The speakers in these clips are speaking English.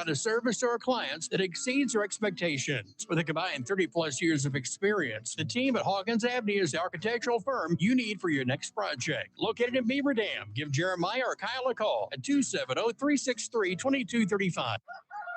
A service to our clients that exceeds our expectations. With a combined 30 plus years of experience, the team at Hawkins Avenue is the architectural firm you need for your next project. Located in Beaver Dam, give Jeremiah or Kyle a call at 270-363-2235.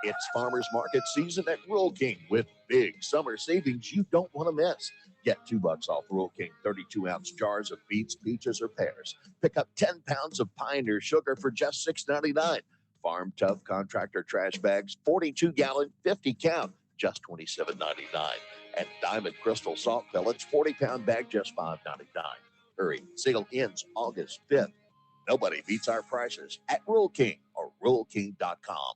It's farmers market season at Rural King with big summer savings you don't want to miss. Get $2 off Rural King 32-ounce jars of beets, peaches, or pears. Pick up 10 pounds of Pioneer sugar for just $6.99. Farm Tough contractor trash bags, 42-gallon, 50 count, just $27.99. And Diamond Crystal salt pellets, 40-pound bag, just $5.99. Hurry, sale ends August 5th. Nobody beats our prices at Rural King or RuralKing.com.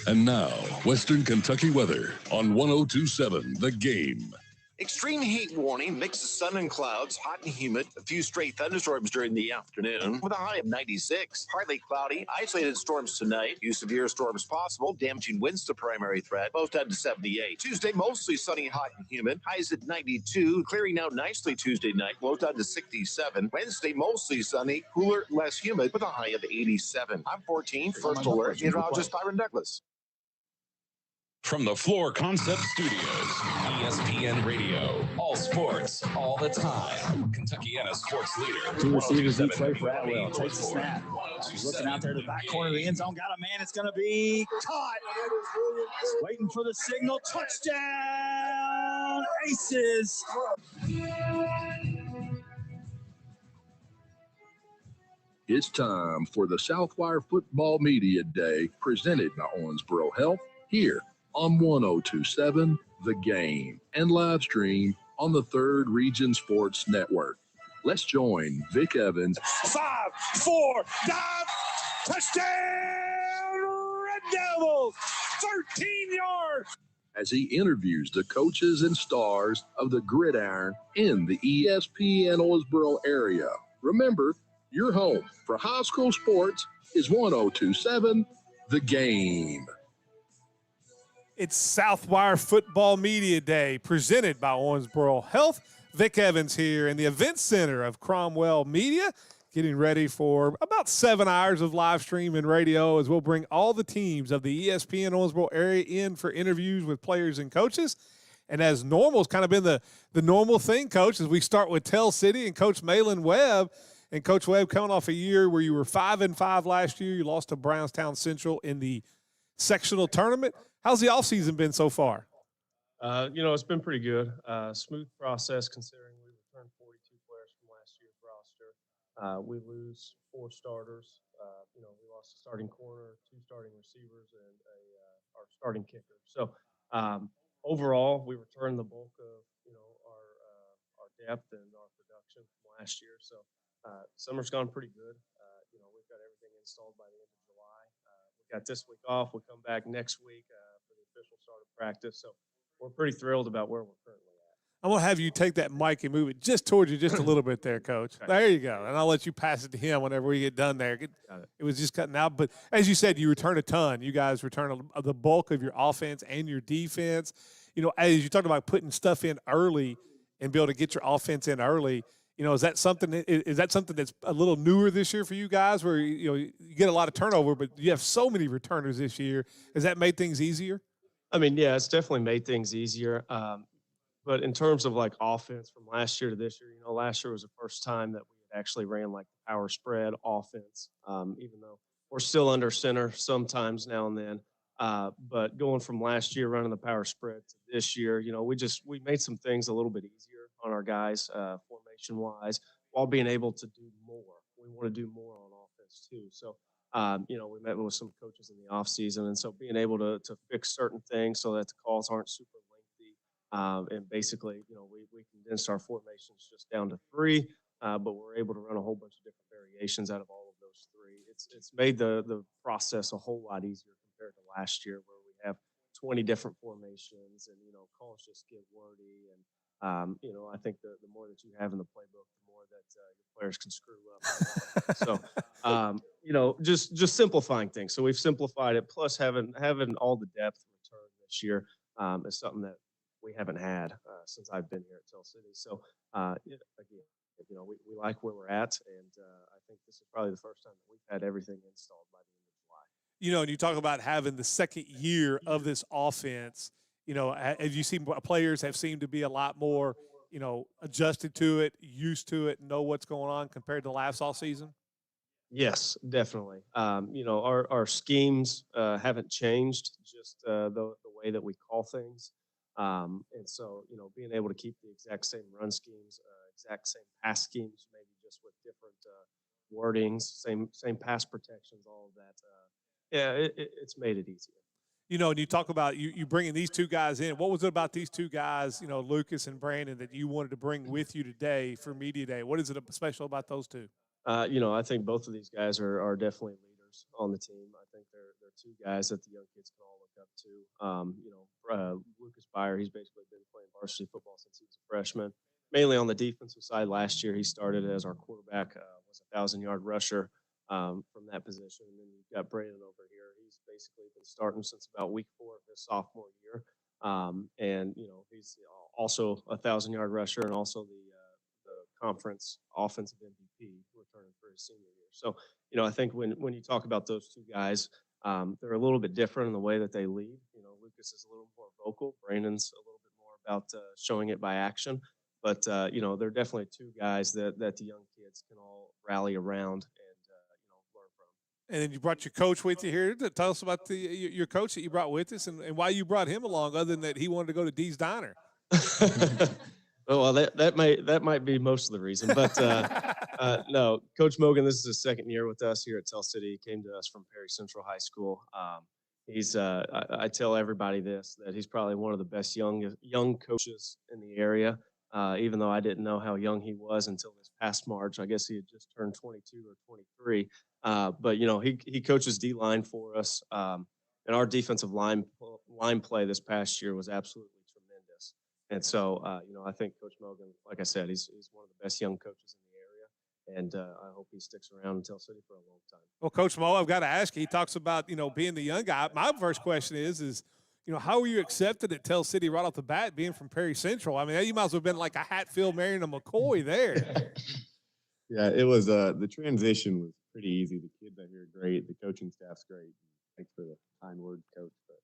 And now, Western Kentucky weather on 102.7 The Game. Extreme heat warning, mix of sun and clouds, hot and humid, a few stray thunderstorms during the afternoon with a high of 96. Partly cloudy, isolated storms tonight. Few severe storms possible, damaging winds the primary threat, both down to 78. Tuesday, mostly sunny, hot and humid, highs at 92, clearing out nicely Tuesday night, low down to 67. Wednesday, mostly sunny, cooler, less humid with a high of 87. I'm 14, first alert, meteorologist Byron Douglas. From the Floor Concept Studios, ESPN Radio, all sports, all the time. Kentuckiana sports leader. Two receivers each way for Atwell. Takes a snap. He's looking out there to the back corner of the end zone. Got a man. It's going to be caught. Waiting for the signal. Touchdown. Aces. It's time for the Southwire Football Media Day presented by Owensboro Health here on 102.7 The Game and live stream on the Third Region Sports Network. Let's join Vic Evans. 5, 4, dive, touchdown, Red Devils, 13 yards. As he interviews the coaches and stars of the gridiron in the ESPN Owensboro area. Remember, your home for high school sports is 102.7 The Game. It's Southwire Football Media Day, presented by Owensboro Health. Vic Evans here in the event center of Cromwell Media, getting ready for about 7 hours of live stream and radio as we'll bring all the teams of the ESPN Owensboro area in for interviews with players and coaches. And as normal, it's kind of been the normal thing, Coach, as we start with Tell City and Coach Malin Webb. And Coach Webb, coming off a year where you were 5-5 last year, you lost to Brownstown Central in the sectional tournament. How's the offseason been so far? It's been pretty good. Smooth process considering we returned 42 players from last year's roster. We lose 4 starters. We lost a starting corner, 2 starting receivers, and our starting kicker. So overall, we returned the bulk of our depth and our production from last year. So summer's gone pretty good. We've got everything installed by the end of July. We got this week off. We'll come back next week for the official start of practice. So we're pretty thrilled about where we're currently at. I'm going to have you take that mic and move it just towards you just a little bit there, Coach. Okay. There you go. And I'll let you pass it to him whenever we get done there. It was just cutting out. But as you said, you return a ton. You guys return the bulk of your offense and your defense. As you talked about putting stuff in early and be able to get your offense in early, is that something that's a little newer this year for you guys where, you get a lot of turnover, but you have so many returners this year? Has that made things easier? I mean, yeah, it's definitely made things easier. But in terms of like offense from last year to this year, last year was the first time that we had actually ran like the power spread offense, even though we're still under center sometimes now and then. But going from last year running the power spread to this year, we made some things a little bit easier on our guys formation wise while being able to do more. We want to do more on offense too. So, we met with some coaches in the off season, and so being able to fix certain things so that the calls aren't super lengthy. And basically, we condensed our formations just down to 3, but we're able to run a whole bunch of different variations out of all of those 3. It's made the process a whole lot easier compared to last year where we have 20 different formations and, calls just get wordy. And, I think the more that you have in the playbook, the more that your players can screw up. So, just simplifying things. So we've simplified it, plus having all the depth return this year is something that we haven't had since I've been here at Tell City. So, again, we like where we're at, and I think this is probably the first time that we've had everything installed by the end of July. And you talk about having the second year of this offense. Have you seen players have seemed to be a lot more, adjusted to it, used to it, know what's going on compared to last off season? Yes, definitely. Our schemes haven't changed, just the way that we call things. And so, being able to keep the exact same run schemes, exact same pass schemes, maybe just with different wordings, same pass protections, all of that. It's made it easier. And you talk about you bringing these two guys in. What was it about these two guys, Lucas and Brandon, that you wanted to bring with you today for Media Day? What is it special about those two? I think both of these guys are definitely leaders on the team. I think they're two guys that the young kids can all look up to. Lucas Byer, he's basically been playing varsity football since he was a freshman, mainly on the defensive side. Last year, he started as our quarterback, was a 1,000-yard rusher from that position. And then you've got Brandon over here. He's basically been starting since about week 4 of his sophomore year. He's also a 1,000-yard rusher and also the conference offensive MVP returning for his senior year. So, I think when you talk about those two guys, they're a little bit different in the way that they lead. Lucas is a little more vocal. Brandon's a little bit more about showing it by action. But, they're definitely two guys that the young kids can all rally around and, learn from. And then you brought your coach with you here. Tell us about your coach that you brought with us and why you brought him along, other than that he wanted to go to Dee's Diner. Well, that might be most of the reason, but no, Coach Mogan. This is his second year with us here at Tell City. He came to us from Perry Central High School. He's I tell everybody that he's probably one of the best young coaches in the area. Even though I didn't know how young he was until this past March. I guess he had just turned 22 or 23. But he coaches D-line for us, and our defensive line play this past year was absolutely tremendous. And so, I think Coach Mogan, like I said, he's one of the best young coaches in the area, and I hope he sticks around in Tell City for a long time. Well, Coach Mo, I've got to ask you. He talks about being the young guy. My first question is how were you accepted at Tell City right off the bat, being from Perry Central? I mean, you might as well have been like a Hatfield marrying a McCoy there. Yeah, it was. The transition was pretty easy. The kids out here are great. The coaching staff's great. Thanks for the kind words, Coach. But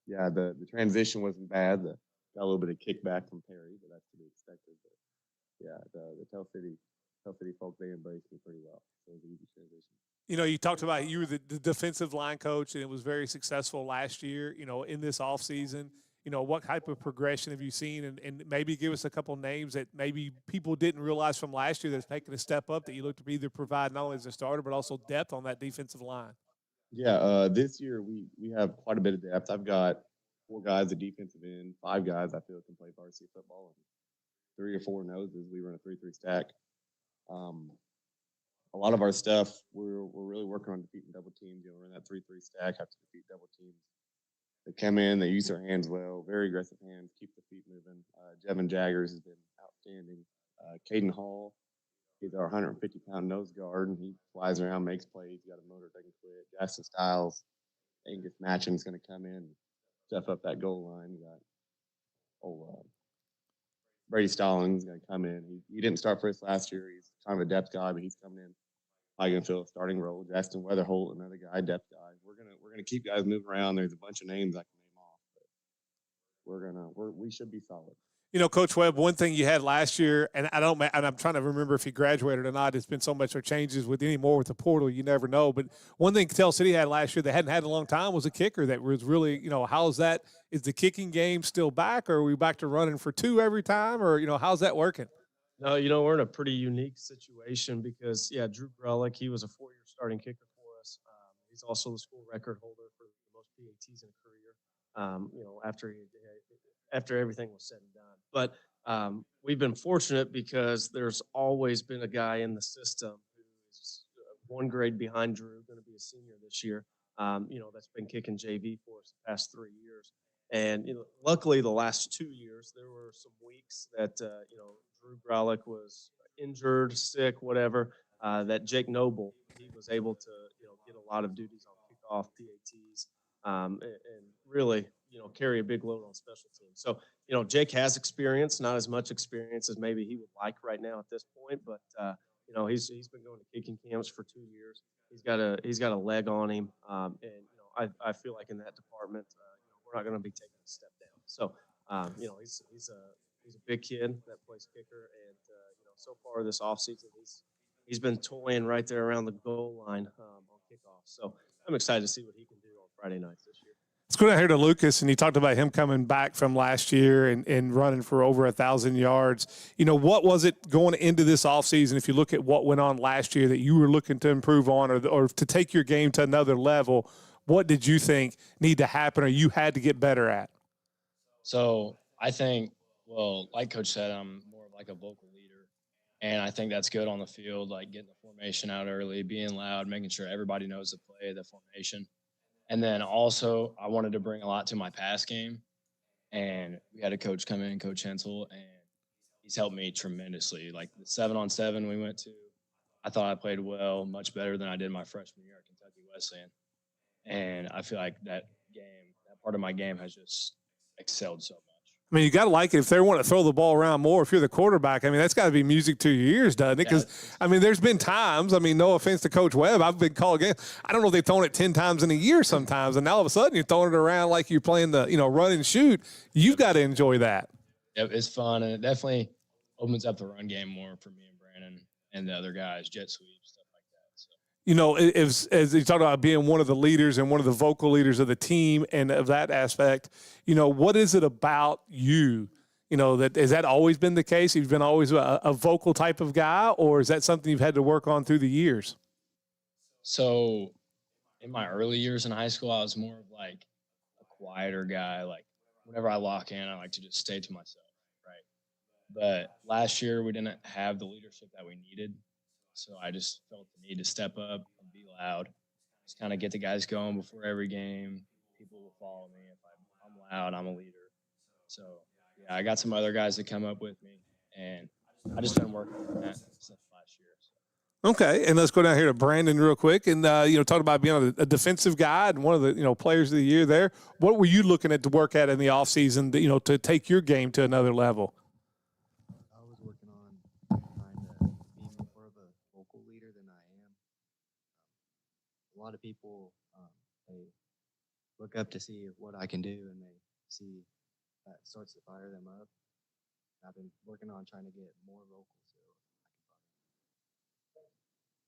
yeah, the transition wasn't bad. Got a little bit of kickback from Perry, but that's to be expected. But yeah, the Tell City folks, they embraced me pretty well. So it was an easy transition. You talked about you were the defensive line coach, and it was very successful last year. In this offseason, what type of progression have you seen? And maybe give us a couple names that maybe people didn't realize from last year that's taken a step up that you look to either provide not only as a starter but also depth on that defensive line. Yeah, this year we have quite a bit of depth. I've got 4 guys at defensive end, 5 guys I feel can play varsity football, and 3 or 4 noses. We run a 3-3 stack. A lot of our stuff, we're really working on defeating double teams. We're in that 3-3 stack, have to defeat double teams. They come in, they use their hands well, very aggressive hands, keep the feet moving. Jevin Jaggers has been outstanding. Caden Hall, he's our 150-pound nose guard, and he flies around, makes plays. He got a motor, doesn't quit. Jackson Styles, Angus Matchin's going to come in and step up that goal line. We got Brady Stallings going to come in. He didn't start for us last year. He's kind of a depth guy, but he's coming in. I can fill a starting role. Justin Weatherholt, another guy, depth guy. We're gonna keep guys moving around. There's a bunch of names I can name off, but we should be solid. Coach Webb, one thing you had last year, and I'm trying to remember if he graduated or not. It's been so much changes with anymore with the portal, you never know. But one thing Tell City had last year they hadn't had in a long time was a kicker that was really, how's that? Is the kicking game still back, or are we back to running for 2 every time, or how's that working? No, we're in a pretty unique situation because, Drew Grelick, he was a 4-year starting kicker for us. He's also the school record holder for the most PATs in a career, after everything was said and done. But we've been fortunate because there's always been a guy in the system who's 1 grade behind Drew, going to be a senior this year, that's been kicking JV for us the past 3 years. And luckily, the last 2 years, there were some weeks that Drew Grolick was injured, sick, whatever. That Jake Noble, he was able to get a lot of duties on kickoff, PATs, and really carry a big load on special teams. So Jake has experience, not as much experience as maybe he would like right now at this point, but he's been going to kicking camps for 2 years. He's got a leg on him, and I feel like in that department, we're not going to be taking a step down. So, he's a big kid that plays kicker, and so far this offseason, he's been toying right there around the goal line on kickoff. So I'm excited to see what he can do on Friday nights this year. Let's go down here to Lucas, and you talked about him coming back from last year and running for over 1,000 yards. What was it going into this offseason, if you look at what went on last year, that you were looking to improve on or to take your game to another level? What did you think need to happen or you had to get better at? So I think, like Coach said, I'm more of like a vocal leader. And I think that's good on the field, like getting the formation out early, being loud, making sure everybody knows the play, the formation. And then also I wanted to bring a lot to my pass game. And we had a coach come in, Coach Hensel, and he's helped me tremendously. Like the 7-on-7 we went to, I thought I played well, much better than I did my freshman year at Kentucky Wesleyan. And I feel like that part of my game has just excelled so much. I mean, you got to like it if they want to throw the ball around more. If you're the quarterback, I mean, that's got to be music to your ears, doesn't it? Because, I mean, there's been times, no offense to Coach Webb, I've been called games. I don't know if they've thrown it 10 times in a year sometimes, and all of a sudden you're throwing it around like you're playing the, run and shoot. You've got to enjoy that. Yep, it's fun, and it definitely opens up the run game more for me and Brandon and the other guys, jet sweeps, stuff like that. So. As you talk about being one of the leaders and one of the vocal leaders of the team and of that aspect, what is it about you? Has that always been the case? You've been always a vocal type of guy, or is that something you've had to work on through the years? So in my early years in high school, I was more of like a quieter guy. Like whenever I lock in, I like to just stay to myself, right? But last year we didn't have the leadership that we needed. So I just felt the need to step up and be loud. Just kind of get the guys going before every game. People will follow me. If I'm loud, I'm a leader. So, yeah, I got some other guys that come up with me, and I just been working on that since last year. So. Okay, and let's go down here to Brandon real quick and, talk about being a defensive guy and one of the, players of the year there. What were you looking at to work at in the offseason, to take your game to another level? I was working on trying to be more of a vocal leader than I am. A lot of people, they look up to see what I can do, and they see that starts to fire them up. I've been working on trying to get more vocal.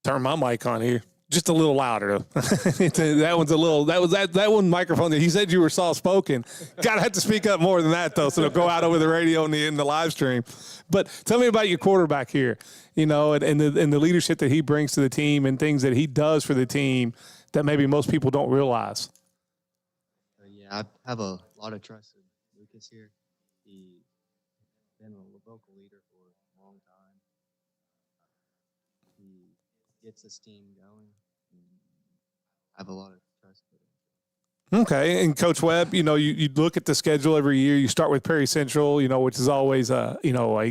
Turn my mic on here. Just a little louder. That one's a little. That one microphone. He said you were soft spoken. Gotta have to speak up more than that though, so it'll go out over the radio and in the live stream. But tell me about your quarterback here. And the leadership that he brings to the team and things that he does for the team that maybe most people don't realize. Yeah, I have a lot of trust in Lucas here. He's been a vocal leader for a long time. He gets this team going. I have a lot of trust in him. Okay, and Coach Webb, you look at the schedule every year. You start with Perry Central, which is always a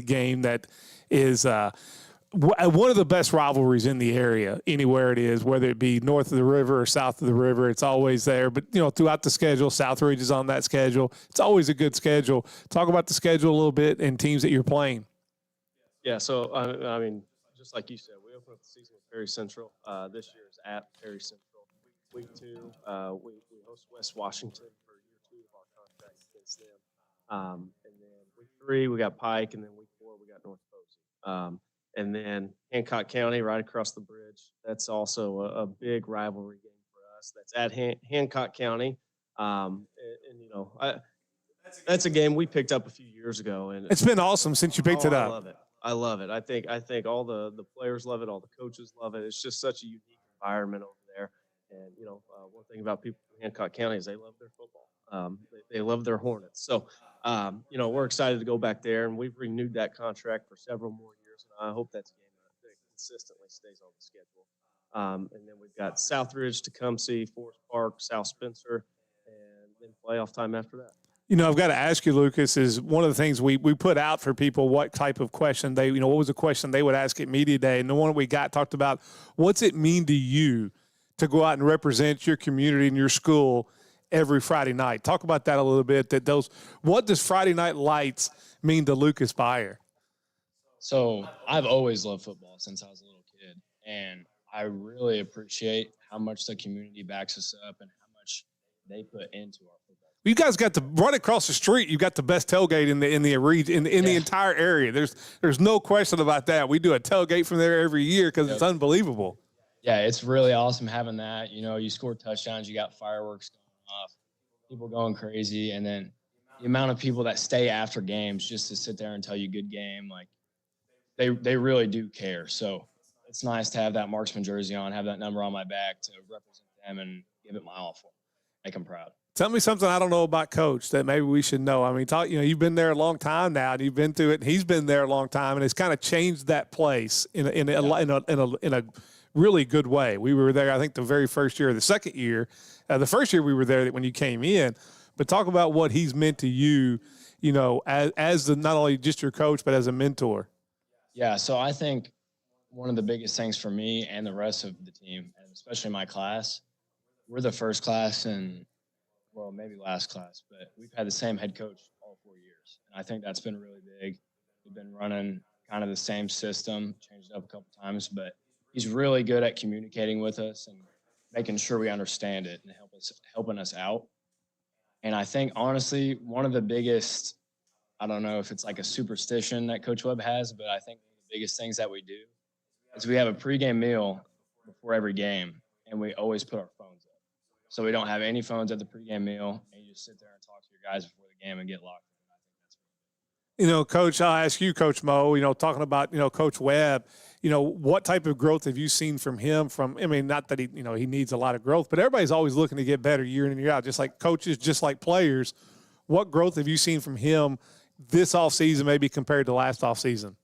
game that is one of the best rivalries in the area, anywhere it is, whether it be north of the river or south of the river, it's always there. But, throughout the schedule, Southridge is on that schedule. It's always a good schedule. Talk about the schedule a little bit and teams that you're playing. Yeah, so, I mean, just like you said, we opened up the season with Perry Central. This year is at Perry Central. Week 2, we host West Washington for year 2 of our contract against them. And then week 3, we got Pike, and then week 4, we got North Posey. And then Hancock County right across the bridge. That's also a big rivalry game for us. That's at Hancock County. That's a game we picked up a few years ago. And it's been awesome since you picked it up. I love it. I think all the players love it. All the coaches love it. It's just such a unique environment over there. And, one thing about people in Hancock County is they love their football. They love their Hornets. So, we're excited to go back there, and we've renewed that contract for several more years. And I hope that's a game that consistently stays on the schedule. And then we've got Southridge, Tecumseh, Forest Park, South Spencer, and then playoff time after that. I've got to ask you, Lucas, is one of the things we put out for people what type of question what was the question they would ask at Media Day? And the one we got talked about, what's it mean to you to go out and represent your community and your school every Friday night? Talk about that a little bit. What does Friday Night Lights mean to Lucas Byer? So I've always loved football since I was a little kid, and I really appreciate how much the community backs us up and how much they put into our football. You guys got to run across the street. You got the best tailgate in the region in the entire area. There's no question about that. We do a tailgate from there every year because it's unbelievable. Yeah, it's really awesome having that. You know, you score touchdowns, you got fireworks going off, people going crazy, and then the amount of people that stay after games just to sit there and tell you good game, like they really do care. So it's nice to have that marksman jersey on, have that number on my back to represent them and give it my all for them, make them proud. Tell me something I don't know about Coach that maybe we should know. I mean, you've been there a long time now, and you've been through it. And he's been there a long time, and it's kind of changed that place in a really good way. We were there, I think, the very first year, or the second year, the first year we were there when you came in. But talk about what he's meant to you, you know, as not only just your coach but as a mentor. Yeah, so I think one of the biggest things for me and the rest of the team, and especially my class, we're the first class and, well, maybe last class, but we've had the same head coach all 4 years. And I think that's been really big. We've been running kind of the same system, changed it up a couple times, but he's really good at communicating with us and making sure we understand it and helping us out. And I think, honestly, one of the biggest, I don't know if it's like a superstition that Coach Webb has, but I think one of the biggest things that we do is we have a pregame meal before every game, and we always put our phones up. So we don't have any phones at the pregame meal, and you just sit there and talk to your guys before the game and get locked in. I think that's You know, Coach, I'll ask you, Coach Mo, you know, talking about, you know, Coach Webb, you know, what type of growth have you seen from him? I mean, not that he needs a lot of growth, but everybody's always looking to get better year in and year out, just like coaches, just like players. What growth have you seen from him this offseason, maybe compared to last offseason?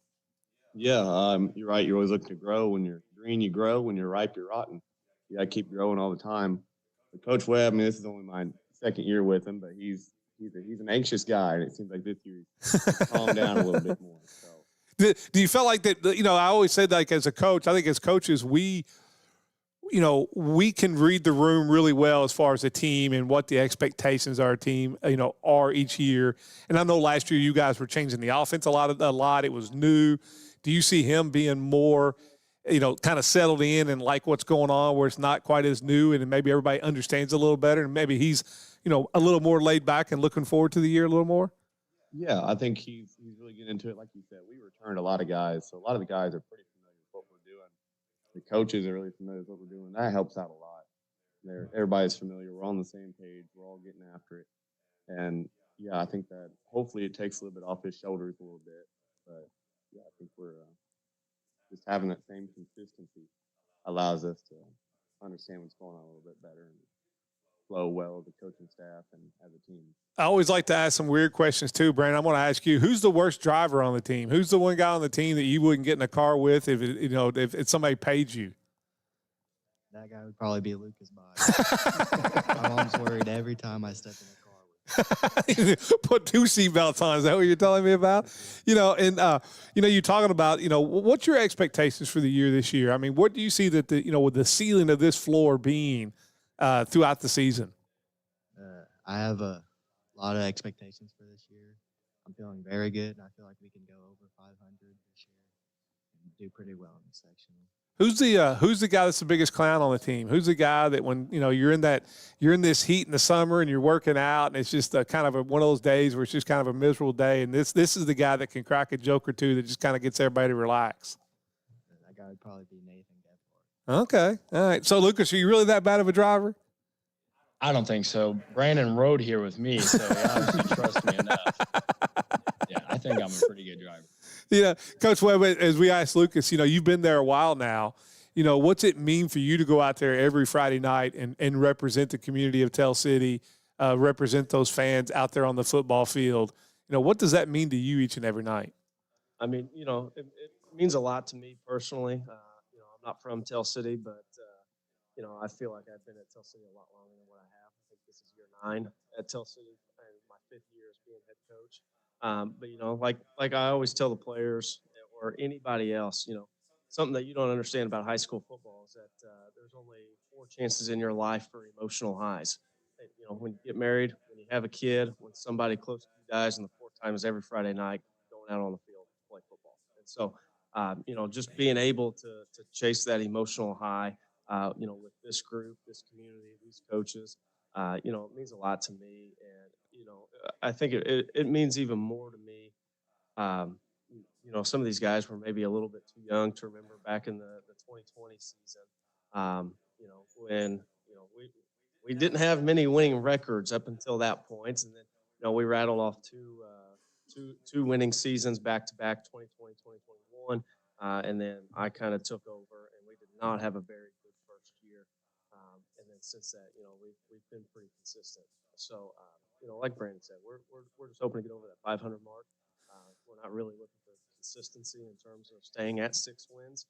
Yeah, you're right. You're always looking to grow. When you're green, you grow. When you're ripe, you're rotten. You got to keep growing all the time. But Coach Webb, I mean, this is only my second year with him, but he's an anxious guy, and it seems like this year he's calmed down a little bit more. So. Do you feel like that, you know, I always said, like, as a coach, I think as coaches, we can read the room really well as far as a team and what the expectations of our team, you know, are each year. And I know last year you guys were changing the offense a lot. It was new. Do you see him being more, you know, kind of settled in and like what's going on where it's not quite as new and maybe everybody understands a little better and maybe he's, you know, a little more laid back and looking forward to the year a little more? Yeah, I think he's really getting into it. Like you said, we returned a lot of guys, so a lot of the guys are pretty familiar with what we're doing. The coaches are really familiar with what we're doing. That helps out a lot. Everybody's familiar. We're on the same page. We're all getting after it. And, yeah, I think that hopefully it takes a little bit off his shoulders a little bit. But, yeah, I think we're just having that same consistency allows us to understand what's going on a little bit better and flow well with the coaching staff and as a team. I always like to ask some weird questions too, Brandon. I want to ask you, who's the worst driver on the team? Who's the one guy on the team that you wouldn't get in a car with if somebody paid you? That guy would probably be Lucas Bye. My mom's worried every time I step in a car with him. Put 2 seatbelts on. Is that what you're telling me about? You know, and you're talking about, you know, what's your expectations for the year this year? I mean, what do you see that with the ceiling of this floor being throughout the season? I have a lot of expectations for this year. I'm feeling very good, and I feel like we can go over 500 this year and do pretty well in the section. Who's the guy that's the biggest clown on the team? Who's the guy that when you're in this heat in the summer and you're working out and it's just one of those days where it's just kind of a miserable day, and this is the guy that can crack a joke or two that just kind of gets everybody to relax? That guy would probably be Nathan Gephardt. Okay, all right. So Lucas, are you really that bad of a driver? I don't think so. Brandon rode here with me, so he obviously trusts me enough. Yeah, I think I'm a pretty good driver. Yeah, Coach Webb, as we asked Lucas, you've been there a while now. What's it mean for you to go out there every Friday night and represent the community of Tell City, represent those fans out there on the football field? What does that mean to you each and every night? I mean, it means a lot to me personally. I'm not from Tell City, but I feel like I've been at Tell City a lot longer than what I have. I think this is year 9 at Tell City, and my 5th year as being head coach. But like I always tell the players or anybody else, something that you don't understand about high school football is that there's only 4 chances in your life for emotional highs. When you get married, when you have a kid, when somebody close to you dies, and the 4th time is every Friday night going out on the field to play football. And so, just being able to chase that emotional high, with this group, this community, these coaches, it means a lot to me. And, I think it means even more to me. Some of these guys were maybe a little bit too young to remember back in the 2020 season, when, we didn't have many winning records up until that point. And then, we rattled off two winning seasons back to back, 2020, 2021. And then I kind of took over, and we did not have a very good first year. And then since that, we've been pretty consistent. So, like Brandon said, we're just hoping to get over that 500 mark. We're not really looking for consistency in terms of staying at 6 wins.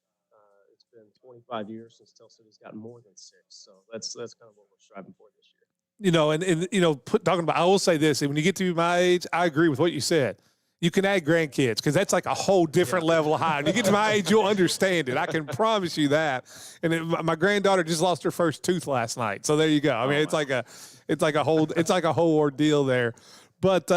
It's been 25 years since Tell City's gotten more than 6. So that's kind of what we're striving for this year. Talking about, I will say this, when you get to my age, I agree with what you said. You can add grandkids because that's like a whole different level of high. When you get to my age, you'll understand it. I can promise you that. And my granddaughter just lost her first tooth last night. So there you go. I mean, it's like a whole ordeal there. But,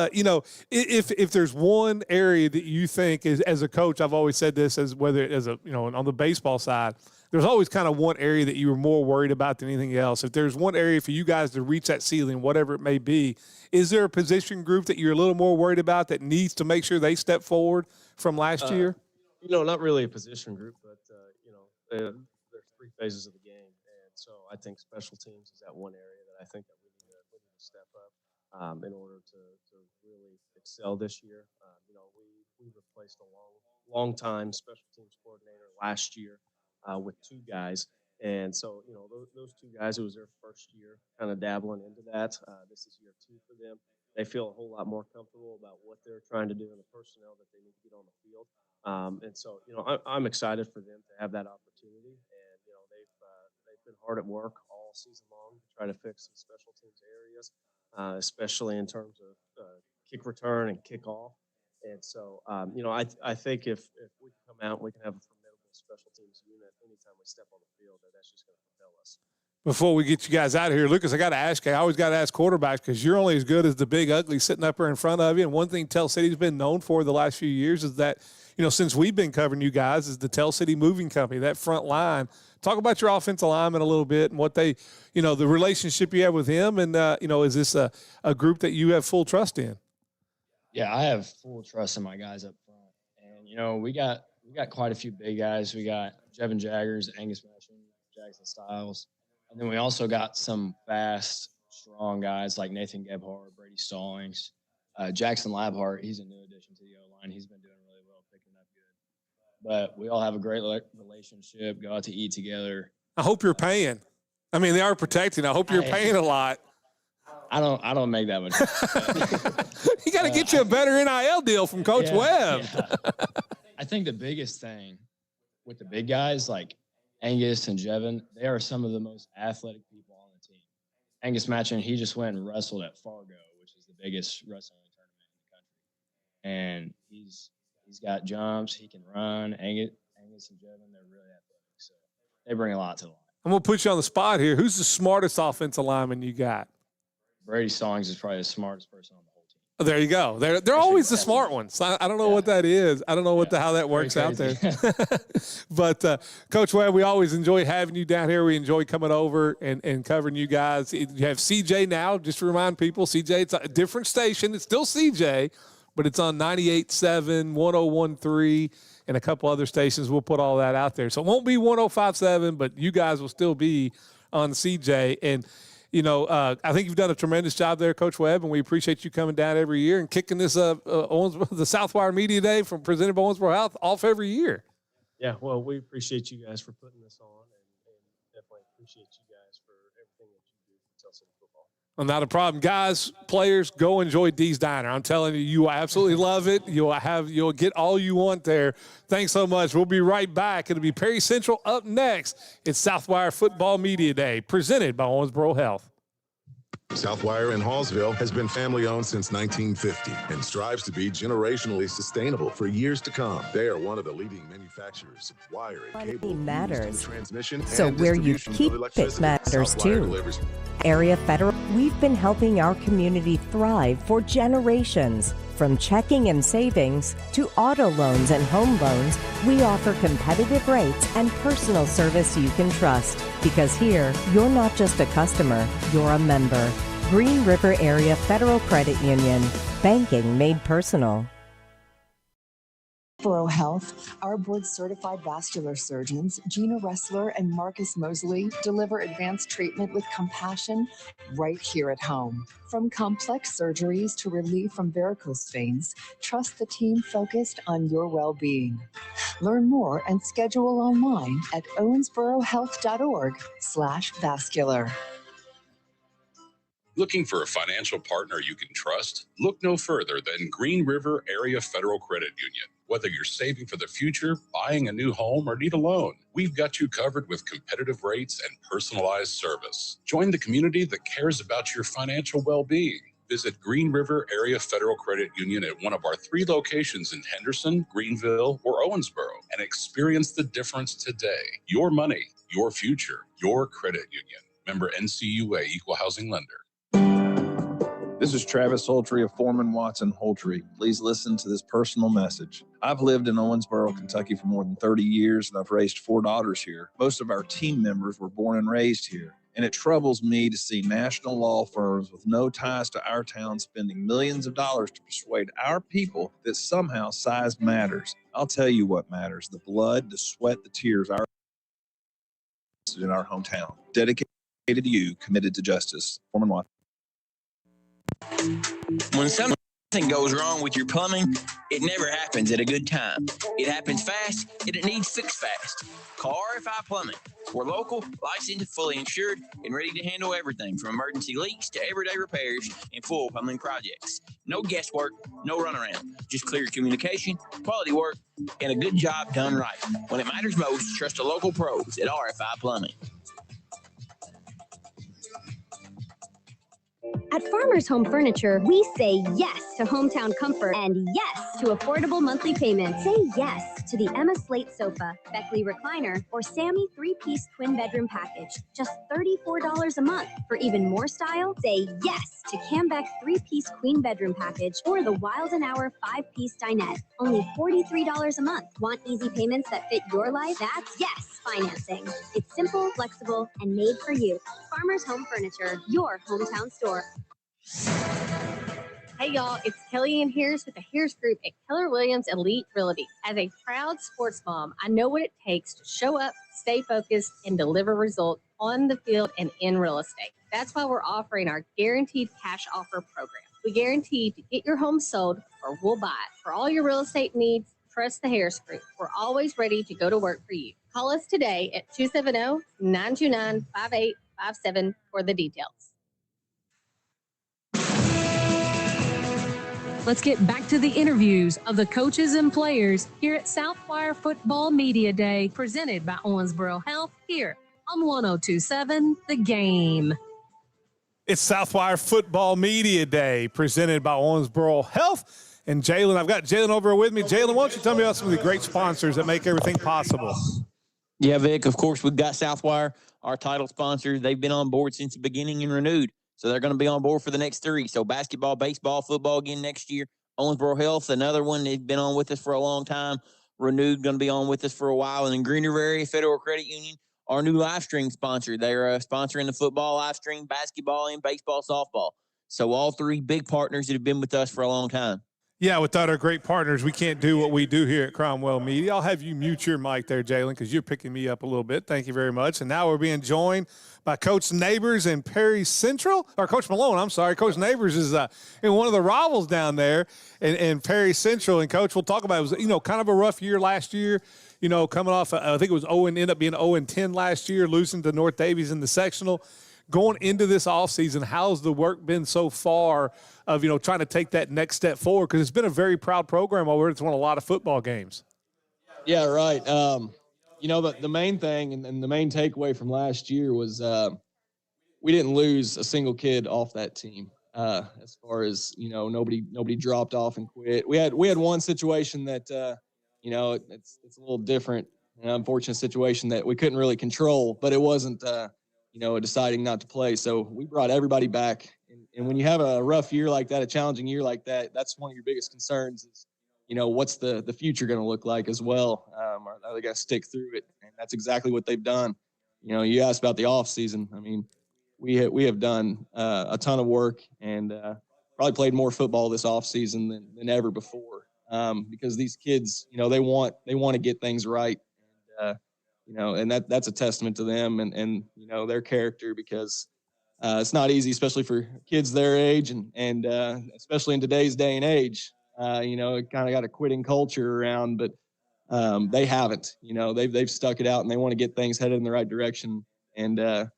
if there's one area that you think is, as a coach, I've always said this, on the baseball side, there's always kind of one area that you were more worried about than anything else. If there's one area for you guys to reach that ceiling, whatever it may be, is there a position group that you're a little more worried about that needs to make sure they step forward from last year? Not really a position group, but, there's 3 phases of the game. And so I think special teams is that one area that I think that we need to step up. In order to really excel this year. We replaced a long-time special teams coordinator last year with 2 guys. And so, those 2 guys, it was their first year kind of dabbling into that. This is year 2 for them. They feel a whole lot more comfortable about what they're trying to do and the personnel that they need to get on the field. And so, I'm excited for them to have that opportunity. And, they've been hard at work all season long to try to fix some special teams areas. Especially in terms of kick return and kick off. And so, I think if we can come out and we can have a formidable special teams unit anytime we step on the field, that's just going to propel us. Before we get you guys out of here, Lucas, I got to ask you, I always got to ask quarterbacks because you're only as good as the big ugly sitting up there in front of you. And one thing Tell City's been known for the last few years is that, since we've been covering you guys, is the Tell City Moving Company, that front line. Talk about your offensive lineman a little bit and what they, the relationship you have with him. And, is this a group that you have full trust in? Yeah, I have full trust in my guys up front. And, we got quite a few big guys. We got Jevin Jaggers, Angus Matching, Jackson Styles. And then we also got some fast, strong guys like Nathan Gebhardt, Brady Stallings, Jackson Labhart. He's a new addition to the O-line. He's been doing really well, picking up good. But we all have a great relationship, go out to eat together. I hope you're paying. I mean, they are protecting. I hope you're paying a lot. I don't make that much. You got to get you a better NIL deal from Coach Webb. Yeah. I think the biggest thing with the big guys like Angus and Jevin, they are some of the most athletic people on the team. Angus Matchin, he just went and wrestled at Fargo, which is the biggest wrestling tournament in the country. And he's got jumps, he can run. Angus and Jevin, they're really athletic. So they bring a lot to the line. I'm going to put you on the spot here. Who's the smartest offensive lineman you got? Brady Stallings is probably the smartest person on the whole team. Oh, there you go. They're always the smart ones. I don't know what that is. I don't know how that works out there. But, Coach Webb, we always enjoy having you down here. We enjoy coming over and covering you guys. You have CJ now, just to remind people. CJ, it's a different station. It's still CJ, but it's on 98.7, 101.3, and a couple other stations. We'll put all that out there. So it won't be 105.7, but you guys will still be on CJ. And, I think you've done a tremendous job there, Coach Webb, and we appreciate you coming down every year and kicking this the Southwire Media Day presented by Owensboro Health off every year. Yeah, well, we appreciate you guys for putting this on, and definitely appreciate you guys for everything that you do for Tell City football. Well, not a problem. Guys, players, go enjoy Dee's Diner. I'm telling you, you absolutely love it. You'll get all you want there. Thanks so much. We'll be right back. It'll be Perry Central up next. It's Southwire Football Media Day, presented by Owensboro Health. Southwire in Hallsville has been family-owned since 1950 and strives to be generationally sustainable for years to come. They are one of the leading manufacturers of wire and cable. Money matters. Transmission so and where you keep it matters too. Area Federal, we've been helping our community thrive for generations. From checking and savings to auto loans and home loans, we offer competitive rates and personal service you can trust. Because here, you're not just a customer, you're a member. Green River Area Federal Credit Union. Banking made personal. Owensboro Health, our board-certified vascular surgeons, Gina Ressler and Marcus Mosley, deliver advanced treatment with compassion right here at home. From complex surgeries to relief from varicose veins, trust the team focused on your well-being. Learn more and schedule online at owensborohealth.org/vascular. Looking for a financial partner you can trust? Look no further than Green River Area Federal Credit Union. Whether you're saving for the future, buying a new home, or need a loan, we've got you covered with competitive rates and personalized service. Join the community that cares about your financial well-being. Visit Green River Area Federal Credit Union at one of our 3 locations in Henderson, Greenville, or Owensboro and experience the difference today. Your money, your future, your credit union. Member NCUA, Equal Housing Lender. This is Travis Holtry of Foreman Watson Holtry. Please listen to this personal message. I've lived in Owensboro, Kentucky for more than 30 years, and I've raised 4 daughters here. Most of our team members were born and raised here. And it troubles me to see national law firms with no ties to our town spending millions of dollars to persuade our people that somehow size matters. I'll tell you what matters: the blood, the sweat, the tears in our hometown. Dedicated to you, committed to justice. Foreman Watson. When something goes wrong with your plumbing, it never happens at a good time. It happens fast, and it needs fixed fast. Call RFI Plumbing. We're local, licensed, fully insured, and ready to handle everything from emergency leaks to everyday repairs and full plumbing projects. No guesswork, no runaround. Just clear communication, quality work, and a good job done right. When it matters most, trust the local pros at RFI Plumbing. At Farmers Home Furniture, we say yes to hometown comfort and yes to affordable monthly payments. Say yes to the Emma Slate sofa, Beckley recliner, or Sammy 3-piece twin bedroom package. Just $34 a month. For even more style, say yes to Cambeck 3-piece queen bedroom package or the Wild & Hour 5-piece dinette. Only $43 a month. Want easy payments that fit your life? That's yes financing. It's simple, flexible, and made for you. Farmers Home Furniture, your hometown store. Hey y'all, it's Kellyanne Harris with the Harris Group at Keller Williams Elite Realty. As a proud sports mom, I know what it takes to show up, stay focused, and deliver results on the field and in real estate. That's why we're offering our Guaranteed Cash Offer program. We guarantee to get your home sold or we'll buy it. For all your real estate needs, trust the Harris Group. We're always ready to go to work for you. Call us today at 270-929-5857 for the details. Let's get back to the interviews of the coaches and players here at Southwire Football Media Day, presented by Owensboro Health here on 102.7 The Game. It's Southwire Football Media Day, presented by Owensboro Health. And Jalen, I've got Jalen over with me. Jalen, why don't you tell me about some of the great sponsors that make everything possible? Yeah, Vic, of course, we've got Southwire, our title sponsor. They've been on board since the beginning and renewed. So they're going to be on board for the next 3. So basketball, baseball, football again next year. Owensboro Health, another one. They've been on with us for a long time. Renewed, going to be on with us for a while. And then Green River Area Federal Credit Union, our new live stream sponsor. They're sponsoring the football live stream, basketball, and baseball, softball. So all 3 big partners that have been with us for a long time. Yeah, without our great partners, we can't do what we do here at Cromwell Media. I'll have you mute your mic there, Jalen, because you're picking me up a little bit. Thank you very much. And now we're being joined by Coach Neighbors in Perry Central, or Coach Malone, I'm sorry. Coach Neighbors is in one of the rivals down there in Perry Central. And, Coach, we'll talk about it. It was, kind of a rough year last year, coming off, I think it was ended up being 0-10 last year, losing to North Davies in the sectional. Going into this offseason, how's the work been so far of, trying to take that next step forward? Because it's been a very proud program over. It's won a lot of football games. Yeah, right. The main thing and the main takeaway from last year was we didn't lose a single kid off that team. As far as, nobody dropped off and quit. We had one situation that, it's a little different, an unfortunate situation that we couldn't really control, but it wasn't, deciding not to play. So we brought everybody back And when you have a rough year like that, a challenging year like that, that's one of your biggest concerns is, what's the future going to look like as well? Are they going to stick through it? And that's exactly what they've done. You asked about the off season. I mean, we have done a ton of work and probably played more football this off season than ever before because these kids, they want to get things right. And that's a testament to them and their character because it's not easy, especially for kids their age and especially in today's day and age. It kind of got a quitting culture around, but they haven't. They've stuck it out and they want to get things headed in the right direction. And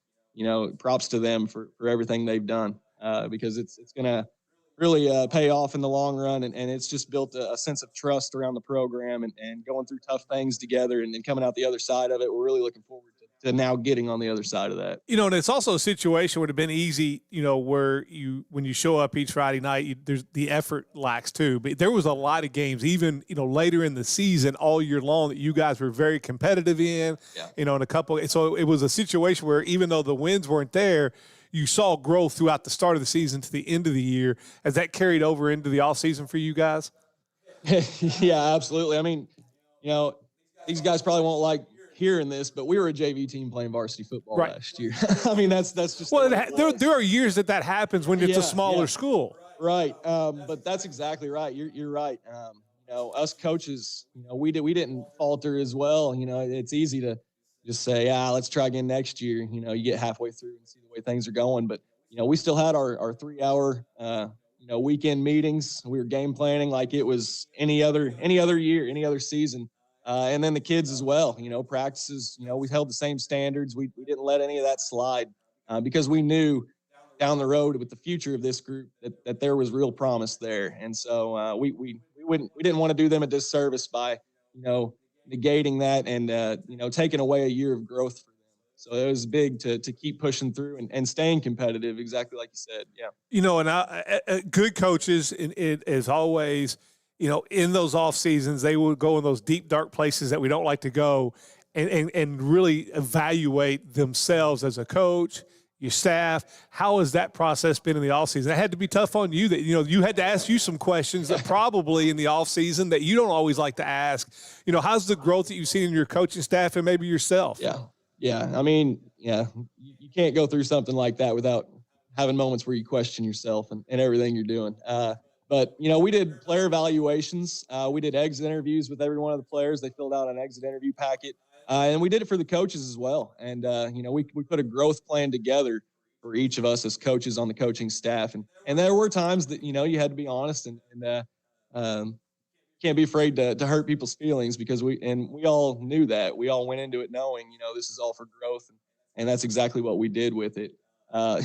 props to them for everything they've done because it's going to really pay off in the long run. And it's just built a sense of trust around the program and going through tough things together and coming out the other side of it. We're really looking forward to now getting on the other side of that. And it's also a situation would have been easy, where when you show up each Friday night, there's the effort lacks too. But there was a lot of games, even, later in the season all year long that you guys were very competitive in, in a couple. So it was a situation where even though the wins weren't there, you saw growth throughout the start of the season to the end of the year. Has that carried over into the off season for you guys? Yeah, absolutely. I mean, these guys probably won't like hearing this, but we were a JV team playing varsity football last year. I mean, that's just there are years that happens when it's a smaller school, right? But that's exactly right. You're right. Us coaches, we didn't falter as well. It's easy to just say, let's try again next year. You get halfway through and see the way things are going, but we still had our 3-hour weekend meetings. We were game planning like it was any other year, any other season. And then the kids as well, practices, we held the same standards. We didn't let any of that slide because we knew down the road with the future of this group that there was real promise there. And so we didn't want to do them a disservice by, negating that and, taking away a year of growth for them. So it was big to keep pushing through and staying competitive, exactly like you said. Yeah. And good coaches, as always, in those off seasons, they would go in those deep, dark places that we don't like to go and really evaluate themselves as a coach, your staff. How has that process been in the off season? It had to be tough on you that, you had to ask you some questions that probably in the off season that you don't always like to ask. How's the growth that you've seen in your coaching staff and maybe yourself? Yeah. I mean, you can't go through something like that without having moments where you question yourself and everything you're doing. But, we did player evaluations. We did exit interviews with every one of the players. They filled out an exit interview packet. And we did it for the coaches as well. And, we put a growth plan together for each of us as coaches on the coaching staff. And there were times that, you had to be honest and can't be afraid to hurt people's feelings because we all knew that. We all went into it knowing, this is all for growth. And that's exactly what we did with it.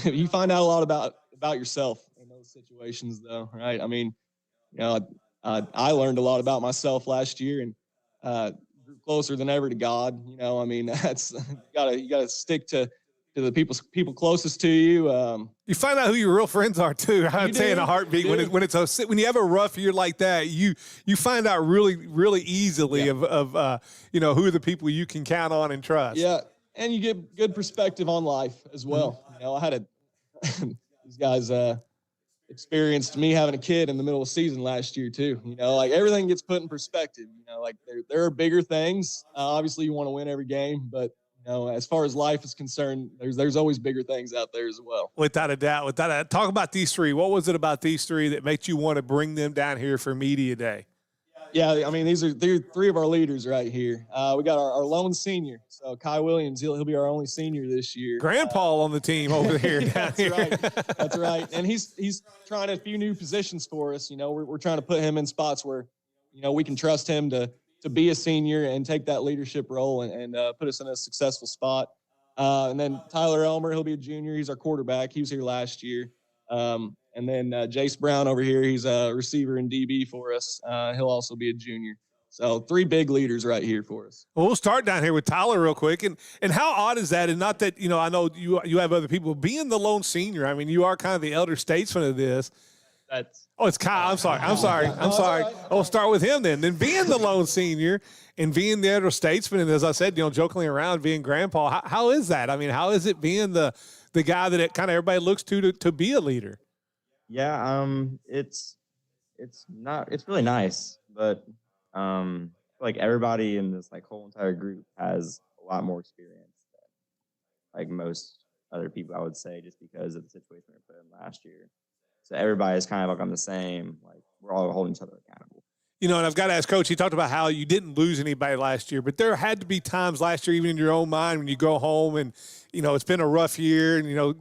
You find out a lot about yourself in those situations though, right? I mean, I learned a lot about myself last year and grew closer than ever to God. I mean, that's you gotta stick to the people closest to you. You find out who your real friends are too. I'd say in a heartbeat when you have a rough year like that, you find out really, really easily of who are the people you can count on and trust. Yeah. And you get good perspective on life as well. I had these guys experienced me having a kid in the middle of the season last year too. Like everything gets put in perspective. Like there are bigger things. Obviously, you want to win every game, but as far as life is concerned, there's always bigger things out there as well. Without a doubt. Talk about these three. What was it about these three that made you want to bring them down here for Media Day? Yeah, I mean, they're three of our leaders right here. We got our lone senior. So Kai Williams, he'll be our only senior this year. Grandpa on the team over here. That's right. That's right. And he's trying a few new positions for us. We're trying to put him in spots where, we can trust him to be a senior and take that leadership role and put us in a successful spot. And then Tyler Elmer, he'll be a junior. He's our quarterback. He was here last year. And then Jace Brown over here, he's a receiver in DB for us. He'll also be a junior. So three big leaders right here for us. Well, we'll start down here with Tyler real quick. And how odd is that? And not that, I know you have other people. Being the lone senior, I mean, you are kind of the elder statesman of this. It's Kyle. I'm sorry. Right. I'll start with him then. Then being the lone senior and being the elder statesman, and as I said, joking around, being grandpa, how is that? I mean, how is it being the the guy that kind of everybody looks to be a leader. Yeah, it's really nice, but like everybody in this like whole entire group has a lot more experience than like most other people, I would say, just because of the situation we were put in last year. So everybody is kind of like on the same, like we're all holding each other accountable. You know, and I've got to ask Coach, he talked about how you didn't lose anybody last year, but there had to be times last year, even in your own mind, when you go home and, you know, it's been a rough year and, a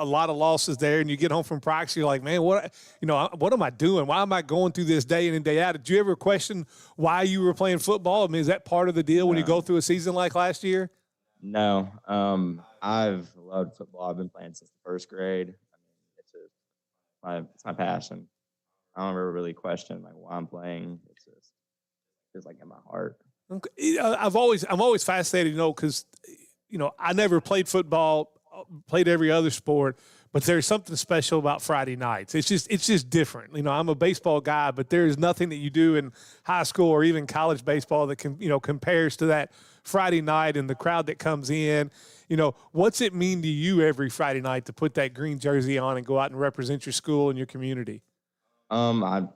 lot of losses there, and you get home from practice, you're like, man, what am I doing? Why am I going through this day in and day out? Did you ever question why you were playing football? I mean, is that part of the deal when you go through a season like last year? No, I've loved football. I've been playing since the first grade. I mean, it's my passion. I don't ever really question like why I'm playing. It's just like in my heart. Okay. I'm always fascinated, because I never played football, played every other sport, but there's something special about Friday nights. It's just different. I'm a baseball guy, but there is nothing that you do in high school or even college baseball that compares to that Friday night and the crowd that comes in. What's it mean to you every Friday night to put that green jersey on and go out and represent your school and your community? I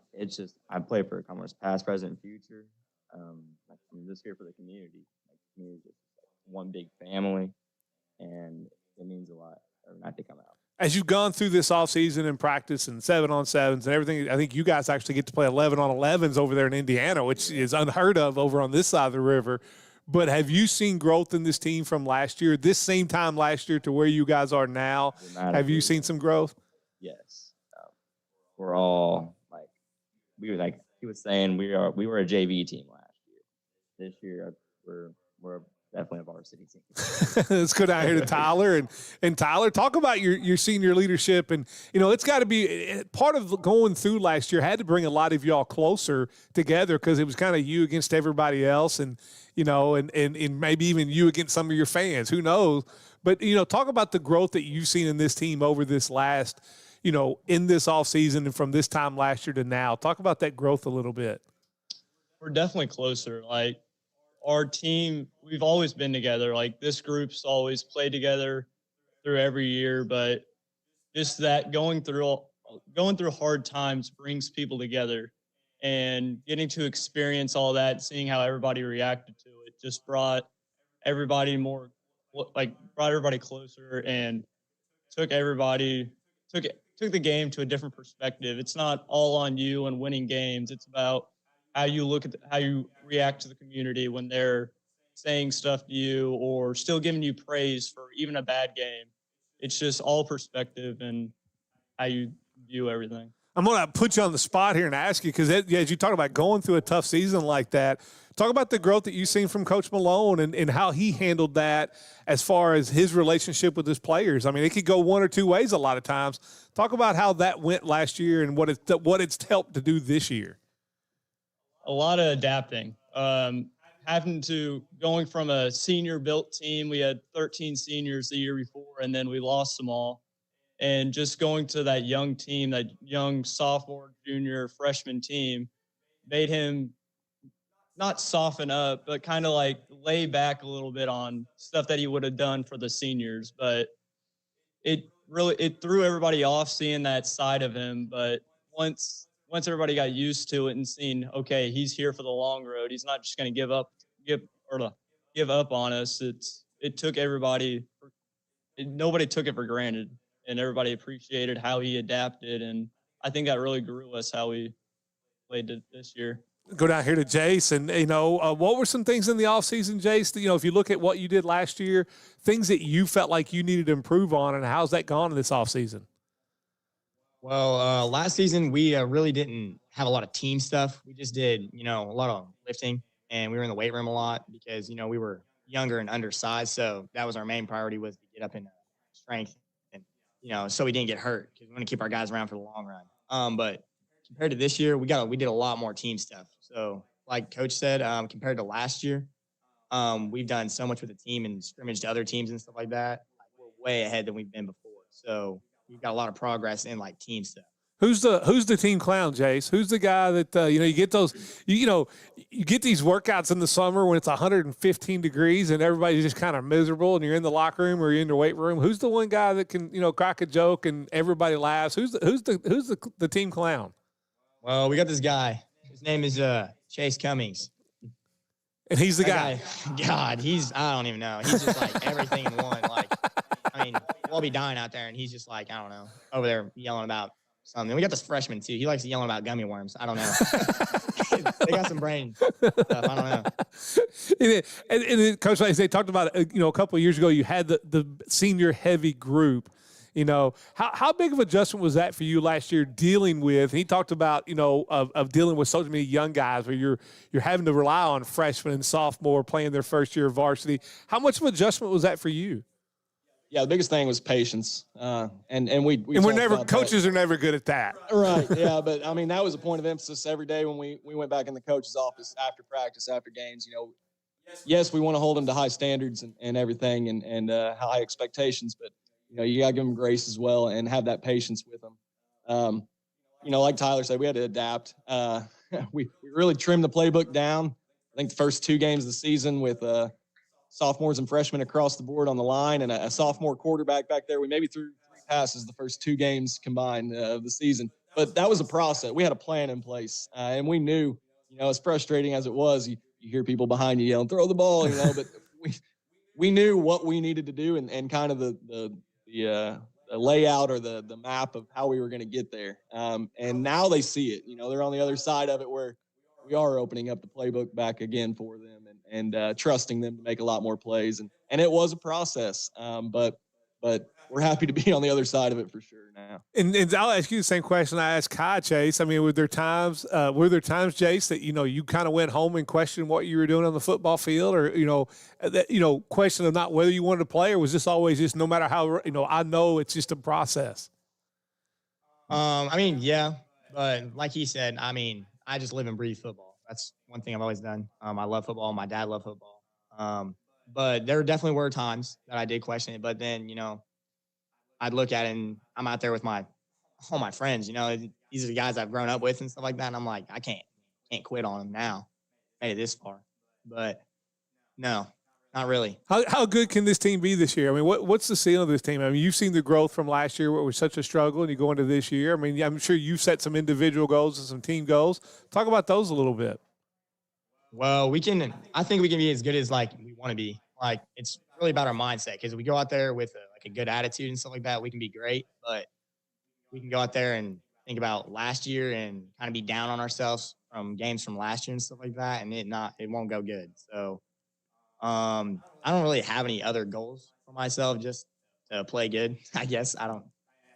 play for Commerce past, present, and future. I'm just here for the community. Like, the community is one big family, and it means a lot every night they come out. As you've gone through this offseason and practice and 7-on-7s and everything, I think you guys actually get to play 11-on-11s over there in Indiana, which is unheard of over on this side of the river. But have you seen growth in this team from last year, this same time last year to where you guys are now? Have you seen some growth? Yes. We're all he was saying we were a JV team last year. This year we're definitely a varsity team. Let's go down here to Tyler and Tyler, talk about your senior leadership. And it's got to be part of going through last year had to bring a lot of y'all closer together, because it was kind of you against everybody else, and and maybe even you against some of your fans, who knows. But talk about the growth that you've seen in this team over this last in this offseason and from this time last year to now. Talk about that growth a little bit. We're definitely closer. Like, our team, we've always been together. Like, this group's always played together through every year, but just that going through hard times brings people together, and getting to experience all that, seeing how everybody reacted to it, just brought everybody closer, and took the game to a different perspective. It's not all on you and winning games. It's about how you react to the community when they're saying stuff to you or still giving you praise for even a bad game. It's just all perspective and how you view everything. I'm going to put you on the spot here and ask you, because as you talk about going through a tough season like that, talk about the growth that you've seen from Coach Malone and how he handled that as far as his relationship with his players. I mean, it could go one or two ways a lot of times. Talk about how that went last year and what it's helped to do this year. A lot of adapting. Going from a senior-built team, we had 13 seniors the year before, and then we lost them all. And just going to that young team, that young sophomore, junior, freshman team, made him not soften up, but kind of like lay back a little bit on stuff that he would have done for the seniors. But it threw everybody off seeing that side of him. But once everybody got used to it and seen, okay, he's here for the long road. He's not just going to give up on us. It took everybody. Nobody took it for granted. And everybody appreciated how he adapted, and I think that really grew us how we played this year. Go down here to Jace, and what were some things in the offseason, Jace, that, if you look at what you did last year, things that you felt like you needed to improve on, and how's that gone in this offseason? Well, last season we really didn't have a lot of team stuff. We just did, a lot of lifting, and we were in the weight room a lot because, we were younger and undersized, so that was our main priority, was to get up in strength. So we didn't get hurt, because we want to keep our guys around for the long run. But compared to this year, we did a lot more team stuff. So like Coach said, compared to last year, we've done so much with the team and scrimmage to other teams and stuff like that. We're way ahead than we've been before. So we've got a lot of progress in team stuff. Who's the team clown, Jace? Who's the guy that you get those you get these workouts in the summer when it's 115 degrees and everybody's just kind of miserable and you're in the locker room or you're in the weight room? Who's the one guy that can crack a joke and everybody laughs? Who's the team clown? Well, we got this guy. His name is Chase Cummings. And he's the guy. God, I don't even know. He's just like everything in one. Like, I mean, we'll be dying out there, and he's just like, I don't know, over there yelling about something. We got this freshman, too. He likes yelling about gummy worms. I don't know. They got some brain stuff. I don't know. And Coach, like they talked about, a couple of years ago, you had the senior heavy group. How big of an adjustment was that for you last year dealing with? He talked about, of dealing with so many young guys where you're having to rely on freshmen and sophomore playing their first year of varsity. How much of an adjustment was that for you? Yeah, the biggest thing was patience. And we're never, coaches are never good at that. Right. Yeah. But I mean, that was a point of emphasis every day when we went back in the coach's office after practice, after games. Yes, we want to hold them to high standards and everything and high expectations, but you got to give them grace as well and have that patience with them. Like Tyler said, we had to adapt. We really trimmed the playbook down. I think the first 2 games of the season with sophomores and freshmen across the board on the line and a sophomore quarterback back there, we maybe threw 3 passes the first 2 games combined of the season. But that was a process. We had a plan in place, and we knew, as frustrating as it was, you hear people behind you yelling, throw the ball, but we knew what we needed to do and kind of the layout or the map of how we were going to get there. And now they see it. They're on the other side of it where we are opening up the playbook back again for them and trusting them to make a lot more plays. And it was a process, but we're happy to be on the other side of it for sure now. And I'll ask you the same question I asked Kai, Chase. I mean, were there times, Jace, that, you kind of went home and questioned what you were doing on the football field or, question of not whether you wanted to play, or was this always just no matter how, I know it's just a process? I mean, yeah, but like he said, I mean, I just live and breathe football. That's one thing I've always done. I love football. My dad loved football. But there definitely were times that I did question it, but then, I'd look at it and I'm out there with all my friends, these are the guys I've grown up with and stuff like that. And I'm like, I can't quit on them now. Made it this far, but no, not really. How good can this team be this year? I mean, what's the ceiling of this team? I mean, you've seen the growth from last year where it was such a struggle and you go into this year. I mean, I'm sure you've set some individual goals and some team goals. Talk about those a little bit. Well, I think we can be as good as like we want to be. Like, it's really about our mindset, because we go out there with a good attitude and stuff like that, we can be great, but we can go out there and think about last year and kind of be down on ourselves from games from last year and stuff like that, and it won't go good. So I don't really have any other goals for myself, just to play good, I guess. I mean,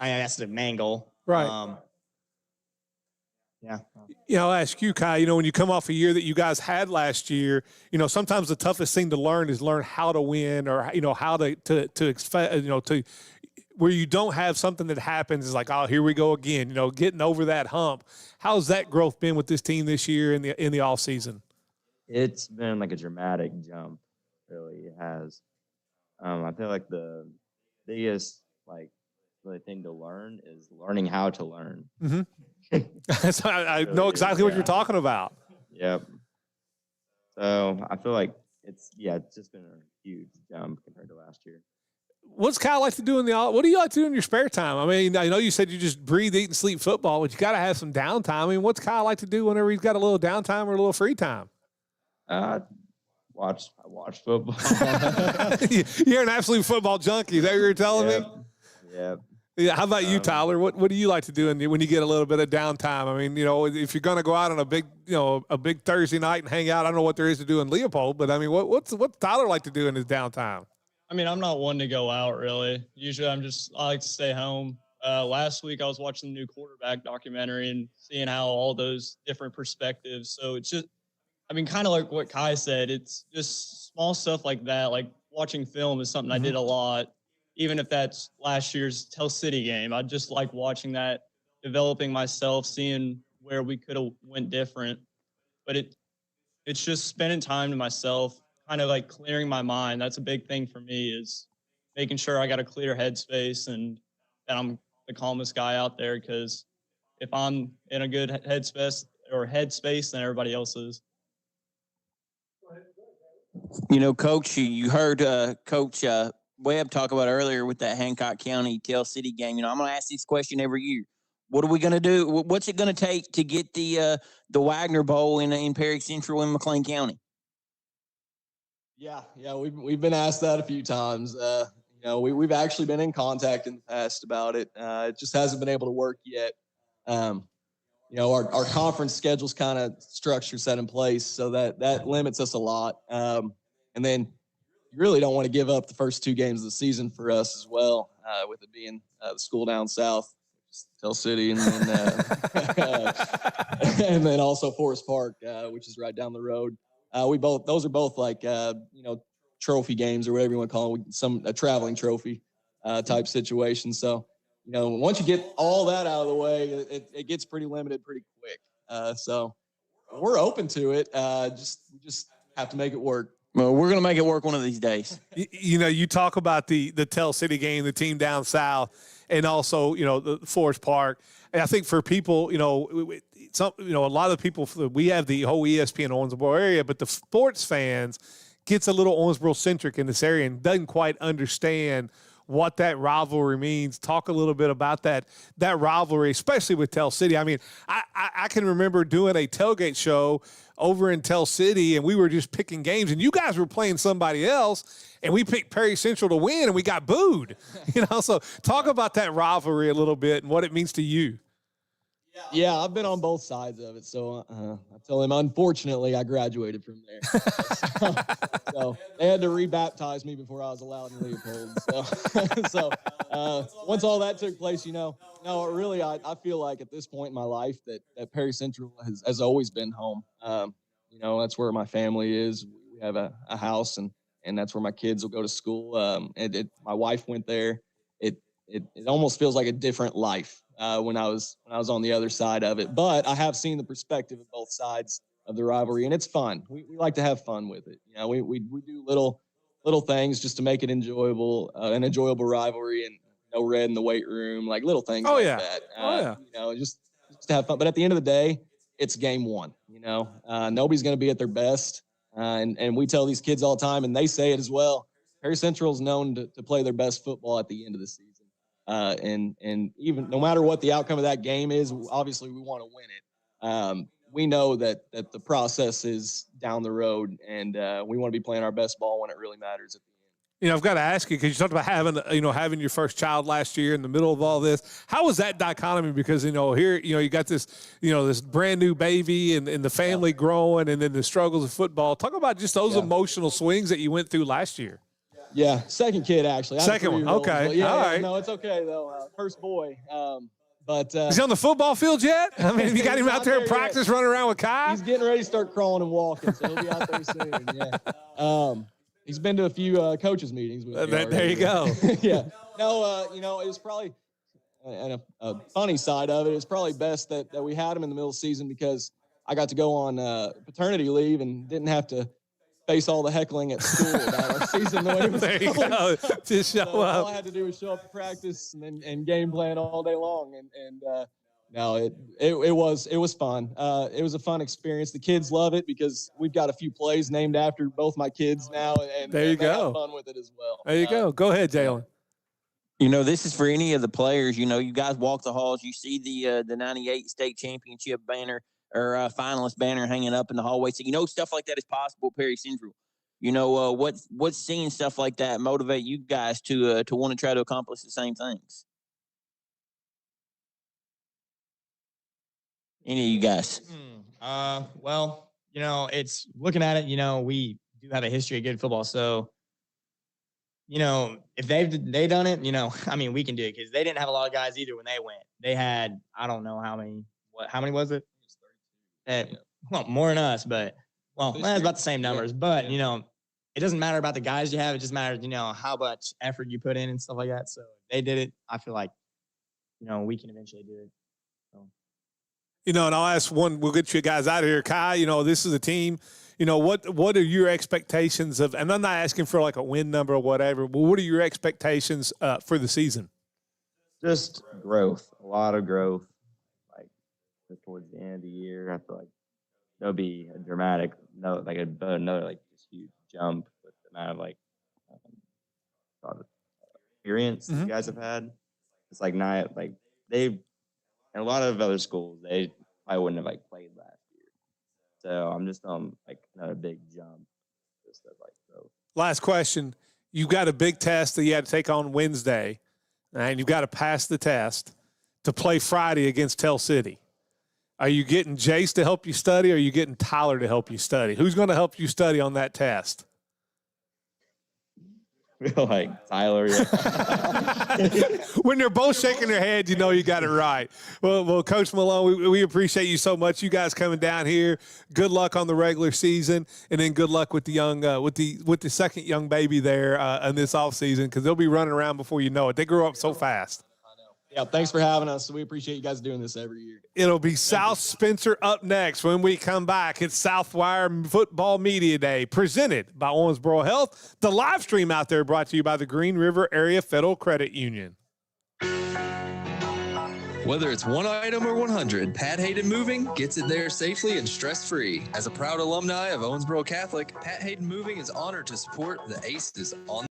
that's the main goal. Right. Yeah. I'll ask you, Kai, when you come off a year that you guys had last year, sometimes the toughest thing to learn is learn how to win, or, how to where you don't have something that happens is like, oh, here we go again, getting over that hump. How's that growth been with this team this year in the off season? It's been like a dramatic jump. Really, it has. I feel like the biggest really thing to learn is learning how to learn. Mm-hmm. So I know exactly what you're talking about. Yep. So I feel like it's just been a huge jump compared to last year. What's Kyle like to do what do you like to do in your spare time? I mean, I know you said you just breathe, eat, and sleep football, but you got to have some downtime. I mean, what's Kyle like to do whenever he's got a little downtime or a little free time? I watch football. You're an absolute football junkie. Is that what you're telling me? Yep. Yeah. How about you, Tyler? What do you like to do when you get a little bit of downtime? I mean, if you're going to go out on a big Thursday night and hang out, I don't know what there is to do in Leopold, but I mean, what's Tyler like to do in his downtime? I mean, I'm not one to go out really. Usually I like to stay home. Last week I was watching the new quarterback documentary and seeing how all those different perspectives. So it's just, I mean, kind of like what Kai said, it's just small stuff like that. Like watching film is something I did a lot. Even if that's last year's Tell City game, I just like watching that, developing myself, seeing where we could have went different. But it's just spending time to myself, kind of like clearing my mind. That's a big thing for me, is making sure I got a clear headspace and that I'm the calmest guy out there, because if I'm in a good headspace, then everybody else is. You know, Coach, you heard Coach Webb talk about earlier with that Hancock County Tell City game. You know, I'm going to ask this question every year. What are we going to do? What's it going to take to get the Wagner Bowl in Perry Central in McLean County? Yeah, we've been asked that a few times. You know, we've actually been in contact in the past about it. It just hasn't been able to work yet. You know, our conference schedule's kind of structured, set in place, so that limits us a lot. And then you really don't want to give up the first 2 games of the season for us as well, with it being the school down south, Tell City, and then and then also Forest Park, which is right down the road. Those are both like you know, trophy games or whatever you want to call them, a traveling trophy type situation. So, you know, once you get all that out of the way, it gets pretty limited pretty quick. So we're open to it. We just have to make it work. Well, we're going to make it work one of these days. You know, you talk about the Tell City game, the team down south, and also, you know, the Forest Park. And I think for people, you know, a lot of people, we have the whole ESPN Owensboro area, but the sports fans gets a little Owensboro-centric in this area and doesn't quite understand what that rivalry means. Talk a little bit about that rivalry, especially with Tell City. I mean, I can remember doing a tailgate show over in Tell City, and we were just picking games, and you guys were playing somebody else, and we picked Perry Central to win, and we got booed. You know, so talk about that rivalry a little bit and what it means to you. Yeah, I've been on both sides of it. So I tell him, unfortunately, I graduated from there. So they had to rebaptize me before I was allowed in Leopold. So once all that took place, you know, no, really, I feel like at this point in my life that Perry Central has always been home. You know, that's where my family is. We have a house, and that's where my kids will go to school. My wife went there. It almost feels like a different life when I was on the other side of it. But I have seen the perspective of both sides of the rivalry, and it's fun. We like to have fun with it. You know, we do little things just to make it enjoyable, an enjoyable rivalry, and no red in the weight room, like little things that. You know, just to have fun. But at the end of the day, it's game one. You know, nobody's going to be at their best, and we tell these kids all the time, and they say it as well. Perry Central is known to play their best football at the end of the season. And even no matter what the outcome of that game is, obviously we want to win it. We know that the process is down the road, and we want to be playing our best ball when it really matters at the end. You know, I've got to ask you, because you talked about having your first child last year in the middle of all this. How was that dichotomy? Because, you know, here, you know, you got this, you know, this brand new baby and the family growing, and then the struggles of football. Talk about just those emotional swings that you went through last year. Yeah, second kid, actually. Second one, okay. Yeah, all right. No, it's okay, though. First boy. But is he on the football field yet? I mean, have you got him out there in practice running around with Kai? He's getting ready to start crawling and walking, so he'll be out there soon. Yeah. He's been to a few coaches meetings with me there you go. Yeah. No, you know, it was probably and a funny side of it is probably best that we had him in the middle of the season, because I got to go on paternity leave and didn't have to face all the heckling at school about our season the way it was there you going. go. Just show up. All I had to do was show up to practice and game plan all day long. And no, it was fun. It was a fun experience. The kids love it because we've got a few plays named after both my kids now, and there you go. Have fun with it as well. There you go. Go ahead, Jalen. You know, this is for any of the players. You know, you guys walk the halls. You see the 98 state championship banner or finalist banner hanging up in the hallway. So, you know, stuff like that is possible at Perry Central. You know, what's seeing stuff like that motivate you guys to want to try to accomplish the same things? Any of you guys? Well, you know, it's looking at it, you know, we do have a history of good football. So, you know, if they done it, you know, I mean, we can do it, because they didn't have a lot of guys either when they went. They had, I don't know how many was it? Well, more than us, but that's about the same numbers. But you know, it doesn't matter about the guys you have. It just matters, you know, how much effort you put in and stuff like that. So if they did it, I feel like, you know, we can eventually do it. So. You know, and I'll ask one. We'll get you guys out of here, Kai. You know, this is a team. You know, what are your expectations of? And I'm not asking for like a win number or whatever. But what are your expectations for the season? Just growth, a lot of growth. Like, towards the end of the year, I feel like there'll be a dramatic, another like just huge jump with the amount of experience that you guys have had. It's like not like and a lot of other schools they probably wouldn't have played last year. So I'm just on another big jump. Just growth. Last question. You got a big test that you had to take on Wednesday, and you've got to pass the test to play Friday against Tell City. Are you getting Jace to help you study, or are you getting Tyler to help you study? Who's going to help you study on that test? Tyler. Yeah. When they're both shaking their heads, you know you got it right. Well, Coach Malone, we appreciate you so much. You guys coming down here. Good luck on the regular season, and then good luck with the young with the second young baby there in this off season, because they'll be running around before you know it. They grow up so fast. Yeah, thanks for having us. We appreciate you guys doing this every year. It'll be South Spencer up next when we come back. It's Southwire Football Media Day, presented by Owensboro Health. The live stream out there brought to you by the Green River Area Federal Credit Union. Whether it's one item or 100, Pat Hayden Moving gets it there safely and stress-free. As a proud alumni of Owensboro Catholic, Pat Hayden Moving is honored to support the Aces on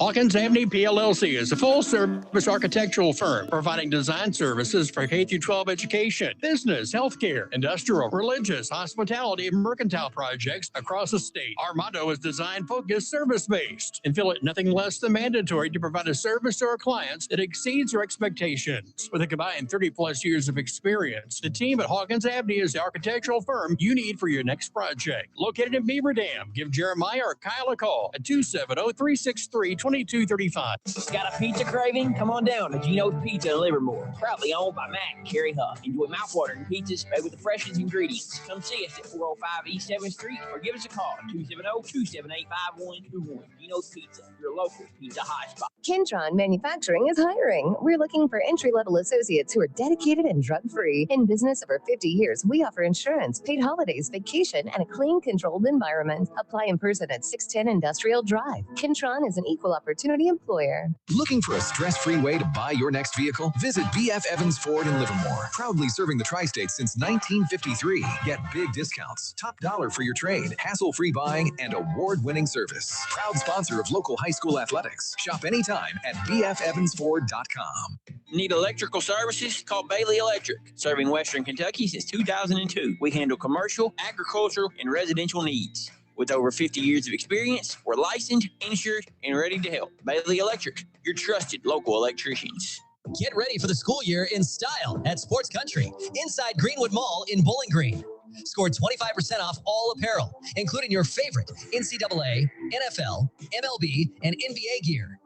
Hawkins Avenue PLLC is a full-service architectural firm providing design services for K-12 education, business, healthcare, industrial, religious, hospitality, and mercantile projects across the state. Our motto is design-focused, service-based, and feel it nothing less than mandatory to provide a service to our clients that exceeds their expectations. With a combined 30-plus years of experience, the team at Hawkins Avenue is the architectural firm you need for your next project. Located in Beaver Dam, give Jeremiah or Kyle a call at 270-363-2235. Got a pizza craving? Come on down to Gino's Pizza in Livermore. Proudly owned by Matt and Carrie Huff. Enjoy mouthwatering pizzas made with the freshest ingredients. Come see us at 405 East 7th Street or give us a call at 270-278-5121. Gino's Pizza, your local pizza high spot. Kentron Manufacturing is hiring. We're looking for entry-level associates who are dedicated and drug-free. In business over 50 years, we offer insurance, paid holidays, vacation, and a clean, controlled environment. Apply in person at 610 Industrial Drive. Kentron is an equal opportunity employer. Looking for a stress-free way to buy your next vehicle? Visit BF Evans Ford in Livermore. Proudly serving the tri-states since 1953. Get big discounts, top dollar for your trade, hassle-free buying, and award-winning service. Proud sponsor of local high school athletics. Shop anytime at bfevansford.com. Need electrical services? Call Bailey Electric. Serving Western Kentucky since 2002. We handle commercial, agricultural, and residential needs. With over 50 years of experience, we're licensed, insured, and ready to help. Bailey Electric, your trusted local electricians. Get ready for the school year in style at Sports Country inside Greenwood Mall in Bowling Green. Score 25% off all apparel, including your favorite NCAA, NFL, MLB, and NBA gear.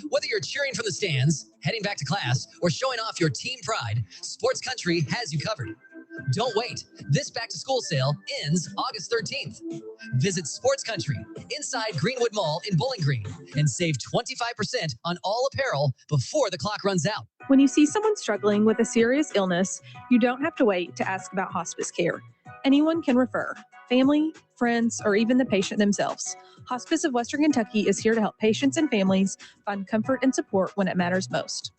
Whether you're cheering from the stands, heading back to class, or showing off your team pride, Sports Country has you covered. Don't wait. This back-to-school sale ends August 13th. Visit Sports Country inside Greenwood Mall in Bowling Green and save 25% on all apparel before the clock runs out. When you see someone struggling with a serious illness, you don't have to wait to ask about hospice care. Anyone can refer, family, friends, or even the patient themselves. Hospice of Western Kentucky is here to help patients and families find comfort and support when it matters most.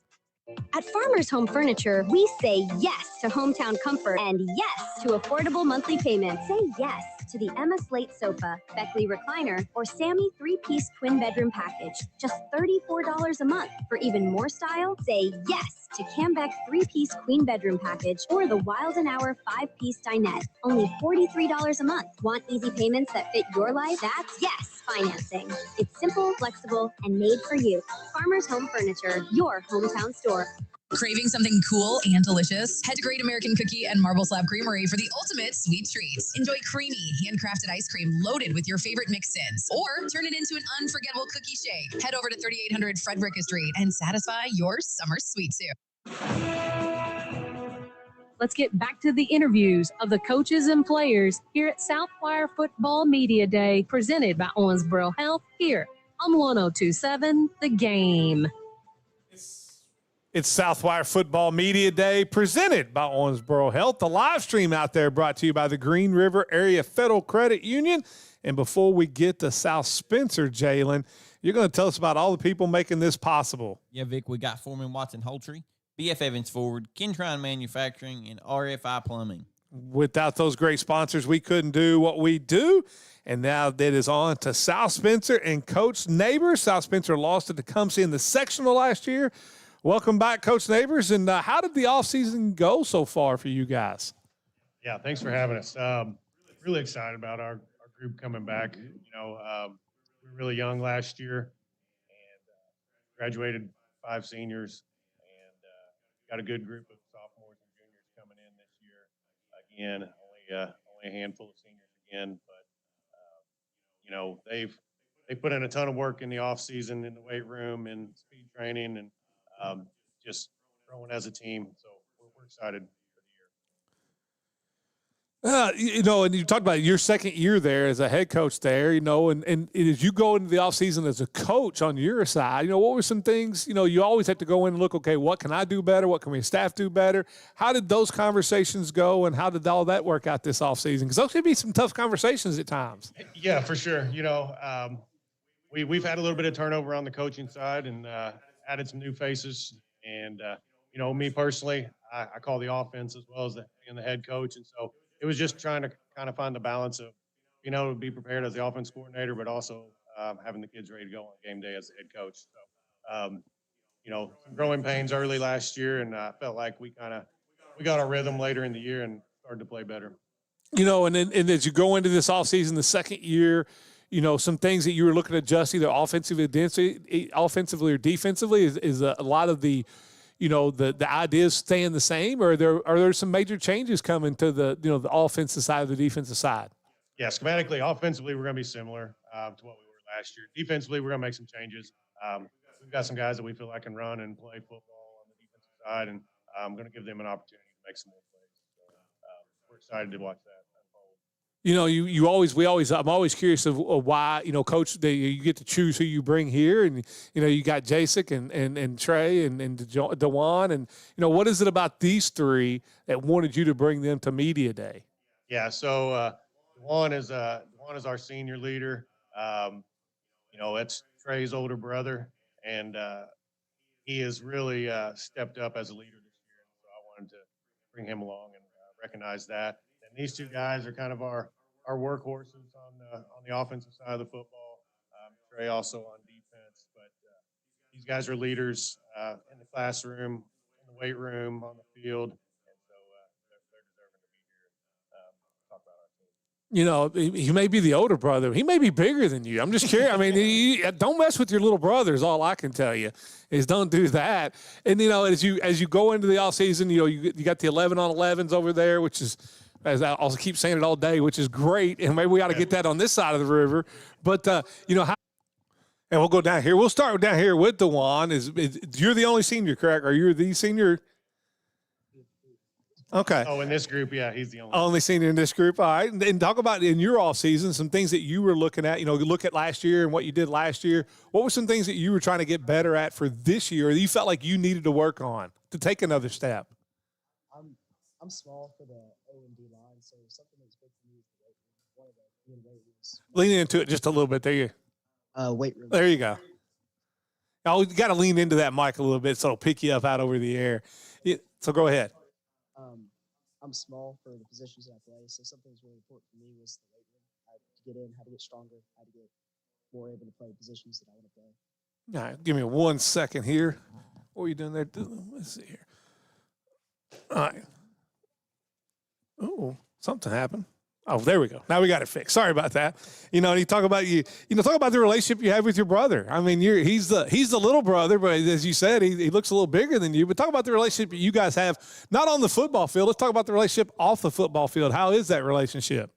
At Farmers Home Furniture, we say yes to hometown comfort and yes to affordable monthly payments. Say yes to the Emma Slate sofa, Beckley recliner, or Sammy 3-piece twin bedroom package. Just $34 a month. For even more style, say yes to Cambeck 3-piece queen bedroom package or the Wild & Hour 5-piece dinette. Only $43 a month. Want easy payments that fit your life? That's yes financing. It's simple, flexible, and made for you. Farmers Home Furniture, your hometown store. Craving something cool and delicious? Head to Great American Cookie and Marble Slab Creamery for the ultimate sweet treats. Enjoy creamy, handcrafted ice cream loaded with your favorite mix-ins. Or turn it into an unforgettable cookie shake. Head over to 3800 Frederica Street and satisfy your summer sweet tooth. Let's get back to the interviews of the coaches and players here at Southwire Football Media Day, presented by Owensboro Health here on 102.7 The Game. It's Southwire Football Media Day presented by Owensboro Health. The live stream out there brought to you by the Green River Area Federal Credit Union. And before we get to South Spencer, Jalen, you're going to tell us about all the people making this possible. Yeah, Vic, we got Foreman Watson Holtry, BF Evans Ford, Kentron Manufacturing, and RFI Plumbing. Without those great sponsors, we couldn't do what we do. And now that is on to South Spencer and Coach Neighbors. South Spencer lost to Tecumseh in the sectional last year. Welcome back, Coach Neighbors. And how did the offseason go so far for you guys? Yeah, thanks for having us. Really excited about our group coming back. We were really young last year and graduated 5 seniors and got a good group of sophomores and juniors coming in this year. Again, only a handful of seniors again, but they've put in a ton of work in the off season in the weight room and speed training and just growing as a team. So we're excited. And you talked about your second year there as a head coach there, and as you go into the offseason as a coach on your side, what were some things, you always have to go in and look, okay, what can I do better? What can my staff do better? How did those conversations go, and how did all that work out this offseason? Because those could be some tough conversations at times. Yeah, for sure. We've had a little bit of turnover on the coaching side and added some new faces. And, me personally, I call the offense as well as being the head coach. And so it was just trying to kind of find the balance of, to be prepared as the offense coordinator, but also having the kids ready to go on game day as the head coach. So, some growing pains early last year, and I felt like we got our rhythm later in the year and started to play better. And as you go into this offseason, the second year, some things that you were looking to adjust either offensively or defensively is a lot of the, the ideas staying the same, or are there some major changes coming to the offensive side of the defensive side? Yeah, schematically, offensively, we're going to be similar to what we were last year. Defensively, we're going to make some changes. We've got some guys that we feel like can run and play football on the defensive side, and I'm going to give them an opportunity to make some more plays. So we're excited to watch that. I'm always curious of why, Coach, you get to choose who you bring here, and you got Jasek and Trey and DeJuan, and what is it about these three that wanted you to bring them to Media Day? Yeah, so DeJuan is our senior leader. It's Trey's older brother, and he has really stepped up as a leader this year. And so I wanted to bring him along and recognize that. And these two guys are kind of our workhorses on the offensive side of the football. Trey also on defense, but these guys are leaders in the classroom, in the weight room, on the field, and so they're deserving to be here and talk about our team. He may be the older brother. He may be bigger than you. I'm just curious. I mean, don't mess with your little brothers. All I can tell you is don't do that. And, as you go into the offseason, you got the 11-on-11s over there, which is, as I also keep saying it all day, which is great. And maybe we ought to get that on this side of the river. But, and we'll go down here. We'll start down here with DeJuan. You're the only senior, correct? Or you're the senior? Okay. Oh, in this group, yeah, he's the only senior in this group. All right. And talk about in your off season, some things that you were looking at, look at last year and what you did last year. What were some things that you were trying to get better at for this year that you felt like you needed to work on to take another step? I'm small for the O&D line, so something that's big for me is the weight room. One of the weight rooms. Lean into it just a little bit. There you weight room. There you go. Oh, you got to lean into that mic a little bit so it'll pick you up out over the air. So go ahead. I'm small for the positions that I play, so something that's really important for me was the weight room. How to get in, how to get stronger, how to get more able to play positions that I want to play. All right, give me 1 second here. What are you doing there? Let's see here. All right. Oh, something happened. Oh, there we go. Now we got it fixed. Sorry about that. And you talk about talk about the relationship you have with your brother. I mean, he's the little brother, but as you said, he looks a little bigger than you. But talk about the relationship you guys have, not on the football field. Let's talk about the relationship off the football field. How is that relationship?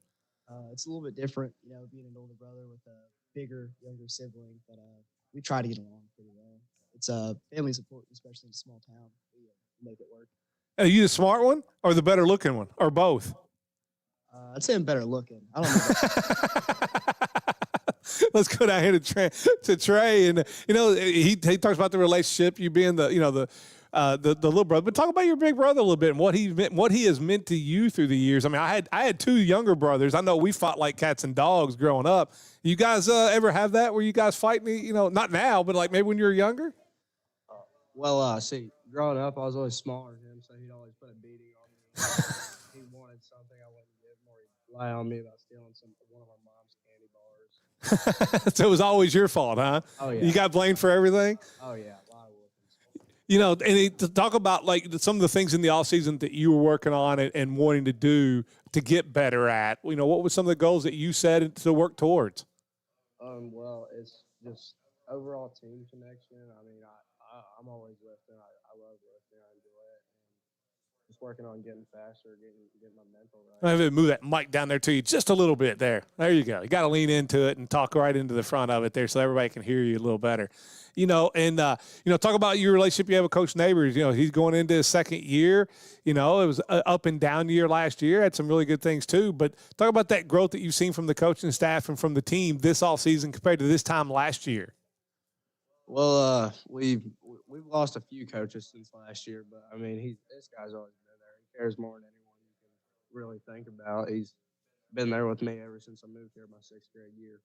It's a little bit different, being an older brother with a bigger, younger sibling. But we try to get along pretty well. It's family support, especially in a small town. We make it work. Are you the smart one or the better looking one, or both? I'd say I'm better looking. I don't know. Let's go down here to Trey, and he talks about the relationship. You being the the little brother, but talk about your big brother a little bit and what he has meant to you through the years. I mean, I had two younger brothers. I know we fought like cats and dogs growing up. You guys ever have that where you guys fight me? You know, not now, but like maybe when you were younger. Well, see, growing up, I was always smaller than him, so he'd always put a beating on me. He wanted something I wouldn't give him, or he'd lie on me about stealing one of our mom's candy bars. So it was always your fault, huh? Oh, yeah. You got blamed for everything? Oh, yeah, a lot of whoopings. You know, and to talk about like some of the things in the off season that you were working on and wanting to do to get better at. You know, what were some of the goals that you set to work towards? Well, it's just overall team connection. I mean, I'm always lifting. I love lifting. I enjoy it. And just working on getting faster, getting my mental right. I'm going to move that mic down there to you just a little bit there. There you go. You got to lean into it and talk right into the front of it there so everybody can hear you a little better. You know, and, you know, talk about your relationship you have with Coach Neighbors. You know, he's going into his second year. You know, it was an up and down year last year. Had some really good things too. But talk about that growth that you've seen from the coaching staff and from the team this offseason compared to this time last year. Well, we've lost a few coaches since last year, but I mean, this guy's always been there. He cares more than anyone you can really think about. He's been there with me ever since I moved here my 6th grade year.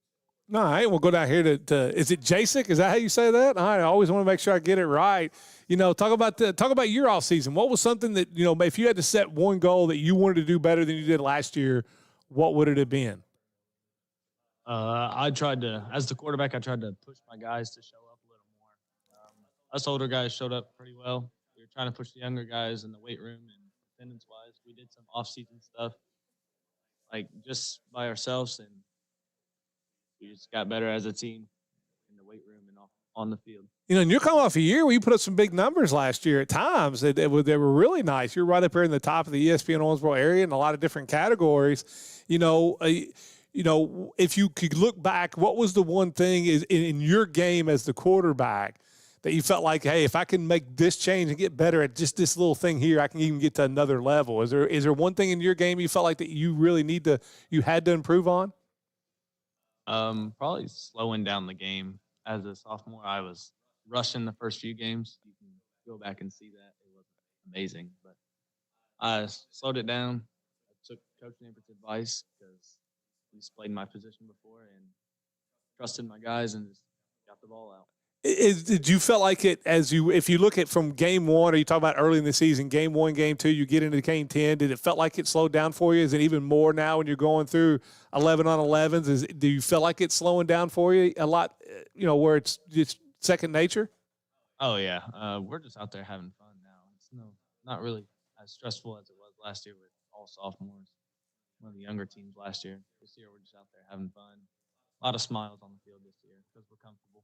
No, all right. We'll go down here to is it Jacek? Is that how you say that? All right, I always want to make sure I get it right. You know, talk about your off season. What was something that, you know, if you had to set one goal that you wanted to do better than you did last year, what would it have been? I tried to, as the quarterback, I tried to push my guys to show up a little more. Us older guys showed up pretty well. We were trying to push the younger guys in the weight room and attendance-wise. We did some off-season stuff, like just by ourselves, and we just got better as a team in the weight room and on the field. You know, and you're coming off a year where you put up some big numbers last year at times. They were really nice. You're right up here in the top of the ESPN Owensboro area in a lot of different categories. You know, if you could look back, what was the one thing is in your game as the quarterback that you felt like, hey, if I can make this change and get better at just this little thing here, I can even get to another level? Is there one thing in your game you felt like that you really you had to improve on? Probably slowing down the game. As a sophomore, I was rushing the first few games. You can go back and see that. It wasn't amazing, but I slowed it down. I took Coach Neighbor's advice because he's played my position before and trusted my guys and just got the ball out. Did you feel like it if you look at from game one, or you talk about early in the season, game 1, game 2, you get into game 10, did it felt like it slowed down for you? Is it even more now when you're going through 11 on 11s? Do you feel like it's slowing down for you a lot, you know, where it's just second nature? Oh, yeah. We're just out there having fun now. It's not really as stressful as it was last year with all sophomores. One of the younger teams last year. This year, we're just out there having fun. A lot of smiles on the field this year because we're comfortable.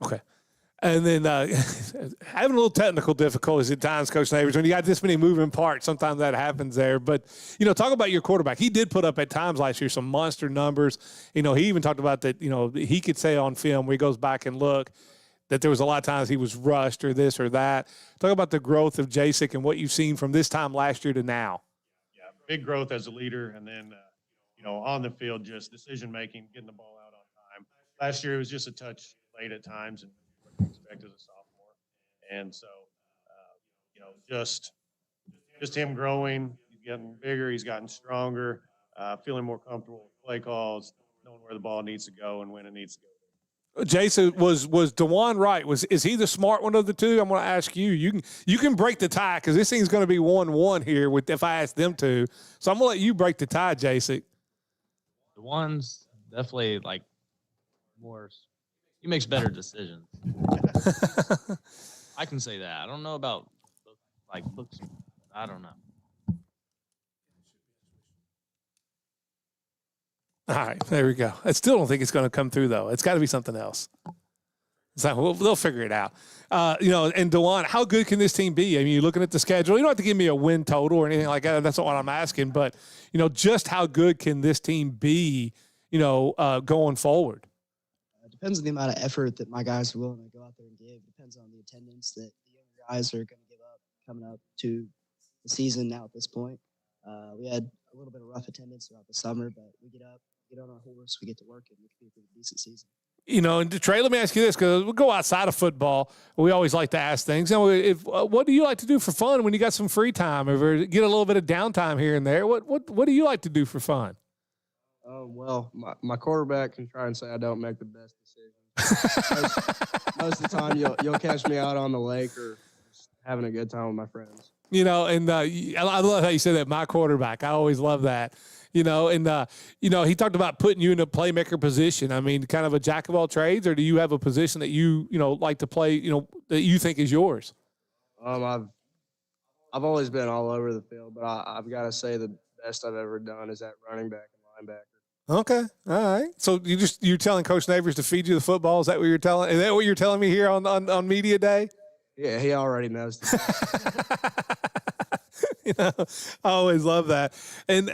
Okay. And then having a little technical difficulties at times, Coach Neighbors. When you got this many moving parts, sometimes that happens there. But, you know, talk about your quarterback. He did put up at times last year some monster numbers. You know, he even talked about that, you know, he could say on film where he goes back and look that there was a lot of times he was rushed or this or that. Talk about the growth of Jacek and what you've seen from this time last year to now. Yeah, big growth as a leader. And then, you know, on the field, just decision-making, getting the ball out on time. Last year, it was just a touch late at times, and what you expect as a sophomore. And so, you know, just him growing, he's getting bigger, he's gotten stronger, feeling more comfortable with play calls, knowing where the ball needs to go and when it needs to go. Jason, was DeJuan right? Is he the smart one of the two? I'm going to ask you. You can break the tie because this thing's going to be 1-1 here if I ask them to. So I'm going to let you break the tie, Jason. DeJuan's definitely like more. He makes better decisions. I can say that. I don't know about like books. I don't know. All right, there we go. I still don't think it's going to come through though. It's got to be something else. So they'll figure it out. You know, and DeJuan, how good can this team be? I mean, you're looking at the schedule. You don't have to give me a win total or anything like that. That's not what I'm asking. But you know, just how good can this team be? You know, going forward. Depends on the amount of effort that my guys are willing to go out there and give. Depends on the attendance that the younger guys are going to give up coming up to the season now at this point. We had a little bit of rough attendance throughout the summer, but we get up, get on our horse, we get to work, and we can be a pretty decent season. You know, and Trey, let me ask you this, because we'll go outside of football. We always like to ask things. And what do you like to do for fun when you got some free time, or get a little bit of downtime here and there? What do you like to do for fun? Well, my quarterback can try and say I don't make the best decisions. Most of the time, you'll catch me out on the lake or just having a good time with my friends. You know, and I love how you said that, my quarterback. I always love that. You know, and, he talked about putting you in a playmaker position. I mean, kind of a jack of all trades, or do you have a position that you like to play, that you think is yours? I've always been all over the field, but I've got to say the best I've ever done is at running back and linebacker. Okay. All right. So you're telling Coach Neighbors to feed you the football? Is that what you're telling? Is that what you're telling me here on media day? Yeah, he already knows that. I always love that. And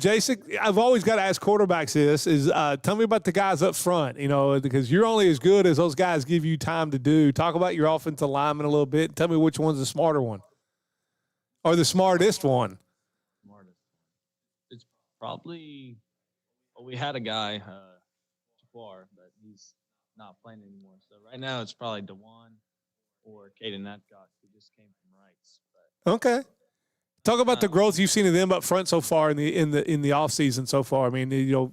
Jason, I've always got to ask quarterbacks this is, tell me about the guys up front, because you're only as good as those guys give you time to do. Talk about your offensive lineman a little bit. Tell me which one's the smarter one or the smartest one. It's probably, we had a guy, Jafar, but he's not playing anymore. So right now it's probably DeJuan or Caden Adcock, who just came from Wrights. Okay. Talk about the growth you've seen of them up front so far in the off season so far. I mean,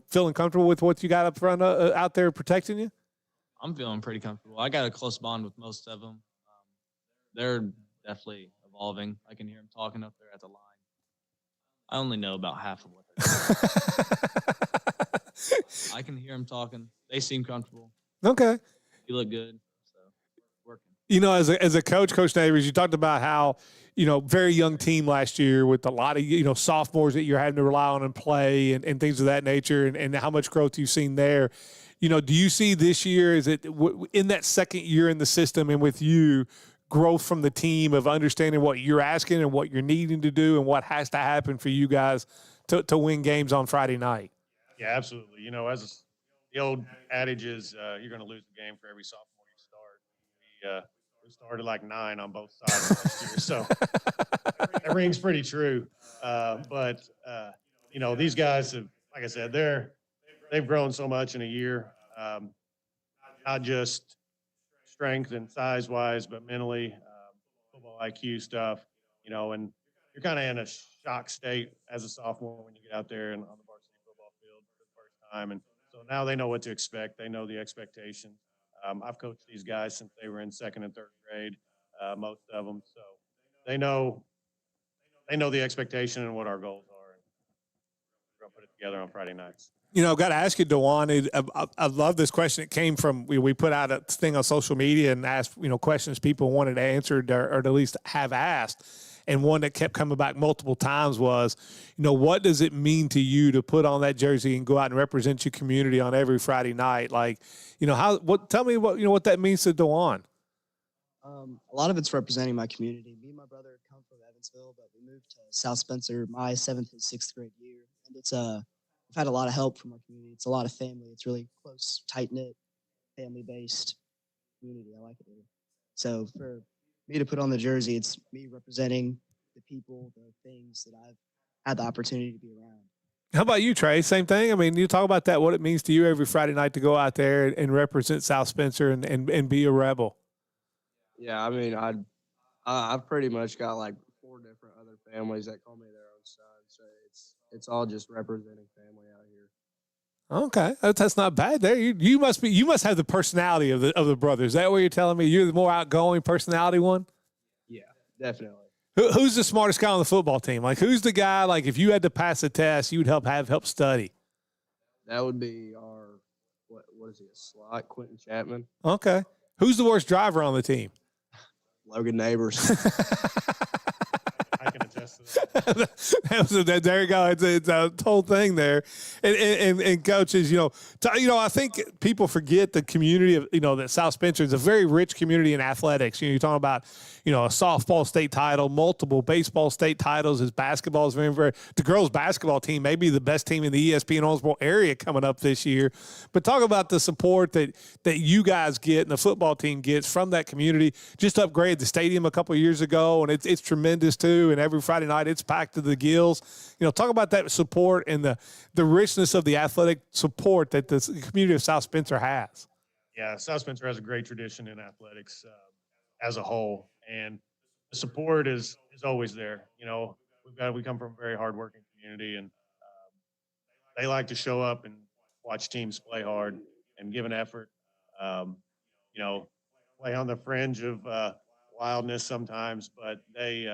feeling comfortable with what you got up front out there protecting you? I'm feeling pretty comfortable. I got a close bond with most of them. They're definitely evolving. I can hear them talking up there at the line. I only know about half of what they're doing. I can hear them talking. They seem comfortable. Okay. You look good. So working. As a coach, Coach Neighbors, you talked about how, very young team last year with a lot of, sophomores that you're having to rely on and play and things of that nature, and how much growth you've seen there. Do you see this year, is it in that second year in the system and with you, growth from the team of understanding what you're asking and what you're needing to do and what has to happen for you guys to win games on Friday night? Yeah, absolutely. As the old adage is, you're going to lose the game for every sophomore you start. We started like 9 on both sides last year, so that rings pretty true. But these guys have, like I said, they've grown so much in a year, not just strength and size wise, but mentally, football IQ stuff. And you're kind of in a shock state as a sophomore when you get out there and on the varsity football field for the first time. And so now they know what to expect. They know the expectation. I've coached these guys since they were in 2nd and 3rd grade, most of them. So they know the expectation and what our goals are. And we're going to put it together on Friday nights. I've got to ask you, DeJuan, I love this question. It came from, we put out a thing on social media and asked, questions people wanted answered or at least have asked. And one that kept coming back multiple times was, what does it mean to you to put on that jersey and go out and represent your community on every Friday night? Like, tell me what that means to DeJuan. A lot of it's representing my community. Me and my brother come from Evansville, but we moved to South Spencer my 7th and 6th grade year. And we've had a lot of help from our community. It's a lot of family. It's really close, tight-knit, family-based community. I like it here. So for me to put on the jersey, it's me representing the people, the things that I've had the opportunity to be around. How about you, Trey? Same thing? I mean, you talk about that, what it means to you every Friday night to go out there and represent South Spencer and be a Rebel. Yeah, I mean, I've pretty much got like 4 different other families that call me their own son, so it's all just representing family out here. Okay, that's not bad. There, you must have the personality of the brothers. Is that what you're telling me? You're the more outgoing personality one. Yeah, definitely. Who's the smartest guy on the football team? Like, who's the guy? Like, if you had to pass a test, you would help study. That would be our what is he, a slot? Quentin Chapman. Okay, who's the worst driver on the team? Logan Neighbors. I can attest to that. There you go. It's a whole thing there. And coaches, I think people forget the community of, that South Spencer is a very rich community in athletics. You're talking about, a softball state title, multiple baseball state titles. His basketball is very, very, the girls basketball team may be the best team in the ESPN Owensboro area coming up this year. But talk about the support that you guys get and the football team gets from that community. Just upgraded the stadium a couple of years ago, and it's tremendous too. And every Friday night night. It's packed to the gills. Talk about that support and the richness of the athletic support that the community of South Spencer has. Yeah, South Spencer has a great tradition in athletics as a whole, and the support is always there. We come from a very hardworking community, and they like to show up and watch teams play hard and give an effort. Play on the fringe of wildness sometimes, but they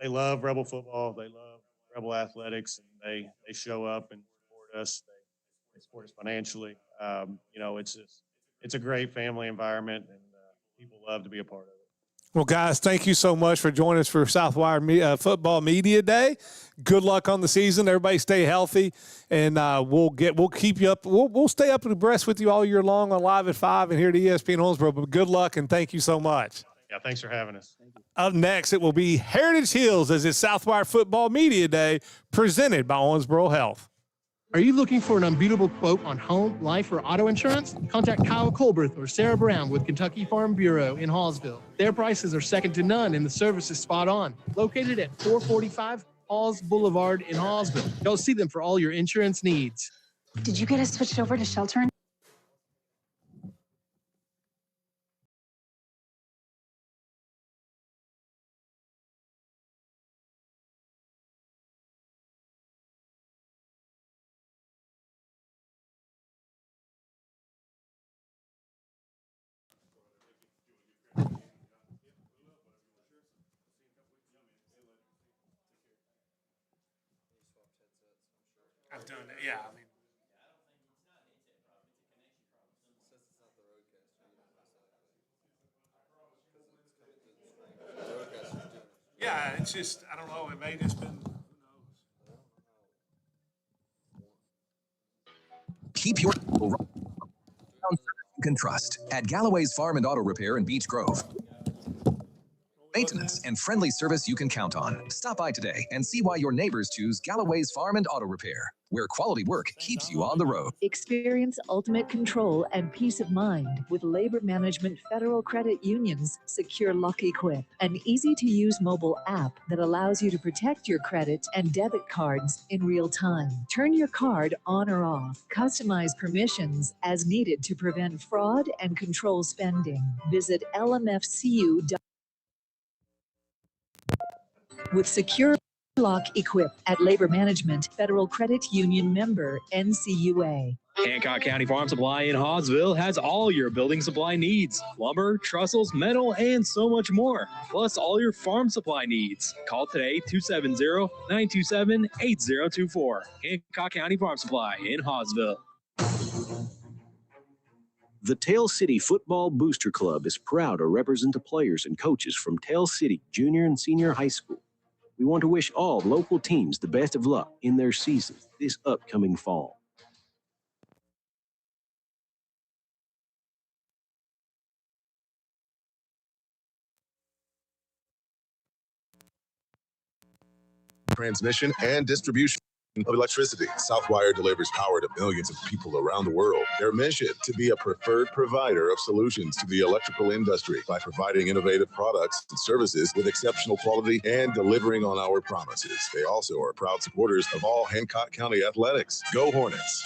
love Rebel football. They love Rebel athletics, and they show up and support us. They support us financially. It's a great family environment, and people love to be a part of it. Well, guys, thank you so much for joining us for Southwire Football Media Day. Good luck on the season. Everybody stay healthy, and we'll keep you up. We'll stay up and abreast with you all year long on Live at 5 and here at ESPN Owensboro. But good luck, and thank you so much. Yeah, thanks for having us. Up next, it will be Heritage Hills as it's Southwire Football Media Day presented by Owensboro Health. Are you looking for an unbeatable quote on home, life, or auto insurance? Contact Kyle Colberth or Sarah Brown with Kentucky Farm Bureau in Hallsville. Their prices are second to none and the service is spot on. Located at 445 Halls Boulevard in Hallsville. Go see them for all your insurance needs. Did you get us switched over to shelter? I've done that. Yeah, I mean. Yeah, it's just, I don't know, it may just been, who knows. Keep your you can trust at Galloway's Farm and Auto Repair in Beech Grove. Maintenance and friendly service you can count on. Stop by today and see why your neighbors choose Galloway's Farm and Auto Repair, where quality work keeps you on the road. Experience ultimate control and peace of mind with Labor Management Federal Credit Union's Secure Lock Equip, an easy-to-use mobile app that allows you to protect your credit and debit cards in real time. Turn your card on or off. Customize permissions as needed to prevent fraud and control spending. Visit lmfcu.com. With Secure Lock Equip at Labor Management Federal Credit Union member NCUA. Hancock County Farm Supply in Hawesville has all your building supply needs. Lumber, trestles, metal, and so much more. Plus all your farm supply needs. Call today 270-927-8024. Hancock County Farm Supply in Hawesville. The Tale City Football Booster Club is proud to represent the players and coaches from Tale City Junior and Senior High School. We want to wish all local teams the best of luck in their season this upcoming fall. Transmission and distribution of electricity. Southwire delivers power to millions of people around the world. Their mission to be a preferred provider of solutions to the electrical industry by providing innovative products and services with exceptional quality and delivering on our promises. They also are proud supporters of all Hancock County athletics. Go Hornets!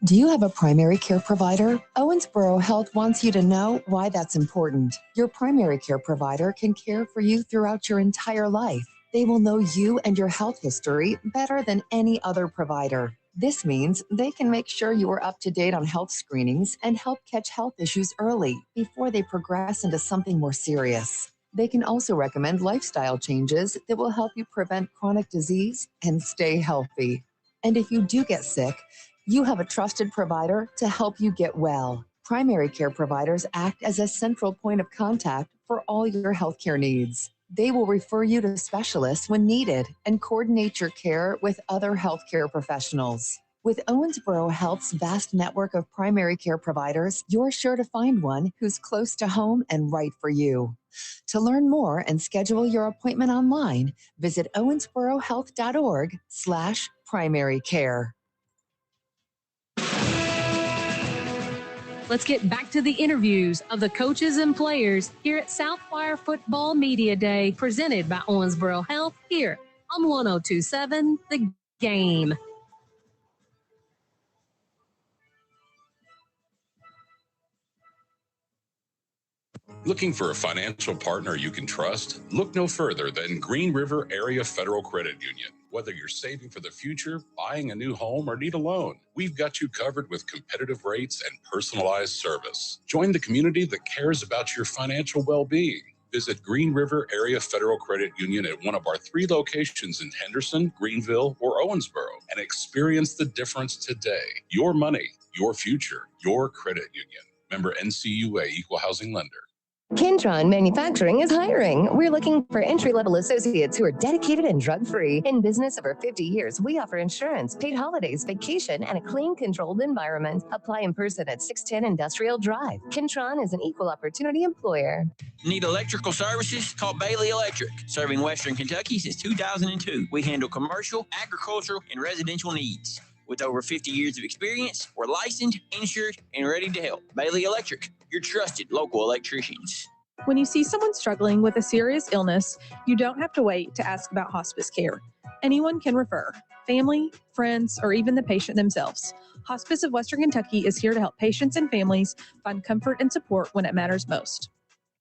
Do you have a primary care provider? Owensboro Health wants you to know why that's important. Your primary care provider can care for you throughout your entire life. They will know you and your health history better than any other provider. This means they can make sure you are up to date on health screenings and help catch health issues early before they progress into something more serious. They can also recommend lifestyle changes that will help you prevent chronic disease and stay healthy. And if you do get sick, you have a trusted provider to help you get well. Primary care providers act as a central point of contact for all your healthcare needs. They will refer you to specialists when needed and coordinate your care with other healthcare professionals. With Owensboro Health's vast network of primary care providers, you're sure to find one who's close to home and right for you. To learn more and schedule your appointment online, visit owensborohealth.org/primary care. Let's get back to the interviews of the coaches and players here at Southwire Football Media Day, presented by Owensboro Health, here on 1027 The Game. Looking for a financial partner you can trust? Look no further than Green River Area Federal Credit Union. Whether you're saving for the future, buying a new home, or need a loan, we've got you covered with competitive rates and personalized service. Join the community that cares about your financial well-being. Visit Green River Area Federal Credit Union at one of our 3 locations in Henderson, Greenville, or Owensboro and experience the difference today. Your money, your future, your credit union. Member NCUA, Equal Housing Lender. Kintron Manufacturing is hiring. We're looking for entry-level associates who are dedicated and drug-free. In business over 50 years, we offer insurance, paid holidays, vacation, and a clean, controlled environment. Apply in person at 610 Industrial Drive. Kintron is an equal opportunity employer. Need electrical services? Call Bailey Electric. Serving Western Kentucky since 2002. We handle commercial, agricultural, and residential needs. With over 50 years of experience, we're licensed, insured, and ready to help. Bailey Electric, your trusted local electricians. When you see someone struggling with a serious illness, you don't have to wait to ask about hospice care. Anyone can refer, family, friends, or even the patient themselves. Hospice of Western Kentucky is here to help patients and families find comfort and support when it matters most.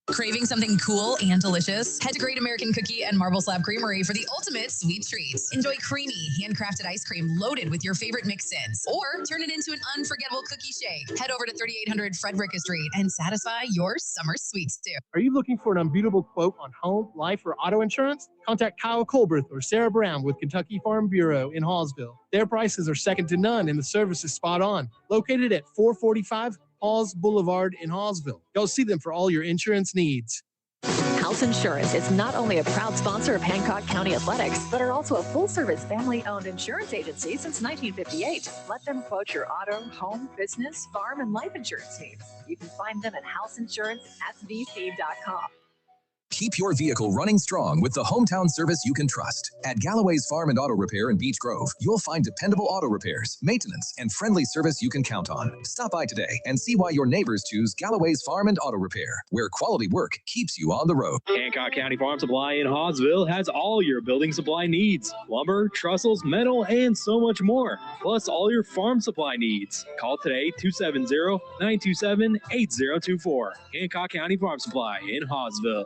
Craving something cool and delicious? Head to Great American Cookie and Marble Slab Creamery for the ultimate sweet treats. Enjoy creamy, handcrafted ice cream loaded with your favorite mix-ins, or turn it into an unforgettable cookie shake. Head over to 3800 Frederica Street and satisfy your summer sweets too. Are you looking for an unbeatable quote on home, life, or auto insurance? Contact Kyle Colberth or Sarah Brown with Kentucky Farm Bureau in Hallsville. Their prices are second to none and the service is spot on. Located at 445 Halls Boulevard in Hallsville. Go see them for all your insurance needs. House Insurance is not only a proud sponsor of Hancock County Athletics, but are also a full-service family-owned insurance agency since 1958. Let them quote your auto, home, business, farm, and life insurance needs. You can find them at houseinsuranceSVP.com. Keep your vehicle running strong with the hometown service you can trust. At Galloway's Farm and Auto Repair in Beech Grove, you'll find dependable auto repairs, maintenance, and friendly service you can count on. Stop by today and see why your neighbors choose Galloway's Farm and Auto Repair, where quality work keeps you on the road. Hancock County Farm Supply in Hawesville has all your building supply needs. Lumber, trestles, metal, and so much more. Plus all your farm supply needs. Call today 270-927-8024. Hancock County Farm Supply in Hawesville.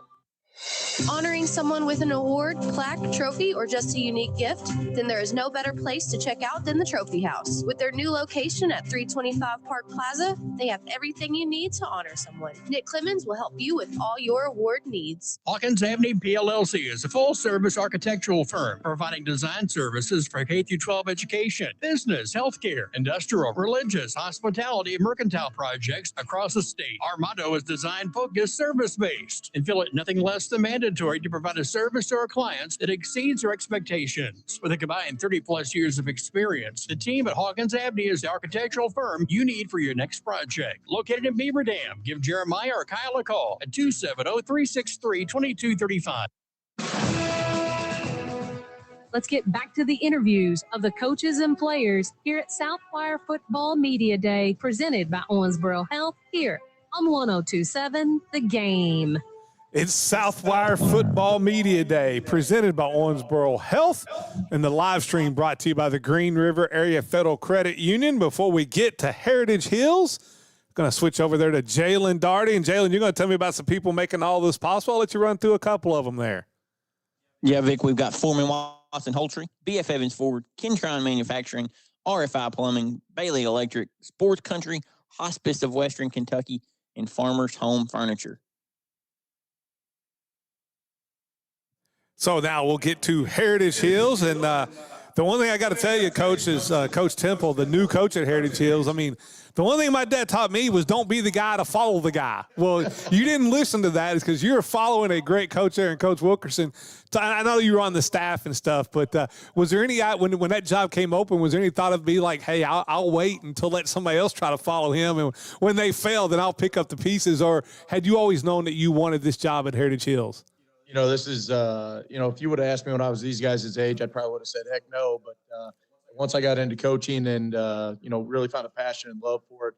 Honoring someone with an award, plaque, trophy, or just a unique gift? Then there is no better place to check out than the Trophy House. With their new location at 325 Park Plaza, they have everything you need to honor someone. Nick Clemens will help you with all your award needs. Hawkins Avenue PLLC is a full-service architectural firm providing design services for K-12 education, business, healthcare, industrial, religious, hospitality, and mercantile projects across the state. Our motto is design-focused, service-based, and feel it nothing less than mandatory to provide a service to our clients that exceeds our expectations. With a combined 30-plus years of experience, the team at Hawkins Avenue is the architectural firm you need for your next project. Located in Beaver Dam, give Jeremiah or Kyle a call at 270-363-2235. Let's get back to the interviews of the coaches and players here at Southwire Football Media Day, presented by Owensboro Health, here on 1027 The Game. It's Southwire Football Media Day, presented by Owensboro Health, and the live stream brought to you by the Green River Area Federal Credit Union. Before we get to Heritage Hills, I'm going to switch over there to Jalen Darty. And Jalen, you're going to tell me about some people making all this possible. I'll let you run through a couple of them there. Yeah, Vic, we've got Foreman Watson Holtry, BF Evans Ford, Kintron Manufacturing, RFI Plumbing, Bailey Electric, Sports Country, Hospice of Western Kentucky, and Farmers Home Furniture. So now we'll get to Heritage Hills. And the one thing I got to tell you, Coach, is Coach Temple, the new coach at Heritage Hills. I mean, the one thing my dad taught me was don't be the guy to follow the guy. Well, you didn't listen to that. It's because you're following a great coach there, and Coach Wilkerson. I know you were on the staff and stuff, but was there any, when that job came open, was there any thought of be like, hey, I'll wait until let somebody else try to follow him, and when they fail, then I'll pick up the pieces? Or had you always known that you wanted this job at Heritage Hills? You know, this is, if you would have asked me when I was these guys' age, I probably would have said, heck no. But once I got into coaching and, really found a passion and love for it,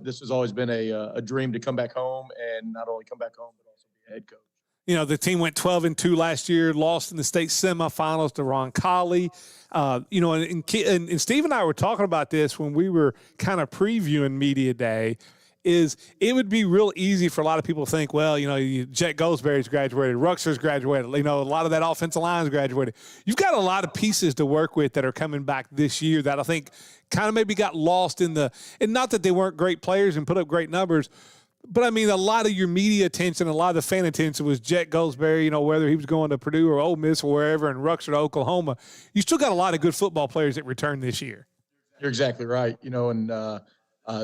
this has always been a dream to come back home and not only come back home, but also be a head coach. The team went 12-2 last year, lost in the state semifinals to Ron Colley. And Steve and I were talking about this when we were kind of previewing Media Day, is it would be real easy for a lot of people to think, well, Jet Goldsberry's graduated, Ruxer's graduated, a lot of that offensive line's graduated. You've got a lot of pieces to work with that are coming back this year that I think kind of maybe got lost and not that they weren't great players and put up great numbers, but I mean, a lot of your media attention, a lot of the fan attention was Jet Goldsberry, whether he was going to Purdue or Ole Miss or wherever, and Ruxer to Oklahoma. You still got a lot of good football players that return this year. You're exactly right. And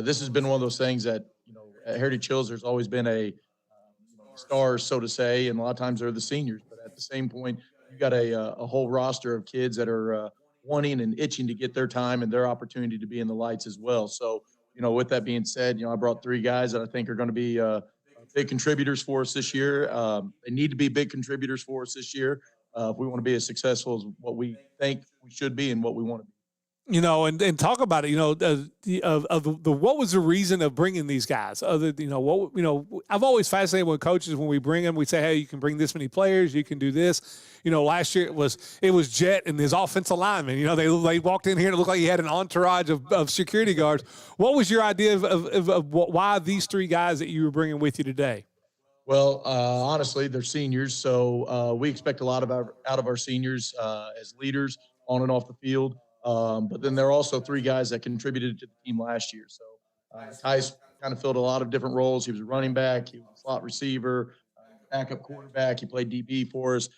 this has been one of those things that, at Heritage Hills, there's always been a stars, so to say, and a lot of times they're the seniors. But at the same point, you got a whole roster of kids that are wanting and itching to get their time and their opportunity to be in the lights as well. So, with that being said, I brought 3 guys that I think are going to be big contributors for us this year. They need to be big contributors for us this year if we want to be as successful as what we think we should be and what we want to be. And talk about it, what was the reason of bringing these guys? I've always fascinated with coaches when we bring them, we say, hey, you can bring this many players, you can do this. Last year it was Jet and his offensive linemen. They walked in here and it looked like he had an entourage of security guards. What was your idea of why these 3 guys that you were bringing with you today? Well, honestly, they're seniors, so we expect a lot out of our seniors as leaders on and off the field. But then there are also 3 guys that contributed to the team last year. So Tice kind of filled a lot of different roles. He was a running back, he was a slot receiver, backup quarterback. He played DB for us.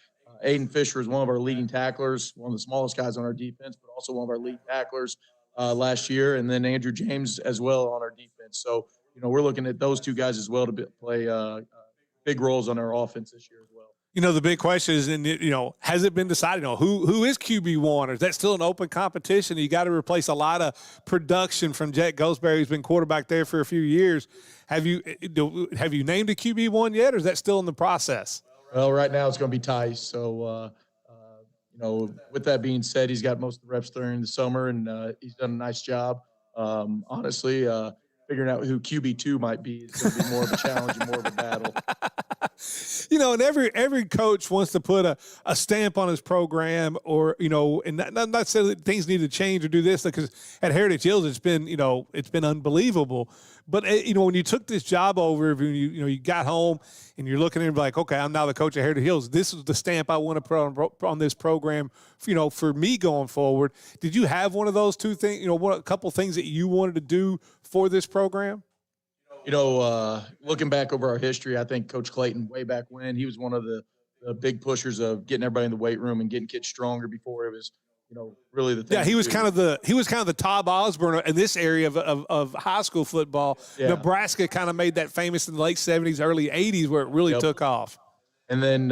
Aiden Fisher is one of our leading tacklers, one of the smallest guys on our defense, but also one of our lead tacklers last year. And then Andrew James as well on our defense. So, we're looking at those 2 guys as well to play big roles on our offense this year as well. The big question is, has it been decided on who is QB1, or is that still an open competition? You got to replace a lot of production from Jet Goldsberry, who's been quarterback there for a few years. Have you named a QB1 yet, or is that still in the process? Well, right now it's going to be Tice. So, with that being said, he's got most of the reps during the summer, and he's done a nice job. Honestly, figuring out who QB2 might be is going to be more of a challenge and more of a battle. And every coach wants to put a stamp on his program, or and not saying that things need to change or do this, because at Heritage Hills it's been unbelievable. But when you took this job over, you got home and you're looking at it like, okay, I'm now the coach at Heritage Hills. This is the stamp I want to put on this program, for me going forward. Did you have one of those 2 things? A couple things that you wanted to do for this program? Looking back over our history, I think Coach Clayton, way back when, he was one of the big pushers of getting everybody in the weight room and getting kids stronger before it was, really the thing. Yeah, he was kind of the Todd Osborne in this area of high school football. Yeah. Nebraska kind of made that famous in the late 70s, early 80s, where it really took off. And then,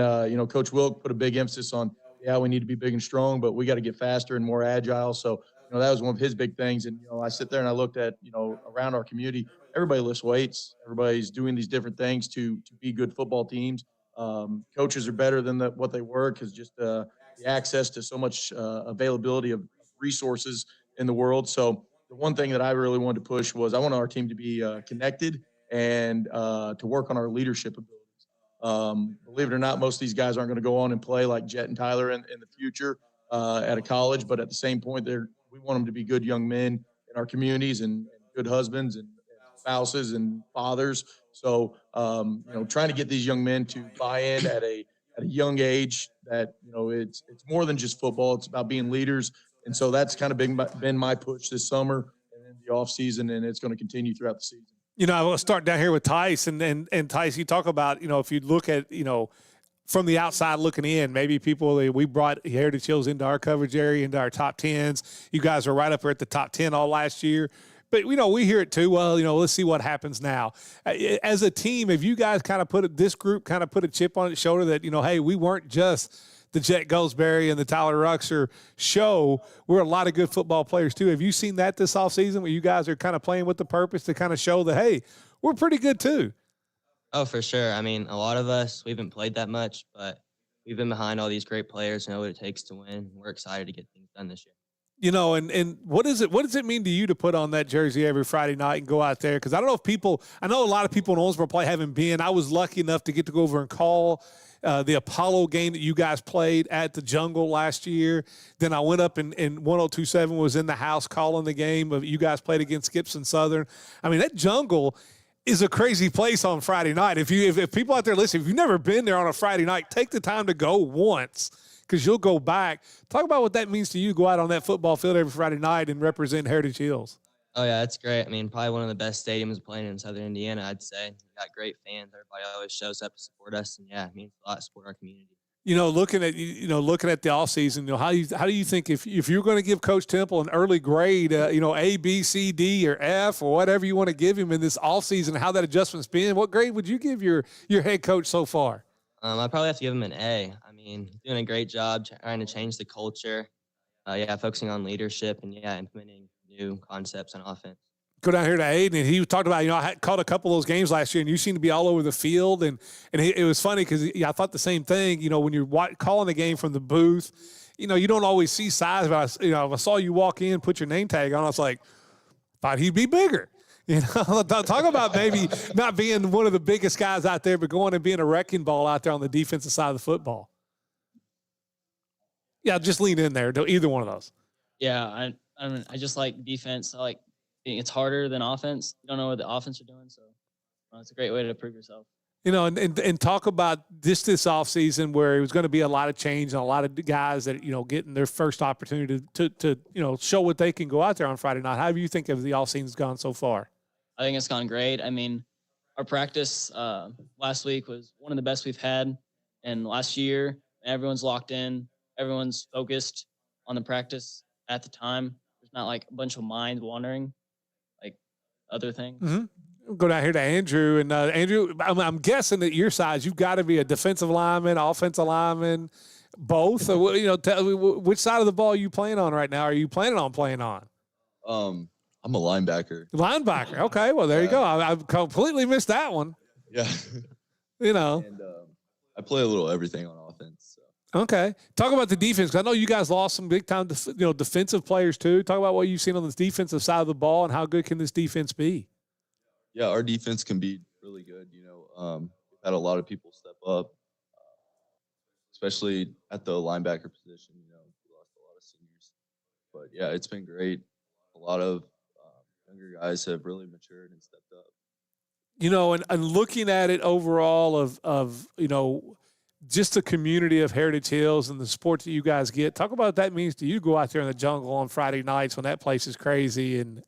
Coach Wilk put a big emphasis on, we need to be big and strong, but we got to get faster and more agile. So, that was one of his big things. And, I sit there and I looked at, around our community, everybody lifts weights. Everybody's doing these different things to be good football teams. Coaches are better than what they were, because just the access to so much availability of resources in the world. So the one thing that I really wanted to push was I want our team to be connected and to work on our leadership abilities. Believe it or not, most of these guys aren't going to go on and play like Jet and Tyler in the future at a college, but at the same point, we want them to be good young men in our communities and good husbands and spouses and fathers. So, trying to get these young men to buy in at a young age that, it's more than just football. It's about being leaders. And so that's kind of been my push this summer and in the off season, and it's going to continue throughout the season. I will start down here with Tice, and Tice, you talk about, if you look at, from the outside looking in, maybe we brought Heritage Hills into our coverage area, into our top 10s. You guys were right up there at the top 10 all last year. But, we hear it too. Well, let's see what happens now. As a team, have you guys kind of put a chip on its shoulder that, hey, we weren't just the Jet Goldsberry and the Tyler Ruxer show. We're a lot of good football players too. Have you seen that this offseason where you guys are kind of playing with the purpose to kind of show that, hey, we're pretty good too? Oh, for sure. I mean, a lot of us, we haven't played that much, but we've been behind all these great players, know what it takes to win. We're excited to get things done this year. You know, and what does it mean to you to put on that jersey every Friday night and go out there? Because I don't know if I know a lot of people in Owensboro play haven't been. I was lucky enough to get to go over and call the Apollo game that you guys played at the Jungle last year. Then I went up and 1027 was in the house calling the game of you guys played against Gibson Southern. I mean, that Jungle is a crazy place on Friday night. If people out there listen, if you've never been there on a Friday night, take the time to go once, because you'll go back. Talk about what that means to you, go out on that football field every Friday night and represent Heritage Hills. Oh, yeah, that's great. I mean, probably one of the best stadiums playing in Southern Indiana, I'd say. We got great fans. Everybody always shows up to support us, and, yeah, it means a lot to support our community. You know, looking at the offseason, how do you think if you're going to give Coach Temple an early grade, A, B, C, D, or F, or whatever you want to give him in this offseason, how that adjustment's been, what grade would you give your head coach so far? I'd probably have to give him an A. I mean, doing a great job trying to change the culture. Focusing on leadership and, implementing new concepts on offense. Go down here to Aiden, and he talked about, I caught a couple of those games last year, and you seem to be all over the field. And it was funny because I thought the same thing. When you're calling the game from the booth, you don't always see size. But if I saw you walk in, put your name tag on, I was like, thought he'd be bigger. Talk about maybe not being one of the biggest guys out there, but going and being a wrecking ball out there on the defensive side of the football. Yeah, just lean in there. Either one of those. Yeah, I just like defense. I like it's harder than offense. You don't know what the offense are doing, so it's a great way to prove yourself. And talk about this offseason where it was going to be a lot of change and a lot of guys that, getting their first opportunity to show what they can go out there on Friday night. How do you think of the offseason's gone so far? I think it's gone great. I mean, our practice last week was one of the best we've had. And last year, everyone's locked in. Everyone's focused on the practice at the time. There's not like a bunch of mind wandering like other things. Mm-hmm. Go down here to Andrew. And Andrew, I'm guessing that your size, you've got to be a defensive lineman, offensive lineman, both. Tell me, which side of the ball are you playing on right now? Are you planning on playing on? I'm a linebacker. Linebacker. Okay, well, there you go. I completely missed that one. Yeah. And I play a little everything on offense. So. Okay. Talk about the defense. 'Cause I know you guys lost some big-time defensive players too. Talk about what you've seen on the defensive side of the ball and how good can this defense be? Yeah, our defense can be really good. We've had a lot of people step up, especially at the linebacker position. We lost a lot of seniors. But, yeah, it's been great. A lot of younger guys have really matured and stepped up. And looking at it overall of just the community of Heritage Hills and the support that you guys get, talk about what that means to you. Go out there in the Jungle on Friday nights when that place is crazy, and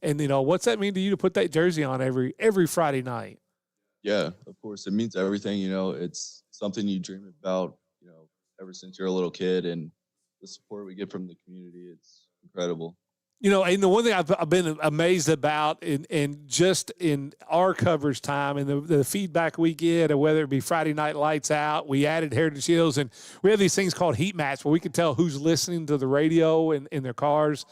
what's that mean to you to put that jersey on every Friday night? Yeah, of course, it means everything. It's something you dream about, ever since you're a little kid, and the support we get from the community, it's incredible. And the one thing I've been amazed about in just in our coverage time and the feedback we get, or whether it be Friday Night Lights Out, we added Heritage Hills, and we have these things called heat maps where we can tell who's listening to the radio in their cars,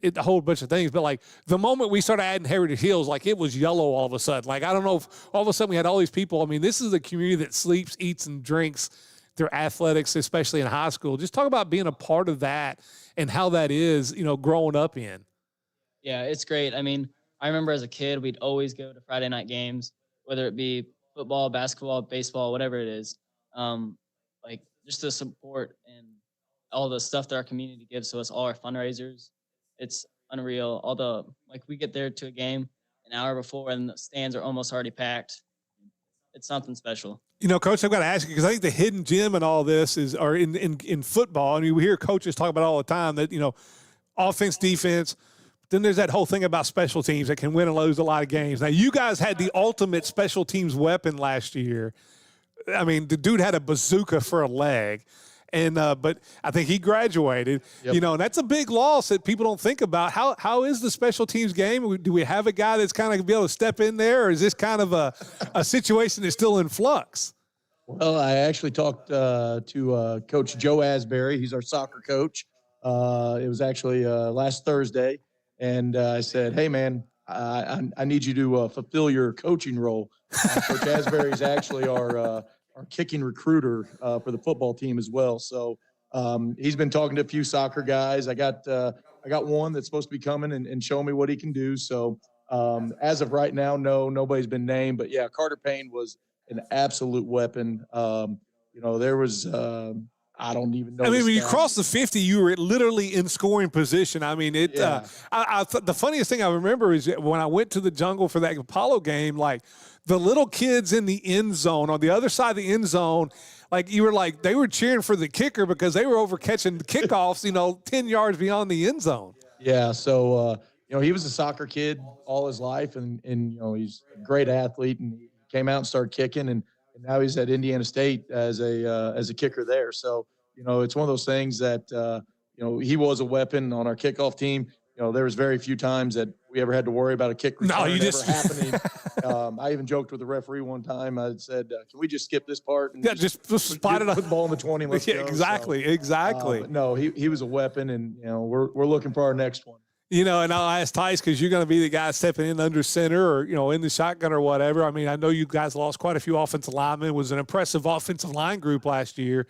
a whole bunch of things. But like the moment we started adding Heritage Hills, like it was yellow all of a sudden. Like I don't know if all of a sudden we had all these people. I mean, this is a community that sleeps, eats, and drinks their athletics, especially in high school. Just talk about being a part of that and how that is, growing up in. Yeah, it's great. I mean, I remember as a kid, we'd always go to Friday night games, whether it be football, basketball, baseball, whatever it is. Just the support and all the stuff that our community gives to us, all our fundraisers. It's unreal. We get there to a game an hour before and the stands are almost already packed. It's something special. Coach, I've got to ask you, because I think the hidden gem in all this are in football. I mean, we hear coaches talk about all the time that, offense, defense. Then there's that whole thing about special teams that can win and lose a lot of games. Now, you guys had the ultimate special teams weapon last year. I mean, the dude had a bazooka for a leg. But I think he graduated, Yep. And that's a big loss that people don't think about. How is the special teams game? Do we have a guy that's kind of be able to step in there, or is this kind of a situation that's still in flux? Well, I actually talked to Coach Joe Asbury. He's our soccer coach. It was actually last Thursday, and I said, "Hey, man, I need you to fulfill your coaching role." Coach Asbury is actually our kicking recruiter for the football team as well. So He's been talking to a few soccer guys. I got one that's supposed to be coming and showing me what he can do. So as of right now, nobody's been named. But yeah, Carter Payne was an absolute weapon. There was I don't even know. I mean, when you stats. crossed the 50, you were literally in scoring position. I mean, Yeah. The funniest thing I remember is that when I went to the jungle for that Apollo game, like the little kids in the end zone, on the other side of the end zone, like you were like, they were cheering for the kicker because they were over catching kickoffs, 10 yards beyond the end zone. Yeah. So, he was a soccer kid all his life and he's a great athlete and he came out and started kicking and now he's at Indiana State as a kicker there. So, it's one of those things that, he was a weapon on our kickoff team. There was very few times that we ever had to worry about a kick return ever happening. I even joked with the referee one time. I said, "Can we just skip this part?" And just spot it up. Put the ball in the 20. Let's go. Exactly. But no, he was a weapon, and we're looking for our next one. And I'll ask Tice because you're going to be the guy stepping in under center or, in the shotgun or whatever. I mean, I know you guys lost quite a few offensive linemen. It was an impressive offensive line group last year.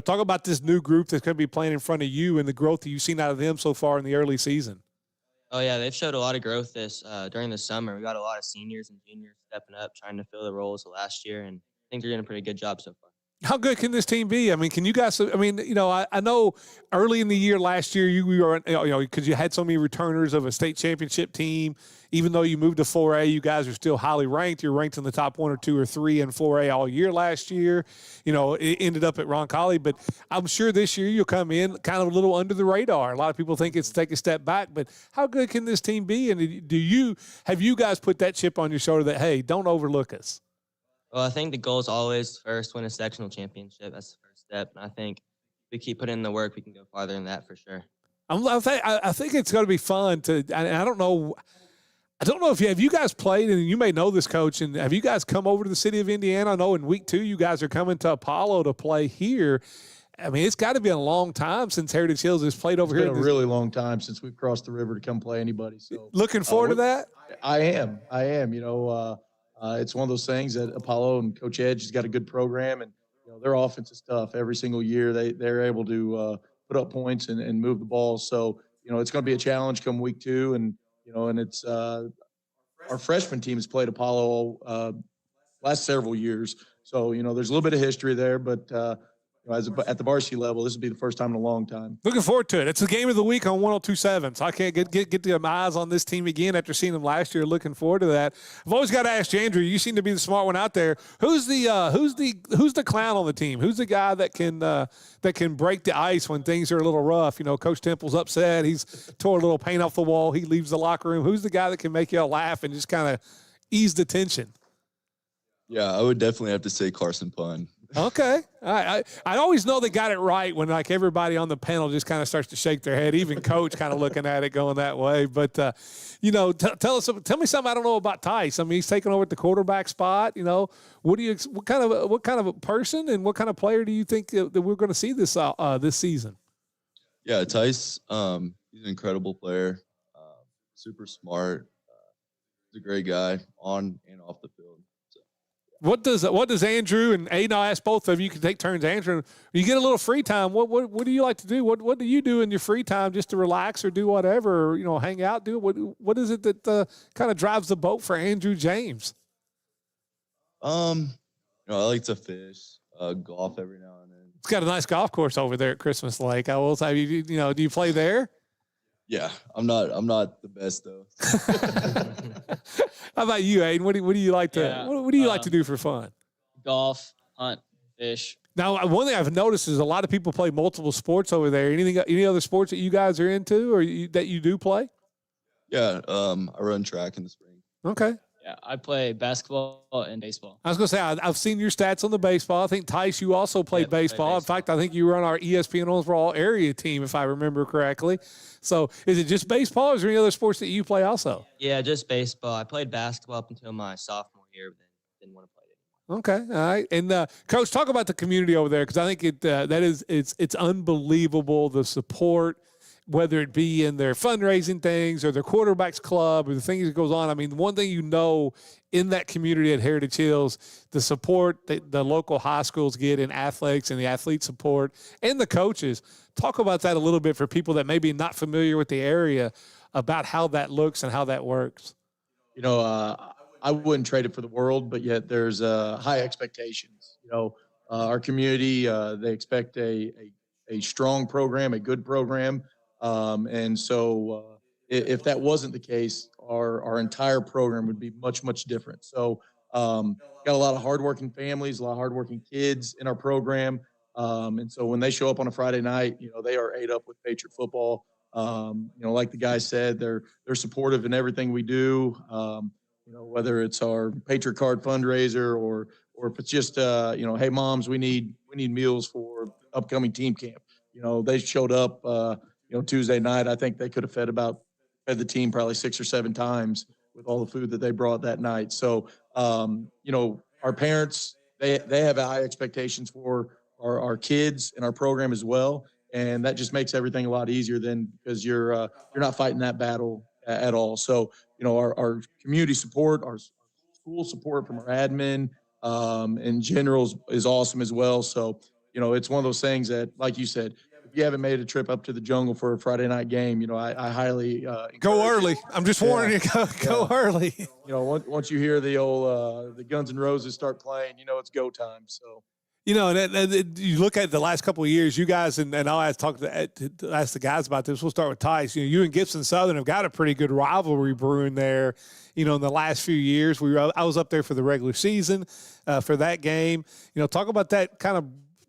Talk about this new group that's going to be playing in front of you and the growth that you've seen out of them so far in the early season. Oh, yeah, they've showed a lot of growth during the summer. We got a lot of seniors and juniors stepping up, trying to fill the roles of last year, and I think they're doing a pretty good job so far. How good can this team be? I mean, can you guys? I mean, I know early in the year last year you were, because you had so many returners of a state championship team. Even though you moved to 4A, you guys are still highly ranked. You're ranked in the top 1 or 2 or 3 in 4A all year last year. It ended up at Roncalli, but I'm sure this year you'll come in kind of a little under the radar. A lot of people think it's take a step back, but how good can this team be? And have you guys put that chip on your shoulder that, hey, don't overlook us? Well, I think the goal is always first win a sectional championship. That's the first step. And I think if we keep putting in the work, we can go farther than that for sure. I think it's going to be fun I don't know if you guys played, and you may know this, Coach, and have you guys come over to the city of Indiana? I know in week 2 you guys are coming to Apollo to play here. I mean, it's got to be a long time since Heritage Hills has played over here. It's been a really long time since we've crossed the river to come play anybody. So looking forward to that? I am. It's one of those things that Apollo and Coach Edge has got a good program, and their offense is tough. Every single year they're able to put up points and move the ball. So it's going to be a challenge come week 2, and it's our freshman team has played Apollo last several years. So there's a little bit of history there, but at the varsity level, this will be the first time in a long time. Looking forward to it. It's the game of the week on 102.7, so I can't get my eyes on this team again after seeing them last year. Looking forward to that. I've always got to ask you, Andrew. You seem to be the smart one out there. Who's the clown on the team? Who's the guy that can break the ice when things are a little rough? Coach Temple's upset. He's tore a little paint off the wall. He leaves the locker room. Who's the guy that can make you all laugh and just kind of ease the tension? Yeah, I would definitely have to say Carson Pun. Okay. I always know they got it right when like everybody on the panel just kind of starts to shake their head, even Coach kind of looking at it going that way. But, tell me something I don't know about Tice. I mean, he's taking over at the quarterback spot. What kind of a person and what kind of player do you think that we're going to see this season? Yeah, Tice, he's an incredible player, super smart. He's a great guy on and off the field. What does Andrew and Aiden? I'll ask both of you. You can take turns answering. You get a little free time. What do you like to do? What do you do in your free time just to relax or do whatever? Or, hang out. Do what is it that kind of drives the boat for Andrew James? I like to fish, golf every now and then. It's got a nice golf course over there at Christmas Lake. I will say, do you play there? Yeah, I'm not the best though. How about you, Aiden? What do you like to what do you like to do for fun? Golf, hunt, fish. Now, one thing I've noticed is a lot of people play multiple sports over there. Any other sports that you guys are into or that you do play? Yeah, I run track in the spring. Okay. Yeah, I play basketball and baseball. I was going to say, I've seen your stats on the baseball. I think, Tice, you also played baseball. In fact, I think you were on our ESPN Owensboro area team, if I remember correctly. So is it just baseball, or is there any other sports that you play also? Yeah, just baseball. I played basketball up until my sophomore year, but then didn't want to play it anymore. Okay, all right. And, Coach, talk about the community over there because I think it's unbelievable, the support. whether it be in their fundraising things or their quarterbacks club or the things that goes on. I mean, one thing in that community at Heritage Hills, the support that the local high schools get in athletics and the athlete support and the coaches. Talk about that a little bit for people that may be not familiar with the area about how that looks and how that works. I wouldn't trade it for the world, but yet there's high expectations. Our community, they expect a strong program, a good program. And so if that wasn't the case, our entire program would be much, much different. So got a lot of hardworking families, a lot of hardworking kids in our program. And so when they show up on a Friday night, they are ate up with Patriot football. Like the guy said, they're supportive in everything we do. Whether it's our Patriot Card fundraiser or if it's just hey moms, we need meals for upcoming team camp. They showed up Tuesday night. I think they could have fed the team probably 6 or 7 times with all the food that they brought that night. So our parents, they have high expectations for our kids and our program as well, and that just makes everything a lot easier then because you're not fighting that battle at all. So our community support, our school support from our admin in general is awesome as well. So it's one of those things that, like you said, if you haven't made a trip up to the jungle for a Friday night game, I highly go early. I'm just warning you, go early. Once you hear the old the Guns N' Roses start playing, it's go time. So. And you look at the last couple of years, you guys, and I'll ask the guys about this. We'll start with Tice. You and Gibson Southern have got a pretty good rivalry brewing there. In the last few years, I was up there for the regular season for that game. Talk about that kind of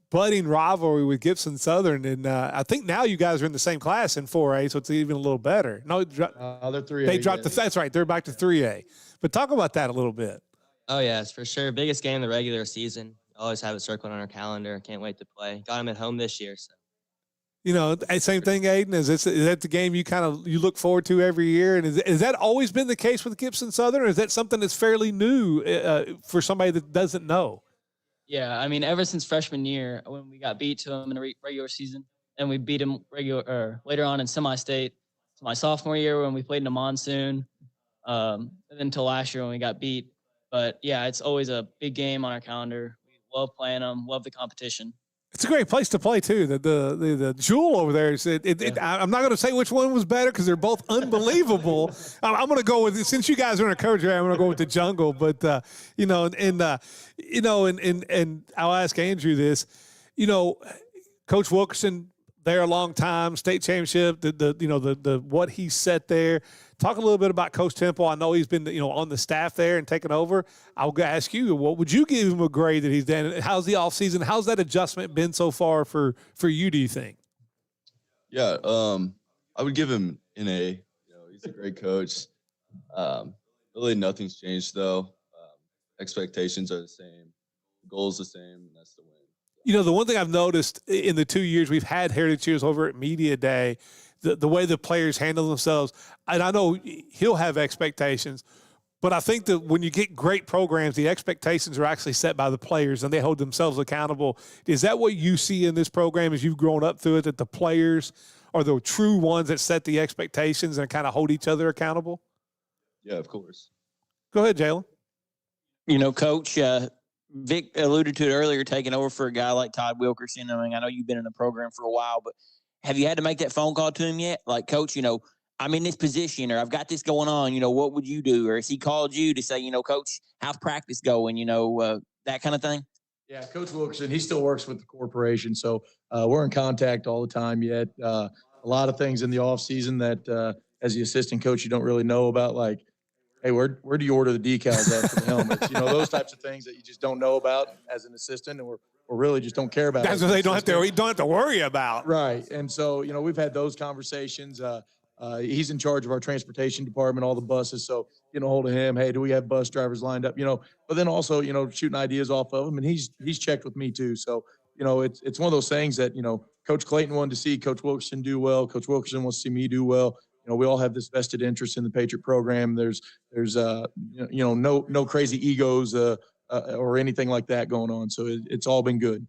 budding rivalry with Gibson Southern, and I think now you guys are in the same class in 4A, so it's even a little better. No, they're 3A. They dropped that's right. They're back to 3A. But talk about that a little bit. Oh yes, for sure. Biggest game of the regular season. Always have it circled on our calendar. Can't wait to play. Got them at home this year. So. Same thing, Aiden. Is that the game you look forward to every year? And is that always been the case with Gibson Southern, or is that something that's fairly new for somebody that doesn't know? Yeah, I mean, ever since freshman year when we got beat to them in the regular season, and we beat them later on in semi-state. So my sophomore year when we played in the monsoon, and then until last year when we got beat. But yeah, it's always a big game on our calendar. Love playing them. Love the competition. It's a great place to play too. The Jewel over there. I'm not going to say which one was better because they're both unbelievable. I'm going to go with, since you guys are encouraging, I'm going to go with the Jungle. But and I'll ask Andrew this. Coach Wilkerson there a long time, state championship. The what he set there. Talk a little bit about Coach Temple. I know he's been, on the staff there and taken over. I'll ask you, what would you give him a grade that he's done? How's the offseason? How's that adjustment been so far for you, do you think? Yeah, I would give him an A. He's a great coach. Really nothing's changed, though. Expectations are the same. The goal is the same, and that's the win. The one thing I've noticed in the 2 years we've had Heritage Years over at Media Day, the way the players handle themselves, and I know he'll have expectations, but I think that when you get great programs, the expectations are actually set by the players and they hold themselves accountable. Is that what you see in this program as you've grown up through it, that the players are the true ones that set the expectations and kind of hold each other accountable? Yeah, of course. Go ahead, Jalen. Coach, Vic alluded to it earlier, taking over for a guy like Todd Wilkerson. I mean, I know you've been in the program for a while, but have you had to make that phone call to him yet? Like, Coach, I'm in this position, or I've got this going on, what would you do? Or has he called you to say, Coach, how's practice going? That kind of thing? Yeah, Coach Wilkerson, he still works with the corporation. So we're in contact all the time yet. A lot of things in the off season that as the assistant coach, you don't really know about, like, hey, where do you order the decals at for the helmets? Those types of things that you just don't know about as an assistant, or really just don't care about. That's what they don't have to worry about. Right. And so, we've had those conversations. He's in charge of our transportation department, all the buses. So getting a hold of him, hey, do we have bus drivers lined up? But then also, shooting ideas off of him. And he's checked with me too. So, it's one of those things that, Coach Clayton wanted to see Coach Wilkerson do well. Coach Wilkerson wants to see me do well. We all have this vested interest in the Patriot program. There's no crazy egos or anything like that going on. So it's all been good.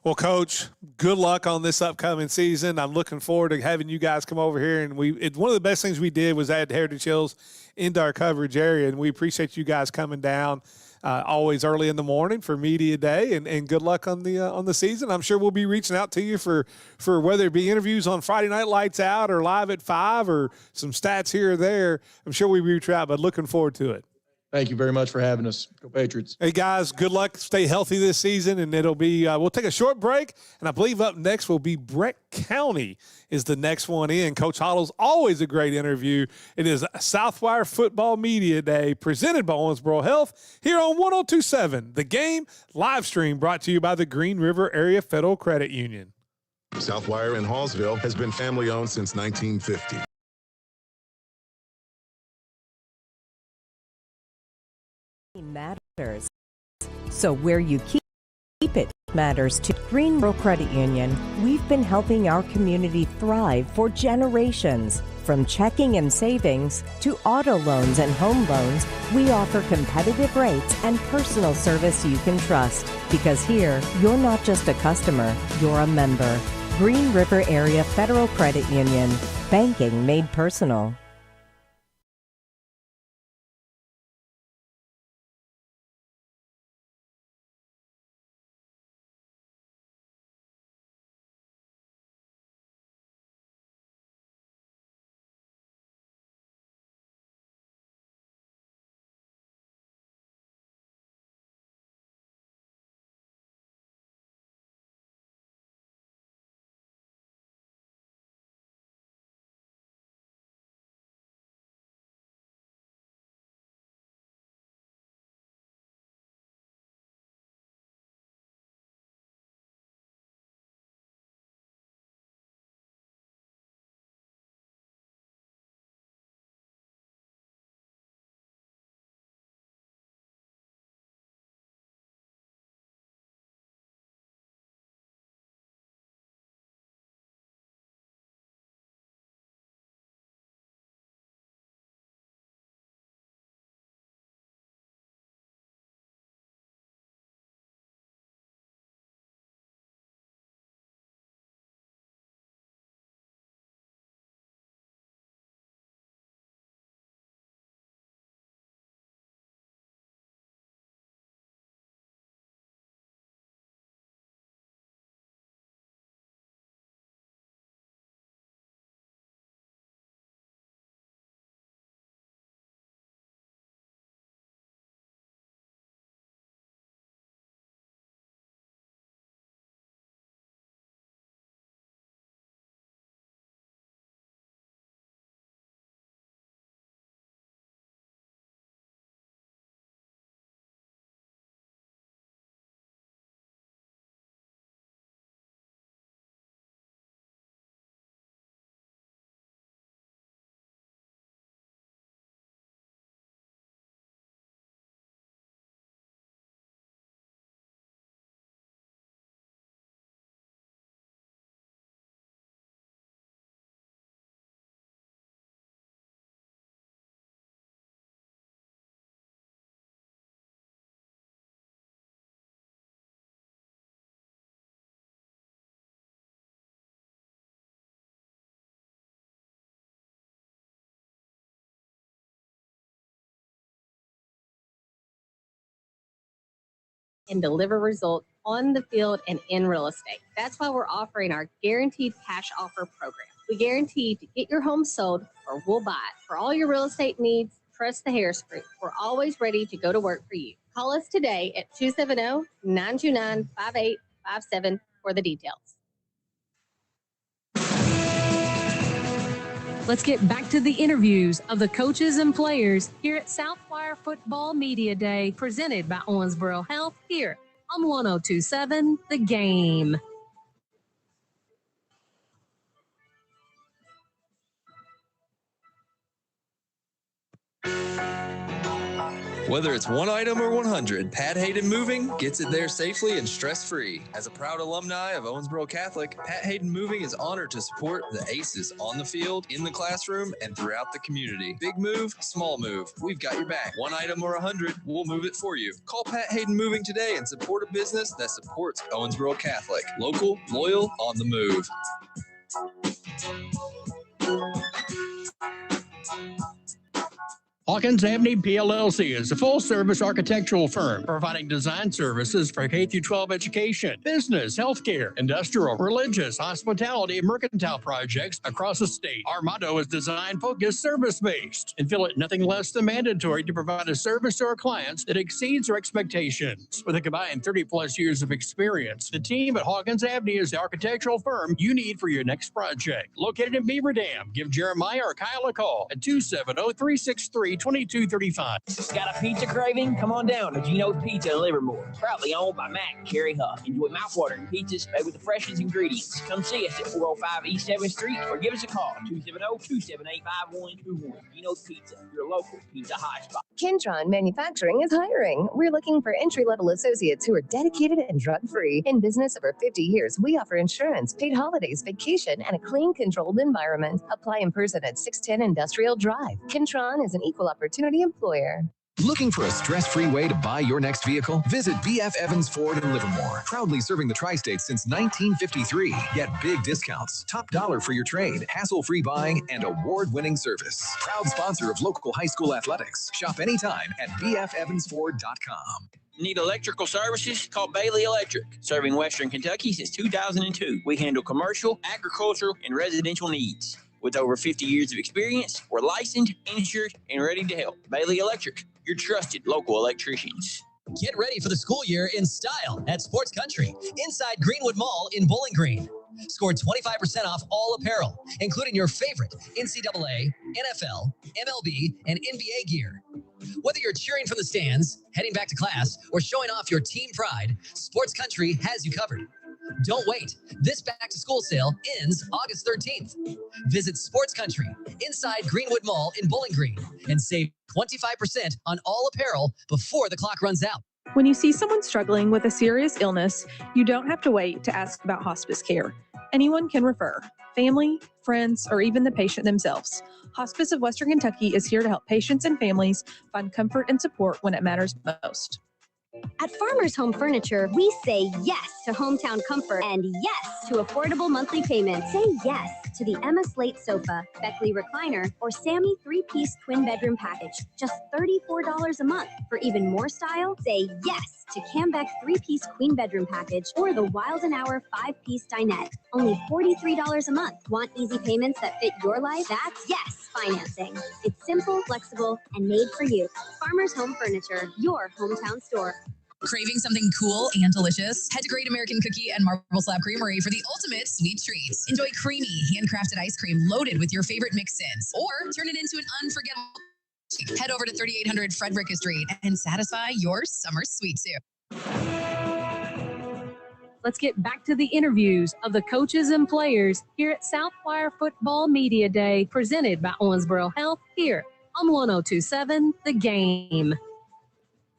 Well, Coach, good luck on this upcoming season. I'm looking forward to having you guys come over here. And one of the best things we did was add Heritage Hills into our coverage area, and we appreciate you guys coming down always early in the morning for media day. And good luck on the season. I'm sure we'll be reaching out to you for whether it be interviews on Friday Night Lights Out or Live at 5 or some stats here or there. I'm sure we'll reach out, but looking forward to it. Thank you very much for having us. Go Patriots. Hey, guys, good luck. Stay healthy this season, and it'll be we'll take a short break, and I believe up next will be Brett County is the next one in. Coach Hoddle's always a great interview. It is Southwire Football Media Day presented by Owensboro Health here on 102.7. The Game live stream brought to you by the Green River Area Federal Credit Union. Southwire in Hallsville has been family-owned since 1950. Matters. So where you keep it matters to Green River Credit Union. We've been helping our community thrive for generations. From checking and savings to auto loans and home loans, we offer competitive rates and personal service you can trust. Because here, you're not just a customer, you're a member. Green River Area Federal Credit Union. Banking made personal. And deliver results on the field and in real estate. That's why we're offering our guaranteed cash offer program. We guarantee to get your home sold or we'll buy it. For all your real estate needs, trust the Harris Group. We're always ready to go to work for you. Call us today at 270-929-5857 for the details. Let's get back to the interviews of the coaches and players here at Southwire Football Media Day, presented by Owensboro Health here on 102.7 The Game. Whether it's one item or 100, Pat Hayden Moving gets it there safely and stress-free. As a proud alumni of Owensboro Catholic, Pat Hayden Moving is honored to support the aces on the field, in the classroom, and throughout the community. Big move, small move. We've got your back. One item or 100, we'll move it for you. Call Pat Hayden Moving today and support a business that supports Owensboro Catholic. Local, loyal, on the move. Hawkins Avenue PLLC is a full-service architectural firm providing design services for K-12 education, business, healthcare, industrial, religious, hospitality, and mercantile projects across the state. Our motto is design-focused, service-based, and feel it nothing less than mandatory to provide a service to our clients that exceeds their expectations. With a combined 30-plus years of experience, the team at Hawkins Avenue is the architectural firm you need for your next project. Located in Beaver Dam, give Jeremiah or Kyle a call at 270-363-2235. Got a pizza craving? Come on down to Gino's Pizza in Livermore. Proudly owned by Matt and Carrie Huff. Enjoy mouthwatering pizzas made with the freshest ingredients. Come see us at 405 East 7th Street or give us a call at 270-278-5121. Gino's Pizza, your local pizza high spot. Kentron Manufacturing is hiring. We're looking for entry-level associates who are dedicated and drug-free. In business over 50 years, we offer insurance, paid holidays, vacation, and a clean, controlled environment. Apply in person at 610 Industrial Drive. Kentron is an equal opportunity employer. Looking for a stress-free way to buy your next vehicle? Visit B.F. Evans Ford in Livermore. Proudly serving the tri-states since 1953. Get big discounts, top dollar for your trade, hassle-free buying, and award-winning service. Proud sponsor of local high school athletics. Shop anytime at bfevansford.com. Need electrical services? Call Bailey Electric. Serving Western Kentucky since 2002. We handle commercial, agricultural, and residential needs. With over 50 years of experience, we're licensed, insured, and ready to help. Bailey Electric, your trusted local electricians. Get ready for the school year in style at Sports Country inside Greenwood Mall in Bowling Green. Score 25% off all apparel, including your favorite NCAA, NFL, MLB, and NBA gear. Whether you're cheering from the stands, heading back to class, or showing off your team pride, Sports Country has you covered. Don't wait. This back-to-school sale ends August 13th. Visit Sports Country inside Greenwood Mall in Bowling Green and save 25% on all apparel before the clock runs out. When you see someone struggling with a serious illness, you don't have to wait to ask about hospice care. Anyone can refer. Family, friends, or even the patient themselves. Hospice of Western Kentucky is here to help patients and families find comfort and support when it matters most. At Farmers Home Furniture, we say yes to hometown comfort and yes to affordable monthly payments. Say yes to the Emma Slate sofa, Beckley recliner, or Sammy 3-piece twin bedroom package. Just $34 a month. For even more style, say yes to Cambeck 3-piece queen bedroom package or the Wild & Hour 5-piece dinette. Only $43 a month. Want easy payments that fit your life? That's yes financing. It's simple, flexible, and made for you. Farmers Home Furniture, your hometown store. Craving something cool and delicious? Head to Great American Cookie and Marble Slab Creamery for the ultimate sweet treats. Enjoy creamy, handcrafted ice cream loaded with your favorite mix-ins, or turn it into an unforgettable. Head over to 3800 Frederick Street and satisfy your summer sweet tooth. Let's get back to the interviews of the coaches and players here at Southwire Football Media Day, presented by Owensboro Health here on 102.7 The Game.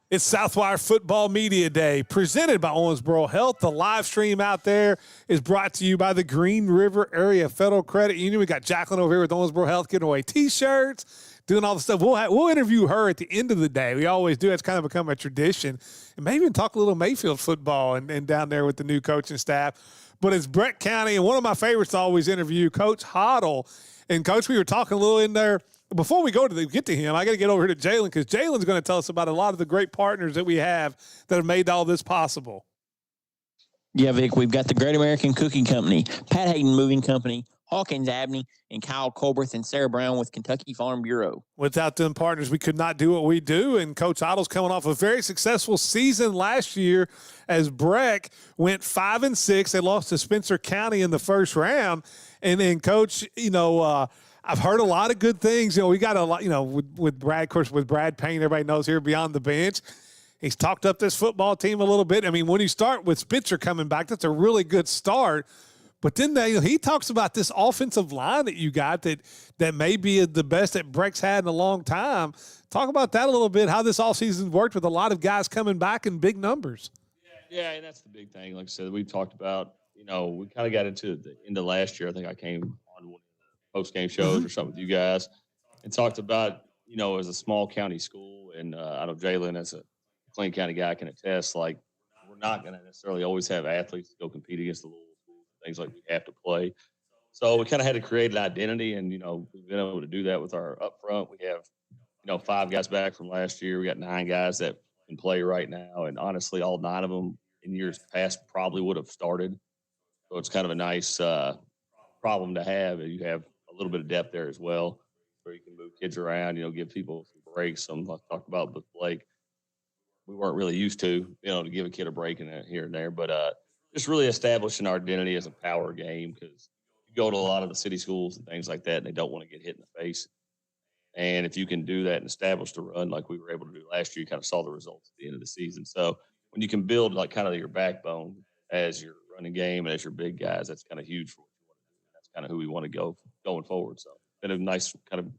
It's Southwire Football Media Day, presented by Owensboro Health. The live stream out there is brought to you by the Green River Area Federal Credit Union. We got Jacqueline over here with Owensboro Health giving away T-shirts, doing all the stuff. We'll interview her at the end of the day. We always do. It's kind of become a tradition. And maybe even talk a little Mayfield football and down there with the new coaching staff. But it's Brett County, and one of my favorites to always interview, Coach Hoddle. And, Coach, we were talking a little in there. Before we get to him, I got to get over here to Jalen, because Jalen's going to tell us about a lot of the great partners that we have that have made all this possible. Yeah, Vic, we've got the Great American Cookie Company, Pat Hayden Moving Company, Hawkins Avenue, and Kyle Colberth and Sarah Brown with Kentucky Farm Bureau. Without them partners, we could not do what we do. And Coach Otto's coming off a very successful season last year as Breck went 5-6. They lost to Spencer County in the first round. And then, Coach, I've heard a lot of good things. We got a lot, with Brad, of course, with Brad Payne, everybody knows here beyond the bench. He's talked up this football team a little bit. I mean, when you start with Spitzer coming back, that's a really good start. But then he talks about this offensive line that you got that may be the best that Breck's had in a long time. Talk about that a little bit, how this offseason worked with a lot of guys coming back in big numbers. Yeah, and that's the big thing. Like I said, we've talked about, we kind of got into the end of last year. I think I came on one of the post-game shows or something with you guys and talked about, as a small county school, and I know Jalen, as a Clayton County guy, can attest, like, we're not going to necessarily always have athletes to go compete against the little schools, things like we have to play. So we kind of had to create an identity, and, we've been able to do that with our up front. We have, 5 guys back from last year. We got 9 guys that can play right now, and honestly, all 9 of them in years past probably would have started. So it's kind of a nice problem to have. You have a little bit of depth there as well, where you can move kids around, give people some breaks. Some I talked about with Blake, we weren't really used to, to give a kid a break in here and there. But just really establishing our identity as a power game, because you go to a lot of the city schools and things like that, and they don't want to get hit in the face. And if you can do that and establish the run like we were able to do last year, you kind of saw the results at the end of the season. So when you can build like kind of your backbone as your running game and as your big guys, that's kind of huge for what you want to do. That's kind of who we want to go going forward. So it's been a nice kind of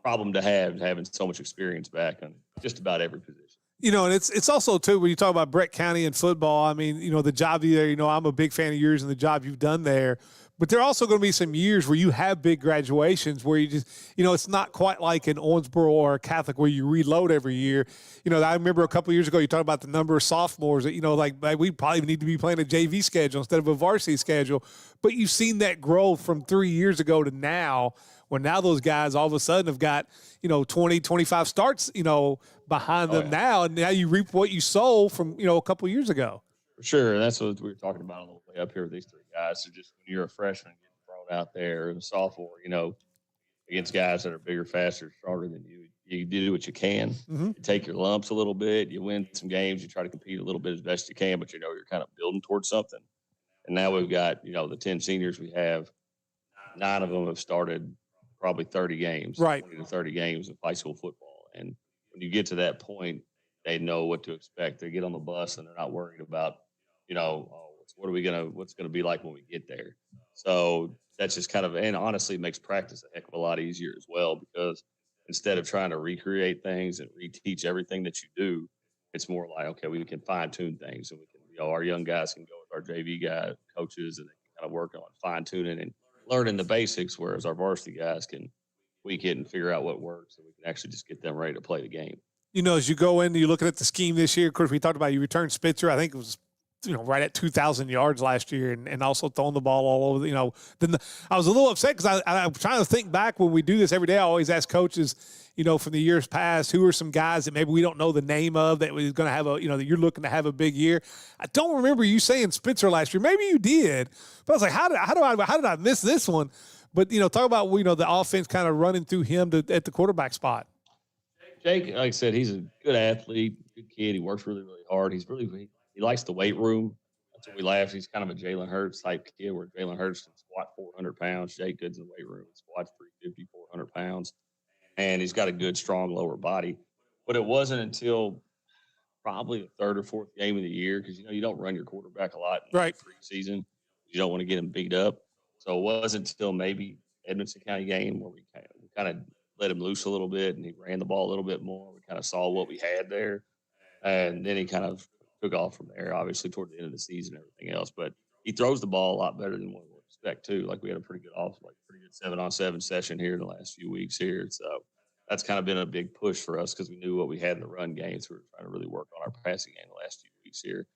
problem to have, having so much experience back on just about every position. And it's also, too, when you talk about Breck County and football, I mean, the job there, I'm a big fan of yours and the job you've done there. But there are also going to be some years where you have big graduations where you just, it's not quite like in Owensboro or Catholic where you reload every year. I remember a couple of years ago, you talked about the number of sophomores that, like we probably need to be playing a JV schedule instead of a varsity schedule. But you've seen that grow from 3 years ago to now, where now those guys all of a sudden have got, 20, 25 starts, behind them now. And now you reap what you sow from, a couple of years ago. For sure. And that's what we were talking about on the way up here with these 3 guys. So just when you're a freshman getting thrown out there and a sophomore, against guys that are bigger, faster, stronger than you, you do what you can. Mm-hmm. You take your lumps a little bit. You win some games. You try to compete a little bit as best you can, but, you're kind of building towards something. And now we've got, the 10 seniors we have, 9 of them have started probably 30 games, right? 20 to 30 games of high school football. And when you get to that point, they know what to expect. They get on the bus and they're not worried about, what's going to be like when we get there. So that's just kind of, and honestly, it makes practice a heck of a lot easier as well, because instead of trying to recreate things and reteach everything that you do, it's more like, okay, we can fine tune things, and we can, our young guys can go with our JV guy coaches, and they can kind of work on fine tuning and learning the basics, whereas our varsity guys can tweak it and figure out what works, and we can actually just get them ready to play the game. As you go in, you're looking at the scheme this year. Of course, we talked about you returned Spitzer. I think it was, right at 2,000 yards last year, and also throwing the ball all over. I was a little upset because I'm trying to think back when we do this every day. I always ask coaches, from the years past, who are some guys that maybe we don't know the name of that was going to have that you're looking to have a big year. I don't remember you saying Spitzer last year. Maybe you did, but I was like, how did I miss this one? But talk about the offense kind of running through him at the quarterback spot. Jake, like I said, he's a good athlete, good kid. He works really, really hard. He likes the weight room. That's what we laugh. He's kind of a Jalen Hurts type kid, where Jalen Hurts can squat 400 pounds. Jake Good's in the weight room, squats 350, 400 pounds. And he's got a good, strong lower body. But it wasn't until probably the 3rd or 4th game of the year, because, you don't run your quarterback a lot in right. the preseason. You don't want to get him beat up. So it wasn't until maybe Edmonson County game where we kind of let him loose a little bit, and he ran the ball a little bit more. We kind of saw what we had there. And then he kind of took off from there, obviously, toward the end of the season and everything else. But he throws the ball a lot better than what we would expect, too. Like, we had a pretty good 7-on-7 session here in the last few weeks here. So that's kind of been a big push for us, because we knew what we had in the run game. So we were trying to really work on our passing game the last few weeks here.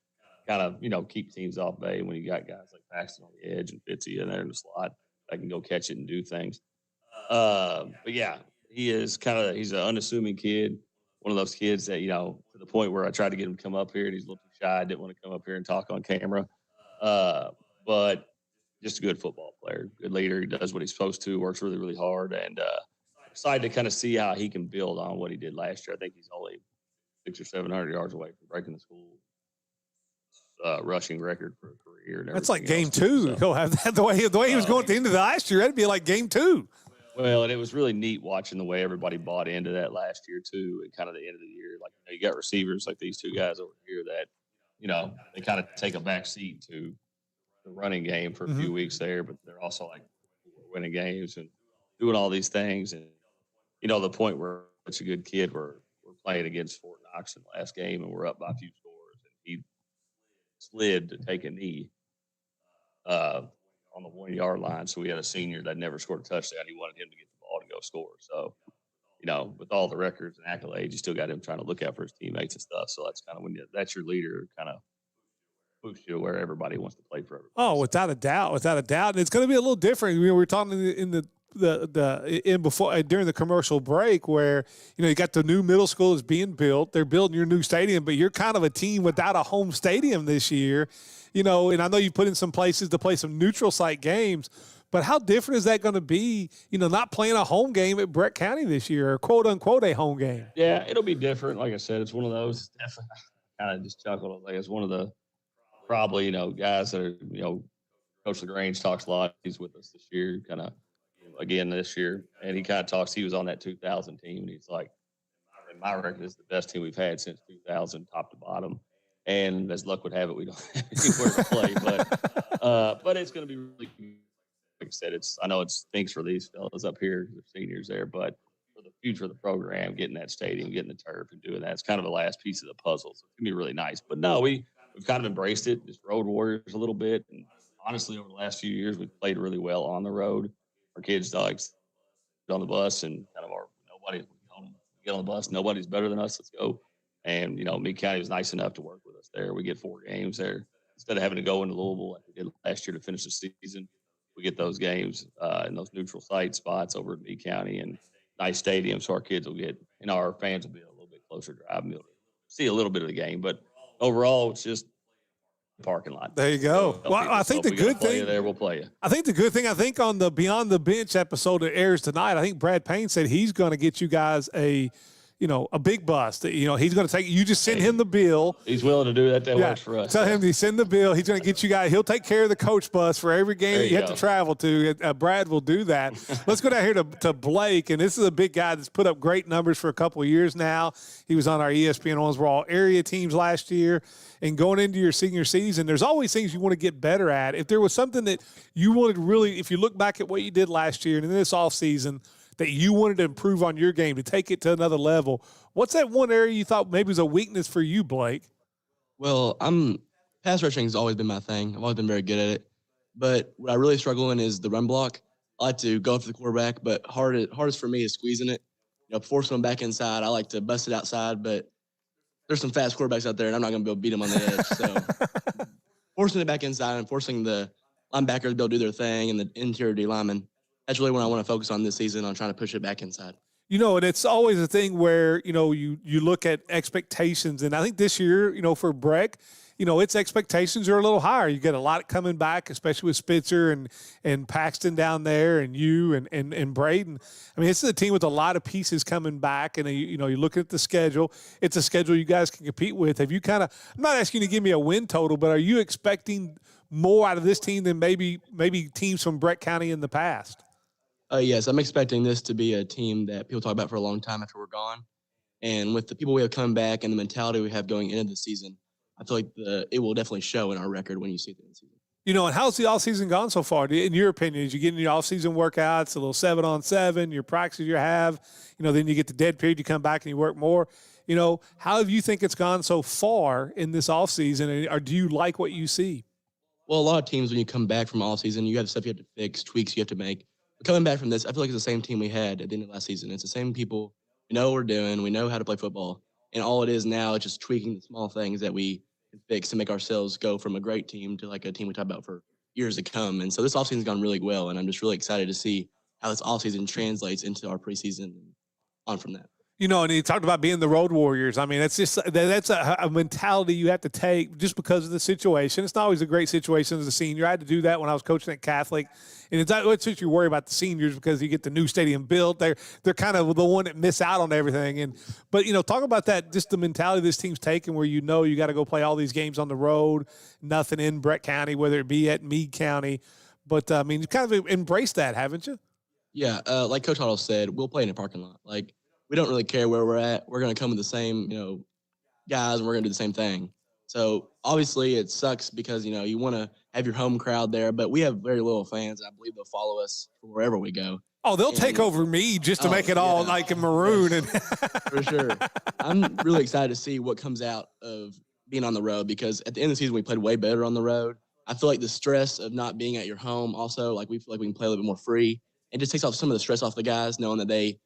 Kind of, keep teams off bay when you got guys like Paxton on the edge and Fitzy in there in the slot that can go catch it and do things. But yeah, he's an unassuming kid. One of those kids that, to the point where I tried to get him to come up here, and he's a little too shy. Didn't want to come up here and talk on camera. But just a good football player, good leader. He does what he's supposed to, works really, really hard, and excited to kind of see how he can build on what he did last year. I think he's only 600 or 700 yards away from breaking the school rushing record for a career. That's like game 2. So. He'll have that the way he was going at the end of the last year. That'd be like game 2. Well, and it was really neat watching the way everybody bought into that last year too, and kind of the end of the year. Like, you got receivers like these 2 guys over here that, they kind of take a back seat to the running game for a few weeks there, but they're also like winning games and doing all these things. And, the point where it's a good kid, we're playing against Fort Knox in the last game and we're up by a few scores. And he slid to take a knee on the 1 yard line. So we had a senior that never scored a touchdown. He wanted him to get the ball to go score. So, with all the records and accolades, you still got him trying to look out for his teammates and stuff. So that's kind of that's your leader, kind of push you to where everybody wants to play for everybody. Oh, without a doubt. And it's going to be a little different. We were talking during the commercial break where, you got the new middle school is being built. They're building your new stadium, but you're kind of a team without a home stadium this year, and I know you put in some places to play some neutral site games, but how different is that going to be, not playing a home game at Brett County this year, or quote unquote a home game? Yeah, it'll be different. Like I said, it's one of those, definitely kind of just chuckled. Like it's one of the probably, guys that are, Coach LaGrange talks a lot. He's with us this year, kind of again this year. And he kind of talks, he was on that 2000 team. And he's like, my record is the best team we've had since 2000, top to bottom. And as luck would have it, we don't have anywhere to play. But it's going to be really, like I said, I know it stinks for these fellas up here, the seniors there, but for the future of the program, getting that stadium, getting the turf and doing that, it's kind of the last piece of the puzzle. So it's going to be really nice. But no, we've kind of embraced it, just road warriors a little bit. And honestly, over the last few years, we've played really well on the road. Our kids like on the bus and kind of nobody get on the bus. Nobody's better than us. Let's go. And, Meade County was nice enough to work with us there. We get 4 games there. Instead of having to go into Louisville like we did last year to finish the season, we get those games in those neutral site spots over in Meade County and nice stadium. So our kids will get, our fans will be a little bit closer to drive, be able to see a little bit of the game. But overall, it's just parking lot. There you go. So, well, I think the good thing there, we'll play you. I think the good thing, on the Beyond the Bench episode that airs tonight, I think Brad Payne said he's going to get you guys a big bus. That, he's going to take. You just send him the bill. He's willing to do that. That works for us. Tell him to send the bill. He's going to get you guys. He'll take care of the coach bus for every game that you have to travel to. Brad will do that. Let's go down here to Blake, and this is a big guy that's put up great numbers for a couple of years now. He was on our ESPN Owensboro area teams last year. And going into your senior season, there's always things you want to get better at. If there was something that you wanted to really, if you look back at what you did last year and in this offseason, that you wanted to improve on your game, to take it to another level, what's that one area you thought maybe was a weakness for you, Blake? Well, pass rushing has always been my thing. I've always been very good at it. But what I really struggle in is the run block. I like to go for the quarterback, but hardest for me is squeezing it. Forcing them back inside. I like to bust it outside, but there's some fast quarterbacks out there, and I'm not going to be able to beat them on the edge. So forcing it back inside and forcing the linebackers to be able to do their thing and the interior D linemen, that's really what I want to focus on this season, on trying to push it back inside. And it's always a thing where, you look at expectations. And I think this year, for Breck, its expectations are a little higher. You get a lot coming back, especially with Spitzer and Paxton down there and you and Braden. I mean, this is a team with a lot of pieces coming back. And, you look at the schedule. It's a schedule you guys can compete with. Have you I'm not asking you to give me a win total, but are you expecting more out of this team than maybe teams from Brett County in the past? Yes, I'm expecting this to be a team that people talk about for a long time after we're gone. And with the people we have coming back and the mentality we have going into the season, I feel like it will definitely show in our record when you see the season. And how's the offseason gone so far? In your opinion, as you get in your offseason workouts, a little 7-on-7, your practices you have, then you get the dead period, you come back and you work more. How have you think it's gone so far in this offseason, or do you like what you see? Well, a lot of teams, when you come back from offseason, you have stuff you have to fix, tweaks you have to make. But coming back from this, I feel like it's the same team we had at the end of last season. It's the same people. We know what we're doing. We know how to play football. And all it is now is just tweaking the small things that we can fix to make ourselves go from a great team to like a team we talk about for years to come. And so this offseason's gone really well, and I'm just really excited to see how this offseason translates into our preseason and on from that. And he talked about being the road warriors. I mean, that's a mentality you have to take just because of the situation. It's not always a great situation as a senior. I had to do that when I was coaching at Catholic. And it's not what you worry about the seniors because you get the new stadium built. They're kind of the one that miss out on everything. But talk about that, just the mentality this team's taking where you got to go play all these games on the road, nothing in Brett County, whether it be at Meade County. But, you kind of embraced that, haven't you? Yeah, like Coach Otto said, we'll play in a parking lot. We don't really care where we're at. We're going to come with the same, guys, and we're going to do the same thing. So obviously it sucks because, you want to have your home crowd there, but we have very little fans. I believe they'll follow us wherever we go. Oh, they'll take over me just to make it all like in maroon. And for sure. I'm really excited to see what comes out of being on the road because at the end of the season, we played way better on the road. I feel like the stress of not being at your home also, like we feel like we can play a little bit more free. It just takes off some of the stress off the guys knowing that they,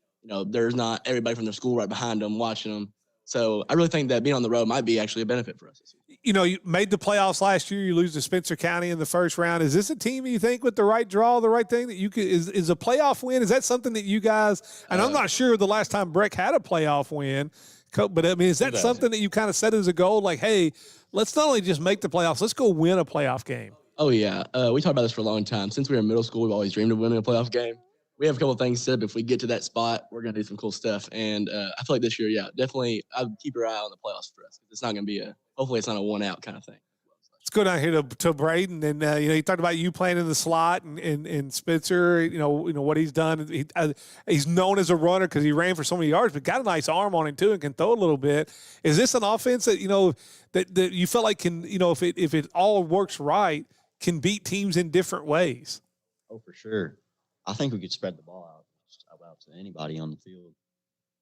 there's not everybody from their school right behind them watching them. So I really think that being on the road might be actually a benefit for us. You made the playoffs last year. You lose to Spencer County in the first round. Is this a team you think with the right draw, the right thing that you could is a playoff win? Is that something that you guys? And I'm not sure the last time Breck had a playoff win, but I mean, is that something that you kind of set as a goal? Like, hey, let's not only just make the playoffs, let's go win a playoff game. Oh yeah, we talked about this for a long time. Since we were in middle school, we've always dreamed of winning a playoff game. We have a couple of things said, but if we get to that spot, we're going to do some cool stuff. And I feel like this year, yeah, definitely, I'd keep your eye on the playoffs for us. It's not going to be hopefully it's not a one-out kind of thing. Let's go down here to Braden. And, you talked about you playing in the slot and Spencer, you know what he's done. He's known as a runner because he ran for so many yards, but got a nice arm on him too and can throw a little bit. Is this an offense that, that you felt like can, if it all works right, can beat teams in different ways? Oh, for sure. I think we could spread the ball out to anybody on the field.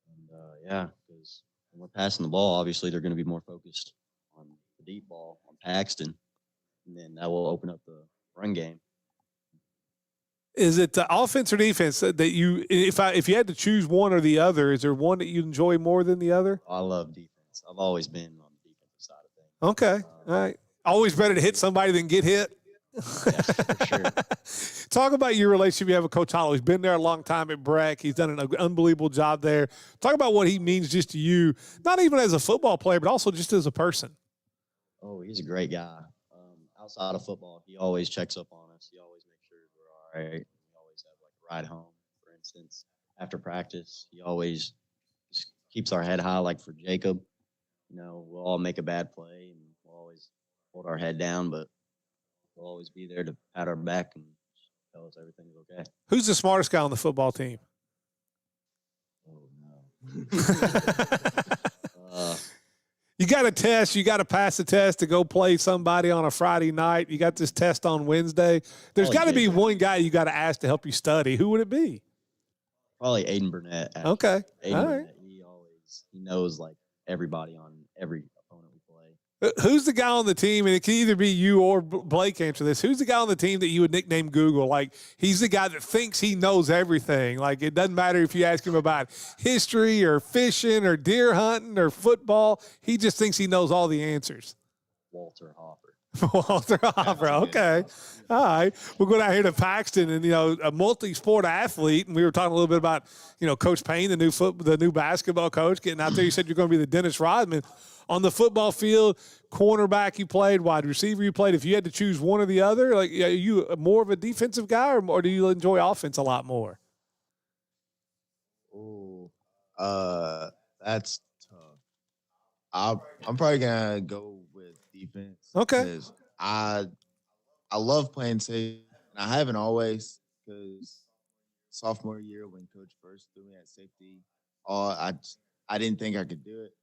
And, yeah, because when we're passing the ball, obviously they're going to be more focused on the deep ball, on Paxton, and then that will open up the run game. Is it offense or defense that you, if you had to choose one or the other, is there one that you enjoy more than the other? I love defense. I've always been on the defensive side of things. Okay. All right. Always better to hit somebody than get hit. Yes, for sure. Talk about your relationship you have with Coach Hollow. He's been there a long time at Breck. He's done an unbelievable job there. Talk about what he means just to you, not even as a football player, but also just as a person. Oh, he's a great guy. Outside of football, he always checks up on us. He always makes sure we're all right. We always have like a ride home, for instance. After practice, he always just keeps our head high. Like for Jacob, we'll all make a bad play and we'll always hold our head down, but we'll always be there to pat our back and tell us everything's okay. Who's the smartest guy on the football team? Oh, no. You got a test. You got to pass the test to go play somebody on a Friday night. You got this test on Wednesday. There's got to be one guy you got to ask to help you study. Who would it be? Probably Aiden Burnett. Actually. Okay. Aiden all Burnett, right. He knows like everybody on every opponent we play. Who's the guy on the team, and it can either be you or Blake answer this, who's the guy on the team that you would nickname Google? Like, he's the guy that thinks he knows everything. Like, it doesn't matter if you ask him about history or fishing or deer hunting or football. He just thinks he knows all the answers. Walter Hopper. Walter Hopper, okay. All right. We'll go down here to Paxton and, a multi-sport athlete. And we were talking a little bit about, Coach Payne, the new basketball coach, getting out there. You said you're going to be the Dennis Rodman. On the football field, cornerback you played, wide receiver you played. If you had to choose one or the other, like, are you more of a defensive guy or do you enjoy offense a lot more? Oh, that's tough. I'm probably gonna go with defense. Okay. Because I love playing safe, and I haven't always. Because sophomore year when Coach first threw me at safety, I didn't think I could do it.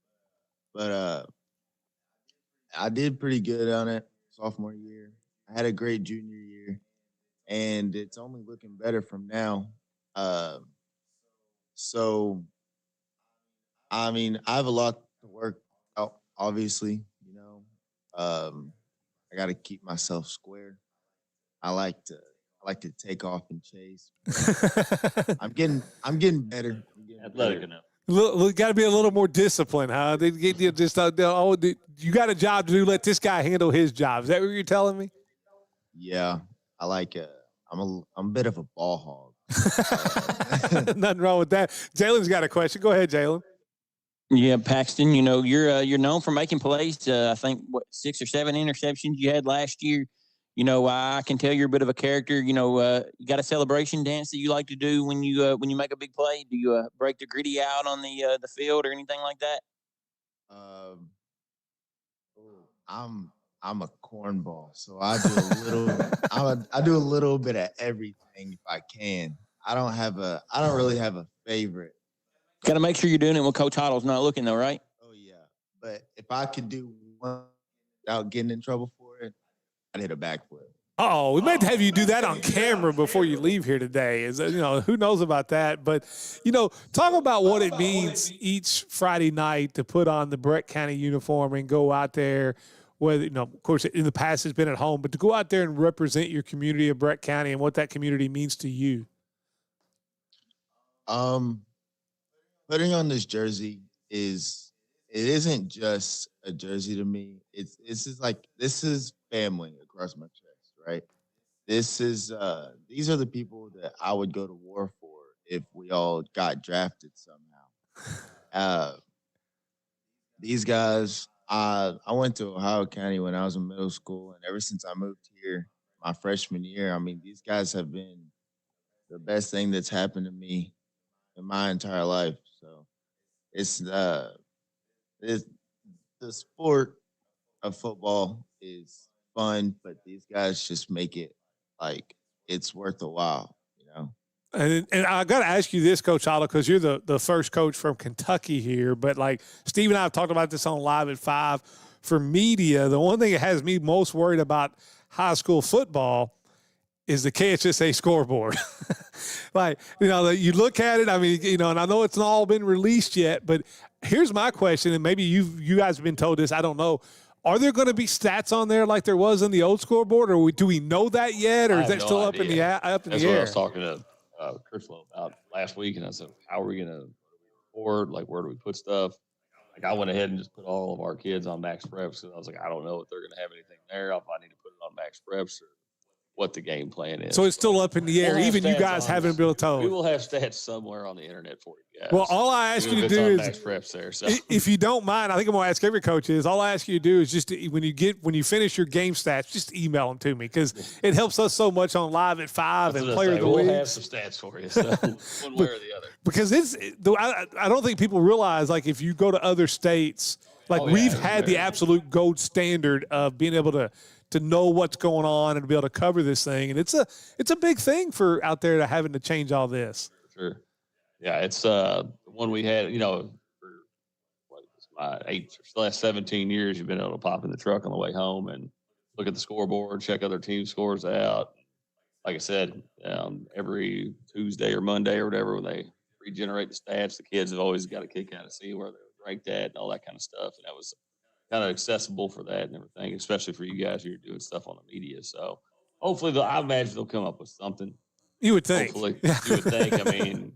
But I did pretty good on it sophomore year. I had a great junior year, and it's only looking better from now. So, I mean, I have a lot to work out, obviously, I got to keep myself square. I like to take off and chase. I'm getting better. Athletic enough. Got to be a little more disciplined, huh? They get you just you got a job to do. Let this guy handle his job. Is that what you're telling me? Yeah, I like. I'm a bit of a ball hog. Nothing wrong with that. Jalen's got a question. Go ahead, Jalen. Yeah, Paxton. You're known for making plays. I think 6 or 7 interceptions you had last year. I can tell you're a bit of a character. You got a celebration dance that you like to do when you make a big play. Do you break the gritty out on the field or anything like that? I'm a cornball, so I do a little. I do a little bit of everything if I can. I don't really have a favorite. Got to make sure you're doing it when Coach Hoddle's not looking, though, right? Oh yeah, but if I could do one without getting in trouble for it, I'd hit a backflip. Oh, we might have you do that on camera before you leave here today. Who knows about that? But, talk about what it means each Friday night to put on the Brett County uniform and go out there. Whether, of course, in the past it's been at home, but to go out there and represent your community of Brett County and what that community means to you. Putting on this jersey isn't just a jersey to me. This is family across my chest, right? These are the people that I would go to war for if we all got drafted somehow. These guys, I went to Ohio County when I was in middle school, and ever since I moved here, my freshman year, these guys have been the best thing that's happened to me in my entire life. So it's the sport of football is fun, but these guys just make it like it's worth a while, And I got to ask you this, Coach Otto, because you're the first coach from Kentucky here. But like Steve and I have talked about this on Live at 5 for media. The one thing that has me most worried about high school football is the KHSA scoreboard. You look at it. And I know it's not all been released yet. But here's my question, and maybe you guys have been told this. I don't know. Are there going to be stats on there like there was in the old scoreboard, or do we know that yet, or is that still up in the air? That's what I was talking to Criswell about last week, and I said, how are we going to record? Like, where do we put stuff? Like, I went ahead and just put all of our kids on Max Preps, because I was like, I don't know if they're going to have anything there, if I need to put it on Max Preps, or what the game plan is. So it's still up in the air. Even you guys haven't been told. We will have stats somewhere on the internet for you guys. Well, all I ask you to do is, Max Preps there, so. If you don't mind, I think I'm going to ask every coach is, all I ask you to do is just when you finish your game stats, just email them to me, because it helps us so much on Live at 5 and Player of the Week. We'll have some stats for you, so one way or the other. Because I don't think people realize, like, if you go to other states, we've had the absolute gold standard of being able to know what's going on and to be able to cover this thing. And it's a big thing for out there to having to change all this. Sure. Yeah, it's the one we had, for my last 17 years, you've been able to pop in the truck on the way home and look at the scoreboard, check other team scores out. Like I said, every Tuesday or Monday or whatever, when they regenerate the stats, the kids have always got a kick out to see where they're ranked at and all that kind of stuff. And that was kind of accessible for that and everything, especially for you guys who are doing stuff on the media. So hopefully, I imagine they'll come up with something. You would think. Hopefully, you would think.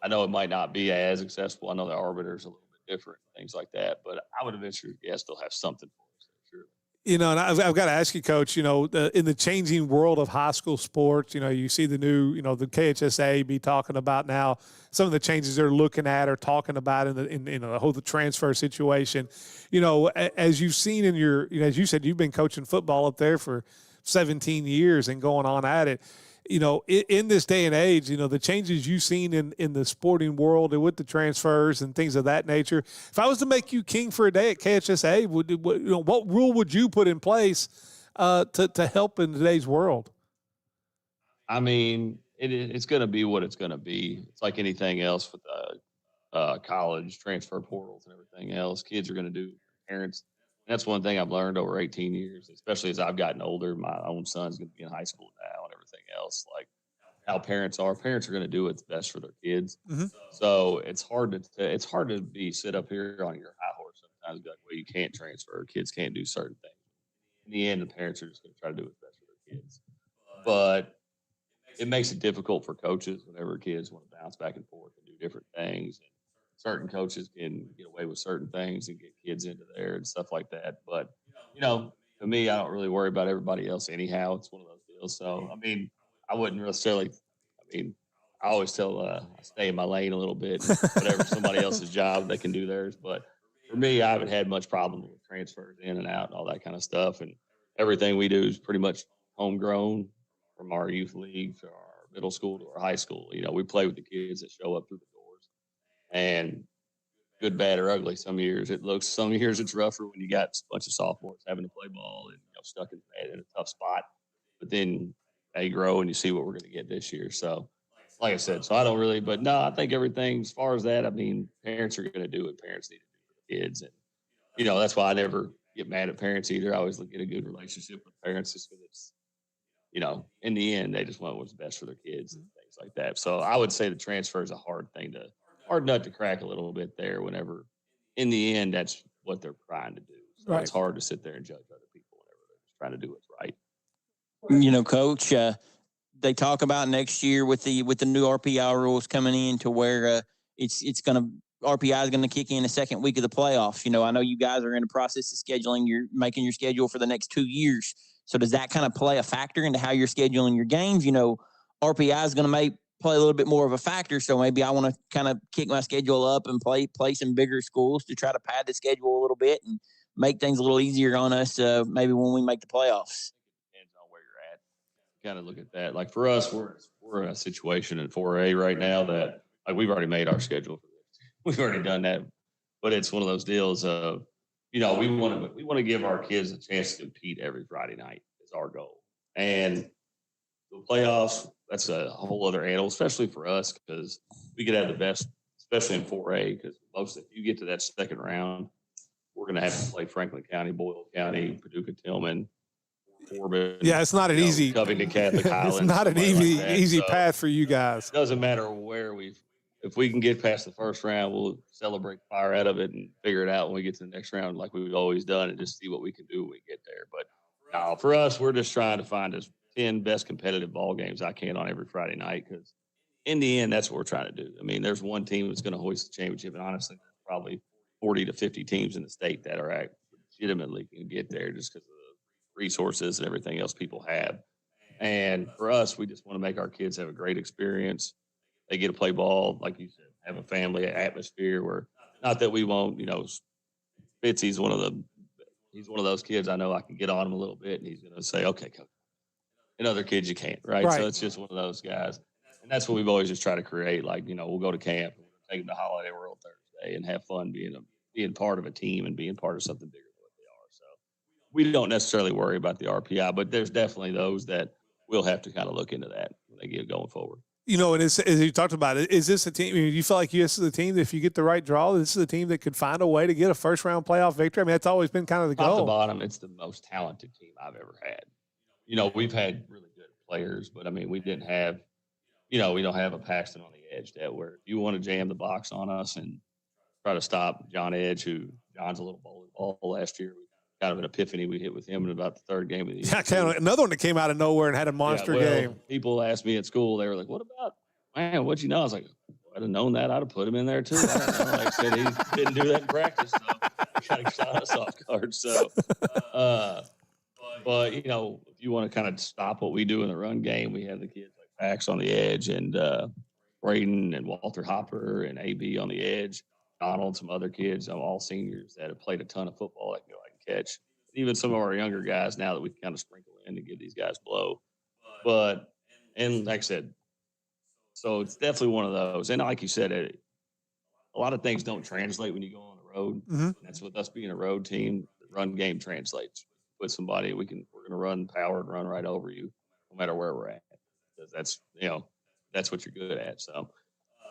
I know it might not be as accessible. I know the arbiter's a little bit different, things like that. But I would eventually guess they'll have something for us. Sure. And I've got to ask you, Coach, in the changing world of high school sports, you see the new, the KHSA be talking about now some of the changes they're looking at or talking about in the whole transfer situation. As you've seen as you said, you've been coaching football up there for 17 years and going on at it. In this day and age, the changes you've seen in the sporting world and with the transfers and things of that nature. If I was to make you king for a day at KHSA, what rule would you put in place to help in today's world? It's going to be what it's going to be. It's like anything else with college transfer portals and everything else. Kids are going to do parents. That's one thing I've learned over 18 years, especially as I've gotten older. My own son's going to be in high school now and everything else. Like how parents are going to do what's best for their kids. Mm-hmm. So it's hard to sit up here on your high horse sometimes and be like, well, you can't transfer. Kids can't do certain things. In the end, the parents are just going to try to do what's best for their kids. But it makes it difficult for coaches whenever kids want to bounce back and forth and do different things. And certain coaches can get away with certain things and get kids into there and stuff like that. But, to me, I don't really worry about everybody else anyhow. It's one of those deals. So, I wouldn't necessarily – I always tell I stay in my lane a little bit. Whatever somebody else's job, they can do theirs. But for me, I haven't had much problem with transfers in and out and all that kind of stuff. And everything we do is pretty much homegrown from our youth league to our middle school to our high school. We play with the kids that show up through the doors. And good, bad, or ugly. Some years it's rougher when you got a bunch of sophomores having to play ball and stuck in a tough spot. But then they grow and you see what we're going to get this year. So, like I said, I don't really. But no, I think everything as far as that. Parents are going to do what parents need to do for the kids, and that's why I never get mad at parents either. I always get a good relationship with parents just because it's, in the end, they just want what's best for their kids and things like that. So I would say the transfer is a hard nut to crack a little bit there whenever in the end, that's what they're trying to do. So Right. it's hard to sit there and judge other people whenever they're just trying to do what's right. Coach, they talk about next year with the new RPI rules coming in to where RPI is going to kick in the second week of the playoffs. I know you guys are in the process of making your schedule for the next 2 years. So does that kind of play a factor into how you're scheduling your games? RPI is going to play a little bit more of a factor. So maybe I want to kind of kick my schedule up and play some bigger schools to try to pad the schedule a little bit and make things a little easier on us. Maybe when we make the playoffs. Depends on where you're at. Kind of look at that. Like for us, we're in a situation in 4A right now that like we've already made our schedule. We've already done that, but it's one of those deals of, we want to give our kids a chance to compete every Friday night is our goal. And the playoffs, that's a whole other animal, especially for us because we could have the best, especially in 4A, because if you get to that second round, we're going to have to play Franklin County, Boyle County, Paducah, Tillman, Corbin. Yeah, it's not an easy Covington Catholic Highlands. It's not an easy path for you guys. It doesn't matter where if we can get past the first round, we'll celebrate fire out of it and figure it out when we get to the next round like we've always done and just see what we can do when we get there. But for us, we're just trying to find as 10 best competitive ball games I can on every Friday night because in the end, that's what we're trying to do. I mean, there's one team that's going to hoist the championship, and honestly, there's probably 40 to 50 teams in the state that are legitimately can get there just because of the resources and everything else people have. And for us, we just want to make our kids have a great experience. They get to play ball, like you said, have a family atmosphere where, not that we won't, Fitzy's one of those kids I know I can get on him a little bit and he's going to say, okay, coach. And other kids you can't, right? So it's just one of those guys. And that's what we've always just tried to create. Like, we'll go to camp and we'll take them to Holiday World Thursday and have fun being part of a team and being part of something bigger than what they are. So we don't necessarily worry about the RPI, but there's definitely those that we'll have to kind of look into that when they get going forward. And as you talked about it, is this a team? You feel like this is a team that if you get the right draw, this is a team that could find a way to get a first round playoff victory. I mean, that's always been kind of the goal. Top to bottom, it's the most talented team I've ever had. We've had really good players, but I mean, we didn't have, we don't have a Paxton on the edge that where if you want to jam the box on us and try to stop John Edge, John's a little bowling ball last year. Kind of an epiphany we hit with him in about the third game of the year. Yeah, another one that came out of nowhere and had a monster game. People asked me at school, they were like, what about, man, what'd you know? I was like, I'd have known that. I'd have put him in there too. Like I said, he didn't do that in practice, so he kind of shot us off guard. So, but, if you want to kind of stop what we do in the run game, we have the kids like Pax on the edge and Braden and Walter Hopper and AB on the edge. Donald, some other kids, all seniors that have played a ton of football that can catch. Even some of our younger guys now that we can kind of sprinkle in to give these guys blow. And like I said, so it's definitely one of those. And like you said, a lot of things don't translate when you go on the road. Mm-hmm. That's with us being a road team. The run game translates. With somebody, we're going to run power and run right over you, no matter where we're at. Because that's what you're good at. So,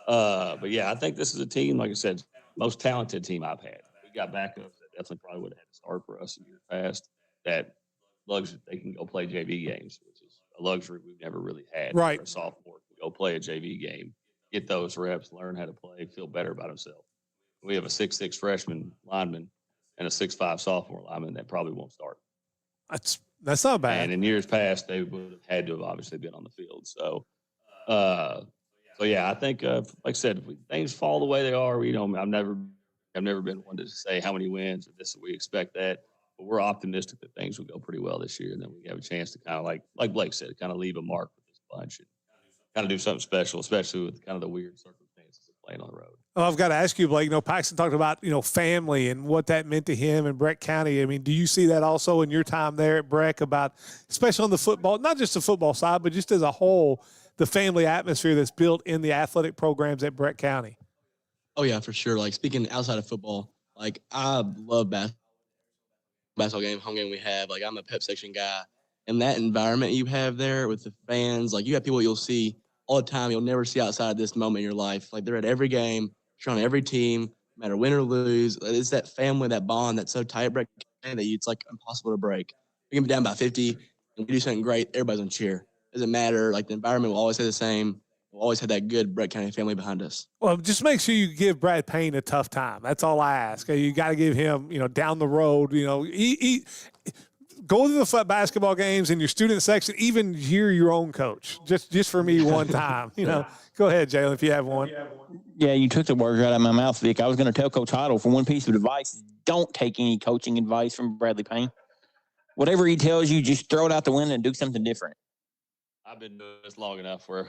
but yeah, I think this is a team, like I said, most talented team I've had. We got backups that definitely probably would have had to start for us in years past. That luxury, they can go play JV games, which is a luxury we've never really had. Right. For a sophomore to go play a JV game, get those reps, learn how to play, feel better about himself. We have a 6'6" freshman lineman and a 6'5" sophomore lineman that probably won't start. That's not bad. And in years past, they would have had to have obviously been on the field. So, yeah, I think, like I said, if things fall the way they are, I've never been one to say how many wins or this, we expect that. But we're optimistic that things will go pretty well this year. And then we have a chance to kind of like Blake said, kind of leave a mark with this bunch and kind of do something special, especially with kind of the weird circumstances of playing on the road. Well, I've got to ask you, Blake, Paxton talked about, family and what that meant to him in Breck County. I mean, do you see that also in your time there at Breck about, especially on the football, not just the football side, but just as a whole, the family atmosphere that's built in the athletic programs at Breck County? Oh, yeah, for sure. Like, speaking outside of football, like, I love basketball game, home game we have. Like, I'm a pep section guy. And that environment you have there with the fans, like, you have people you'll see all the time you'll never see outside this moment in your life. Like, they're at every game, they're on every team, no matter win or lose. It's that family, that bond that's so tight. Breck that it's like impossible to break. We can be down by 50 and we do something great. Everybody's gonna cheer. Doesn't matter. Like the environment will always stay the same. We'll always have that good Brett County family behind us. Well, just make sure you give Brad Payne a tough time. That's all I ask. You got to give him, down the road, go to the basketball games in your student section, even hear your own coach. Just for me one time, Go ahead, Jalen, if you have one. Yeah, you took the words right out of my mouth, Vic. I was going to tell Coach Heidel for one piece of advice: don't take any coaching advice from Bradley Payne. Whatever he tells you, just throw it out the window and do something different. I've been doing this long enough where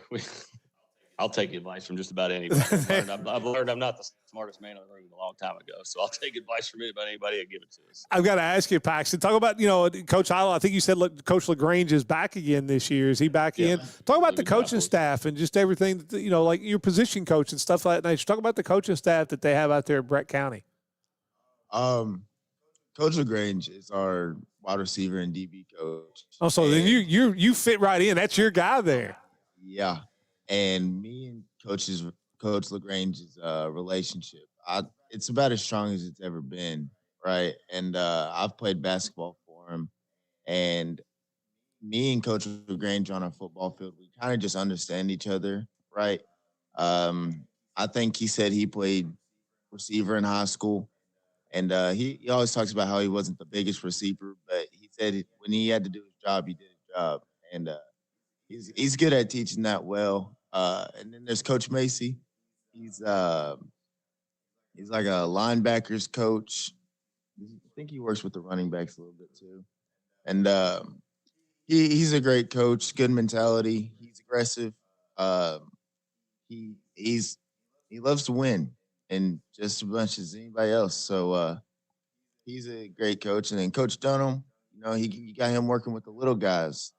I'll take advice from just about anybody. I've learned I'm not the smartest man in the room a long time ago, so I'll take advice from anybody and give it to us. I've got to ask you, Paxton, talk about, Coach Heidel. I think you said Coach LaGrange is back again this year. Is he back in? Talk about the coaching staff and just everything, like your position coach and stuff like that. Talk about the coaching staff that they have out there at Brett County. Coach LaGrange is our wide receiver and DB coach. Oh, so then you fit right in. That's your guy there. Yeah. And me and Coach LaGrange's relationship, it's about as strong as it's ever been, right? And I've played basketball for him. And me and Coach LaGrange on our football field, we kind of just understand each other, right? I think he said he played receiver in high school. And he always talks about how he wasn't the biggest receiver, but he said when he had to do his job, he did his job. And he's good at teaching that well. And then there's Coach Macy. He's like a linebackers coach. I think he works with the running backs a little bit too. And he's a great coach, good mentality. He's aggressive. He loves to win, and just as much as anybody else. So he's a great coach. And then Coach Dunham, you got him working with the little guys.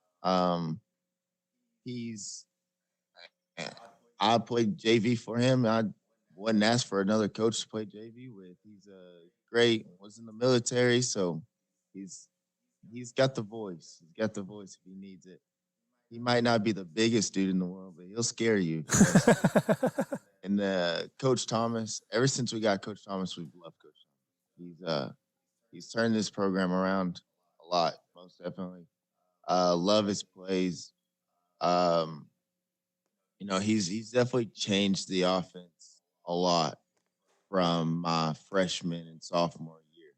I played JV for him. I wasn't asked for another coach to play JV with. He's was in the military, so he's got the voice. He's got the voice if he needs it. He might not be the biggest dude in the world, but he'll scare you. And Coach Thomas, ever since we got Coach Thomas, we've loved Coach Thomas. He's turned this program around a lot, most definitely. Love his plays. He's definitely changed the offense a lot from my freshman and sophomore year.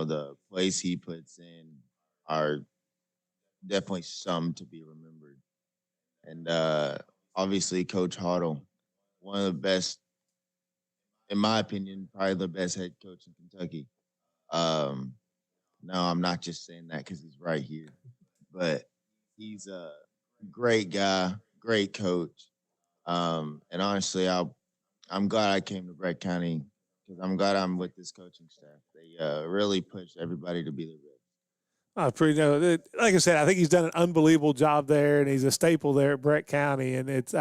The plays he puts in are definitely some to be remembered. And obviously, Coach Hoddle, one of the best, in my opinion, probably the best head coach in Kentucky. No, I'm not just saying that because he's right here, but he's a great guy, great coach. And honestly, I'm glad I came to Brett County because I'm glad I'm with this coaching staff. They really push everybody to be their best. Like I said, I think he's done an unbelievable job there, and he's a staple there at Brett County. And it's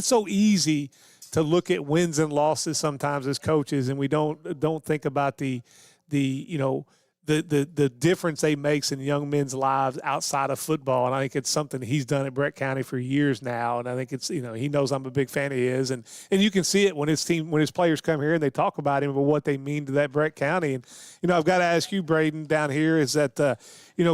so easy to look at wins and losses sometimes as coaches, and we don't think about the difference they makes in young men's lives outside of football. And I think it's something he's done at Brett County for years now. And I think it's, he knows I'm a big fan of his, and you can see it when his players come here and they talk about him and what they mean to that Brett County. And, I've got to ask you, Braden, down here is that,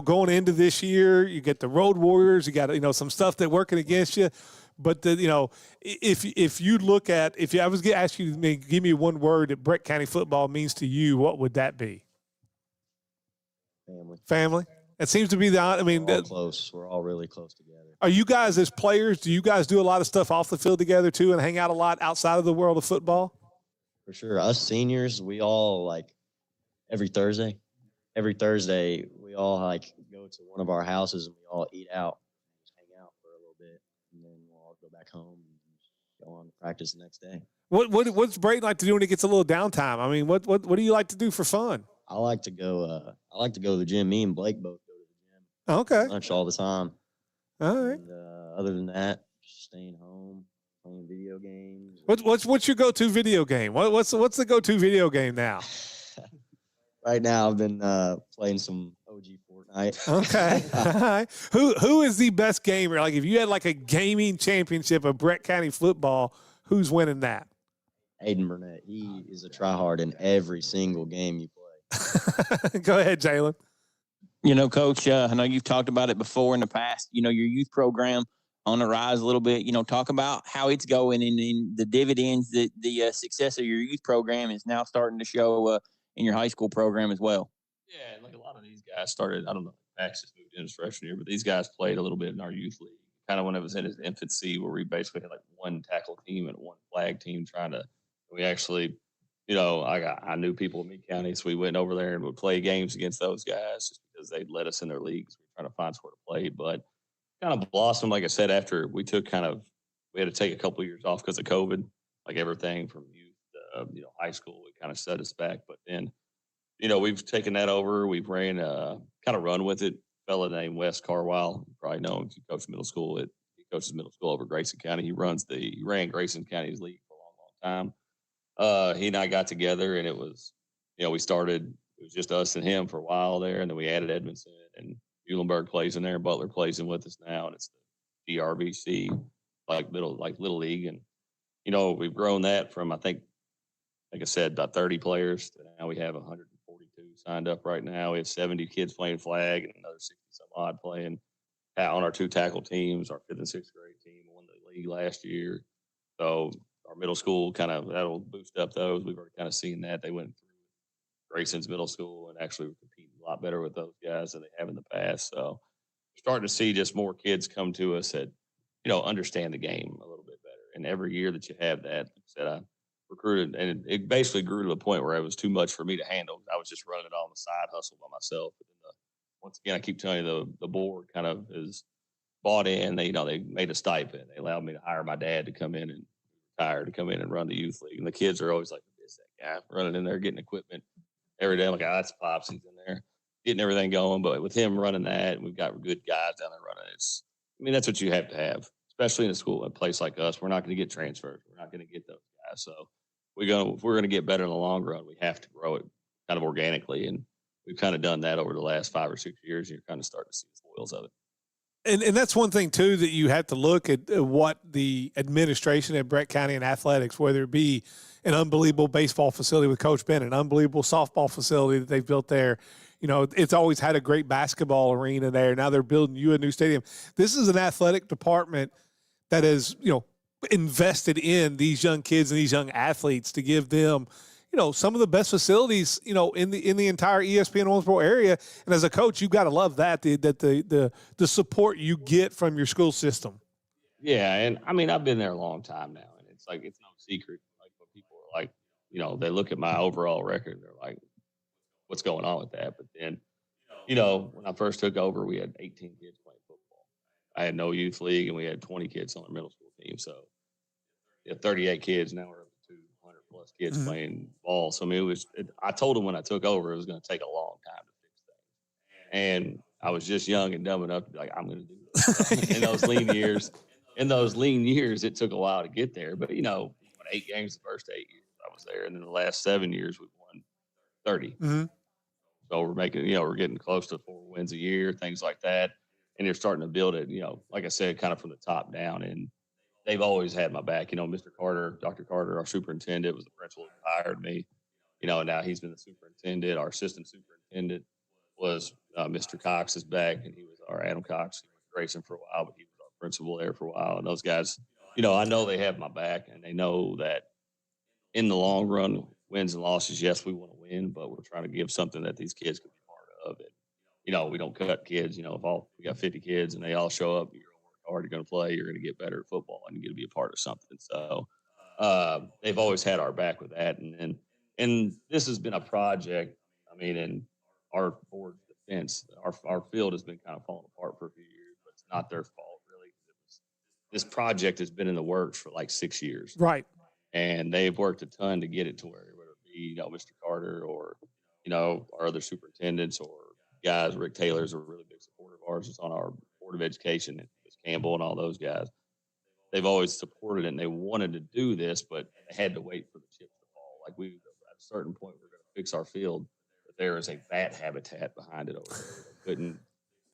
going into this year, you get the Road Warriors, you got, some stuff that working against you. But if you look at, if I was going to ask you to give me one word that Brett County football means to you, what would that be? Family. That seems to be we're all close. We're all really close together. Are you guys as players? Do you guys do a lot of stuff off the field together too, and hang out a lot outside of the world of football? For sure. Us seniors, we all every Thursday, we all go to one of our houses and we all eat out, just hang out for a little bit, and then we'll all go back home and go on to practice the next day. What's Braden like to do when he gets a little downtime? I mean, what do you like to do for fun? I like to go to the gym. Me and Blake both go to the gym. Okay. Lunch all the time. All right. And, other than that, just staying home, playing video games. What's your go-to video game? What's the go-to video game now? Right now, I've been playing some OG Fortnite. Okay. All right. Who is the best gamer? Like, if you had a gaming championship of Brett County football, who's winning that? Aiden Burnett. He is a tryhard in every single game you play. Go ahead, Jalen. Coach, I know you've talked about it before in the past. Your youth program on the rise a little bit. Talk about how it's going and the dividends that the success of your youth program is now starting to show in your high school program as well. Yeah, and like a lot of these guys started, I don't know, Max just moved in his freshman year, but these guys played a little bit in our youth league, kind of when it was in its infancy, where we basically had like one tackle team and one flag team we actually, I knew people in Meade County, so we went over there and would play games against those guys just because they'd let us in their leagues. We were trying to find somewhere to play, but kind of blossomed, like I said, after we took we had to take a couple of years off because of COVID, like everything from youth to, high school, it kind of set us back. But then, we've taken that over. We've kind of run with it. A fella named Wes Carwile, you probably know him if you coach middle school. He coaches middle school over Grayson County. He ran Grayson County's league for a long, long time. He and I got together, and it was, we started. It was just us and him for a while there, and then we added Edmondson, and Eulenberg plays in there. Butler plays in with us now, and it's the DRBC, like little league, and we've grown that from, I think, like I said, about 30 players to now we have 142 signed up right now. We have 70 kids playing flag and another 60 some odd playing on our two tackle teams. Our 5th and 6th grade team won the league last year. So our middle school that'll boost up those. We've already kind of seen that. They went through Grayson's middle school and actually were competing a lot better with those guys than they have in the past. So we're starting to see just more kids come to us that, understand the game a little bit better. And every year that you have that, like I said, I recruited, and it basically grew to the point where it was too much for me to handle. I was just running it on the side hustle by myself. And once again, I keep telling you, the board kind of is bought in. They made a stipend. They allowed me to hire my dad to come in and retire to come in and run the youth league. And the kids are always like, "Is that guy running in there getting equipment every day?" I'm like, "That's Pops. He's in there getting everything going." But with him running that, and we've got good guys down there running. That's what you have to have, especially in a place like us. We're not going to get transferred. We're not going to get those guys. So if we're going to get better in the long run, we have to grow it kind of organically. And we've kind of done that over the last 5 or 6 years. And you're kind of starting to see the spoils of it. And that's one thing, too, that you have to look at what the administration at Brett County and athletics, whether it be an unbelievable baseball facility with Coach Ben, an unbelievable softball facility that they've built there. It's always had a great basketball arena there. Now they're building you a new stadium. This is an athletic department that is, invested in these young kids and these young athletes to give them, some of the best facilities, in the entire ESPN Owensboro area. And as a coach, you've got to love that the support you get from your school system. Yeah, and I've been there a long time now, and it's like it's no secret. Like when people are like, they look at my overall record, they're like, "What's going on with that?" But then, when I first took over, we had 18 kids playing football. I had no youth league, and we had 20 kids on our middle school team. So, 38 kids. Now we're up to 200 plus kids playing ball. So I told them when I took over, it was going to take a long time to fix things. And I was just young and dumb enough to be like, I'm going to do this. In those lean years, it took a while to get there. But, we won 8 games the first 8 years I was there. And then the last 7 years, we won 30. Mm-hmm. So we're getting close to 4 wins a year, things like that. And you're starting to build it, like I said, kind of from the top down. And they've always had my back. Mr. Carter, Dr. Carter, our superintendent, was the principal who hired me. And now he's been the superintendent. Our assistant superintendent was Mr. Cox is back, and he was our Adam Cox. He was Grayson for a while, but he was our principal there for a while. And those guys, I know they have my back, and they know that in the long run, wins and losses, yes, we want to win, but we're trying to give something that these kids can be part of it. We don't cut kids. If we got 50 kids and they all show up, you're going to work hard, you're going to play, you're going to get better at football, and you're going to be a part of something. So they've always had our back with that. And this has been a project. In our board's defense, our field has been kind of falling apart for a few years, but it's not their fault, really. This project has been in the works for like 6 years. Right. And they've worked a ton to get it to whether it be, Mr. Carter or, our other superintendents or guys. Rick Taylor's a really big supporter of ours. It's on our Board of Education, and Campbell and all those guys. They've always supported it, and they wanted to do this, but they had to wait for the chips to fall. Like at a certain point, we're going to fix our field, but there is a bat habitat behind it over there. They couldn't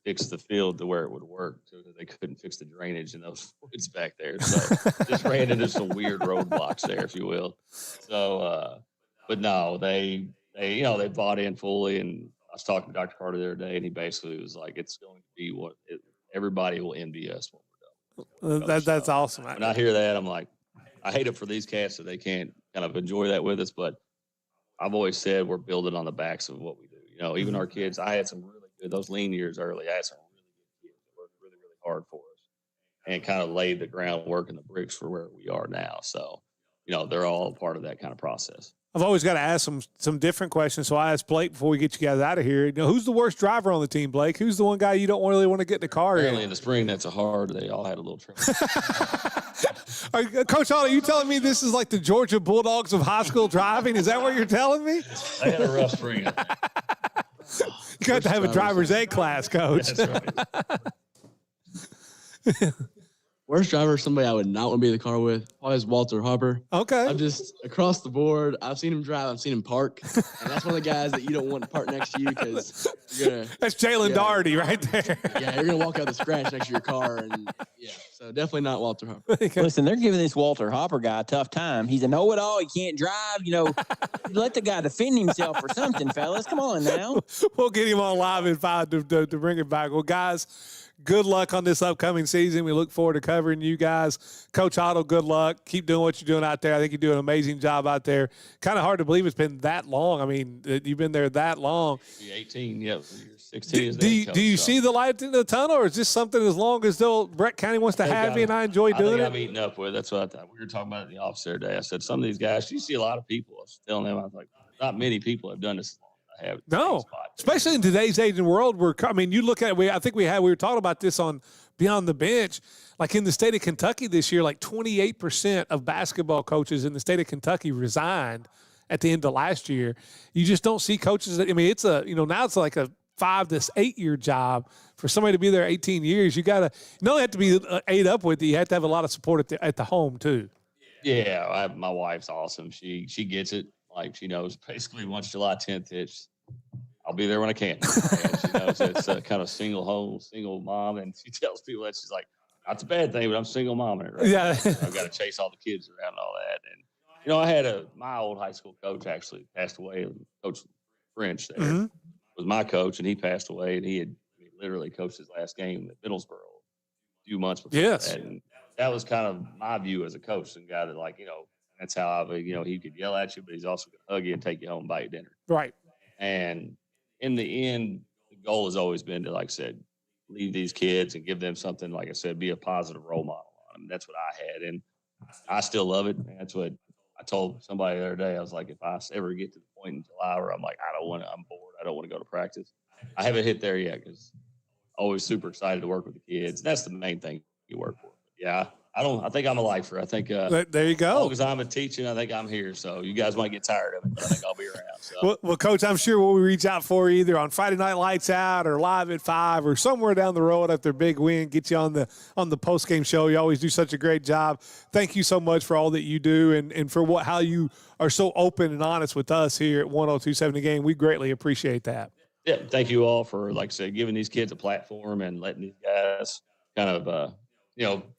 fix the field to where it would work, so they couldn't fix the drainage in those woods back there. So just ran into some weird roadblocks there, if you will. So, but no, they they bought in fully. And I was talking to Dr. Carter the other day, and he basically was like, it's going to be everybody will envy us when we're done. That's awesome. When I hear that, I'm like, I hate it for these cats that they can't kind of enjoy that with us. But I've always said we're building on the backs of what we do. Even our kids, I had some really good, those lean years early. I had some really good kids that worked really, really hard for us and kind of laid the groundwork and the bricks for where we are now. So, they're all part of that kind of process. I've always got to ask some different questions. So I asked Blake before we get you guys out of here. Who's the worst driver on the team, Blake? Who's the one guy you don't really want to get in the car? Apparently in the spring, they all had a little trouble. Coach Otto, you telling me this is like the Georgia Bulldogs of high school driving? Is that what you're telling me? They had a rough spring. You got to have a driver's ed class, Coach. That's right. Worst driver, somebody I would not want to be in the car with, probably is Walter Harper. Okay. I'm just across the board. I've seen him drive. I've seen him park. And that's one of the guys that you don't want to park next to you because that's Jalen Doherty right there. Yeah, you're going to walk out the scratch next to your car. And so definitely not Walter Harper. Listen, they're giving this Walter Hopper guy a tough time. He's a know-it-all. He can't drive. Let the guy defend himself or something, fellas. Come on now. We'll get him on live at 5 to bring it back. Well, guys, good luck on this upcoming season. We look forward to covering you guys. Coach Otto, good luck. Keep doing what you're doing out there. I think you do an amazing job out there. Kind of hard to believe it's been that long. I mean, you've been there that long. 18, yeah. 16 Do you see the light in the tunnel, or is this something as long as though Brett County wants to have you and I enjoy doing it? I'm eating up with. That's what I thought. We were talking about it in the office the other day. I said, some of these guys, you see a lot of people. I was telling them, I was like, not many people have done this as long. No, especially in today's age and world where, you look at it, I think we were talking about this on Beyond the Bench, like in the state of Kentucky this year, like 28% of basketball coaches in the state of Kentucky resigned at the end of last year. You just don't see coaches it's now it's like a 5 to 8 year job for somebody to be there 18 years. You got to, not only have to be ate up with you have to have a lot of support at the home too. Yeah. My wife's awesome. She gets it. Like, she knows basically once July 10th hits, I'll be there when I can. And she knows it's a kind of single mom. And she tells people that she's like, that's a bad thing, but I'm single mom in it, right? Yeah. I've got to chase all the kids around and all that. And, I had my old high school coach actually passed away. Coach French there was my coach, and he passed away. And he had literally coached his last game at Middlesboro a few months before that. And that was kind of my view as a coach, and guy that, that's how he could yell at you, but he's also going to hug you and take you home and buy you dinner. Right. And in the end, the goal has always been to, like I said, leave these kids and give them something, like I said, be a positive role model on them. That's what I had. And I still love it. And that's what I told somebody the other day. I was like, if I ever get to the point in July where I'm like, I'm bored, I don't want to go to practice. I haven't hit there yet because always super excited to work with the kids. That's the main thing you work for. Yeah. I think I'm a lifer. I think there you go. As long as I'm teaching, I think I'm here. So you guys might get tired of it, but I think I'll be around. So. Well, Coach, I'm sure we'll reach out for you either on Friday Night Lights Out or live at 5 or somewhere down the road after a big win. Get you on the post game show. You always do such a great job. Thank you so much for all that you do and for how you are so open and honest with us here at 1027 The Game. We greatly appreciate that. Yeah, thank you all for, like I said, giving these kids a platform and letting these guys kind of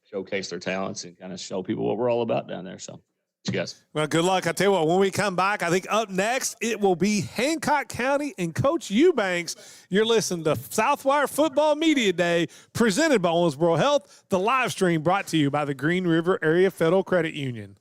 showcase their talents and kind of show people what we're all about down there. So, you guys. Well, good luck. I tell you what, when we come back, I think up next it will be Hancock County and Coach Eubanks. You're listening to Southwire Football Media Day, presented by Owensboro Health. The live stream brought to you by the Green River Area Federal Credit Union.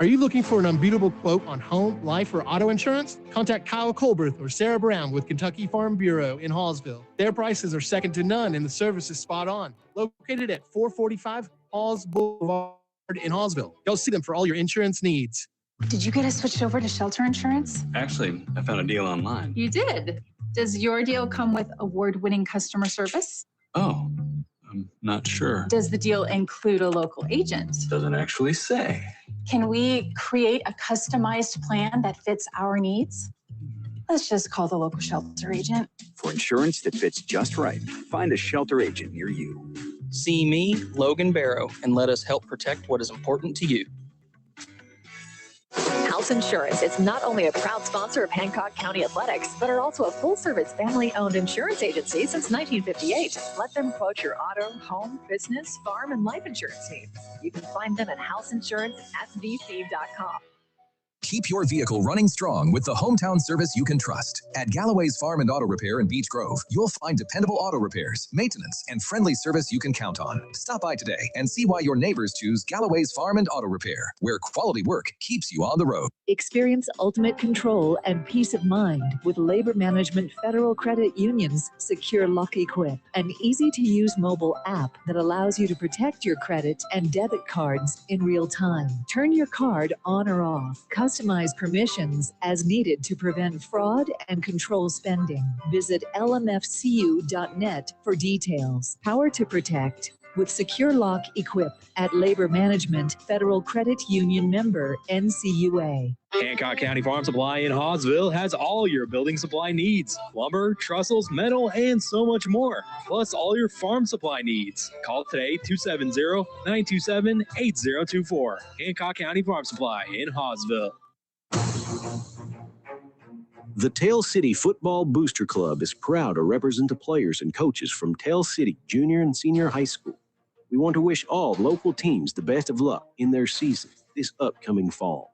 Are you looking for an unbeatable quote on home, life, or auto insurance? Contact Kyle Colberth or Sarah Brown with Kentucky Farm Bureau in Hallsville. Their prices are second to none and the service is spot on. Located at 445 Halls Boulevard in Hallsville. Go see them for all your insurance needs. Did you get us switched over to shelter insurance? Actually, I found a deal online. You did? Does your deal come with award-winning customer service? Oh, I'm not sure. Does the deal include a local agent? Doesn't actually say. Can we create a customized plan that fits our needs? Let's just call the local shelter agent. For insurance that fits just right, find a shelter agent near you. See me, Logan Barrow, and let us help protect what is important to you. House Insurance is not only a proud sponsor of Hancock County Athletics, but are also a full-service family-owned insurance agency since 1958. Let them quote your auto, home, business, farm, and life insurance needs. You can find them at houseinsuranceSBC.com. Keep your vehicle running strong with the hometown service you can trust. At Galloway's Farm and Auto Repair in Beech Grove, you'll find dependable auto repairs, maintenance, and friendly service you can count on. Stop by today and see why your neighbors choose Galloway's Farm and Auto Repair, where quality work keeps you on the road. Experience ultimate control and peace of mind with Labor Management Federal Credit Union's Secure Lock Equip, an easy-to-use mobile app that allows you to protect your credit and debit cards in real time. Turn your card on or off. Customize permissions as needed to prevent fraud and control spending. Visit lmfcu.net for details. Power to protect with Secure Lock Equip at Labor Management Federal Credit Union member NCUA. Hancock County Farm Supply in Hawesville has all your building supply needs. Lumber, trestles, metal, and so much more. Plus all your farm supply needs. Call today 270-927-8024. Hancock County Farm Supply in Hawesville. The Tale City Football Booster Club is proud to represent the players and coaches from Tale City Junior and Senior High School. We want to wish all local teams the best of luck in their season this upcoming fall.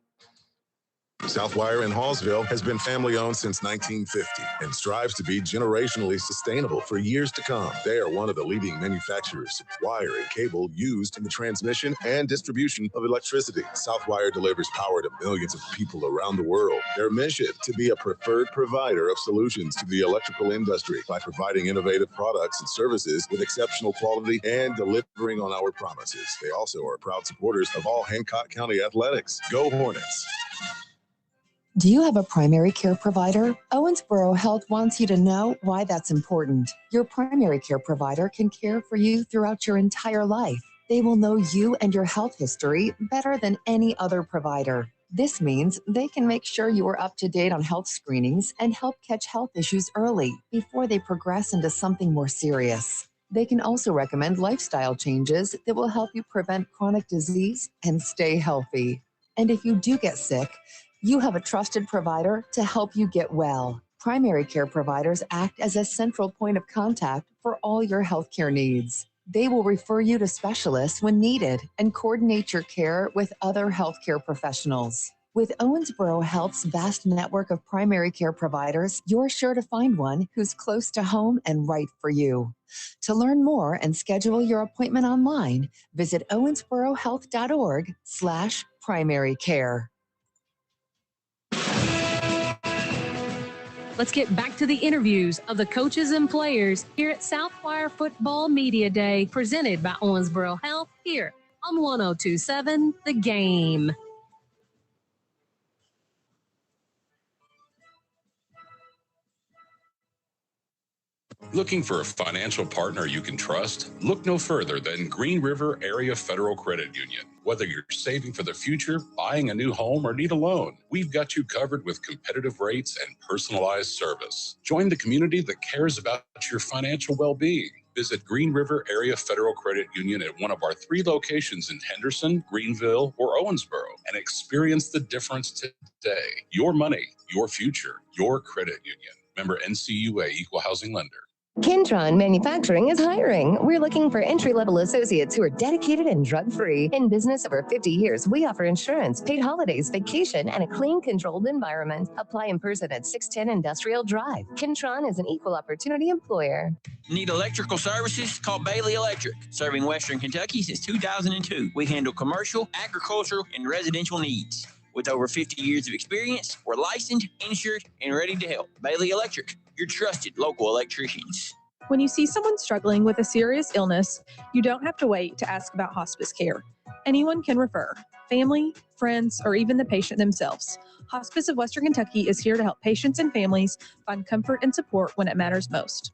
Southwire in Hallsville has been family-owned since 1950 and strives to be generationally sustainable for years to come. They are one of the leading manufacturers of wire and cable used in the transmission and distribution of electricity. Southwire delivers power to millions of people around the world. Their mission to be a preferred provider of solutions to the electrical industry by providing innovative products and services with exceptional quality and delivering on our promises. They also are proud supporters of all Hancock County athletics. Go Hornets! Do you have a primary care provider? Owensboro Health wants you to know why that's important. Your primary care provider can care for you throughout your entire life. They will know you and your health history better than any other provider. This means they can make sure you are up to date on health screenings and help catch health issues early before they progress into something more serious. They can also recommend lifestyle changes that will help you prevent chronic disease and stay healthy. And if you do get sick, you have a trusted provider to help you get well. Primary care providers act as a central point of contact for all your healthcare needs. They will refer you to specialists when needed and coordinate your care with other healthcare professionals. With Owensboro Health's vast network of primary care providers, you're sure to find one who's close to home and right for you. To learn more and schedule your appointment online, visit owensborohealth.org/primary care. Let's get back to the interviews of the coaches and players here at Southwire Football Media Day, presented by Owensboro Health here on 102.7 The Game. Looking for a financial partner you can trust? Look no further than Green River Area Federal Credit Union. Whether you're saving for the future, buying a new home, or need a loan, we've got you covered with competitive rates and personalized service. Join the community that cares about your financial well-being. Visit Green River Area Federal Credit Union at one of our 3 locations in Henderson, Greenville, or Owensboro and experience the difference today. Your money, your future, your credit union. Member NCUA, Equal Housing Lender. Kentron Manufacturing is hiring. We're looking for entry-level associates who are dedicated and drug-free. In business over 50 years, we offer insurance, paid holidays, vacation, and a clean, controlled environment. Apply in person at 610 Industrial Drive. Kentron is an equal opportunity employer. Need electrical services? Call Bailey Electric. Serving Western Kentucky since 2002. We handle commercial, agricultural, and residential needs. With over 50 years of experience, we're licensed, insured, and ready to help. Bailey Electric, your trusted local electricians. When you see someone struggling with a serious illness, you don't have to wait to ask about hospice care. Anyone can refer, family, friends, or even the patient themselves. Hospice of Western Kentucky is here to help patients and families find comfort and support when it matters most.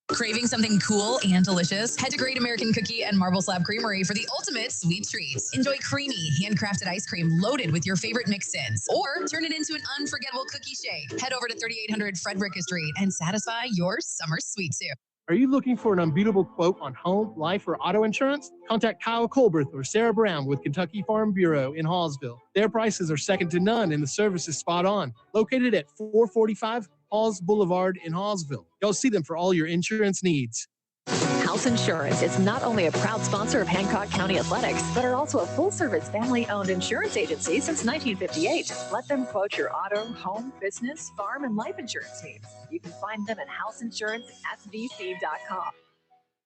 Craving something cool and delicious? Head to Great American Cookie and Marble Slab Creamery for the ultimate sweet treats. Enjoy creamy, handcrafted ice cream loaded with your favorite mix-ins, or turn it into an unforgettable cookie shake. Head over to 3800 Frederica Street and satisfy your summer sweet tooth. Are you looking for an unbeatable quote on home, life, or auto insurance? Contact Kyle Colberth or Sarah Brown with Kentucky Farm Bureau in Hallsville. Their prices are second to none and the service is spot on. Located at 445 Halls Boulevard in Hallsville. Go see them for all your insurance needs. House Insurance is not only a proud sponsor of Hancock County Athletics, but are also a full-service family-owned insurance agency since 1958. Let them quote your auto, home, business, farm, and life insurance needs. You can find them at houseinsuranceSVC.com.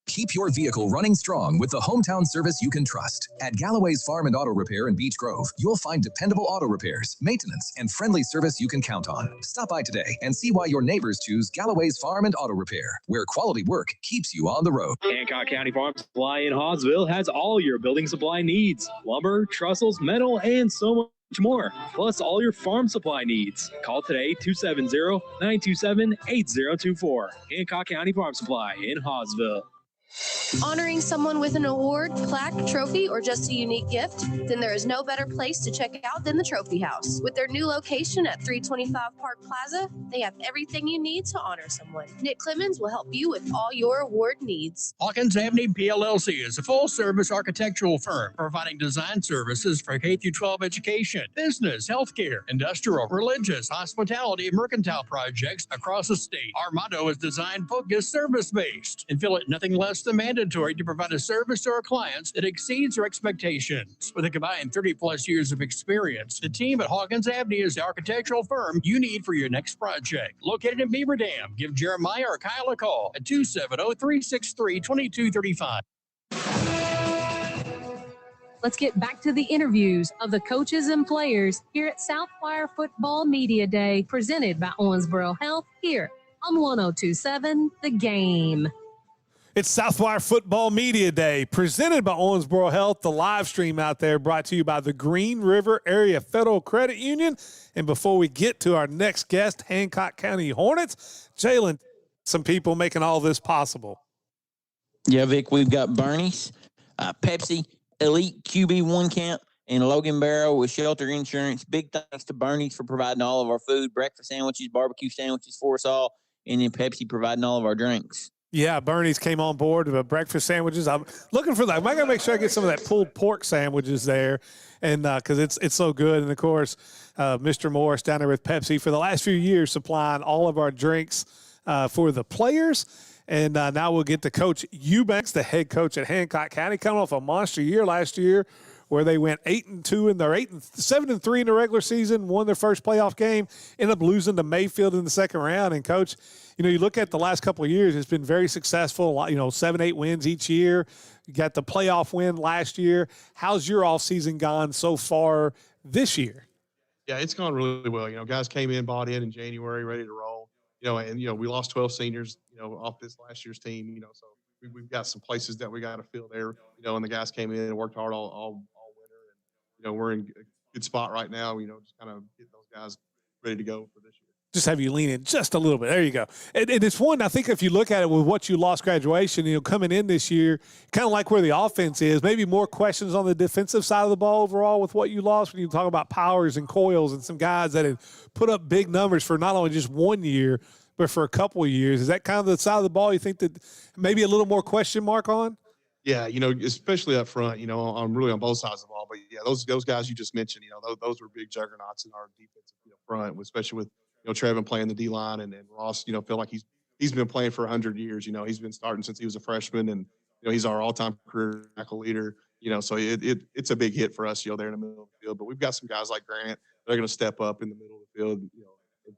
Keep your vehicle running strong with the hometown service you can trust. At Galloway's Farm and Auto Repair in Beech Grove, you'll find dependable auto repairs, maintenance, and friendly service you can count on. Stop by today and see why your neighbors choose Galloway's Farm and Auto Repair, where quality work keeps you on the road. Hancock County Farm Supply in Hawesville has all your building supply needs: lumber, trestles, metal, and so much more, plus all your farm supply needs. Call today 270-927-8024. Hancock County Farm Supply in Hawesville. Honoring someone with an award, plaque, trophy, or just a unique gift? Then there is no better place to check out than the Trophy House. With their new location at 325 Park Plaza, they have everything you need to honor someone. Nick Clemens will help you with all your award needs. Hawkins Avenue PLLC is a full-service architectural firm providing design services for K-12 education, business, healthcare, industrial, religious, hospitality, and mercantile projects across the state. Our motto is design-focused, service-based, and feel it nothing less than mandatory to provide a service to our clients that exceeds our expectations. With a combined 30-plus years of experience, the team at Hawkins Avenue is the architectural firm you need for your next project. Located in Beaver Dam, give Jeremiah or Kyle a call at 270-363-2235. Let's get back to the interviews of the coaches and players here at Southwire Football Media Day, presented by Owensboro Health, here on 102.7 The Game. It's Southwire Football Media Day, presented by Owensboro Health. The live stream out there brought to you by the Green River Area Federal Credit Union. And before we get to our next guest, Hancock County Hornets, Jalen, some people making all this possible. Yeah, Vic, we've got Bernie's, Pepsi, Elite QB1 Camp, and Logan Barrow with Shelter Insurance. Big thanks to Bernie's for providing all of our food, breakfast sandwiches, barbecue sandwiches for us all, and then Pepsi providing all of our drinks. Yeah, Bernie's came on board with breakfast sandwiches. I'm looking for that. I got to make sure I get some of that pulled pork sandwiches there, and because it's so good. And of course, Mr. Morris down there with Pepsi for the last few years supplying all of our drinks for the players. And now we'll get to Coach Eubanks, the head coach at Hancock County, coming off a monster year last year, where they went 8-2 in their 7-3 in the regular season, won their first playoff game, ended up losing to Mayfield in the second round. And Coach, you look at the last couple of years, it's been very successful. 7-8 wins each year. You got the playoff win last year. How's your offseason gone so far this year? Yeah, it's gone really well. Guys came in, bought in January, ready to roll. We lost 12 seniors, off this last year's team. So we've got some places that we got to fill there. And the guys came in and worked hard all winter. And we're in a good spot right now. Just kind of getting those guys ready to go for this year. Just have you lean in just a little bit. There you go. And it's one, I think if you look at it with what you lost graduation, coming in this year, kind of like where the offense is, maybe more questions on the defensive side of the ball overall with what you lost when you talk about Powers and Coils and some guys that had put up big numbers for not only just 1 year, but for a couple of years. Is that kind of the side of the ball you think that maybe a little more question mark on? Yeah, especially up front, I'm really on both sides of the ball. But, yeah, those guys you just mentioned, those were big juggernauts in our defensive front, especially with Trevin playing the D-line and Ross, feel like he's been playing for 100 years. He's been starting since he was a freshman, and, he's our all-time career tackle leader. So it's a big hit for us, there in the middle of the field. But we've got some guys like Grant that are going to step up in the middle of the field, and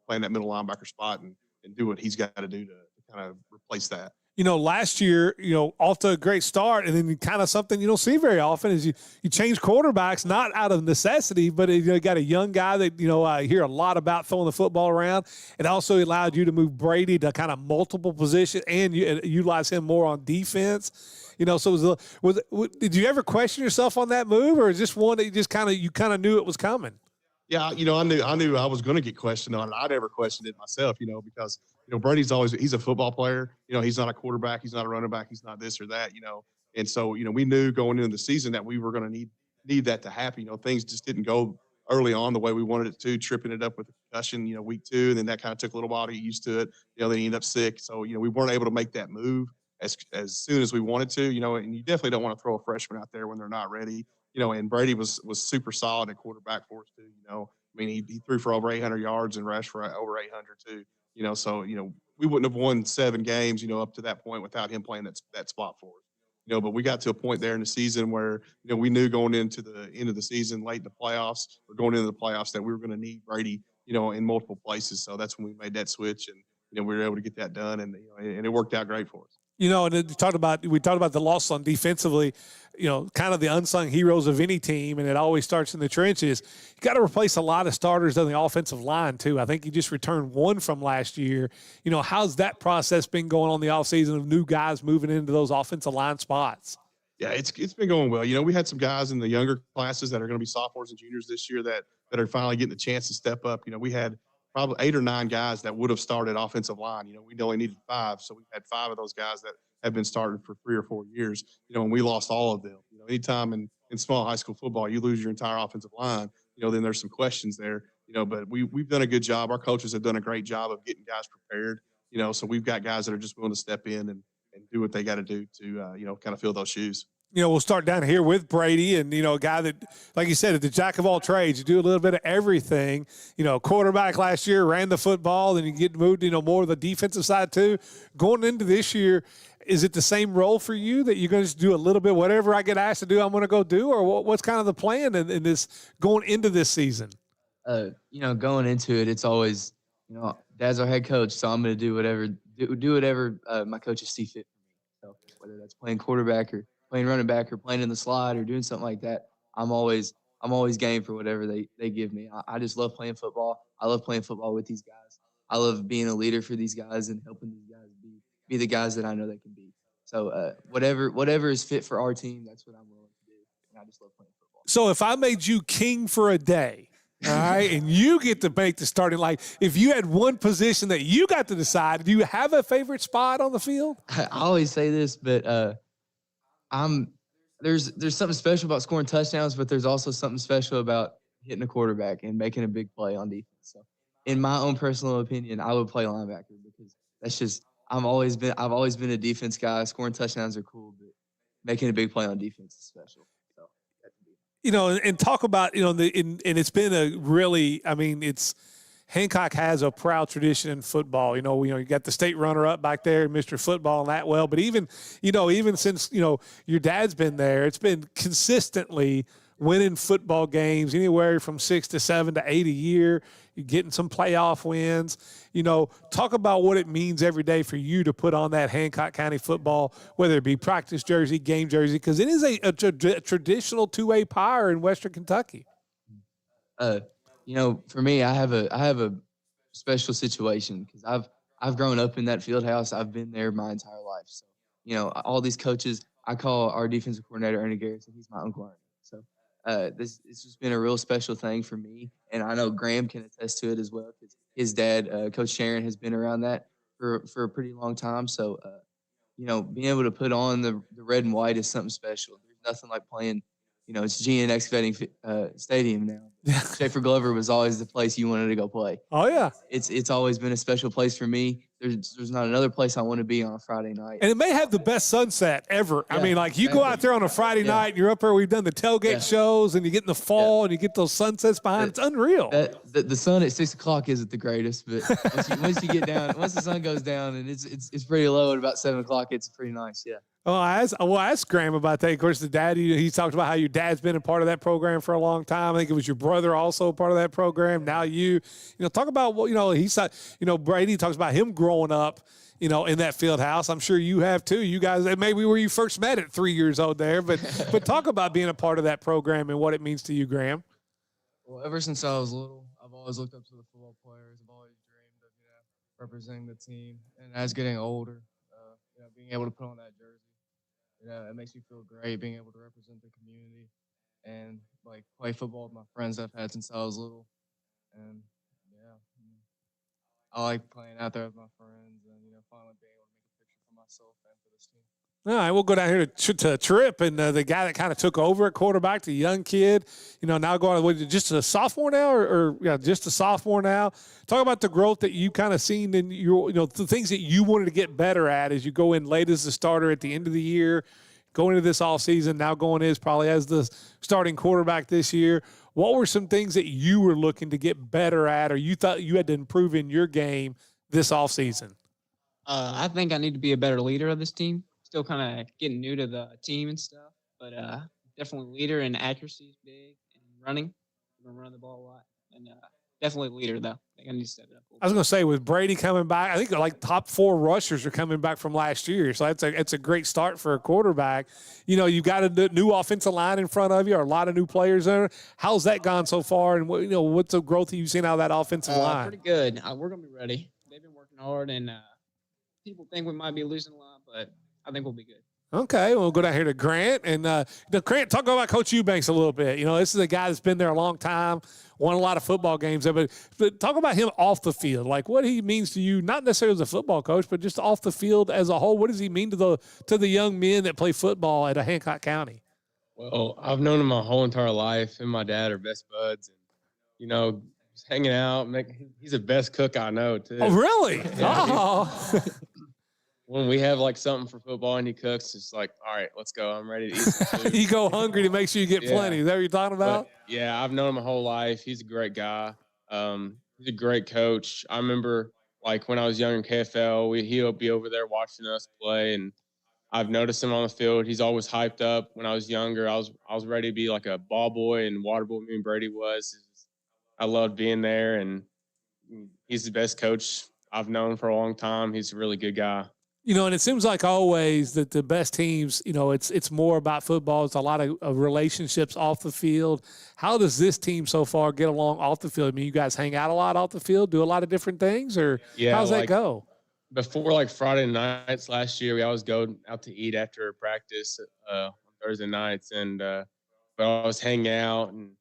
playing that middle linebacker spot and do what he's got to do to kind of replace that. Last year, off to a great start, and then kind of something you don't see very often is you change quarterbacks, not out of necessity, but you got a young guy that, I hear a lot about throwing the football around. It also allowed you to move Brady to kind of multiple positions and utilize him more on defense. So did you ever question yourself on that move, or is this one that you kind of knew it was coming? Yeah, I knew I was going to get questioned on it. I never questioned it myself, because Brady's he's a football player. He's not a quarterback, he's not a running back, he's not this or that. And so we knew going into the season that we were going to need that to happen. Things just didn't go early on the way we wanted it to, tripping it up with a concussion, week 2, and then that kind of took a little while to get used to it. Then he ended up sick, so we weren't able to make that move as soon as we wanted to. And you definitely don't want to throw a freshman out there when they're not ready. And Brady was super solid at quarterback for us too. He threw for over 800 yards and rushed for over 800 too. So we wouldn't have won 7 games, up to that point without him playing that spot for us. But we got to a point there in the season where, we knew going into the end of the season, late in the playoffs, or going into the playoffs, that we were going to need Brady, in multiple places. So that's when we made that switch, and, we were able to get that done, and, and it worked out great for us. And we talked about the loss on defensively, kind of the unsung heroes of any team, and it always starts in the trenches. You got to replace a lot of starters on the offensive line too. I think you just returned one from last year. How's that process been going on the offseason of new guys moving into those offensive line spots? Yeah, it's been going well. We had some guys in the younger classes that are going to be sophomores and juniors this year that are finally getting the chance to step up. We had probably 8 or 9 guys that would have started offensive line. We only needed 5, so we had 5 of those guys that have been starting for 3 or 4 years. And we lost all of them. Anytime in small high school football you lose your entire offensive line, then there's some questions there. But we've done a good job. Our coaches have done a great job of getting guys prepared. So we've got guys that are just willing to step in and do what they got to do to kind of fill those shoes. We'll start down here with Brady, and, a guy that, like you said, is the jack of all trades. You do a little bit of everything. Quarterback last year, ran the football, then you get moved, more of the defensive side too. Going into this year, is it the same role for you that you're going to just do a little bit, whatever I get asked to do, I'm going to go do? Or what's kind of the plan in this going into this season? Going into it, it's always, Dad's our head coach, so I'm going to do whatever my coaches see fit for me. So whether that's playing quarterback or playing running back or playing in the slot or doing something like that, I'm always game for whatever they give me. I just love playing football. I love playing football with these guys. I love being a leader for these guys and helping these guys be the guys that I know they can be. So whatever is fit for our team, that's what I'm willing to do. And I just love playing football. So if I made you king for a day, all right, and you get to make the starting, like if you had one position that you got to decide, do you have a favorite spot on the field? I always say this, but there's something special about scoring touchdowns, but there's also something special about hitting a quarterback and making a big play on defense. So in my own personal opinion, I would play linebacker because that's just I've always been a defense guy. Scoring touchdowns are cool, but making a big play on defense is special. So and talk about and it's been a really, Hancock has a proud tradition in football. You got the state runner-up back there, Mr. Football, and that well. But even since your dad's been there, it's been consistently winning football games, anywhere from 6 to 7 to 8 a year. You're getting some playoff wins. Talk about what it means every day for you to put on that Hancock County football, whether it be practice jersey, game jersey, because it is a traditional two-way power in Western Kentucky. For me, I have a special situation because I've grown up in that field house. I've been there my entire life. So, all these coaches, I call our defensive coordinator Ernie Garrison. He's my uncle Ernie. So it's just been a real special thing for me, and I know Graham can attest to it as well because his dad, Coach Sharon, has been around that for a pretty long time. So, being able to put on the red and white is something special. There's nothing like playing. It's GN Excavating Stadium now. Schaefer Glover was always the place you wanted to go play. Oh yeah, it's always been a special place for me. There's not another place I want to be on a Friday night. And it may have the best sunset ever. Yeah, you go out there on a Friday night and you're up there. We've done the tailgate shows, and you get in the fall and you get those sunsets behind. It's unreal. The sun at 6 o'clock isn't the greatest, but once you get down, once the sun goes down and it's pretty low at about 7 o'clock, it's pretty nice. Yeah. Oh, I asked Graham about that. Of course, the dad, he talked about how your dad's been a part of that program for a long time. I think it was your brother also part of that program. Now talk about what, Brady talks about him growing up, in that field house. I'm sure you have too. You guys, maybe where you first met at 3 years old there, but talk about being a part of that program and what it means to you, Graham. Well, ever since I was little, I've always looked up to the football players. I've always dreamed of, representing the team. And as getting older, being able to put on that jersey, it makes me feel great being able to represent the community and play football with my friends I've had since I was little. And I like playing out there with my friends and finally being able to make a picture for myself and for this team. All right, we'll go down here to Tripp, and the guy that kind of took over at quarterback, the young kid, now going just a sophomore now, or just a sophomore now. Talk about the growth that you kind of seen in your, the things that you wanted to get better at as you go in late as the starter at the end of the year, going into this offseason, now going probably as the starting quarterback this year. What were some things that you were looking to get better at, or you thought you had to improve in your game this offseason? I think I need to be a better leader of this team. Still kind of getting new to the team and stuff, but definitely leader, and accuracy is big, and running. I'm gonna run the ball a lot, and definitely leader though. I think I need to step it up. I was going to say, with Brady coming back, I think like top 4 rushers are coming back from last year. So it's a great start for a quarterback. You know, you've got a new offensive line in front of you, or a lot of new players there. How's that gone so far? And what's the growth you've seen out of that offensive line? Pretty good. We're gonna be ready. They've been working hard, and people think we might be losing a lot, but I think we'll be good. Okay, we'll go down here to Grant. And Grant, talk about Coach Eubanks a little bit. You know, this is a guy that's been there a long time, won a lot of football games there, but talk about him off the field, like what he means to you, not necessarily as a football coach, but just off the field as a whole. What does he mean to the young men that play football at Hancock County? Well, I've known him my whole entire life. Him and my dad are best buds. And, just hanging out. He's the best cook I know, too. Oh, really? Yeah, Oh. When we have like something for football and he cooks, it's like, all right, let's go. I'm ready to eat some food. You go hungry to make sure you get plenty. Is that what you're talking about? But, I've known him my whole life. He's a great guy. He's a great coach. I remember like when I was young in KFL, he'll be over there watching us play, and I've noticed him on the field. He's always hyped up. When I was younger, I was ready to be like a ball boy and water boy. Me and Brady was. I loved being there, and he's the best coach I've known for a long time. He's a really good guy. And it seems like always that the best teams, it's more about football. It's a lot of relationships off the field. How does this team so far get along off the field? I mean, you guys hang out a lot off the field, do a lot of different things, or how's that go? Before like Friday nights last year, we always go out to eat after practice on Thursday nights, and we always hang out, and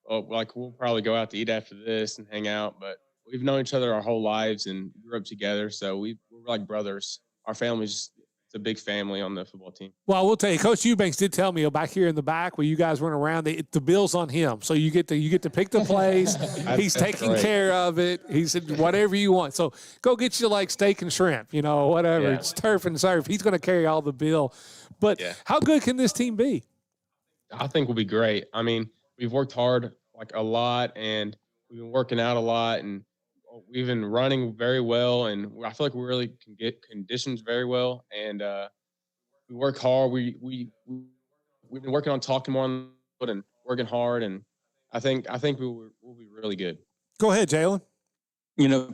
we'll probably go out to eat after this and hang out. But we've known each other our whole lives and grew up together, so we're like brothers. Our family's it's a big family on the football team. Well, I will tell you, Coach Eubanks did tell me back here in the back where you guys went around, the bill's on him. So you get to pick the place. He's taking care of it. He said, whatever you want. So go get you like steak and shrimp, whatever. Yeah. It's turf and surf. He's going to carry all the bill. But how good can this team be? I think we'll be great. I mean, we've worked hard like a lot, and we've been working out a lot, and we've been running very well, and I feel like we really can get conditions very well. And we work hard. We've been working on talking more on the field and working hard, and I think we'll be really good. Go ahead, Jalen.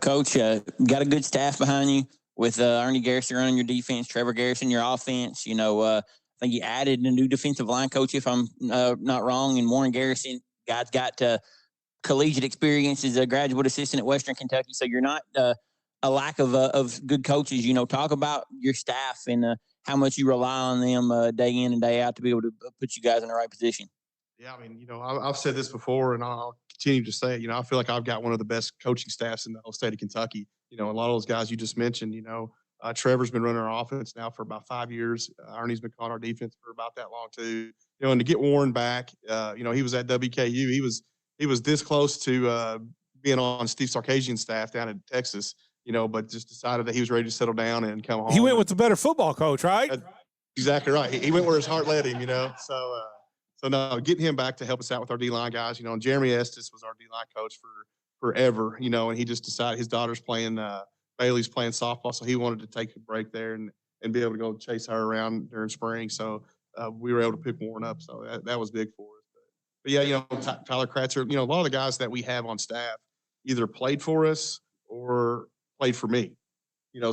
Coach, got a good staff behind you with Ernie Garrison running your defense, Trevor Garrison your offense. I think you added a new defensive line coach, if I'm not wrong, and Warren Garrison. Guy's got collegiate experience as a graduate assistant at Western Kentucky, so you're not a lack of good coaches. Talk about your staff and how much you rely on them day in and day out to be able to put you guys in the right position. Yeah, I mean, I've said this before, and I'll continue to say it. I feel like I've got one of the best coaching staffs in the whole state of Kentucky. A lot of those guys you just mentioned. Trevor's been running our offense now for about 5 years. Ernie's been calling our defense for about that long too. And to get Warren back, he was at WKU. He was this close to being on Steve Sarkisian's staff down in Texas, but just decided that he was ready to settle down and come home. He went with the better football coach, right? Exactly right. He went where his heart led him, So no, getting him back to help us out with our D-line guys, and Jeremy Estes was our D-line coach for forever, and he just decided his daughter's playing, Bailey's playing softball, so he wanted to take a break there and be able to go chase her around during spring. So we were able to pick Warren up. So that was big for us. But yeah, Tyler Kratzer, a lot of the guys that we have on staff either played for us or played for me,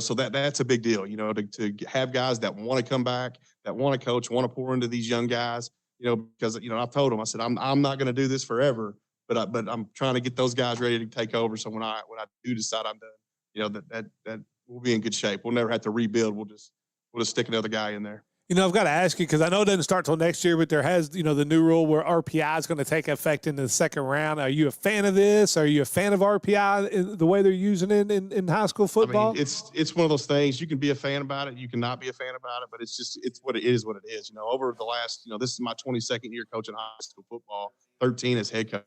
so that's a big deal, to have guys that want to come back, that want to coach, want to pour into these young guys, because, I've told them, I said, I'm not going to do this forever, but I'm trying to get those guys ready to take over. So when I do decide I'm done, that we'll be in good shape. We'll never have to rebuild. We'll just stick another guy in there. I've got to ask you, because I know it doesn't start till next year, but there has, the new rule where RPI is going to take effect in the second round. Are you a fan of this? Are you a fan of RPI in the way they're using it in high school football? I mean, it's one of those things. You can be a fan about it. You can not be a fan about it, but it's what it is, what it is. Over the last, this is my 22nd year coaching high school football, 13 as head coach.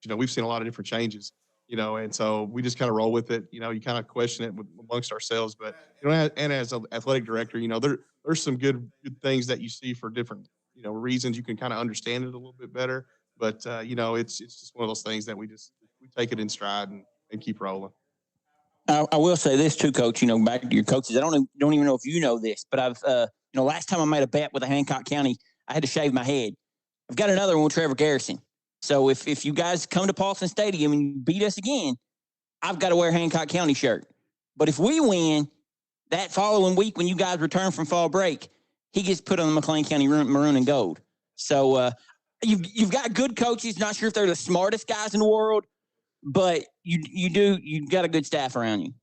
We've seen a lot of different changes. And so we just kind of roll with it. You kind of question it amongst ourselves, but and as an athletic director, there's some good things that you see for different, reasons. You can kind of understand it a little bit better, but it's just one of those things that we take it in stride and keep rolling. I will say this too, Coach. Back to your coaches. I don't even know if you know this, but I've last time I made a bet with the Hancock County, I had to shave my head. I've got another one with Trevor Garrison. So if you guys come to Paulson Stadium and you beat us again, I've got to wear a Hancock County shirt. But if we win that following week when you guys return from fall break, he gets put on the McLean County maroon and gold. So you've got good coaches. Not sure if they're the smartest guys in the world, but you've got a good staff around you.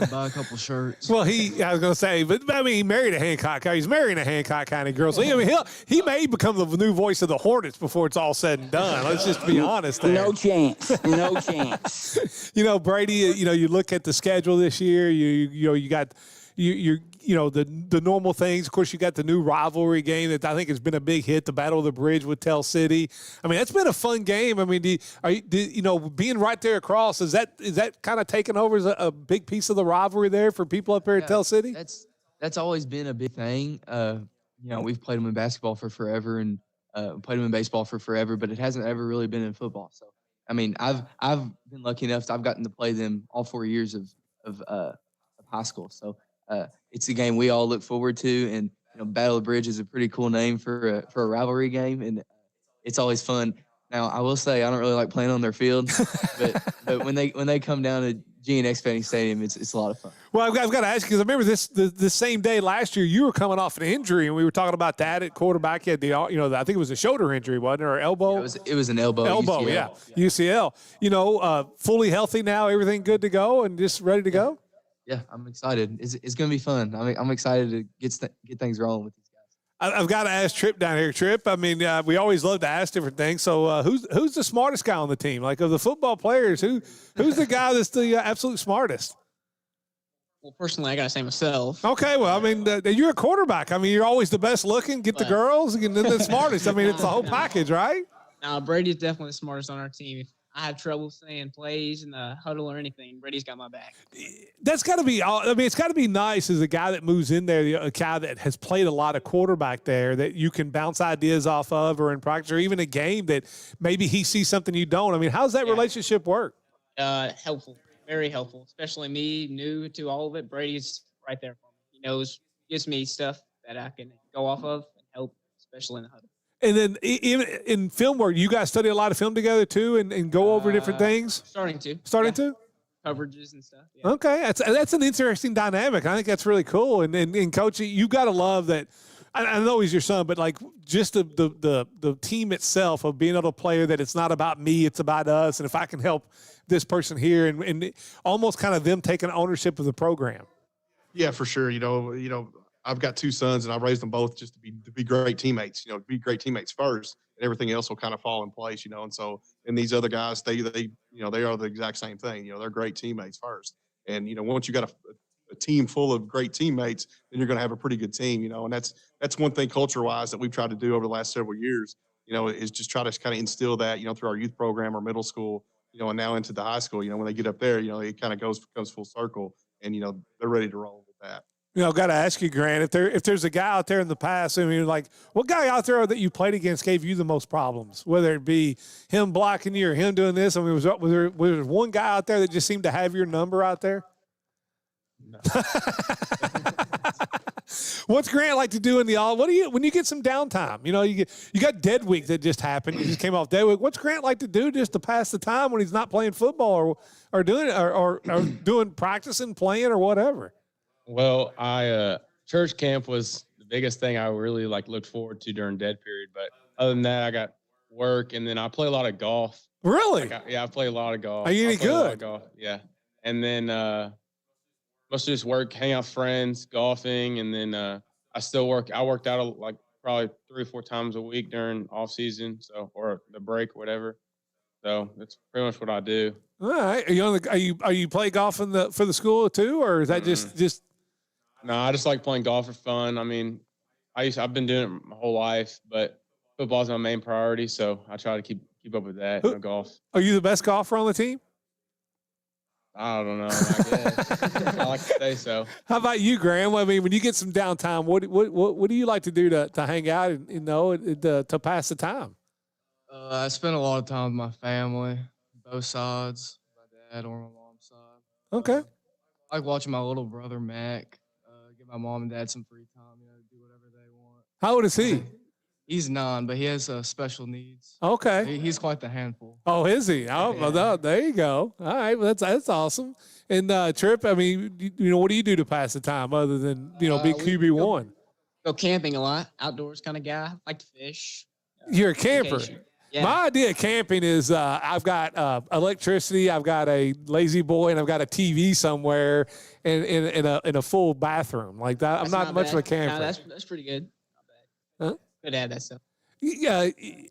Buy a couple shirts. Well, I was gonna say, but I mean, he married a Hancock. He's marrying a Hancock County girl. So he may become the new voice of the Hornets before it's all said and done. Let's just be honest there. No chance. No chance. Brady. You look at the schedule this year. You got the normal things. Of course, you got the new rivalry game that I think has been a big hit, the Battle of the Bridge with Tell City. I mean, that's been a fun game. I mean, being right there across, is that kind of taken over as a big piece of the rivalry there for people up there at Tell City? That's always been a big thing. We've played them in basketball for forever and played them in baseball for forever, but it hasn't ever really been in football. So, I mean, I've been lucky enough I've gotten to play them all 4 years of high school. So. It's a game we all look forward to, and Battle of the Bridge is a pretty cool name for a rivalry game, and it's always fun. Now, I will say I don't really like playing on their field, but when they come down to GNX Bank Stadium, it's a lot of fun. Well, I've got to ask you because I remember the same day last year you were coming off an injury, and we were talking about that at quarterback. You had I think it was a shoulder injury, wasn't it, or elbow? Yeah, it was an elbow. Elbow, UCL. Fully healthy now, everything good to go, and just ready to go. Yeah, I'm excited. It's going to be fun. I'm excited to get things rolling with these guys. I've got to ask Tripp down here. Tripp, I mean, we always love to ask different things. So who's the smartest guy on the team? Like, of the football players, who's the guy that's the absolute smartest? Well, personally, I got to say myself. Okay, well, I mean, you're a quarterback. I mean, you're always the best looking, get the girls, and then the smartest. I mean, it's the whole package, right? Now, Brady's definitely the smartest on our team. If I have trouble saying plays in the huddle or anything, Brady's got my back. That's got to be. I mean, it's got to be nice as a guy that moves in there, a guy that has played a lot of quarterback there, that you can bounce ideas off of, or in practice, or even a game that maybe he sees something you don't. I mean, how's that relationship work? Helpful, very helpful, especially me, new to all of it. Brady's right there for me. He gives me stuff that I can go off of and help, especially in the huddle. And then even in film work, you guys study a lot of film together too, and go over different things. Starting to coverages and stuff. Yeah. Okay, that's an interesting dynamic. I think that's really cool. And Coach, you got to love that. I know he's your son, but like just the team itself of being able to play that it's not about me, it's about us. And if I can help this person here, and almost kind of them taking ownership of the program. Yeah, for sure. I've got two sons, and I've raised them both just to be great teammates. To be great teammates first, and everything else will kind of fall in place. And so, and these other guys, they are the exact same thing. They're great teammates first, and once you got a team full of great teammates, then you're going to have a pretty good team. And that's one thing culture-wise that we've tried to do over the last several years. Is just try to kind of instill that, through our youth program or middle school, and now into the high school. When they get up there, it kind of comes full circle, and they're ready to roll with that. Got to ask you, Grant, if there's a guy out there in the past, I mean, like, what guy out there that you played against gave you the most problems? Whether it be him blocking you or him doing this, I mean, was there one guy out there that just seemed to have your number out there? No. What's Grant like to do in the when you get some downtime? You got dead week that just happened. You just came off dead week. What's Grant like to do just to pass the time when he's not playing football or doing or doing practicing, playing, or whatever? Well, church camp was the biggest thing I really looked forward to during dead period. But other than that, I got work, and then I play a lot of golf. Really? I play a lot of golf. Are you any good? Golf. Yeah. And then mostly just work, hang out with friends, golfing, and then I still work. I worked out probably 3 or 4 times a week during off season, or the break, whatever. So that's pretty much what I do. All right. Are you play golf for the school too, or is that just? No, I just like playing golf for fun. I mean, I've been doing it my whole life, but football's my main priority, so I try to keep up with that. Golf. Are you the best golfer on the team? I don't know. I guess. I like to say so. How about you, Graham? I mean, when you get some downtime, what do you like to do to hang out and to pass the time? I spend a lot of time with my family, both sides. My dad or my mom's side. Okay. I like watching my little brother Mac. Give my mom and dad some free time, do whatever they want. How old is he? He's 9, but he has special needs. Okay. He's quite the handful. Oh, is he? Oh, well, there you go. All right, well, that's awesome. And Trip, I mean, what do you do to pass the time other than be QB1? Go camping a lot. Outdoors kind of guy. Like to fish. You're a camper. Vacation. Yeah. My idea of camping is I've got electricity, I've got a lazy boy, and I've got a TV somewhere, and in a full bathroom like that. I'm not much of a camper. No, that's pretty good. Not bad. Huh? Could add that stuff. Yeah, and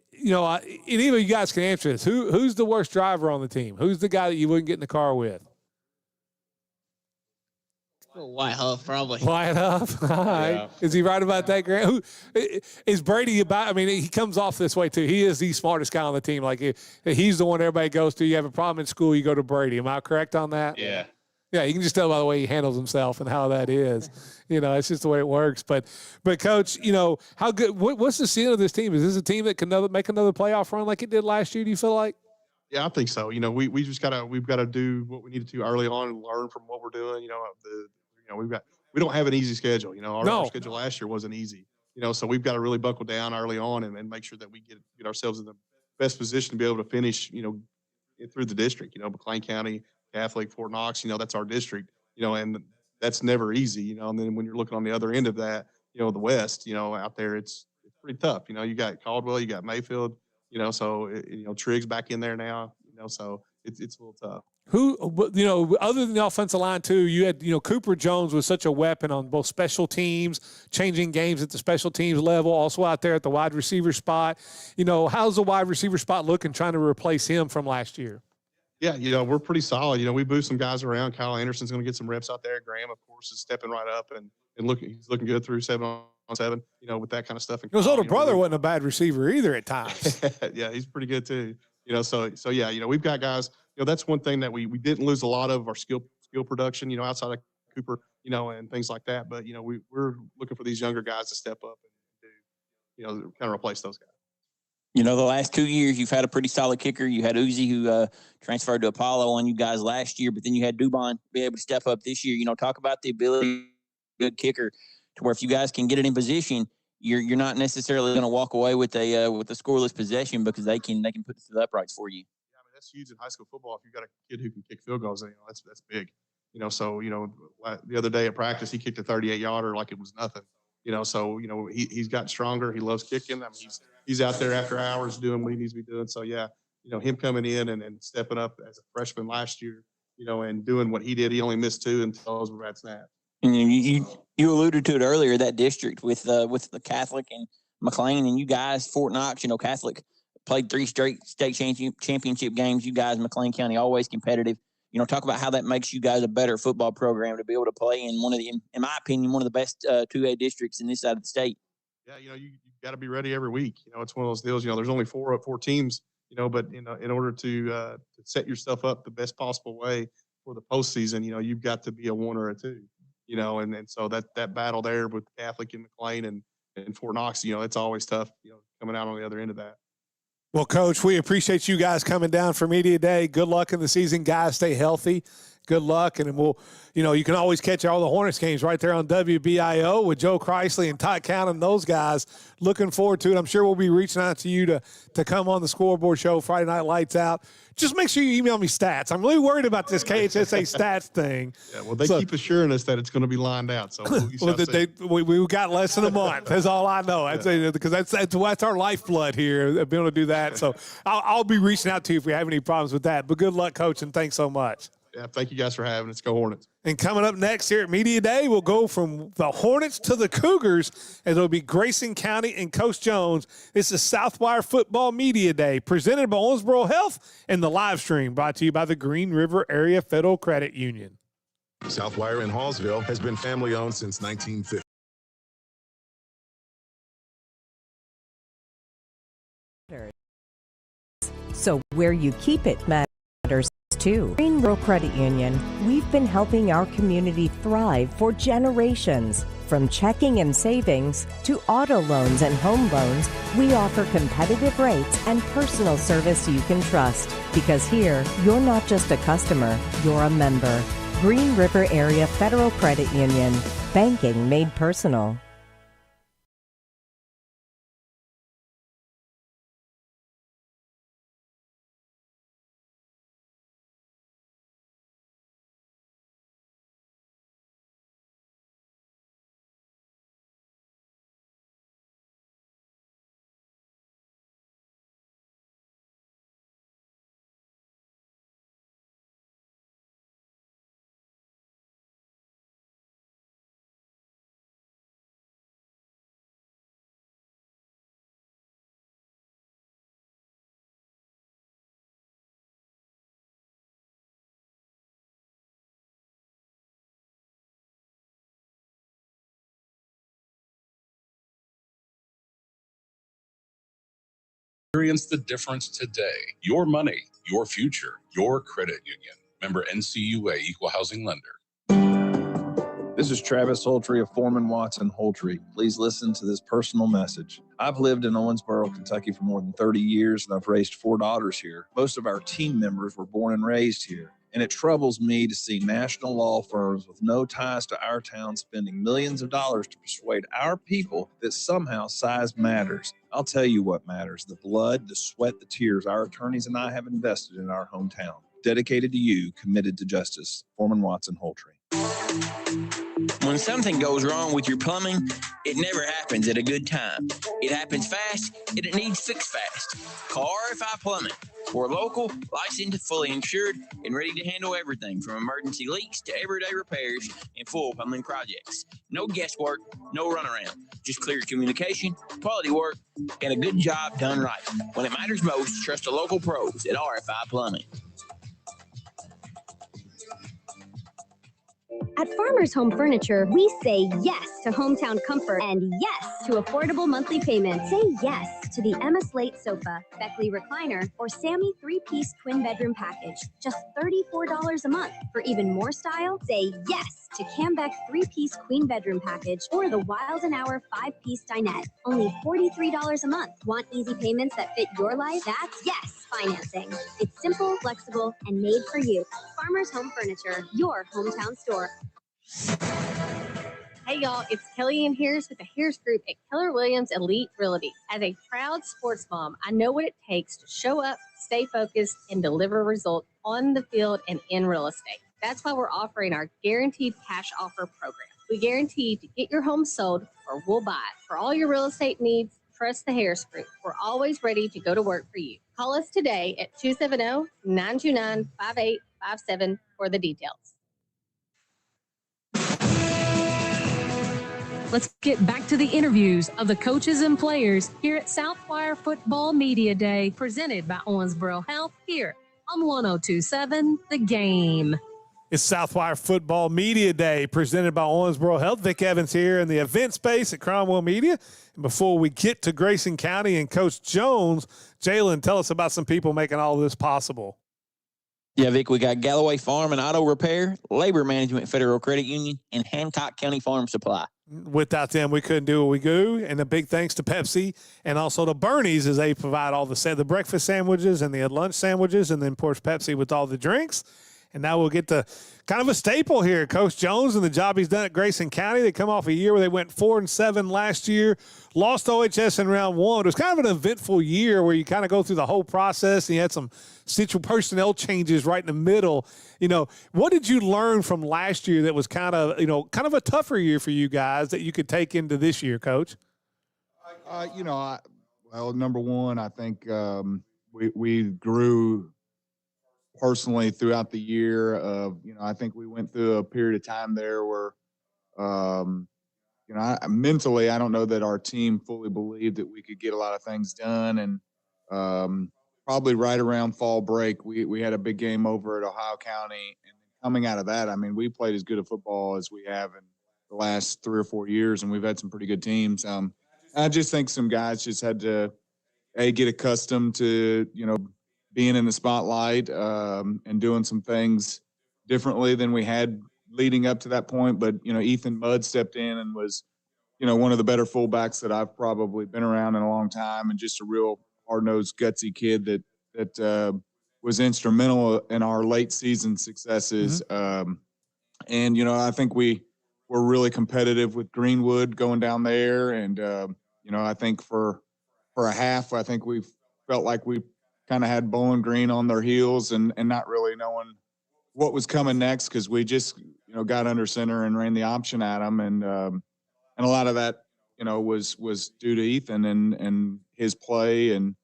either you guys can answer this. Who's the worst driver on the team? Who's the guy that you wouldn't get in the car with? Wyatt Huff, probably. Wyatt Huff. All right. Yeah. Is he right about that, Grant? Who is Brady about? I mean, he comes off this way too. He is the smartest guy on the team. Like he's the one everybody goes to. You have a problem in school, you go to Brady. Am I correct on that? Yeah. Yeah, you can just tell by the way he handles himself and how that is. It's just the way it works. But Coach, how good? What's the ceiling of this team? Is this a team that can make another playoff run like it did last year? Do you feel like? Yeah, I think so. We just we've got to do what we need to early on and learn from what we're doing. We don't have an easy schedule. Our schedule last year wasn't easy. So we've got to really buckle down early on and make sure that we get ourselves in the best position to be able to finish. Through the district. McLean County, Catholic, Fort Knox. That's our district. And that's never easy. And then when you're looking on the other end of that, the West. Out there it's pretty tough. You got Caldwell, you got Mayfield. So Triggs back in there now. So it's a little tough. Who, other than the offensive line too, you had, Cooper Jones was such a weapon on both special teams, changing games at the special teams level, also out there at the wide receiver spot. How's the wide receiver spot looking, trying to replace him from last year? Yeah, we're pretty solid. We moved some guys around. Kyle Anderson's going to get some reps out there. Graham, of course, is stepping right up and he's looking good through 7-on-7, with that kind of stuff. And his older brother wasn't a bad receiver either at times. Yeah, he's pretty good too. So yeah, we've got guys. That's one thing that we didn't lose a lot of our skill production, outside of Cooper, and things like that. But we're looking for these younger guys to step up and do, kind of replace those guys. The last 2 years you've had a pretty solid kicker. You had Uzi who transferred to Apollo on you guys last year, but then you had Dubon be able to step up this year. Talk about the ability of a good kicker to where if you guys can get it in position, you're not necessarily going to walk away with a scoreless possession because they can put it to the uprights for you. That's huge in high school football. If you've got a kid who can kick field goals, that's big. So the other day at practice, he kicked a 38-yarder like it was nothing. So he's got stronger. He loves kicking. I mean, he's out there after hours doing what he needs to be doing. So yeah, him coming in and stepping up as a freshman last year, and doing what he did. He only missed 2 until those were bad snaps. And you alluded to it earlier, that district with the Catholic and McLean and you guys, Fort Knox. Catholic played 3 straight state championship games. You guys, McLean County, always competitive. Talk about how that makes you guys a better football program to be able to play in in my opinion, one of the best 2A districts in this side of the state. Yeah, you got to be ready every week. It's one of those deals. There's only 4 teams. But in order to set yourself up the best possible way for the postseason, you've got to be a 1 or a 2. And so that battle there with Catholic and McLean and Fort Knox, it's always tough. Coming out on the other end of that. Well, Coach, we appreciate you guys coming down for Media Day. Good luck in the season, guys. Stay healthy. Good luck, and we'll, you can always catch all the Hornets games right there on WBIO with Joe Chrisley and Todd Count and those guys. Looking forward to it. I'm sure we'll be reaching out to you to come on the Scoreboard Show Friday Night Lights Out. Just make sure you email me stats. I'm really worried about this KHSA stats thing. Yeah, well, they keep assuring us that it's going to be lined out. So we got less than a month. That's all I know. Because that's our lifeblood here, being able to do that. So I'll be reaching out to you if we have any problems with that. But good luck, Coach, and thanks so much. Yeah, thank you guys for having us. Go Hornets. And coming up next here at Media Day, we'll go from the Hornets to the Cougars, as it'll be Grayson County and Coach Jones. This is Southwire Football Media Day, presented by Owensboro Health, and the live stream brought to you by the Green River Area Federal Credit Union. Southwire in Hallsville has been family-owned since 1950. So where you keep it matters too. Greenboro Credit Union, we've been helping our community thrive for generations. From checking and savings to auto loans and home loans, we offer competitive rates and personal service you can trust. Because here, you're not just a customer, you're a member. Green River Area Federal Credit Union. Banking made personal. Experience the difference today. Your money, your future, your credit union. Member NCUA, Equal Housing Lender. This is Travis Holtree of Foreman Watson Holtree. Please listen to this personal message. I've lived in Owensboro, Kentucky for more than 30 years, and I've raised 4 daughters here. Most of our team members were born and raised here. And it troubles me to see national law firms with no ties to our town spending millions of dollars to persuade our people that somehow size matters. I'll tell you what matters: the blood, the sweat, the tears our attorneys and I have invested in our hometown. Dedicated to you, committed to justice. Foreman Watson Holtree. When something goes wrong with your plumbing, it never happens at a good time. It happens fast, and it needs fixed fast. Call RFI Plumbing. We're local, licensed, fully insured, and ready to handle everything from emergency leaks to everyday repairs and full plumbing projects. No guesswork, no runaround. Just clear communication, quality work, and a good job done right. When it matters most, trust the local pros at RFI Plumbing. At Farmers Home Furniture, we say yes to hometown comfort and yes to affordable monthly payments. Say yes to the Emma Slate sofa, Beckley recliner, or Sammy 3-piece twin bedroom package. Just $34 a month. For even more style, say yes to Cambeck 3-piece queen bedroom package or the Wild & Hour 5-piece dinette. Only $43 a month. Want easy payments that fit your life? That's yes financing. It's simple, flexible, and made for you. Farmers Home Furniture, your hometown store. Hey y'all, it's Kellyanne Harris with the Harris Group at Keller Williams Elite Realty. As a proud sports mom, I know what it takes to show up, stay focused, and deliver results on the field and in real estate. That's why we're offering our Guaranteed Cash Offer program. We guarantee to get your home sold or we'll buy it. For all your real estate needs, trust the Harris Group. We're always ready to go to work for you. Call us today at 270-929-5857 for the details. Let's get back to the interviews of the coaches and players here at Southwire Football Media Day, presented by Owensboro Health here on 102.7 The Game. It's Southwire Football Media Day, presented by Owensboro Health. Vic Evans here in the event space at Cromwell Media. And before we get to Grayson County and Coach Jones, Jalen, tell us about some people making all this possible. Yeah, Vic, we got Galloway Farm and Auto Repair, Labor Management Federal Credit Union, and Hancock County Farm Supply. Without them, we couldn't do what we do. And a big thanks to Pepsi and also to Bernie's, as they provide all the breakfast sandwiches and the lunch sandwiches, and then, of course, Pepsi with all the drinks. And now we'll get to kind of a staple here, Coach Jones and the job he's done at Grayson County. They come off a year where they went 4-7 last year, lost OHS in round one. It was kind of an eventful year where you kind of go through the whole process, and you had some personnel changes right in the middle. You know, what did you learn from last year that was kind of a tougher year for you guys that you could take into this year, Coach? Number one, I think we grew personally throughout the year. I think we went through a period of time there where, mentally, I don't know that our team fully believed that we could get a lot of things done. And probably right around fall break, we had a big game over at Ohio County. And coming out of that, I mean, we played as good a football as we have in the last 3 or 4 years, and we've had some pretty good teams. I just think some guys just had to, get accustomed to, being in the spotlight and doing some things differently than we had leading up to that point. But, Ethan Mudd stepped in and was, one of the better fullbacks that I've probably been around in a long time, and just a real hard-nosed, gutsy kid that was instrumental in our late season successes. And, I think we were really competitive with Greenwood going down there. And, I think for a half, I think we felt like we kind of had Bowling Green on their heels and not really knowing what was coming next, because we just, got under center and ran the option at them. And a lot of that, was due to Ethan and his play. And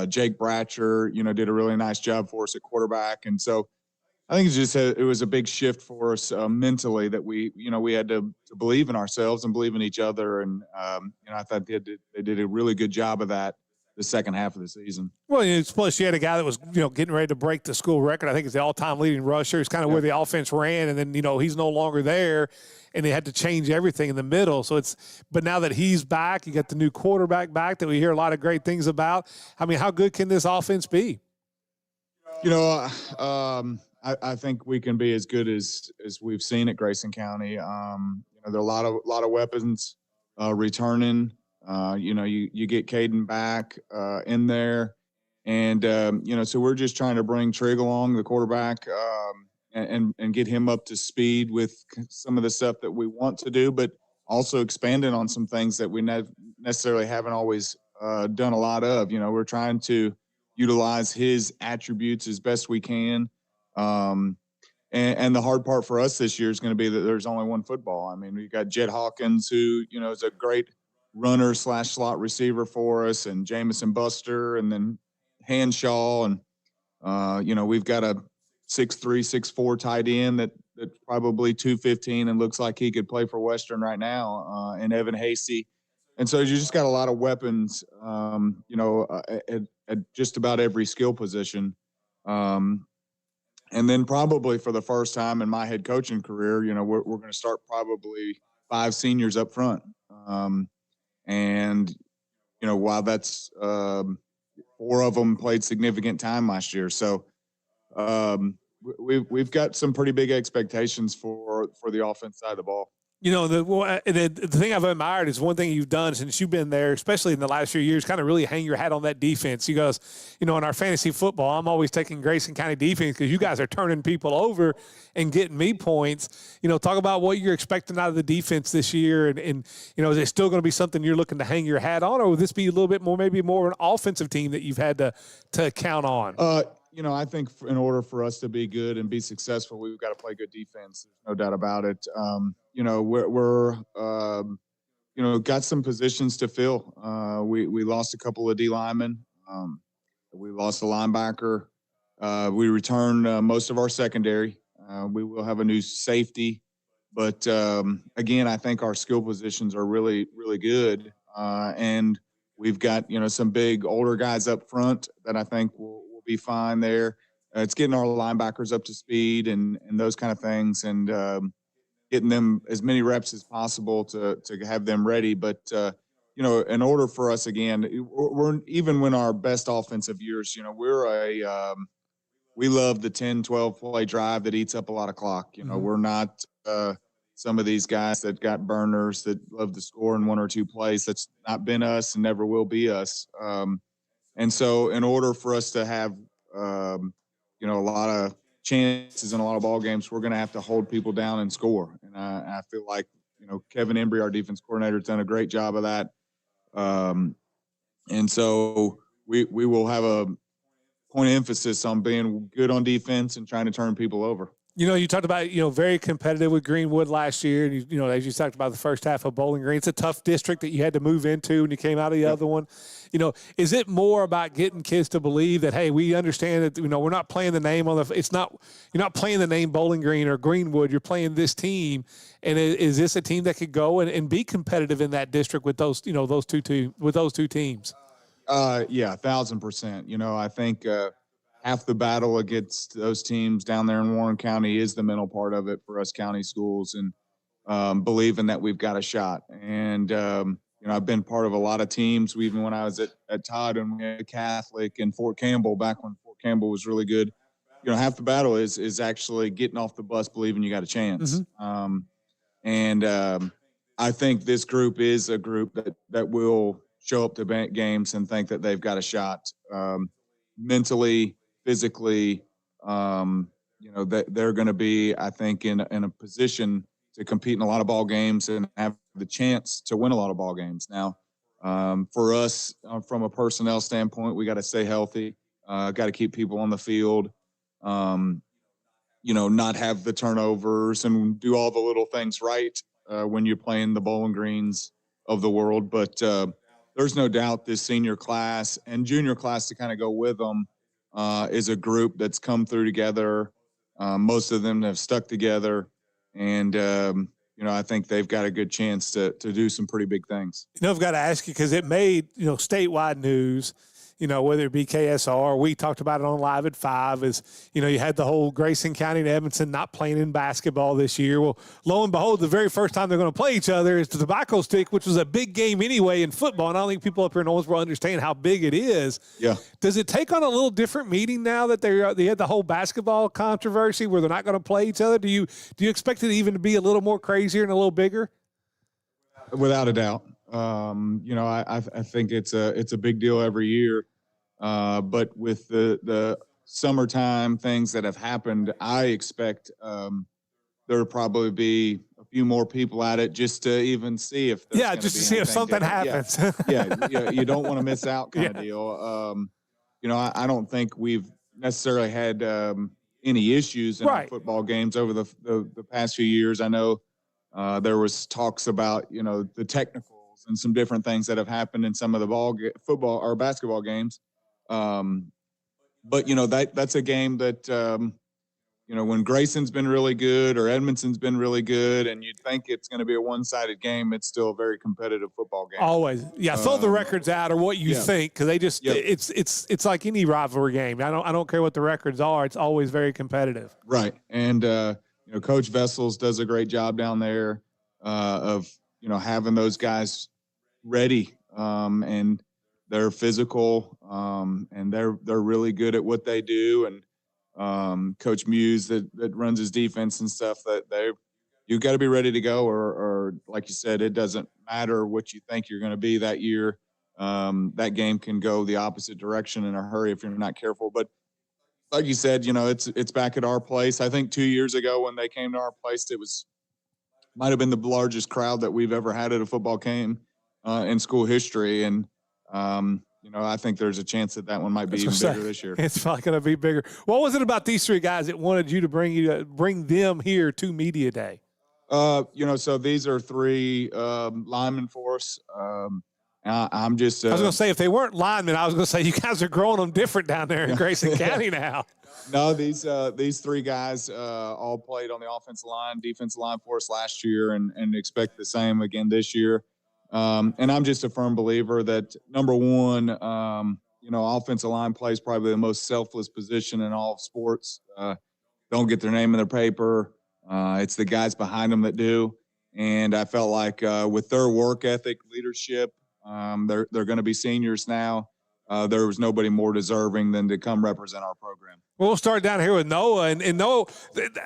Jake Bratcher, did a really nice job for us at quarterback. And so I think it was a big shift for us mentally, that we had to believe in ourselves and believe in each other. And, I thought they did a really good job of that the second half of the season. Well, plus you had a guy that was, getting ready to break the school record. I think it's the all-time leading rusher. It's kind of where the offense ran, and then, he's no longer there, and they had to change everything in the middle. So but now that he's back, you got the new quarterback back that we hear a lot of great things about. I mean, how good can this offense be? I think we can be as good as we've seen at Grayson County. There are a lot of weapons returning. You get Caden back in there, and so we're just trying to bring Trig along, the quarterback, and get him up to speed with some of the stuff that we want to do, but also expanding on some things that we necessarily haven't always done a lot of. We're trying to utilize his attributes as best we can. And the hard part for us this year is going to be that there's only one football. I mean, we got Jed Hawkins, who, is a great runner / slot receiver for us, and Jamison Buster, and then Hanshaw. And, we've got a 6'3", 6'4" tight end that's probably 215 and looks like he could play for Western right now, and Evan Hasty. And so you just got a lot of weapons, at just about every skill position. And then probably for the first time in my head coaching career, we're going to start probably 5 seniors up front. And, while that's 4 of them played significant time last year. So we've got some pretty big expectations for the offense side of the ball. The thing I've admired is one thing you've done since you've been there, especially in the last few years, kind of really hang your hat on that defense. You guys, in our fantasy football, I'm always taking Grayson County defense because you guys are turning people over and getting me points. Talk about what you're expecting out of the defense this year. And is it still going to be something you're looking to hang your hat on, or will this be a little bit more, maybe more of an offensive team that you've had to count on? I think in order for us to be good and be successful, we've got to play good defense. There's no doubt about it. We're got some positions to fill. We lost a couple of D linemen. We lost a linebacker. We returned most of our secondary. We will have a new safety. But, again, I think our skill positions are really, really good. And we've got, some big older guys up front that I think will be fine there. It's getting our linebackers up to speed and those kind of things, and getting them as many reps as possible to have them ready. But, in order for us, again, we're even when our best offensive years, we love the 10, 12 play drive that eats up a lot of clock. We're not some of these guys that got burners that love to score in 1 or 2 plays. That's not been us and never will be us. And so in order for us to have, a lot of chances in a lot of ball games, we're going to have to hold people down and score. And I feel like, Kevin Embry, our defense coordinator, has done a great job of that. And so we will have a point of emphasis on being good on defense and trying to turn people over. You talked about, very competitive with Greenwood last year. And, as you talked about the first half of Bowling Green, it's a tough district that you had to move into when you came out of the other one. Is it more about getting kids to believe that, hey, we understand that, we're not playing the name you're not playing the name Bowling Green or Greenwood, you're playing this team. And is this a team that could go and be competitive in that district with those, those two teams? Yeah, 1,000%. I think, half the battle against those teams down there in Warren County is the mental part of it for us county schools, and believing that we've got a shot. And, I've been part of a lot of teams, even when I was at Todd and we had Catholic and Fort Campbell, back when Fort Campbell was really good. You know, half the battle is actually getting off the bus believing you got a chance. I think this group is a group that will show up to games and think that they've got a shot, mentally, physically. You know, that they're going to be, I think, in a position to compete in a lot of ball games and have the chance to win a lot of ball games. Now, for us, from a personnel standpoint, we got to stay healthy, got to keep people on the field. You know, not have the turnovers and do all the little things right when you're playing the Bowling Greens of the world. But there's no doubt this senior class and junior class to kind of go with them is a group that's come through together. Most of them have stuck together. And, you know, I think they've got a good chance to do some pretty big things. You know, I've got to ask you because it made, you know, statewide news. You know, whether it be KSR, we talked about it on Live at 5, is, you know, you had the whole Grayson County and Edmonton not playing in basketball this year. Well, lo and behold, the very first time they're going to play each other is the tobacco stick, which was a big game anyway in football. And I don't think people up here in Owensboro understand how big it is. Yeah. Does it take on a little different meaning now that they had the whole basketball controversy where they're not going to play each other? Do you expect it even to be a little more crazier and a little bigger? Without a doubt. You know, I think it's a big deal every year. But with the summertime things that have happened, I expect there'll probably be a few more people at it just to even see if there's just to see if something happens. Yeah, you don't want to miss out kind of deal. You know, I don't think we've necessarily had any issues in our football games over the past few years. I know there was talks about, you know, the technicals and some different things that have happened in some of the football or basketball games. But, you know, that's a game that, you know, when Grayson's been really good or Edmonton's been really good and you'd think it's going to be a one-sided game, it's still a very competitive football game. Always. Yeah, throw the records out or what you think, because they just it's like any rivalry game. I don't care what the records are. It's always very competitive. Right. And, you know, Coach Vessels does a great job down there of, you know, having those guys ready and they're physical and they're really good at what they do. And Coach Muse that runs his defense and stuff, you've got to be ready to go or like you said, it doesn't matter what you think you're going to be that year. That game can go the opposite direction in a hurry if you're not careful. But like you said, you know, it's back at our place. I think 2 years ago when they came to our place, might have been the largest crowd that we've ever had at a football game in school history. And, you know, I think there's a chance that one might be even bigger this year. It's probably going to be bigger. What was it about these three guys that wanted you to bring them here to Media Day? You know, so these are three linemen for us. I'm just. I was going to say, if they weren't linemen, I was going to say you guys are growing them different down there in Grayson County now. No, these three guys all played on the offensive line, defensive line for us last year, and expect the same again this year. And I'm just a firm believer that, number one, you know, offensive line plays probably the most selfless position in all of sports. Don't get their name in their paper. It's the guys behind them that do. And I felt like with their work ethic, leadership, they're going to be seniors now. There was nobody more deserving than to come represent our program. Well, we'll start down here with Noah. And Noah,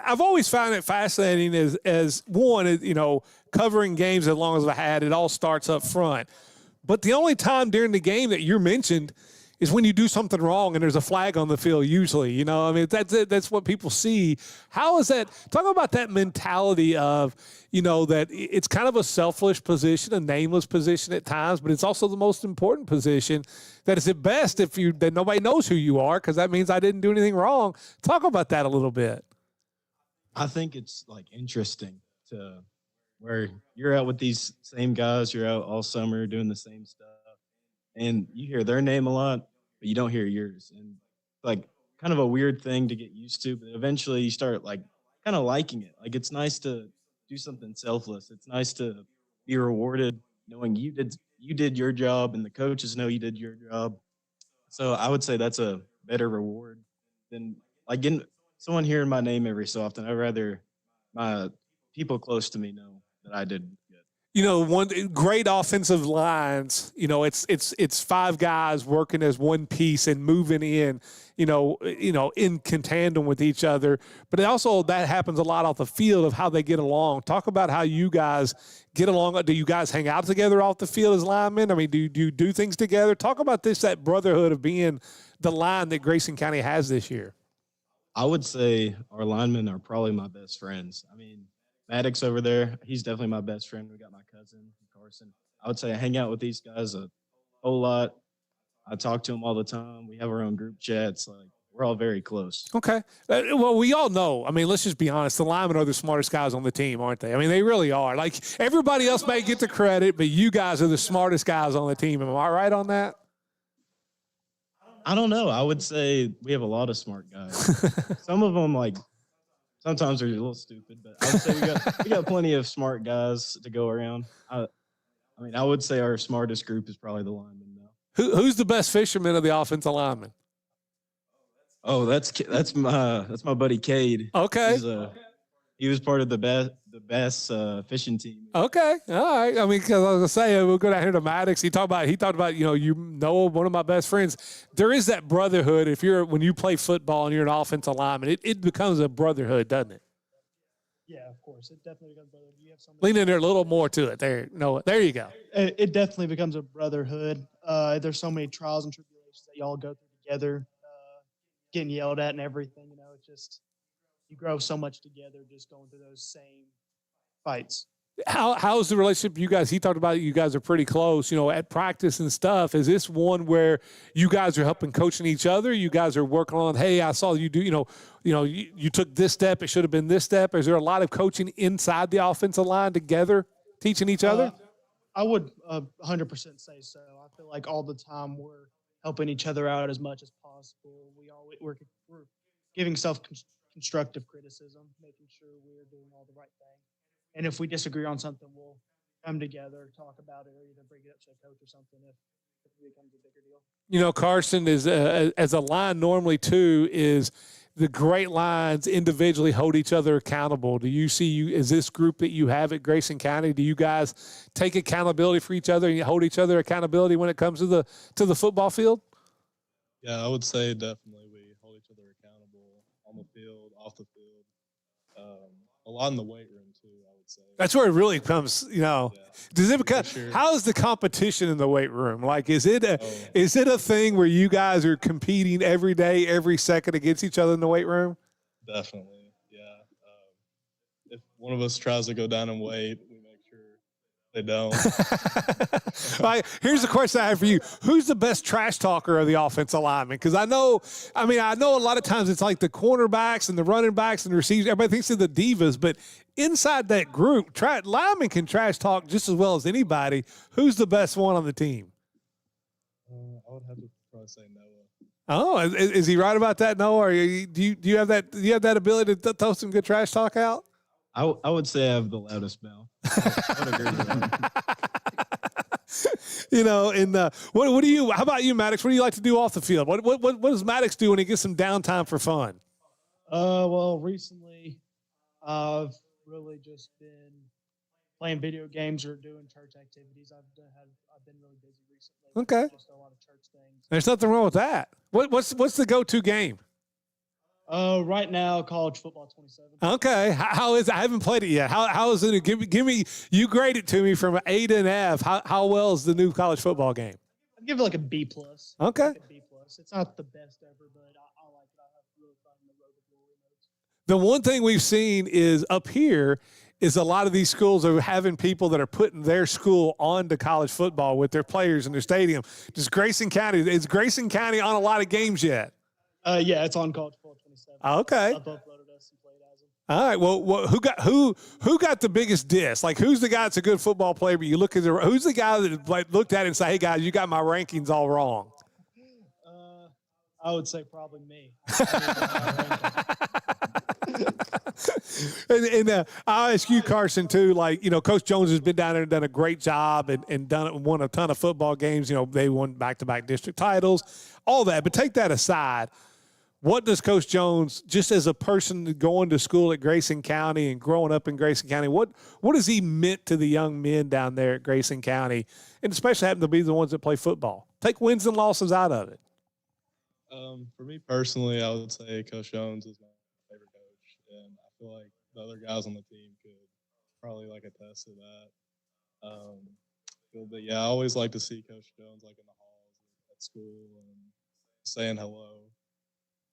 I've always found it fascinating as one, you know, covering games as long as I had, it all starts up front. But the only time during the game that you're mentioned is when you do something wrong and there's a flag on the field usually. You know, I mean, that's it. That's what people see. How is that? Talk about that mentality of, you know, that it's kind of a selfish position, a nameless position at times, but it's also the most important position. That is at best that nobody knows who you are, because that means I didn't do anything wrong. Talk about that a little bit. I think it's like interesting to where you're out with these same guys, you're out all summer doing the same stuff, and you hear their name a lot, but you don't hear yours. And like kind of a weird thing to get used to, but eventually you start like kind of liking it. Like it's nice to do something selfless. It's nice to be rewarded knowing you did your job and the coaches know you did your job. So I would say that's a better reward than like getting someone hearing my name every so often. I'd rather my people close to me know that I did good. one great offensive lines, it's five guys working as one piece and moving in, in tandem with each other. But also that happens a lot off the field of how they get along. Talk about how you guys get along. Do you guys hang out together off the field as linemen? I mean, do you do things together? Talk about that brotherhood of being the line that Grayson County has this year. I would say our linemen are probably my best friends. I mean, Maddox over there, he's definitely my best friend. We got my cousin, Carson. I would say I hang out with these guys a whole lot. I talk to them all the time. We have our own group chats. Like, we're all very close. Okay. Well, we all know. I mean, let's just be honest. The linemen are the smartest guys on the team, aren't they? I mean, they really are. Like, everybody else may get the credit, but you guys are the smartest guys on the team. Am I right on that? I don't know. I would say we have a lot of smart guys. Some of them, sometimes they're a little stupid, but I would say we got plenty of smart guys to go around. I mean, I would say our smartest group is probably the linemen now. Who's the best fisherman of the offensive linemen? Oh, that's my buddy Cade. Okay. He was part of the best fishing team. Okay, all right. I mean, because I was gonna say we'll go down here to Maddox. He talked about one of my best friends. There is that brotherhood. When you play football and you're an offensive lineman, it becomes a brotherhood, doesn't it? Yeah, of course. It definitely becomes brotherhood. You have Lean in there a little more to it. There you go. It definitely becomes a brotherhood. There's so many trials and tribulations that y'all go through together, getting yelled at and everything. It's just you grow so much together just going through those same fights. How's the relationship you guys? He talked about you guys are pretty close, at practice and stuff. Is this one where you guys are helping coaching each other? You guys are working on, hey, I saw you do, you took this step. It should have been this step. Is there a lot of coaching inside the offensive line together, teaching each other? I would 100% say so. I feel like all the time we're helping each other out as much as possible. We're giving constructive criticism, making sure we're doing all the right thing. And if we disagree on something, we'll come together, talk about it, or either bring it up to a coach or something if it becomes a bigger deal. Carson is as a line normally too is the great lines individually hold each other accountable. Do you see is this group that you have at Grayson County? Do you guys take accountability for each other and hold each other accountability when it comes to the football field? Yeah, I would say definitely we hold each other accountable on the field, off the field, a lot in the weight room too. I would say that's where it really comes. Does it become? Sure. How is the competition in the weight room? Like, is it a thing where you guys are competing every day, every second against each other in the weight room? Definitely, yeah. If one of us tries to go down in weight, we make sure they don't. Here's the question I have for you. Who's the best trash talker of the offensive lineman? Because I know a lot of times it's like the cornerbacks and the running backs and the receivers. Everybody thinks they're the divas, but inside that group, linemen can trash talk just as well as anybody. Who's the best one on the team? I would have to probably say Noah. Oh, is he right about that, Noah? Or do you have that ability to throw some good trash talk out? I would say I have the loudest mouth. I would agree with that. What do you? How about you, Maddox? What do you like to do off the field? What does Maddox do when he gets some downtime for fun? Well, recently I've really just been playing video games or doing church activities. I've been really busy recently. Okay. Just a lot of church things. There's nothing wrong with that. What's the go-to game? Right now, college football 27. Okay. How is it? I haven't played it yet. How is it? Give me. You grade it to me from an A to an F. How well is the new college football game? I'd give it like a B+. Okay. Like a B+. It's not the best ever, but I like it. I have really fun in the road to glory modes. The one thing we've seen is up here is a lot of these schools are having people that are putting their school onto college football with their players in their stadium. Is Grayson County on a lot of games yet? Yeah, it's on college football 27. Okay. I've uploaded us and played as them. All right. Well, who got the biggest diss? Like, who's the guy that's a good football player? But you look at who's the guy that looked at it and say, "Hey guys, you got my rankings all wrong." I would say probably me. And I'll ask you, Carson, too. Like, Coach Jones has been down there and done a great job and won a ton of football games. They won back-to-back district titles, all that. But take that aside. what does Coach Jones, just as a person going to school at Grayson County and growing up in Grayson County, what has he meant to the young men down there at Grayson County, and especially happen to be the ones that play football? Take wins and losses out of it. For me personally, I would say Coach Jones is my favorite coach, and I feel like the other guys on the team could probably attest to that. But yeah, I always like to see Coach Jones in the halls at school and saying hello.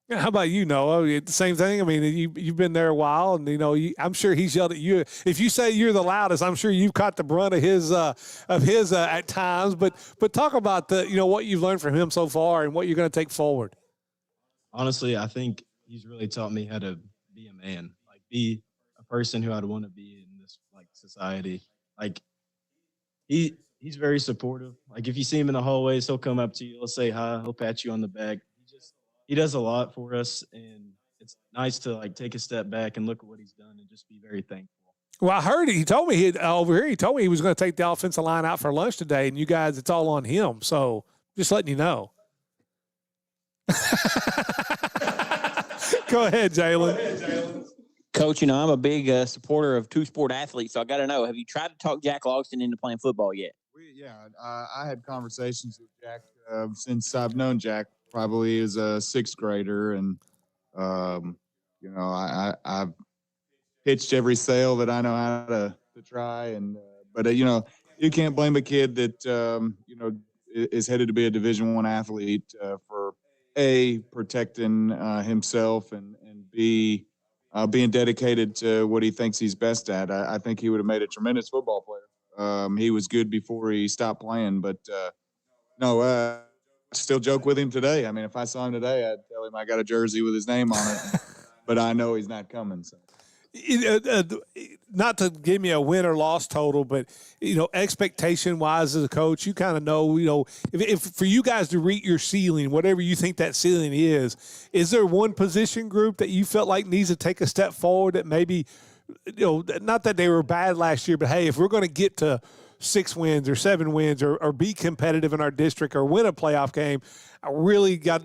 Yeah, how about you, Noah? The same thing. I mean, you've been there a while, and I'm sure he's yelled at you. If you say you're the loudest, I'm sure you've caught the brunt of his at times. But talk about what you've learned from him so far and what you're going to take forward. Honestly, I think he's really taught me how to be a man, be a person who I'd want to be in this society. He's very supportive. If you see him in the hallways, he'll come up to you, he'll say hi, he'll pat you on the back. He does a lot for us, and it's nice to take a step back and look at what he's done and just be very thankful. Well, I heard he told me he told me he was going to take the offensive line out for lunch today, and you guys, it's all on him. So just letting you know. Go ahead, Jalen. Coach, I'm a big supporter of two-sport athletes, so I got to know, have you tried to talk Jack Logston into playing football yet? I had conversations with Jack since I've known Jack. Probably as a sixth grader, and I've pitched every sale that I know how to try, and but you can't blame a kid that is headed to be a Division I athlete for A, protecting himself, and B, being dedicated to what he thinks he's best at. I think he would have made a tremendous football player. He was good before he stopped playing, but still joke with him today. I mean, if I saw him today, I'd tell him I got a jersey with his name on it, but I know he's not coming. So. Not to give me a win or loss total, but expectation wise as a coach, you kind of know, if for you guys to reach your ceiling, whatever you think that ceiling is there one position group that you felt like needs to take a step forward that maybe, not that they were bad last year, but hey, if we're going to get to 6 wins or 7 wins or be competitive in our district or win a playoff game,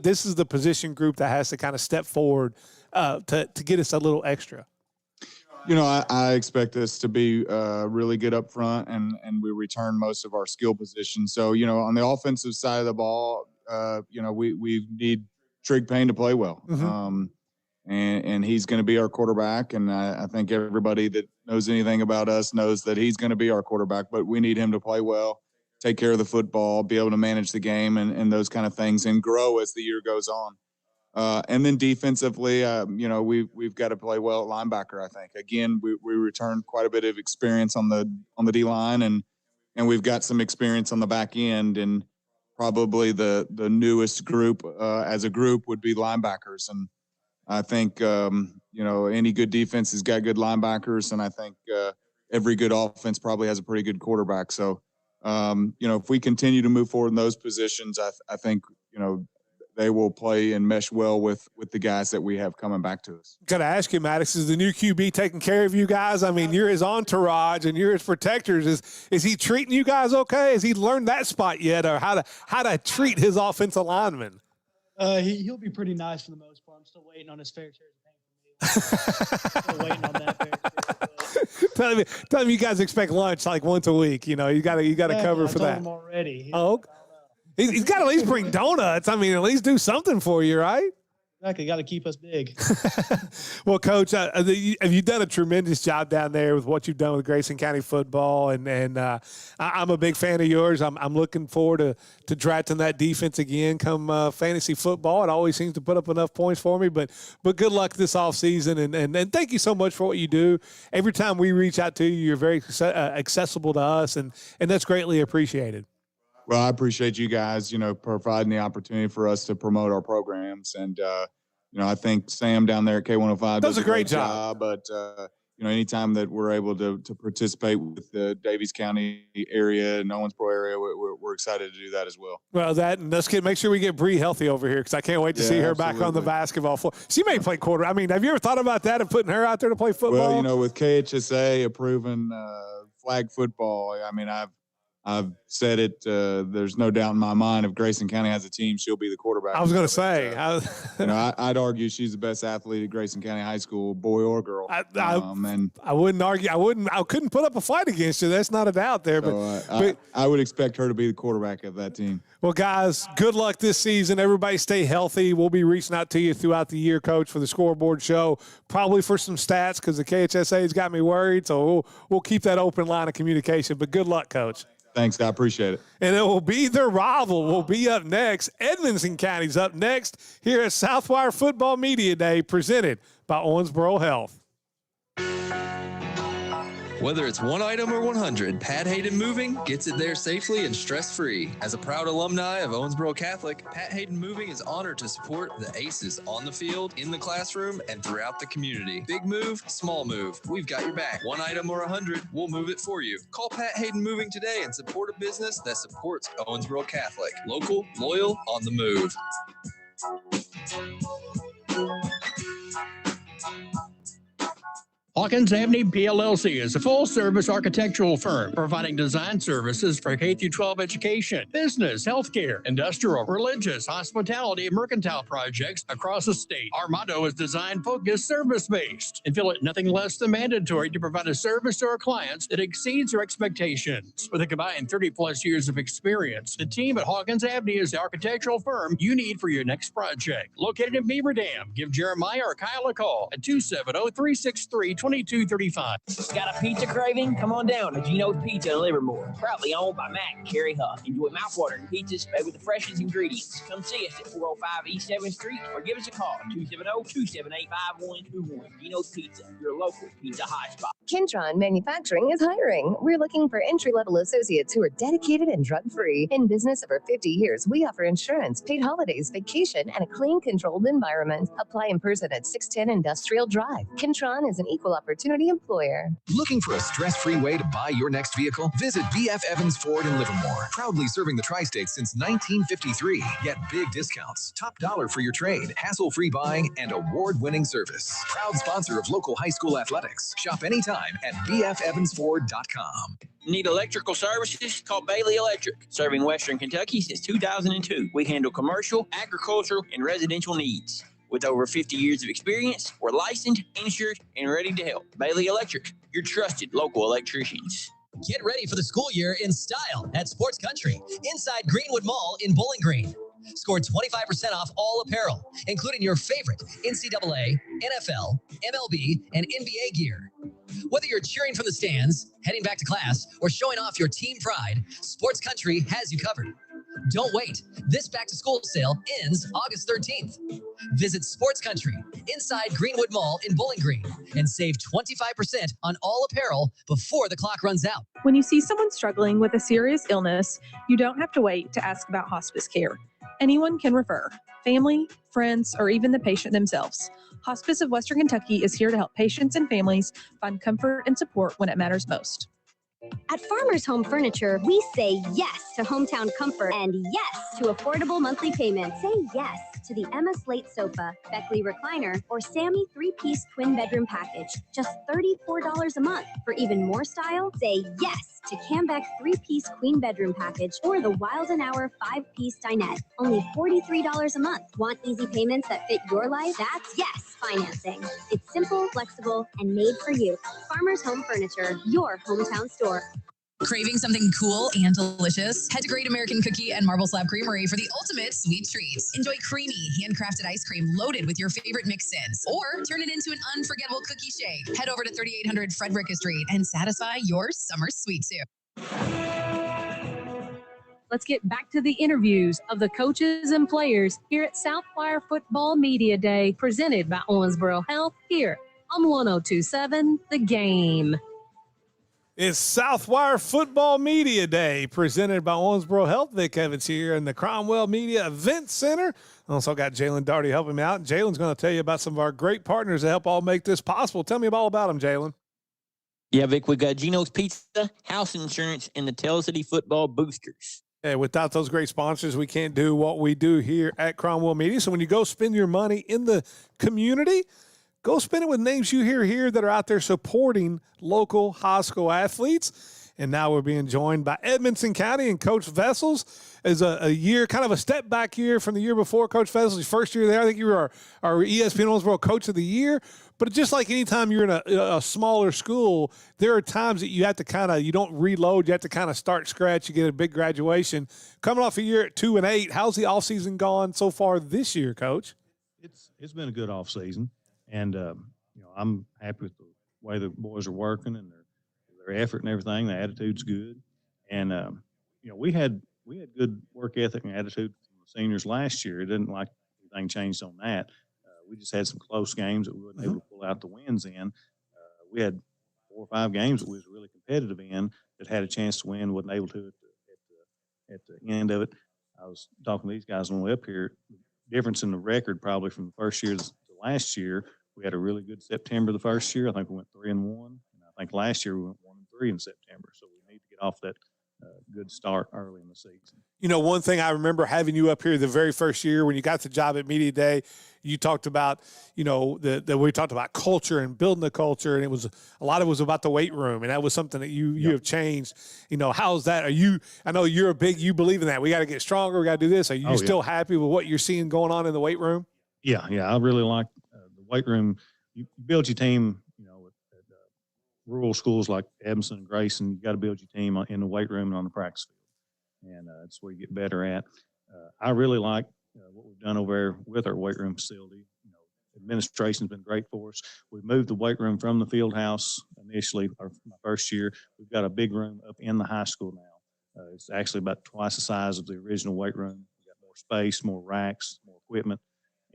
this is the position group that has to kind of step forward to get us a little extra. I expect us to be really good up front, and we return most of our skill positions. So, on the offensive side of the ball, we need Trig Payne to play well. Mm-hmm. And he's going to be our quarterback. And I think everybody that knows anything about us knows that he's going to be our quarterback, but we need him to play well, take care of the football, be able to manage the game and those kind of things, and grow as the year goes on. And then defensively, we've got to play well at linebacker. I think again, we return quite a bit of experience on the D line, and we've got some experience on the back end. And probably the newest group as a group would be linebackers. And I think any good defense has got good linebackers, and I think every good offense probably has a pretty good quarterback. So if we continue to move forward in those positions, I think they will play and mesh well with the guys that we have coming back to us. Got to ask you, Maddox, is the new QB taking care of you guys? I mean, you're his entourage and you're his protectors. Is he treating you guys okay? Has he learned that spot yet, or how to treat his offensive linemen? He'll be pretty nice for the most part. I'm still waiting on his fair share of pain. Still waiting on that fair share. Tell him you guys expect lunch once a week. You got to cover for that. I told him already. He's got to at least bring donuts. I mean, at least do something for you, right? Exactly. Got to keep us big. Well, Coach, have you done a tremendous job down there with what you've done with Grayson County football, and I'm a big fan of yours. I'm looking forward to drafting that defense again come fantasy football. It always seems to put up enough points for me, but good luck this offseason, and thank you so much for what you do. Every time we reach out to you, you're very accessible to us, and that's greatly appreciated. Well, I appreciate you guys, providing the opportunity for us to promote our programs. And, I think Sam down there at K105 does a great job. But, anytime that we're able to participate with the Davies County area and Owensboro area, we're excited to do that as well. Well, let's make sure we get Bree healthy over here, because I can't wait to see her back on the basketball floor. She may play quarter. I mean, have you ever thought about that, of putting her out there to play football? Well, with KHSA approving flag football, I mean, I've said it. There's no doubt in my mind if Grayson County has a team, she'll be the quarterback. I was going to say. I'd argue she's the best athlete at Grayson County High School, boy or girl. I wouldn't argue. I couldn't put up a fight against you. That's not a doubt there. But I would expect her to be the quarterback of that team. Well, guys, good luck this season. Everybody stay healthy. We'll be reaching out to you throughout the year, Coach, for the scoreboard show, probably for some stats because the KHSA's got me worried. So we'll keep that open line of communication. But good luck, Coach. Thanks, I appreciate it. And it will be their rival. Will be up next. Edmonson County's up next here at Southwire Football Media Day, presented by Owensboro Health. Whether it's one item or 100, Pat Hayden Moving gets it there safely and stress-free. As a proud alumni of Owensboro Catholic, Pat Hayden Moving is honored to support the ACEs on the field, in the classroom, and throughout the community. Big move, small move, we've got your back. One item or 100, we'll move it for you. Call Pat Hayden Moving today and support a business that supports Owensboro Catholic. Local, loyal, on the move. Hawkins Avenue PLLC is a full-service architectural firm providing design services for K-12 education, business, healthcare, industrial, religious, hospitality, and mercantile projects across the state. Our motto is design-focused, service-based, and feel it nothing less than mandatory to provide a service to our clients that exceeds their expectations. With a combined 30-plus years of experience, the team at Hawkins Avenue is the architectural firm you need for your next project. Located in Beaver Dam, give Jeremiah or Kyle a call at 270-363-2235. Got a pizza craving? Come on down to Gino's Pizza in Livermore. Proudly owned by Matt and Carrie Huff. Enjoy mouthwatering pizzas made with the freshest ingredients. Come see us at 405 East 7th Street or give us a call at 270-278-5121. Gino's Pizza, your local pizza hotspot. Kentron Manufacturing is hiring. We're looking for entry-level associates who are dedicated and drug-free. In business over 50 years, we offer insurance, paid holidays, vacation, and a clean, controlled environment. Apply in person at 610 Industrial Drive. Kentron is an equal opportunity employer. Looking for a stress-free way to buy your next vehicle? Visit BF Evans Ford in Livermore. Proudly serving the tri-states since 1953. Get big discounts, top dollar for your trade, hassle-free buying, and award-winning service. Proud sponsor of local high school athletics. Shop anytime at bfevansford.com. Need electrical services? Call Bailey Electric. Serving Western Kentucky since 2002. We handle commercial, agricultural, and residential needs. With over 50 years of experience, we're licensed, insured, and ready to help. Bailey Electric, your trusted local electricians. Get ready for the school year in style at Sports Country inside Greenwood Mall in Bowling Green. Score 25% off all apparel, including your favorite NCAA, NFL, MLB, and NBA gear. Whether you're cheering from the stands, heading back to class, or showing off your team pride, Sports Country has you covered. Don't wait. This back-to-school sale ends August 13th. Visit Sports Country inside Greenwood Mall in Bowling Green and save 25% on all apparel before the clock runs out. When you see someone struggling with a serious illness, you don't have to wait to ask about hospice care. Anyone can refer, family, friends, or even the patient themselves. Hospice of Western Kentucky is here to help patients and families find comfort and support when it matters most. At Farmers Home Furniture, we say yes to hometown comfort and yes to affordable monthly payments. Say yes to the Emma Slate sofa, Beckley recliner, or Sammy 3-piece twin bedroom package. Just $34 a month. For even more style, say yes to Cambeck 3-piece queen bedroom package or the Wild & Hour 5-piece dinette. Only $43 a month. Want easy payments that fit your life? That's yes financing. It's simple, flexible, and made for you. Farmers Home Furniture, your hometown store. Craving something cool and delicious? Head to Great American Cookie and Marble Slab Creamery for the ultimate sweet treats. Enjoy creamy, handcrafted ice cream loaded with your favorite mix-ins, or turn it into an unforgettable cookie shake. Head over to 3800 Frederica Street and satisfy your summer sweet tooth. Let's get back to the interviews of the coaches and players here at Southwire Football Media Day, presented by Owensboro Health here on 102.7 The Game. It's Southwire Football Media Day, presented by Owensboro Health. Vic Evans here in the Cromwell Media Event Center. Also got Jalen Darty helping me out. Jalen's going to tell you about some of our great partners that help all make this possible. Tell me all about them, Jalen. Yeah, Vic, we got Gino's Pizza, House Insurance, and the Tell City Football Boosters. Hey, without those great sponsors, we can't do what we do here at Cromwell Media. So when you go spend your money in the community, go spend it with names you hear here that are out there supporting local high school athletes. And now we're being joined by Edmonson County and Coach Vessels as a year, kind of a step back year from the year before. Coach Vessels, your first year there, I think you were our ESPN Owensboro Coach of the Year. But just like anytime you're in a smaller school, there are times that you have to you don't reload. You have to kind of start scratch. You get a big graduation. Coming off a year at 2-8, how's the offseason gone so far this year, Coach? It's been a good offseason, and I'm happy with the way the boys are working and their effort and everything. The attitude's good, and we had good work ethic and attitude from the seniors last year. It didn't like anything changed on that. We just had some close games that we wasn't able to pull out the wins in. We had 4 or 5 games that we was really competitive in that had a chance to win, wasn't able to at the end of it. I was talking to these guys on the way up here. Difference in the record probably from the first year to last year. We had a really good September the first year. I think we went 3-1. And I think last year we went 1-3 in September. So we need to get off that good start early in the season. You know, one thing I remember having you up here the very first year when you got the job at Media Day, you talked about, we talked about culture and building the culture, and a lot of it was about the weight room, and that was something that you have changed. How's that? I know you believe in that. We got to get stronger. We got to do this. Are you still happy with what you're seeing going on in the weight room? Yeah. I really like the weight room. You build your team, at rural schools like Evanston and Grayson, you got to build your team in the weight room and on the practice field. And that's where you get better at. I really like what we've done over there with our weight room facility. Administration's been great for us. We moved the weight room from the field house initially, my first year. We've got a big room up in the high school now. It's actually about twice the size of the original weight room. We've got more space, more racks, more equipment.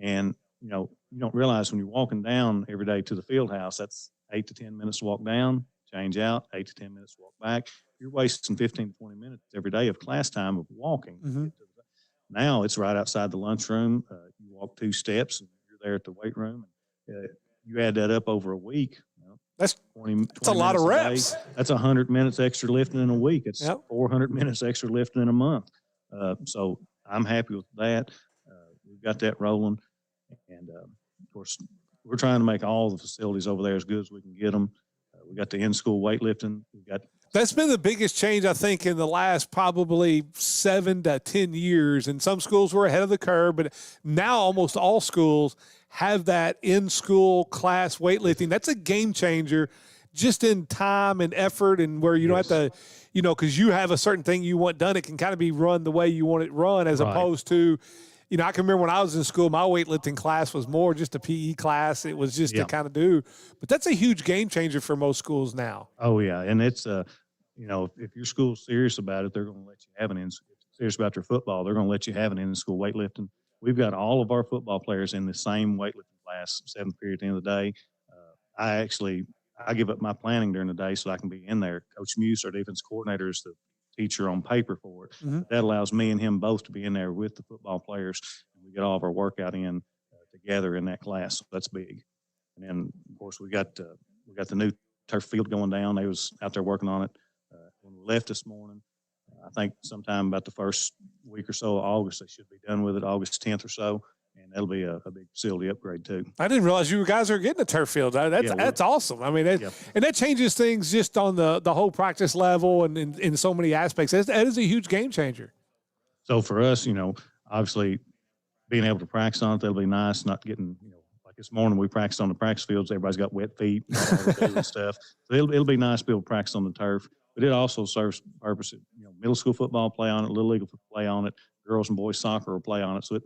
And, you don't realize when you're walking down every day to the field house, that's 8 to 10 minutes to walk down, change out, 8 to 10 minutes to walk back. You're wasting 15 to 20 minutes every day of class time of walking. Mm-hmm. Now it's right outside the lunchroom. You walk 2 steps and you're there at the weight room. You add that up over a week. That's 20 a lot of reps. That's 100 minutes extra lifting in a week. It's 400 minutes extra lifting in a month. So I'm happy with that. We've got that rolling. And, of course, we're trying to make all the facilities over there as good as we can get them. We got the in-school weightlifting. That's been the biggest change, I think, in the last probably 7 to 10 years. And some schools were ahead of the curve, but now almost all schools have that in-school class weightlifting. That's a game changer just in time and effort, and where you don't have to, because you have a certain thing you want done. It can kind of be run the way you want it run, as opposed to, I can remember when I was in school, my weightlifting class was more just a PE class. It was just to kind of do. But that's a huge game changer for most schools now. Oh, yeah. And it's, if your school's serious about it, they're going to let you have if you're serious about your football, they're going to let you have an in-school weightlifting. We've got all of our football players in the same weightlifting class, 7th period at the end of the day. I give up my planning during the day so I can be in there. Coach Muse, our defense coordinator, is the teacher on paper for it. Mm-hmm. That allows me and him both to be in there with the football players, and we get all of our workout in together in that class. So that's big. And then, of course, we got the new turf field going down. They was out there working on it when we left this morning. I think sometime about the first week or so of August, they should be done with it, August 10th or so. And that'll be a big facility upgrade too. I didn't realize you guys are getting a turf field. That's awesome. I mean, and that changes things just on the whole practice level and in so many aspects. That is a huge game changer. So for us, obviously being able to practice on it, that'll be nice. Not getting, like this morning we practiced on the practice fields. Everybody's got wet feet and stuff. So it'll be nice to be able to practice on the turf. But it also serves purpose. Middle school football play on it, little league will play on it, girls and boys soccer will play on it. So it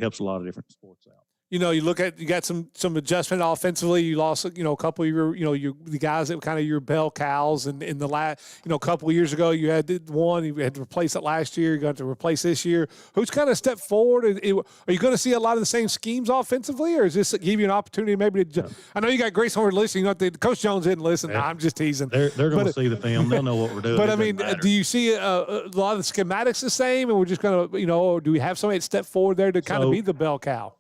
helps a lot of different sports out. You got some adjustment offensively. You lost, a couple of the guys that were kind of your bell cows. And in the last, a couple of years ago, you had one, you had to replace it last year. You got to replace this year. Who's kind of stepped forward? Are you going to see a lot of the same schemes offensively, or is this give you an opportunity maybe to? I know you got Grace Horn listening. Coach Jones didn't listen. No, I'm just teasing. They're going to see the film. They'll know what we're doing. But I mean, do you see a lot of the schematics the same, and we're just going to, or do we have somebody that step forward there to kind of be the bell cow?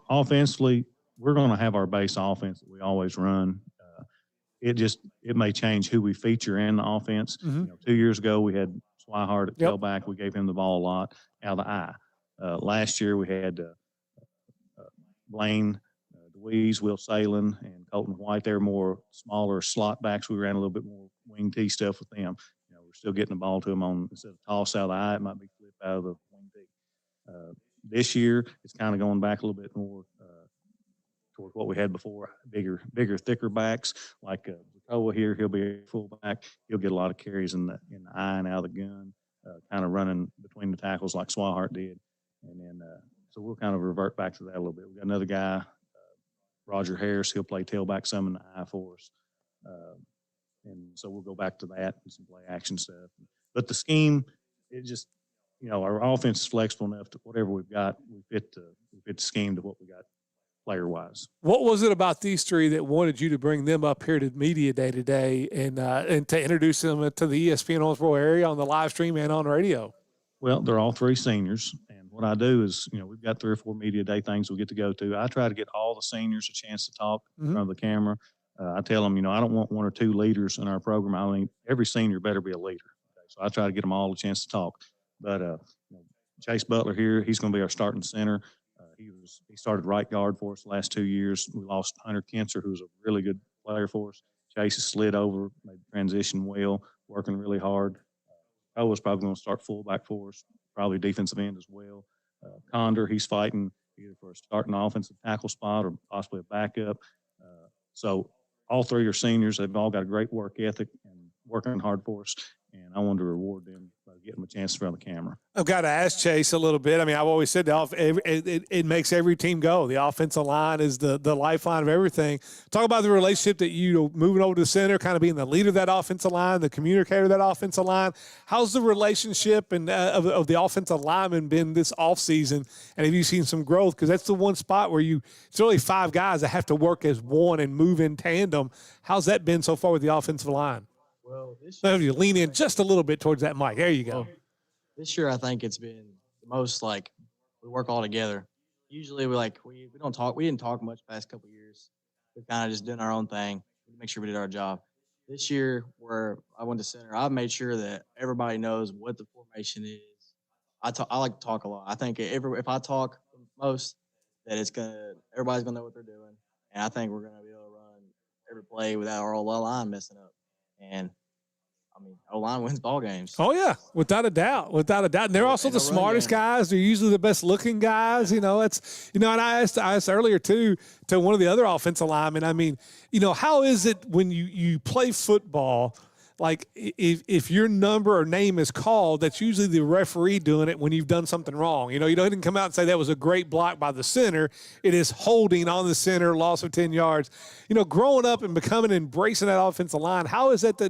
Offensively, we're going to have our base offense that we always run. It may change who we feature in the offense. Mm-hmm. 2 years ago, we had Swihart at tailback. We gave him the ball a lot out of the eye. Last year, we had Blaine Louise, Will Salen, and Colton White. They're more smaller slot backs. We ran a little bit more wing T stuff with them. We're still getting the ball to them on, instead of toss out of the eye, it might be flip out of the wing T. This year, it's kind of going back a little bit more toward what we had before, bigger, thicker backs. Like Jacoa here, he'll be a fullback. He'll get a lot of carries in the eye and out of the gun, kind of running between the tackles like Swihart did. And then, so we'll kind of revert back to that a little bit. We got another guy, Roger Harris. He'll play tailback some in the eye for us. And so we'll go back to that and some play action stuff. But the scheme, it just, our offense is flexible enough to whatever we've got, we fit the scheme to what we got player-wise. What was it about these three that wanted you to bring them up here to Media Day today and to introduce them to the ESPN Owensboro area on the live stream and on radio? Well, they're all three seniors. And what I do is, we've got 3 or 4 Media Day things we get to go to. I try to get all the seniors a chance to talk in front of the camera. I tell them, I don't want 1 or 2 leaders in our program. I mean, every senior better be a leader. Okay? So I try to get them all a chance to talk. But Chase Butler here, he's going to be our starting center. He started right guard for us the last 2 years. We lost Hunter Kinser, who's a really good player for us. Chase has slid over, made the transition well, working really hard. Owa's probably going to start fullback for us, probably defensive end as well. Condor, he's fighting either for a starting offensive tackle spot or possibly a backup. So all 3 are seniors. They've all got a great work ethic and working hard for us. And I wanted to reward them by getting them a chance in front of the camera. I've got to ask Chase a little bit. I mean, I've always said it makes every team go. The offensive line is the lifeline of everything. Talk about the relationship that moving over to the center, kind of being the leader of that offensive line, the communicator of that offensive line. How's the relationship and of the offensive lineman been this offseason? And have you seen some growth? Because that's the one spot where it's really 5 guys that have to work as one and move in tandem. How's that been so far with the offensive line? Well, So you lean in just a little bit towards that mic. There you go. Well, this year, I think it's been the most like we work all together. Usually, we don't talk. We didn't talk much past couple of years. We've kind of just done our own thing, make sure we did our job. This year, where I went to center, I've made sure that everybody knows what the formation is. I like to talk a lot. I think if I talk most, that everybody's gonna know what they're doing, and I think we're gonna be able to run every play without our line messing up. And I mean, O-line wins ball games. Oh yeah, without a doubt. And they're also the smartest guys. They're usually the best looking guys. And I asked earlier too to one of the other offensive linemen. I mean, how is it when you play football? Like if your number or name is called, that's usually the referee doing it when you've done something wrong. You didn't come out and say that was a great block by the center. It is holding on the center, loss of 10 yards. Growing up and embracing that offensive line, how is that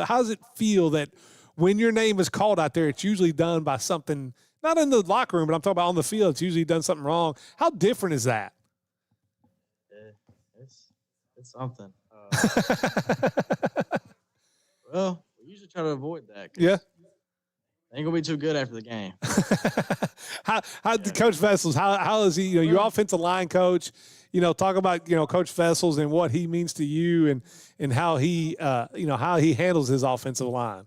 how does it feel that when your name is called out there, it's usually done by something, not in the locker room, but I'm talking about on the field, it's usually done something wrong. How different is that? It's something. Well, we usually try to avoid that. Yeah. Ain't gonna be too good after the game. Coach Vessels, how is he? Your offensive line coach. Talk about Coach Vessels and what he means to you, and how he how he handles his offensive line.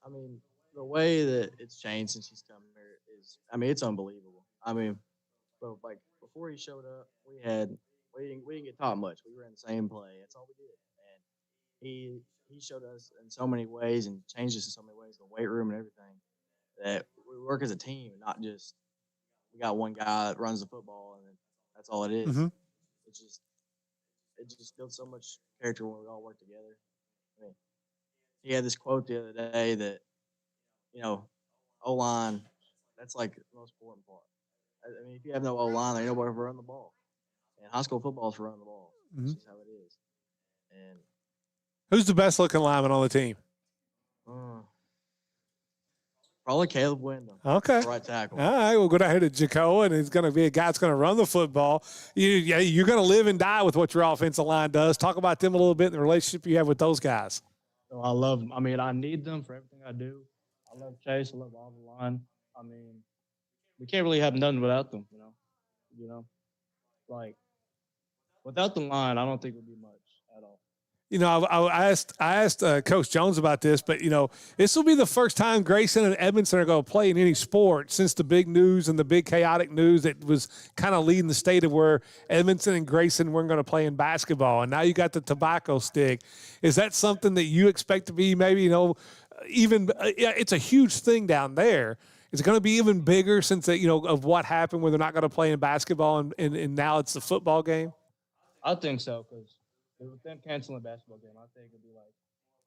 I mean, the way that it's changed since he's come here is, it's unbelievable. But like before he showed up, we didn't get taught much. We ran the same play. That's all we did, and he showed us in so many ways and changed us in so many ways, the weight room and everything, that we work as a team and not just we got one guy that runs the football and that's all it is. Mm-hmm. It just builds so much character when we all work together. He had this quote the other day that, O-line, that's like the most important part. If you have no O-line, there ain't nobody to run the ball. And high school football is for running the ball. Mm-hmm. That's just how it is. And who's the best looking lineman on the team? Probably Caleb Wyndham. Okay. Right tackle. All right, we'll go down here to Jacoa, and it's going to be a guy that's going to run the football. You're going to live and die with what your offensive line does. Talk about them a little bit and the relationship you have with those guys. So I love them. I need them for everything I do. I love Chase. I love all the line. We can't really have nothing without them, Like, without the line, I don't think we'd be much at all. You know, I asked Coach Jones about this, but, you know, this will be the first time Grayson and Edmondson are going to play in any sport since the big news and the big chaotic news that was kind of leading the state of where Edmondson and Grayson weren't going to play in basketball. And now you got the tobacco stick. Is that something that you expect to be maybe, you know, even it's a huge thing down there. Is it going to be even bigger since, you know, of what happened where they're not going to play in basketball and now it's the football game? I think so, because with them canceling the basketball game, I think it'd be like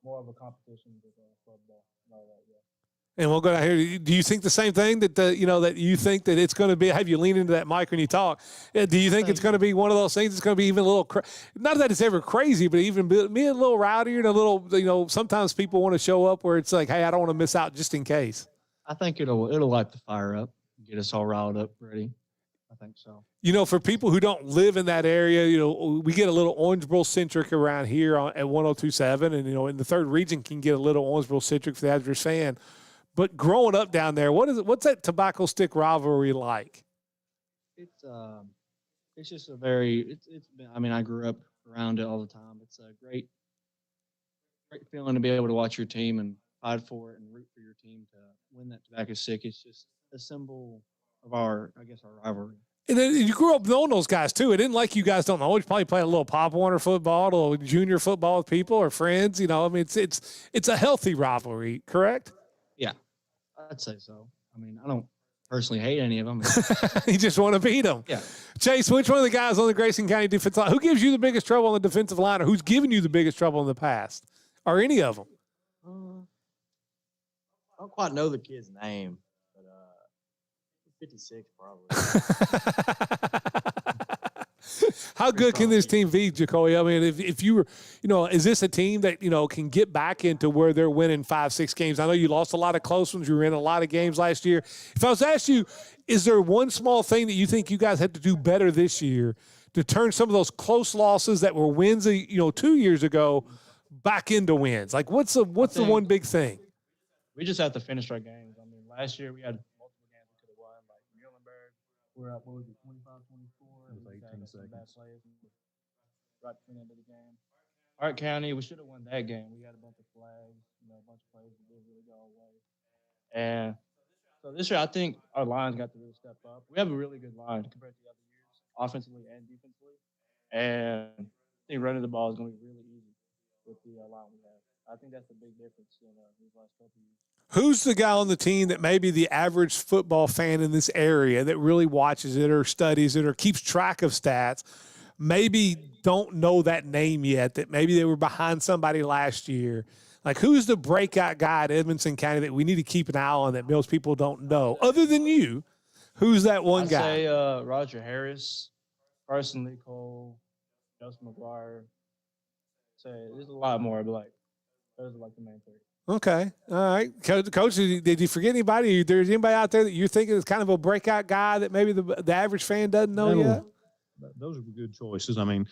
more of a competition with football and all that. Yeah. And we'll go down here. Do you think the same thing that you know that you think that it's going to be? Have you lean into that mic when you talk? Do you think it's going to be one of those things? It's going to be even a little. Not that it's ever crazy, but even be a little rowdier and a little. You know, sometimes people want to show up where it's like, hey, I don't want to miss out just in case. I think it'll light the fire up, get us all riled up, ready. I think so. You know, for people who don't live in that area, you know, we get a little Owensboro centric around here at 102.7, and you know, in the third region can get a little Owensboro centric for the average fan. But growing up down there, what's that tobacco stick rivalry like? It's just a very it's been, I mean, I grew up around it all the time. It's a great feeling to be able to watch your team and fight for it and root for your team to win that tobacco stick. It's just a symbol of our rivalry. And then you grew up knowing those guys too. It isn't like you guys don't know. You probably play a little Pop Warner football, a little junior football with people or friends. You know, I mean, it's a healthy rivalry, correct? Yeah, I'd say so. I mean, I don't personally hate any of them. You just want to beat them. Yeah. Chase, which one of the guys on the Grayson County defensive line, who gives you the biggest trouble on the defensive line, or who's given you the biggest trouble in the past, or any of them? I don't quite know the kid's name, but 56 probably. How good can this team be, Jacoby? I mean, if you were, you know, is this a team that, you know, can get back into where they're winning 5-6 games? I know you lost a lot of close ones. You were in a lot of games last year. If I was to ask you, is there one small thing that you think you guys had to do better this year to turn some of those close losses that were wins, 2 years ago back into wins? Like, what's the one big thing? We just have to finish our games. I mean, last year we had multiple games we could have won. Like Muhlenberg, we're up, 25-24. It was 18 seconds. Right between the end of the game. Hart County, we should have won that game. We had a bunch of flags, a bunch of plays that didn't really go away. And so this year, I think our line's got to really step up. We have a really good line compared to the other years, offensively and defensively. And I think running the ball is going to be really easy with the line we have. I think that's the big difference in these last couple of years. Who's the guy on the team that maybe the average football fan in this area that really watches it or studies it or keeps track of stats maybe don't know that name yet, that maybe they were behind somebody last year? Like, who's the breakout guy at Edmondson County that we need to keep an eye on that most people don't know? Other than you, who's that one guy? I'd say Roger Harris, Carson Lee Cole, Joseph McGuire. There's a lot more, but those are like the main three. Okay. All right. Coach, did you forget anybody? There's anybody out there that you're thinking is kind of a breakout guy that maybe the average fan doesn't know yet? Those are good choices. I mean,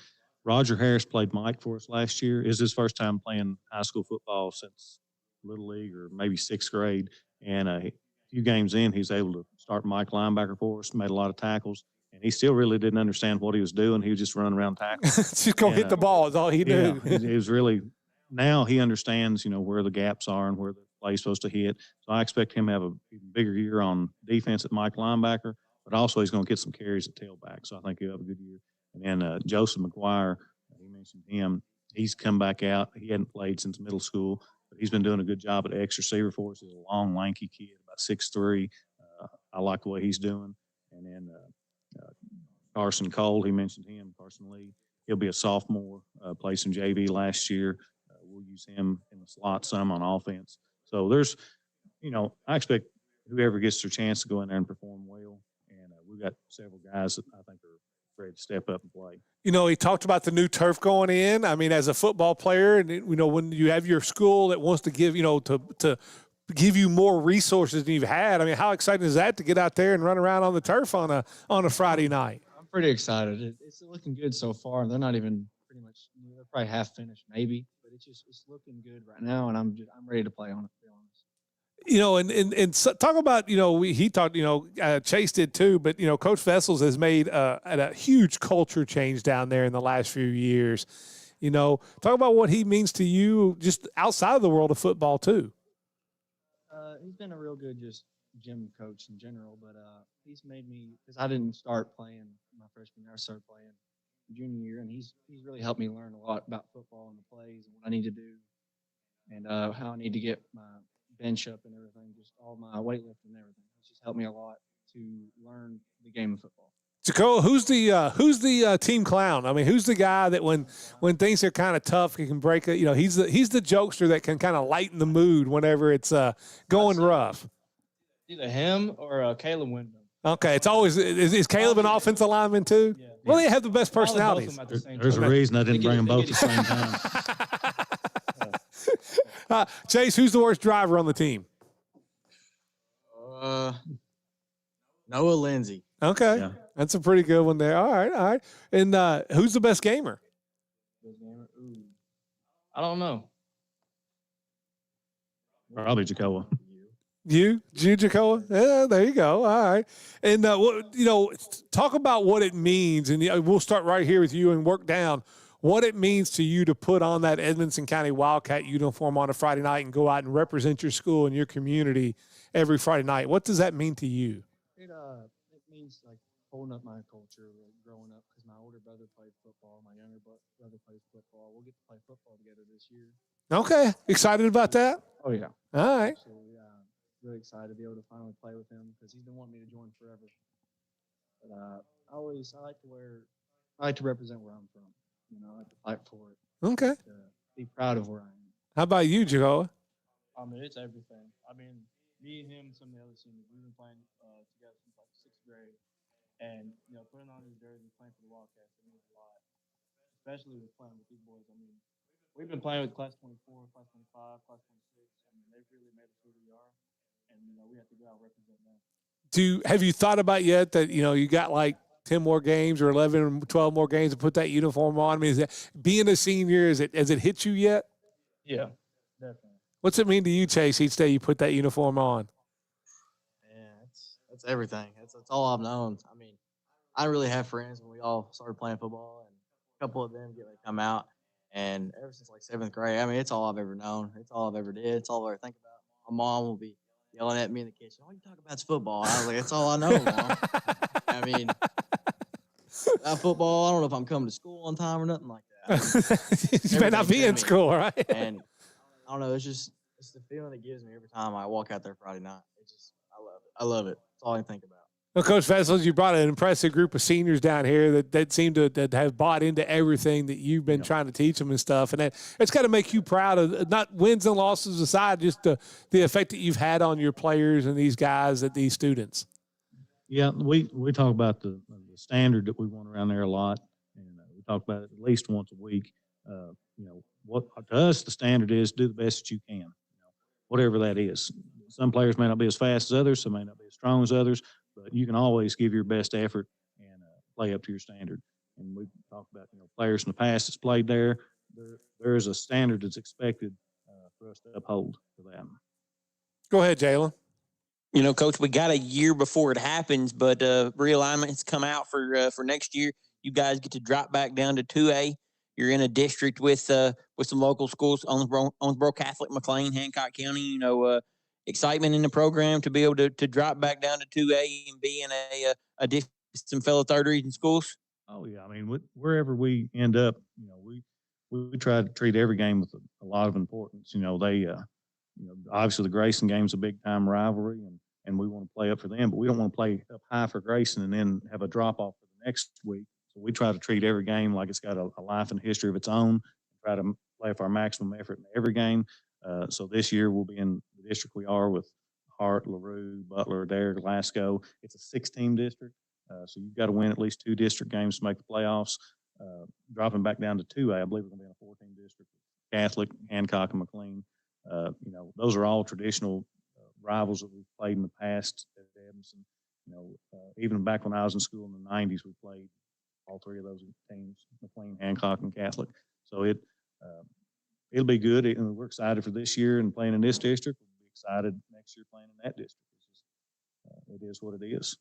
Roger Harris played Mike for us last year. It's his first time playing high school football since Little League or maybe sixth grade. And a few games in, he's able to start Mike linebacker for us, made a lot of tackles. And he still really didn't understand what he was doing. He was just running around tackling. Just go hit the ball is all he knew. Yeah, he was really – now he understands, where the gaps are and where the play's supposed to hit. So I expect him to have a bigger year on defense at Mike linebacker, but also he's going to get some carries at tailback. So I think he'll have a good year. And then Joseph McGuire, you mentioned him. He's come back out. He hadn't played since middle school, but he's been doing a good job at X receiver for us. He's a long, lanky kid, about 6'3". I like the way he's doing. And then Carson Cole, he mentioned him, Carson Lee. He'll be a sophomore, played some JV last year. We'll use him in the slot some on offense. So there's, I expect whoever gets their chance to go in there and perform well. And we've got several guys that I think are ready to step up and play. He talked about the new turf going in. I mean, as a football player, and when you have your school that wants to give, to give you more resources than you've had. I mean, how exciting is that to get out there and run around on the turf on a Friday night? I'm pretty excited. It's looking good so far. They're not even pretty much. They're probably half finished, maybe. But it's looking good right now, and I'm ready to play on it, to be honest. And so talk about, he talked, Chase did too, but, Coach Vessels has made a huge culture change down there in the last few years. You know, talk about what he means to you just outside of the world of football too. He's been a real good just gym coach in general, but he's made me because I didn't start playing my freshman year. I started playing junior year, and he's really helped me learn a lot about football and the plays and what I need to do, and how I need to get my bench up and everything, just all my weightlifting and everything. It's just helped me a lot to learn the game of football. Jacoa, who's the team clown? I mean, who's the guy that when things are kind of tough, he can break it. You know, he's the jokester that can kind of lighten the mood whenever it's going rough. Either him or Caleb Wyndham. Okay, it's always is Caleb an offensive lineman too? Yeah. Well, they have the best personalities. There's a reason I didn't bring them both at the same time. Chase, who's the worst driver on the team? Noah Lindsay. Okay, yeah. That's a pretty good one there. All right. And who's the best gamer? Ooh. I don't know. Probably Jacoa. You, Jacoa? Yeah, there you go. All right. And, talk about what it means. And we'll start right here with you and work down what it means to you to put on that Edmonson County Wildcat uniform on a Friday night and go out and represent your school and your community every Friday night. What does that mean to you? It means like holding up my culture, like growing up, because my older brother played football, my younger brother plays football. We'll get to play football together this year. Okay. Excited about that? Oh, yeah. All right. Absolutely. Really excited to be able to finally play with him because he's been wanting me to join forever. But I like to represent where I'm from. You know, I like to fight for it. Okay. To be proud of where I am. How about you, Jacoa? I mean, it's everything. I mean, me and him, some of the other seniors, we've been playing together since like 6th grade. And, putting on his jersey, playing for the Wildcats, it means a lot. Especially with playing with these boys. I mean, we've been playing with Class 24, Class 25, Class 26. I mean, they've really made us who we are. And, we have to go out and represent them. Have you thought about yet that, you got like 10 more games or 11 or 12 more games to put that uniform on? I mean, is that, being a senior, has it hit you yet? Yeah, definitely. What's it mean to you, Chase, each day you put that uniform on? Yeah, that's everything. That's all I've known. I mean, I didn't really have friends when we all started playing football, and a couple of them get to come out. And ever since like 7th grade, I mean, it's all I've ever known. It's all I've ever did. It's all I ever think about. My mom will be yelling at me in the kitchen, "All you talk about is football." I was like, "That's all I know, Mom." I mean, football. I don't know if I'm coming to school on time or nothing like that. You may not be in school, right? And I don't know. It's the feeling it gives me every time I walk out there Friday night. I love it. I love it. That's all I can think about. Well, Coach Vessels, you brought an impressive group of seniors down here that seem to have bought into everything that you've been trying to teach them and stuff. And it's got to make you proud of, not wins and losses aside, just the effect that you've had on your players and these guys, these students. Yeah, we talk about the standard that we want around there a lot, and we talk about it at least once a week. What to us the standard is do the best that you can, whatever that is. Some players may not be as fast as others, some may not be as strong as others, but you can always give your best effort and play up to your standard. And we talk about players in the past that's played there. There is a standard that's expected for us to uphold for them. Go ahead, Jalen. Coach, we got a year before it happens, but realignment's come out for next year. You guys get to drop back down to 2A. You're in a district with some local schools, Owensboro Catholic, McLean, Hancock County. Excitement in the program to be able to drop back down to 2A and be in a district with some fellow third region schools. Oh yeah, I mean wherever we end up, we try to treat every game with a lot of importance. Obviously the Grayson game's a big time rivalry, and we want to play up for them, but we don't want to play up high for Grayson and then have a drop off for the next week. So we try to treat every game like it's got a life and history of its own. Try to play for our maximum effort in every game. So this year we'll be in the district we are with Hart, LaRue, Butler, Adair, Glasgow. It's a 6-team district, so you've got to win at least 2 district games to make the playoffs. Dropping back down to 2A, I believe we're going to be in a 14 district with Catholic, Hancock, and McLean. Those are all traditional rivals that we've played in the past at Edmonson. Even back when I was in school in the 90s, we played all 3 of those teams, McLean, Hancock, and Catholic. So it'll be good. And we're excited for this year and playing in this district. We'll be excited next year playing in that district. It is what it is.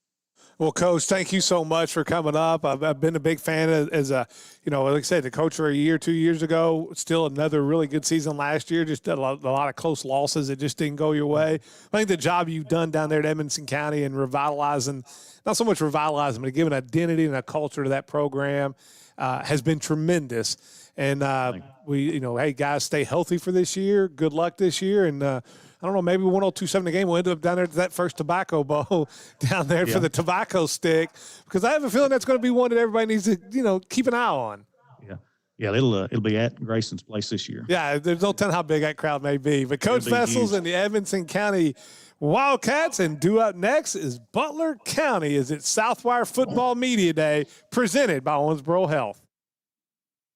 Well, Coach, thank you so much for coming up. I've been a big fan as a, like I said, the coach for a year, 2 years ago. Still another really good season last year. Just a lot of close losses that just didn't go your way. I think the job you've done down there at Edmonson County and revitalizing, not so much revitalizing, but giving identity and a culture to that program has been tremendous. And we, hey, guys, stay healthy for this year. Good luck this year. And I don't know, maybe 102.7 the game. We'll end up down there to that first tobacco bowl down there for the tobacco stick, because I have a feeling that's going to be one that everybody needs to, keep an eye on. Yeah, it'll be at Grayson's place this year. Yeah, there's no telling how big that crowd may be. But Coach Vessels and the Edmonson County Wildcats, and due up next is Butler County as it's Southwire Football Media Day presented by Owensboro Health.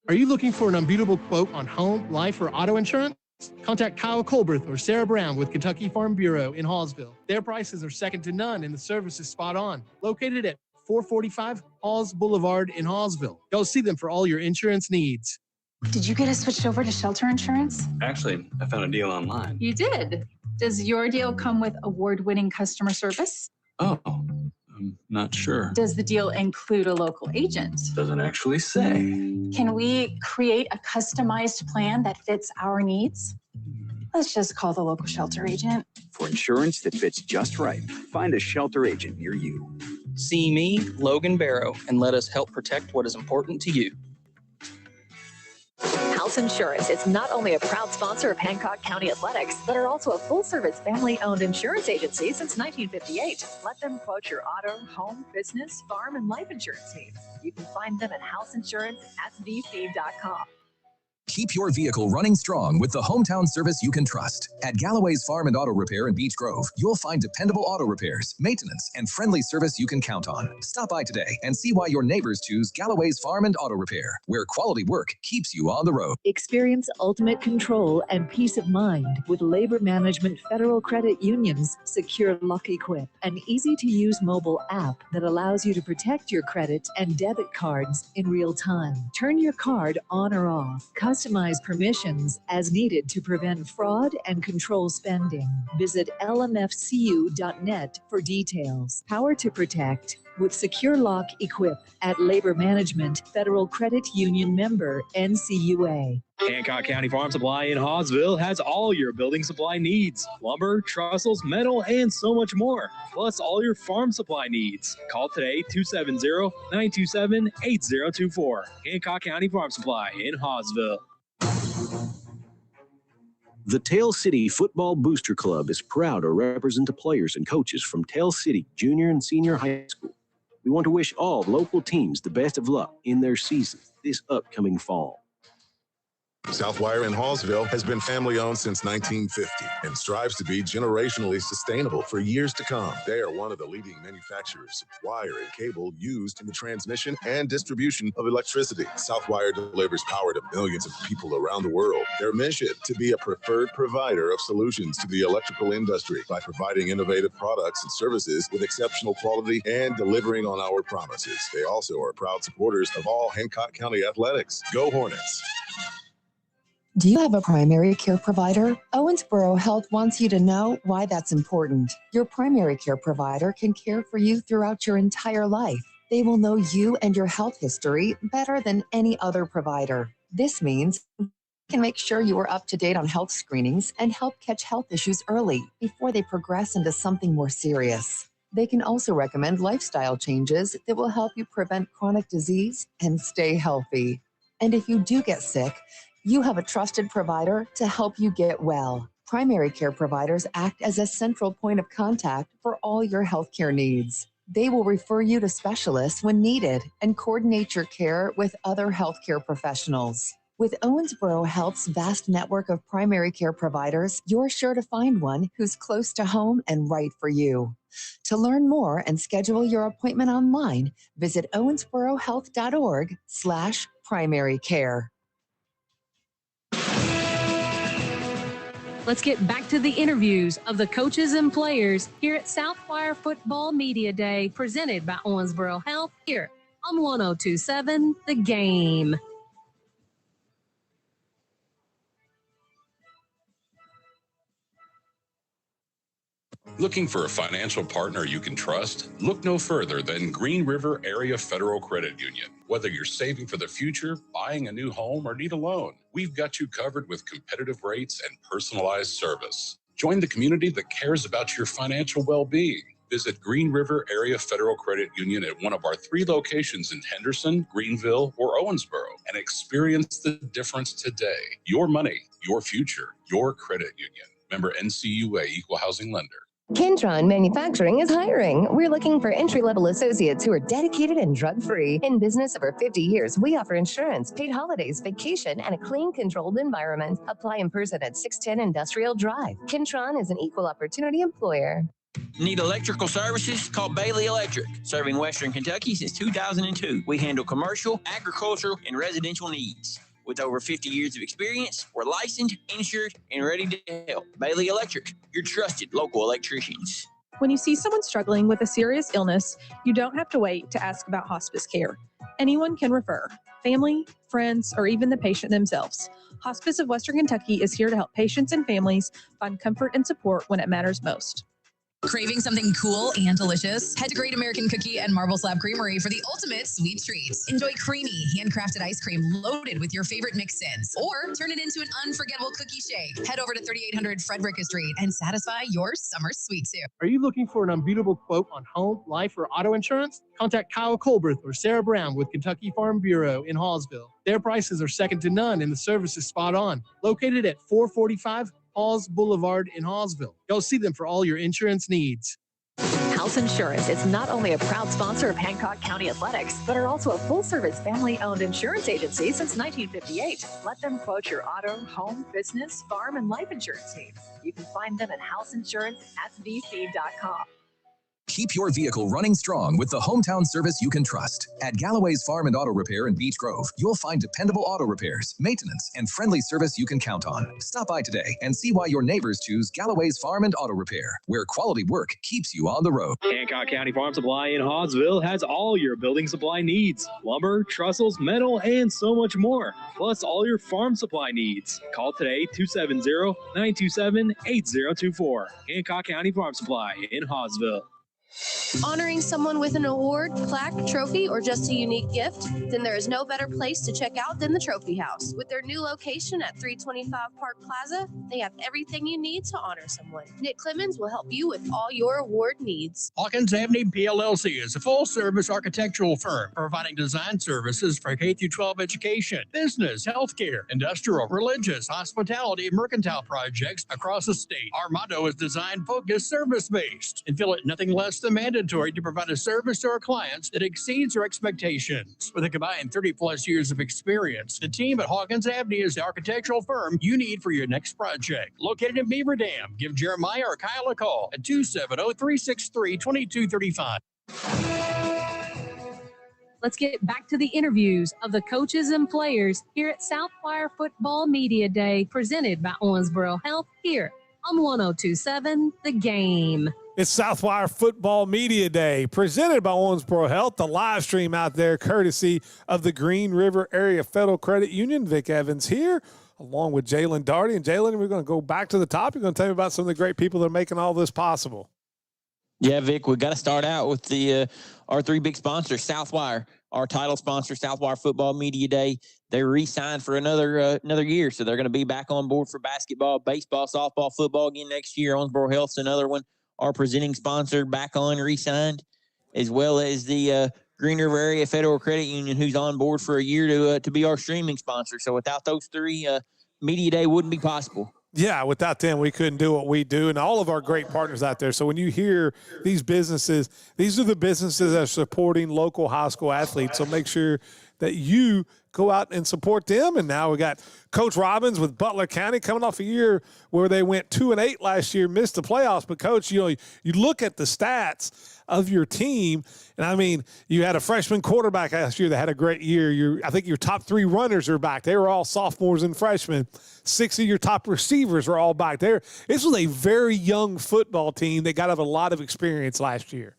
Are you looking for an unbeatable quote on home, life, or auto insurance? Contact Kyle Colberth or Sarah Brown with Kentucky Farm Bureau in Hallsville. Their prices are second to none and the service is spot on. Located at 445 Halls Boulevard in Hallsville. Go see them for all your insurance needs. Did you get us switched over to shelter insurance? Actually, I found a deal online. You did? Does your deal come with award-winning customer service? Oh, I'm not sure. Does the deal include a local agent? Doesn't actually say. Can we create a customized plan that fits our needs? Let's just call the local shelter agent. For insurance that fits just right, find a shelter agent near you. See me, Logan Barrow, and let us help protect what is important to you. House Insurance is not only a proud sponsor of Hancock County Athletics, but are also a full-service family-owned insurance agency since 1958. Let them quote your auto, home, business, farm, and life insurance needs. You can find them at houseinsuranceSVP.com. Keep your vehicle running strong with the hometown service you can trust. At Galloway's Farm and Auto Repair in Beech Grove, you'll find dependable auto repairs, maintenance, and friendly service you can count on. Stop by today and see why your neighbors choose Galloway's Farm and Auto Repair, where quality work keeps you on the road. Experience ultimate control and peace of mind with Labor Management Federal Credit Union's Secure Lock Equip, an easy-to-use mobile app that allows you to protect your credit and debit cards in real time. Turn your card on or off. Customize permissions as needed to prevent fraud and control spending. Visit lmfcu.net for details. Power to protect with Secure Lock Equip at Labor Management Federal Credit Union member NCUA. Hancock County Farm Supply in Hawesville has all your building supply needs. Lumber, trestles, metal, and so much more. Plus all your farm supply needs. Call today 270-927-8024. Hancock County Farm Supply in Hawesville. The Tale City Football Booster Club is proud to represent the players and coaches from Tale City Junior and Senior High School. We want to wish all local teams the best of luck in their seasons this upcoming fall. Southwire in Hallsville has been family-owned since 1950 and strives to be generationally sustainable for years to come. They are one of the leading manufacturers of wire and cable used in the transmission and distribution of electricity. Southwire delivers power to millions of people around the world. Their mission, to be a preferred provider of solutions to the electrical industry by providing innovative products and services with exceptional quality and delivering on our promises. They also are proud supporters of all Hancock County athletics. Go Hornets! Do you have a primary care provider? Owensboro Health wants you to know why that's important. Your primary care provider can care for you throughout your entire life. They will know you and your health history better than any other provider. This means you can make sure you are up to date on health screenings and help catch health issues early before they progress into something more serious. They can also recommend lifestyle changes that will help you prevent chronic disease and stay healthy. And if you do get sick, you have a trusted provider to help you get well. Primary care providers act as a central point of contact for all your healthcare needs. They will refer you to specialists when needed and coordinate your care with other healthcare professionals. With Owensboro Health's vast network of primary care providers, you're sure to find one who's close to home and right for you. To learn more and schedule your appointment online, visit owensborohealth.org/primary care. Let's get back to the interviews of the coaches and players here at Southwire Football Media Day, presented by Owensboro Health here on 102.7 The Game. Looking for a financial partner you can trust? Look no further than Green River Area Federal Credit Union. Whether you're saving for the future, buying a new home, or need a loan, we've got you covered with competitive rates and personalized service. Join the community that cares about your financial well-being. Visit Green River Area Federal Credit Union at one of our 3 locations in Henderson, Greenville, or Owensboro and experience the difference today. Your money, your future, your credit union. Member NCUA, Equal Housing Lender. Kentron Manufacturing is hiring. We're looking for entry-level associates who are dedicated and drug-free. In business over 50 years, we offer insurance, paid holidays, vacation, and a clean, controlled environment. Apply in person at 610 Industrial Drive. Kentron is an equal opportunity employer. Need electrical services? Call Bailey Electric. Serving Western Kentucky since 2002. We handle commercial, agricultural, and residential needs. With over 50 years of experience, we're licensed, insured, and ready to help. Bailey Electric, your trusted local electricians. When you see someone struggling with a serious illness, you don't have to wait to ask about hospice care. Anyone can refer, family, friends, or even the patient themselves. Hospice of Western Kentucky is here to help patients and families find comfort and support when it matters most. Craving something cool and delicious? Head to Great American Cookie and Marble Slab Creamery for the ultimate sweet treats. Enjoy creamy, handcrafted ice cream loaded with your favorite mix-ins, or turn it into an unforgettable cookie shake. Head over to 3800 Frederica Street and satisfy your summer sweet tooth. Are you looking for an unbeatable quote on home, life, or auto insurance? Contact Kyle Colberth or Sarah Brown with Kentucky Farm Bureau in Hallsville. Their prices are second to none and the service is spot on. Located at 445 Halls Boulevard in Hallsville. Go see them for all your insurance needs. House Insurance is not only a proud sponsor of Hancock County Athletics, but are also a full-service family-owned insurance agency since 1958. Let them quote your auto, home, business, farm, and life insurance needs. You can find them at houseinsuranceSBC.com. Keep your vehicle running strong with the hometown service you can trust. At Galloway's Farm and Auto Repair in Beech Grove, you'll find dependable auto repairs, maintenance, and friendly service you can count on. Stop by today and see why your neighbors choose Galloway's Farm and Auto Repair, where quality work keeps you on the road. Hancock County Farm Supply in Hawesville has all your building supply needs. Lumber, trestles, metal, and so much more. Plus all your farm supply needs. Call today 270-927-8024. Hancock County Farm Supply in Hawesville. Honoring someone with an award, plaque, trophy, or just a unique gift? Then there is no better place to check out than the Trophy House. With their new location at 325 Park Plaza, they have everything you need to honor someone. Nick Clemens will help you with all your award needs. Hawkins Avenue PLLC is a full-service architectural firm providing design services for K-12 education, business, healthcare, industrial, religious, hospitality, and mercantile projects across the state. Our motto is design-focused, service-based, and feel it nothing less than mandatory to provide a service to our clients that exceeds our expectations. With a combined 30-plus years of experience, the team at Hawkins Avenue is the architectural firm you need for your next project. Located in Beaver Dam, give Jeremiah or Kyle a call at 270-363-2235. Let's get back to the interviews of the coaches and players here at Southwire Football Media Day, presented by Owensboro Health here on 1027 The Game. It's Southwire Football Media Day, presented by Owensboro Health. The live stream out there, courtesy of the Green River Area Federal Credit Union. Vic Evans here, along with Jalen Darty. And Jalen, we're going to go back to the top. You're going to tell me about some of the great people that are making all this possible. Yeah, Vic, we got to start out with the our 3 big sponsors, Southwire, our title sponsor, Southwire Football Media Day. They re-signed for another year, so they're going to be back on board for basketball, baseball, softball, football again next year. Owensboro Health's another one. Our presenting sponsor back on, re-signed, as well as the Green River Area Federal Credit Union, who's on board for a year to be our streaming sponsor. So without those 3, Media Day wouldn't be possible. Yeah, without them, we couldn't do what we do, and all of our great partners out there. So when you hear these businesses, these are the businesses that are supporting local high school athletes. So make sure that you go out and support them. And now we got Coach Robbins with Butler County coming off a year where they went 2-8 last year, missed the playoffs. But Coach, you look at the stats of your team, and I mean, you had a freshman quarterback last year that had a great year. I think your top 3 runners are back. They were all sophomores and freshmen. 6 of your top receivers are all back there. This was a very young football team that got a lot of experience last year.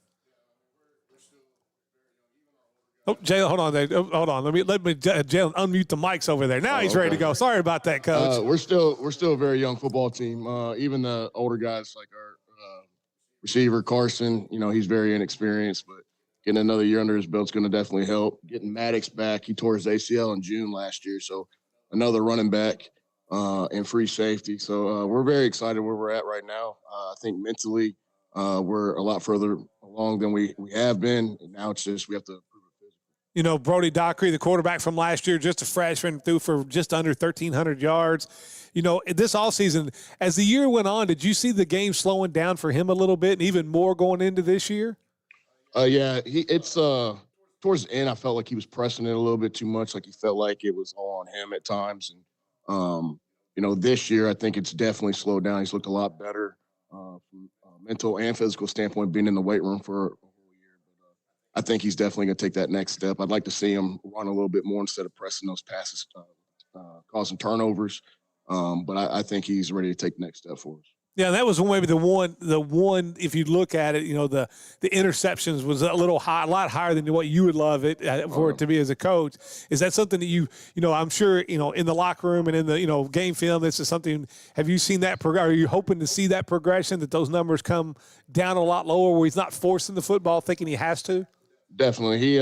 Oh, Jalen, hold on there. Hold on. Let me Jalen unmute the mics over there. Now he's ready to go. Sorry about that, Coach. We're still a very young football team. Even the older guys like receiver Carson, he's very inexperienced, but getting another year under his belt is going to definitely help. Getting Maddox back, he tore his ACL in June last year, so another running back and free safety. So we're very excited where we're at right now. I think mentally we're a lot further along than we have been, and now it's just we have to. Brody Dockery, the quarterback from last year, just a freshman, threw for just under 1,300 yards. This offseason, as the year went on, did you see the game slowing down for him a little bit and even more going into this year? Yeah, it's towards the end, I felt like he was pressing it a little bit too much. Like he felt like it was all on him at times. And, this year, I think it's definitely slowed down. He's looked a lot better from a mental and physical standpoint, being in the weight room for a whole year. But I think he's definitely going to take that next step. I'd like to see him run a little bit more instead of pressing those passes, causing turnovers. But I think he's ready to take the next step for us. Yeah, that was maybe the one. If you look at it, the interceptions was a lot higher than what you would love it for it to be as a coach. Is that something that I'm sure in the locker room and in the game film, this is something. Have you seen that? Are you hoping to see that progression, that those numbers come down a lot lower, where he's not forcing the football, thinking he has to? Definitely, he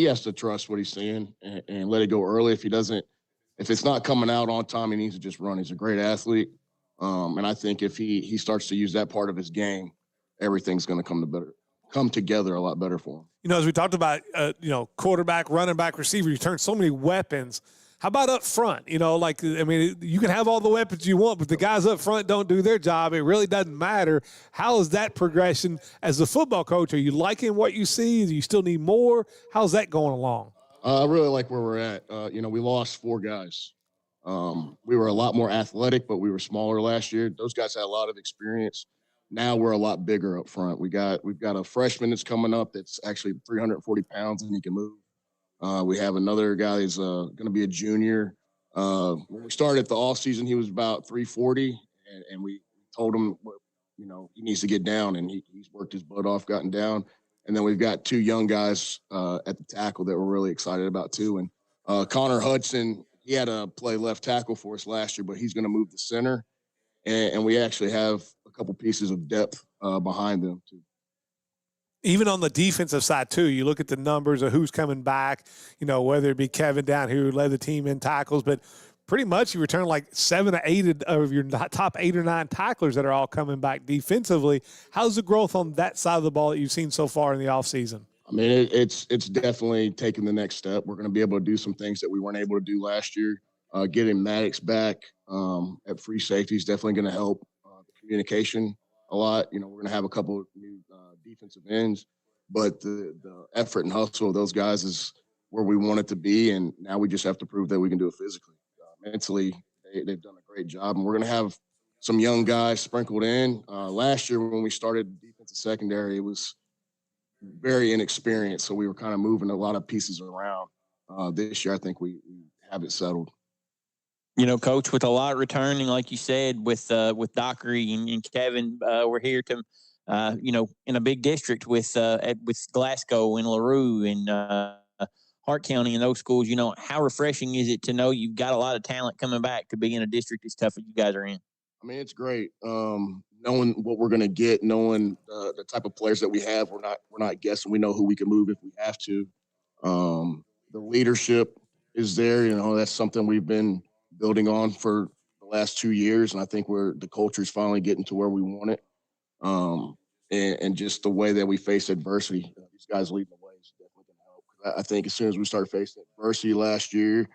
has to trust what he's seeing and let it go early. If it's not coming out on time, he needs to just run. He's a great athlete. And I think if he starts to use that part of his game, everything's going to come together a lot better for him. As we talked about, quarterback, running back, receiver, you turn so many weapons. How about up front? You can have all the weapons you want, but the guys up front don't do their job. It really doesn't matter. How is that progression as a football coach? Are you liking what you see? Do you still need more? How's that going along? I really like where we're at. We lost 4 guys. We were a lot more athletic, but we were smaller last year. Those guys had a lot of experience. Now we're a lot bigger up front. We've got a freshman that's coming up that's actually 340 pounds and he can move. We have another guy that's going to be a junior. When we started the off season, he was about 340, and we told him, he needs to get down, and he's worked his butt off, gotten down. And then we've got 2 young guys at the tackle that we're really excited about too. And Connor Hudson, he had to play left tackle for us last year, but he's going to move to center. And we actually have a couple pieces of depth behind them too. Even on the defensive side too, you look at the numbers of who's coming back, whether it be Kevin Down, who led the team in tackles, but pretty much you return like 7 to 8 of your top 8 or 9 tacklers that are all coming back defensively. How's the growth on that side of the ball that you've seen so far in the offseason? I mean, it's definitely taking the next step. We're going to be able to do some things that we weren't able to do last year. Getting Maddox back at free safety is definitely going to help the communication a lot. We're going to have a couple of new defensive ends, but the effort and hustle of those guys is where we want it to be, and now we just have to prove that we can do it physically. Mentally, they've done a great job, and we're going to have some young guys sprinkled in. Last year when we started defensive secondary, it was very inexperienced, so we were kind of moving a lot of pieces around. This year, I think we have it settled. Coach, with a lot returning, like you said, with Dockery and Kevin, we're here to, in a big district with Glasgow and LaRue and Hart County and those schools. How refreshing is it to know you've got a lot of talent coming back to be in a district as tough as you guys are in? I mean, it's great. Knowing what we're going to get, knowing the type of players that we have, we're not guessing. We know who we can move if we have to. The leadership is there. That's something we've been building on for the last 2 years, and I think the culture is finally getting to where we want it. And just the way that we face adversity, these guys leading the way is definitely going to help. I think as soon as we started facing adversity last year,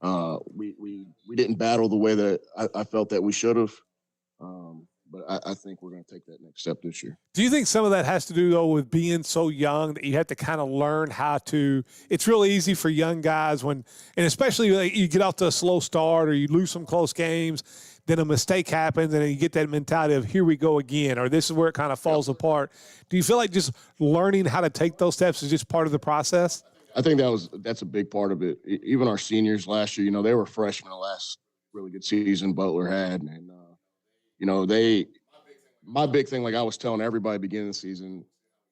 we didn't battle the way that I felt that we should have. But I think we're going to take that next step this year. Do you think some of that has to do, though, with being so young that you have to kind of learn how to – it's really easy for young guys and especially you get off to a slow start or you lose some close games, then a mistake happens and then you get that mentality of here we go again, or this is where it kind of falls apart. Do you feel like just learning how to take those steps is just part of the process? I think that's a big part of it. Even our seniors last year, they were freshmen the last really good season Butler had, and my big thing, like I was telling everybody beginning of the season,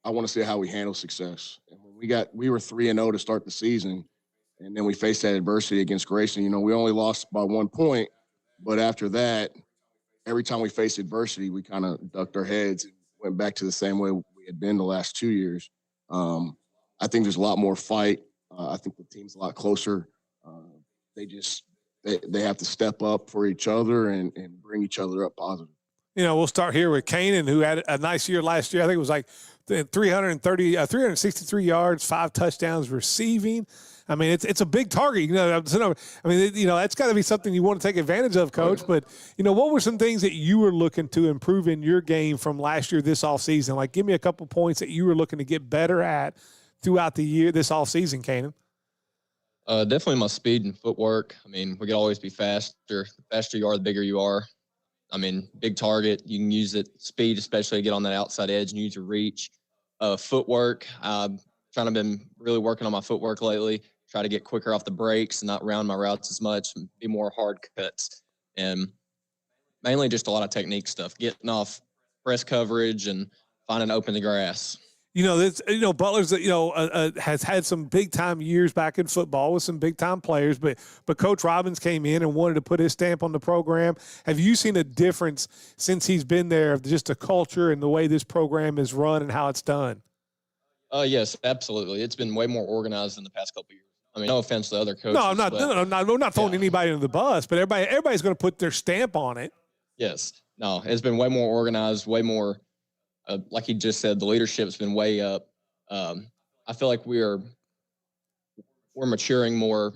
I want to see how we handle success. And when we were 3-0 to start the season, and then we faced that adversity against Grayson. We only lost by 1 point, but after that, every time we faced adversity, we kind of ducked our heads went back to the same way we had been the last 2 years. I think there's a lot more fight. I think the team's a lot closer. They just they have to step up for each other and bring each other up positive. We'll start here with Kanan, who had a nice year last year. I think it was like 363 yards, 5 touchdowns receiving. I mean, it's a big target. I mean, that's got to be something you want to take advantage of, Coach. But, what were some things that you were looking to improve in your game from last year this offseason? Like, give me a couple points that you were looking to get better at throughout the year, this offseason, Kanan. Definitely my speed and footwork. I mean, we could always be faster. The faster you are, the bigger you are. I mean, big target. You can use it, speed, especially to get on that outside edge and use your reach. Footwork. Been really working on my footwork lately. Try to get quicker off the breaks and not round my routes as much and be more hard cuts. And mainly just a lot of technique stuff, getting off press coverage and finding open the grass. Butler's, has had some big time years back in football with some big time players, but Coach Robbins came in and wanted to put his stamp on the program. Have you seen a difference since he's been there of just the culture and the way this program is run and how it's done? Yes, absolutely. It's been way more organized than the past couple of years. I mean, no offense to other coaches. No, I'm not throwing anybody under the bus, but everybody's going to put their stamp on it. Yes. No, it's been way more organized, way more, like he just said, the leadership's been way up. I feel like we're maturing more,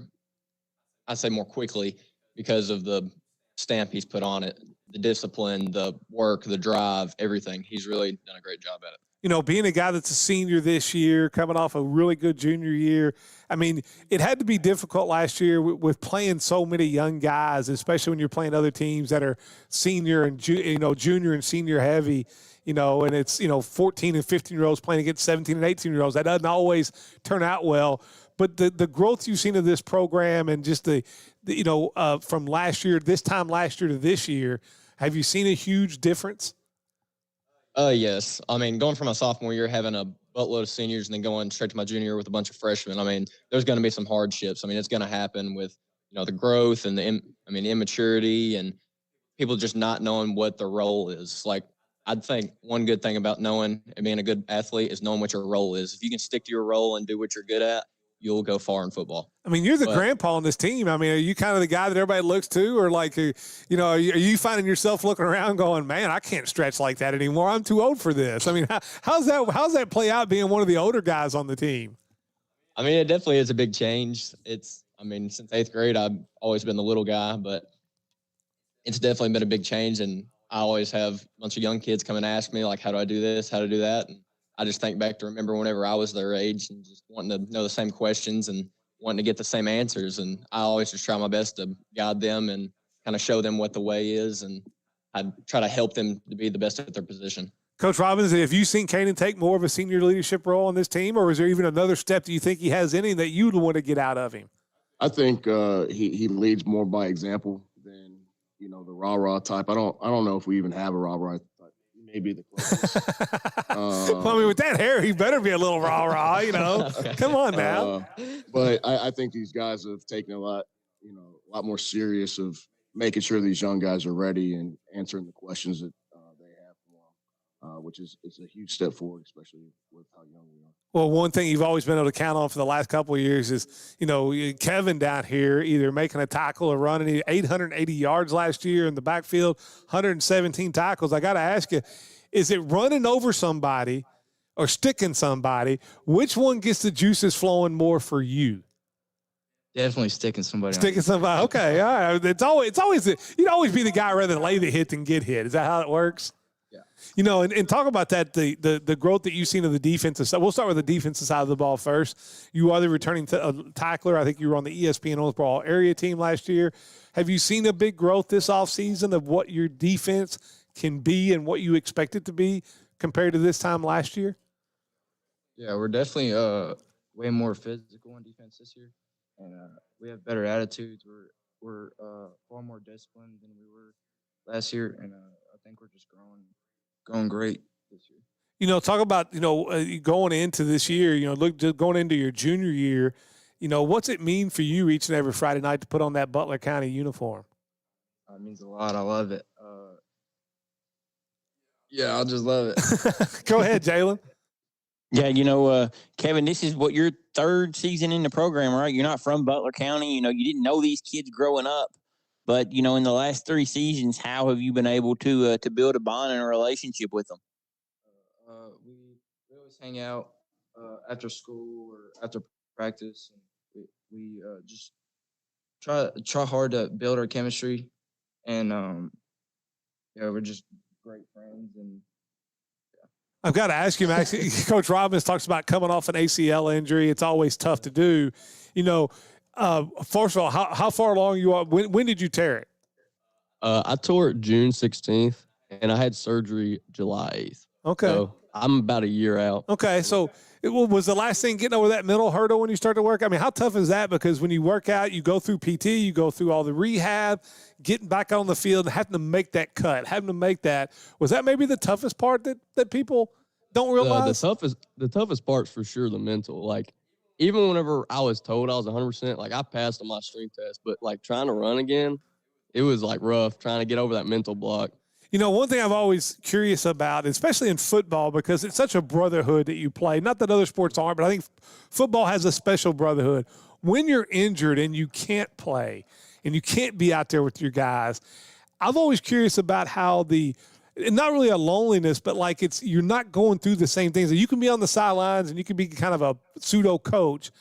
I say more quickly because of the stamp he's put on it, the discipline, the work, the drive, everything. He's really done a great job at it. Being a guy that's a senior this year, coming off a really good junior year, I mean, it had to be difficult last year with playing so many young guys, especially when you're playing other teams that are senior and junior and senior heavy. And it's 14 and 15-year-olds playing against 17 and 18-year-olds. That doesn't always turn out well. But the growth you've seen of this program and just from last year, this time last year to this year, have you seen a huge difference? Yes. I mean, going from my sophomore year, having a buttload of seniors and then going straight to my junior year with a bunch of freshmen, I mean, there's going to be some hardships. I mean, it's going to happen with, the growth and the immaturity and people just not knowing what the role is. Like, I'd think one good thing about knowing and being a good athlete is knowing what your role is. If you can stick to your role and do what you're good at, you'll go far in football. I mean, you're the grandpa on this team. I mean, are you kind of the guy that everybody looks to, or like, are you finding yourself looking around going, man, I can't stretch like that anymore. I'm too old for this. I mean, how's that play out being one of the older guys on the team? I mean, it definitely is a big change. Since 8th grade, I've always been the little guy, but it's definitely been a big change. And I always have a bunch of young kids come and ask me, like, how do I do this? How to do that? And I just think back to remember whenever I was their age and just wanting to know the same questions and wanting to get the same answers. And I always just try my best to guide them and kind of show them what the way is. And I try to help them to be the best at their position. Coach Robbins, have you seen Kanan take more of a senior leadership role on this team, or is there even another step that you think he has in him that you'd want to get out of him? I think he leads more by example than, the rah-rah type. I don't know if we even have a rah-rah type. Maybe the closest. Well, I mean, with that hair, he better be a little rah-rah, Come on now. But I think these guys have taken a lot more serious of making sure these young guys are ready and answering the questions that they have for them, which is a huge step forward, especially with how young we are. Well, one thing you've always been able to count on for the last couple of years is, Kevin down here either making a tackle or running 880 yards last year in the backfield, 117 tackles. I got to ask you, is it running over somebody or sticking somebody? Which one gets the juices flowing more for you? Definitely sticking somebody. Sticking somebody. Okay. All right. It's always you'd always be the guy rather than lay the hit than get hit. Is that how it works? And talk about that, the growth that you've seen of the defensive side. We'll start with the defensive side of the ball first. You are the returning tackler. I think you were on the ESPN Owensboro area team last year. Have you seen a big growth this offseason of what your defense can be and what you expect it to be compared to this time last year? Yeah, we're definitely way more physical on defense this year, and we have better attitudes. We're far more disciplined than we were last year, and I think we're just growing great this year. Talk about, going into this year, going into your junior year, what's it mean for you each and every Friday night to put on that Butler County uniform? It means a lot. I love it. Yeah, I just love it. Go ahead, Jalen. Yeah, Kevin, this is what your third season in the program, right? You're not from Butler County. You didn't know these kids growing up, but in the last 3 seasons, how have you been able to build a bond and a relationship with them? We always hang out after school or after practice, and we just try hard to build our chemistry, and we're just great friends. And I've got to ask you, Max. Coach Robbins talks about coming off an ACL injury. It's always tough to do. First of all, how far along you are? When did you tear it? I tore it June 16th, and I had surgery July 8th. Okay. So I'm about a year out. Okay, so was the last thing getting over that mental hurdle when you start to work? I mean, how tough is that? Because when you work out, you go through PT, you go through all the rehab, getting back on the field, and having to make that cut, having to make that. Was that maybe the toughest part that people don't realize? The toughest part's for sure the mental. Like, even whenever I was told I was 100%, like, I passed on my strength test, but, like, trying to run again, it was, like, rough trying to get over that mental block. One thing I'm always curious about, especially in football, because it's such a brotherhood that you play. Not that other sports aren't, but I think football has a special brotherhood. When you're injured and you can't play and you can't be out there with your guys, I'm always curious about how not really a loneliness, but like you're not going through the same things. You can be on the sidelines and you can be kind of a pseudo coach.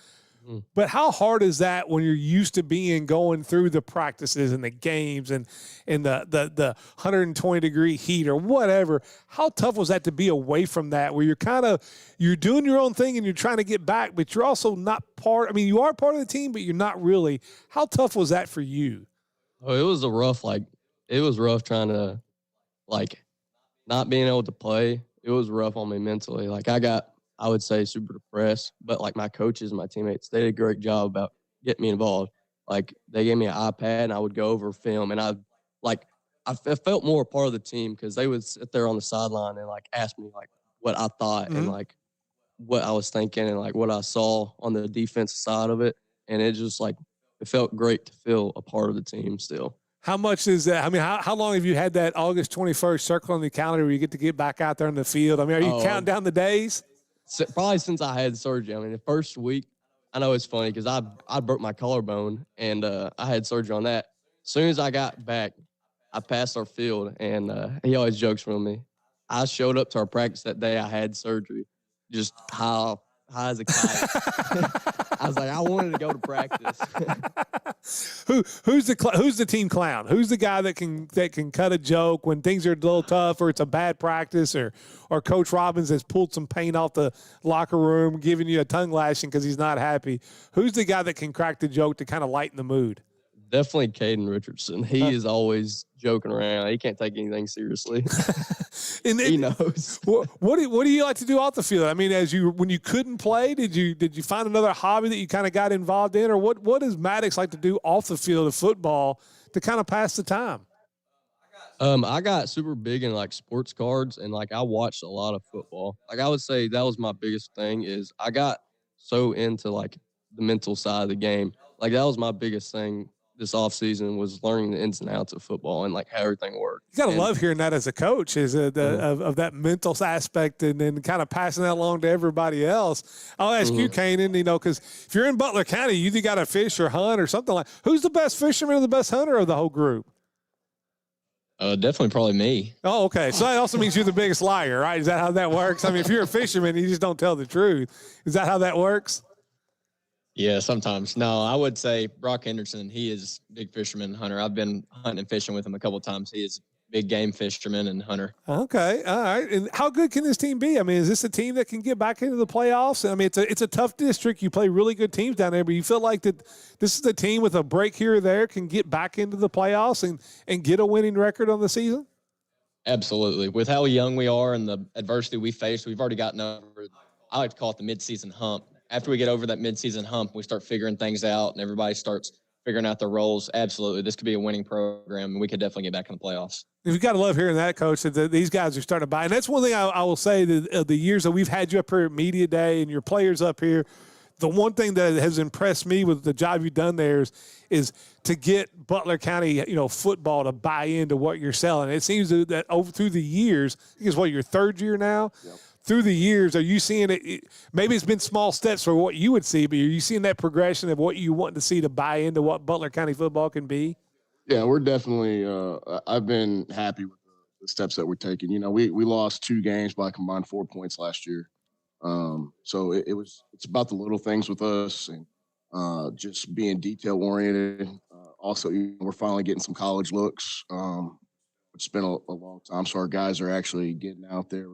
But how hard is that when you're used to going through the practices and the games and the 120-degree heat or whatever? How tough was that to be away from that, where you're doing your own thing and you're trying to get back, but you're also not part? I mean, you are part of the team, but you're not really. How tough was that for you? Oh, it was rough trying to, like, not being able to play. It was rough on me mentally. Like, I would say super depressed, but like my coaches and my teammates, they did a great job about getting me involved. Like, they gave me an iPad and I would go over film, and I felt more a part of the team because they would sit there on the sideline and like ask me like what I thought and like what I was thinking and like what I saw on the defensive side of it. And it just it felt great to feel a part of the team still. How much is that? I mean, how long have you had that August 21st circle on the calendar where you get back out there in the field? I mean, are you counting down the days? Probably since I had surgery. I mean, the first week, I know it's funny because I broke my collarbone and I had surgery on that. As soon as I got back, I passed our field, and he always jokes with me. I showed up to our practice that day I had surgery, just high as a kite. I was like, I wanted to go to practice. Who's the team clown? Who's the guy that can cut a joke when things are a little tough or it's a bad practice or Coach Robbins has pulled some paint off the locker room, giving you a tongue lashing because he's not happy? Who's the guy that can crack the joke to kind of lighten the mood? Definitely Caden Richardson. He is always joking around. He can't take anything seriously. And he knows. What do you like to do off the field? I mean, when you couldn't play, did you find another hobby that you kind of got involved in, or what does Maddox like to do off the field of football to kind of pass the time? I got super big in like sports cards, and like I watched a lot of football. Like, I would say that was my biggest thing is I got so into like the mental side of the game. Like, that was my biggest thing this offseason, was learning the ins and outs of football and like how everything worked. You got to love hearing that as a coach, of that mental aspect, and then kind of passing that along to everybody else. I'll ask you, Kanan, because if you're in Butler County, you either got to fish or hunt or something like. Who's the best fisherman or the best hunter of the whole group? Definitely probably me. Oh, okay. So that also means you're the biggest liar, right? Is that how that works? I mean, if you're a fisherman, you just don't tell the truth. Is that how that works? Yeah, sometimes. No, I would say Brock Henderson. He is a big fisherman, hunter. I've been hunting and fishing with him a couple of times. He is a big game fisherman and hunter. Okay, all right. And how good can this team be? I mean, is this a team that can get back into the playoffs? I mean, it's a tough district. You play really good teams down there, but you feel like that this is a team with a break here or there can get back into the playoffs and get a winning record on the season? Absolutely. With how young we are and the adversity we face, we've already gotten over, I like to call it the midseason hump. After we get over that midseason hump, we start figuring things out and everybody starts figuring out their roles. Absolutely. This could be a winning program, and we could definitely get back in the playoffs. You've got to love hearing that, Coach, that these guys are starting to buy. And that's one thing I will say, that the years that we've had you up here at Media Day and your players up here, the one thing that has impressed me with the job you've done there is to get Butler County, football to buy into what you're selling. It seems that over through the years, I think it's your third year now. Yep. Through the years, are you seeing it? Maybe it's been small steps for what you would see, but are you seeing that progression of what you want to see to buy into what Butler County football can be? Yeah, we're definitely. I've been happy with the steps that we're taking. We lost 2 games by combined 4 points last year. So it's about the little things with us and just being detail oriented. Also, we're finally getting some college looks. It's been a long time, so our guys are actually getting out there,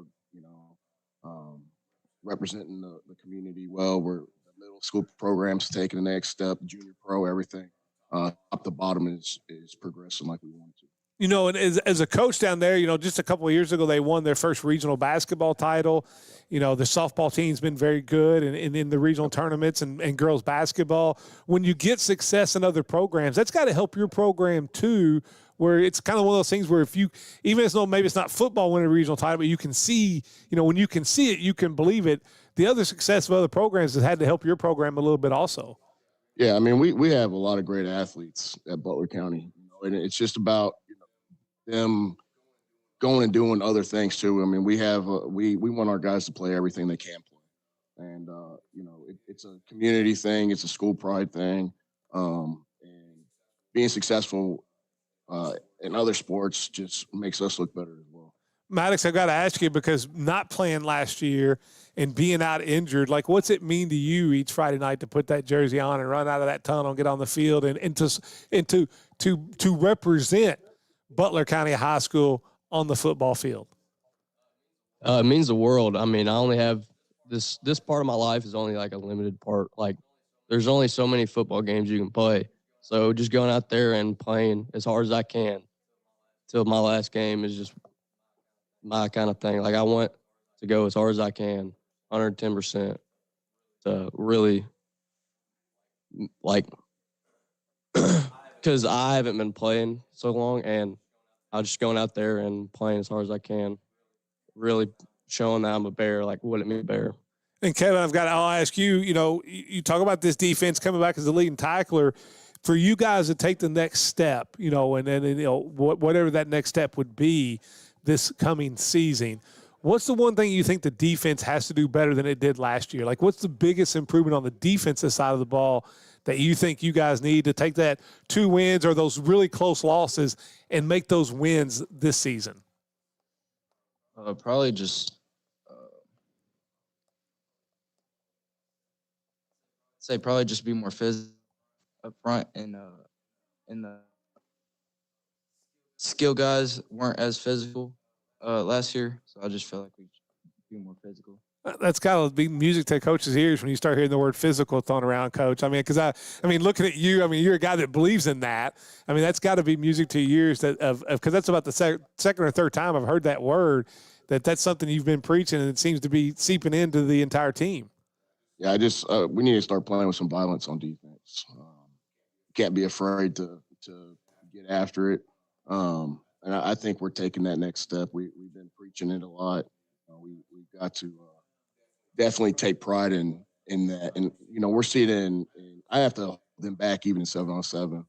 representing the community well. We're the middle school programs taking the next step, junior pro, everything. Top to bottom is progressing like we want to. And as a coach down there, just a couple of years ago, they won their first regional basketball title. The softball team's been very good and in the regional tournaments and girls basketball. When you get success in other programs, that's got to help your program too, where it's kind of one of those things where if you, even though maybe it's not football winning a regional title, but you can see, when you can see it, you can believe it. The other success of other programs has had to help your program a little bit also. Yeah, I mean, we have a lot of great athletes at Butler County, and it's just about them going and doing other things too. I mean, we have we want our guys to play everything they can play, and it's a community thing, it's a school pride thing, and being successful in other sports just makes us look better as well. Maddox, I've got to ask you, because not playing last year and being out injured, like what's it mean to you each Friday night to put that jersey on and run out of that tunnel and get on the field and to represent Butler County High School on the football field? It means the world. I mean, I only have this part of my life is only like a limited part. Like there's only so many football games you can play. So just going out there and playing as hard as I can till my last game is just my kind of thing. Like I want to go as hard as I can, 110%, to really because I haven't been playing so long, and I'm just going out there and playing as hard as I can, really showing that I'm a bear, like what it means to be a bear. And Kevin, I'll ask you, you talk about this defense coming back as the leading tackler. For you guys to take the next step, and then, whatever that next step would be this coming season, what's the one thing you think the defense has to do better than it did last year? Like, what's the biggest improvement on the defensive side of the ball that you think you guys need to take that 2 wins or those really close losses and make those wins this season? Probably just be more physical up front, and the skill guys weren't as physical last year, so I just feel like we should be more physical. That's got to be music to coaches' ears when you start hearing the word physical thrown around, Coach. I mean, because I mean, looking at you, I mean, you're a guy that believes in that. I mean, that's got to be music to your ears because that's about the second or third time I've heard that word. That's something you've been preaching, and it seems to be seeping into the entire team. Yeah, we need to start playing with some violence on defense. Can't be afraid to get after it. And I think we're taking that next step. We've been preaching it a lot. We've got to definitely take pride in that. And, we're seeing it in I have to hold them back even in 7-on-7.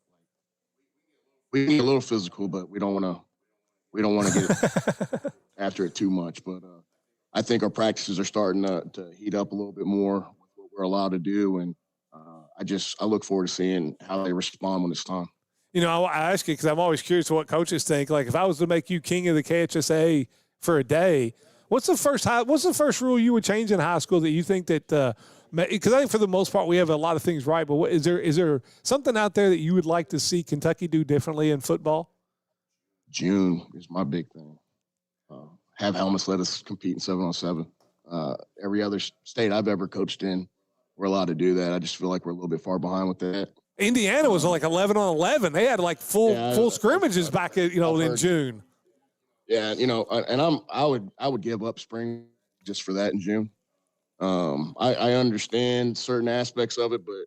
We get a little physical, but we don't want to get after it too much. But I think our practices are starting to heat up a little bit more with what we're allowed to do. And I look forward to seeing how they respond when it's time. I ask you because I'm always curious what coaches think. Like, if I was to make you king of the KHSA for a day, what's the first rule you would change in high school that you think that? Because I think for the most part we have a lot of things right, but is there something out there that you would like to see Kentucky do differently in football? June is my big thing. Have helmets let us compete in 7-on-7. Every other state I've ever coached in, we're allowed to do that. I just feel like we're a little bit far behind with that. Indiana was like 11-on-11. They had like full scrimmages back at, in June. Yeah, and I would give up spring just for that in June. I understand certain aspects of it, but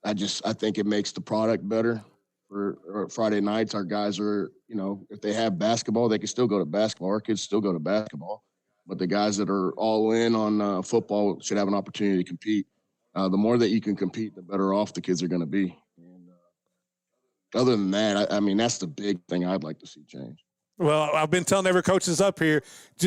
I think it makes the product better. For Friday nights, our guys are, if they have basketball, they can still go to basketball. Our kids still go to basketball. But the guys that are all in on football should have an opportunity to compete. The more that you can compete, the better off the kids are going to be. And other than that, I mean, that's the big thing I'd like to see change. Well, I've been telling every coach that's up here,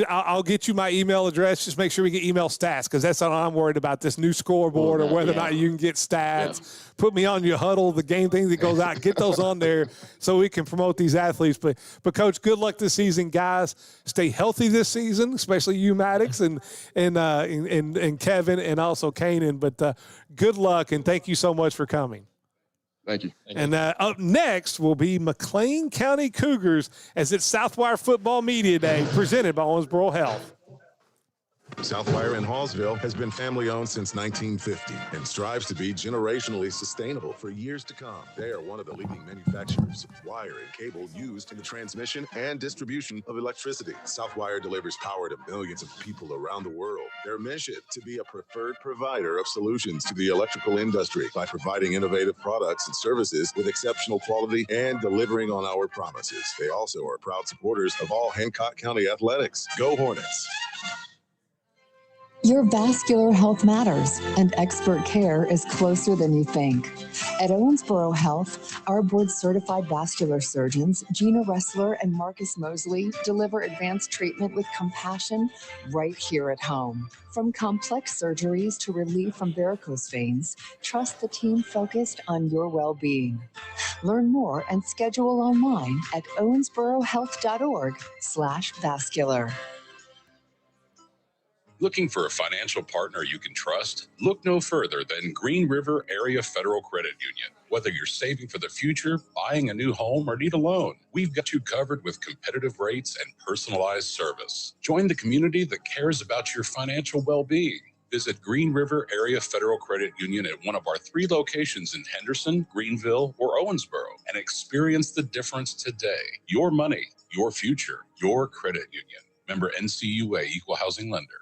I'll get you my email address. Just make sure we get email stats, because that's all I'm worried about, this new scoreboard or whether or not you can get stats. Yeah. Put me on your huddle, the game thing that goes out. Get those on there so we can promote these athletes. But Coach, good luck this season, guys. Stay healthy this season, especially you, Maddox, and Kevin, and also Kanan. But good luck, and thank you so much for coming. Thank you. And up next will be McLean County Cougars as it's Southwire Football Media Day, presented by Owensboro Health. Southwire in Hallsville has been family-owned since 1950 and strives to be generationally sustainable for years to come. They are one of the leading manufacturers of wire and cable used in the transmission and distribution of electricity. Southwire delivers power to millions of people around the world. Their mission to be a preferred provider of solutions to the electrical industry by providing innovative products and services with exceptional quality and delivering on our promises. They also are proud supporters of all Hancock County athletics. Go Hornets! Your vascular health matters, and expert care is closer than you think. At Owensboro Health, our board-certified vascular surgeons, Gina Ressler and Marcus Mosley, deliver advanced treatment with compassion right here at home. From complex surgeries to relief from varicose veins, trust the team focused on your well-being. Learn more and schedule online at owensborohealth.org/vascular. Looking for a financial partner you can trust? Look no further than Green River Area Federal Credit Union. Whether you're saving for the future, buying a new home, or need a loan, we've got you covered with competitive rates and personalized service. Join the community that cares about your financial well-being. Visit Green River Area Federal Credit Union at one of our 3 locations in Henderson, Greenville, or Owensboro and experience the difference today. Your money, your future, your credit union. Member NCUA, Equal Housing Lender.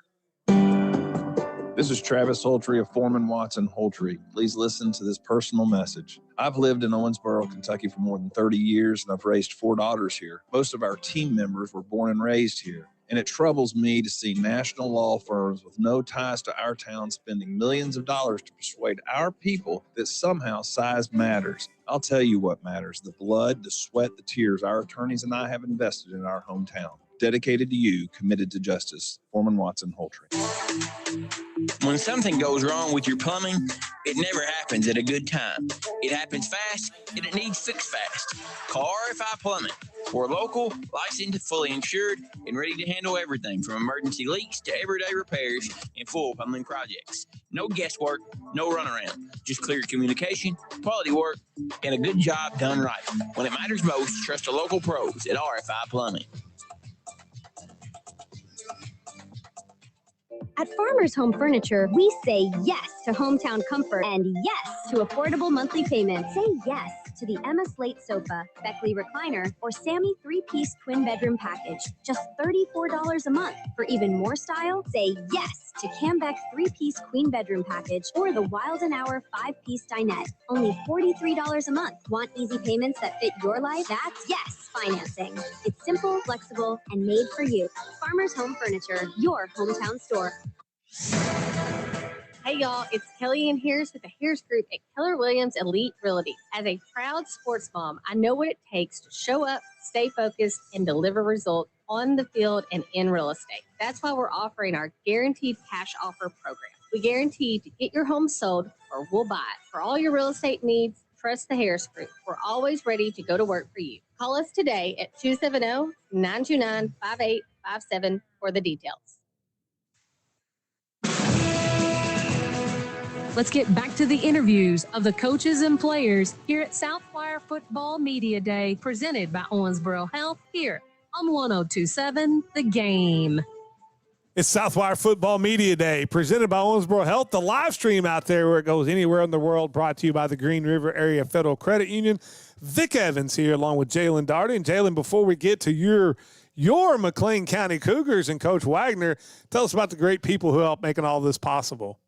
This is Travis Holtry of Foreman Watson Holtry. Please listen to this personal message. I've lived in Owensboro, Kentucky for more than 30 years, and I've raised 4 daughters here. Most of our team members were born and raised here, and it troubles me to see national law firms with no ties to our town spending millions of dollars to persuade our people that somehow size matters. I'll tell you what matters: the blood, the sweat, the tears our attorneys and I have invested in our hometown. Dedicated to you, committed to justice. Foreman Watson Holtry. When something goes wrong with your plumbing, it never happens at a good time. It happens fast, and it needs fixed fast. Call RFI Plumbing. We're local, licensed, fully insured, and ready to handle everything from emergency leaks to everyday repairs and full plumbing projects. No guesswork, no runaround. Just clear communication, quality work, and a good job done right. When it matters most, trust the local pros at RFI Plumbing. At Farmers Home Furniture, we say yes to hometown comfort and yes to affordable monthly payments. Say yes to the Emma Slate sofa, Beckley recliner, or Sammy 3-piece twin bedroom package. Just $34 a month. For even more style, say yes to Cambeck 3-piece queen bedroom package or the Wild & Hour 5-piece dinette. Only $43 a month. Want easy payments that fit your life? That's yes financing. It's simple, flexible, and made for you. Farmers Home Furniture, your hometown store. Hey y'all, it's Kelly Ann Harris with the Harris Group at Keller Williams Elite Realty. As a proud sports mom, I know what it takes to show up, stay focused, and deliver results on the field and in real estate. That's why we're offering our Guaranteed Cash Offer program. We guarantee to get your home sold or we'll buy it. For all your real estate needs, trust the Harris Group. We're always ready to go to work for you. Call us today at 270-929-5857 for the details. Let's get back to the interviews of the coaches and players here at Southwire Football Media Day, presented by Owensboro Health here on 102.7 The Game. It's Southwire Football Media Day, presented by Owensboro Health. The live stream out there where it goes anywhere in the world, brought to you by the Green River Area Federal Credit Union. Vic Evans here along with Jalen Darty. And Jalen, before we get to your McLean County Cougars and Coach Wagner, tell us about the great people who helped making all this possible.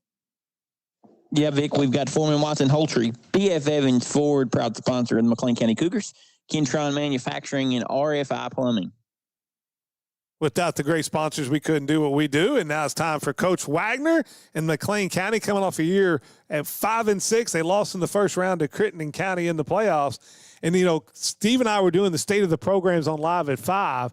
Yeah, Vic, we've got Foreman Watson Holtry, B.F. Evans Ford, proud sponsor of the McLean County Cougars, Kentron Manufacturing, and RFI Plumbing. Without the great sponsors, we couldn't do what we do. And now it's time for Coach Wagner and McLean County coming off a year at 5-6. They lost in the first round to Crittenden County in the playoffs. And, you know, Steve and I were doing the state of the programs on Live at 5.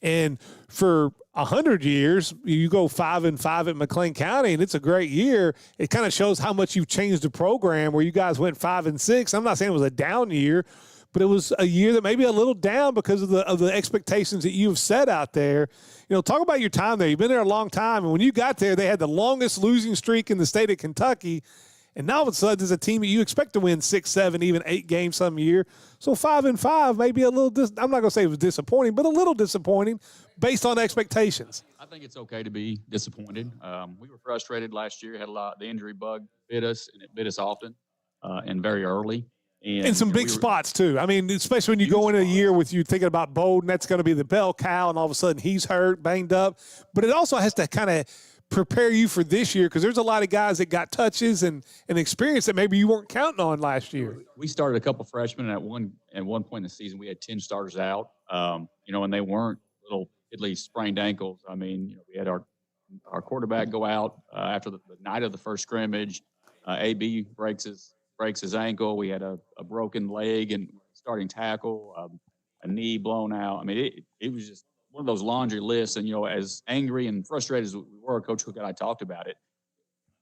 And for 100 years, you go 5-5 at McLean County, and it's a great year. It kind of shows how much you've changed the program where you guys went 5-6. I'm not saying it was a down year, but it was a year that maybe a little down because of the expectations that you've set out there. You know, talk about your time there. You've been there a long time, and when you got there, they had the longest losing streak in the state of Kentucky, and now all of a sudden there's a team that you expect to win 6, 7, even 8 games some year. So 5-5 may be a little I'm not going to say it was disappointing, but a little disappointing based on expectations. I think it's okay to be disappointed. We were frustrated last year. Had the injury bug bit us, and it bit us often and very early. And some big spots, too. I mean, especially when you go into a year with you thinking about Bowden, that's going to be the bell cow, and all of a sudden he's hurt, banged up. But it also has to kind of prepare you for this year because there's a lot of guys that got touches and experience that maybe you weren't counting on last year. We started a couple freshmen at one point in the season. We had 10 starters out, you know, and they weren't little piddly sprained ankles. I mean, you know, we had our quarterback go out after the night of the first scrimmage. AB breaks his ankle. We had a broken leg and starting tackle, a knee blown out. I mean, it was just one of those laundry lists. And, you know, as angry and frustrated as we were, Coach Cook and I talked about it.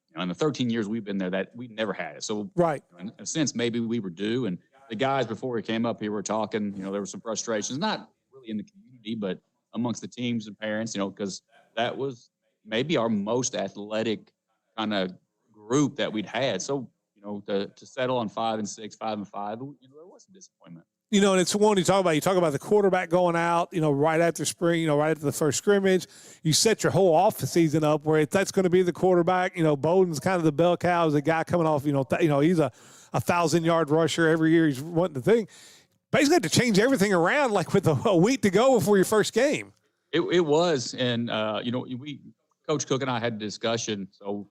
You know, in the 13 years we've been there, that we never had it. So, right. You know, in a sense, maybe we were due. And the guys before we came up here were talking. You know, there were some frustrations, not really in the community, but amongst the teams and parents. You know, because that was maybe our most athletic kind of group that we'd had. So, you know, to settle on 5-6, 5-5, you know, there was some disappointment. You know, and it's one you talk about the quarterback going out, you know, right after spring, you know, right after the first scrimmage. You set your whole off season up where that's going to be the quarterback. You know, Bowden's kind of the bell cow, is a guy coming off, you know, he's a 1,000-yard rusher every year. He's wanting the thing. Basically had to change everything around like with a week to go before your first game. It was. And, you know, Coach Cook and I had a discussion. So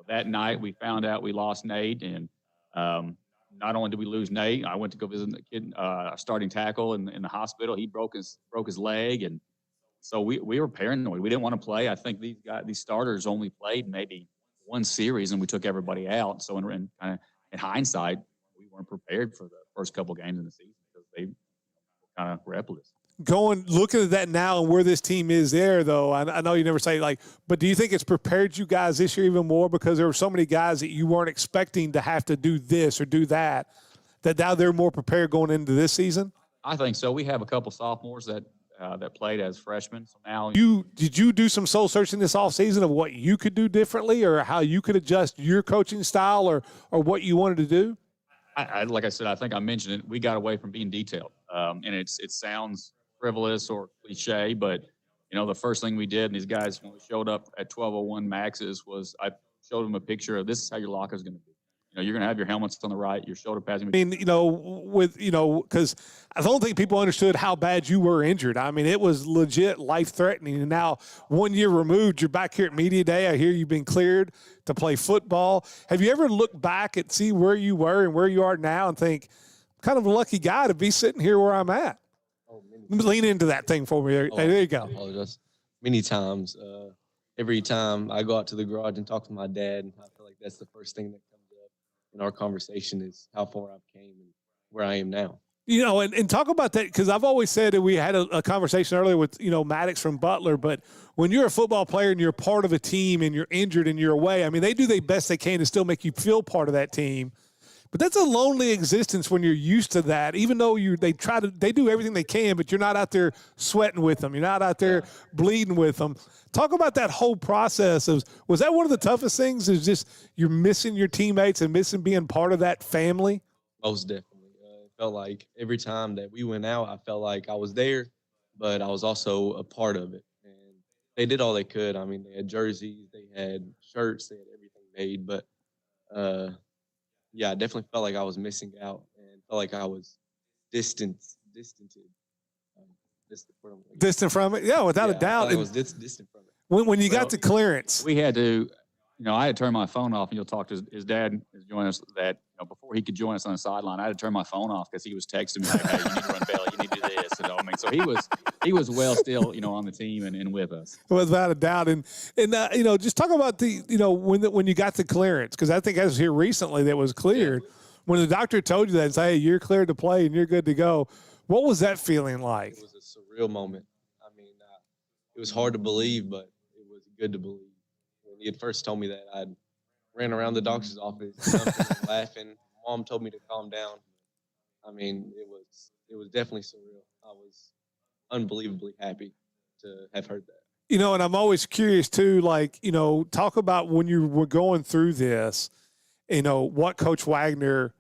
that night we found out we lost Nate, and not only did we lose Nate, I went to go visit the kid, starting tackle in the hospital. He broke his leg, and so we were paranoid. We didn't want to play. I think these starters only played maybe one series, and we took everybody out. So in hindsight, we weren't prepared for the first couple games in the season because they were kind of reckless. Looking at that now and where this team is there, though, I know you never say, but do you think it's prepared you guys this year even more because there were so many guys that you weren't expecting to have to do this or do that now they're more prepared going into this season? I think so. We have a couple sophomores that played as freshmen. So now did you do some soul searching this offseason of what you could do differently or how you could adjust your coaching style or what you wanted to do? Like I said, I think I mentioned it. We got away from being detailed, and it sounds frivolous or cliche, but you know, the first thing we did, and these guys, when we showed up at 12:01 Max's, was I showed them a picture of this is how your locker is going to be. You know, you're going to have your helmets on the right, your shoulder pads. I mean, you know, because I don't think people understood how bad you were injured. I mean, it was legit life-threatening. And now, 1 year removed, you're back here at Media Day. I hear you've been cleared to play football. Have you ever looked back and see where you were and where you are now and think, I'm kind of a lucky guy to be sitting here where I'm at? Lean into that thing for me. There you go. I apologize. Many times, every time I go out to the garage and talk to my dad, and I feel like that's the first thing that comes up in our conversation is how far I've came and where I am now. You know, and talk about that, because I've always said that we had a conversation earlier with, you know, Maddox from Butler, but when you're a football player and you're part of a team and you're injured and you're away, I mean, they do the best they can to still make you feel part of that team. But that's a lonely existence when you're used to that, even though they do everything they can, but you're not out there sweating with them. You're not out there bleeding with them. Talk about that whole process. Was that one of the toughest things, is just you're missing your teammates and missing being part of that family? Most definitely. It felt like every time that we went out, I felt like I was there, but I was also a part of it. And they did all they could. I mean, they had jerseys, they had shirts, they had everything made, but yeah, I definitely felt like I was missing out and felt like I was distant from it. Yeah, without a doubt. I was distant from it. When you got the clearance, we had to, you know, I had to turn my phone off, and you'll talk to his dad is joining us. That, you know, before he could join us on the sideline, I had to turn my phone off because he was texting me like, "Hey, you need to run belly, you need to do this." And I mean, mean, so he was well still, on the team and with us. Without a doubt. And just talk about the, when you got the clearance, because I think I was here recently that was cleared. Yeah. When the doctor told you that and say, hey, you're cleared to play and you're good to go, what was that feeling like? It was a surreal moment. I mean, it was hard to believe, but it was good to believe. When he had first told me that, I ran around the doctor's office, laughing. Mom told me to calm down. I mean, it was definitely surreal. I was unbelievably happy to have heard that. And I'm always curious too, talk about when you were going through this, what Coach Wagner,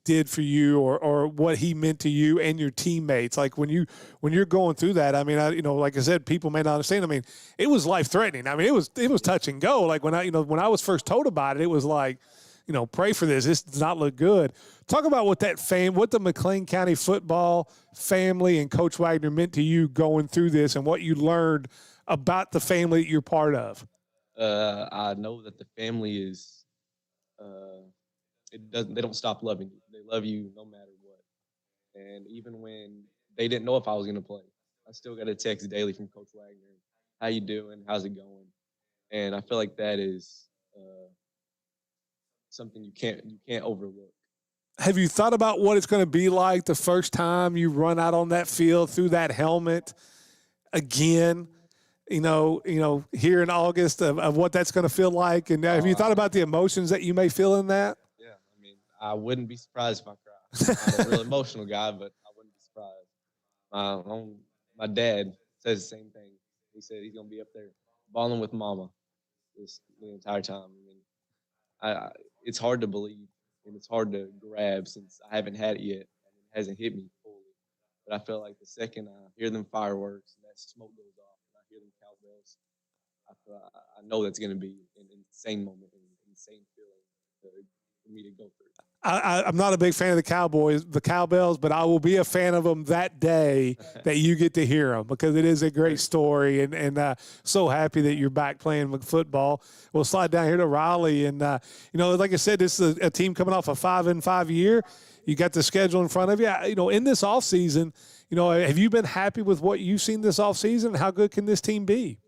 did for you or what he meant to you and your teammates. Like when you're going through that, I mean, like I said, people may not understand. I mean, it was life threatening. I mean, it was touch and go. Like when I was first told about it, it was like, pray for this. This does not look good. Talk about what the McLean County football family and Coach Wagner meant to you going through this and what you learned about the family that you're part of. I know that the family is, they don't stop loving you. They love you no matter what. And even when they didn't know if I was going to play, I still got a text daily from Coach Wagner. How you doing? How's it going? And I feel like that is something you can't overlook. Have you thought about what it's going to be like the first time you run out on that field through that helmet again? Here in August of what that's going to feel like, and have you thought about the emotions that you may feel in that? Yeah, I mean, I wouldn't be surprised if I cried. I'm a real emotional guy, but I wouldn't be surprised. My dad says the same thing. He said he's going to be up there balling with Mama the entire time. I mean, it's hard to believe, and it's hard to grab since I haven't had it yet. It hasn't hit me fully. But I feel like the second I hear them fireworks and that smoke goes off and I hear them cowbells, I know that's going to be an insane moment, an insane feeling for me to go through. I'm not a big fan of the cowbells, but I will be a fan of them that day that you get to hear them because it is a great story and so happy that you're back playing football. We'll slide down here to Raleigh and, like I said, this is a team coming off a 5-5 year. You got the schedule in front of you. In this offseason, have you been happy with what you've seen this offseason? How good can this team be?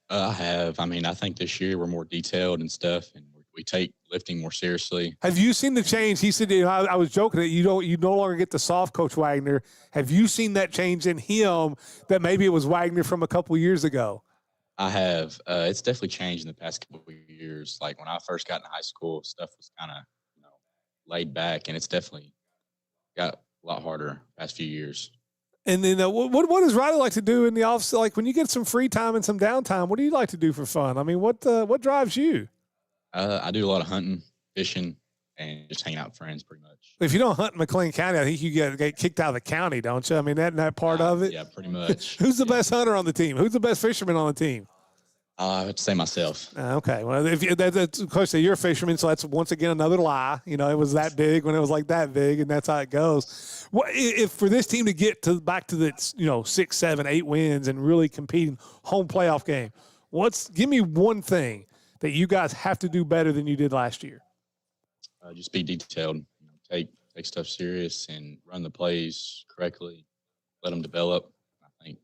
I have. I mean, I think this year we're more detailed and stuff, and we take lifting more seriously. Have you seen the change? He said, I was joking that you no longer get the soft Coach Wagner. Have you seen that change in him that maybe it was Wagner from a couple of years ago? I have. It's definitely changed in the past couple of years. Like when I first got into high school, stuff was kind of, laid back, and it's definitely got a lot harder the past few years. And then what does Riley like to do in the office? Like when you get some free time and some downtime, what do you like to do for fun? I mean, what drives you? I do a lot of hunting, fishing, and just hanging out with friends pretty much. If you don't hunt in McLean County, I think you get kicked out of the county, don't you? I mean, that part of it? Yeah, pretty much. Who's the best hunter on the team? Who's the best fisherman on the team? I have to say myself. Okay. Well, that's of course you're a fisherman, so that's once again another lie. It was that big when it was like that big, and that's how it goes. If for this team to get back to the 6, 7, 8 wins and really competing home playoff game, give me one thing that you guys have to do better than you did last year. Just be detailed. Take stuff serious and run the plays correctly. Let them develop. I think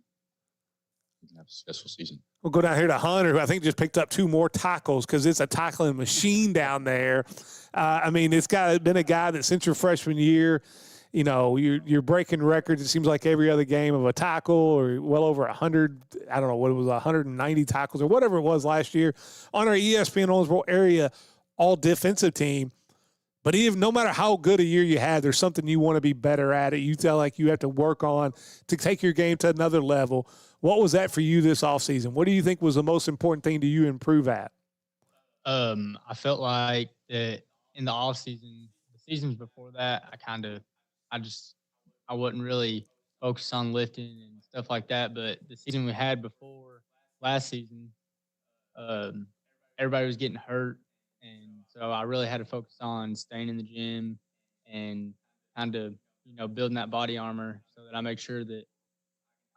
we can have a successful season. We'll go down here to Hunter, who I think just picked up 2 more tackles because it's a tackling machine down there. I mean, it's been a guy that since your freshman year, you're breaking records. It seems like every other game of a tackle or well over 100. I don't know what it was, 190 tackles or whatever it was last year on our ESPN Owensboro area all defensive team. But even no matter how good a year you had, there's something you want to be better at it. You feel like you have to work on to take your game to another level. What was that for you this offseason? What do you think was the most important thing to you improve at? I felt like that in the offseason, the seasons before that, I wasn't really focused on lifting and stuff like that. But the season we had before last season, everybody was getting hurt. And so I really had to focus on staying in the gym and kind of, building that body armor so that I make sure that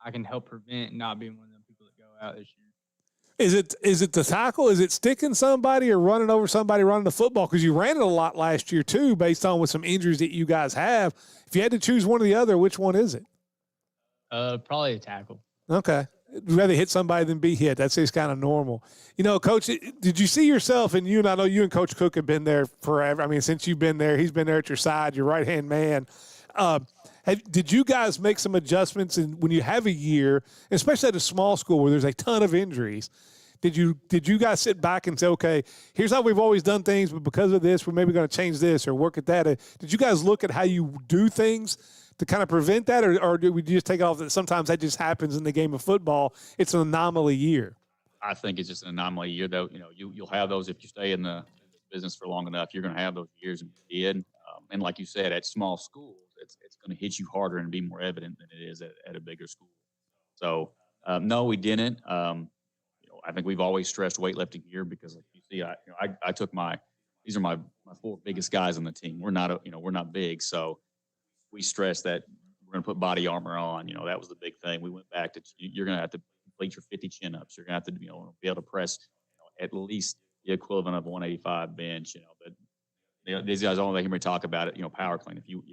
I can help prevent not being one of them people that go out this year. Is it the tackle? Is it sticking somebody or running over somebody running the football? Because you ran it a lot last year too, based on with some injuries that you guys have. If you had to choose one or the other, which one is it? Probably a tackle. Okay. Rather hit somebody than be hit. That's just kind of normal. You know, Coach, did you see yourself, and I know you and Coach Cook have been there forever. I mean, since you've been there, he's been there at your side, your right-hand man. Did you guys make some adjustments when you have a year, especially at a small school where there's a ton of injuries? Did you guys sit back and say, okay, here's how we've always done things, but because of this, we're maybe going to change this or work at that? Did you guys look at how you do things to kind of prevent that, or do we just take it off that sometimes that just happens in the game of football? It's an anomaly year. I think it's just an anomaly year, though. You'll have those if you stay in the business for long enough. You're going to have those years, and you did. And like you said, at small schools, it's going to hit you harder and be more evident than it is at a bigger school. So no, we didn't. I think we've always stressed weightlifting here because, like you see, I took these are my 4 biggest guys on the team. We're not big, so we stress that we're going to put body armor on. That was the big thing. We went back to you're going to have to complete your 50 chin-ups. You're going to have to be able to press at least the equivalent of a 185 bench. But these guys all they hear me talk about it. Power clean. If you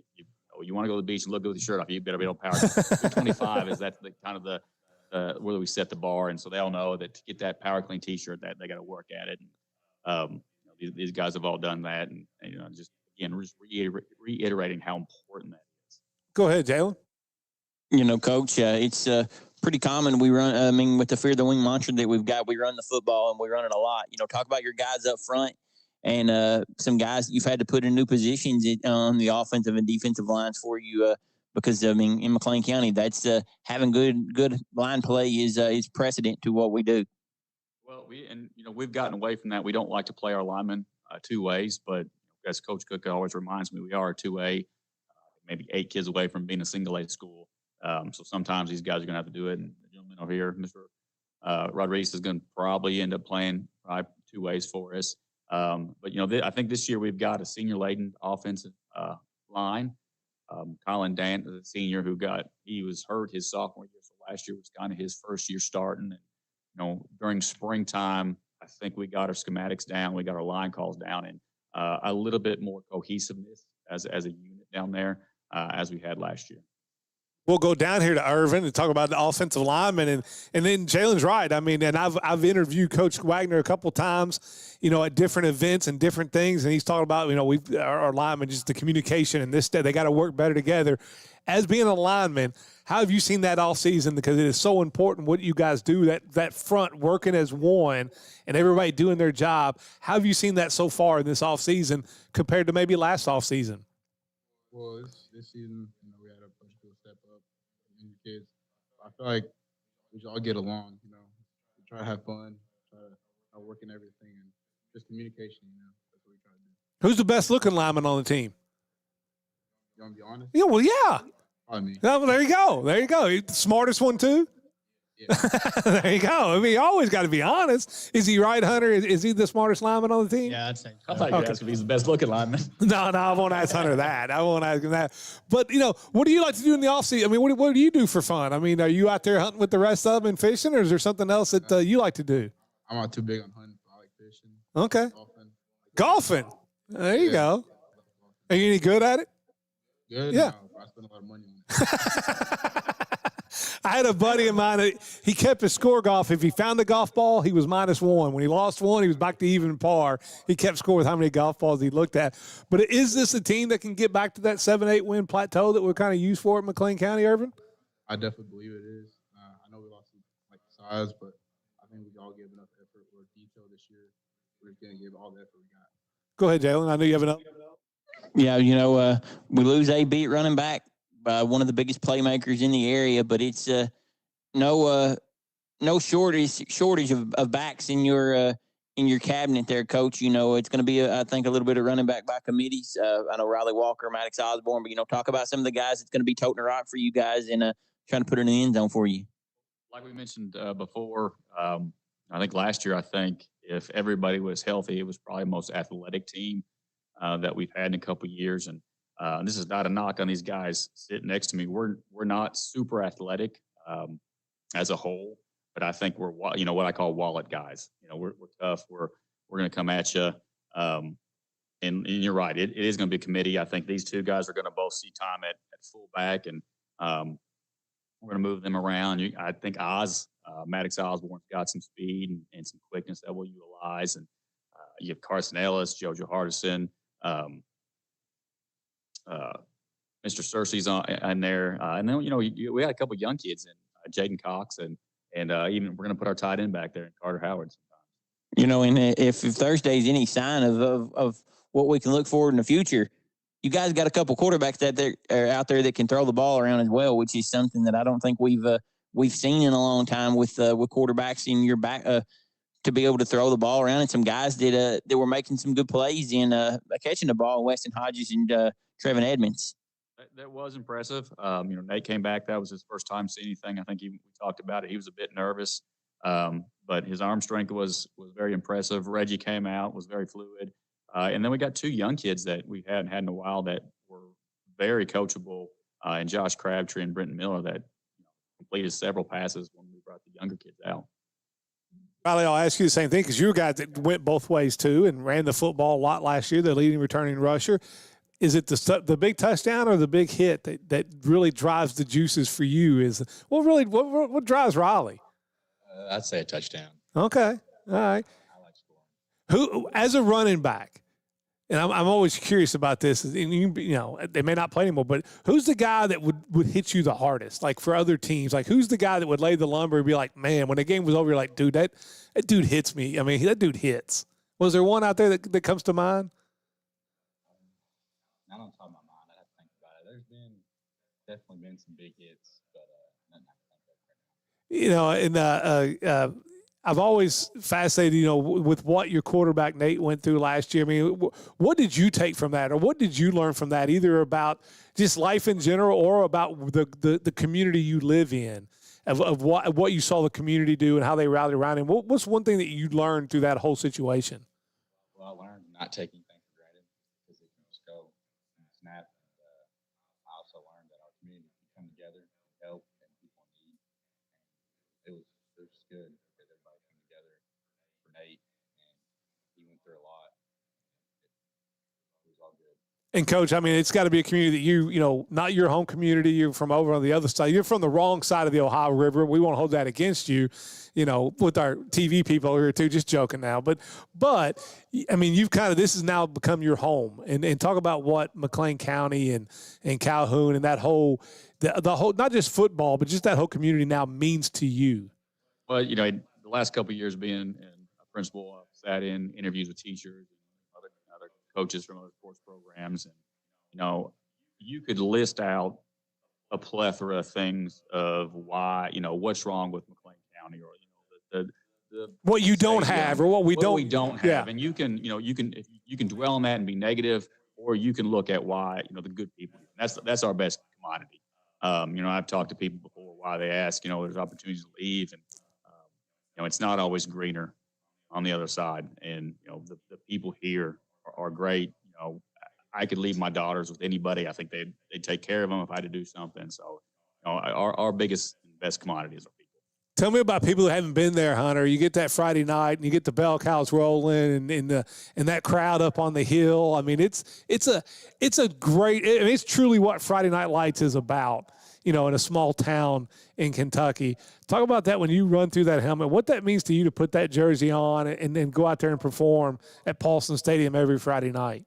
want to go to the beach and look good with your shirt off, you better be able to power clean. 225 is that's the kind of the where we set the bar, and so they all know that to get that power clean T-shirt, that they got to work at it. And these guys have all done that, and just again, reiterating how important that is. Go ahead, Jalen. Coach, it's pretty common. We run. With the Fear the Wing mantra that we've got, we run the football, and we run it a lot. Talk about your guys up front, and some guys you've had to put in new positions on the offensive and defensive lines for you. Because in McLean County, that's having good line play is precedent to what we do. Well, we've gotten away from that. We don't like to play our linemen 2 ways, but as Coach Cook always reminds me, we are a 2A, maybe 8 kids away from being a single A school. So sometimes these guys are going to have to do it. And the gentleman over here, Mr. Rodriguez, is going to probably end up playing 2 ways for us. But I think this year we've got a senior laden offensive line. Colin Dant, the senior he was hurt his sophomore year. So last year was kind of his first year starting. And, during springtime, I think we got our schematics down. We got our line calls down, and a little bit more cohesiveness as a unit down there as we had last year. We'll go down here to Irvin and talk about the offensive lineman, and then Jalen's right. I mean, and I've interviewed Coach Wagner a couple times, at different events and different things, and he's talking about our linemen, just the communication and this they got to work better together. As being a lineman, how have you seen that all season? Because it is so important what you guys do, that front working as one and everybody doing their job. How have you seen that so far in this off season compared to maybe last off season? Well, this season, we had a bunch of people step up, kids. I feel like we should all get along, we try to have fun, try to work in everything, and just communication, that's what we try to do. Who's the best looking lineman on the team? You want to be honest? Yeah, well, yeah. Probably me. Oh, there you go. There you go. The smartest one, too? Yeah. There you go. I mean, you always got to be honest. Is he right, Hunter? Is he the smartest lineman on the team? Yeah, I'd say. I thought you were asking if he's the best looking lineman. No, I won't ask Hunter that. I won't ask him that. But, what do you like to do in the offseason? I mean, what do you do for fun? I mean, are you out there hunting with the rest of them and fishing, or is there something else that you like to do? I'm not too big on hunting. I like fishing. Okay. Golfing. There you go. Are you any good at it? Good. Yeah. No, I spend a lot of money on it. I had a buddy of mine, he kept his score golf. If he found the golf ball, he was -1. When he lost one, he was back to even par. He kept score with how many golf balls he looked at. But is this a team that can get back to that 7-8 win plateau that we're kind of used for at McLean County, Irvin? I definitely believe it is. I know we lost size, but I think we all gave enough effort or detail this year. We're just going to give all the effort we got. Go ahead, Jalen. I know you have enough. Yeah, we lose A.B. at running back, one of the biggest playmakers in the area, but it's no shortage of backs in your cabinet there, Coach. It's going to be, I think, a little bit of running back by committees. I know Riley Walker, Maddox Osborne, but, talk about some of the guys that's going to be toting the rock for you guys and trying to put it in the end zone for you. Like we mentioned before, I think last year, if everybody was healthy, it was probably the most athletic team that we've had in a couple of years. And this is not a knock on these guys sitting next to me. We're not super athletic as a whole, but I think we're what I call wallet guys. We're tough. We're going to come at you. And you're right. It is going to be a committee. I think these two guys are going to both see time at fullback, and We're going to move them around. I think Maddox Osborne's got some speed and some quickness that we'll utilize. And you have Carson Ellis, JoJo Hardison, Mr. Cersei's on there. And then, we got a couple young kids in Jaden Cox and even we're going to put our tight end back there in Carter Howard. And if Thursday's any sign of what we can look forward in the future, you guys got a couple quarterbacks that are out there that can throw the ball around as well, which is something that I don't think we've seen in a long time with quarterbacks in your back to be able to throw the ball around, and some guys that were making some good plays in catching the ball, Weston Hodges and Trevin Edmonds. That was impressive. Nate came back. That was his first time seeing anything. I think we talked about it. He was a bit nervous, but his arm strength was very impressive. Reggie came out, was very fluid. And then we got two young kids that we hadn't had in a while that were very coachable, and Josh Crabtree and Brenton Miller that completed several passes when we brought the younger kids out. Riley, I'll ask you the same thing because you're a guy that went both ways too and ran the football a lot last year, the leading returning rusher. Is it the big touchdown or the big hit that really drives the juices for you? What drives Riley? I'd say a touchdown. Okay, all right. Who, as a running back, and I'm always curious about this, and they may not play anymore, but who's the guy that would hit you the hardest? Like for other teams, like who's the guy that would lay the lumber and be like, man, when the game was over, you're like, dude, that dude hits me. I mean, that dude hits. Was there one out there that comes to mind? Not on top of my mind. I have to think about it. There's definitely been some big hits, but nothing I can think of right now. And I've always fascinated, with what your quarterback Nate went through last year. I mean, what did you take from that, or what did you learn from that, either about just life in general or about the community you live in, of what you saw the community do and how they rallied around him? What's one thing that you learned through that whole situation? Well, I learned not taking things for granted because it can just go and snap. And I also learned that our community can come together and help and people in need. And it was just good. Nate, and he went through a lot. It was all good. And Coach, I mean, it's got to be a community that you not your home community. You're from over on the other side. You're from the wrong side of the Ohio River. We won't hold that against you, with our TV people over here too. Just joking now, but I mean, this has now become your home. And talk about what McLean County and Calhoun and that whole the whole, not just football, but just that whole community now means to you. Well, the last couple of years being principal, sat in interviews with teachers and other coaches from other sports programs, and you could list out a plethora of things of why what's wrong with McLean County, or the what you don't have, or what we don't have, yeah. And you can dwell on that and be negative, or you can look at why the good people. That's our best commodity. I've talked to people before why they ask there's opportunities to leave, and it's not always greener on the other side. And, the people here are great. I could leave my daughters with anybody. I think they'd take care of them if I had to do something. So, our biggest and best commodity is our people. Tell me about people who haven't been there, Hunter. You get that Friday night and you get the bell cows rolling and that crowd up on the hill. I mean, it's a great, it's truly what Friday Night Lights is about. In a small town in Kentucky. Talk about that when you run through that helmet, what that means to you to put that jersey on and then go out there and perform at Paulson Stadium every Friday night.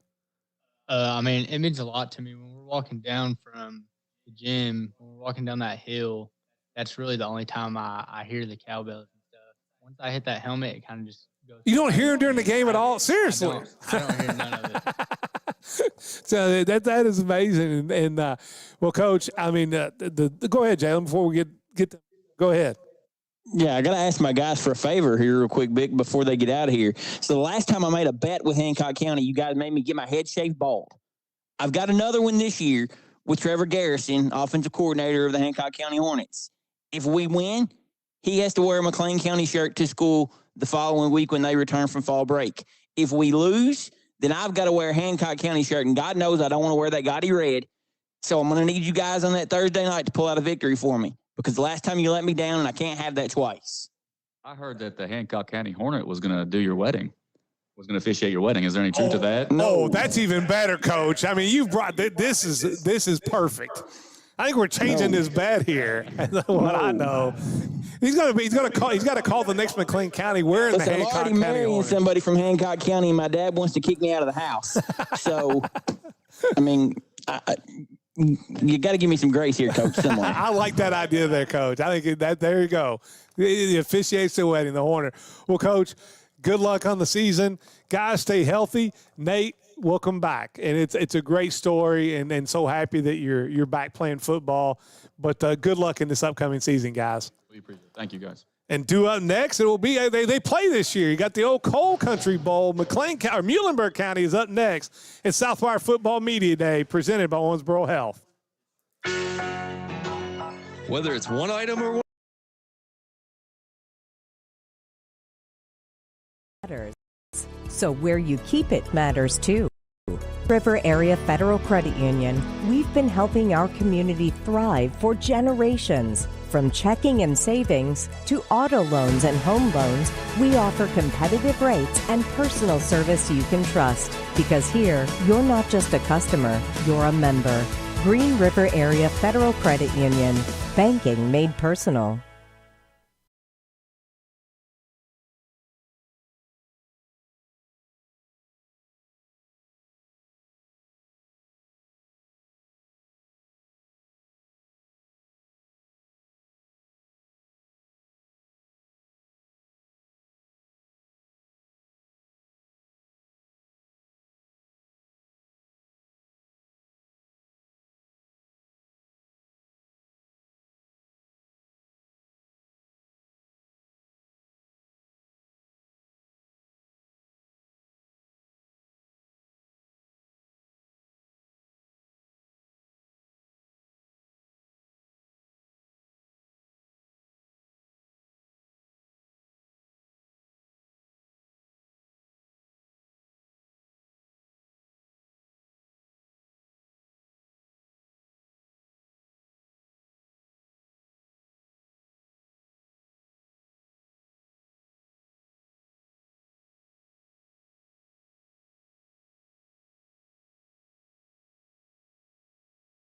I mean, it means a lot to me when we're walking down from the gym, when we're walking down that hill. That's really the only time I hear the cowbells and stuff. Once I hit that helmet, it kind of just goes. You don't hear them during the game at all? Seriously? I don't hear none of it. So that is amazing. And well, Coach, I mean, go ahead, Jalen, before we get to, go ahead. Yeah, I got to ask my guys for a favor here real quick, Vic, before they get out of here. So the last time I made a bet with Hancock County, you guys made me get my head shaved bald. I've got another one this year with Trevor Garrison, offensive coordinator of the Hancock County Hornets. If we win, he has to wear a McLean County shirt to school the following week when they return from fall break. If we lose, then I've got to wear a Hancock County shirt, and God knows I don't want to wear that gaudy red. So I'm going to need you guys on that Thursday night to pull out a victory for me, because the last time you let me down, and I can't have that twice. I heard that the Hancock County Hornet was going to do your wedding, was going to officiate your wedding. Is there any truth to that? No, that's even better, Coach. I mean, you've brought this is perfect. I think we're changing his bet here. What I know, he's got to call the next McLean County wearing Listen, the I'm Hancock already County marrying orange. somebody from Hancock County, and my dad wants to kick me out of the house. So, I mean, you got to give me some grace here, Coach. Somewhere. I like that idea there, Coach. I think that there you go. He officiates the wedding, the Horner. Well, Coach, good luck on the season. Guys, stay healthy. Nate, welcome back. And it's a great story, and so happy that you're back playing football. But good luck in this upcoming season, guys. We appreciate it. Thank you, guys. And due up next, it will be they play this year. You got the old Coal Country Bowl. Muhlenberg County is up next. It's Southwire Football Media Day presented by Owensboro Health. Whether it's one item or matters. So where you keep it matters too. River Area Federal Credit Union, we've been helping our community thrive for generations. From checking and savings to auto loans and home loans, we offer competitive rates and personal service you can trust. Because here, you're not just a customer, you're a member. Green River Area Federal Credit Union, banking made personal.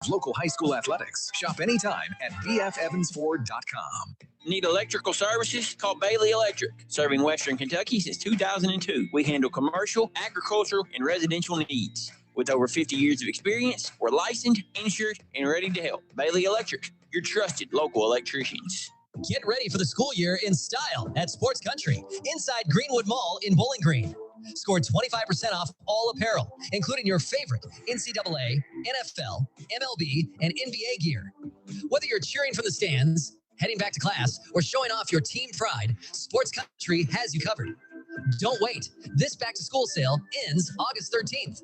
Local high school athletics. Shop anytime at bfevansford.com. Need electrical services? Call Bailey Electric. Serving Western Kentucky since 2002. We handle commercial, agricultural, and residential needs. With over 50 years of experience, we're licensed, insured, and ready to help. Bailey Electric, your trusted local electricians. Get ready for the school year in style at Sports Country inside Greenwood Mall in Bowling Green. Score 25% off all apparel, including your favorite NCAA, NFL, MLB, and NBA gear. Whether you're cheering from the stands, heading back to class, or showing off your team pride, Sports Country has you covered. Don't wait. This back-to-school sale ends August 13th.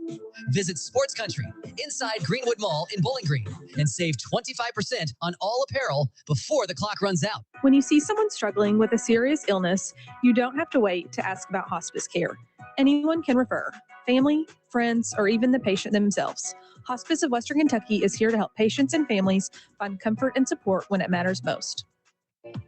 Visit Sports Country inside Greenwood Mall in Bowling Green and save 25% on all apparel before the clock runs out. When you see someone struggling with a serious illness, you don't have to wait to ask about hospice care. Anyone can refer, family, friends, or even the patient themselves. Hospice of Western Kentucky is here to help patients and families find comfort and support when it matters most.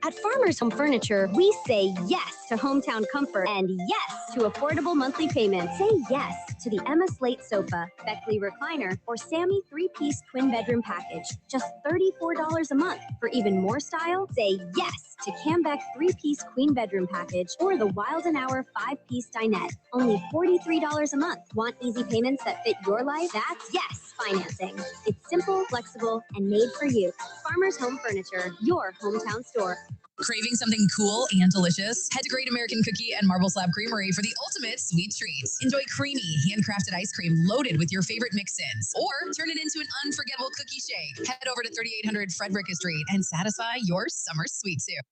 At Farmers Home Furniture, we say yes to hometown comfort and yes to affordable monthly payments. Say yes to the Emma Slate sofa, Beckley recliner, or Sammy 3-piece twin bedroom package. Just $34 a month. For even more style, say yes to Cambeck 3-piece queen bedroom package or the Wild & Hour 5-piece dinette. Only $43 a month. Want easy payments that fit your life? That's yes financing. It's simple, flexible, and made for you. Farmers Home Furniture, your hometown store. Craving something cool and delicious? Head to Great American Cookie and Marble Slab Creamery for the ultimate sweet treats. Enjoy creamy, handcrafted ice cream loaded with your favorite mix-ins. Or turn it into an unforgettable cookie shake. Head over to 3800 Frederica Street and satisfy your summer sweet tooth.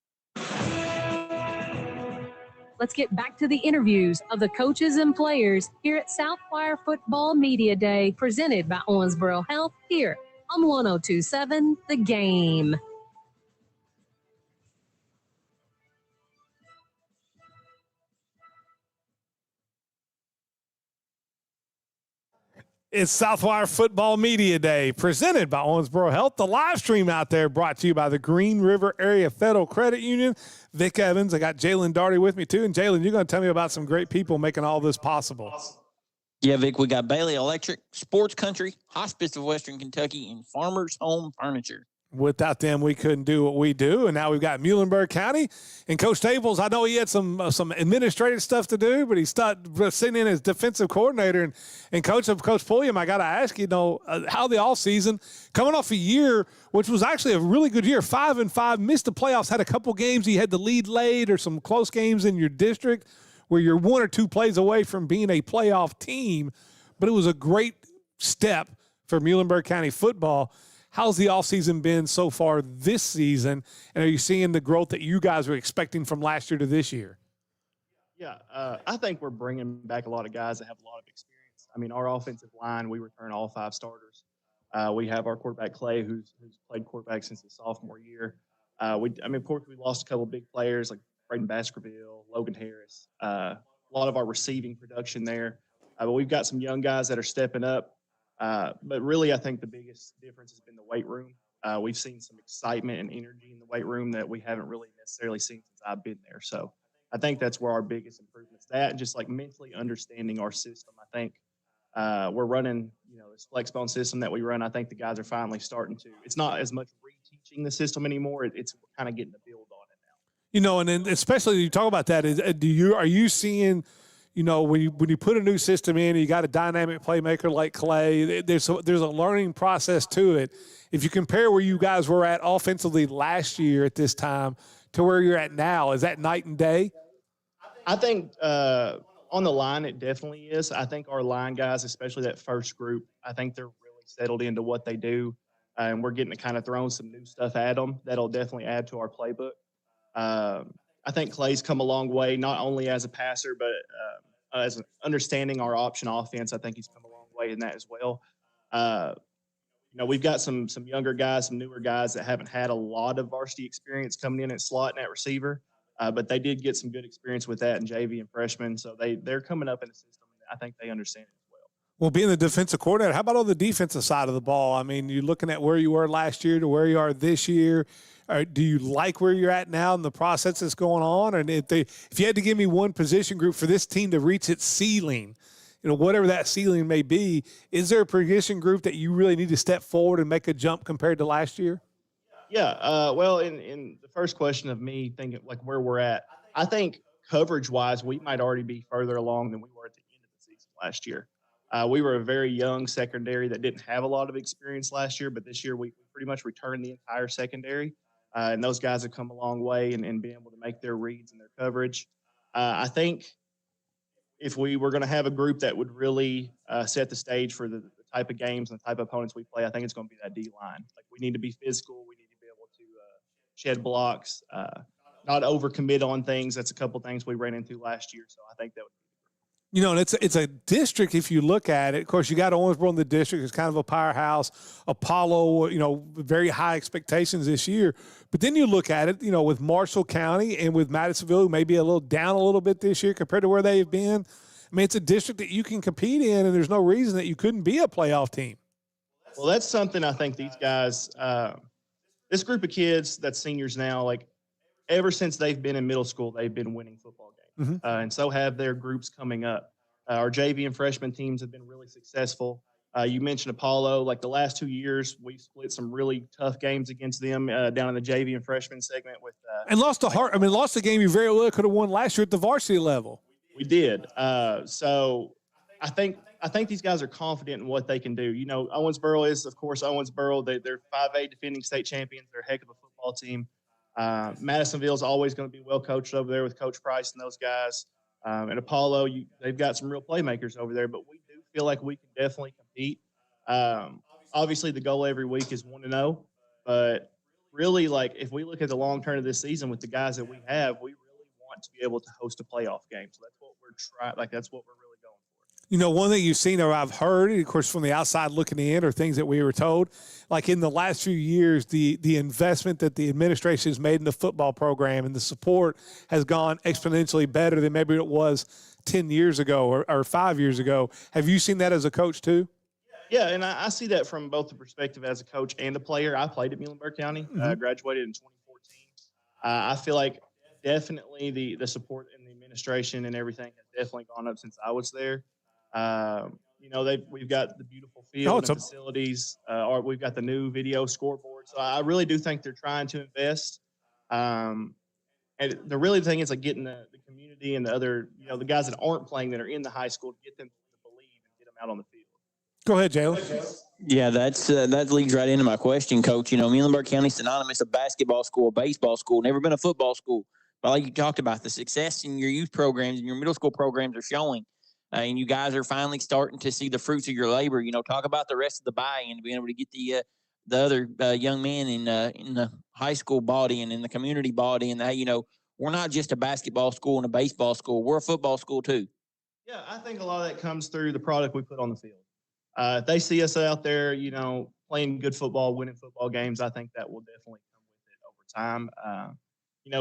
Let's get back to the interviews of the coaches and players here at Southwire Football Media Day, presented by Owensboro Health here on 102.7 The Game. It's Southwire Football Media Day, presented by Owensboro Health. The live stream out there brought to you by the Green River Area Federal Credit Union. Vic Evans, I got Jalen Darty with me too. And Jalen, you're going to tell me about some great people making all this possible. Yeah, Vic, we got Bailey Electric, Sports Country, Hospice of Western Kentucky, and Farmers Home Furniture. Without them, we couldn't do what we do. And now we've got Muhlenberg County. And Coach Staples, I know he had some administrative stuff to do, but he's sitting in as defensive coordinator. And Coach Pulliam, I got to ask, how the offseason, coming off a year, which was actually a really good year, 5-5, missed the playoffs, had a couple games you had the lead late or some close games in your district where you're 1 or 2 plays away from being a playoff team. But it was a great step for Muhlenberg County football. How's the offseason been so far this season, and are you seeing the growth that you guys were expecting from last year to this year? Yeah, I think we're bringing back a lot of guys that have a lot of experience. I mean, our offensive line, we return all 5 starters. We have our quarterback, Clay, who's played quarterback since his sophomore year. Of course, we lost a couple of big players like Braden Baskerville, Logan Harris, a lot of our receiving production there. But we've got some young guys that are stepping up. But really, I think the biggest difference has been the weight room. We've seen some excitement and energy in the weight room that we haven't really necessarily seen since I've been there. So I think that's where our biggest improvement's at, and just like mentally understanding our system. I think we're running, this flexbone system that we run. I think the guys are finally starting to. It's not as much reteaching the system anymore. It's kind of getting to build on it now. And then especially you talk about that. Are you seeing? When you put a new system in, you got a dynamic playmaker like Clay. There's a learning process to it. If you compare where you guys were at offensively last year at this time to where you're at now, is that night and day? I think on the line it definitely is. I think our line guys, especially that first group, I think they're really settled into what they do, and we're getting to kind of throw some new stuff at them that'll definitely add to our playbook. I think Clay's come a long way, not only as a passer, but as understanding our option offense. I think he's come a long way in that as well. We've got some younger guys, some newer guys that haven't had a lot of varsity experience coming in at slot and at receiver, but they did get some good experience with that in JV and freshmen. So they're coming up in the system. I think they understand it as well. Well, being the defensive coordinator, how about on the defensive side of the ball? I mean, you're looking at where you were last year to where you are this year. Do you like where you're at now in the process that's going on? And if you had to give me one position group for this team to reach its ceiling, whatever that ceiling may be, is there a position group that you really need to step forward and make a jump compared to last year? Yeah. Well, in the first question of me thinking like where we're at, I think coverage-wise, we might already be further along than we were at the end of the season last year. We were a very young secondary that didn't have a lot of experience last year, but this year we pretty much returned the entire secondary. And those guys have come a long way and being able to make their reads and their coverage. I think if we were going to have a group that would really set the stage for the type of games and the type of opponents we play, I think it's going to be that D-line. Like we need to be physical. We need to be able to shed blocks, not overcommit on things. That's a couple things we ran into last year. So I think that would be. And it's a district, if you look at it. Of course, you got Owensboro in the district. It's kind of a powerhouse. Apollo, very high expectations this year. But then you look at it, with Marshall County and with Madisonville, maybe a little down a little bit this year compared to where they've been. I mean, it's a district that you can compete in, and there's no reason that you couldn't be a playoff team. Well, that's something I think these guys, this group of kids that's seniors now, like ever since they've been in middle school, they've been winning football games. And so have their groups coming up. Our JV and freshman teams have been really successful. You mentioned Apollo. Like the last 2 years, we split some really tough games against them down in the JV and freshman segment with. And lost the game you very well could have won last year at the varsity level. We did. So I think these guys are confident in what they can do. Owensboro is, of course, Owensboro. They're 5A defending state champions. They're a heck of a football team. Madisonville is always going to be well coached over there with Coach Price and those guys. And Apollo, they've got some real playmakers over there, but we do feel like we can definitely compete. Obviously, the goal every week is 1-0, but really, like if we look at the long term of this season with the guys that we have, we really want to be able to host a playoff game. So that's what we're trying. Like that's what we're really going for. One thing you've seen or I've heard, of course, from the outside looking in or things that we were told, like in the last few years, the investment that the administration has made in the football program and the support has gone exponentially better than maybe it was 10 years ago or 5 years ago. Have you seen that as a coach too? Yeah, and I see that from both the perspective as a coach and a player. I played at Muhlenberg County, graduated in 2014. I feel like definitely the support in the administration and everything has definitely gone up since I was there. We've got the beautiful field and facilities, or we've got the new video scoreboard. So I really do think they're trying to invest. And the really thing is like getting the community and the other, the guys that aren't playing that are in the high school to get them to believe and get them out on the field. Go ahead, Jalen. Yeah, that leads right into my question, Coach. Muhlenberg County synonymous a basketball school, a baseball school, never been a football school. But like you talked about, the success in your youth programs and your middle school programs are showing. And you guys are finally starting to see the fruits of your labor. Talk about the rest of the buy-in, being able to get the other young men in the high school body and in the community body, and we're not just a basketball school and a baseball school. We're a football school too. Yeah, I think a lot of that comes through the product we put on the field. If they see us out there, playing good football, winning football games, I think that will definitely come with it over time.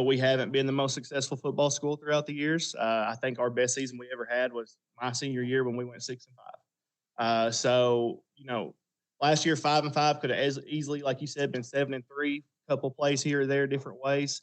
We haven't been the most successful football school throughout the years. I think our best season we ever had was my senior year when we went 6-5. Last year 5-5 could have easily, like you said, been 7-3. Couple plays here or there, different ways.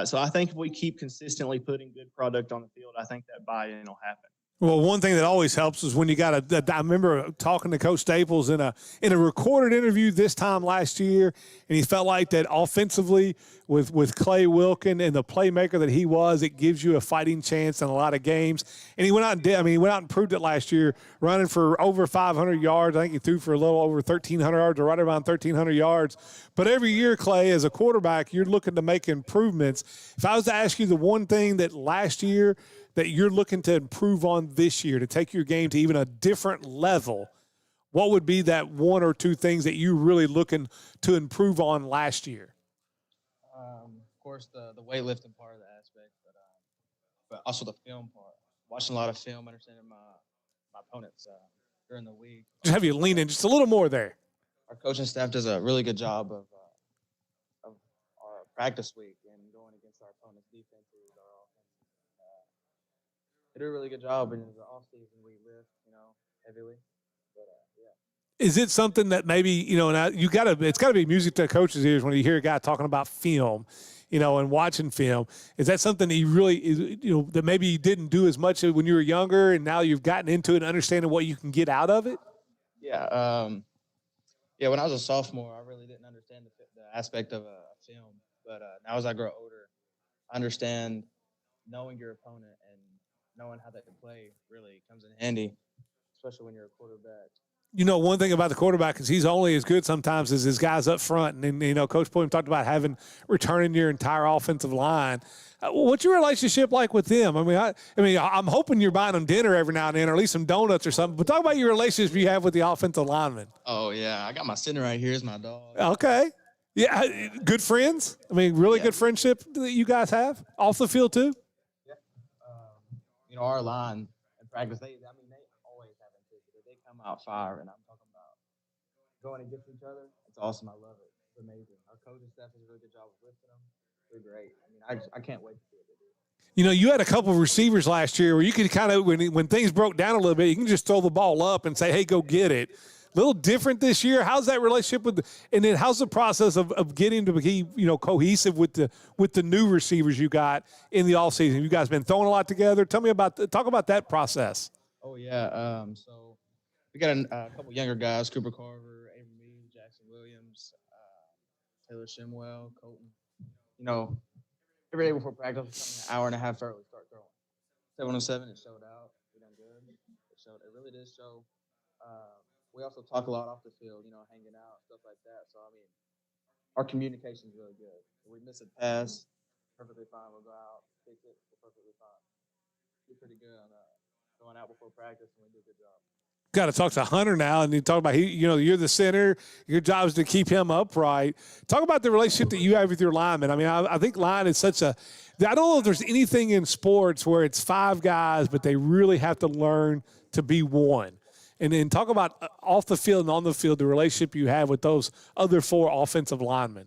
So I think if we keep consistently putting good product on the field, I think that buy-in will happen. Well, one thing that always helps is when you got I remember talking to Coach Staples in a recorded interview this time last year, and he felt like that offensively with Clay Wilkin and the playmaker that he was, it gives you a fighting chance in a lot of games. And he went out and he went out and proved it last year, running for over 500 yards. I think he threw for a little over 1,300 yards or right around 1,300 yards. But every year, Clay, as a quarterback, you're looking to make improvements. If I was to ask you the one thing that last year that you're looking to improve on this year to take your game to even a different level, what would be that one or two things that you're really looking to improve on last year? Of course, the weightlifting part of the aspect, but also the film part. Watching a lot of film, understanding my opponents during the week. Just have you lean in just a little more there. Our coaching staff does a really good job of our practice week and going against our opponent's defenses, our offense. They do a really good job in the off season. We lift, heavily. But yeah. Is it something that maybe it's got to be music to coaches' ears when you hear a guy talking about film, and watching film? Is that something that you really that maybe you didn't do as much when you were younger, and now you've gotten into it and understanding what you can get out of it? Yeah. When I was a sophomore, I really didn't understand the aspect of a film. But now as I grow older, I understand knowing your opponent and knowing how they can play really comes in handy, especially when you're a quarterback. One thing about the quarterback is he's only as good sometimes as his guys up front. And Coach Pulliam talked about returning your entire offensive line. What's your relationship like with them? I'm hoping you're buying them dinner every now and then, or at least some donuts or something. But talk about your relationship you have with the offensive linemen. Oh yeah, I got my center right here. Is my dog. Okay. Yeah, good friends. Really good friendship that you guys have off the field too. Yeah. Our line in practice, they always have intensity. They come out fire, and I'm talking about going against each other. It's awesome. I love it. It's amazing. Our coaching staff does a really good job of lifting them. They're great. I can't wait to see what they do. You had a couple of receivers last year where you could kind of, when things broke down a little bit, you can just throw the ball up and say, hey, go get it. A little different this year. How's that relationship and then how's the process of getting to be, cohesive with the new receivers you got in the offseason? You guys been throwing a lot together. Talk about that process. Oh yeah. So we got a couple younger guys, Cooper Carver, Avery Mead, Jackson Williams, Taylor Shimwell, Colton. Every day before practice, an hour and a half early, start throwing. 7:07, it showed out. We done good. It really did show. We also talk a lot off the field, hanging out, stuff like that. So, our communication is really good. If we miss a pass, perfectly fine. We'll go out, fix it, we're perfectly fine. We're pretty good on going out before practice, and we do a good job. Got to talk to Hunter now, and you talk about you're the center. Your job is to keep him upright. Talk about the relationship that you have with your linemen. I think line is I don't know if there's anything in sports where it's five guys, but they really have to learn to be one. And then talk about off the field and on the field, the relationship you have with those other four offensive linemen.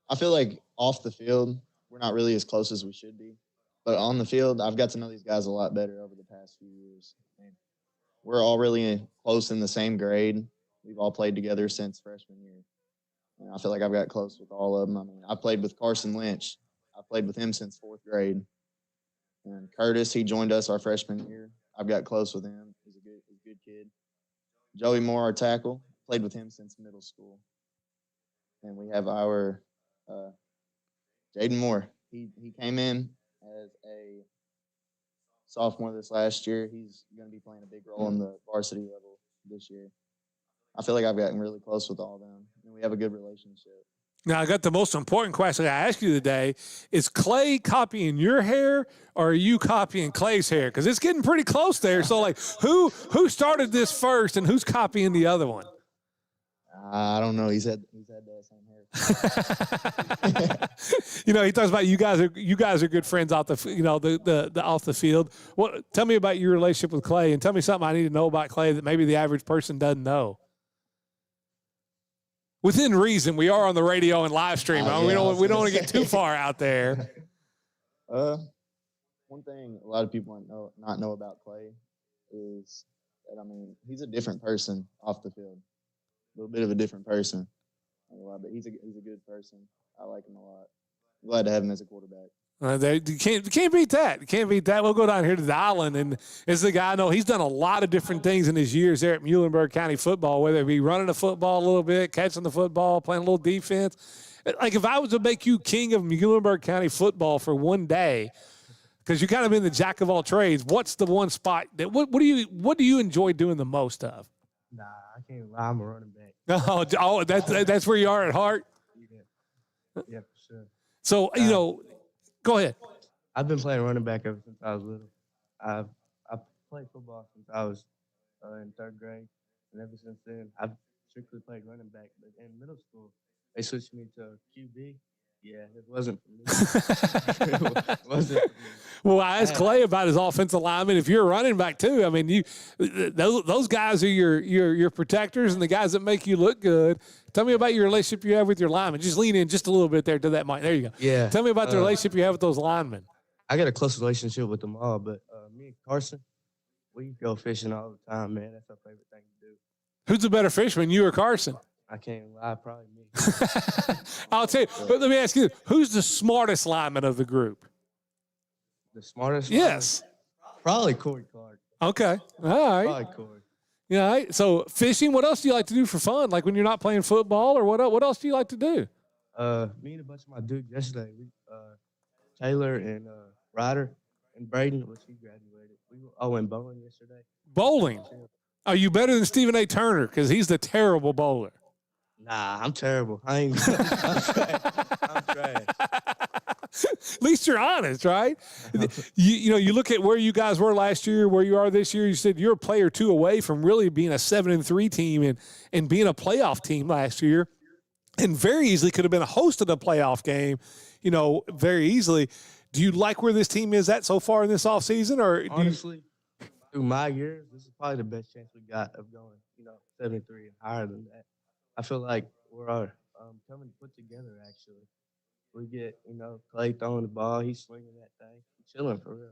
I feel like off the field, we're not really as close as we should be. But on the field, I've got to know these guys a lot better over the past few years. We're all really close in the same grade. We've all played together since freshman year. And I feel like I've got close with all of them. I played with Carson Lynch. I played with him since fourth grade. And Curtis, he joined us our freshman year. I've got close with him. He's a good kid. Joey Moore, our tackle, played with him since middle school. And we have our Jaden Moore. He came in as a sophomore this last year. He's going to be playing a big role in the varsity level this year. I feel like I've gotten really close with all of them, and we have a good relationship. Now, I got the most important question I ask you today. Is Clay copying your hair, or are you copying Clay's hair? Because it's getting pretty close there. So, like, who started this first, and who's copying the other one? I don't know. He's had that same hair. You know, he talks about you guys are good friends off the off the field. Tell me about your relationship with Clay, and tell me something I need to know about Clay that maybe the average person doesn't know. Within reason, we are on the radio and live stream. We don't want to get too far out there. One thing a lot of people not know about Clay is that, I mean, he's a different person off the field. A little bit of a different person. But he's a good person. I like him a lot. I'm glad to have him as a quarterback. You can't beat that. You can't beat that. We'll go down here to the island, and this is a guy I know. He's done a lot of different things in his years there at Muhlenberg County football, whether it be running the football a little bit, catching the football, playing a little defense. Like, if I was to make you king of Muhlenberg County football for one day, because you're kind of in the jack of all trades, what's the one spot that what do you enjoy doing the most of? Nah, I can't lie. I'm a running back. Oh, that's where you are at heart. Yeah, for sure. So go ahead. I've been playing running back ever since I was little. I played football since I was in third grade, and ever since then, I've strictly played running back. But in middle school, they switched me to QB. Yeah, it wasn't for me. It wasn't for me. Well, I asked Clay about his offensive lineman. If you're a running back too, I mean, those guys are your protectors and the guys that make you look good. Tell me about your relationship you have with your linemen. Just lean in just a little bit there to that mic. There you go. Yeah. Tell me about the relationship you have with those linemen. I got a close relationship with them all, but me and Carson, we go fishing all the time, man. That's our favorite thing to do. Who's the better fisherman, you or Carson? I can't lie, probably me. I'll tell you. But let me ask you, who's the smartest lineman of the group? The smartest? Yes. Lineman? Probably Corey Clark. Okay. All right. Probably Corey. Yeah. All right. So fishing, what else do you like to do for fun? Like when you're not playing football, or what else do you like to do? Me and a bunch of my dudes yesterday, Taylor and Ryder and Braden, which he graduated. We went bowling yesterday. Bowling? Are you better than Stephen A. Turner? Because he's the terrible bowler. Nah, I'm terrible. I'm trash. At least you're honest, right? You look at where you guys were last year, where you are this year. You said you're a player or two away from really being a 7-3 team and being a playoff team last year, and very easily could have been a host of the playoff game. Very easily. Do you like where this team is at so far in this offseason? Or honestly, through my years, this is probably the best chance we got of going, 7-3 and higher than that. I feel like we're coming put together, actually. We get, Clay throwing the ball. He's swinging that thing. He's chilling for real.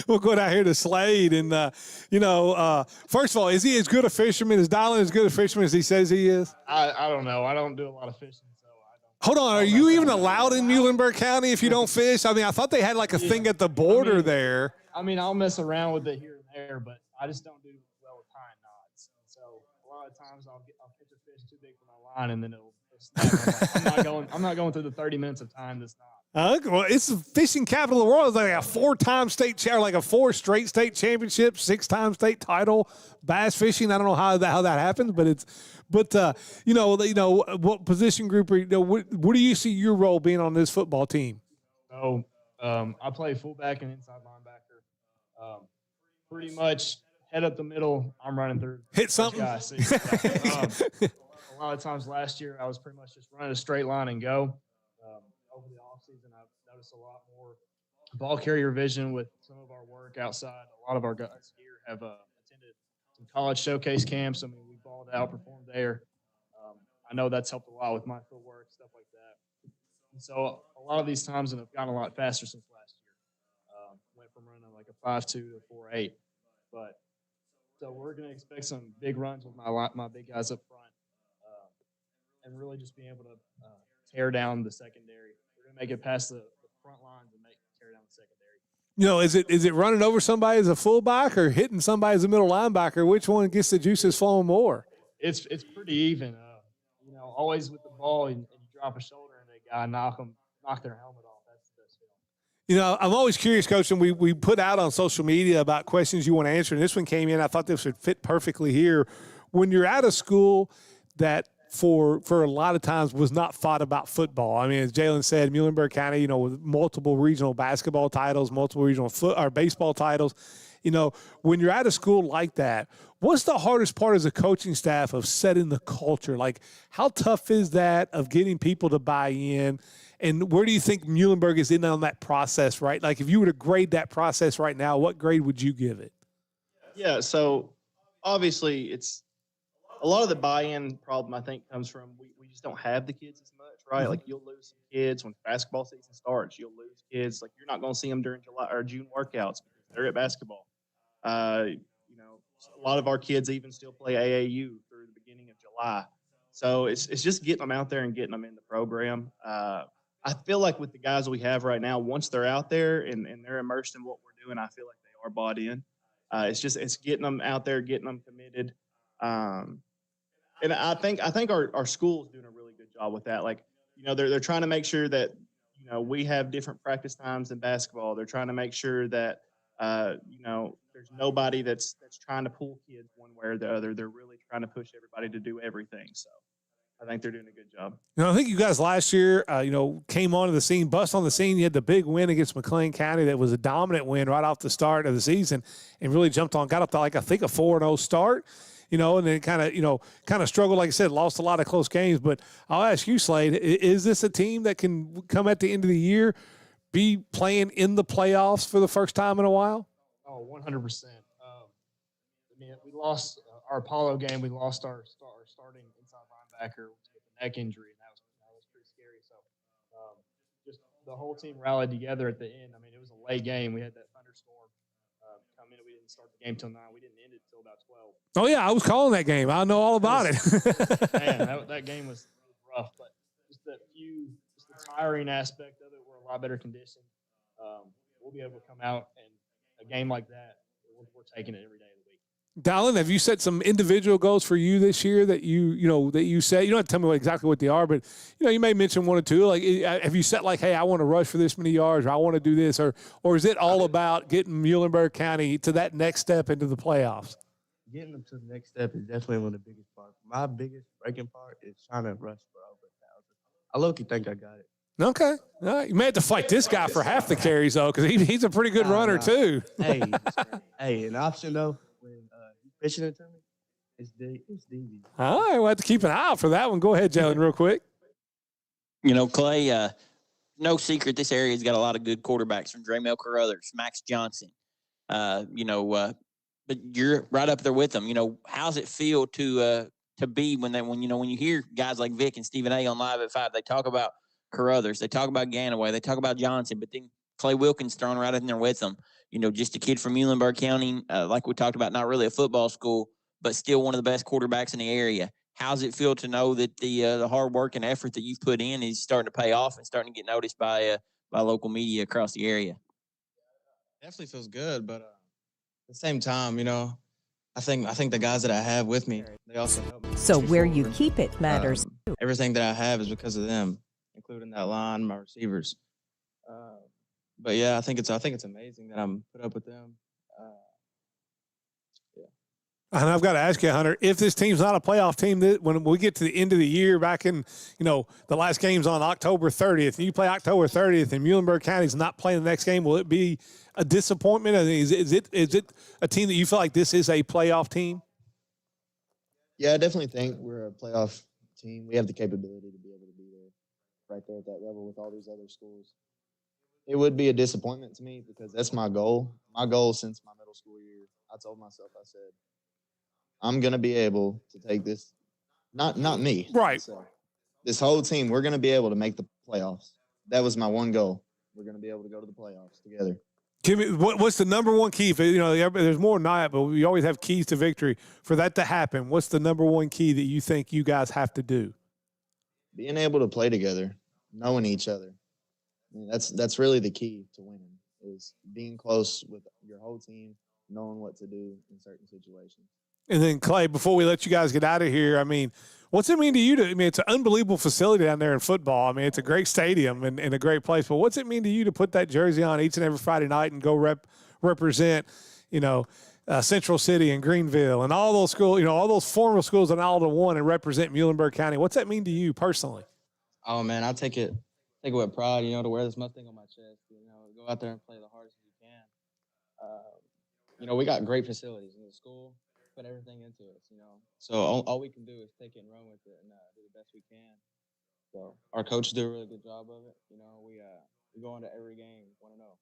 We'll go down here to Slade. And, first of all, is he as good a fisherman? Is Dylan as good a fisherman as he says he is? I don't know. I don't do a lot of fishing. Hold on. Are you even allowed in Muhlenberg County if you don't fish? I mean, I thought they had like a thing at the border there. I mean, I'll mess around with it here and there, but I just don't do well with tying knots. So a lot of times I'll catch a fish too big for my line, and then it'll snap. I'm not going through the 30 minutes of tying this knot. Well, it's the fishing capital of the world. It's like a 4-time state like a 4 straight state championship, 6-time state title, bass fishing. I don't know how that happens, but what position group are what do you see your role being on this football team? So I play fullback and inside linebacker. Pretty much head up the middle. I'm running through. Hit something. A lot of times last year I was pretty much just running a straight line and go. Over the offseason, I've noticed a lot more ball carrier vision with some of our work outside. A lot of our guys here have attended some college showcase camps. I mean, we balled out, performed there. I know that's helped a lot with my footwork, stuff like that. And so a lot of these times have gotten a lot faster since last year. Went from running like a 5.2 to a 4.8. But so we're going to expect some big runs with my big guys up front, and really just being able to tear down the secondary. We're going to make it past the front lines and tear down the secondary. Is it running over somebody as a fullback or hitting somebody as a middle linebacker? Which one gets the juices flowing more? It's pretty even. Always with the ball and you drop a shoulder and a guy knock their helmet off. That's the best feeling. I'm always curious, Coach, and we put out on social media about questions you want to answer, and this one came in. I thought this would fit perfectly here. When you're at a school that for a lot of times was not thought about football. I mean, as Jalen said, Muhlenberg County, with multiple regional basketball titles, multiple regional baseball titles. When you're at a school like that, what's the hardest part as a coaching staff of setting the culture? Like, how tough is that of getting people to buy in? And where do you think Muhlenberg is in on that process, right? Like, if you were to grade that process right now, what grade would you give it? Yeah, so obviously it's a lot of the buy-in problem, I think, comes from we just don't have the kids as much, right? Mm-hmm. Like, you'll lose some kids when basketball season starts. You'll lose kids. Like, you're not going to see them during July or June workouts because they're at basketball. A lot of our kids even still play AAU through the beginning of July. So it's just getting them out there and getting them in the program. I feel like with the guys we have right now, once they're out there and they're immersed in what we're doing, I feel like they are bought in. It's getting them out there, getting them committed. And I think our school is doing a really good job with that. Like, they're trying to make sure that, we have different practice times in basketball. They're trying to make sure that, there's nobody that's trying to pull kids one way or the other. They're really trying to push everybody to do everything. So I think they're doing a good job. I think you guys last year, came onto the scene, bust on the scene. You had the big win against McLean County that was a dominant win right off the start of the season and really jumped on, got up to I think a 4-0 start. And then kind of struggled, like I said, lost a lot of close games. But I'll ask you, Slade, is this a team that can come at the end of the year, be playing in the playoffs for the first time in a while? Oh, 100%. We lost our Apollo game. We lost our starting inside linebacker with a neck injury, and that was pretty scary. So just the whole team rallied together at the end. It was a late game. We had that thunderstorm come in. We didn't start the game till 9. We didn't end it till about 12. Oh, yeah, I was calling that game. I know all about it. Man, that game was rough, but just the tiring aspect of it, we're a lot better conditioned. We'll be able to come out and a game like that, we're taking it every day of the week. Dallin, have you set some individual goals for you this year that you set? You don't have to tell me exactly what they are, but you may mention one or two. Like, have you set like, hey, I want to rush for this many yards, or I want to do this, or is it all about getting Muhlenberg County to that next step into the playoffs? Getting them to the next step is definitely one of the biggest parts. My biggest breaking part is trying to rush for over 1,000. I low-key think I got it. Okay. All right. You may have to fight this guy for half the carries, though, because he's a pretty good runner, too. Hey, an option, though, when he's pitching it to me, it's DB. All right. We'll have to keep an eye out for that one. Go ahead, Jalen, real quick. Clay, no secret this area's got a lot of good quarterbacks from Draymel Carruthers, Max Johnson, but you're right up there with them. How's it feel to be when you hear guys like Vic and Stephen A on Live at 5, they talk about Carruthers, they talk about Ganaway, they talk about Johnson, but then Clay Wilkins thrown right in there with them. Just a kid from Muhlenberg County, like we talked about, not really a football school, but still one of the best quarterbacks in the area. How's it feel to know that the hard work and effort that you've put in is starting to pay off and starting to get noticed by local media across the area? Definitely feels good, but at the same time, I think the guys that I have with me, they also help me. So where you keep it matters too. Everything that I have is because of them, including that line, my receivers. But yeah, I think it's amazing that I'm put up with them. And I've got to ask you, Hunter, if this team's not a playoff team, when we get to the end of the year, back in, the last game's on October 30th, and you play October 30th, and Muhlenberg County's not playing the next game, will it be a disappointment? Is it a team that you feel like this is a playoff team? Yeah, I definitely think we're a playoff team. We have the capability to be able to be there, right there at that level with all these other schools. It would be a disappointment to me because that's my goal. My goal since my middle school year, I told myself, I said, I'm going to be able to take this, not me. Right. This whole team, we're going to be able to make the playoffs. That was my one goal. We're going to be able to go to the playoffs together. Give me what's the number one key? There's more than that, but we always have keys to victory. For that to happen, what's the number one key that you think you guys have to do? Being able to play together, knowing each other. That's really the key to winning is being close with your whole team, knowing what to do in certain situations. And then Clay, before we let you guys get out of here, I mean, what's it mean to you? It's an unbelievable facility down there in football. I mean, it's a great stadium and a great place. But what's it mean to you to put that jersey on each and every Friday night and go represent, Central City and Greenville and all those schools, all those former schools in all to one and represent Muhlenberg County? What's that mean to you personally? Oh man, I take it with pride. To wear this Mustang on my chest. Go out there and play the hardest you can. We got great facilities in the school. Put everything into it, So all we can do is take it and run with it and do the best we can. So our coaches do a really good job of it. We go into every game 1-0.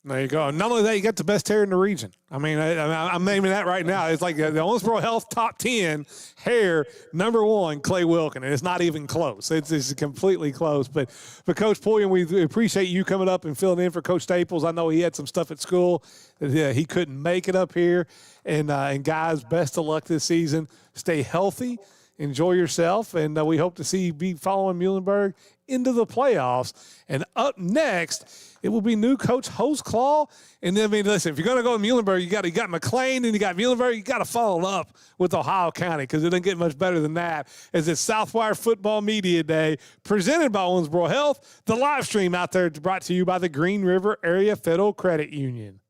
There you go. Not only that, you got the best hair in the region. I mean, I'm naming that right now. It's like the Owensboro Health top 10 hair, number 1, Clay Wilkin, and it's not even close. It's completely close. But Coach Pulliam, we appreciate you coming up and filling in for Coach Staples. I know he had some stuff at school that he couldn't make it up here. And guys, best of luck this season. Stay healthy. Enjoy yourself, and we hope to see you be following Muhlenberg into the playoffs. And up next, it will be new coach Hoseclaw. And then, listen, if you're going to go to Muhlenberg, you got McLean and you got Muhlenberg. You got to follow up with Ohio County because it doesn't get much better than that. As it's Southwire Football Media Day, presented by Owensboro Health. The live stream out there is brought to you by the Green River Area Federal Credit Union.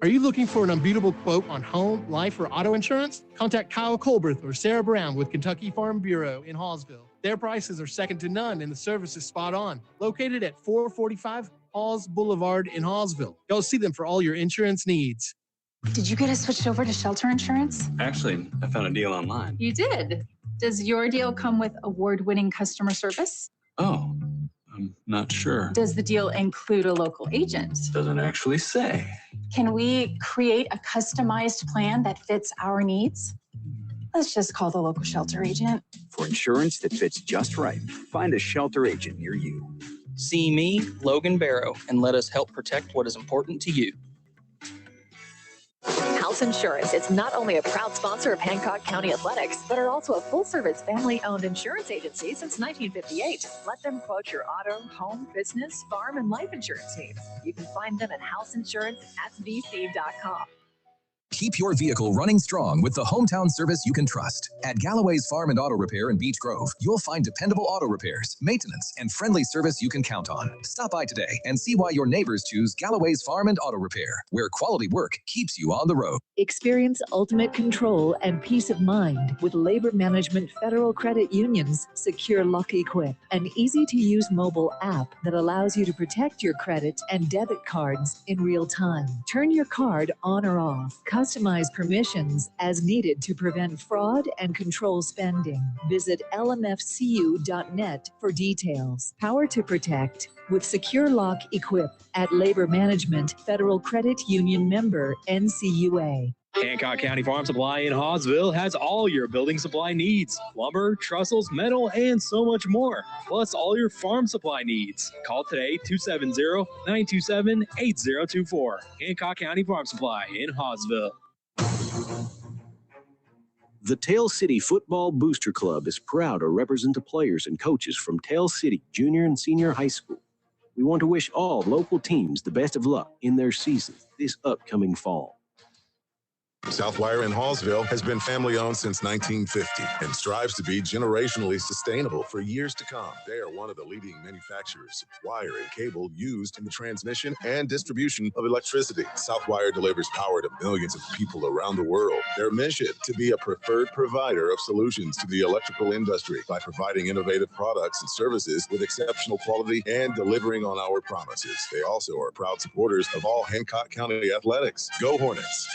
Are you looking for an unbeatable quote on home, life, or auto insurance? Contact Kyle Colberth or Sarah Brown with Kentucky Farm Bureau in Hallsville. Their prices are second to none and the service is spot on. Located at 445 Halls Boulevard in Hallsville. Go see them for all your insurance needs. Did you get us switched over to shelter insurance? Actually, I found a deal online. You did. Does your deal come with award-winning customer service? Oh, I'm not sure. Does the deal include a local agent? Doesn't actually say. Can we create a customized plan that fits our needs? Let's just call the local shelter agent. For insurance that fits just right, find a shelter agent near you. See me, Logan Barrow, and let us help protect what is important to you. House Insurance is not only a proud sponsor of Hancock County Athletics, but are also a full-service family-owned insurance agency since 1958. Let them quote your auto, home, business, farm, and life insurance needs. You can find them at houseinsuranceSVC.com. Keep your vehicle running strong with the hometown service you can trust. At Galloway's Farm and Auto Repair in Beech Grove, you'll find dependable auto repairs, maintenance, and friendly service you can count on. Stop by today and see why your neighbors choose Galloway's Farm and Auto Repair, where quality work keeps you on the road. Experience ultimate control and peace of mind with Labor Management Federal Credit Union's Secure Lock Equip, an easy-to-use mobile app that allows you to protect your credit and debit cards in real time. Turn your card on or off. Customize permissions as needed to prevent fraud and control spending. Visit lmfcu.net for details. Power to protect with Secure Lock Equip at Labor Management Federal Credit Union member NCUA. Hancock County Farm Supply in Hawesville has all your building supply needs. Lumber, trestles, metal, and so much more. Plus all your farm supply needs. Call today 270-927-8024. Hancock County Farm Supply in Hawesville. The Tale City Football Booster Club is proud to represent the players and coaches from Tale City Junior and Senior High School. We want to wish all local teams the best of luck in their season this upcoming fall. Southwire in Hallsville has been family-owned since 1950 and strives to be generationally sustainable for years to come. They are one of the leading manufacturers of wire and cable used in the transmission and distribution of electricity. Southwire delivers power to millions of people around the world. Their mission to be a preferred provider of solutions to the electrical industry by providing innovative products and services with exceptional quality and delivering on our promises. They also are proud supporters of all Hancock County athletics. Go Hornets!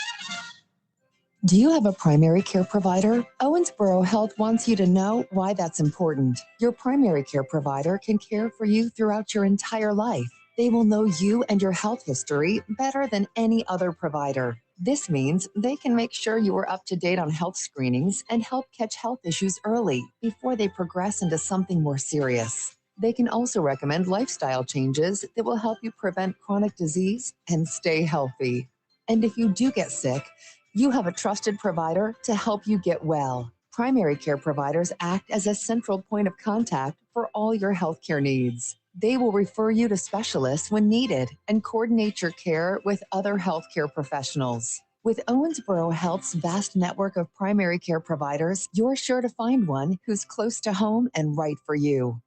Do you have a primary care provider? Owensboro Health wants you to know why that's important. Your primary care provider can care for you throughout your entire life. They will know you and your health history better than any other provider. This means they can make sure you are up to date on health screenings and help catch health issues early before they progress into something more serious. They can also recommend lifestyle changes that will help you prevent chronic disease and stay healthy. And if you do get sick, you have a trusted provider to help you get well. Primary care providers act as a central point of contact for all your healthcare needs. They will refer you to specialists when needed and coordinate your care with other healthcare professionals. With Owensboro Health's vast network of primary care providers, you're sure to find one who's close to home and right for you.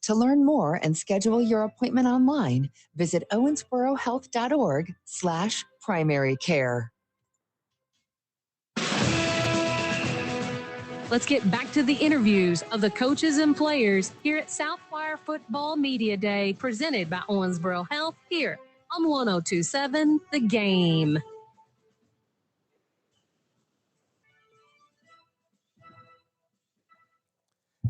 To learn more and schedule your appointment online, visit owensborohealth.org/primary care. Let's get back to the interviews of the coaches and players here at Southwire Football Media Day, presented by Owensboro Health here on 1027 The Game.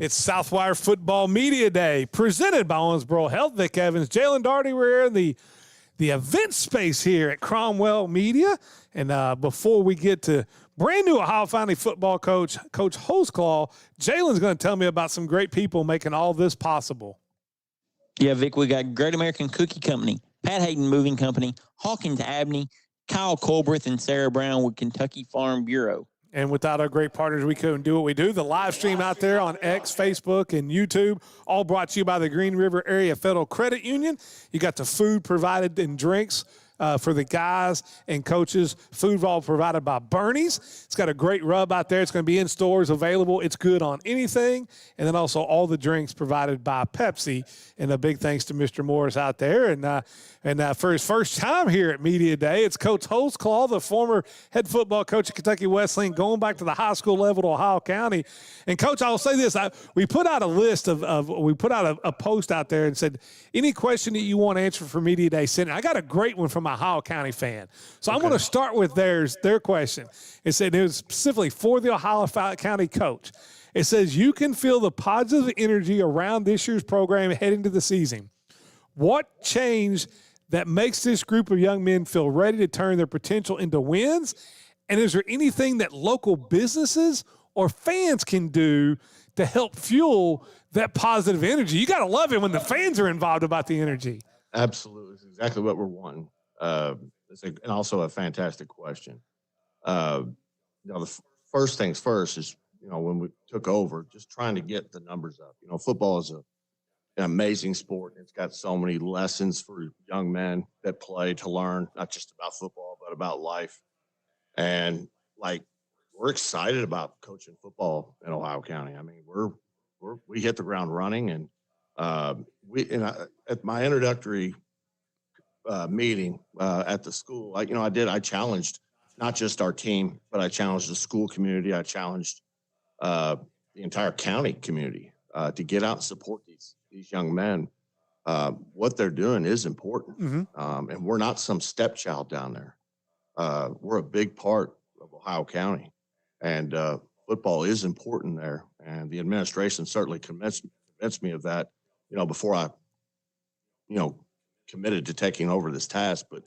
It's Southwire Football Media Day, presented by Owensboro Health. Vic Evans, Jalen Daugherty, we're in the event space here at Cromwell Media. And before we get to brand new Ohio County football coach, Coach Holzclaw, Jalen's going to tell me about some great people making all this possible. Yeah, Vic, we got Great American Cookie Company, Pat Hayden Moving Company, Hawkins Abney, Kyle Colbreth, and Sarah Brown with Kentucky Farm Bureau. And without our great partners, we couldn't do what we do. The live stream out there on X, Facebook, and YouTube, all brought to you by the Green River Area Federal Credit Union. You got the food provided and drinks for the guys and coaches. Food all provided by Bernie's. It's got a great rub out there. It's going to be in stores available. It's good on anything. And then also all the drinks provided by Pepsi. And a big thanks to Mr. Morris out there. And for his first time here at Media Day, it's Coach Holzclaw, the former head football coach at Kentucky Wesleyan, going back to the high school level to Ohio County. And, Coach, I'll say this. We put out a list we put out a post out there and said, any question that you want to answer for Media Day, send it. I got a great one from a Ohio County fan. So I'm going to start with their question. It said it was specifically for the Ohio County coach. It says, you can feel the positive energy around this year's program heading to the season. What changed that makes this group of young men feel ready to turn their potential into wins? And is there anything that local businesses or fans can do to help fuel that positive energy? You got to love it when the fans are involved about the energy. Absolutely. It's exactly what we're wanting. And also a fantastic question. The first things first is, when we took over, just trying to get the numbers up. Football is an amazing sport. It's got so many lessons for young men that play to learn, not just about football, but about life. And we're excited about coaching football in Ohio County. I mean, we hit the ground running, and at my introductory meeting at the school, I challenged not just our team, but I challenged the school community. I challenged the entire county community to get out and support these young men. What they're doing is important. Mm-hmm. And we're not some stepchild down there. We're a big part of Ohio County, and football is important there. And the administration certainly convinced me of that, before I, committed to taking over this task. But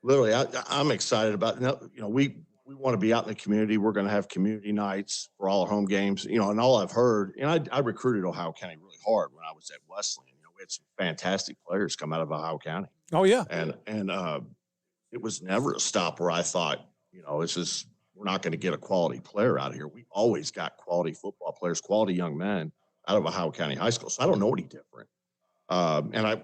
literally, I'm excited about it. We want to be out in the community. We're going to have community nights for all our home games, and all I've heard, and I recruited Ohio County really hard when I was at Wesleyan. We had some fantastic players come out of Ohio County. Oh yeah. And it was never a stop where I thought, we're not going to get a quality player out of here. We always got quality football players, quality young men out of Ohio County High School. So I don't know any different.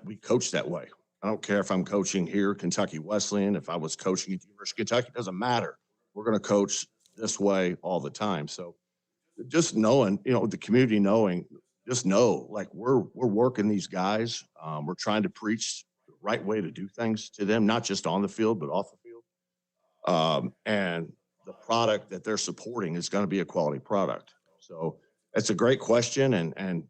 We coach that way. I don't care if I'm coaching here, Kentucky Wesleyan, if I was coaching at the University of Kentucky, it doesn't matter. We're going to coach this way all the time. So just knowing, the community knowing, just know, we're working these guys. We're trying to preach the right way to do things to them, not just on the field, but off the field. And the product that they're supporting is going to be a quality product. So that's a great question. And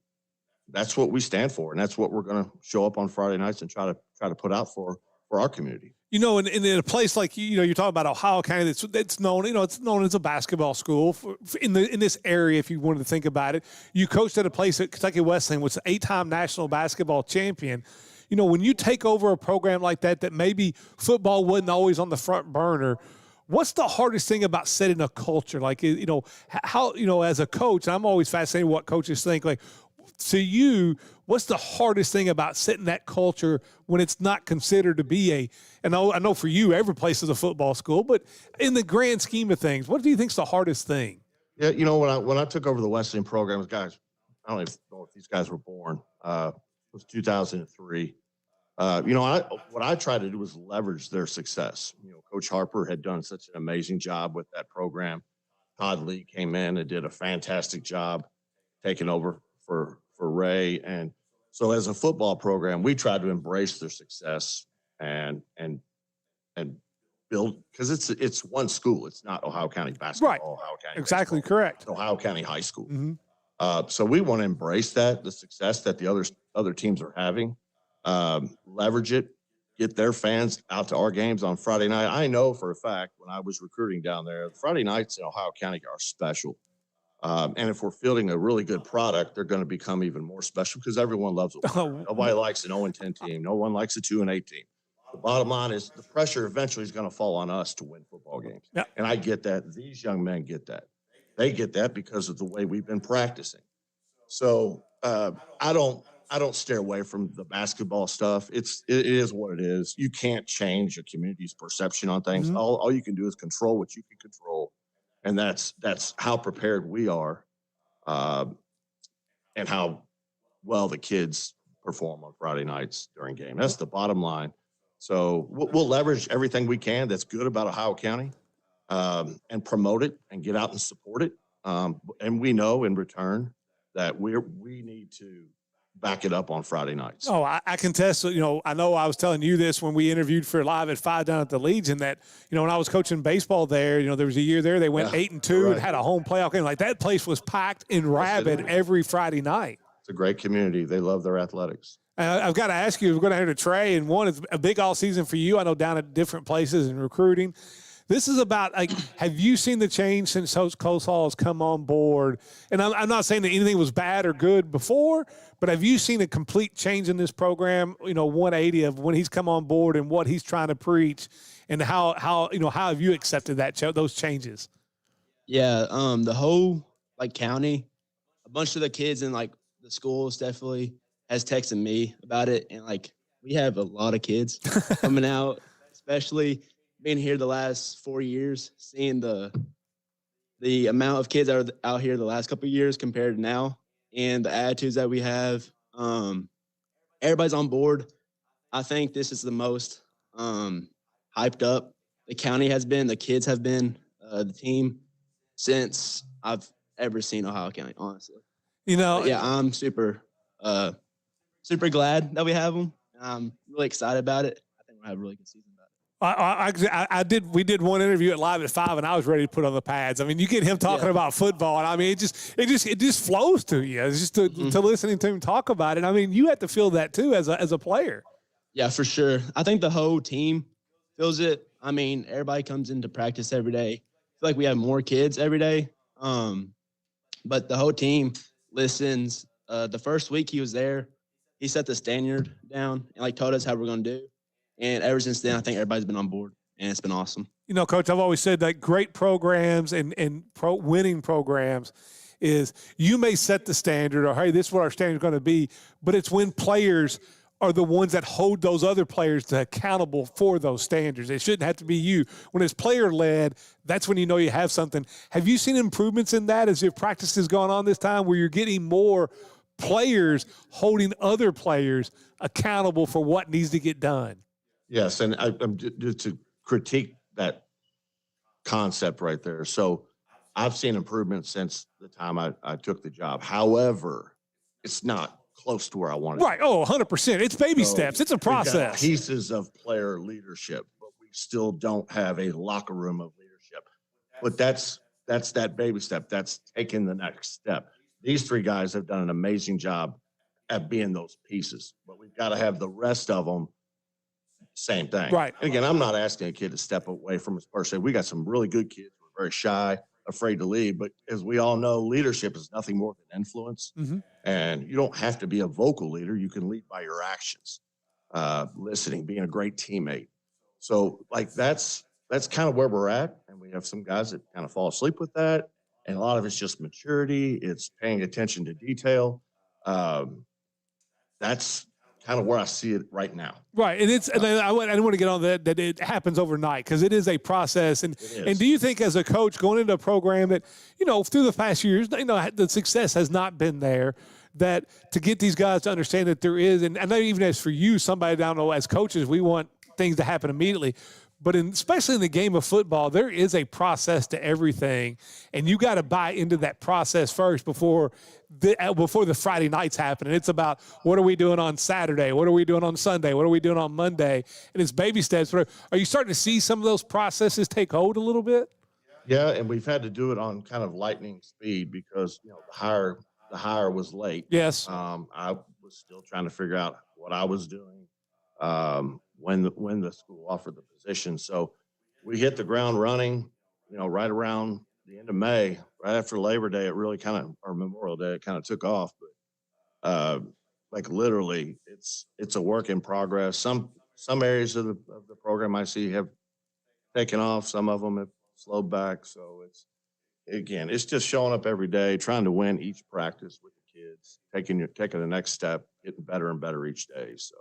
that's what we stand for. And that's what we're going to show up on Friday nights and try to put out for our community. And in a place like, you're talking about Ohio County, that's known, it's known as a basketball school in this area. If you wanted to think about it, you coached at a place at Kentucky Wesleyan, which is an 8-time national basketball champion. When you take over a program like that maybe football wasn't always on the front burner, what's the hardest thing about setting a culture? How, as a coach, I'm always fascinated what coaches think, to you, what's the hardest thing about setting that culture when it's not considered to be and I know for you, every place is a football school, but in the grand scheme of things, what do you think is the hardest thing? Yeah, when I took over the Wesleyan program, guys, I don't even know if these guys were born. was 2003. What I tried to do was leverage their success. Coach Harper had done such an amazing job with that program. Todd Lee came in and did a fantastic job taking over for Ray. And so as a football program, we tried to embrace their success and build, because it's one school. It's not Ohio County basketball, Right. Ohio County Exactly baseball. correct. It's Ohio County High School. Mm-hmm. So we want to embrace the success that the other teams are having, leverage it, get their fans out to our games on Friday night. I know for a fact when I was recruiting down there, Friday nights in Ohio County are special. And if we're fielding a really good product, they're going to become even more special because everyone loves it. Nobody likes an 0-10 team. No one likes a 2-8 team. The bottom line is the pressure eventually is going to fall on us to win football games. Yeah. And I get that. These young men get that. They get that because of the way we've been practicing. So I don't stay away from the basketball stuff. It is what it is. You can't change a community's perception on things. Mm-hmm. All you can do is control what you can control. And that's how prepared we are, and how well the kids perform on Friday nights during game. That's the bottom line. So we'll leverage everything we can that's good about Ohio County, and promote it and get out and support it. And we know in return that we need to back it up on Friday nights. Oh, I can test. I know I was telling you this when we interviewed for Live at 5 down at the Legion that, when I was coaching baseball there, there was a year there they went 8-2 and had a home playoff game. Like that place was packed and rabid every Friday night. It's a great community. They love their athletics. I've got to ask you, we're going to hear to Trey, and one, it's a big all season for you. I know down at different places and recruiting. This is about, have you seen the change since Coach Hall has come on board? And I'm not saying that anything was bad or good before, but have you seen a complete change in this program, 180 of when he's come on board and what he's trying to preach, and how have you accepted those changes? Yeah, the whole, county, a bunch of the kids in, the schools definitely has texted me about it. And, we have a lot of kids coming out, especially – being here the last 4 years, seeing the amount of kids that are out here the last couple of years compared to now, and the attitudes that we have, everybody's on board. I think this is the most hyped up the county has been, the kids have been, the team, since I've ever seen Ohio County, honestly. Yeah, I'm super glad that we have them. I'm really excited about it. I think we'll have a really good season. We did one interview at Live at 5, and I was ready to put on the pads. I mean, you get him talking about football, and I mean, it just flows to you. It's just to listening to him talk about it. I mean, you have to feel that too as a player. Yeah, for sure. I think the whole team feels it. I mean, everybody comes into practice every day. I feel like we have more kids every day, but the whole team listens. The first week he was there, he set the standard down and told us how we're going to do. And ever since then, I think everybody's been on board, and it's been awesome. Coach, I've always said that great programs and winning programs is you may set the standard or, hey, this is what our standard is going to be, but it's when players are the ones that hold those other players accountable for those standards. It shouldn't have to be you. When it's player-led, that's when you know you have something. Have you seen improvements in that as your practice has gone on this time where you're getting more players holding other players accountable for what needs to get done? Yes, and I'm just to critique that concept right there. So I've seen improvements since the time I took the job. However, it's not close to where I wanted. Right. Oh, 100%. It's baby steps. It's a process. We've got pieces of player leadership, but we still don't have a locker room of leadership. But that's that baby step. That's taking the next step. These three guys have done an amazing job at being those pieces, but we've got to have the rest of them. Same thing. Right. And again, I'm not asking a kid to step away from his person. We got some really good kids who are very shy, afraid to lead. But as we all know, leadership is nothing more than influence. Mm-hmm. And you don't have to be a vocal leader. You can lead by your actions, listening, being a great teammate. So that's kind of where we're at. And we have some guys that kind of fall asleep with that. And a lot of it's just maturity. It's paying attention to detail. That's kind of where I see it right now. Right. And I don't want to get on that it happens overnight because it is a process. And do you think as a coach going into a program that, through the past years, the success has not been there. that to get these guys to understand that there is, and I know even as for you, somebody down know as coaches, we want things to happen immediately. But especially in the game of football, there is a process to everything, and you got to buy into that process first before the Friday nights happen. And it's about what are we doing on Saturday? What are we doing on Sunday? What are we doing on Monday? And it's baby steps. Are you starting to see some of those processes take hold a little bit? Yeah, and we've had to do it on kind of lightning speed because the hire was late. Yes. I was still trying to figure out what I was doing when the school offered the position. So we hit the ground running, right around the end of May, right after Labor Day. It really or Memorial Day, it kind of took off. But like literally, it's a work in progress. Some areas of the program I see have taken off. Some of them have slowed back. So it's just showing up every day, trying to win each practice with the kids, taking the next step, getting better and better each day. So.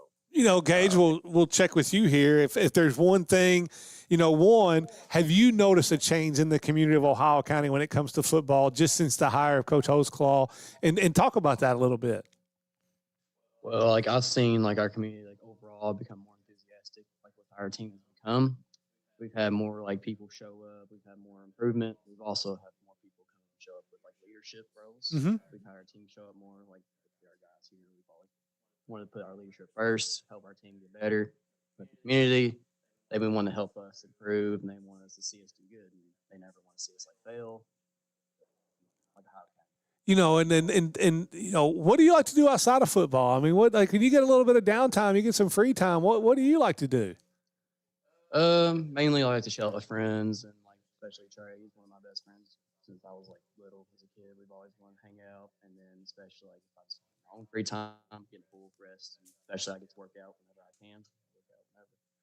Gage, we'll check with you here. If there's one thing, have you noticed a change in the community of Ohio County when it comes to football just since the hire of Coach Holtzclaw? And talk about that a little bit. Well, like I've seen like our community like overall become more enthusiastic, like with our team has become. We've had more like people show up. We've had more improvement. We've also had more people come and show up with like leadership roles. Mm-hmm. We've had our team show up more like our guys here. We've always wanted to put our leadership first, help our team get better. But the community, they've been wanting to help us improve, and they want us to see us do good. And they never want to see us like fail. What do you like to do outside of football? I mean, when you get a little bit of downtime, you get some free time. What do you like to do? Mainly I like to chill out with friends, and like especially Trey. He's one of my best friends since I was like little as a kid. We've always wanted to hang out, and then especially like if I was on free time, getting full rest, and especially I get to work out whenever I can.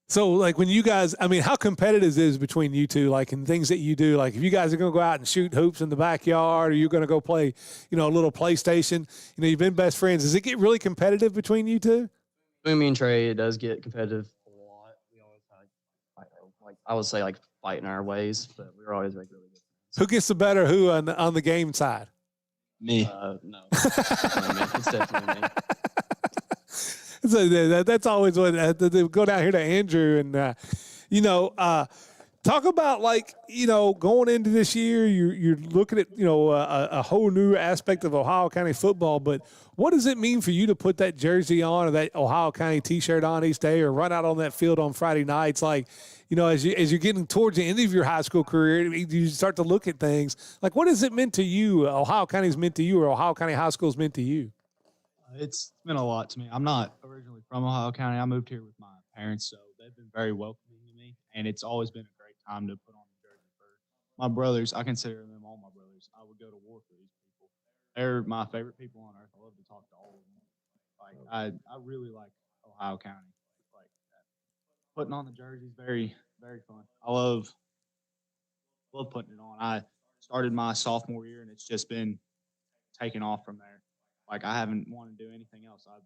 So, like, when you guys, I mean, how competitive is it between you two, like, in things that you do? Like, if you guys are going to go out and shoot hoops in the backyard, or you're going to go play, a little PlayStation, you've been best friends. Does it get really competitive between you two? Between me and Trey, it does get competitive a lot. We always like I would say, like, fighting our ways, but we're always like really good friends. Who gets the better who on the game side? Me. No. It's definitely me. So that's always what they go down here to Andrew and talk about going into this year. You're looking at a whole new aspect of Ohio County football. But what does it mean for you to put that jersey on or that Ohio County T-shirt on each day or run out on that field on Friday nights? Like as you're getting towards the end of your high school career, you start to look at things like what has it meant to you? Ohio County's meant to you, or Ohio County High School's meant to you? It's meant a lot to me. I'm not originally from Ohio County. I moved here with my parents, so they've been very welcoming to me, and it's always been a great time to put on the jersey for my brothers. I consider them all my brothers. I would go to war for these people. They're my favorite people on earth. I love to talk to all of them. Like I really like Ohio County. Like putting on the jersey is very, very fun. I love putting it on. I started my sophomore year, and it's just been taking off from there. Like, I haven't wanted to do anything else. I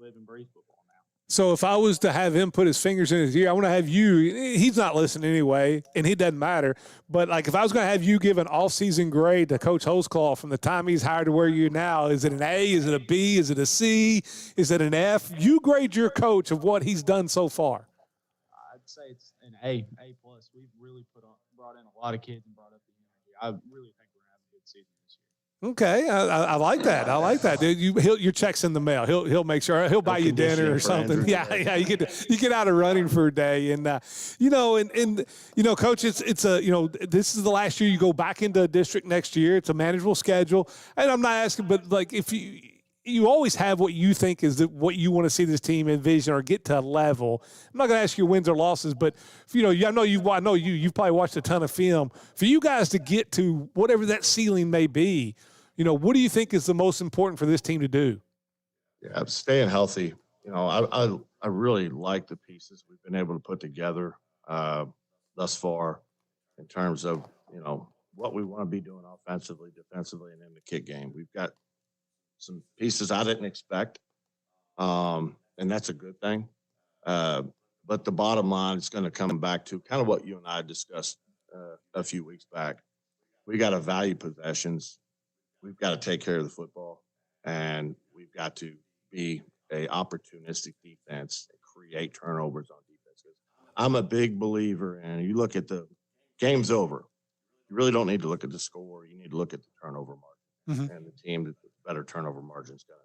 live and breathe football now. So if I was to have him put his fingers in his ear, I want to have you – he's not listening anyway, and he doesn't matter. But, like, if I was going to have you give an off-season grade to Coach Holtzclaw from the time he's hired to where you're now, is it an A, is it a B, is it a C, is it an F? You grade your coach of what he's done so far. I'd say it's an A+. We've really brought in a lot of kids and brought up the energy. I really think we're going to have a good season this year. Okay, I like that. I like that. Dude, your check's in the mail. He'll make sure he'll buy you dinner or something. Andrew. Yeah. You get out of running for a day, and Coach, it's this is the last year you go back into a district next year. It's a manageable schedule, and I'm not asking, but like if you always have what you think is what you want to see this team envision or get to a level. I'm not going to ask you wins or losses, but I know you've probably watched a ton of film. For you guys to get to whatever that ceiling may be, what do you think is the most important for this team to do? Yeah, staying healthy. I really like the pieces we've been able to put together thus far in terms of what we want to be doing offensively, defensively, and in the kick game. We've got some pieces I didn't expect, and that's a good thing. But the bottom line is going to come back to kind of what you and I discussed a few weeks back. We got to value possessions. We've got to take care of the football, and we've got to be a opportunistic defense and create turnovers on defense. I'm a big believer, and you look at the game's over. You really don't need to look at the score. You need to look at the turnover margin, and the team with the better turnover margin is going to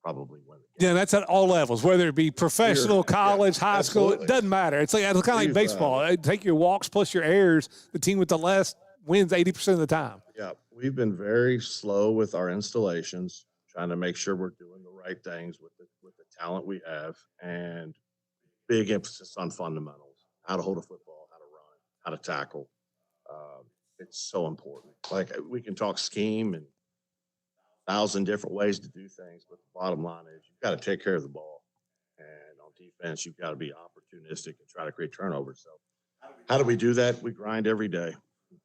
probably win the game. Yeah, that's at all levels, whether it be professional, college, high school. It doesn't matter. It's kind of like baseball. Take your walks plus your errors. The team with the less wins 80% of the time. Yeah, we've been very slow with our installations, trying to make sure we're doing the right things with the talent we have, and big emphasis on fundamentals: how to hold a football, how to run, how to tackle. It's so important. Like, we can talk scheme and 1,000 different ways to do things, but the bottom line is you've got to take care of the ball. And on defense, you've got to be opportunistic and try to create turnovers. So how do we do that? We grind every day.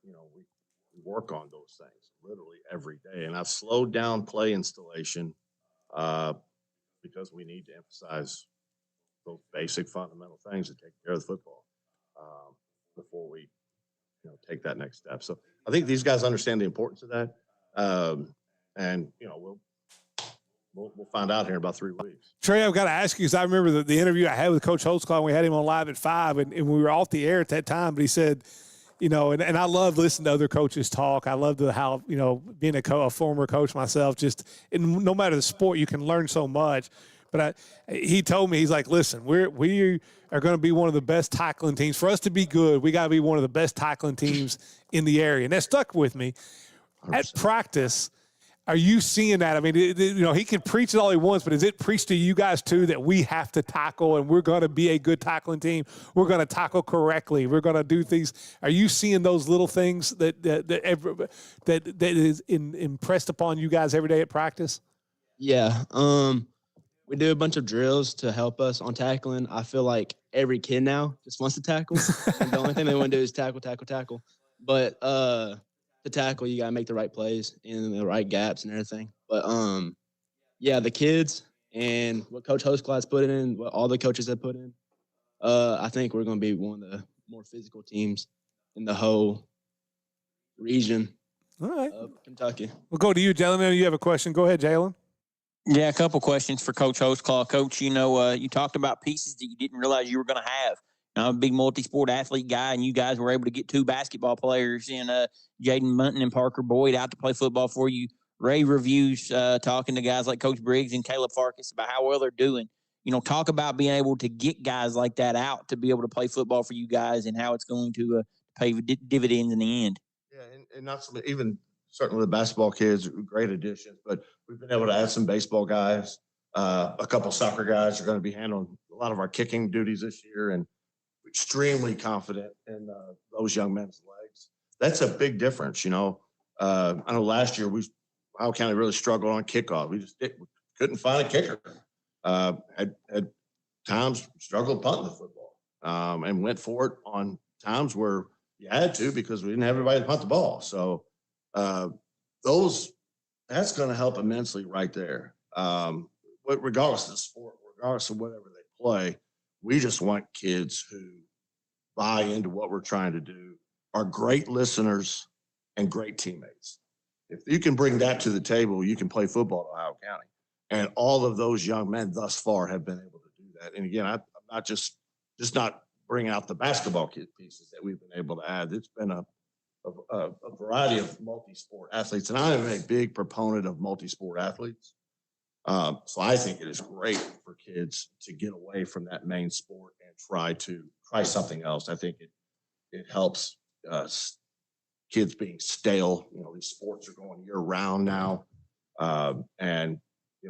We work on those things literally every day. And I've slowed down play installation because we need to emphasize those basic fundamental things to take care of the football before we take that next step. So I think these guys understand the importance of that. And we'll find out here in about 3 weeks. Trey, I've got to ask you, because I remember the interview I had with Coach Holtzclaw, and we had him on live at 5, and we were off the air at that time, but he said, and I love listening to other coaches talk. I love how, being a former coach myself, and no matter the sport, you can learn so much. But he told me, he's like, listen, we are going to be one of the best tackling teams. For us to be good, we got to be one of the best tackling teams in the area. And that stuck with me. 100%. At practice, are you seeing that? I mean, he can preach it all he wants, but is it preached to you guys too that we have to tackle and we're going to be a good tackling team? We're going to tackle correctly. We're going to do things. Are you seeing those little things that is impressed upon you guys every day at practice? Yeah. We do a bunch of drills to help us on tackling. I feel like every kid now just wants to tackle. And the only thing they want to do is tackle. But to tackle, you got to make the right plays in the right gaps and everything. But, the kids and what Coach Holtzclaw's put in, what all the coaches have put in, I think we're going to be one of the more physical teams in the whole region of Kentucky. We'll go to you, Jalen. You have a question. Go ahead, Jalen. Yeah, a couple questions for Coach Holtzclaw. Coach, you talked about pieces that you didn't realize you were going to have. I'm a big multi-sport athlete guy, and you guys were able to get 2 basketball players in Jaden Munton and Parker Boyd out to play football for you. Rave reviews talking to guys like Coach Briggs and Caleb Farkas about how well they're doing. Talk about being able to get guys like that out to be able to play football for you guys and how it's going to pay dividends in the end. Yeah, and not so even – certainly the basketball kids are great additions, but we've been able to add some baseball guys. A couple soccer guys are going to be handling a lot of our kicking duties this year, and extremely confident in those young men's legs. That's a big difference, I know last year Ohio County really struggled on kickoff. We just couldn't find a kicker. At times struggled punting the football and went for it on times where you had to because we didn't have everybody to punt the ball. So that's going to help immensely right there. Regardless of the sport, regardless of whatever they play, we just want kids who buy into what we're trying to do, are great listeners and great teammates. If you can bring that to the table, you can play football at Ohio County. And all of those young men thus far have been able to do that. And again, I'm not just not bringing out the basketball pieces that we've been able to add. It's been a variety of multi-sport athletes, and I am a big proponent of multi-sport athletes. So I think it is great for kids to get away from that main sport and try something else. I think it helps kids being stale. These sports are going year round now, and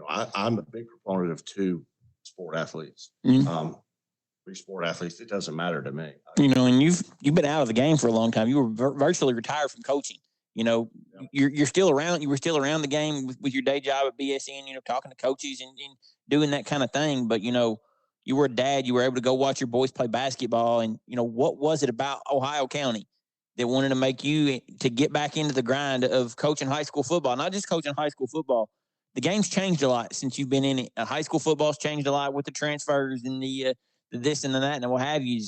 I'm a big proponent of 2 sport athletes. 3 sport athletes, it doesn't matter to me. And you've been out of the game for a long time. You were virtually retired from coaching. You're still around. You were still around the game with your day job at BSN. Talking to coaches and doing that kind of thing. But you were a dad. You were able to go watch your boys play basketball. And what was it about Ohio County that wanted to make you to get back into the grind of coaching high school football? Not just coaching high school football. The game's changed a lot since you've been in it. High school football's changed a lot with the transfers and the this and the that and what have you.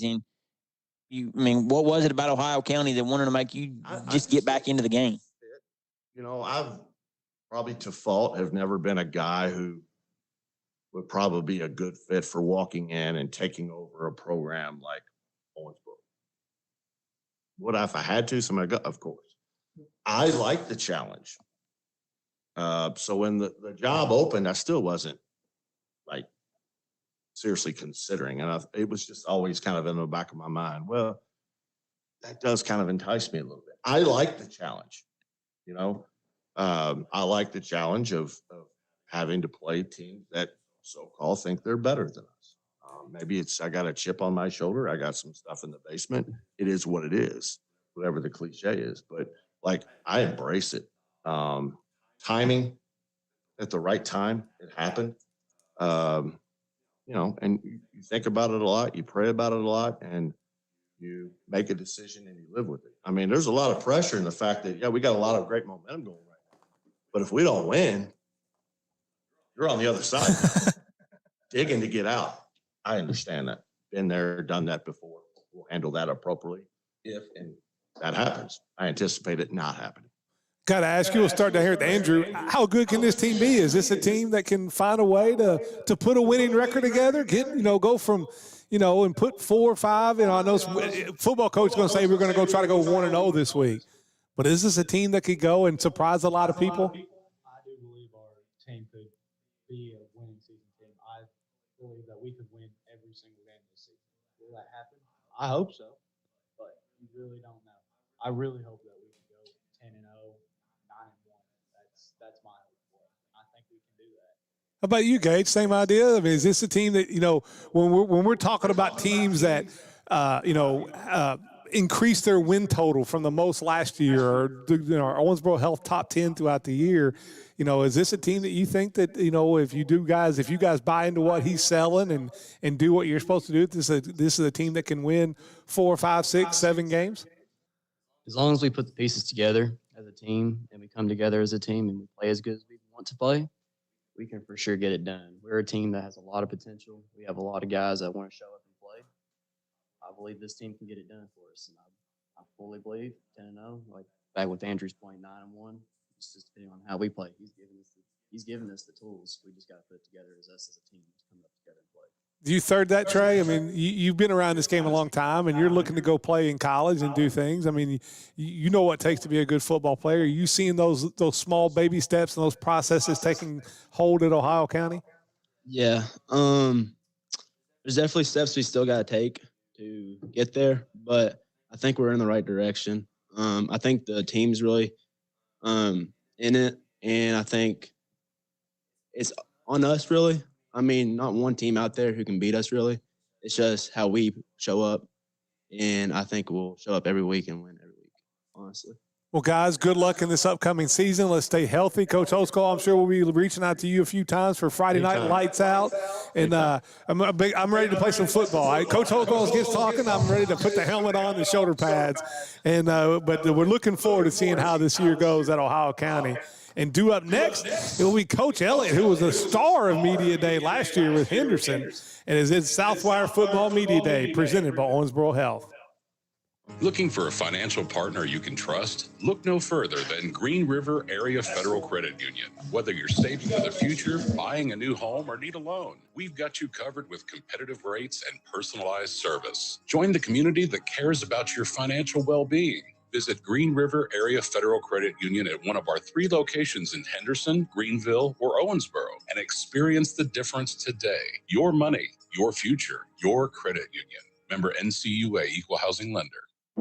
And what was it about Ohio County that wanted to make you just get back into the game? I've probably to fault, have never been a guy who would probably be a good fit for walking in and taking over a program like Owensboro. Would I, if I had to? Somebody go, of course. I like the challenge. So when the job opened, I still wasn't like seriously considering, and it was just always kind of in the back of my mind. Well, that does kind of entice me a little bit. I like the challenge, you know. I like the challenge of having to play teams that so-called think they're better than us. Maybe it's I got a chip on my shoulder. I got some stuff in the basement. It is what it is, whatever the cliche is. But like I embrace it. Timing at the right time, it happened. You know, and you think about it a lot, you pray about it a lot, and you make a decision and you live with it. I mean, there's a lot of pressure in the fact that, yeah, we got a lot of great momentum going right now. But if we don't win, you're on the other side. Digging to get out. I understand that. Been there, done that before. We'll handle that appropriately if and that happens. I anticipate it not happening. Got to ask you, we'll start down here with Andrew. How good can this team be? Is this a team that can find a way to put a winning record together? Go from, and put 4 or 5. I know football coach is going to say we're going to go try to go 1-0 this week. But is this a team that could go and surprise a lot of people? I do believe our team could be a winning season team. I believe that we could win every single game this season. Will that happen? I hope so, but you really don't know. I really hope that we can go 10-0. 9-1. That's my hope for it. I think we can do that. How about you, Gage? Same idea. I mean, is this a team that when we're talking about teams that increase their win total from the most last year, or Owensboro Health top 10 throughout the year? Is this a team that you think that if you guys buy into what he's selling and do what you're supposed to do, this is a team that can win 4, 5, 6, 7 games? As long as we put the pieces together as a team and we come together as a team and we play as good as we want to play, we can for sure get it done. We're a team that has a lot of potential. We have a lot of guys that want to show up and play. I believe this team can get it done for us. And I fully believe 10-0, like back with Andrew's point, 9-1. It's just depending on how we play. He's given us the tools. We just got to put it together as us as a team to come up together and play. Do you third that, Trey? I mean, you've been around this game a long time, and you're looking to go play in college and do things. I mean, you know what it takes to be a good football player. Are you seeing those small baby steps and those processes taking hold at Ohio County? Yeah. There's definitely steps we still got to take to get there, but I think we're in the right direction. I think the team's really in it, and I think it's on us, really. I mean, not one team out there who can beat us, really. It's just how we show up, and I think we'll show up every week and win every week, honestly. Well, guys, good luck in this upcoming season. Let's stay healthy. Coach Holsclaw, I'm sure we'll be reaching out to you a few times for Friday night lights out. And I'm ready to play some football. Coach Holsclaw gets talking. I'm ready to put the helmet on, the shoulder pads. And but we're looking forward to seeing how this year goes at Ohio County. And due up next, it will be Coach Elliott, who was the star of Media Day last year with Henderson, and is in Southwire Football Media Day, presented by Owensboro Health. Looking for a financial partner you can trust? Look no further than Green River Area Federal Credit Union. Whether you're saving for the future, buying a new home, or need a loan, we've got you covered with competitive rates and personalized service. Join the community that cares about your financial well-being. Visit Green River Area Federal Credit Union at one of our 3 locations in Henderson, Greenville, or Owensboro and experience the difference today. Your money, your future, your credit union. Member NCUA Equal Housing Lender.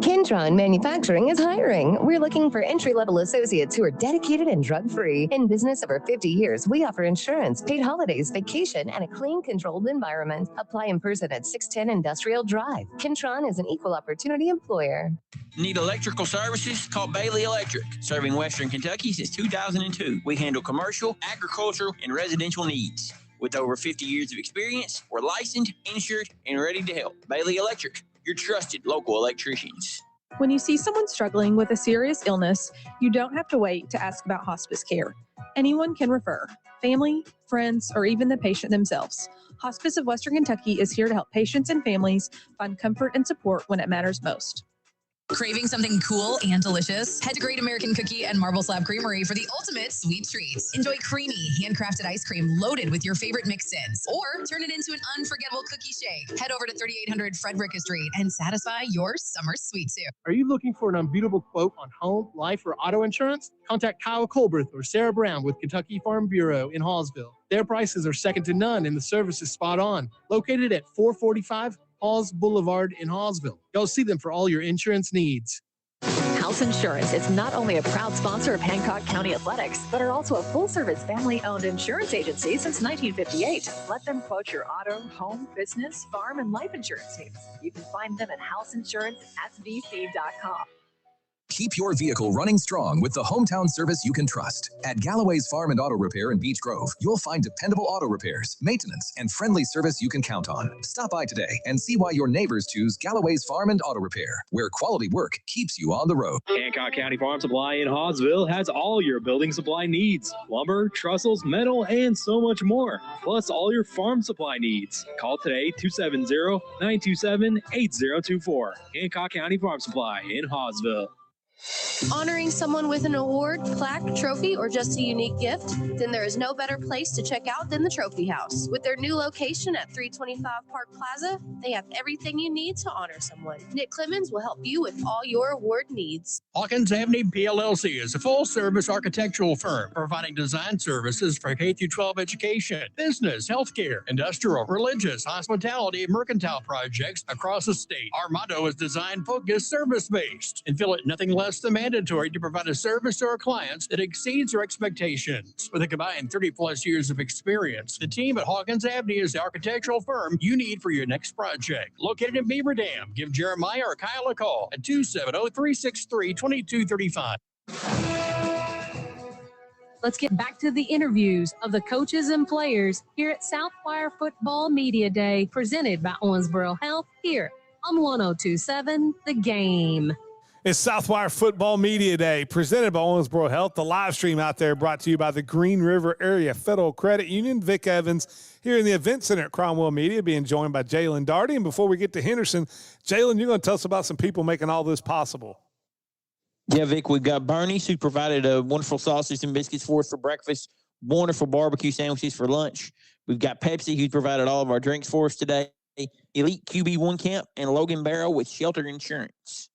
Kentron Manufacturing is hiring. We're looking for entry-level associates who are dedicated and drug-free. In business over 50 years, we offer insurance, paid holidays, vacation, and a clean, controlled environment. Apply in person at 610 Industrial Drive. Kentron is an equal opportunity employer. Need electrical services? Call Bailey Electric. Serving Western Kentucky since 2002. We handle commercial, agricultural, and residential needs. With over 50 years of experience, we're licensed, insured, and ready to help. Bailey Electric, your trusted local electricians. When you see someone struggling with a serious illness, you don't have to wait to ask about hospice care. Anyone can refer, family, friends, or even the patient themselves. Hospice of Western Kentucky is here to help patients and families find comfort and support when it matters most. Craving something cool and delicious? Head to Great American Cookie and Marble Slab Creamery for the ultimate sweet treats. Enjoy creamy, handcrafted ice cream loaded with your favorite mix-ins, or turn it into an unforgettable cookie shake. Head over to 3800 Frederica Street and satisfy your summer sweet tooth. Are you looking for an unbeatable quote on home, life, or auto insurance? Contact Kyle Colberth or Sarah Brown with Kentucky Farm Bureau in Hallsville. Their prices are second to none and the service is spot on. Located at 445 Halls Boulevard in Hallsville. Go see them for all your insurance needs. House Insurance is not only a proud sponsor of Hancock County Athletics, but are also a full-service family-owned insurance agency since 1958. Let them quote your auto, home, business, farm, and life insurance needs. You can find them at houseinsuranceSBC.com. Keep your vehicle running strong with the hometown service you can trust. At Galloway's Farm and Auto Repair in Beech Grove, you'll find dependable auto repairs, maintenance, and friendly service you can count on. Stop by today and see why your neighbors choose Galloway's Farm and Auto Repair, where quality work keeps you on the road. Hancock County Farm Supply in Hawesville has all your building supply needs. Lumber, trestles, metal, and so much more. Plus all your farm supply needs. Call today 270-927-8024. Hancock County Farm Supply in Hawesville. Honoring someone with an award, plaque, trophy, or just a unique gift? Then there is no better place to check out than the Trophy House. With their new location at 325 Park Plaza, they have everything you need to honor someone. Nick Clemens will help you with all your award needs. Hawkins Avenue PLLC is a full-service architectural firm providing design services for K-12 education, business, healthcare, industrial, religious, hospitality, and mercantile projects across the state. Our motto is design-focused, service-based, and feel it nothing less than mandatory to provide a service to our clients that exceeds our expectations. With a combined 30-plus years of experience, the team at Hawkins Avenue is the architectural firm you need for your next project. Located in Beaver Dam, give Jeremiah or Kyle a call at 270-363-2235. Let's get back to the interviews of the coaches and players here at Southwire Football Media Day, presented by Owensboro Health here on 102.7 The Game. It's Southwire Football Media Day, presented by Owensboro Health. The live stream out there brought to you by the Green River Area Federal Credit Union. Vic Evans here in the Event Center at Cromwell Media, being joined by Jalen Darty. And before we get to Henderson, Jalen, you're going to tell us about some people making all this possible. Yeah, Vic, we've got Bernie's, who provided a wonderful sausage and biscuits for us for breakfast, wonderful barbecue sandwiches for lunch. We've got Pepsi, who provided all of our drinks for us today. Elite QB1 Camp and Logan Barrow with Shelter Insurance.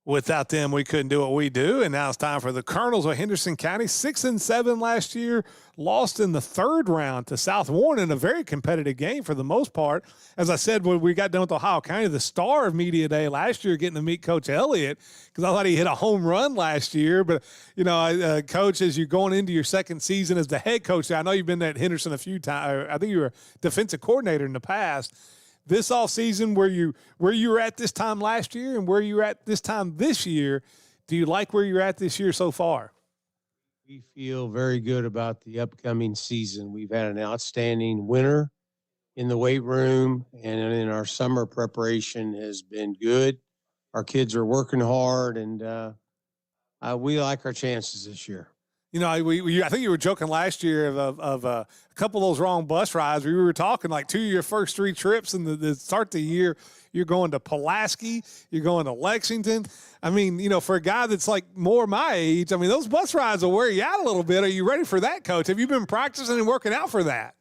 Without them, we couldn't do what we do. And now it's time for the Colonels of Henderson County. 6-7 last year, lost in the third round to South Warren in a very competitive game for the most part. As I said, when we got done with Ohio County, the star of Media Day last year, getting to meet Coach Elliott, because I thought he hit a home run last year. But, you know, Coach, as you're going into your second season as the head coach, I know you've been at Henderson a few times. I think you were a defensive coordinator in the past. This offseason, where you were at this time last year and where you're at this time this year, do you like where you're at this year so far? We feel very good about the upcoming season. We've had an outstanding winter in the weight room, and in our summer preparation has been good. Our kids are working hard, and we like our chances this year. You know, I think you were joking last year of a couple of those wrong bus rides. We were talking like 2 of your first 3 trips in the start of the year. You're going to Pulaski. You're going to Lexington. I mean, you know, for a guy that's like more my age, I mean, those bus rides will wear you out a little bit. Are you ready for that, Coach? Have you been practicing and working out for that?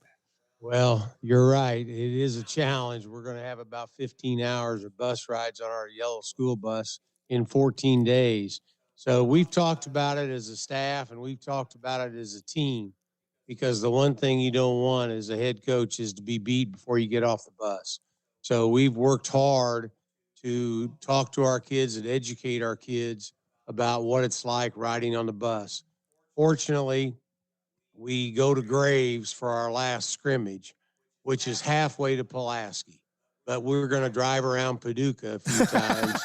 Well, you're right. It is a challenge. We're going to have about 15 hours of bus rides on our yellow school bus in 14 days. So we've talked about it as a staff, and we've talked about it as a team, because the one thing you don't want as a head coach is to be beat before you get off the bus. So we've worked hard to talk to our kids and educate our kids about what it's like riding on the bus. Fortunately, we go to Graves for our last scrimmage, which is halfway to Pulaski. But we're going to drive around Paducah a few times,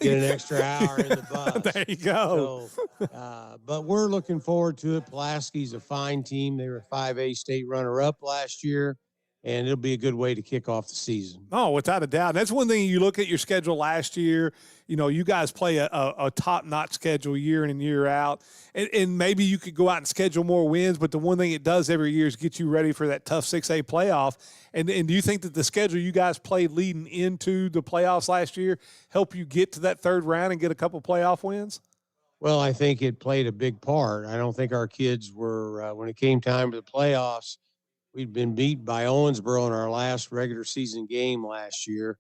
get an extra hour in the bus. There you go. So, but we're looking forward to it. Pulaski's a fine team. They were 5A state runner-up last year. and it'll be a good way to kick off the season. Oh, without a doubt. That's one thing. You look at your schedule last year, you guys play a top-notch schedule year in and year out, and maybe you could go out and schedule more wins, but the one thing it does every year is get you ready for that tough 6A playoff. And do you think that the schedule you guys played leading into the playoffs last year help you get to that third round and get a couple playoff wins? Well, I think it played a big part. I don't think our kids were, when it came time to the playoffs, we'd been beat by Owensboro in our last regular season game last year,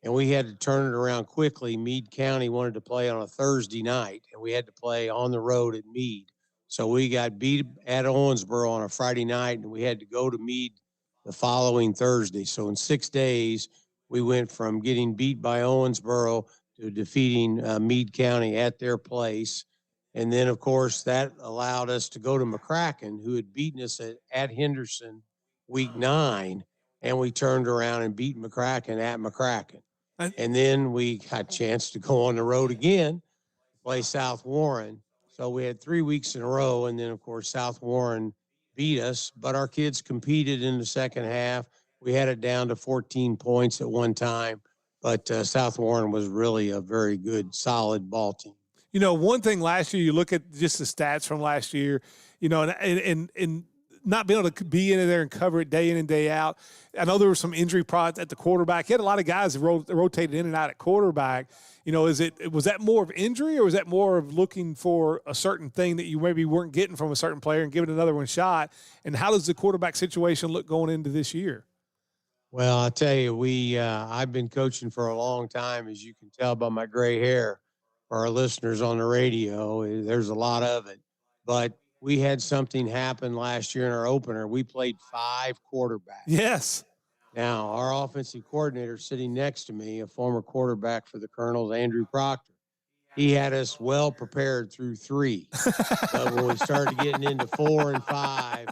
and we had to turn it around quickly. Meade County wanted to play on a Thursday night, and we had to play on the road at Meade. So we got beat at Owensboro on a Friday night, and we had to go to Meade the following Thursday. So in 6 days, we went from getting beat by Owensboro to defeating Meade County at their place. And then, of course, that allowed us to go to McCracken, who had beaten us at Henderson week 9, and we turned around and beat McCracken at McCracken. And then we got a chance to go on the road again, play South Warren. So we had 3 weeks in a row, and then, of course, South Warren beat us, but our kids competed in the second half. We had it down to 14 points at one time, but South Warren was really a very good, solid ball team. One thing last year, you look at just the stats from last year, and not being able to be in there and cover it day in and day out. I know there were some injury prods at the quarterback. You had a lot of guys that rotated in and out at quarterback. Was that more of injury, or was that more of looking for a certain thing that you maybe weren't getting from a certain player and giving another one a shot? And how does the quarterback situation look going into this year? Well, I'll tell you, I've been coaching for a long time, as you can tell by my gray hair. For our listeners on the radio, there's a lot of it. But we had something happen last year in our opener. We played 5 quarterbacks. Yes. Now, our offensive coordinator sitting next to me, a former quarterback for the Colonels, Andrew Proctor, he had us well prepared through 3. But when we started getting into 4 and 5,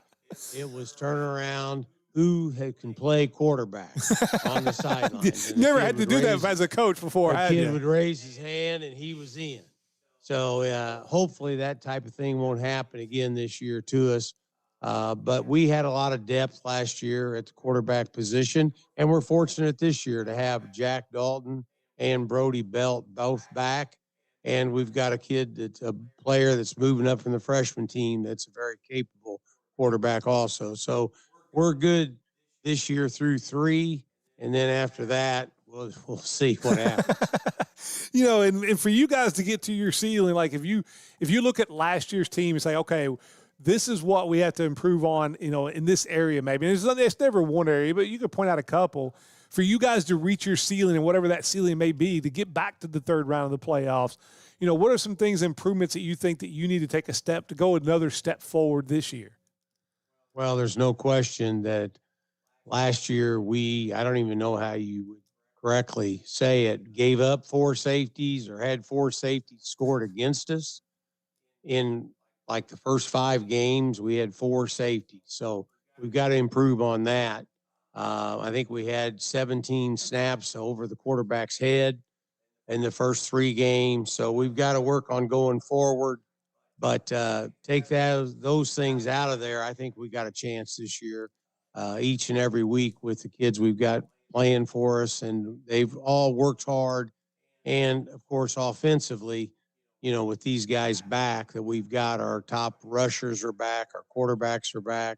it was turn around. Who can play quarterback on the sidelines? Never had to do that as a coach before. The kid would raise his hand, and he was in. So hopefully that type of thing won't happen again this year to us. But we had a lot of depth last year at the quarterback position, and we're fortunate this year to have Jack Dalton and Brody Belt both back. And we've got a kid that's a player that's moving up from the freshman team that's a very capable quarterback also. So we're good this year through 3, and then after that, we'll see what happens. And for you guys to get to your ceiling, like if you look at last year's team and say, okay, this is what we have to improve on, in this area maybe. And it's never one area, but you could point out a couple. For you guys to reach your ceiling and whatever that ceiling may be, to get back to the third round of the playoffs, what are some things, improvements that you think that you need to take a step to go another step forward this year? Well, there's no question that last year I don't even know how you would correctly say it, gave up 4 safeties or had 4 safeties scored against us. In like the first 5 games, we had 4 safeties. So we've got to improve on that. I think we had 17 snaps over the quarterback's head in the first 3 games. So we've got to work on going forward. But take those things out of there, I think we got a chance this year, each and every week with the kids we've got playing for us, and they've all worked hard. And, of course, offensively, with these guys back that we've got, our top rushers are back, our quarterbacks are back,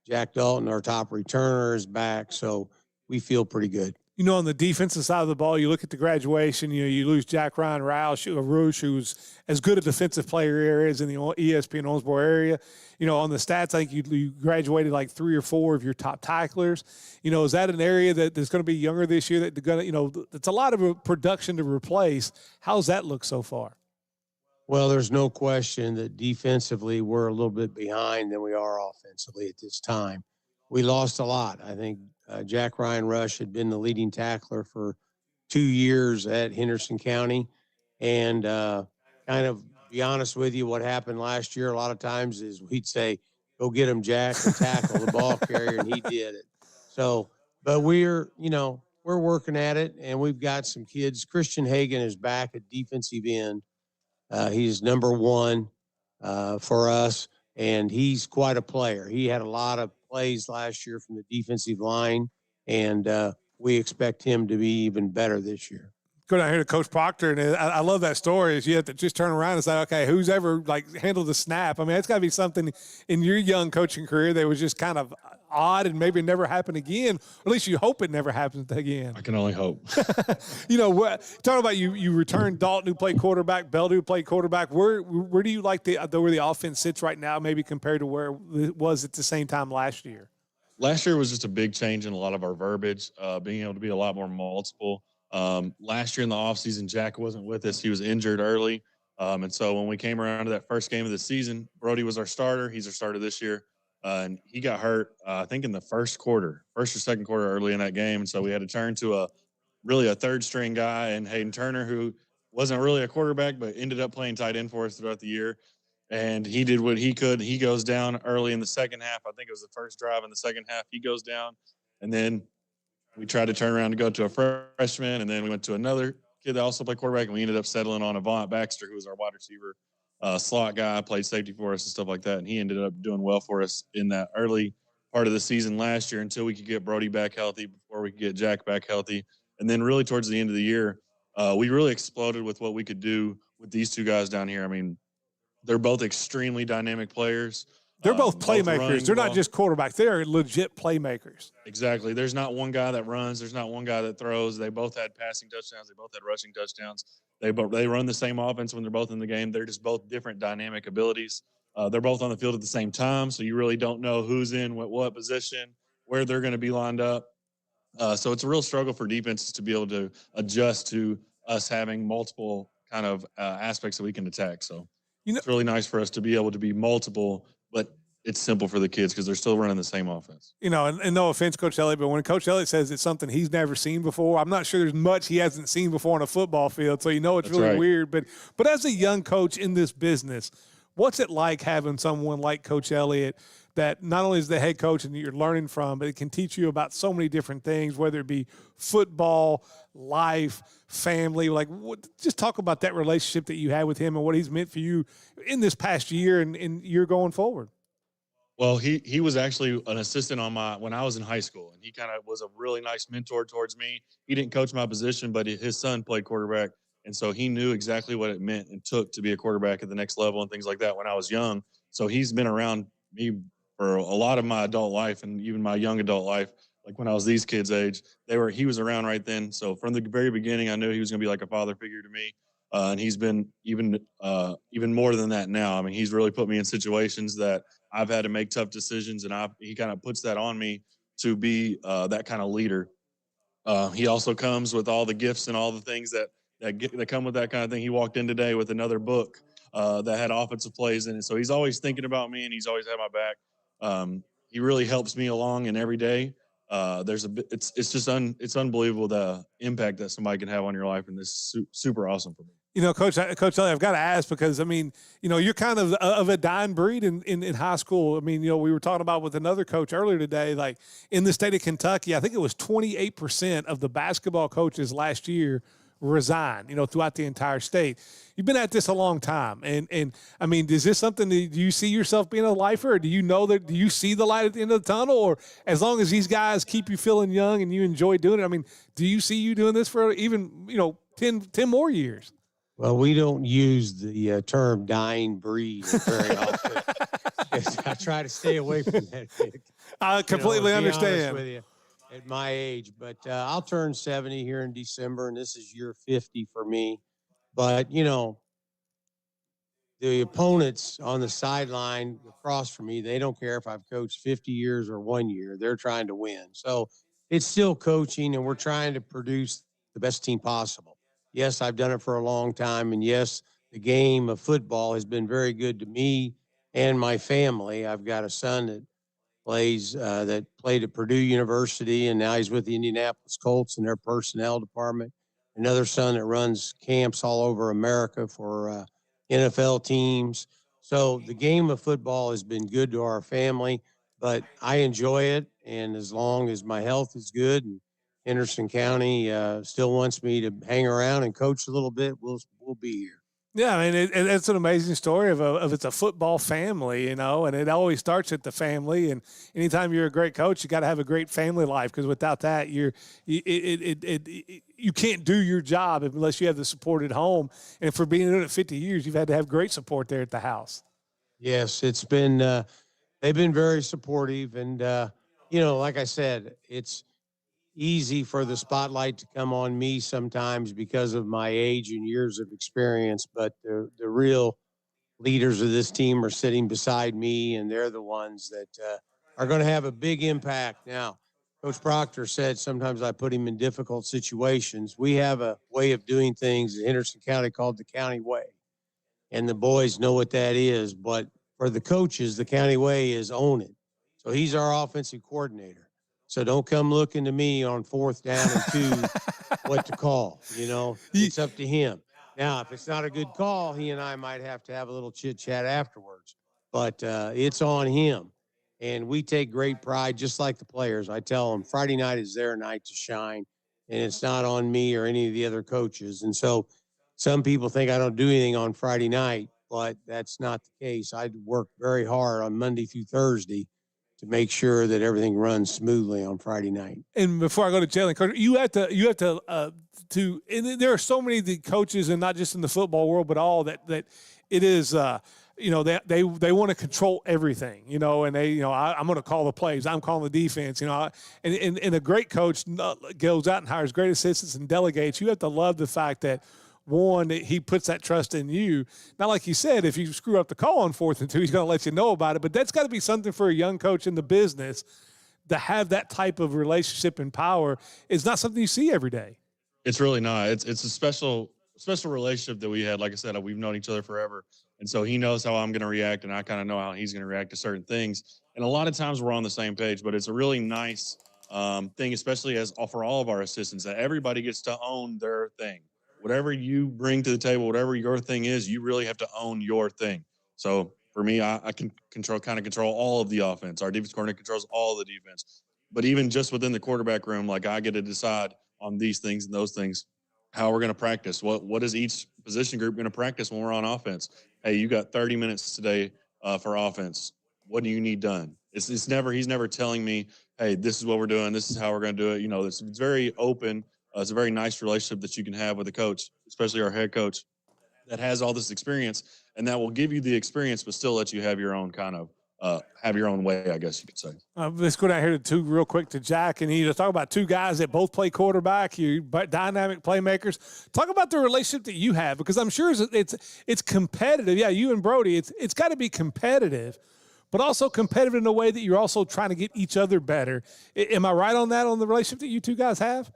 Jack Dalton, our top returner, is back. So we feel pretty good. On the defensive side of the ball, you look at the graduation, you lose Jack Ryan Roush, who's as good a defensive player as in the ESPN Owensboro area. On the stats, I think you graduated like 3 or 4 of your top tacklers. Is that an area that's going to be younger this year that's going to, it's a lot of production to replace? How's that look so far? Well, there's no question that defensively we're a little bit behind than we are offensively at this time. We lost a lot. I think Jack Ryan Rush had been the leading tackler for 2 years at Henderson County. And kind of be honest with you, what happened last year a lot of times is we'd say, go get him, Jack, and tackle the ball carrier, and he did it. So, but we're working at it, and we've got some kids. Christian Hagan is back at defensive end. He's number 1 for us, and he's quite a player. He had a lot of plays last year from the defensive line, and we expect him to be even better this year. Go down here to Coach Proctor, and I love that story. Is you have to just turn around and say, okay, who's ever like handled the snap? I mean, it's got to be something in your young coaching career that was just kind of odd and maybe never happen again. Or at least you hope it never happens again. I can only hope. You know, talking about you returned Dalton, who played quarterback, Belden, who played quarterback. Where do you like where the offense sits right now, maybe compared to where it was at the same time last year? Last year was just a big change in a lot of our verbiage, being able to be a lot more multiple. Last year in the offseason, Jack wasn't with us. He was injured early. And so when we came around to that first game of the season, Brody was our starter. He's our starter this year. And he got hurt, I think in the first or second quarter early in that game. And so we had to turn to a third string guy and Hayden Turner, who wasn't really a quarterback, but ended up playing tight end for us throughout the year. And he did what he could. He goes down early in the second half. I think it was the first drive in the second half. He goes down. And then we tried to turn around and go to a freshman, and then we went to another kid that also played quarterback, and we ended up settling on Avant Baxter, who was our wide receiver slot guy, played safety for us and stuff like that, and he ended up doing well for us in that early part of the season last year until we could get Brody back healthy, before we could get Jack back healthy. And then really towards the end of the year, we really exploded with what we could do with these two guys down here. I mean, they're both extremely dynamic players. They're both playmakers. They're not just quarterbacks. They're legit playmakers. Exactly. There's not one guy that runs. There's not one guy that throws. They both had passing touchdowns. They both had rushing touchdowns. They run the same offense when they're both in the game. They're just both different dynamic abilities. They're both on the field at the same time, so you really don't know who's in what position, where they're going to be lined up. So it's a real struggle for defenses to be able to adjust to us having multiple kind of aspects that we can attack. So it's really nice for us to be able to be multiple, but it's simple for the kids because they're still running the same offense. You know, and no offense, Coach Elliott, but when Coach Elliott says it's something he's never seen before, I'm not sure there's much he hasn't seen before on a football field. So, you know, it's really weird. But as a young coach in this business, what's it like having someone like Coach Elliott that not only is the head coach and you're learning from, but it can teach you about so many different things, whether it be football, life, family. Like, just talk about that relationship that you had with him and what he's meant for you in this past year and year going forward. Well, he was actually an assistant when I was in high school, and he kind of was a really nice mentor towards me. He didn't coach my position, but his son played quarterback, and so he knew exactly what it meant and took to be a quarterback at the next level and things like that when I was young. So he's been around me for a lot of my adult life and even my young adult life. Like when I was these kids' age, he was around right then. So from the very beginning, I knew he was going to be like a father figure to me. And he's been even more than that now. I mean, he's really put me in situations that I've had to make tough decisions, and he kind of puts that on me to be that kind of leader. He also comes with all the gifts and all the things that come with that kind of thing. He walked in today with another book that had offensive plays in it. So he's always thinking about me, and he's always had my back. He really helps me along in every day. It's unbelievable the impact that somebody can have on your life, and this is super awesome for me. You know, Coach Elliott, I've got to ask because, I mean, you know, you're kind of a dying breed in high school. I mean, you know, we were talking about with another coach earlier today, like in the state of Kentucky, I think it was 28% of the basketball coaches last year resigned, you know, throughout the entire state. You've been at this a long time. And I mean, is this something that do you see yourself being a lifer, or do you see the light at the end of the tunnel, or as long as these guys keep you feeling young and you enjoy doing it? I mean, do you see you doing this for even, you know, 10 more years? Well, we don't use the term dying breed very often. I try to stay away from that. I completely understand. With you at my age, but I'll turn 70 here in December, and this is year 50 for me. But, you know, the opponents on the sideline across from me, they don't care if I've coached 50 years or 1 year. They're trying to win. So it's still coaching, and we're trying to produce the best team possible. Yes, I've done it for a long time, and yes, the game of football has been very good to me and my family. I've got a son that played at Purdue University, and now he's with the Indianapolis Colts in their personnel department. Another son that runs camps all over America for NFL teams. So the game of football has been good to our family, but I enjoy it, and as long as my health is good and Henderson County still wants me to hang around and coach a little bit, we'll be here. Yeah, I mean, it's an amazing story of it's a football family, and it always starts at the family. And anytime you're a great coach, you got to have a great family life, because without that, you can't do your job unless you have the support at home. And for being in it 50 years, you've had to have great support there at the house. Yes, it's been they've been very supportive, and like I said, it's easy for the spotlight to come on me sometimes because of my age and years of experience, but the real leaders of this team are sitting beside me, and they're the ones that are going to have a big impact. Now, Coach Proctor said sometimes I put him in difficult situations. We have a way of doing things in Henderson County called the county way, and the boys know what that is. But for the coaches, the county way is own it. So he's our offensive coordinator. So don't come looking to me on 4th down and 2 what to call. It's up to him. Now, if it's not a good call, he and I might have to have a little chit chat afterwards. But it's on him. And we take great pride, just like the players. I tell them Friday night is their night to shine, and it's not on me or any of the other coaches. And so some people think I don't do anything on Friday night, but that's not the case. I work very hard on Monday through Thursday to make sure that everything runs smoothly on Friday night. And before I go to Jalen, Coach, you have to and there are so many of the coaches, and not just in the football world, but all that it is, they want to control everything, and they, I'm going to call the plays, I'm calling the defense, and a great coach goes out and hires great assistants and delegates. You have to love the fact that, one, he puts that trust in you. Not like you said, if you screw up the call on 4th and 2, he's going to let you know about it. But that's got to be something for a young coach in the business to have that type of relationship and power. Is not something you see every day. It's really not. It's a special relationship that we had. Like I said, we've known each other forever. And so he knows how I'm going to react, and I kind of know how he's going to react to certain things. And a lot of times we're on the same page, but it's a really nice thing, especially for all of our assistants, that everybody gets to own their thing. Whatever you bring to the table, whatever your thing is, you really have to own your thing. So for me, I can control all of the offense. Our defense coordinator controls all the defense. But even just within the quarterback room, like, I get to decide on these things and those things, how we're going to practice. What is each position group going to practice when we're on offense? Hey, you got 30 minutes today for offense. What do you need done? He's never telling me, hey, this is what we're doing. This is how we're going to do it. It's very open. It's a very nice relationship that you can have with a coach, especially our head coach, that has all this experience, and that will give you the experience, but still let you have your own have your own way, I guess you could say. Let's go down here real quick to Jack, and you talk about two guys that both play quarterback, you dynamic playmakers. Talk about the relationship that you have, because I'm sure it's competitive. Yeah, you and Brody, it's got to be competitive, but also competitive in a way that you're also trying to get each other better. Am I right on that, on the relationship that you two guys have?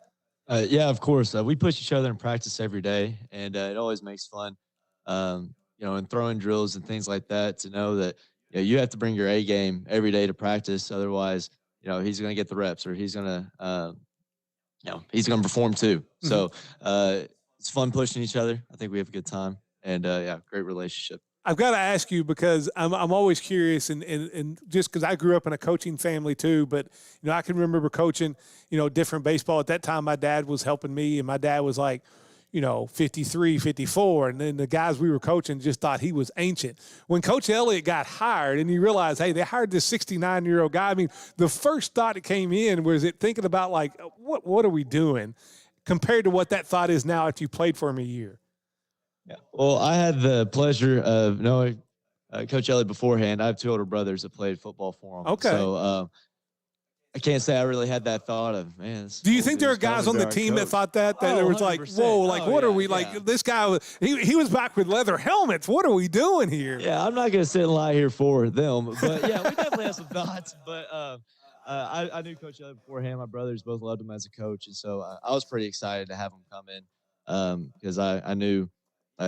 Yeah, of course. We push each other in practice every day, and it always makes fun, and throwing drills and things like that, to know that you have to bring your A game every day to practice. Otherwise, he's going to get the reps, or he's going to, he's going to perform too. Mm-hmm. So it's fun pushing each other. I think we have a good time, and great relationship. I've got to ask you, because I'm always curious, and just because I grew up in a coaching family too, but I can remember coaching different baseball. At that time, my dad was helping me, and my dad was like 53, 54, and then the guys we were coaching just thought he was ancient. When Coach Elliott got hired, and you realize, hey, they hired this 69-year-old guy. I mean, the first thought that came in was thinking about, like, what are we doing, compared to what that thought is now after you played for him a year. Yeah. Well, I had the pleasure of knowing Coach Elliott beforehand. I have two older brothers that played football for him. Okay. So I can't say I really had that thought of, man. Do you think there are guys on the team that thought that there was like, whoa, like, what are we, like, this guy, he was back with leather helmets. What are we doing here? Yeah, I'm not going to sit and lie here for them. But, yeah, we definitely have some thoughts. But I knew Coach Elliott beforehand. My brothers both loved him as a coach. And so I was pretty excited to have him come in, because I knew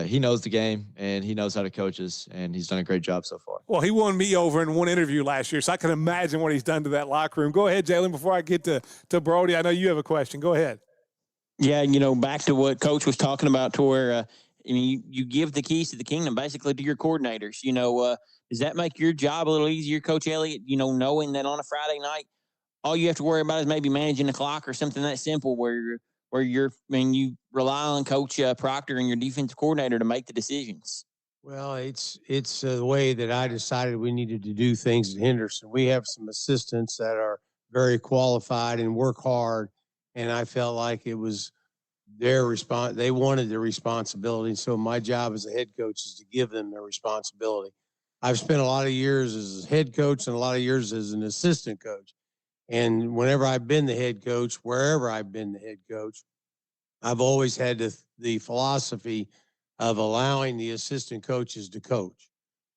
he knows the game, and he knows how to coach us, and he's done a great job so far. Well, he won me over in one interview last year, so I can imagine what he's done to that locker room. Go ahead, Jalen, before I get to Brody. I know you have a question. Go ahead. Yeah, back to what Coach was talking about, to where you give the keys to the kingdom basically to your coordinators. Does that make your job a little easier, Coach Elliott, knowing that on a Friday night, all you have to worry about is maybe managing the clock or something that simple, where where you rely on Coach Proctor and your defensive coordinator to make the decisions? Well, it's the way that I decided we needed to do things at Henderson. We have some assistants that are very qualified and work hard, and I felt like it was their response. They wanted the responsibility, so my job as a head coach is to give them their responsibility. I've spent a lot of years as a head coach and a lot of years as an assistant coach, and whenever I've been the head coach, wherever I've been the head coach, I've always had the philosophy of allowing the assistant coaches to coach.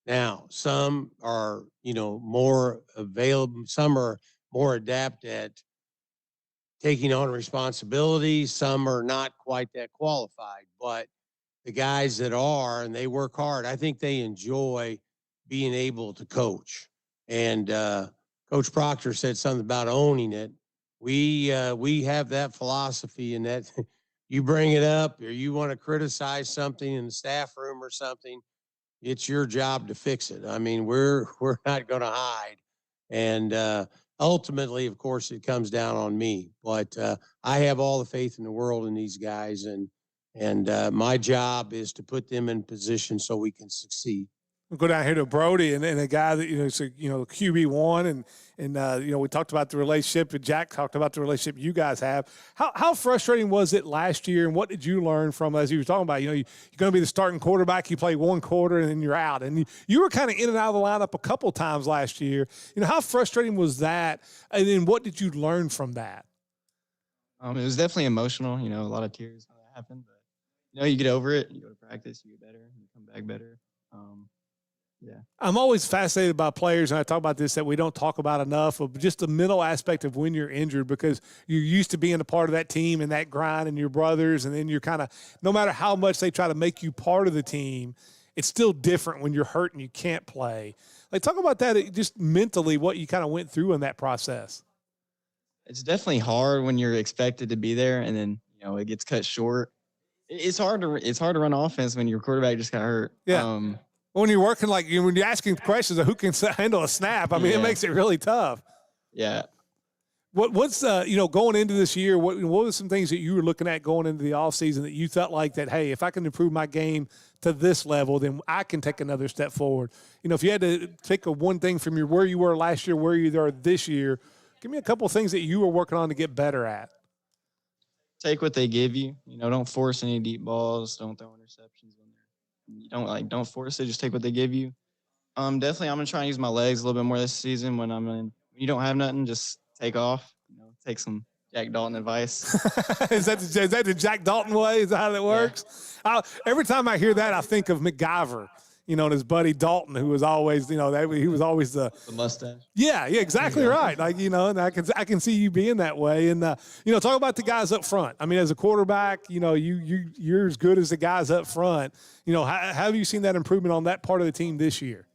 Now, some are, more available, some are more adept at taking on responsibility, some are not quite that qualified, but the guys that are and they work hard, I think they enjoy being able to coach. And Coach Proctor said something about owning it. We have that philosophy, and that you bring it up or you want to criticize something in the staff room or something, it's your job to fix it. I mean, we're not going to hide. And ultimately, of course, it comes down on me. But I have all the faith in the world in these guys, and my job is to put them in position so we can succeed. We'll go down here to Brody and a guy that, is a, QB1 and we talked about the relationship and Jack talked about the relationship you guys have. How frustrating was it last year and what did you learn from, as you were talking about, you're going to be the starting quarterback, you play one quarter and then you're out. And you were kind of in and out of the lineup a couple times last year. How frustrating was that? And then what did you learn from that? It was definitely emotional, a lot of tears when that happened, but you get over it, you go to practice, you get better, you come back better. Yeah. I'm always fascinated by players, and I talk about this, that we don't talk about enough, of just the mental aspect of when you're injured, because you're used to being a part of that team and that grind and your brothers, and then you're kind of, no matter how much they try to make you part of the team, it's still different when you're hurt and you can't play. Like, talk about that, just mentally, what you kind of went through in that process. It's definitely hard when you're expected to be there, and then, it gets cut short. It's hard to run offense when your quarterback just got hurt. Yeah. When you're working, when you're asking questions of who can handle a snap, I mean, It makes it really tough. Yeah. What's going into this year, what were some things that you were looking at going into the offseason that you felt like that, hey, if I can improve my game to this level, then I can take another step forward? If you had to pick one thing from where you were last year, where you are this year, give me a couple of things that you were working on to get better at. Take what they give you. Don't force any deep balls. Don't throw interceptions when you don't force it. Just take what they give you. Definitely, I'm gonna try and use my legs a little bit more this season. When you don't have nothing, just take off. Take some Jack Dalton advice. Is that the Jack Dalton way? Is that how that works? Yeah. Every time I hear that, I think of MacGyver. And his buddy Dalton, who was always, he was always the mustache. Yeah, exactly right. And I can see you being that way. And talk about the guys up front. I mean, as a quarterback, you're as good as the guys up front. How have you seen that improvement on that part of the team this year?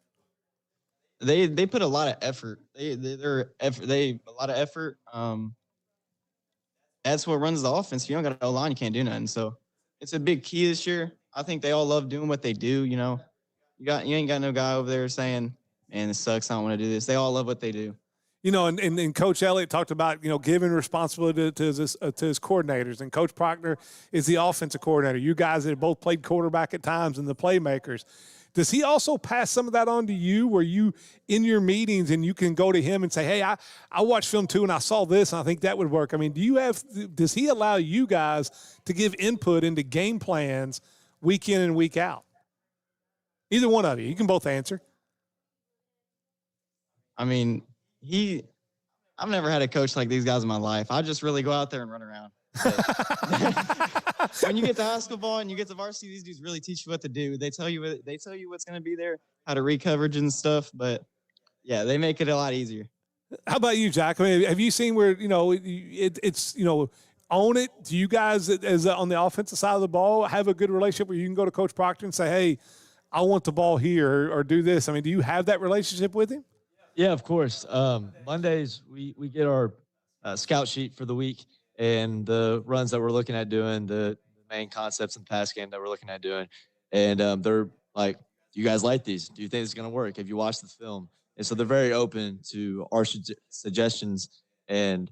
They put a lot of effort. They're a lot of effort. That's what runs the offense. If you don't got a line, you can't do nothing. So it's a big key this year. I think they all love doing what they do. You ain't got no guy over there saying, man, this sucks, I don't want to do this. They all love what they do. And Coach Elliott talked about, giving responsibility to his coordinators. And Coach Proctor is the offensive coordinator. You guys that have both played quarterback at times and the playmakers. Does he also pass some of that on to you, where you, in your meetings, and you can go to him and say, hey, I watched film too and I saw this and I think that would work? I mean, does he allow you guys to give input into game plans week in and week out? Either one of you. You can both answer. I mean, I've never had a coach like these guys in my life. I just really go out there and run around. When you get to high school ball and you get to varsity, these dudes really teach you what to do. They tell you what's going to be there, how to read coverage and stuff. But yeah, they make it a lot easier. How about you, Jack? I mean, have you seen where it's own it? Do you guys, as on the offensive side of the ball, have a good relationship where you can go to Coach Proctor and say, hey, I want the ball here or do this? I mean, do you have that relationship with him? Yeah, of course. Mondays, we get our scout sheet for the week and the runs that we're looking at doing, the main concepts in the pass game that we're looking at doing. And they're like, do you guys like these? Do you think it's going to work? Have you watched the film? And so they're very open to our suggestions. And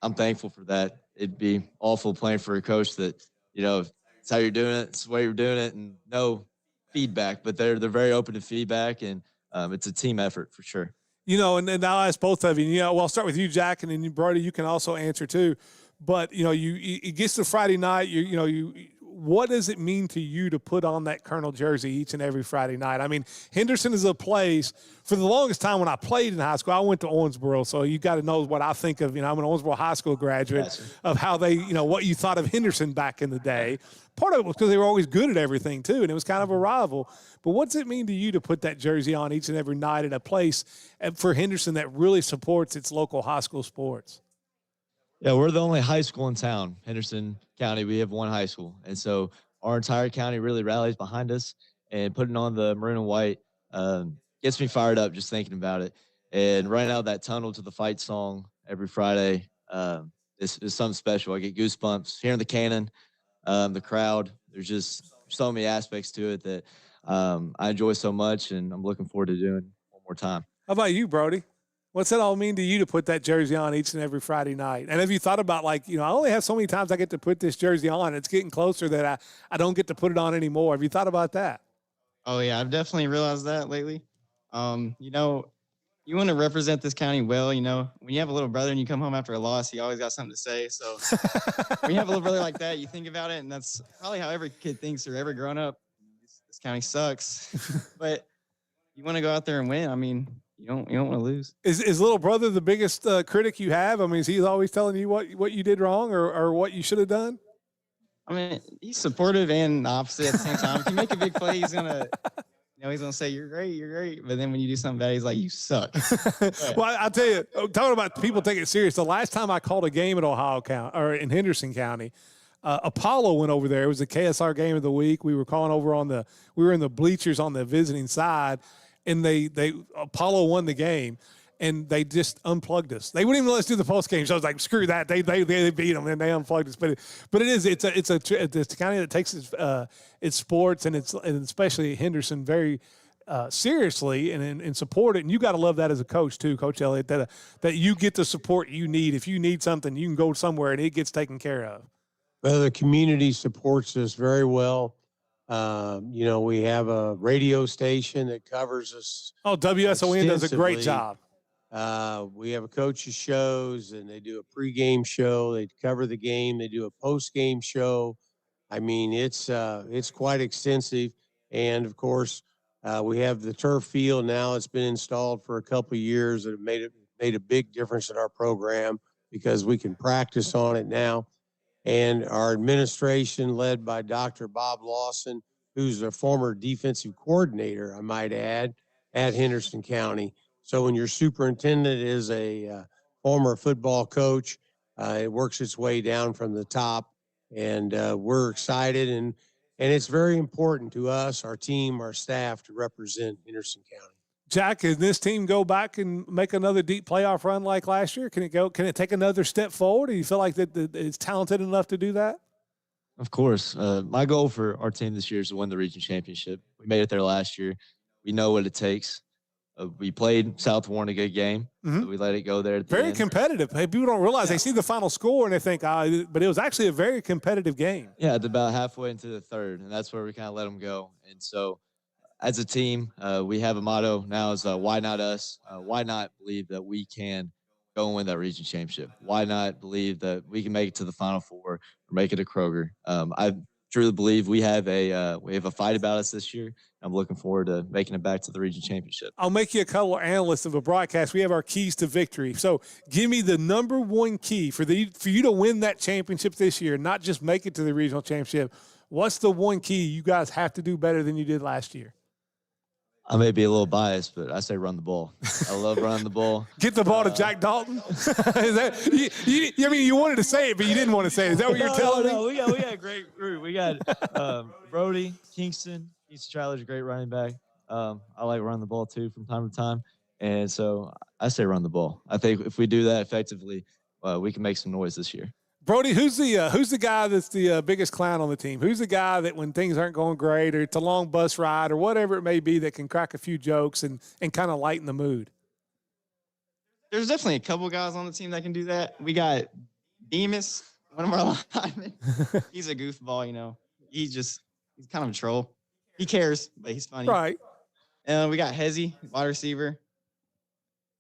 I'm thankful for that. It'd be awful playing for a coach that, it's how you're doing it, it's the way you're doing it, and no feedback. But they're very open to feedback, and it's a team effort for sure. And I'll ask both of you. Well, I'll start with you, Jack, and then Brody, you can also answer too. But it gets to Friday night. What does it mean to you to put on that Colonel jersey each and every Friday night? I mean, Henderson is a place. For the longest time when I played in high school, I went to Owensboro, so you got to know what I think of. I'm an Owensboro High School graduate, of how they, what you thought of Henderson back in the day. Part of it was because they were always good at everything too, and it was kind of a rival. But what's it mean to you to put that jersey on each and every night at a place for Henderson that really supports its local high school sports? Yeah, we're the only high school in town, Henderson County. We have one high school. And so our entire county really rallies behind us, and putting on the maroon and white gets me fired up just thinking about it. And running out that tunnel to the fight song every Friday is something special. I get goosebumps hearing the cannon, the crowd. There's so many aspects to it that I enjoy so much, and I'm looking forward to doing one more time. How about you, Brody? What's that all mean to you to put that jersey on each and every Friday night? And have you thought about, I only have so many times I get to put this jersey on. It's getting closer that I don't get to put it on anymore. Have you thought about that? Oh, yeah, I've definitely realized that lately. You want to represent this county well. When you have a little brother and you come home after a loss, he always got something to say. So when you have a little brother like that, you think about it, and that's probably how every kid thinks or ever grown up. This county sucks. But you want to go out there and win. I mean, you don't want to lose. Is little brother the biggest critic you have? I mean, is he always telling you what you did wrong or what you should have done? I mean, he's supportive and opposite at the same time. If you make a big play, he's gonna say you're great. But then when you do something bad, he's like, you suck. Well, I'll tell you, talking about people taking it serious. The last time I called a game at Ohio County or in Henderson County, Apollo went over there. It was the KSR game of the week. We were calling over we were in the bleachers on the visiting side. And Apollo won the game, and they just unplugged us. They wouldn't even let us do the post game. So I was like, screw that. They beat them and they unplugged us. But it's a county that takes its sports and especially Henderson very seriously and support it. And you got to love that as a coach too, Coach Elliott, that you get the support you need. If you need something, you can go somewhere and it gets taken care of. Well, the community supports us very well. We have a radio station that covers us. Oh, WSON does a great job. We have a coach's shows, and they do a pregame show. They cover the game. They do a postgame show. I mean, it's quite extensive. And of course, we have the turf field now. It's been installed for a couple of years. It made a big difference in our program because we can practice on it now. And our administration, led by Dr. Bob Lawson, who's a former defensive coordinator, I might add, at Henderson County. So when your superintendent is a former football coach, it works its way down from the top. And we're excited. And it's very important to us, our team, our staff, to represent Henderson County. Jack, can this team go back and make another deep playoff run like last year? Can it take another step forward? Do you feel like that it's talented enough to do that? Of course. My goal for our team this year is to win the region championship. We made it there last year. We know what it takes. We played Southwire in a good game. Mm-hmm. So we let it go there. Very competitive. Hey, people don't realize they see the final score and they think, but it was actually a very competitive game. Yeah, it's about halfway into the third, and that's where we kind of let them go. And so as a team, we have a motto now is why not us? Why not believe that we can go and win that region championship? Why not believe that we can make it to the Final Four or make it to Kroger? I truly believe we have a fight about us this year. I'm looking forward to making it back to the region championship. I'll make you a color analyst of a broadcast. We have our keys to victory. So give me the number one key for you to win that championship this year, not just make it to the regional championship. What's the one key you guys have to do better than you did last year? I may be a little biased, but I say run the ball. I love running the ball. Get the ball to Jack Dalton? Is that, you wanted to say it, but you didn't want to say it. Is that what you're telling me? No, we got a great group. We got Brody, Kingston. Traylor's a great running back. I like running the ball, too, from time to time. And so I say run the ball. I think if we do that effectively, we can make some noise this year. Brody, who's the guy that's the biggest clown on the team? Who's the guy that when things aren't going great or it's a long bus ride or whatever it may be that can crack a few jokes and kind of lighten the mood? There's definitely a couple guys on the team that can do that. We got Bemis, one of our linemen. He's a goofball, you know. He's kind of a troll. He cares, but he's funny. Right. And we got Hezzy, wide receiver.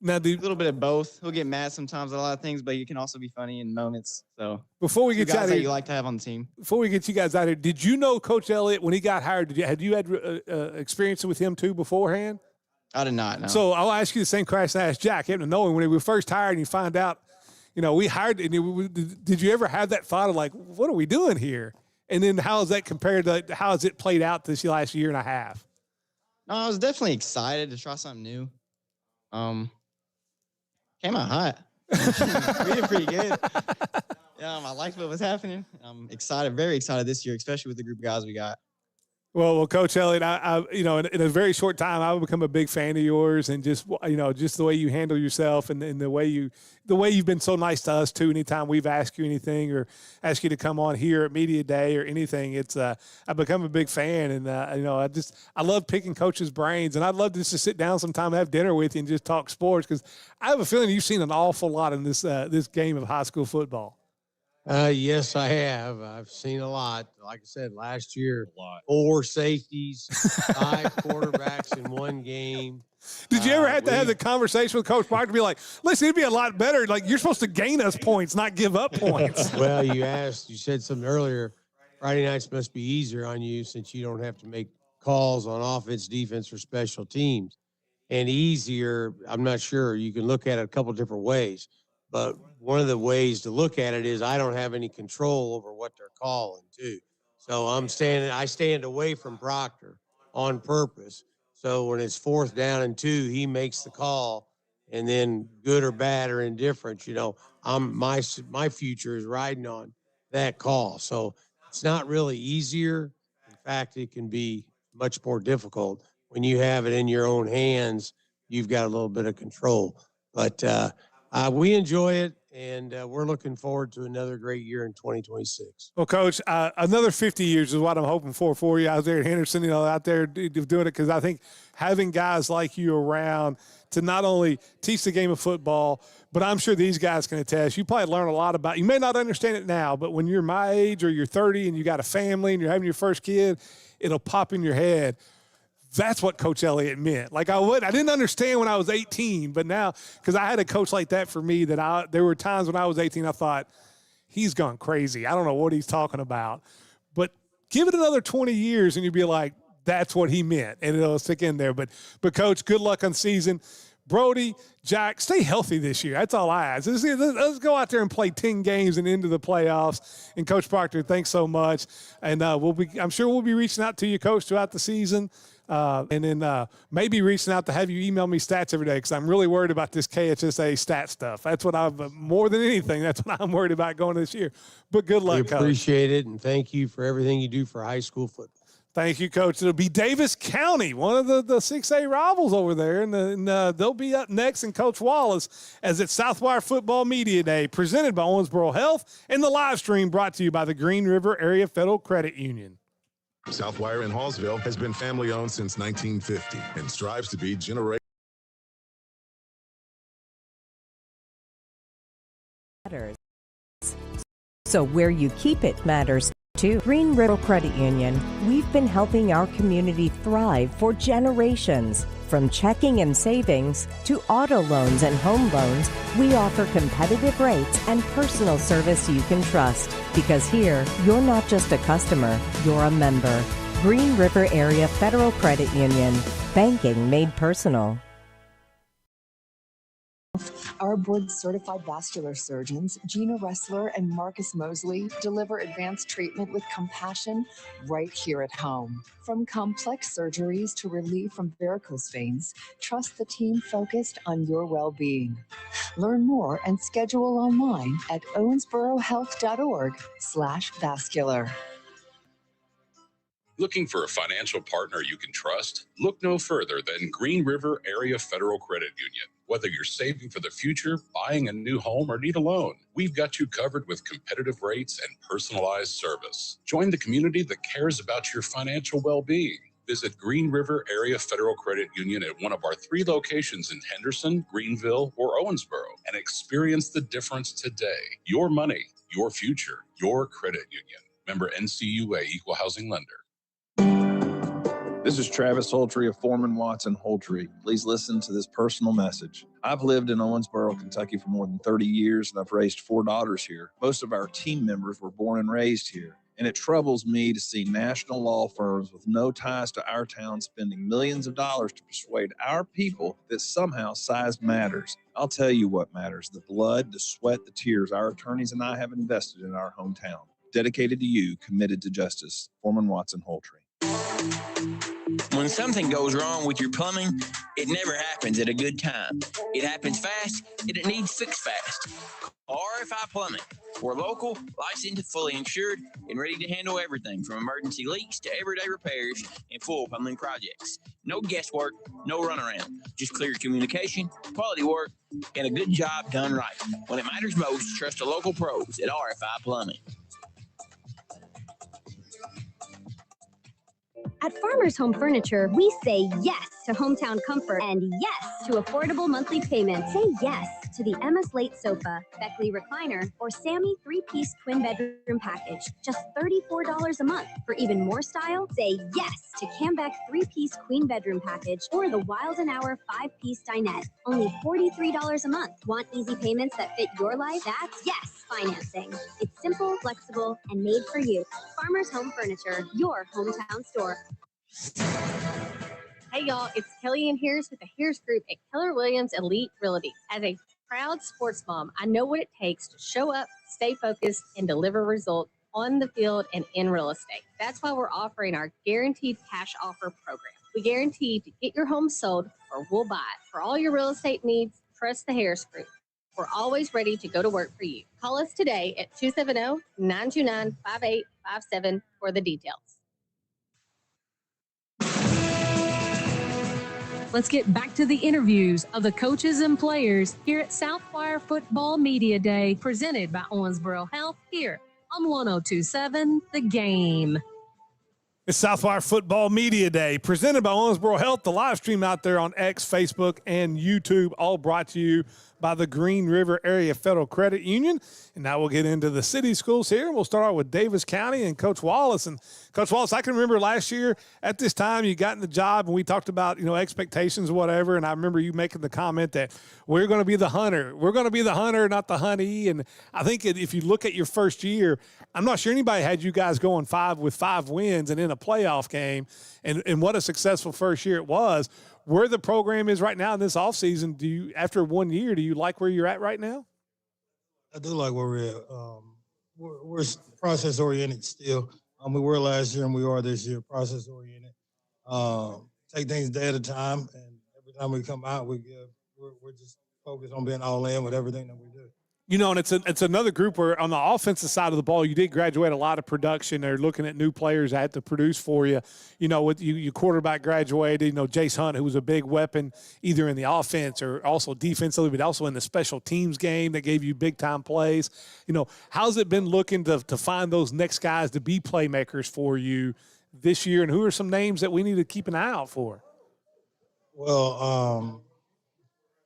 Now, a little bit of both. He'll get mad sometimes at a lot of things, but he can also be funny in moments. So before we get guys out of that here, you like to have on the team. Before we get you guys out of here, did you know Coach Elliott when he got hired? Had you had experience with him too beforehand? I did not know. So I'll ask you the same question I asked Jack. You have to know him when he was first hired, and you find out, you know, we hired. And did you ever have that thought of like, what are we doing here? And then how is that compared to how has it played out this last year and a half? No, I was definitely excited to try something new. Came out hot. We did pretty good. Yeah, I liked what was happening. I'm excited, very excited this year, especially with the group of guys we got. Well, Coach Elliott, I you know, in a very short time, I've become a big fan of yours, and just the way you handle yourself, and the way you've been so nice to us too. Anytime we've asked you anything or asked you to come on here at Media Day or anything, it's I've become a big fan, and I love picking coaches' brains, and I'd love just to sit down sometime, have dinner with you, and just talk sports, because I have a feeling you've seen an awful lot in this game of high school football. Yes, I have. I've seen a lot. Like I said, last year, 4 safeties, 5 quarterbacks in one game. Did you ever have to have the conversation with Coach Proctor to be like, listen, it'd be a lot better. Like, you're supposed to gain us points, not give up points. Well, you said something earlier. Friday nights must be easier on you since you don't have to make calls on offense, defense, or special teams. And easier, I'm not sure. You can look at it a couple different ways. But one of the ways to look at it is I don't have any control over what they're calling too. So I stand away from Proctor on purpose. So when it's 4th down and 2, he makes the call, and then good or bad or indifferent, my future is riding on that call. So it's not really easier. In fact, it can be much more difficult when you have it in your own hands. You've got a little bit of control, but we enjoy it, and we're looking forward to another great year in 2026. Well, Coach, another 50 years is what I'm hoping for you out there at Henderson, out there doing it, because I think having guys like you around to not only teach the game of football, but I'm sure these guys can attest. You probably learn a lot about. You may not understand it now, but when you're my age or you're 30 and you got a family and you're having your first kid, it'll pop in your head. That's what Coach Elliott meant. Like I didn't understand when I was 18, but now, because I had a coach like that for me, there were times when I was 18, I thought, he's gone crazy. I don't know what he's talking about. But give it another 20 years and you'd be like, that's what he meant. And it'll stick in there. But Coach, good luck on season. Brody, Jack, stay healthy this year. That's all I ask. Let's go out there and play 10 games and into the playoffs. And Coach Proctor, thanks so much. And I'm sure we'll be reaching out to you, Coach, throughout the season. And then maybe reaching out to have you email me stats every day, because I'm really worried about this KHSA stat stuff. That's what more than anything, that's what I'm worried about going this year. But good luck, Coach. Appreciate it, and thank you for everything you do for high school football. Thank you, Coach. It'll be Davis County, one of the 6A rivals over there, and they'll be up next in Coach Wallace as it's Southwire Football Media Day, presented by Owensboro Health, and the live stream brought to you by the Green River Area Federal Credit Union. Southwire in Hallsville has been family-owned since 1950 and strives to be generation. So where you keep it matters too. Green River Credit Union, we've been helping our community thrive for generations. From checking and savings to auto loans and home loans, we offer competitive rates and personal service you can trust. Because here, you're not just a customer, you're a member. Green River Area Federal Credit Union. Banking made personal. Our board-certified vascular surgeons, Gina Ressler and Marcus Mosley, deliver advanced treatment with compassion right here at home. From complex surgeries to relief from varicose veins, trust the team focused on your well-being. Learn more and schedule online at owensborohealth.org/vascular. Looking for a financial partner you can trust? Look no further than Green River Area Federal Credit Union. Whether you're saving for the future, buying a new home, or need a loan, we've got you covered with competitive rates and personalized service. Join the community that cares about your financial well-being. Visit Green River Area Federal Credit Union at one of our 3 locations in Henderson, Greenville, or Owensboro and experience the difference today. Your money, your future, your credit union. Member NCUA, Equal Housing Lender. This is Travis Holtree of Foreman Watson Holtree. Please listen to this personal message. I've lived in Owensboro, Kentucky for more than 30 years, and I've raised 4 daughters here. Most of our team members were born and raised here, and it troubles me to see national law firms with no ties to our town spending millions of dollars to persuade our people that somehow size matters. I'll tell you what matters: the blood, the sweat, the tears our attorneys and I have invested in our hometown. Dedicated to you, committed to justice. Foreman Watson Holtree. When something goes wrong with your plumbing, it never happens at a good time. It happens fast, and it needs fixed fast. RFI Plumbing. We're local, licensed, fully insured, and ready to handle everything from emergency leaks to everyday repairs and full plumbing projects. No guesswork, no runaround. Just clear communication, quality work, and a good job done right. When it matters most, trust the local pros at RFI Plumbing. At Farmers Home Furniture, we say yes to hometown comfort and yes to affordable monthly payments. Say yes to the Emma Slate Sofa, Beckley Recliner, or Sammy 3-piece twin bedroom package. Just $34 a month. For even more style, say yes to Cambeck 3-piece queen bedroom package or the Wild & Hour 5-piece dinette. Only $43 a month. Want easy payments that fit your life? That's yes financing. It's simple, flexible, and made for you. Farmers Home Furniture, your hometown store. Hey y'all, it's Kelly Ann Harris with the Harris Group at Keller Williams Elite Realty. As a proud sports mom, I know what it takes to show up, stay focused, and deliver results on the field and in real estate. That's why we're offering our Guaranteed Cash Offer program. We guarantee to get your home sold or we'll buy it. For all your real estate needs, trust the Harris Group. We're always ready to go to work for you. Call us today at 270-929-5857 for the details. Let's get back to the interviews of the coaches and players here at Southwire Football Media Day, presented by Owensboro Health here on 1027 The Game. It's Southwire Football Media Day, presented by Owensboro Health. The live stream out there on X, Facebook, and YouTube, all brought to you by the Green River Area Federal Credit Union. And now we'll get into the city schools here. We'll start out with Davis County and Coach Wallace. And Coach Wallace, I can remember last year at this time you got in the job and we talked about, expectations or whatever. And I remember you making the comment that we're going to be the hunter. We're going to be the hunter, not the honey. And I think if you look at your first year, I'm not sure anybody had you guys going 5 wins and in a playoff game. And what a successful first year it was. Where the program is right now in this offseason, after 1 year, do you like where you're at right now? I do like where we're at. We're process oriented still. We were last year and we are this year, process oriented. Take things day at a time, and every time we come out, we're just focused on being all in with everything that we do. And it's another group where on the offensive side of the ball, you did graduate a lot of production. They're looking at new players that had to produce for you. With your quarterback graduated, Jace Hunt, who was a big weapon either in the offense or also defensively, but also in the special teams game that gave you big-time plays. How's it been looking to find those next guys to be playmakers for you this year, and who are some names that we need to keep an eye out for? Well,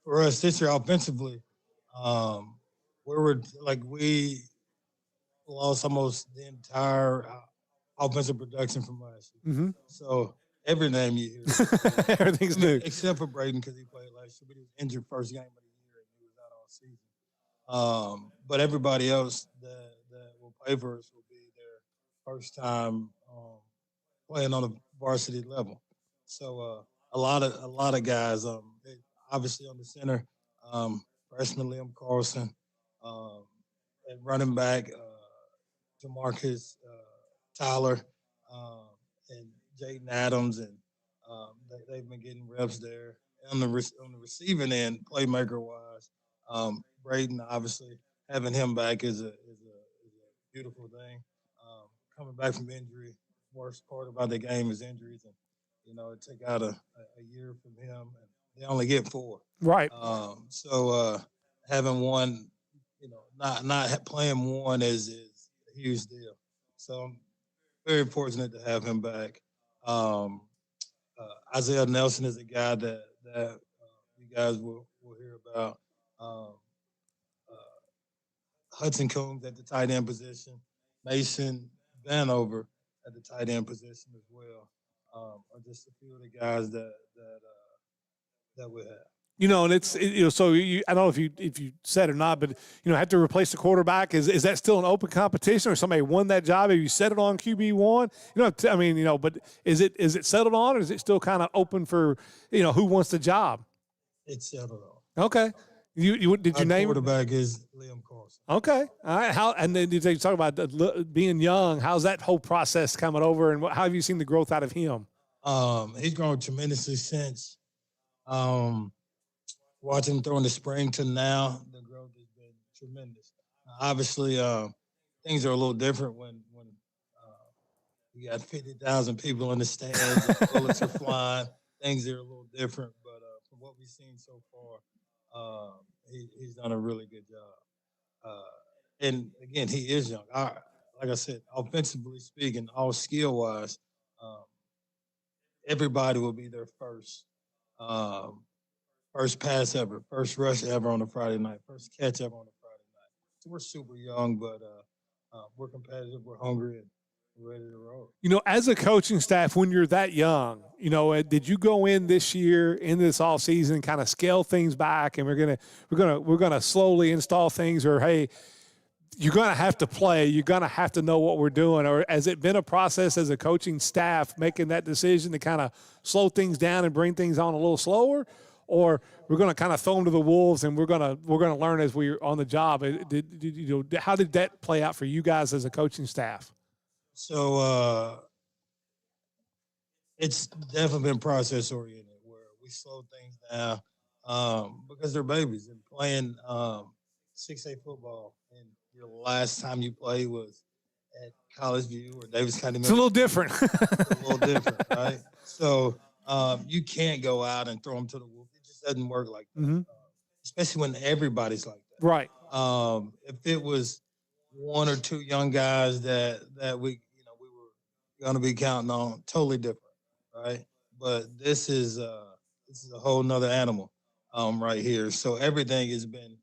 for us this year offensively, we lost almost the entire offensive production from last year. Mm-hmm. So every name you hear, everything's new, except for Braden because he played last year, but he was injured first game of the year and he was out all season. But everybody else that will play for us will be their first time playing on a varsity level. So a lot of guys, obviously on the center, freshman Liam Carlson. And running back, Jamarcus Tyler, and Jaden Adams, and they've been getting reps there. On the receiving end, playmaker-wise, Braden, obviously, having him back is a beautiful thing. Coming back from injury, worst part about the game is injuries, and it took out a year from him, and they only get 4. Right. So having one. Not playing one is a huge deal. So I'm very fortunate to have him back. Isaiah Nelson is a guy that you guys will hear about. Hudson Coombs at the tight end position, Mason Vanover at the tight end position as well. Are just a few of the guys that we have. And so I don't know if you said or not, but have to replace the quarterback. Is that still an open competition, or somebody won that job? Have you settled on QB1? But is it settled on, or is it still kind of open for who wants the job? It's settled on. Okay. Did you name quarterback is Liam Carson. Okay. All right. And then you talk about being young. How's that whole process coming over, and how have you seen the growth out of him? He's grown tremendously since watching him throw in the spring to now. The growth has been tremendous. Obviously, things are a little different when you got 50,000 people in the stands, and bullets are flying. Things are a little different, but from what we've seen so far, he's done a really good job. And again, he is young. Like I said, offensively speaking, all skill wise, everybody will be their first pass ever, first rush ever on a Friday night, first catch ever on a Friday night. So we're super young, but we're competitive, we're hungry, and we're ready to roll. As a coaching staff, when you're that young, did you go in this year, in this off season, kind of scale things back, and we're gonna slowly install things, or hey, you're gonna have to play, you're gonna have to know what we're doing, or has it been a process as a coaching staff making that decision to kind of slow things down and bring things on a little slower? Or we're going to kind of throw them to the wolves, and we're going to learn as we're on the job. How did that play out for you guys as a coaching staff? So it's definitely been process oriented, where we slow things down because they're babies and playing 6A football. And your last time you played was at College View or Davis County. It's a little different. Right? So you can't go out and throw them to the wolves. Doesn't work like that, especially when everybody's like that. Right. If it was one or two young guys that we were going to be counting on, totally different, right? But this is a whole nother animal right here. So everything has been.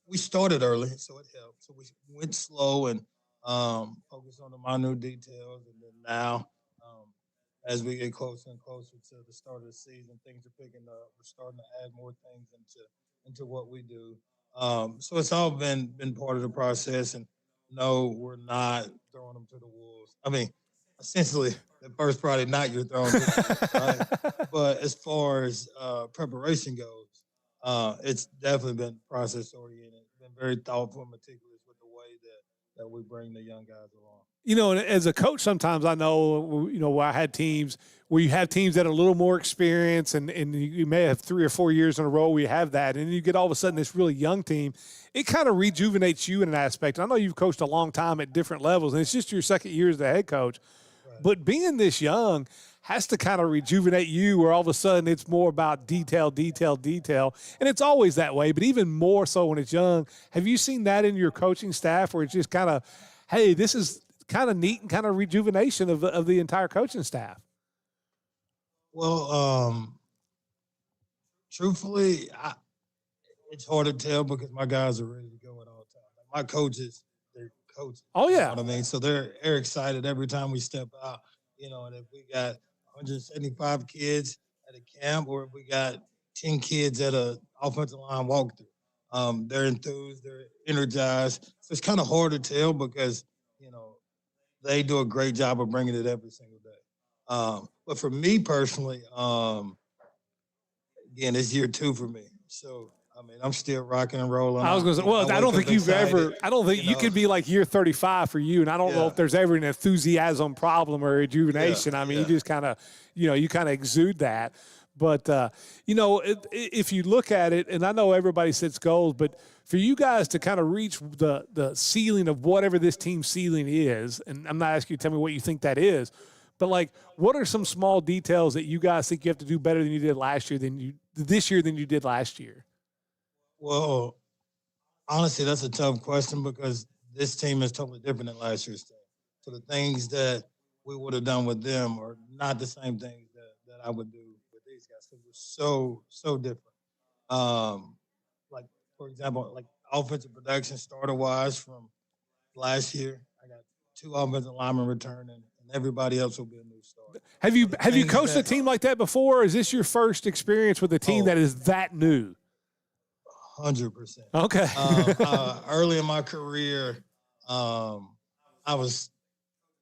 We started early, so it helped. So we went slow and focused on the minute details, and then now. As we get closer and closer to the start of the season, things are picking up. We're starting to add more things into what we do. So it's all been part of the process. And no, we're not throwing them to the wolves. I mean, essentially, the first Friday night you're throwing to the wolves, right? But as far as preparation goes, it's definitely been process oriented. Been very thoughtful and meticulous with the way that we bring the young guys along. As a coach, sometimes I know, where I had teams where you have teams that are a little more experienced, and you may have 3 or 4 years in a row where you have that, and you get all of a sudden this really young team. It kind of rejuvenates you in an aspect. I know you've coached a long time at different levels, and it's just your second year as the head coach. Right. But being this young has to kind of rejuvenate you, where all of a sudden it's more about detail. And it's always that way, but even more so when it's young. Have you seen that in your coaching staff, where it's just kind of, hey, this is kind of neat and kind of rejuvenation of the entire coaching staff? Well, truthfully, it's hard to tell because my guys are ready to go at all times. Like my coaches, they're coaches. Oh yeah, you know what I mean. So they're excited every time we step out. And if we got 175 kids at a camp, or if we got 10 kids at a offensive line walkthrough, they're enthused, they're energized. So it's kind of hard to tell because they do a great job of bringing it every single day. But for me personally, again, it's year 2 for me. So, I mean, I'm still rocking and rolling. I was going to say, well, I don't think you could be like year 35 for you. And I don't know if there's ever an enthusiasm problem or rejuvenation. I mean, you just kind of, you kind of exude that. But, if you look at it, and I know everybody sets goals, but for you guys to kind of reach the ceiling of whatever this team's ceiling is, and I'm not asking you to tell me what you think that is, but like, what are some small details that you guys think you have to do better than you did this year than you did last year? Well, honestly, that's a tough question because this team is totally different than last year's team. So the things that we would have done with them are not the same things that I would do with these guys because we're so different. Like, for example, like offensive production starter-wise from last year. I got 2 offensive linemen returning, and everybody else will be a new starter. Have you coached a team like that before, or is this your first experience with a team that is that new? 100%. Okay. Early in my career, I was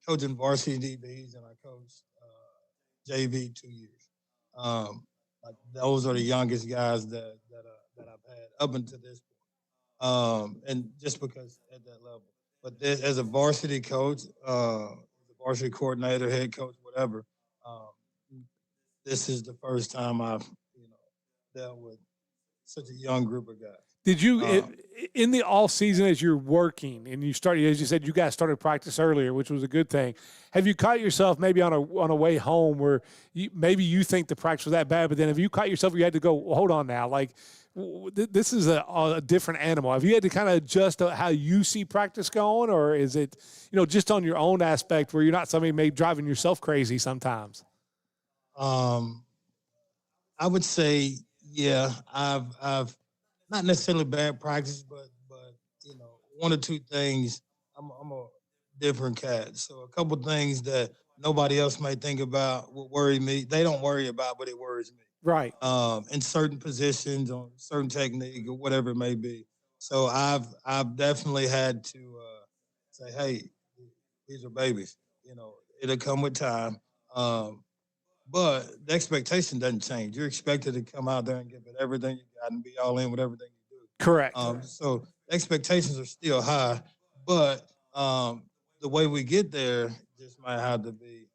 coaching varsity DBs, and I coached JV 2 years. Like those are the youngest guys that I've had up until this point, and just because at that level. But this, as a varsity coach, varsity coordinator, head coach, whatever, um, this is the first time I've dealt with such a young group of guys. Did you in the off season as you're working and you started, as you said, you guys started practice earlier, which was a good thing. Have you caught yourself maybe on a way home where maybe you think the practice was that bad, but then have you caught yourself where you had to go, well, hold on now, like this is a different animal? Have you had to kind of adjust how you see practice going, or is it just on your own aspect where you're not somebody maybe driving yourself crazy sometimes? I would say, yeah, I've not necessarily bad practice, but one or two things. I'm a different cat, so a couple things that nobody else might think about would worry me. They don't worry about, but it worries me. Right. In certain positions, on certain technique or whatever it may be. So I've definitely had to say, hey, these are babies. It'll come with time. But the expectation doesn't change. You're expected to come out there and give it everything you got and be all in with everything you do. Correct. So expectations are still high, but the way we get there just might have to be,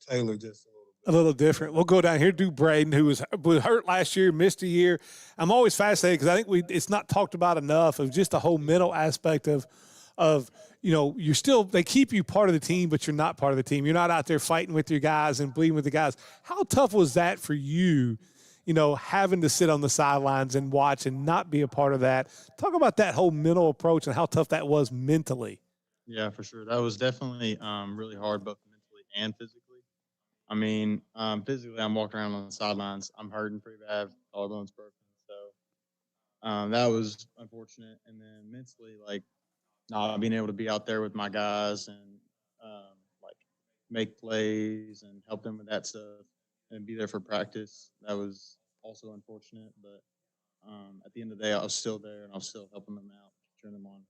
tailored just a little different. We'll go down here to Braden, who was hurt last year, missed a year. I'm always fascinated because I think it's not talked about enough of just the whole mental aspect of you're still, they keep you part of the team, but you're not part of the team. You're not out there fighting with your guys and bleeding with the guys. How tough was that for you, having to sit on the sidelines and watch and not be a part of that? Talk about that whole mental approach and how tough that was mentally. Yeah, for sure. That was definitely really hard, both mentally and physically. I mean, physically, I'm walking around on the sidelines. I'm hurting pretty bad. Collarbone's broken. So that was unfortunate. And then mentally, like, not being able to be out there with my guys and like make plays and help them with that stuff and be there for practice. That was also unfortunate. But at the end of the day, I was still there and I was still helping them out, cheering them on.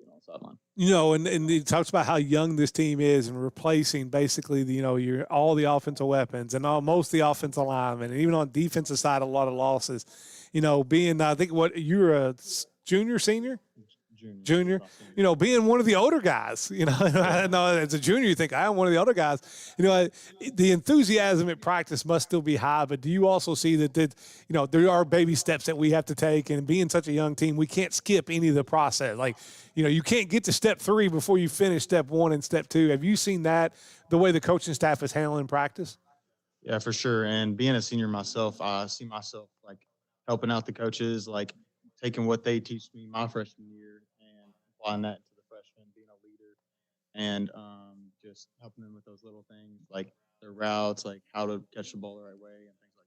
On the sideline. And he talks about how young this team is and replacing basically all the offensive weapons and most of the offensive linemen, and even on defensive side, a lot of losses. Being I think you're a junior, senior. Junior, being one of the older guys, I know as a junior, you think I'm one of the older guys. The enthusiasm at practice must still be high, but do you also see that there are baby steps that we have to take, and being such a young team, we can't skip any of the process. Like, you can't get to step 3 before you finish step 1 and step 2. Have you seen that, the way the coaching staff is handling practice? Yeah, for sure. And being a senior myself, I see myself like helping out the coaches, like taking what they teach me my freshman year and applying that to the freshmen, being a leader, and just helping them with those little things like their routes, like how to catch the ball the right way and things like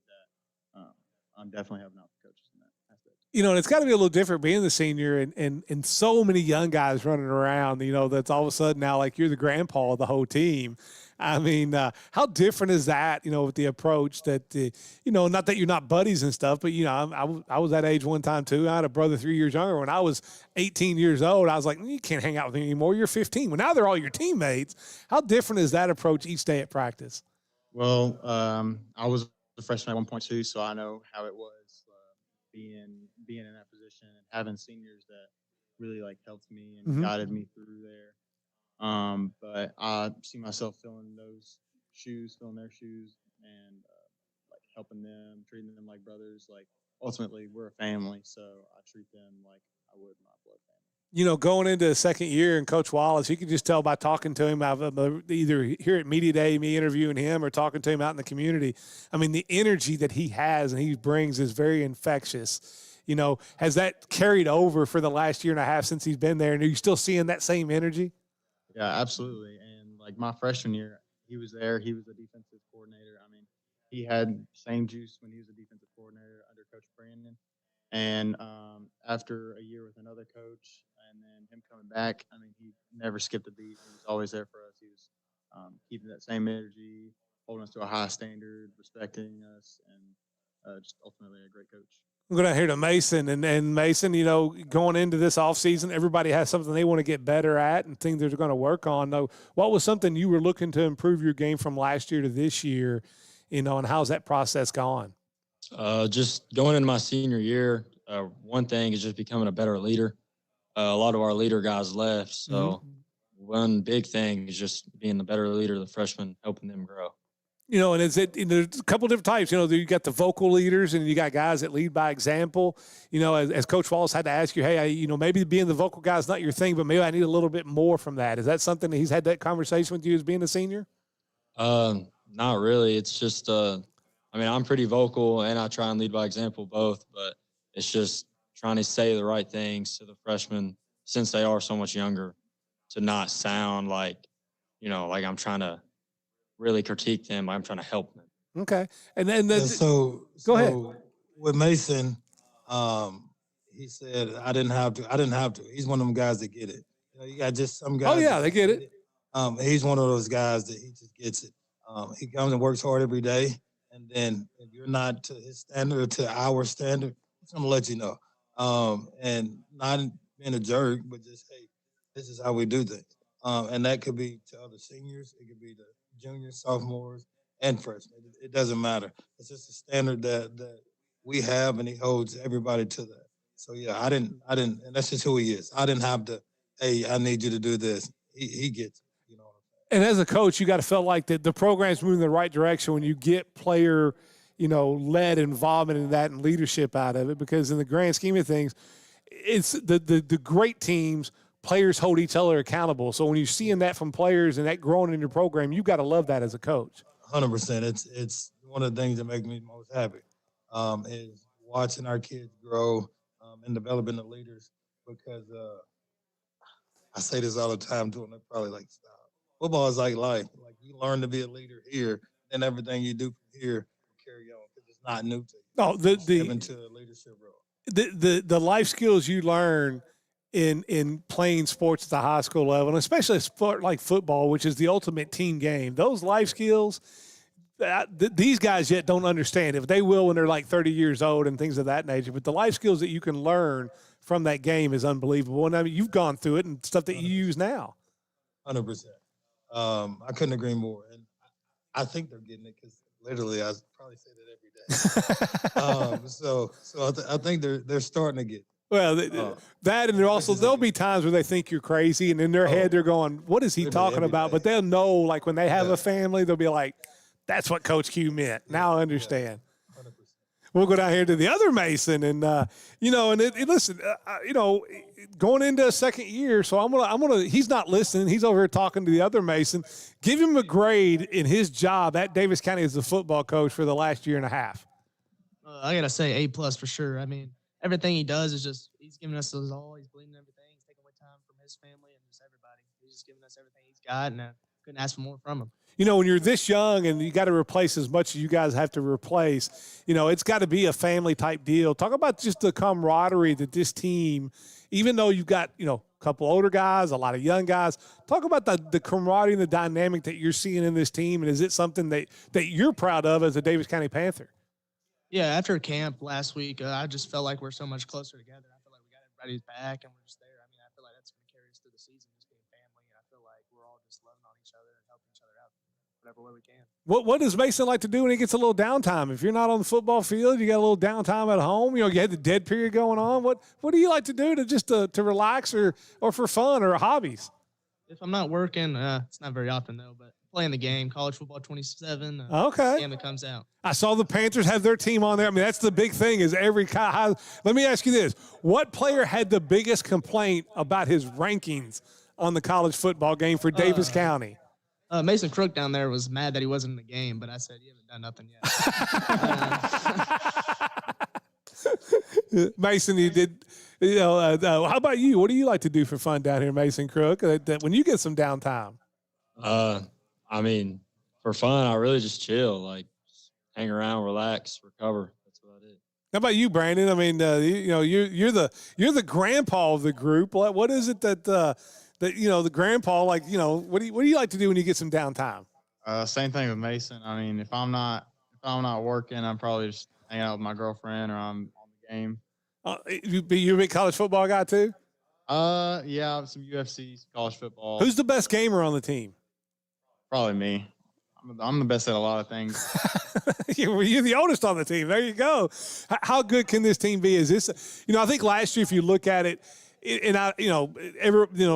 that. I'm definitely helping out the coaches in that aspect. And it's got to be a little different being the senior and so many young guys running around, that's all of a sudden now like you're the grandpa of the whole team. I mean, how different is that, with the approach that, not that you're not buddies and stuff, but, I was that age one time too. I had a brother 3 years younger. When I was 18 years old, I was like, you can't hang out with me anymore. You're 15. Well, now they're all your teammates. How different is that approach each day at practice? Well, I was a freshman at one point too, so I know how it was being in that position and having seniors that really like helped me and guided me through there. But I see myself filling their shoes, and like helping them, treating them like brothers. Like ultimately, we're a family, so I treat them like I would my blood family. Going into the second year, and Coach Wallace, you can just tell by talking to him, either here at Media Day, me interviewing him, or talking to him out in the community. I mean, the energy that he has and he brings is very infectious. Has that carried over for the last year and a half since he's been there? And are you still seeing that same energy? Yeah, absolutely. And like my freshman year, he was there. He was a defensive coordinator. I mean, he had same juice when he was a defensive coordinator under Coach Brandon. And after a year with another coach, and then him coming back, I mean, he never skipped a beat. He was always there for us. He was keeping that same energy, holding us to a high standard, respecting us, and just ultimately a great coach. I'm going to hear to Mason. And Mason, you know, going into this offseason, everybody has something they want to get better at and things they're going to work on. Though, what was something you were looking to improve your game from last year to this year, you know, and how's that process gone? Just going into my senior year, one thing is just becoming a better leader. A lot of our leader guys left, so one big thing is just being the better leader of the freshmen, helping them grow. You know, and there's a couple different types. You know, you got the vocal leaders, and you got guys that lead by example. You know, as Coach Wallace had to ask you, hey, you know, maybe being the vocal guy is not your thing, but maybe I need a little bit more from that. Is that something that he's had that conversation with you as being a senior? Not really. It's just, I mean, I'm pretty vocal, and I try and lead by example both, but it's just trying to say the right things to the freshmen since they are so much younger to not sound like, you know, like I'm trying to really critique them. I'm trying to help them. Okay. And then so go ahead. With Mason, he said I didn't have to. He's one of them guys that get it. You know, you got just some guys. Oh yeah, they get it. He's one of those guys that he just gets it. He comes and works hard every day, and then if you're not to his standard or to our standard, he's gonna let you know. And not being a jerk, but just hey, this is how we do things. And that could be to other seniors, it could be to juniors, sophomores, and freshmen. It doesn't matter. It's just a standard that we have, and he holds everybody to that. So yeah, I didn't, and that's just who he is. I didn't have to. Hey, I need you to do this. He gets it. You know. And as a coach, you got to feel like that the program's moving in the right direction when you get player, you know, led involvement in that and leadership out of it. Because in the grand scheme of things, it's the great teams. Players hold each other accountable. So when you're seeing that from players and that growing in your program, you got to love that as a coach. 100%. It's one of the things that make me most happy is watching our kids grow and developing the leaders. Because I say this all the time to them. They're probably like, stop. Football is like life. Like you learn to be a leader here, and everything you do from here will carry on because it's not new to you. No, Step into a leadership role. The life skills you learn in playing sports at the high school level, and especially a sport like football, which is the ultimate team game, those life skills, these guys yet don't understand. If they will when they're like 30 years old and things of that nature, but the life skills that you can learn from that game is unbelievable. And I mean, you've gone through it and stuff that you use now. 100%. I couldn't agree more. And I think they're getting it because literally I probably say that every day. So I think they're starting to get it. Well, that, and there'll be times where they think you're crazy, and in their head they're going, "What is he talking about?" But they'll know, like when they have a family, they'll be like, "That's what Coach Q meant." Now I understand. We'll go down here to the other Mason, and you know, and listen, you know, going into a second year, so I'm gonna. He's not listening. He's over here talking to the other Mason. Give him a grade in his job at Davis County as the football coach for the last year and a half. I gotta say A+ for sure. I mean, everything he does is just he's giving us his all. He's bleeding everything. He's taking away time from his family and just everybody. He's just giving us everything he's got, and I couldn't ask for more from him. You know, when you're this young and you got to replace as much as you guys have to replace, you know, it's got to be a family type deal. Talk about just the camaraderie that this team, even though you've got, you know, a couple older guys, a lot of young guys, talk about the camaraderie and the dynamic that you're seeing in this team. And is it something that you're proud of as a Davis County Panther? Yeah, after camp last week, I just felt like we're so much closer together. I feel like we got everybody's back and we're just there. I mean, I feel like that's going to carry us through the season, just being family. And I feel like we're all just loving on each other and helping each other out whatever way we can. What does Mason like to do when he gets a little downtime? If you're not on the football field, you got a little downtime at home. You know, you had the dead period going on. What do you like to do to relax or for fun or hobbies? If I'm not working, it's not very often though, but playing the game, college football 27. Okay. Game that comes out. I saw the Panthers have their team on there. I mean, that's the big thing is let me ask you this. What player had the biggest complaint about his rankings on the college football game for Davis County? Mason Crook down there was mad that he wasn't in the game, but I said, you haven't done nothing yet. Mason, you did, you know, how about you? What do you like to do for fun down here, Mason Crook, when you get some downtime? I mean, for fun, I really just chill, like just hang around, relax, recover. That's what I did. How about you, Brandon? I mean, you're the grandpa of the group. What is it that the grandpa, like, what do you like to do when you get some downtime? Same thing with Mason. I mean, if I'm not working, I'm probably just hanging out with my girlfriend or I'm on the game. You a big college football guy too? Yeah, some UFC, college football. Who's the best gamer on the team? Probably me. I'm the best at a lot of things. You're the oldest on the team. There you go. How good can this team be? Is this, I think last year, if you look at it,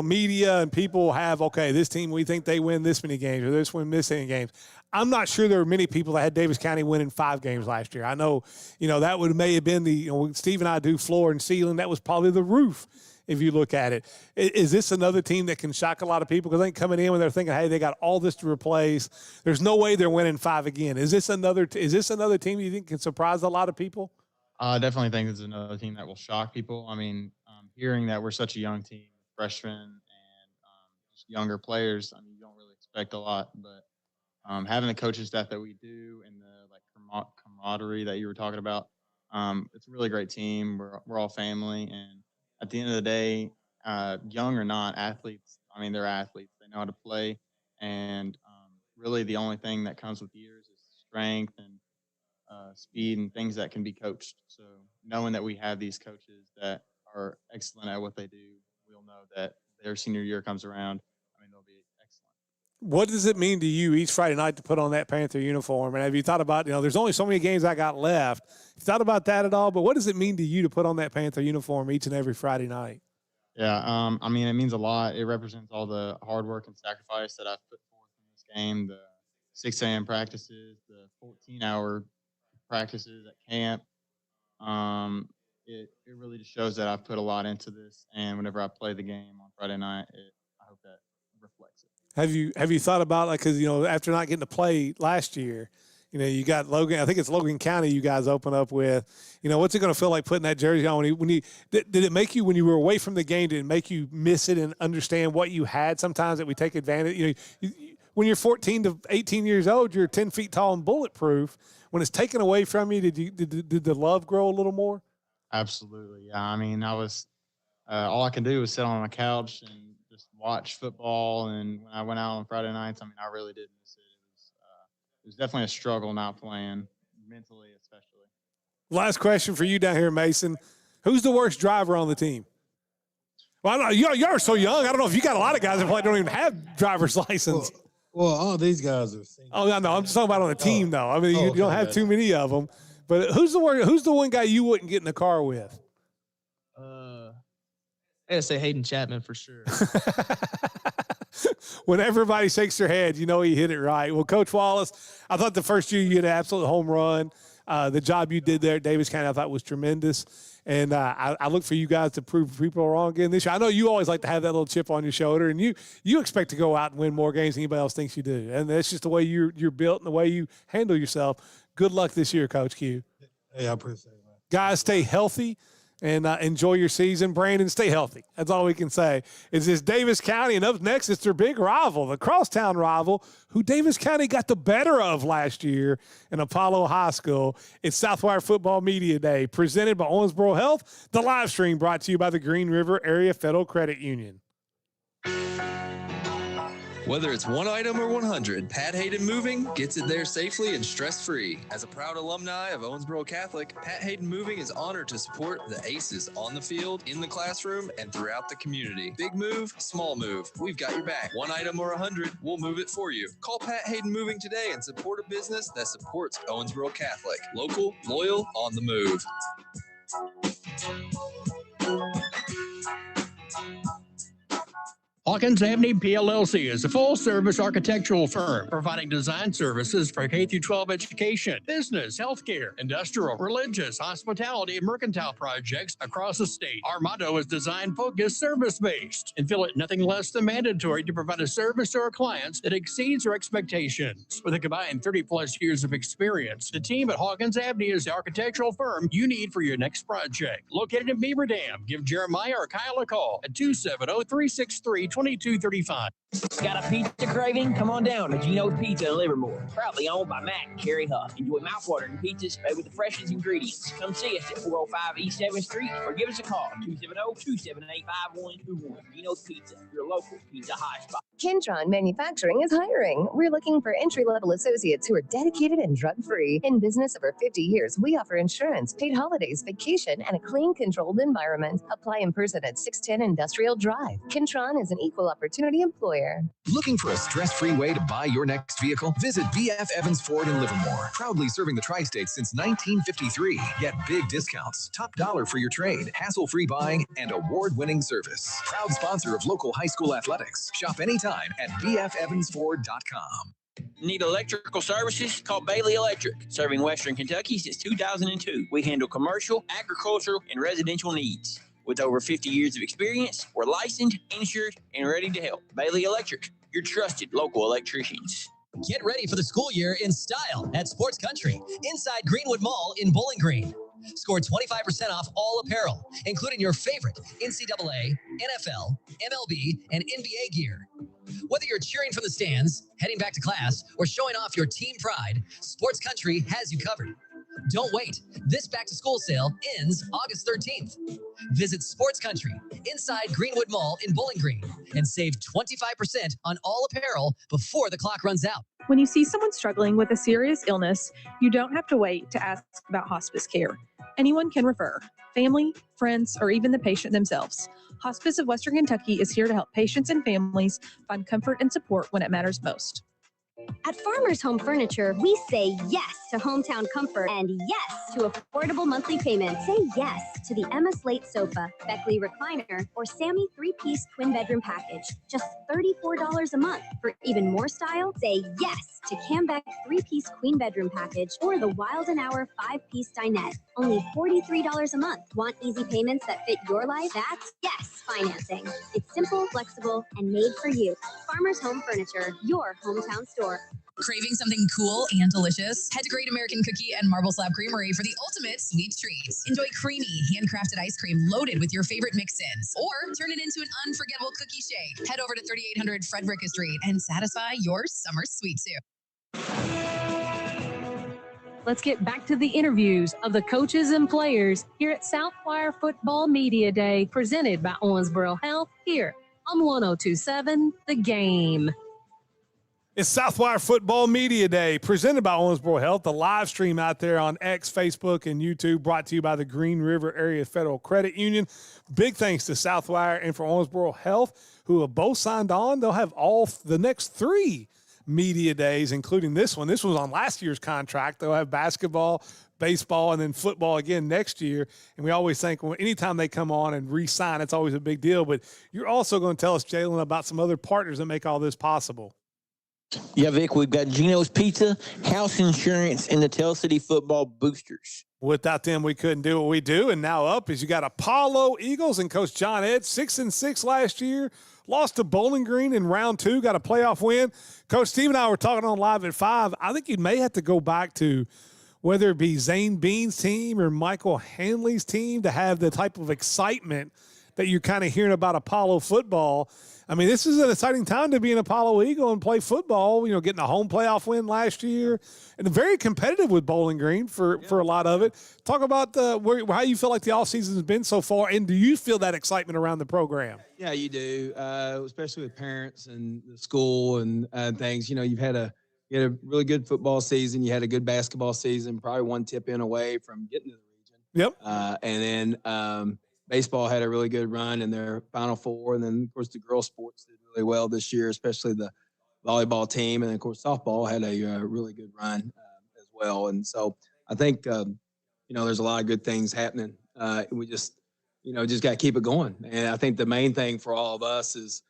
media and people have, okay, this team, we think they win this many games or this win this many games. I'm not sure there were many people that had Davis County winning 5 games last year. I know, that may have been Steve and I do floor and ceiling. That was probably the roof. If you look at it, is this another team that can shock a lot of people? Because I think coming in when they're thinking, hey, they got all this to replace. There's no way they're winning 5 again. Is this another team you think can surprise a lot of people? I definitely think this is another team that will shock people. I mean, hearing that we're such a young team, freshmen and just younger players, I mean, you don't really expect a lot. But having the coaching staff that we do and the camaraderie that you were talking about, it's a really great team. We're all family, and at the end of the day, young or not, athletes, I mean, they're athletes. They know how to play. And really the only thing that comes with years is strength and speed and things that can be coached. So knowing that we have these coaches that are excellent at what they do, we'll know that their senior year comes around. I mean, they'll be excellent. What does it mean to you each Friday night to put on that Panther uniform? And have you thought about, there's only so many games I got left. You thought about that at all? But what does it mean to you to put on that Panther uniform each and every Friday night? Yeah, I mean, it means a lot. It represents all the hard work and sacrifice that I've put forth in this game, the 6 a.m. practices, the 14-hour practices at camp. It really just shows that I've put a lot into this. And whenever I play the game on Friday night, I hope that reflects it. Have you thought about, like, because after not getting to play last year, you got Logan. I think it's Logan County you guys open up with. What's it going to feel like putting that jersey on? Did it make you, when you were away from the game, did it make you miss it and understand what you had? Sometimes that we take advantage. When you're 14 to 18 years old, you're 10 feet tall and bulletproof. When it's taken away from you, did the love grow a little more? Absolutely, yeah. I mean, I was all I can do was sit on my couch and just watch football. And when I went out on Friday nights, I mean, I really did miss it. It was definitely a struggle not playing, mentally especially. Last question for you down here, Mason. Who's the worst driver on the team? Well, I don't know. You're so young. I don't know if you got a lot of guys that probably don't even have driver's license. Well, all these guys are seniors. Oh, no, I'm just talking about on the team, though. I mean, you don't have too many of them. But who's the one guy you wouldn't get in the car with? I gotta say Hayden Chapman for sure. When everybody shakes their head, he hit it right. Well, Coach Wallace, I thought the first year you hit an absolute home run. The job you did there at Davis County I thought was tremendous. And I look for you guys to prove people wrong again this year. I know you always like to have that little chip on your shoulder, and you expect to go out and win more games than anybody else thinks you do. And that's just the way you're built and the way you handle yourself. Good luck this year, Coach Q. Hey, I appreciate it, man. Guys, stay healthy and enjoy your season. Brandon, stay healthy. That's all we can say. It's this Davis County, and up next, it's their big rival, the crosstown rival, who Davis County got the better of last year in Apollo High School. It's Southwire Football Media Day, presented by Owensboro Health. The live stream brought to you by the Green River Area Federal Credit Union. Whether it's one item or 100, Pat Hayden Moving gets it there safely and stress-free. As a proud alumni of Owensboro Catholic, Pat Hayden Moving is honored to support the ACEs on the field, in the classroom, and throughout the community. Big move, small move, we've got your back. One item or 100, we'll move it for you. Call Pat Hayden Moving today and support a business that supports Owensboro Catholic. Local, loyal, on the move. Hawkins Avenue PLLC is a full-service architectural firm providing design services for K-12 education, business, healthcare, industrial, religious, hospitality, and mercantile projects across the state. Our motto is design-focused, service-based, and feel it nothing less than mandatory to provide a service to our clients that exceeds our expectations. With a combined 30-plus years of experience, the team at Hawkins Avenue is the architectural firm you need for your next project. Located in Beaver Dam, give Jeremiah or Kyle a call at 270-363-20 2235. Got a pizza craving? Come on down to Gino's Pizza in Livermore. Proudly owned by Matt and Carrie Huff. Enjoy mouthwatering pizzas made with the freshest ingredients. Come see us at 405 East 7th Street or give us a call, 270-278-5121. Gino's Pizza, your local pizza high spot. Kentron Manufacturing is hiring. We're looking for entry-level associates who are dedicated and drug-free. In business over 50 years, we offer insurance, paid holidays, vacation, and a clean, controlled environment. Apply in person at 610 Industrial Drive. Kentron is an equal opportunity employer. Looking for a stress-free way to buy your next vehicle? Visit VF Evans Ford in Livermore. Proudly serving the tri-state since 1953. Get big discounts, top dollar for your trade, hassle-free buying, and award-winning service. Proud sponsor of local high school athletics. Shop anytime at VFEvansFord.com. Need electrical services? Call Bailey Electric. Serving Western Kentucky since 2002. We handle commercial, agricultural, and residential needs. With over 50 years of experience, we're licensed, insured, and ready to help. Bailey Electric, your trusted local electricians. Get ready for the school year in style at Sports Country inside Greenwood Mall in Bowling Green. Score 25% off all apparel, including your favorite NCAA, NFL, MLB, and NBA gear. Whether you're cheering from the stands, heading back to class, or showing off your team pride, Sports Country has you covered. Don't wait. This back-to-school sale ends August 13th. Visit Sports Country inside Greenwood Mall in Bowling Green and save 25% on all apparel before the clock runs out. When you see someone struggling with a serious illness, you don't have to wait to ask about hospice care. Anyone can refer, family, friends, or even the patient themselves. Hospice of Western Kentucky is here to help patients and families find comfort and support when it matters most. At Farmers Home Furniture, we say yes to hometown comfort and yes to affordable monthly payments. Say yes to the Emma Slate sofa, Beckley recliner, or Sammy 3-piece twin bedroom package. Just $34 a month. For even more style, say yes to Cambeck 3-piece queen bedroom package or the Wild & Hour 5-piece dinette. Only $43 a month. Want easy payments that fit your life? That's yes financing. It's simple, flexible, and made for you. Farmers Home Furniture, your hometown store. Craving something cool and delicious? Head to Great American Cookie and Marble Slab Creamery for the ultimate sweet treats. Enjoy creamy, handcrafted ice cream loaded with your favorite mix-ins. Or turn it into an unforgettable cookie shake. Head over to 3800 Frederica Street and satisfy your summer sweet tooth. Let's get back to the interviews of the coaches and players here at Southwire Football Media Day, presented by Owensboro Health here on 102.7 The Game. It's Southwire Football Media Day, presented by Owensboro Health. The live stream out there on X, Facebook, and YouTube, brought to you by the Green River Area Federal Credit Union. Big thanks to Southwire and for Owensboro Health, who have both signed on. They'll have all the next 3 media days, including this one. This was on last year's contract. They'll have basketball, baseball, and then football again next year. And we always think, well, anytime they come on and re-sign, it's always a big deal. But you're also going to tell us, Jalen, about some other partners that make all this possible. Yeah, Vic, we've got Gino's Pizza, House Insurance, and the Tell City Football Boosters. Without them, we couldn't do what we do. And now up is you got Apollo Eagles and Coach John Ed, 6-6 last year. Lost to Bowling Green in round 2, got a playoff win. Coach Steve and I were talking on Live at 5. I think you may have to go back to whether it be Zane Bean's team or Michael Hanley's team to have the type of excitement that you're kind of hearing about Apollo football. I mean, this is an exciting time to be an Apollo Eagle and play football, getting a home playoff win last year and very competitive with Bowling Green for a lot of it. Talk about how you feel like the offseason has been so far, and do you feel that excitement around the program? Yeah, you do, especially with parents and the school and things. You had a really good football season. You had a good basketball season, probably one tip in away from getting to the region. Yep. And then baseball had a really good run in their Final Four. And then, of course, the girls' sports did really well this year, especially the volleyball team. And, of course, softball had a really good run as well. And so I think, there's a lot of good things happening. We just got to keep it going. And I think the main thing for all of us is,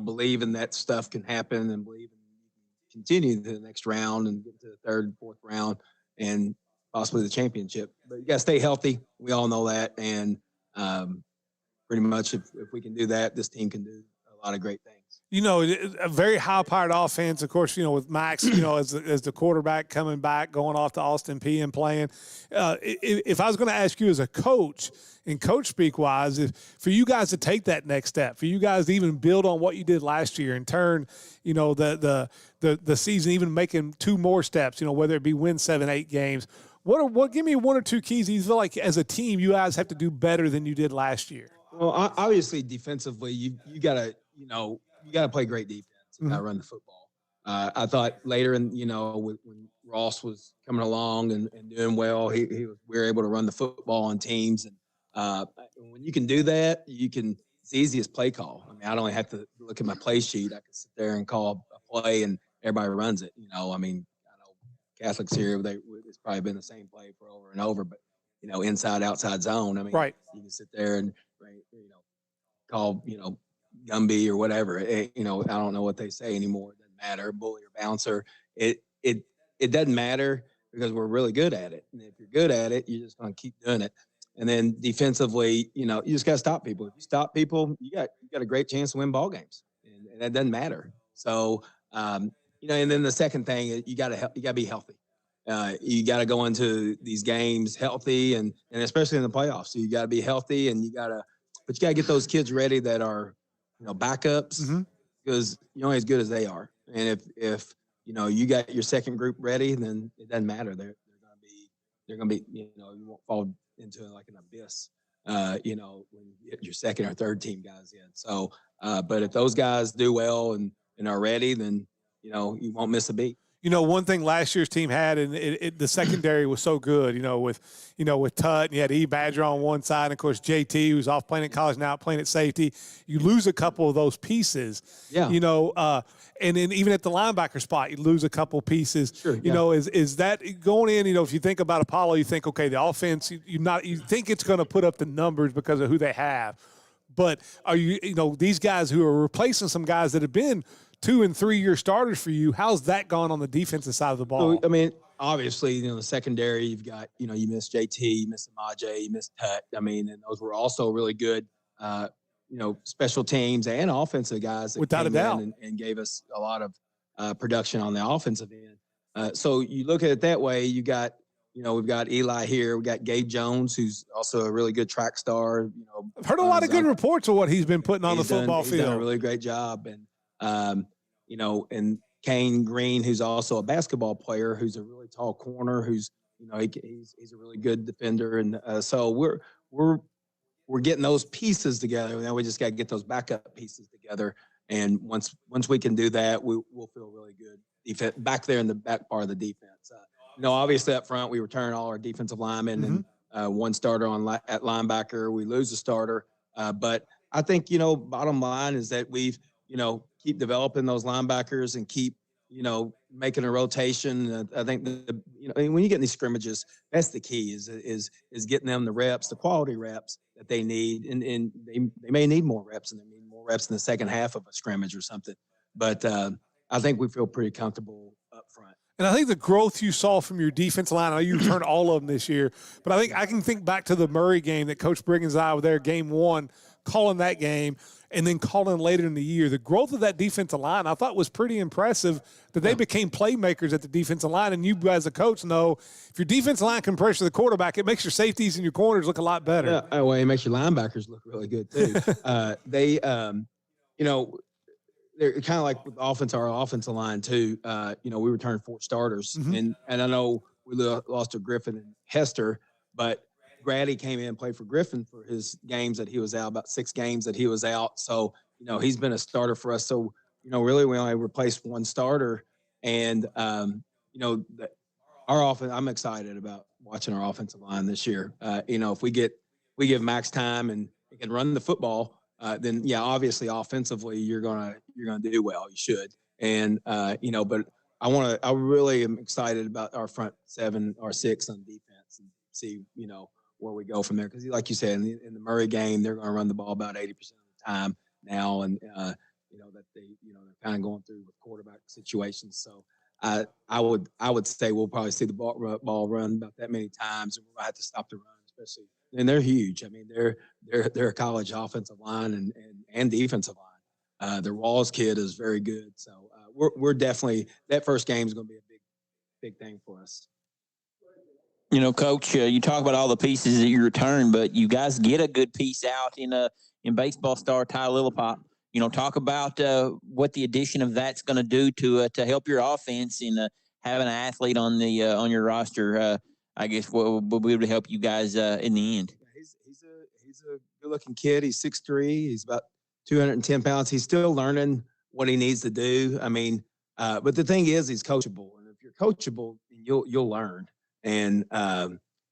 believing that stuff can happen and believing you can continue to the next round and get to the 3rd and 4th round and possibly the championship. But you got to stay healthy. We all know that. And pretty much if we can do that, this team can do a lot of great things. You know, a very high-powered offense, of course, with Max, as the quarterback coming back, going off to Austin P and playing. If I was going to ask you as a coach, in coach speak-wise, for you guys to take that next step, for you guys to even build on what you did last year and turn, the season, even making 2 more steps, whether it be win 7, 8 games, what give me 1 or 2 keys you feel like as a team you guys have to do better than you did last year? Well, obviously defensively, you got to, you got to play great defense. You got to run the football. I thought later in, when Ross was coming along and doing well, we were able to run the football on teams. And when you can do that, it's easy as play call. I mean, I don't have to look at my play sheet. I can sit there and call a play and everybody runs it. I mean, I know Catholics here, it's probably been the same play for over and over, but, inside, outside zone. I mean, right. You can sit there and, call, Gumby or whatever. I don't know what they say anymore. It doesn't matter. Bully or bouncer. It doesn't matter because we're really good at it. And if you're good at it, you're just going to keep doing it. And then defensively, you just got to stop people. If you stop people, you got a great chance to win ball games, and that doesn't matter. So, and then the second thing, you got to be healthy. You got to go into these games healthy, and especially in the playoffs. So you got to be healthy, and but you got to get those kids ready that are, backups, because you're only as good as they are. And if you got your second group ready, then it doesn't matter. They're gonna be you won't fall into like an abyss. When you get your second or third team guys in. So, but if those guys do well and are ready, then you won't miss a beat. One thing last year's team had, and the secondary was so good, with Tut, and you had E. Badger on one side, and of course JT, who's off playing at college now, playing at safety. You lose a couple of those pieces, yeah. And then even at the linebacker spot, you lose a couple pieces. Sure, yeah. Is that going in? If you think about Apollo, you think, okay, the offense, you think it's going to put up the numbers because of who they have, but are these guys who are replacing some guys that have been 2- and 3-year starters for you? How's that gone on the defensive side of the ball? So, I mean, obviously, the secondary, you've got, you miss JT, you miss Amaje, you miss Tut. I mean, and those were also really good, special teams and offensive guys that without a doubt and gave us a lot of production on the offensive end. So you look at it that way, you got, we've got Eli here, we got Gabe Jones, who's also a really good track star. I've heard a lot of good reports of what he's been putting on the football field. He's done a really great job. And, and Kane Green, who's also a basketball player, who's a really tall corner, who's, he's a really good defender. And so we're getting those pieces together. Now we just got to get those backup pieces together. And once we can do that, we'll feel really good back there in the back part of the defense. Obviously up front, we return all our defensive linemen and one starter at linebacker. We lose a starter. But I think, bottom line is that we've, keep developing those linebackers and keep, making a rotation. I think when you get in these scrimmages, that's the key is getting them the reps, the quality reps that they need. And they may need more reps, and they need more reps in the second half of a scrimmage or something. But I think we feel pretty comfortable up front. And I think the growth you saw from your defense line, I know you returned all of them this year, but I think I can think back to the Murray game that Coach Briggins and I were there, game 1, calling that game, and then calling later in the year. The growth of that defensive line, I thought, was pretty impressive, that they became playmakers at the defensive line. And you as a coach know, if your defensive line can pressure the quarterback, it makes your safeties and your corners look a lot better. Yeah, well, it makes your linebackers look really good too. They're kind of like with our offensive line too. We returned 4 starters, and I know we lost to Griffin and Hester, but Grady came in and played for Griffin for his games that he was out, about 6 games that he was out. So, he's been a starter for us. So, really we only replaced 1 starter, and our offense. I'm excited about watching our offensive line this year. If we give Max time and he can run the football. Then yeah, obviously offensively you're gonna do well. You should, and but I really am excited about our front 7 or 6 on defense and see where we go from there. Because like you said, in the Murray game, they're going to run the ball about 80% of the time now, and that they're kind of going through with quarterback situations. So I would say we'll probably see the ball run about that many times, and we'll have to stop the run, especially. And they're huge. I mean, they're a college offensive line and defensive line. The Rawls kid is very good. So we're definitely that first game is going to be a big thing for us. You know, Coach, you talk about all the pieces that you return, but you guys get a good piece out in baseball star Ty Lillipop. You know, talk about what the addition of that's going to do to help your offense in having an athlete on your roster. I guess will be able to help you guys in the end. He's a good-looking kid. He's 6'3". He's about 210 pounds. He's still learning what he needs to do. I mean, but the thing is, he's coachable, and if you're coachable, you'll learn. And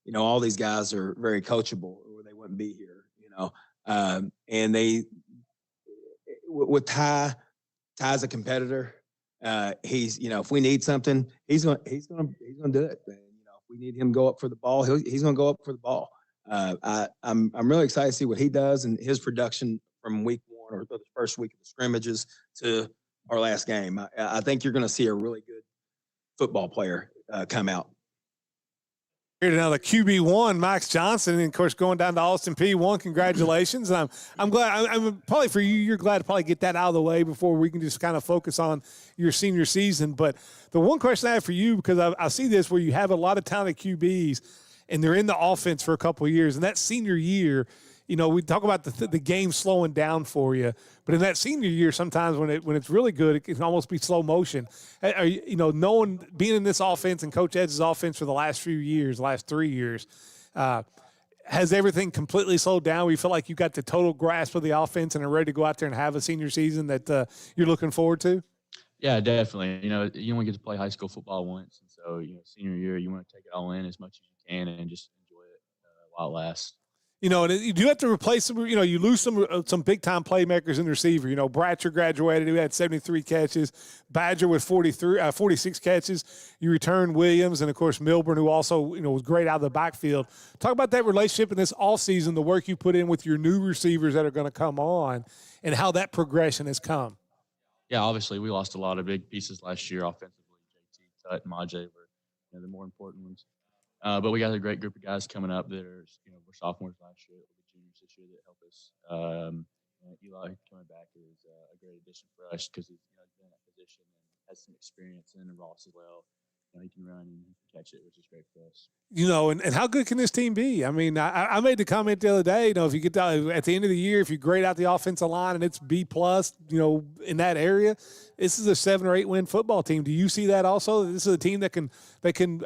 you know, all these guys are very coachable, or they wouldn't be here. You know, and they with Ty's a competitor. He's, you know, if we need something, he's gonna do it. And, you know, if we need him to go up for the ball, he's gonna go up for the ball. I'm really excited to see what he does and his production from week 1 or the first week of the scrimmages to our last game. I think you're going to see a really good football player come out. Here now, the QB1, Max Johnson, and of course going down to Austin P1. Congratulations! And I'm glad. I'm probably for you. You're glad to probably get that out of the way before we can just kind of focus on your senior season. But the one question I have for you, because I see this where you have a lot of talented QBs, and they're in the offense for a couple of years, and that senior year, you know, we talk about the game slowing down for you, but in that senior year, sometimes when it's really good, it can almost be slow motion. You know, being in this offense and Coach Ed's offense for the last 3 years, has everything completely slowed down? We feel like you got the total grasp of the offense and are ready to go out there and have a senior season that you're looking forward to? Yeah, definitely. You know, you only get to play high school football once, and so you know, senior year, you want to take it all in as much as you can and just enjoy it while it lasts. You know, and you do have to replace some. You know, you lose some big time playmakers in the receiver. You know, Bratcher graduated; he had 73 catches. Badger with 46 catches. You return Williams, and of course Milburn, who also was great out of the backfield. Talk about that relationship in this all season, the work you put in with your new receivers that are going to come on, and how that progression has come. Yeah, obviously we lost a lot of big pieces last year offensively. JT, Tut, and Majay were the more important ones. But we got a great group of guys coming up that are, we're sophomores last year, we'll be juniors this year that help us. Eli coming back is a great addition for us because he's been in that position and has some experience, and Ross as well. He can run and he can catch it, which is great for us. And how good can this team be? I mean, I made the comment the other day, if you get at the end of the year, if you grade out the offensive line and it's B+, in that area, this is a 7 or 8 win football team. Do you see that also? This is a team that can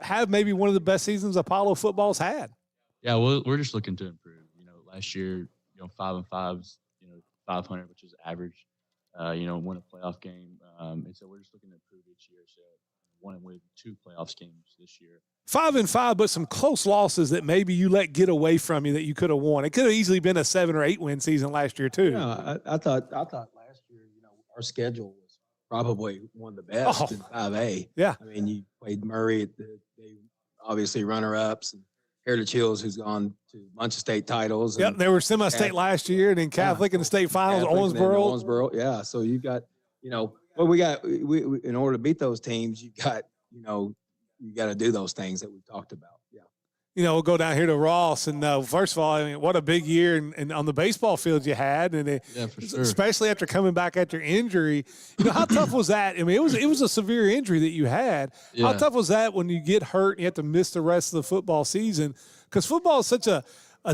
have maybe one of the best seasons Apollo football's had. Yeah, we're just looking to improve. Last year, 5-5's, 500, which is average. Won a playoff game, and so we're just looking to improve each year. So. One and win 2 playoffs games this year. 5-5, but some close losses that maybe you let get away from you that you could have won. It could have easily been a 7 or 8 win season last year too. Yeah, I thought last year, our schedule was probably one of the best in 5A. Yeah, I mean, you played Murray, they obviously runner-ups, and Heritage Hills, who's gone to a bunch of state titles. Yep, they were semi-state last year, and then Catholic in the state finals. Owensboro, yeah. So you got, well, we in order to beat those teams, you got to do those things that we talked about. Yeah. We'll go down here to Ross, and first of all, I mean, what a big year and on the baseball field you had, and for sure. Especially after coming back after injury. How tough was that? I mean, it was a severe injury that you had. Yeah. How tough was that when you get hurt and you have to miss the rest of the football season? Because football is such a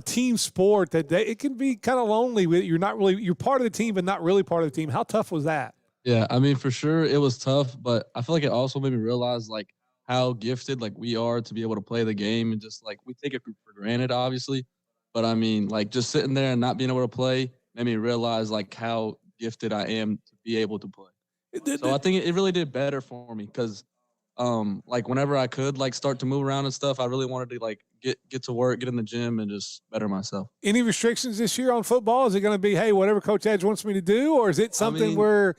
team sport that it can be kind of lonely. You're part of the team, but not really part of the team. How tough was that? Yeah, I mean, for sure it was tough, but I feel like it also made me realize how gifted we are to be able to play the game, and just we take it for granted, obviously. But I mean, just sitting there and not being able to play made me realize how gifted I am to be able to play. So I think it really did better for me because, whenever I could start to move around and stuff, I really wanted to get to work, get in the gym, and just better myself. Any restrictions this year on football? Is it going to be, hey, whatever Coach Edge wants me to do, or is it something where?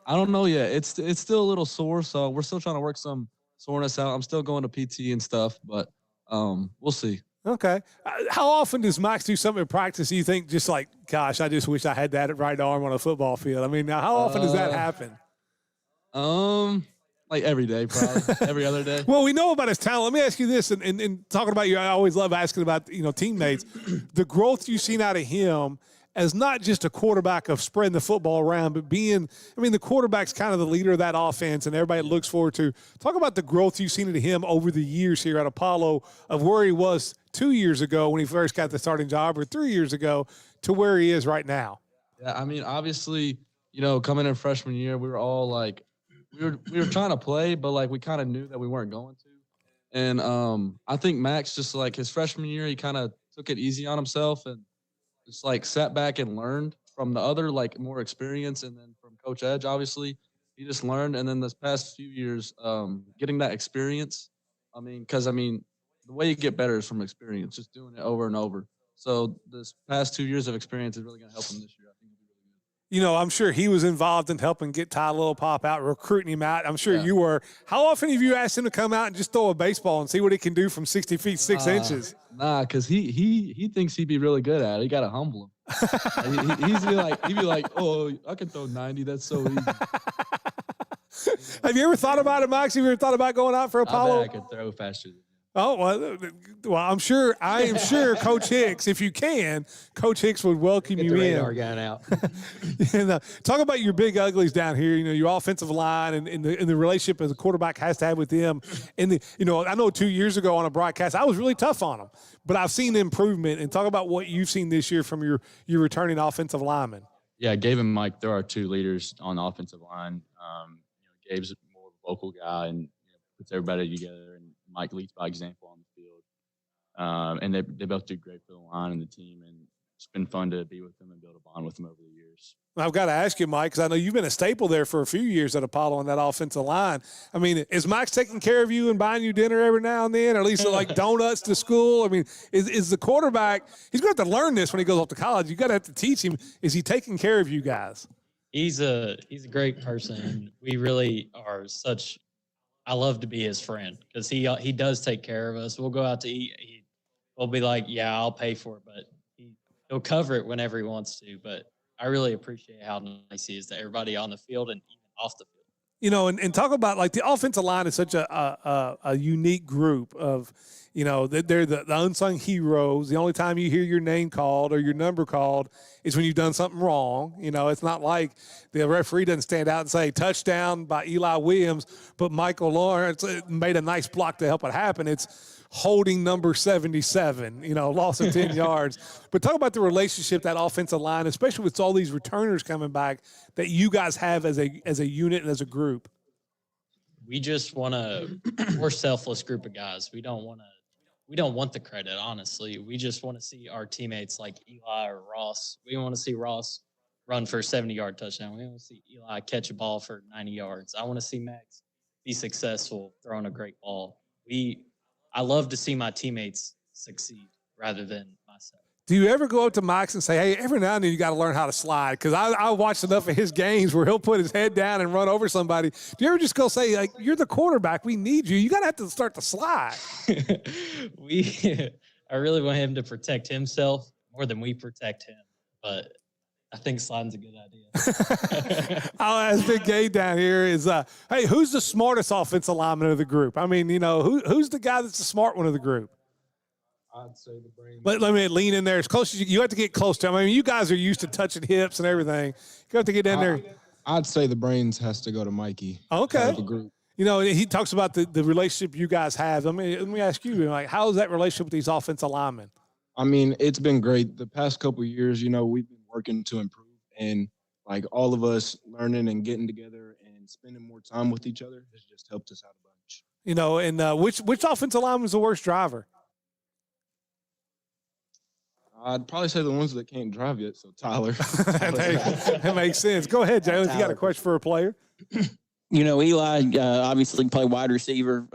I don't know yet. It's still a little sore, so we're still trying to work some soreness out. I'm still going to PT and stuff, but we'll see. Okay. How often does Max do something in practice you think just gosh, I just wish I had that right arm on a football field? I mean, how often does that happen? Every day, probably. Every other day. Well, we know about his talent. Let me ask you this, and talking about you, I always love asking about, teammates. The growth you've seen out of him as not just a quarterback of spreading the football around, but being, the quarterback's kind of the leader of that offense and everybody looks forward to. Talk about the growth you've seen in him over the years here at Apollo of where he was 2 years ago when he first got the starting job or 3 years ago to where he is right now. Yeah, obviously, coming in freshman year, we were all like, we were trying to play, but like we kind of knew that we weren't going to. And I think Max just like his freshman year, he kind of took it easy on himself and just like sat back and learned from the other like more experience, and then from Coach Edge, obviously, he just learned. And then this past few years, getting that experience, because the way you get better is from experience, just doing it over and over. So this past 2 years of experience is really going to help him this year. I think he'll be really good. I'm sure he was involved in helping get Ty Little Pop out, recruiting him out. I'm sure you were. How often have you asked him to come out and just throw a baseball and see what he can do from 60 feet, 6 inches? Nah, because he thinks he'd be really good at it. You got to humble him. He'd be like, oh, I can throw 90. That's so easy. Have you ever thought about it, Max? Have you ever thought about going out for Apollo? I bet I could throw faster than Oh, well, I am sure Coach Hicks, if you can, Coach Hicks would welcome you in. Radar gun out. Talk about your big uglies down here, your offensive line and the relationship as a quarterback has to have with them. And, I know 2 years ago on a broadcast, I was really tough on them, but I've seen improvement. And talk about what you've seen this year from your returning offensive linemen. Yeah, Gabe and Mike, they're our two leaders on the offensive line. Gabe's more of a vocal guy and puts everybody together, and Mike leads by example on the field. And they both do great for the line and the team, and it's been fun to be with them and build a bond with them over the years. I've got to ask you, Mike, because I know you've been a staple there for a few years at Apollo on that offensive line. Is Mike taking care of you and buying you dinner every now and then, or at least like donuts to school? Is the quarterback – he's going to have to learn this when he goes off to college. You got to have to teach him. Is he taking care of you guys? He's a great person, and we really are such – I love to be his friend because he does take care of us. We'll go out to eat. He'll be like, yeah, I'll pay for it, but he'll cover it whenever he wants to. But I really appreciate how nice he is to everybody on the field and even off the field. And talk about like the offensive line is such a unique group of, they're the unsung heroes. The only time you hear your name called or your number called is when you've done something wrong. It's not like the referee doesn't stand out and say touchdown by Eli Williams, but Michael Lawrence made a nice block to help it happen. It's holding number 77, loss of 10 yards. But talk about the relationship, that offensive line, especially with all these returners coming back that you guys have as a unit and as a group. We just we're a selfless group of guys. We don't want the credit, honestly. We just want to see our teammates like Eli or Ross. We want to see Ross run for a 70-yard touchdown. We want to see Eli catch a ball for 90 yards. I want to see Max be successful throwing a great ball. I love to see my teammates succeed rather than myself. Do you ever go up to Max and say, hey, every now and then you got to learn how to slide? Because I watched enough of his games where he'll put his head down and run over somebody. Do you ever just go say, like, you're the quarterback, we need you. You got to have to start to slide. I really want him to protect himself more than we protect him. But I think sliding's a good idea. I'll ask Big Gabe down here is, hey, who's the smartest offensive lineman of the group? Who's the guy that's the smart one of the group? I'd say the brain. Let me lean in there as close as you have to get close to him. You guys are used to touching hips and everything. You have to get in there. I'd say the brains has to go to Mikey. Okay. The group. He talks about the relationship you guys have. Let me ask you, how is that relationship with these offensive linemen? It's been great. The past couple of years, we've been working to improve, and like all of us learning and getting together and spending more time with each other has just helped us out a bunch. Which offensive lineman was the worst driver? I'd probably say the ones that can't drive yet, so Tyler. That makes sense. Go ahead, Jalen, if you got a question for a player. Eli obviously play wide receiver.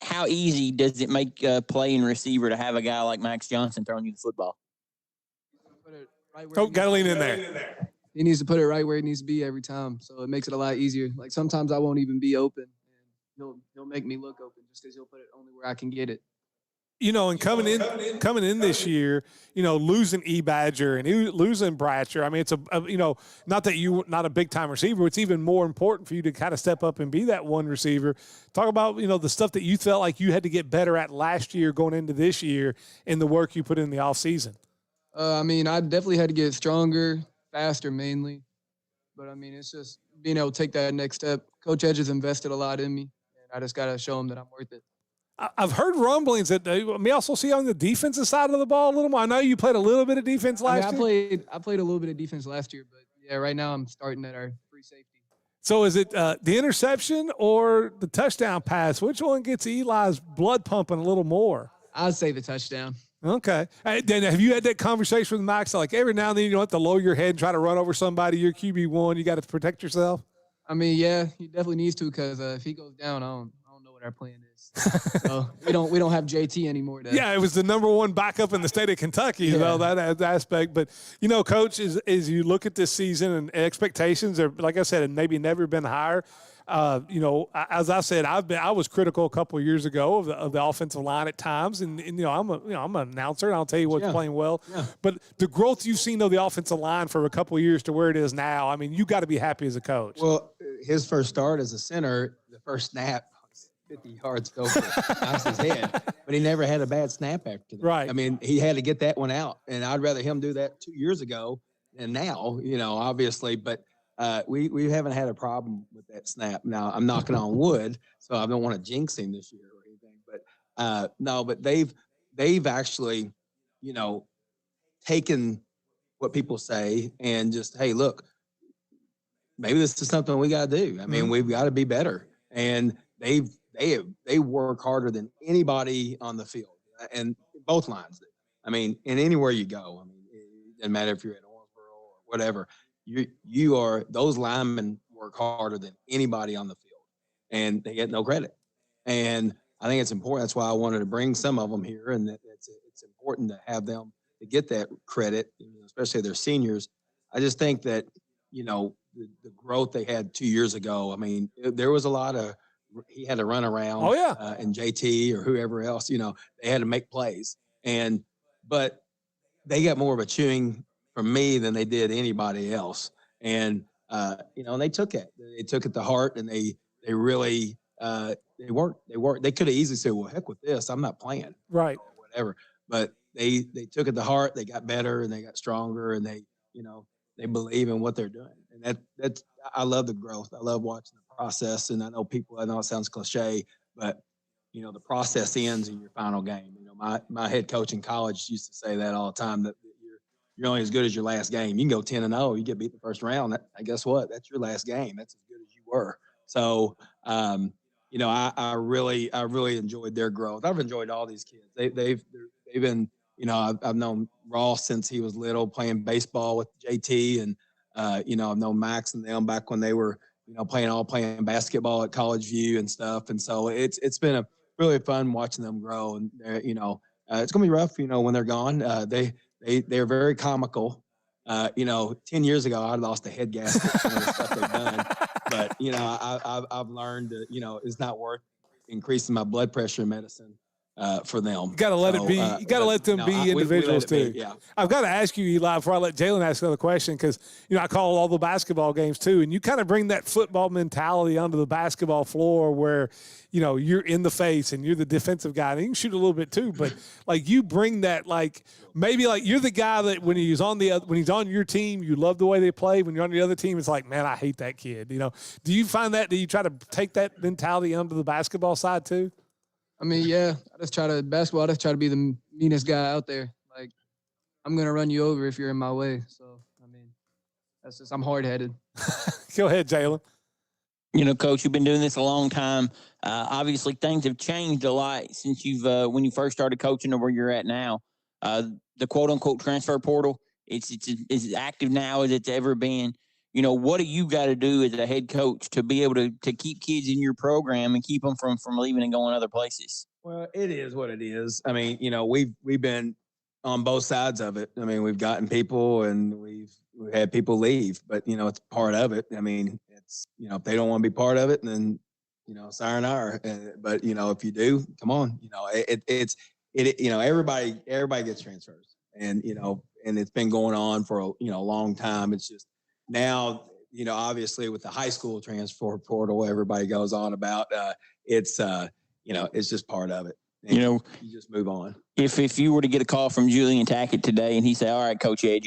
How easy does it make playing receiver to have a guy like Max Johnson throwing you the football? Got to lean in there. He needs to put it right where it needs to be every time, so it makes it a lot easier. Like sometimes I won't even be open, and he'll make me look open just because he'll put it only where I can get it. And coming in this year, losing E-Badger and losing Bratcher. It's not that you're not a big-time receiver. It's even more important for you to kind of step up and be that one receiver. Talk about, the stuff that you felt like you had to get better at last year going into this year and the work you put in the offseason. I mean, I definitely had to get stronger, faster mainly. But I mean, it's just being able to take that next step. Coach Edge has invested a lot in me, and I just got to show him that I'm worth it. I've heard rumblings that may also see on the defensive side of the ball a little more. I know you played a little bit of defense last year. I played a little bit of defense last year, but yeah, right now I'm starting at our free safety. So is it the interception or the touchdown pass? Which one gets Eli's blood pumping a little more? I'd say the touchdown. Okay. Then have you had that conversation with Max? Like every now and then you don't have to lower your head and try to run over somebody. You're QB1. You got to protect yourself. I mean, yeah, he definitely needs to because if he goes down, I don't know what our plan is. So we don't have JT anymore. Yeah, it was the number one backup in the state of Kentucky, you know, that aspect. But, you know, Coach, as you look at this season and expectations are, like I said, maybe never been higher. You know, as I said, I was critical a couple of years ago of the offensive line at times, and you know, I'm an announcer, and I'll tell you what's playing well. Yeah. But the growth you've seen of the offensive line for a couple of years to where it is now, I mean, you got to be happy as a coach. Well, his first start as a center, the first snap, 50 yards over Max's head, but he never had a bad snap after that. Right. I mean, he had to get that one out, and I'd rather him do that 2 years ago than now. You know, obviously, but. We haven't had a problem with that snap. Now I'm knocking on wood, so I don't want to jinx him this year or anything. But no, but they've actually, you know, taken what people say and just, hey, look, maybe this is something we got to do. I mean, we've got to be better, and they work harder than anybody on the field, and both lines do. I mean, and anywhere you go, I mean, it doesn't matter if you're at Owensboro or whatever. You are, those linemen work harder than anybody on the field, and they get no credit. And I think it's important. That's why I wanted to bring some of them here, and it's important to have them to get that credit, especially their seniors. I just think that, you know, the growth they had 2 years ago. I mean, there was a lot of, he had to run around. Oh yeah, and JT or whoever else, you know, they had to make plays, but they got more of a chewing from me than they did anybody else. And, you know, and they took it to heart, and they really, they could have easily said, well, heck with this, I'm not playing. Right. Or whatever. But they took it to heart, they got better, and they got stronger, and they, you know, they believe in what they're doing. And that's, I love the growth. I love watching the process. And I know it sounds cliche, but you know, the process ends in your final game. You know, my head coach in college used to say that all the time, that you're only as good as your last game. You can go 10-0, you get beat the first round. Guess what? That's your last game. That's as good as you were. So, you know, I really enjoyed their growth. I've enjoyed all these kids. They've been, you know, I've known Ross since he was little, playing baseball with JT, and you know, I've known Max and them back when they were, you know, playing basketball at College View and stuff. And so it's been a really fun watching them grow. And you know, it's gonna be rough, you know, when they're gone. They're very comical. You know, 10 years ago, I lost a head gasket from the stuff they've done. But, you know, I've learned that, you know, it's not worth increasing my blood pressure medicine for them. You got to let it be. You got to let them be individuals too. Yeah. I've got to ask you, Eli, before I let Jalen ask another question, because, you know, I call all the basketball games too, and you kind of bring that football mentality onto the basketball floor where, you know, you're in the face and you're the defensive guy, and you can shoot a little bit too, but like you bring that, like maybe like you're the guy that when he's on your team, you love the way they play. When you're on the other team, it's like, man, I hate that kid. You know, do you find that? Do you try to take that mentality onto the basketball side too? I mean, yeah, I just try to be the meanest guy out there. Like, I'm going to run you over if you're in my way. So, I mean, I'm hard-headed. Go ahead, Jalen. You know, Coach, you've been doing this a long time. Obviously, things have changed a lot since when you first started coaching to where you're at now. The quote-unquote transfer portal, it's as active now as it's ever been. You know, what do you got to do as a head coach to be able to keep kids in your program and keep them from leaving and going other places? Well, it is what it is. I mean, you know, we've been on both sides of it. I mean, we've gotten people and we've had people leave, but you know, it's part of it. I mean, it's, you know, if they don't want to be part of it, then, you know, sayonara. But you know, if you do, come on. You know, it's you know, everybody gets transfers, and you know, and it's been going on for a long time. It's just now, you know, obviously with the high school transfer portal, everybody goes on about, it's, you know, it's just part of it. And You just move on. if you were to get a call from Julian Tackett today and he say, "All right, Coach Ed,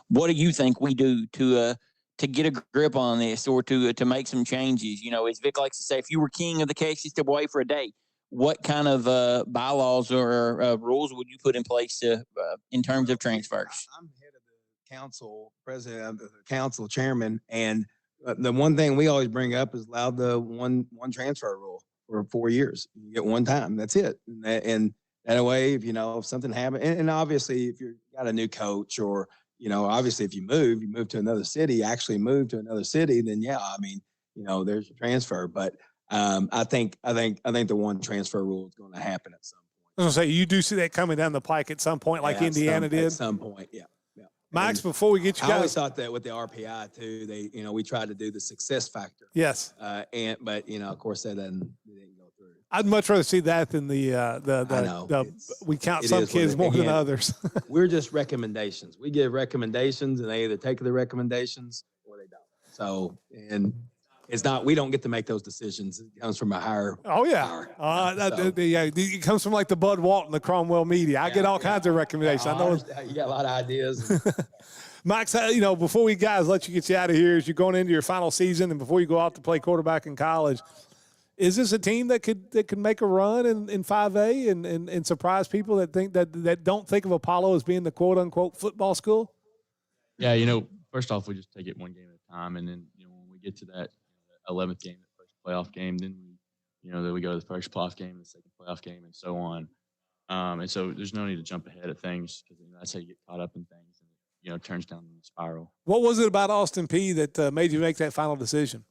what do you think we do to get a grip on this or to make some changes?" As Vic likes to say, if you were king of the case, you step away for a day. What kind of bylaws or rules would you put in place in terms of transfers? I'm head of the council, president of the council, chairman, and the one thing we always bring up is allow the one transfer rule for 4 years. You get one time. That's it. And that way, if something happens, and obviously if you've got a new coach or obviously if you move to another city, then there's a transfer. But I think the one transfer rule is going to happen at some point. I was going to say, you do see that coming down the pike at some point, like Indiana did? At some point, yeah. Max, before we get you guys. I always thought that with the RPI too, we tried to do the success factor. Yes. But of course that didn't go through. I'd much rather see that than we count some kids more than others. We're just recommendations. We give recommendations, and they either take the recommendations or they don't. So, and it's not, we don't get to make those decisions. It comes from a higher. Oh yeah. It comes from like the Bud Walton, the Cromwell media. I get all kinds of recommendations. I know you got a lot of ideas. Max, before we guys let you get you out of here, as you're going into your final season and before you go out to play quarterback in college, is this a team that could make a run in 5A and surprise people that don't think of Apollo as being the quote unquote football school? Yeah, first off, we just take it one game at a time, and then when we get to that 11th game, the first playoff game, then then we go to the first playoff game, the second playoff game, and so on. And so there's no need to jump ahead of things because that's how you get caught up in things, and it turns down the spiral. What was it about Austin Peay that made you make that final decision?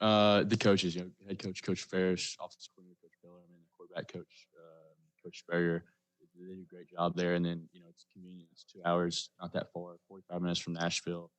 The coaches, head coach, Coach Ferris, offensive coordinator, Coach Miller, and then the quarterback coach, Coach Spurrier. They do a great job there. And then, it's convenient. It's 2 hours, not that far, 45 minutes from Nashville.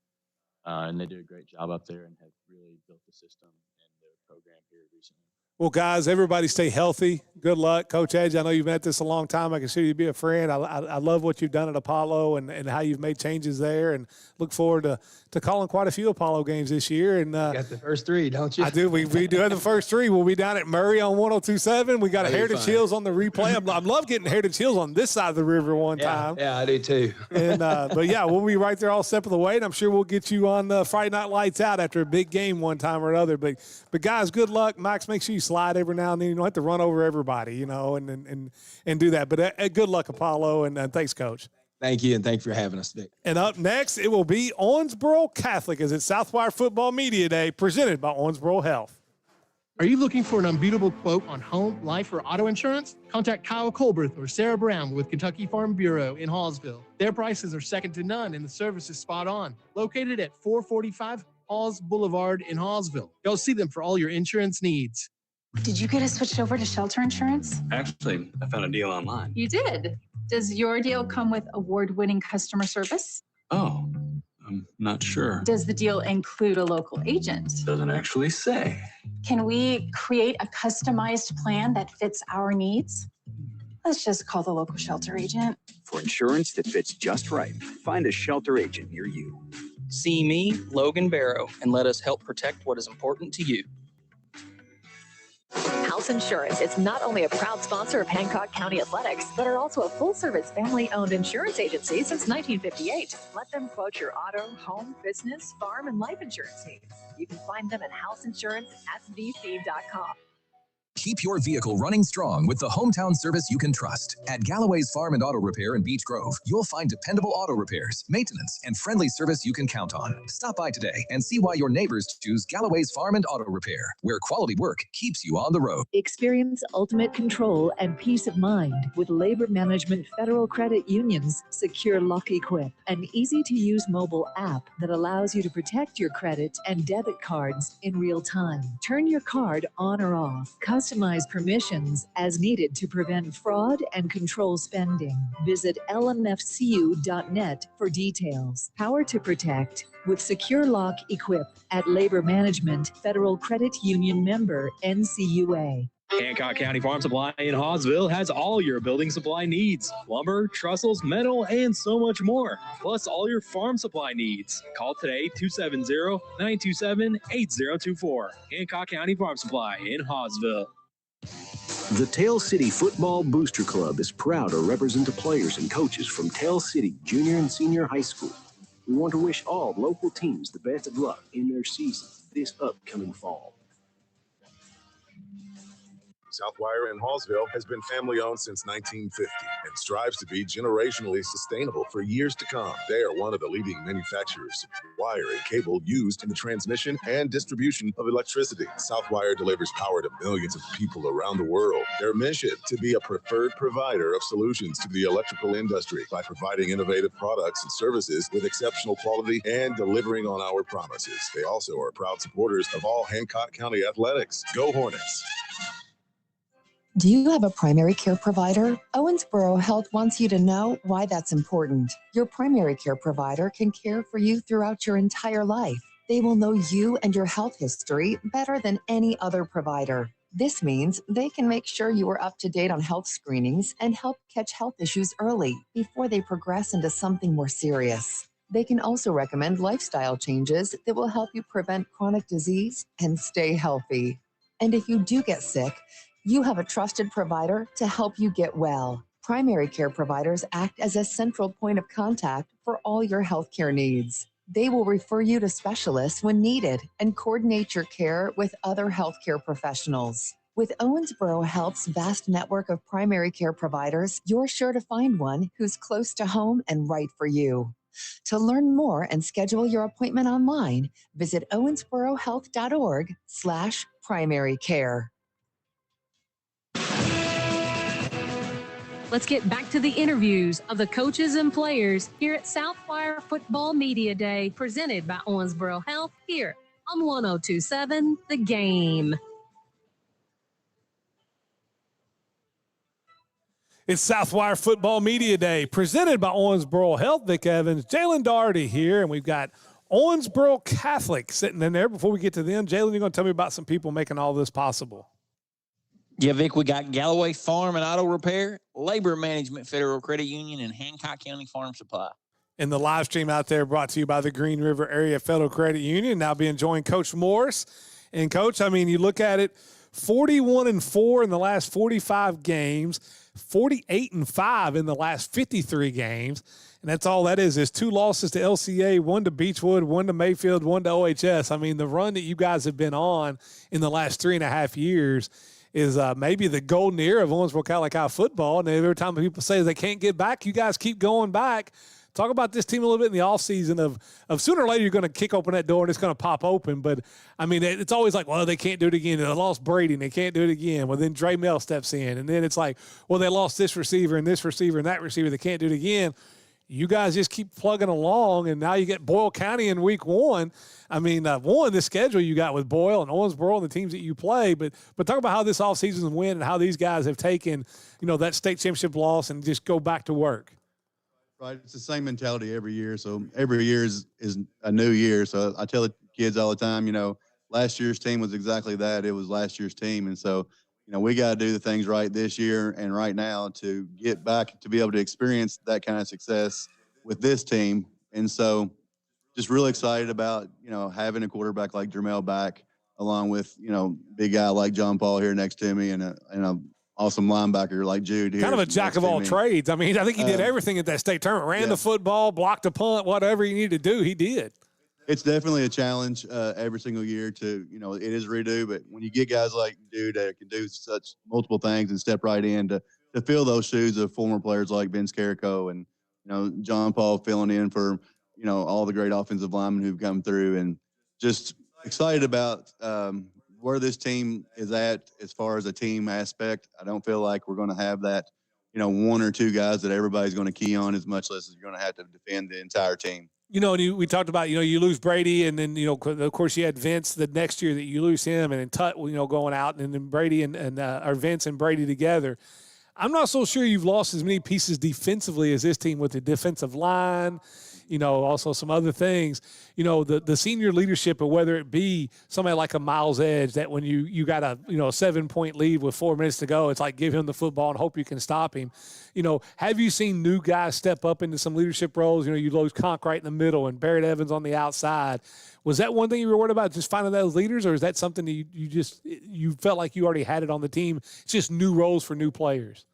And they do a great job up there and have really built the system and the program here recently. Well, guys, everybody stay healthy. Good luck. Coach Edge, I know you've been at this a long time. I consider you to be a friend. I love what you've done at Apollo and how you've made changes there, and look forward to calling quite a few Apollo games this year. And you got the first three, don't you? I do. We do have the first three. We'll be down at Murray on 102.7. We got a Heritage Hills on the replay. I love getting Heritage Hills on this side of the river one time. Yeah, I do too. And but yeah, we'll be right there all step of the way, and I'm sure we'll get you on Friday Night Lights Out after a big game one time or another. But guys, good luck. Max, make sure you slide every now and then. You don't have to run over everybody, and do that. But good luck, Apollo, and thanks, Coach. Thank you, and thank you for having us, Vic. And up next, it will be Owensboro Catholic as it's Southwire Football Media Day, presented by Owensboro Health. Are you looking for an unbeatable quote on home, life, or auto insurance? Contact Kyle Colberth or Sarah Brown with Kentucky Farm Bureau in Hallsville. Their prices are second to none, and the service is spot on. Located at 445 Halls Boulevard in Hallsville. Go see them for all your insurance needs. Did you get us switched over to shelter insurance? Actually, I found a deal online. You did? Does your deal come with award-winning customer service? Oh, I'm not sure. Does the deal include a local agent? Doesn't actually say. Can we create a customized plan that fits our needs? Let's just call the local shelter agent. For insurance that fits just right, find a shelter agent near you. See me, Logan Barrow, and let us help protect what is important to you. House Insurance is not only a proud sponsor of Hancock County Athletics, but are also a full-service family-owned insurance agency since 1958. Let them quote your auto, home, business, farm, and life insurance needs. You can find them at houseinsuranceSVC.com. Keep your vehicle running strong with the hometown service you can trust. At Galloway's Farm and Auto Repair in Beech Grove, you'll find dependable auto repairs, maintenance, and friendly service you can count on. Stop by today and see why your neighbors choose Galloway's Farm and Auto Repair, where quality work keeps you on the road. Experience ultimate control and peace of mind with Labor Management Federal Credit Union's Secure Lock Equip, an easy-to-use mobile app that allows you to protect your credit and debit cards in real time. Turn your card on or off. Customize permissions as needed to prevent fraud and control spending. Visit lmfcu.net for details. Power to protect with Secure Lock Equip at Labor Management Federal Credit Union member NCUA. Hancock County Farm Supply in Hawesville has all your building supply needs. Lumber, trestles, metal, and so much more. Plus all your farm supply needs. Call today 270-927-8024. Hancock County Farm Supply in Hawesville. The Tale City Football Booster Club is proud to represent the players and coaches from Tale City Junior and Senior High School. We want to wish all local teams the best of luck in their season this upcoming fall. Southwire in Hallsville has been family-owned since 1950 and strives to be generationally sustainable for years to come. They are one of the leading manufacturers of wire and cable used in the transmission and distribution of electricity. Southwire delivers power to millions of people around the world. Their mission, to be a preferred provider of solutions to the electrical industry by providing innovative products and services with exceptional quality and delivering on our promises. They also are proud supporters of all Hancock County athletics. Go Hornets! Do you have a primary care provider? Owensboro Health wants you to know why that's important. Your primary care provider can care for you throughout your entire life. They will know you and your health history better than any other provider. This means they can make sure you are up to date on health screenings and help catch health issues early before they progress into something more serious. They can also recommend lifestyle changes that will help you prevent chronic disease and stay healthy. And if you do get sick, you have a trusted provider to help you get well. Primary care providers act as a central point of contact for all your healthcare needs. They will refer you to specialists when needed and coordinate your care with other healthcare professionals. With Owensboro Health's vast network of primary care providers, you're sure to find one who's close to home and right for you. To learn more and schedule your appointment online, visit owensborohealth.org/primary care. Let's get back to the interviews of the coaches and players here at Southwire Football Media Day, presented by Owensboro Health here on 102.7 The Game. It's Southwire Football Media Day, presented by Owensboro Health. Vic Evans, Jalen Doherty here, and we've got Owensboro Catholic sitting in there. Before we get to them, Jalen, you're going to tell me about some people making all this possible. Yeah, Vic, we got Galloway Farm and Auto Repair, Labor Management Federal Credit Union, and Hancock County Farm Supply. And the live stream out there brought to you by the Green River Area Federal Credit Union. Now being joined Coach Morris. And, Coach, I mean, you look at it, 41-4 in the last 45 games, 48-5 in the last 53 games. And that's all that is 2 losses to LCA, 1 to Beechwood, 1 to Mayfield, 1 to OHS. I mean, the run that you guys have been on in the last 3.5 years is maybe the golden era of Owensboro Catholic High football. And every time people say they can't get back, you guys keep going back. Talk about this team a little bit in the offseason of sooner or later you're going to kick open that door and it's going to pop open. But, I mean, it's always like, well, they can't do it again. They lost Brady and they can't do it again. Well, then Dre Mel steps in. And then it's like, well, they lost this receiver and this receiver and that receiver. They can't do it again. You guys just keep plugging along, and now you get Boyle County in week 1. I mean, the schedule you got with Boyle and Owensboro and the teams that you play, but talk about how this offseason went and how these guys have taken, that state championship loss and just go back to work. Right. It's the same mentality every year. So every year is a new year. So I tell the kids all the time, last year's team was exactly that. It was last year's team. And so, we got to do the things right this year and right now to get back to be able to experience that kind of success with this team. And so just really excited about, having a quarterback like Jermel back, along with, big guy like John Paul here next to me and a awesome linebacker like Jude here. Kind of a jack of all trades. I mean, I think he did everything at that state tournament. Ran the football, blocked a punt, whatever he needed to do, he did. It's definitely a challenge every single year to, it is redo, but when you get guys like Dude that can do such multiple things and step right in to fill those shoes of former players like Ben Scarico and, John Paul filling in for, all the great offensive linemen who've come through, and just excited about where this team is at as far as a team aspect. I don't feel like we're going to have that, 1 or 2 guys that everybody's going to key on as much as you're going to have to defend the entire team. We talked about, you lose Brady, and then, of course you had Vince the next year that you lose him, and then Tut, going out, and then Brady or Vince and Brady together. I'm not so sure you've lost as many pieces defensively as this team with the defensive line, also some other things. The senior leadership, or whether it be somebody like a Miles Edge, that when you got a 7-point lead with 4 minutes to go, it's like give him the football and hope you can stop him. Have you seen new guys step up into some leadership roles? You lose Conk right in the middle and Barrett Evans on the outside. Was that one thing you were worried about, just finding those leaders, or is that something that you felt like you already had it on the team? It's just new roles for new players.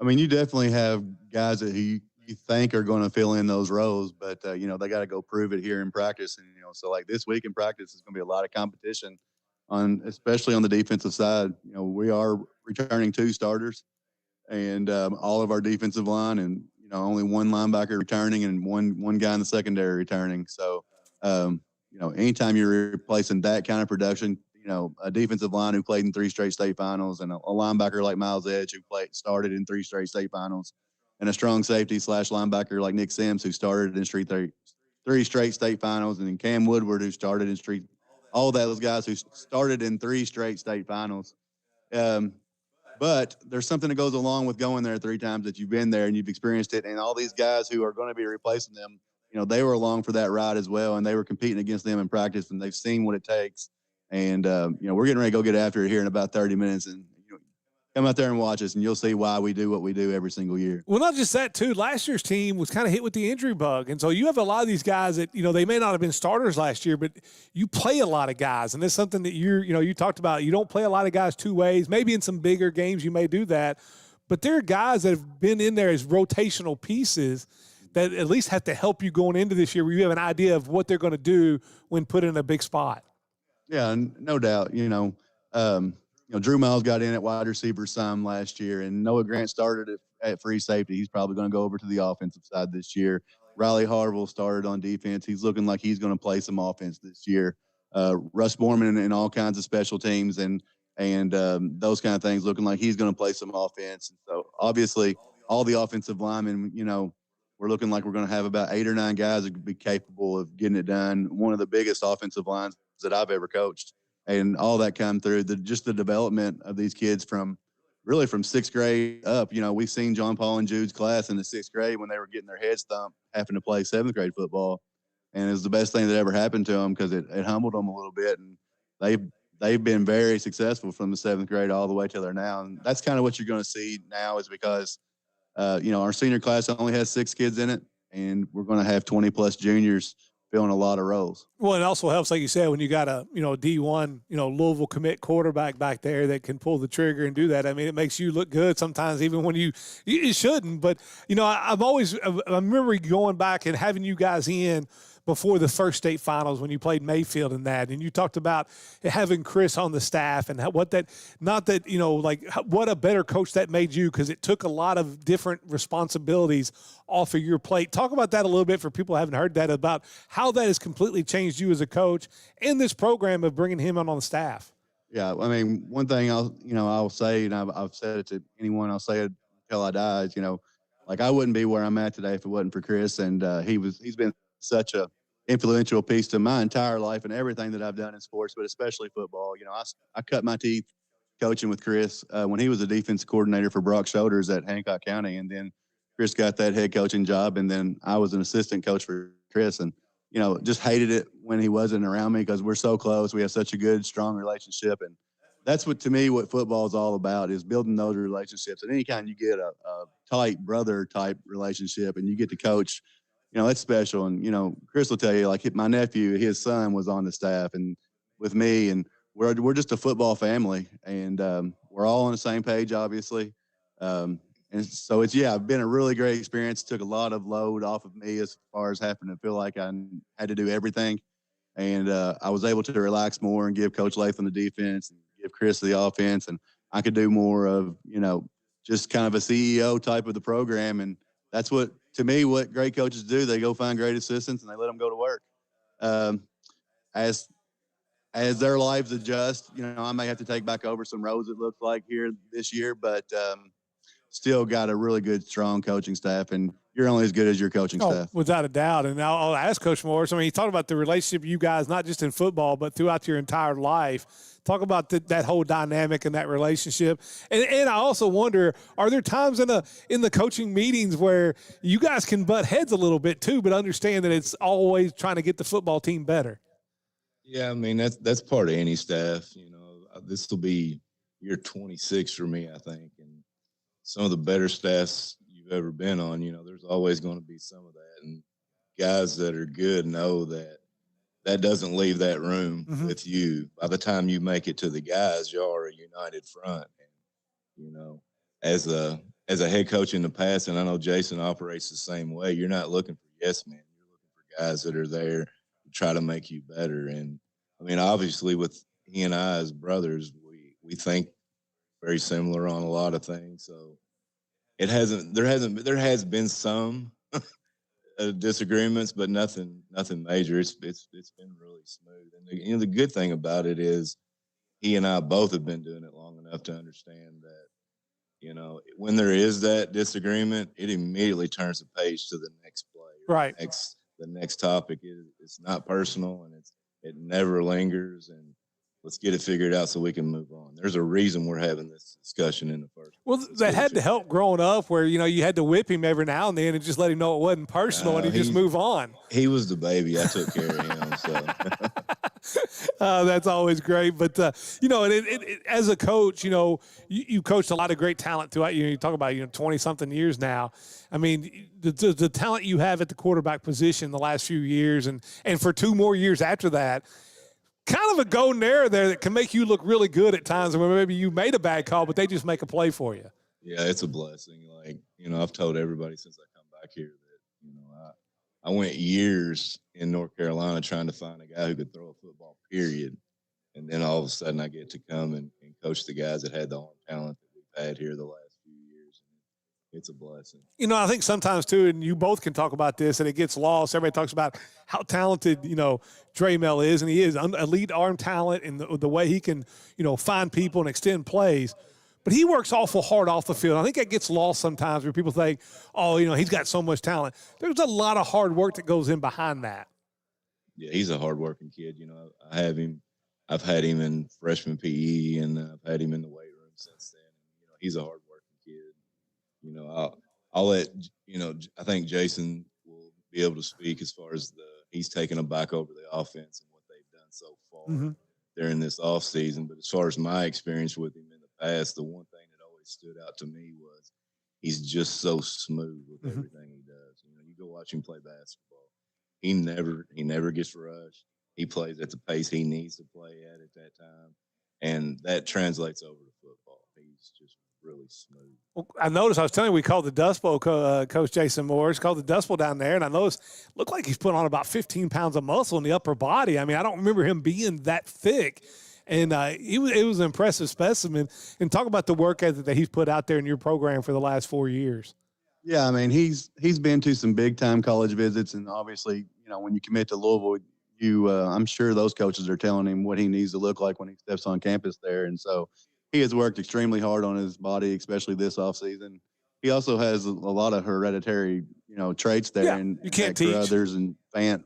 I mean, you definitely have guys that you think are going to fill in those roles, but you know, they got to go prove it here in practice. And you know, so like this week in practice is going to be a lot of competition especially on the defensive side. You know, we are returning 2 starters, and all of our defensive line, and you know, only 1 linebacker returning and one guy in the secondary returning. So, you know, anytime you're replacing that kind of production, you know, a defensive line who played in 3 straight state finals, and a linebacker like Miles Edge who started in 3 straight state finals, and a strong safety / linebacker like Nick Sims who started in 3 straight state finals, and then Cam Woodward who started in all those guys who started in 3 straight state finals. But there's something that goes along with going there 3 times that you've been there and you've experienced it. And all these guys who are going to be replacing them, you know, they were along for that ride as well, and they were competing against them in practice, and they've seen what it takes. And, you know, we're getting ready to go get after it here in about 30 minutes. And you know, come out there and watch us, and you'll see why we do what we do every single year. Well, not just that, too. Last year's team was kind of hit with the injury bug. And so you have a lot of these guys that, you know, they may not have been starters last year, but you play a lot of guys. And that's something that you talked about. You don't play a lot of guys 2 ways. Maybe in some bigger games you may do that. But there are guys that have been in there as rotational pieces that at least have to help you going into this year where you have an idea of what they're going to do when put in a big spot. Yeah, no doubt. You know, Drew Miles got in at wide receiver some last year, and Noah Grant started at free safety. He's probably going to go over to the offensive side this year. Riley Harville started on defense. He's looking like he's going to play some offense this year. Russ Borman in all kinds of special teams and those kind of things, looking like he's going to play some offense. And so obviously all the offensive linemen, you know, we're looking like we're going to have about 8 or 9 guys that could be capable of getting it done. One of the biggest offensive lines that I've ever coached, and all that come through just the development of these kids from 6th grade up. You know, we've seen John Paul and Jude's class in the 6th grade when they were getting their heads thumped, having to play 7th grade football. And it was the best thing that ever happened to them because it humbled them a little bit. And they've been very successful from the 7th grade all the way till they're now. And that's kind of what you're going to see now is because, you know, our senior class only has 6 kids in it, and we're going to have 20+ juniors filling a lot of roles. Well, it also helps, like you said, when you got a D1, Louisville commit quarterback back there that can pull the trigger and do that. I mean, it makes you look good sometimes, even when you shouldn't. But I remember going back and having you guys in before the first state finals when you played Mayfield and that, and you talked about having Chris on the staff and what a better coach that made you, because it took a lot of different responsibilities off of your plate. Talk about that a little bit for people who haven't heard that, about how that has completely changed you as a coach and this program of bringing him on the staff. Yeah, I mean, one thing I'll say, and I've said it to anyone, I'll say it until I die, is, like I wouldn't be where I'm at today if it wasn't for Chris, and he's been such a influential piece to my entire life and everything that I've done in sports, but especially football. I cut my teeth coaching with Chris when he was a defensive coordinator for Brock Shoulders at Hancock County, and then Chris got that head coaching job, and then I was an assistant coach for Chris, and just hated it when he wasn't around me because we're so close. We have such a good, strong relationship, and that's what football is all about, is building those relationships. And anytime you get a tight brother type relationship and you get to coach, it's special. And, Chris will tell you, like my nephew, his son was on the staff and with me, and we're just a football family, and we're all on the same page, obviously. And so it's been a really great experience. Took a lot of load off of me as far as having to feel like I had to do everything. And I was able to relax more and give Coach Latham the defense and give Chris the offense. And I could do more of, just kind of a CEO type of the program. And that's what great coaches do. They go find great assistants and they let them go to work. As their lives adjust, I may have to take back over some roles, it looks like, here this year, but still got a really good, strong coaching staff, and you're only as good as your coaching staff. Without a doubt. And now I'll ask Coach Morris. I mean, he talked about the relationship you guys, not just in football, but throughout your entire life. Talk about that whole dynamic and that relationship. And I also wonder, are there times in the coaching meetings where you guys can butt heads a little bit too, but understand that it's always trying to get the football team better? Yeah, I mean, that's part of any staff. This will be year 26 for me, I think. And some of the better staffs you've ever been on, there's always going to be some of that. And guys that are good know that that doesn't leave that room Mhm. with you. By the time you make it to the guys, y'all are a united front. And, you know, as a head coach in the past, and I know Jason operates the same way, you're not looking for yes men. You're looking for guys that are there to try to make you better. And I mean, obviously with he and I as brothers, we think very similar on a lot of things. So there has been some disagreements, but nothing major. It's been really smooth. And the good thing about it is he and I both have been doing it long enough to understand that, you know, when there is that disagreement, it immediately turns the page to the next play, Right. the next topic. It's not personal, and it never lingers. And let's get it figured out so we can move on. There's a reason we're having this discussion in the first place. Well, that had to help growing up where, you know, you had to whip him every now and then and just let him know it wasn't personal and he'd just move on. He was the baby. I took care of him. So that's always great. But, you know, as a coach, you know, you coached a lot of great talent throughout, you talk about, 20-something years now. I mean, the talent you have at the quarterback position the last few years and for 2 more years after that, kind of a golden era there that can make you look really good at times where maybe you made a bad call, but they just make a play for you. Yeah, it's a blessing. Like, I've told everybody since I come back here that, I went years in North Carolina trying to find a guy who could throw a football, period. And then all of a sudden I get to come and coach the guys that had the arm talent that we've had here the last few years. It's a blessing. I think sometimes too, and you both can talk about this, and it gets lost. Everybody talks about how talented, Dre Mel is, and he is elite arm talent and the way he can, find people and extend plays. But he works awful hard off the field. I think that gets lost sometimes where people think, oh, he's got so much talent. There's a lot of hard work that goes in behind that. Yeah, he's a hardworking kid. I've had him in freshman PE, and I've had him in the weight room since then. And, he's a hardworking kid. I'll let I think Jason will be able to speak as far as he's taken them back over the offense and what they've done so far during this offseason. But as far as my experience with him in the past, the one thing that always stood out to me was he's just so smooth with everything he does. You go watch him play basketball. He never gets rushed. He plays at the pace he needs to play at that time. And that translates over to football. He's just really smooth. Well, I noticed, I was telling you, we called the Dust Bowl, Coach Jason Morris called the Dust Bowl down there, and I noticed it looked like he's put on about 15 pounds of muscle in the upper body. I mean, I don't remember him being that thick. And it was an impressive specimen. And talk about the work ethic that he's put out there in your program for the last 4 years. Yeah, I mean, he's been to some big-time college visits, and obviously, when you commit to Louisville, I'm sure those coaches are telling him what he needs to look like when he steps on campus there. And so he has worked extremely hard on his body, especially this offseason. He also has a lot of hereditary, traits there. Yeah, and you can't teach. teach. And Fant,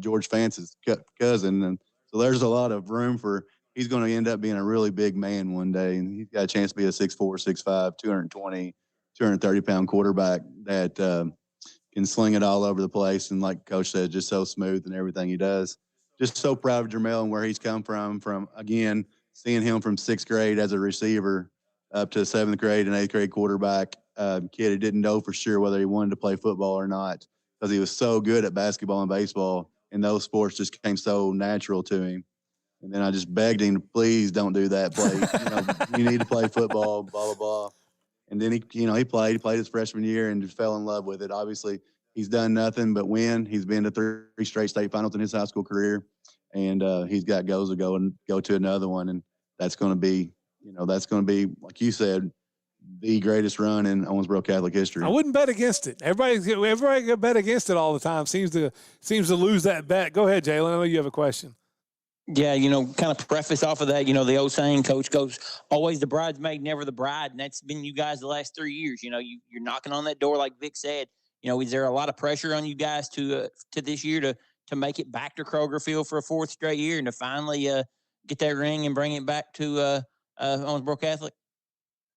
George Fance's cousin. And so there's a lot of room for he's going to end up being a really big man one day. And he's got a chance to be a 6'4", 6'5", 220, 230-pound quarterback that can sling it all over the place. And like Coach said, just so smooth in everything he does. Just so proud of Jermel and where he's come from, again, seeing him from 6th grade as a receiver up to 7th grade and 8th grade quarterback. Kid who didn't know for sure whether he wanted to play football or not because he was so good at basketball and baseball, and those sports just came so natural to him. And then I just begged him to please don't do that. You need to play football, blah, blah, blah. And then he played his freshman year and just fell in love with it. Obviously, he's done nothing but win. He's been to 3 straight state finals in his high school career, and he's got goals to go to another one. And that's going to be, like you said, the greatest run in Owensboro Catholic history. I wouldn't bet against it. Everybody bet against it all the time. Seems to lose that bet. Go ahead, Jalen. I know you have a question. Yeah, kind of preface off of that, the old saying, Coach goes, always the bridesmaid, never the bride. And that's been you guys the last 3 years. You're knocking on that door, like Vic said. Is there a lot of pressure on you guys to this year to make it back to Kroger Field for a 4th straight year and to finally get that ring and bring it back to Owensboro Catholic?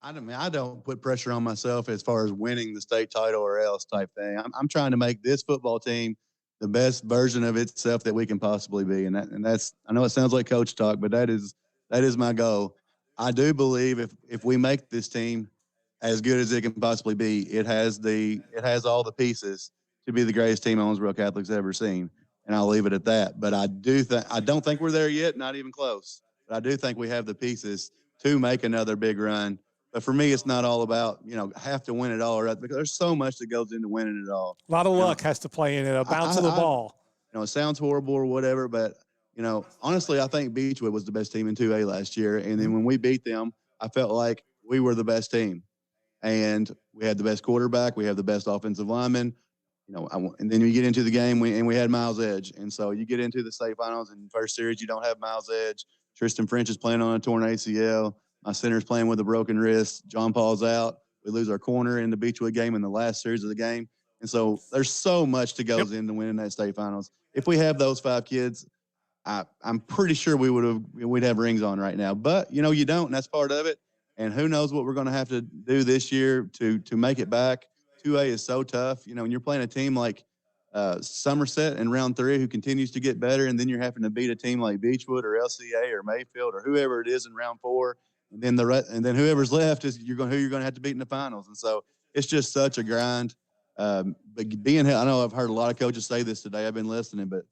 I don't put pressure on myself as far as winning the state title or else type thing. I'm trying to make this football team the best version of itself that we can possibly be. And that's, I know it sounds like coach talk, but that is my goal. I do believe if we make this team as good as it can possibly be, it has all the pieces to be the greatest team Owensboro Catholic's ever seen. and I'll leave it at that. But I don't think we're there yet, not even close. But I do think we have the pieces to make another big run. But for me, it's not all about, have to win it all, right? Because there's so much that goes into winning it all. A lot of luck has to play in it, a bounce of the ball. It sounds horrible or whatever, but, honestly, I think Beechwood was the best team in 2A last year. And then when we beat them, I felt like we were the best team. And we had the best quarterback. We have the best offensive lineman. And then you get into the game, and we had Miles Edge. And so you get into the state finals, and first series, you don't have Miles Edge. Tristan French is playing on a torn ACL. My center's playing with a broken wrist. John Paul's out. We lose our corner in the Beechwood game in the last series of the game. And so there's so much that goes into winning that state finals. If we have those 5 kids, I'm pretty sure we'd have rings on right now. But, you don't, and that's part of it. And who knows what we're going to have to do this year to make it back. 2A is so tough. When you're playing a team like Somerset in round 3 who continues to get better, and then you're having to beat a team like Beechwood or LCA or Mayfield or whoever it is in round 4, and then whoever's left is who you're going to have to beat in the finals. And so it's just such a grind. But I know I've heard a lot of coaches say this today. I've been listening, but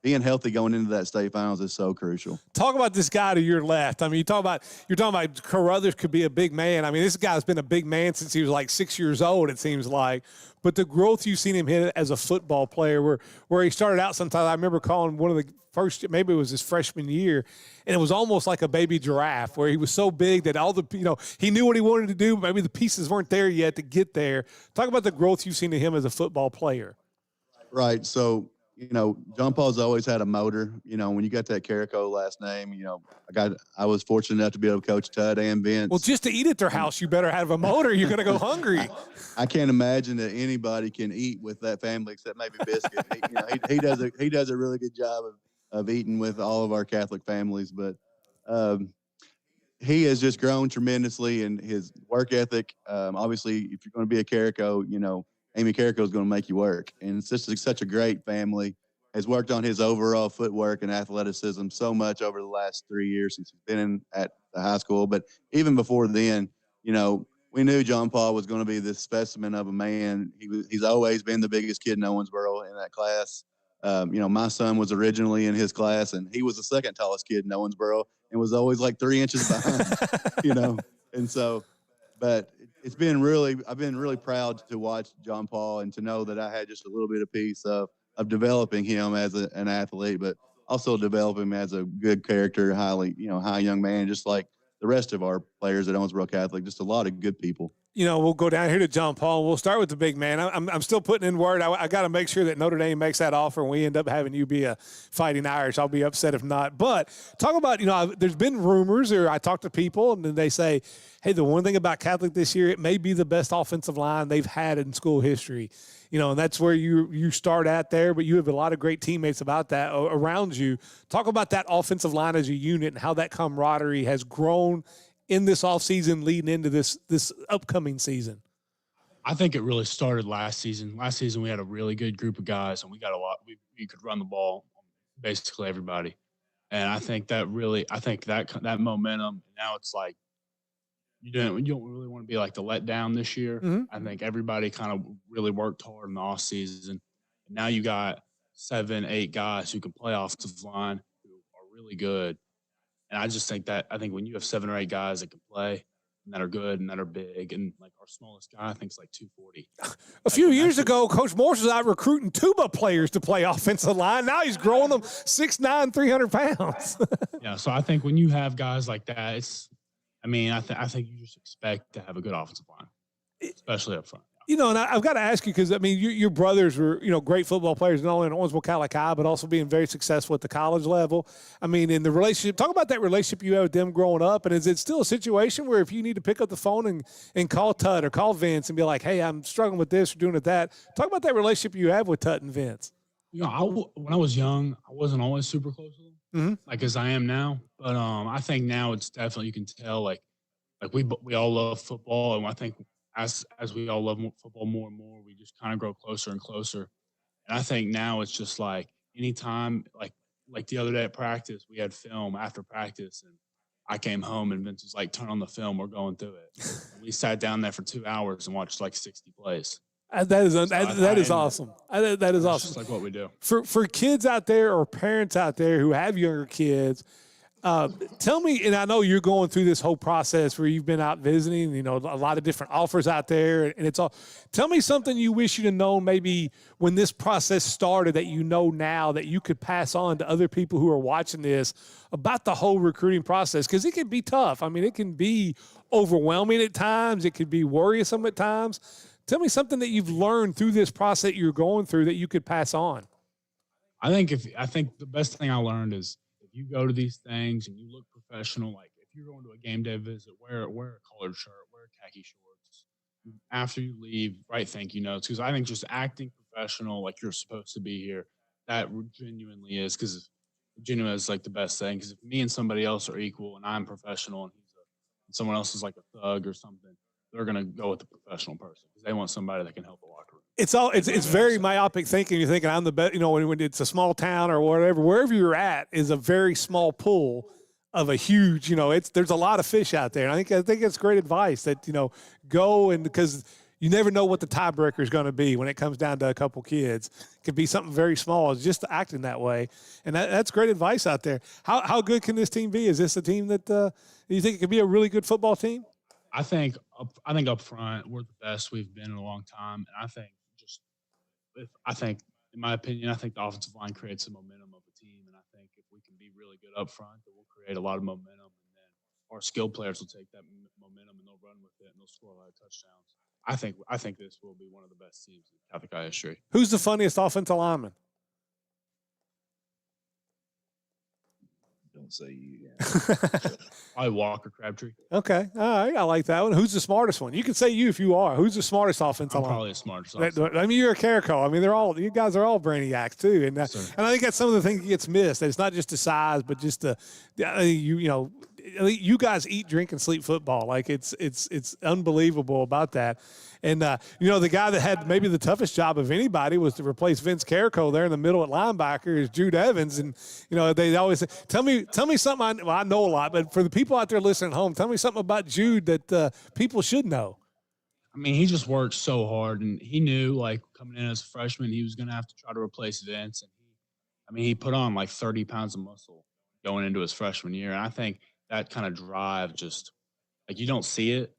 being healthy going into that state finals is so crucial. Talk about this guy to your left. I mean, you're talking about Carruthers could be a big man. I mean, this guy's been a big man since he was like 6 years old, it seems like. But the growth you've seen him hit as a football player, where he started out sometimes, I remember calling one of the first, maybe it was his freshman year, and it was almost like a baby giraffe, where he was so big that he knew what he wanted to do, but maybe the pieces weren't there yet to get there. Talk about the growth you've seen in him as a football player. Right. So, John Paul's always had a motor. When you got that Carrico last name, I was fortunate enough to be able to coach Tud and Vince. Well, just to eat at their house, you better have a motor. You're going to go hungry. I can't imagine that anybody can eat with that family except maybe Biscuit. He does a really good job of eating with all of our Catholic families, but he has just grown tremendously in his work ethic. Obviously, if you're going to be a Carrico, Amy Carrico is going to make you work. And it's just such a great family. Has worked on his overall footwork and athleticism so much over the last 3 years since he's been at the high school. But even before then, we knew John Paul was going to be this specimen of a man. He's always been the biggest kid in Owensboro in that class. My son was originally in his class, and he was the second tallest kid in Owensboro and was always like 3 inches behind, And so, but I've been really proud to watch John Paul and to know that I had just a little bit of piece of developing him as an athlete, but also develop him as a good character, high young man, just like the rest of our players at Owensboro Catholic, just a lot of good people. We'll go down here to John Paul. We'll start with the big man. I'm still putting in word. I got to make sure that Notre Dame makes that offer and we end up having you be a Fighting Irish. I'll be upset if not. But talk about, there's been rumors, or I talk to people, and then they say, hey, the one thing about Catholic this year, it may be the best offensive line they've had in school history. And that's where you start at there, but you have a lot of great teammates around you. Talk about that offensive line as a unit and how that camaraderie has grown in this offseason leading into this upcoming season. I think it really started last season. Last season, we had a really good group of guys, and we got a lot. We could run the ball on basically everybody. And I think that momentum, now it's like, you don't really want to be like the letdown this year. Mm-hmm. I think everybody kind of really worked hard in the off season. And now you got 7, 8 guys who can play offensive line who are really good. And I think when you have 7 or 8 guys that can play and that are good and that are big, and like our smallest guy, I think is like 240. A few years ago, Coach Morse was out recruiting tuba players to play offensive line. Now he's growing them 6'9", 300 pounds. Yeah, so I think when you have guys like that, I think you just expect to have a good offensive line, especially up front. And I've got to ask you because, your brothers were, great football players, not only in Owensboro Catholic High, but also being very successful at the college level. In the relationship, talk about that relationship you have with them growing up. And is it still a situation where if you need to pick up the phone and call Tut or call Vince and be like, hey, I'm struggling with this or doing that, talk about that relationship you have with Tut and Vince. When I was young, I wasn't always super close to them, like as I am now. But I think now it's definitely, you can tell, like we all love football, and I think as we all love football more and more, we just kind of grow closer and closer. And I think now it's just like anytime, like the other day at practice, we had film after practice, and I came home and Vince was like, turn on the film, we're going through it. And we sat down there for 2 hours and watched like 60 plays. That is So that is awesome. That is That's awesome. just like what we do. For kids out there or parents out there who have younger kids, tell me, and I know you're going through this whole process where you've been out visiting, you know, a lot of different offers out there, and it's all. Tell me something you wish you'd have known maybe when this process started that you know now that you could pass on to other people who are watching this about the whole recruiting process, because it can be tough. I mean, it can be overwhelming at times. It could be worrisome at times. Tell me something that you've learned through this process you're going through that you could pass on. I think the best thing I learned is if you go to these things and you look professional, like if you're going to a game day visit, wear a collared shirt, wear khaki shorts. After you leave, write thank you notes, because I think just acting professional like you're supposed to be here, that genuinely is, because genuine is like the best thing. Because if me and somebody else are equal and I'm professional and someone else is like a thug or something, they're gonna go with the professional person because they want somebody that can help the locker room. It's very myopic thinking. You're thinking I'm the best. You know, when it's a small town or whatever, wherever you're at is a very small pool of a huge. You know, there's a lot of fish out there. And I think it's great advice that, you know, go, and because you never know what the tiebreaker is going to be when it comes down to a couple kids. It could be something very small. It's just acting that way, and that's great advice out there. How good can this team be? Is this a team that you think it could be a really good football team? I think up front we're the best we've been in a long time, and I think in my opinion, I think the offensive line creates the momentum of a team, and I think if we can be really good up front, then we'll create a lot of momentum, and then our skilled players will take that momentum and they'll run with it and they'll score a lot of touchdowns. I think this will be one of the best teams in Catholic High history. Who's the funniest offensive lineman? Don't say you. Probably Walker Crabtree. Okay, all right, I like that one. Who's the smartest one? You can say you if you are. Who's the smartest offensive lineman? Probably the smartest. I mean, you're a Carico. I mean, you guys are all brainiacs too, and I think that's some of the things that gets missed. It's not just the size, but just you guys eat, drink, and sleep football. Like it's unbelievable about that. And the guy that had maybe the toughest job of anybody was to replace Vince Carico there in the middle at linebacker is Jude Evans. And they always say, tell me something. I know a lot, but for the people out there listening at home, tell me something about Jude that people should know. I mean, he just worked so hard, and he knew, like, coming in as a freshman, he was going to have to try to replace Vince. And he put on like 30 pounds of muscle going into his freshman year. And I think that kind of drive, just like, you don't see it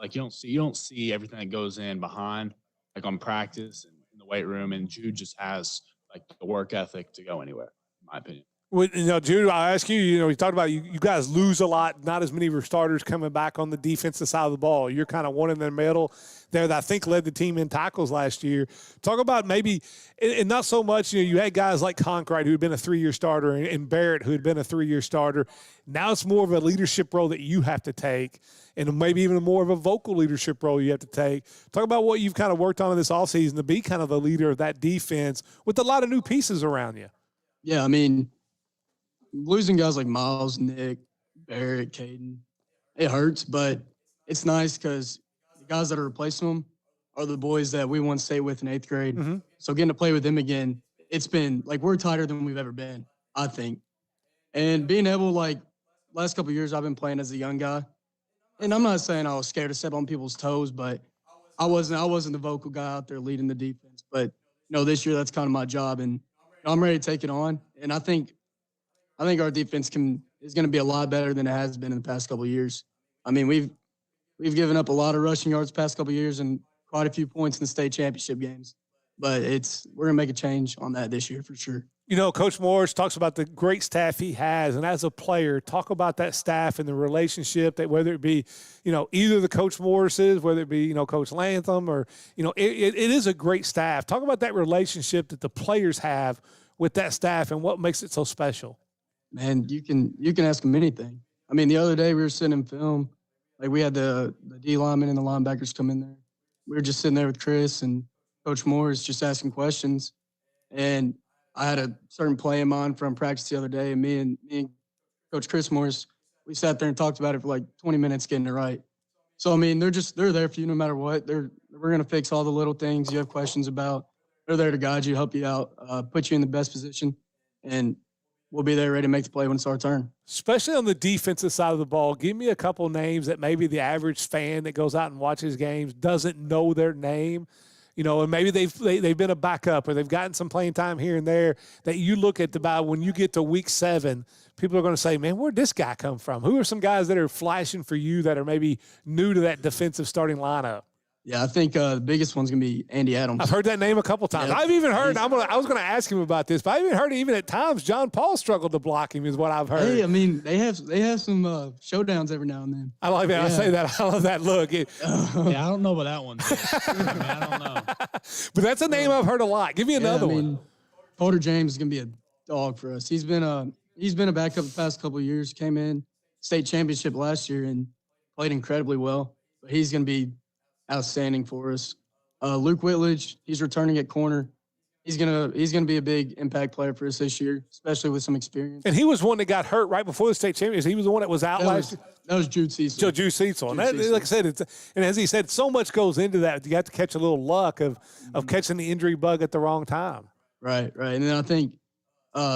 you don't see everything that goes in behind, like on practice and in the weight room. And Jude just has like the work ethic to go anywhere, in my opinion. Well, Jude, I'll ask you, we talked about you guys lose a lot, not as many of your starters coming back on the defensive side of the ball. You're kind of one in the middle there that I think led the team in tackles last year. Talk about maybe, and not so much, you had guys like Conkright who had been a 3-year starter and Barrett who had been a 3-year starter. Now it's more of a leadership role that you have to take, and maybe even more of a vocal leadership role you have to take. Talk about what you've kind of worked on in this offseason to be kind of the leader of that defense with a lot of new pieces around you. Yeah, I mean, losing guys like Miles, Nick, Barrett, Caden, it hurts, but it's nice because the guys that are replacing them are the boys that we once stayed with in 8th grade. Mm-hmm. So getting to play with them again, it's been like we're tighter than we've ever been, I think. And being able, like, last couple of years I've been playing as a young guy, and I'm not saying I was scared to step on people's toes, but I wasn't the vocal guy out there leading the defense. But this year that's kind of my job, and I'm ready to take it on. And I think our defense is going to be a lot better than it has been in the past couple of years. I mean, we've given up a lot of rushing yards the past couple of years and quite a few points in the state championship games. But we're going to make a change on that this year for sure. Coach Morris talks about the great staff he has, and as a player, talk about that staff and the relationship that whether it be, either the Coach Morrises, whether it be, Coach Lantham, or, it is a great staff. Talk about that relationship that the players have with that staff and what makes it so special. Man, you can ask them anything. I mean, the other day we were sitting in film, like we had the D linemen and the linebackers come in there. We were just sitting there with Chris and Coach Morris just asking questions. And I had a certain play in mind from practice the other day, and me and Coach Chris Morris, we sat there and talked about it for like 20 minutes getting it right. So, I mean, they're there for you no matter what. We're going to fix all the little things you have questions about. They're there to guide you, help you out, put you in the best position, and we'll be there ready to make the play when it's our turn. Especially on the defensive side of the ball, give me a couple names that maybe the average fan that goes out and watches games doesn't know their name. you know, and maybe they've been a backup or they've gotten some playing time here and there, that you look at when you get to week 7, people are going to say, man, where'd this guy come from? Who are some guys that are flashing for you that are maybe new to that defensive starting lineup? Yeah, I think the biggest one's going to be Andy Adams. I've heard that name a couple times. Yeah, I've even heard, I was going to ask him about this, but I even heard even at times John Paul struggled to block him is what I've heard. Hey, I mean, they have some showdowns every now and then. I like that. Yeah. I say that. I love that look. Yeah, I don't know about that one. I don't know. But that's a name I've heard a lot. Give me another one. Porter James is going to be a dog for us. He's been a backup the past couple of years, came in state championship last year and played incredibly well. But he's going to be outstanding for us. Luke Whitledge, he's returning at corner. He's gonna be a big impact player for us this year, especially with some experience. And he was one that got hurt right before the state championship. He was the one that was out last year. That was Jude Cecil. Jude Cecil. And that, like I said, and as he said, so much goes into that. You have to catch a little luck of catching the injury bug at the wrong time. Right. And then I think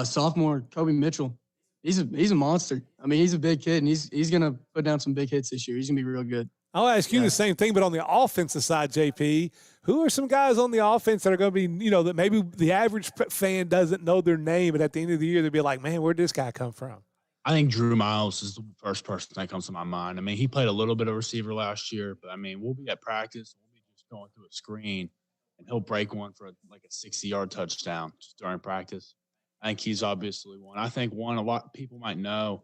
sophomore Kobe Mitchell, he's a monster. I mean, he's a big kid, and he's gonna put down some big hits this year. He's gonna be real good. I'll ask you the same thing, but on the offensive side, JP, who are some guys on the offense that are going to be, you know, that maybe the average fan doesn't know their name, but at the end of the year, they'll be like, man, where'd this guy come from? I think Drew Miles is the first person that comes to my mind. I mean, he played a little bit of receiver last year, but I mean, we'll be at practice, we'll be just going through a screen, and he'll break one for like a 60-yard touchdown just during practice. I think he's obviously one. I think one a lot of people might know,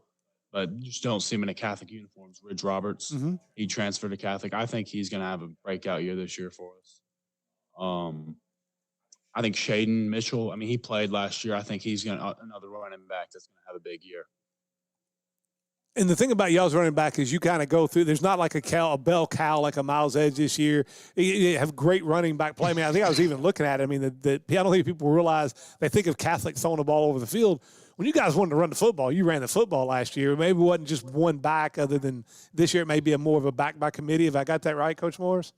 but you just don't see him in a Catholic uniforms. Ridge Roberts, he transferred to Catholic. I think he's going to have a breakout year this year for us. I think Shaden Mitchell, I mean, he played last year. I think he's going to another running back that's going to have a big year. And the thing about y'all's running back is you kind of go through. There's not like a bell cow like a Miles Edge this year. You have great running back play. I mean, I think I was even looking at it. I mean, I don't think people realize they think of Catholic throwing the ball over the field. When you guys wanted to run the football, you ran the football last year. Maybe it wasn't just one back other than this year. It may be more of a back by committee. Have I got that right, Coach Morris?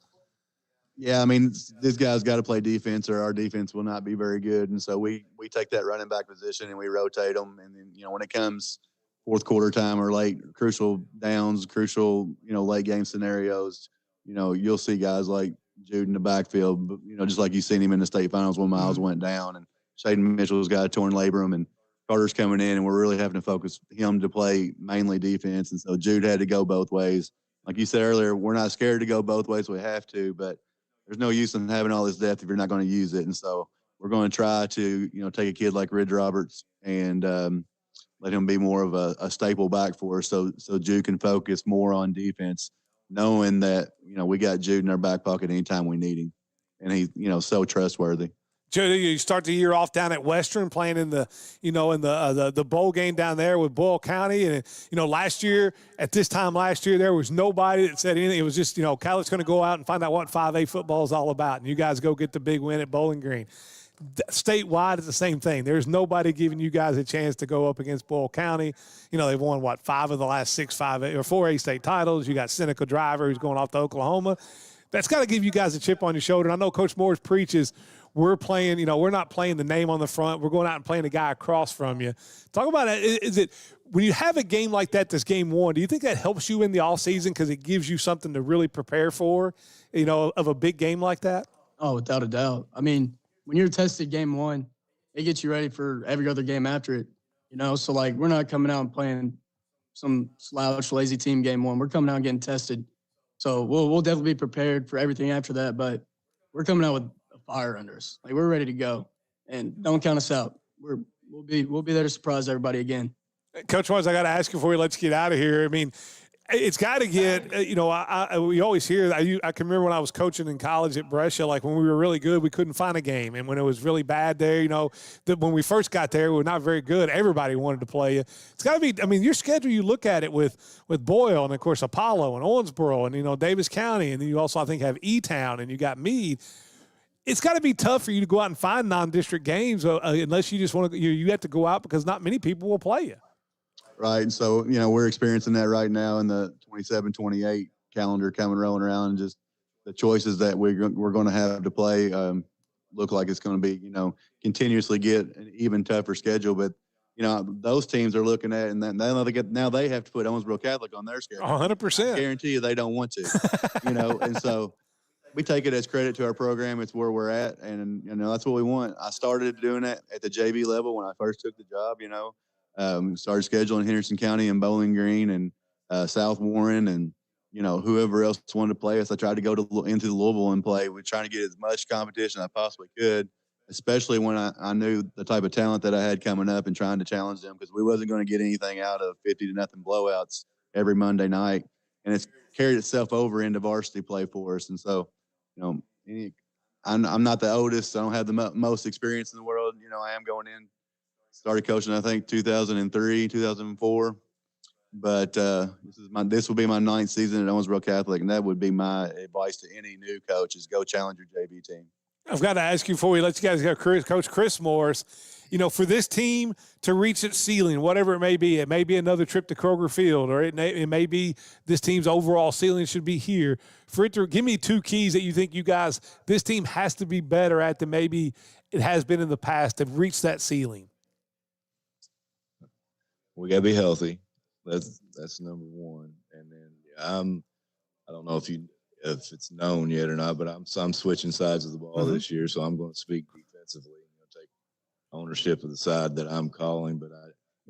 Yeah, I mean, this guy's got to play defense or our defense will not be very good. And so we take that running back position and we rotate them. And then, you know, when it comes fourth quarter time or late, crucial downs, crucial, you know, late game scenarios, you know, you'll see guys like Jude in the backfield, but, you know, just like you've seen him in the state finals when Miles went down. And Shaden Mitchell's got a torn labrum and Carter's coming in, and we're really having to focus him to play mainly defense. And so Jude had to go both ways. Like you said earlier, we're not scared to go both ways. We have to, but there's no use in having all this depth if you're not going to use it. And so we're going to try to, you know, take a kid like Ridge Roberts and let him be more of a staple back for us so Jude can focus more on defense, knowing that, you know, we got Jude in our back pocket anytime we need him. And he's, you know, so trustworthy. You start the year off down at Western playing in the, you know, in the bowl game down there with Boyle County. And, you know, last year, at this time last year, there was nobody that said anything. It was just, you know, Catholics going to go out and find out what 5A football is all about. And you guys go get the big win at Bowling Green. Statewide, it's the same thing. There's nobody giving you guys a chance to go up against Boyle County. You know, they've won, 5 of the last 6 5A or 4A state titles. You got Seneca Driver who's going off to Oklahoma. That's got to give you guys a chip on your shoulder. And I know Coach Morris preaches – we're playing, you know, we're not playing the name on the front. We're going out and playing the guy across from you. Talk about it. Is it when you have a game like that, this game one, do you think that helps you in the offseason because it gives you something to really prepare for, you know, of a big game like that? Oh, without a doubt. I mean, when you're tested game one, it gets you ready for every other game after it, you know? So, like, we're not coming out and playing some slouch, lazy team game one. We're coming out and getting tested. So we'll definitely be prepared for everything after that, but we're coming out with fire under us. Like, we're ready to go, and don't count us out. We'll be there to surprise everybody again. Coach Morris, I got to ask you before we let you get out of here. I mean, it's got to get, you know, we always hear, I can remember when I was coaching in college at Brescia, like when we were really good, we couldn't find a game. And when it was really bad there, you know, when we first got there, we were not very good. Everybody wanted to play you. It's got to be, I mean, your schedule, you look at it with Boyle and, of course, Apollo and Owensboro and, you know, Davis County. And then you also, I think, have E-Town and you got Meade. It's got to be tough for you to go out and find non-district games unless you just want to. You have to go out because not many people will play you. Right, and so, you know, we're experiencing that right now in the 27-28 calendar rolling around. Just the choices that we're going to have to play look like it's going to be, you know, continuously get an even tougher schedule. But, you know, those teams are looking at it, and now they have to put Owensboro Catholic on their schedule. 100%. I guarantee you they don't want to, you know, and so. we take it as credit to our program. It's where we're at, and that's what we want. I started doing that at the JV level when I first took the job. Started scheduling Henderson County and Bowling Green and South Warren and whoever else wanted to play us. I tried to go into Louisville and play. We're trying to get as much competition as I possibly could, especially when I knew the type of talent that I had coming up and trying to challenge them, because we wasn't going to get anything out of 50-0 blowouts every Monday night, and it's carried itself over into varsity play for us. And so, I'm not the oldest. I don't have the most experience in the world. I am going in. Started coaching, I think, 2003, 2004. But this will be my 9th season at Owensboro Catholic, and that would be my advice to any new coach: is go challenge your JV team. I've got to ask you before we let you guys go, Coach Chris Morris, for this team to reach its ceiling, whatever it may be another trip to Kroger Field, or it may be this team's overall ceiling should be here. For it to give me 2 keys that you think this team has to be better at than maybe it has been in the past to reach that ceiling. We got to be healthy. That's number one. And then I don't know if it's known yet or not, but I'm switching sides of the ball this year, so I'm going to speak defensively. Take ownership of the side that I'm calling, but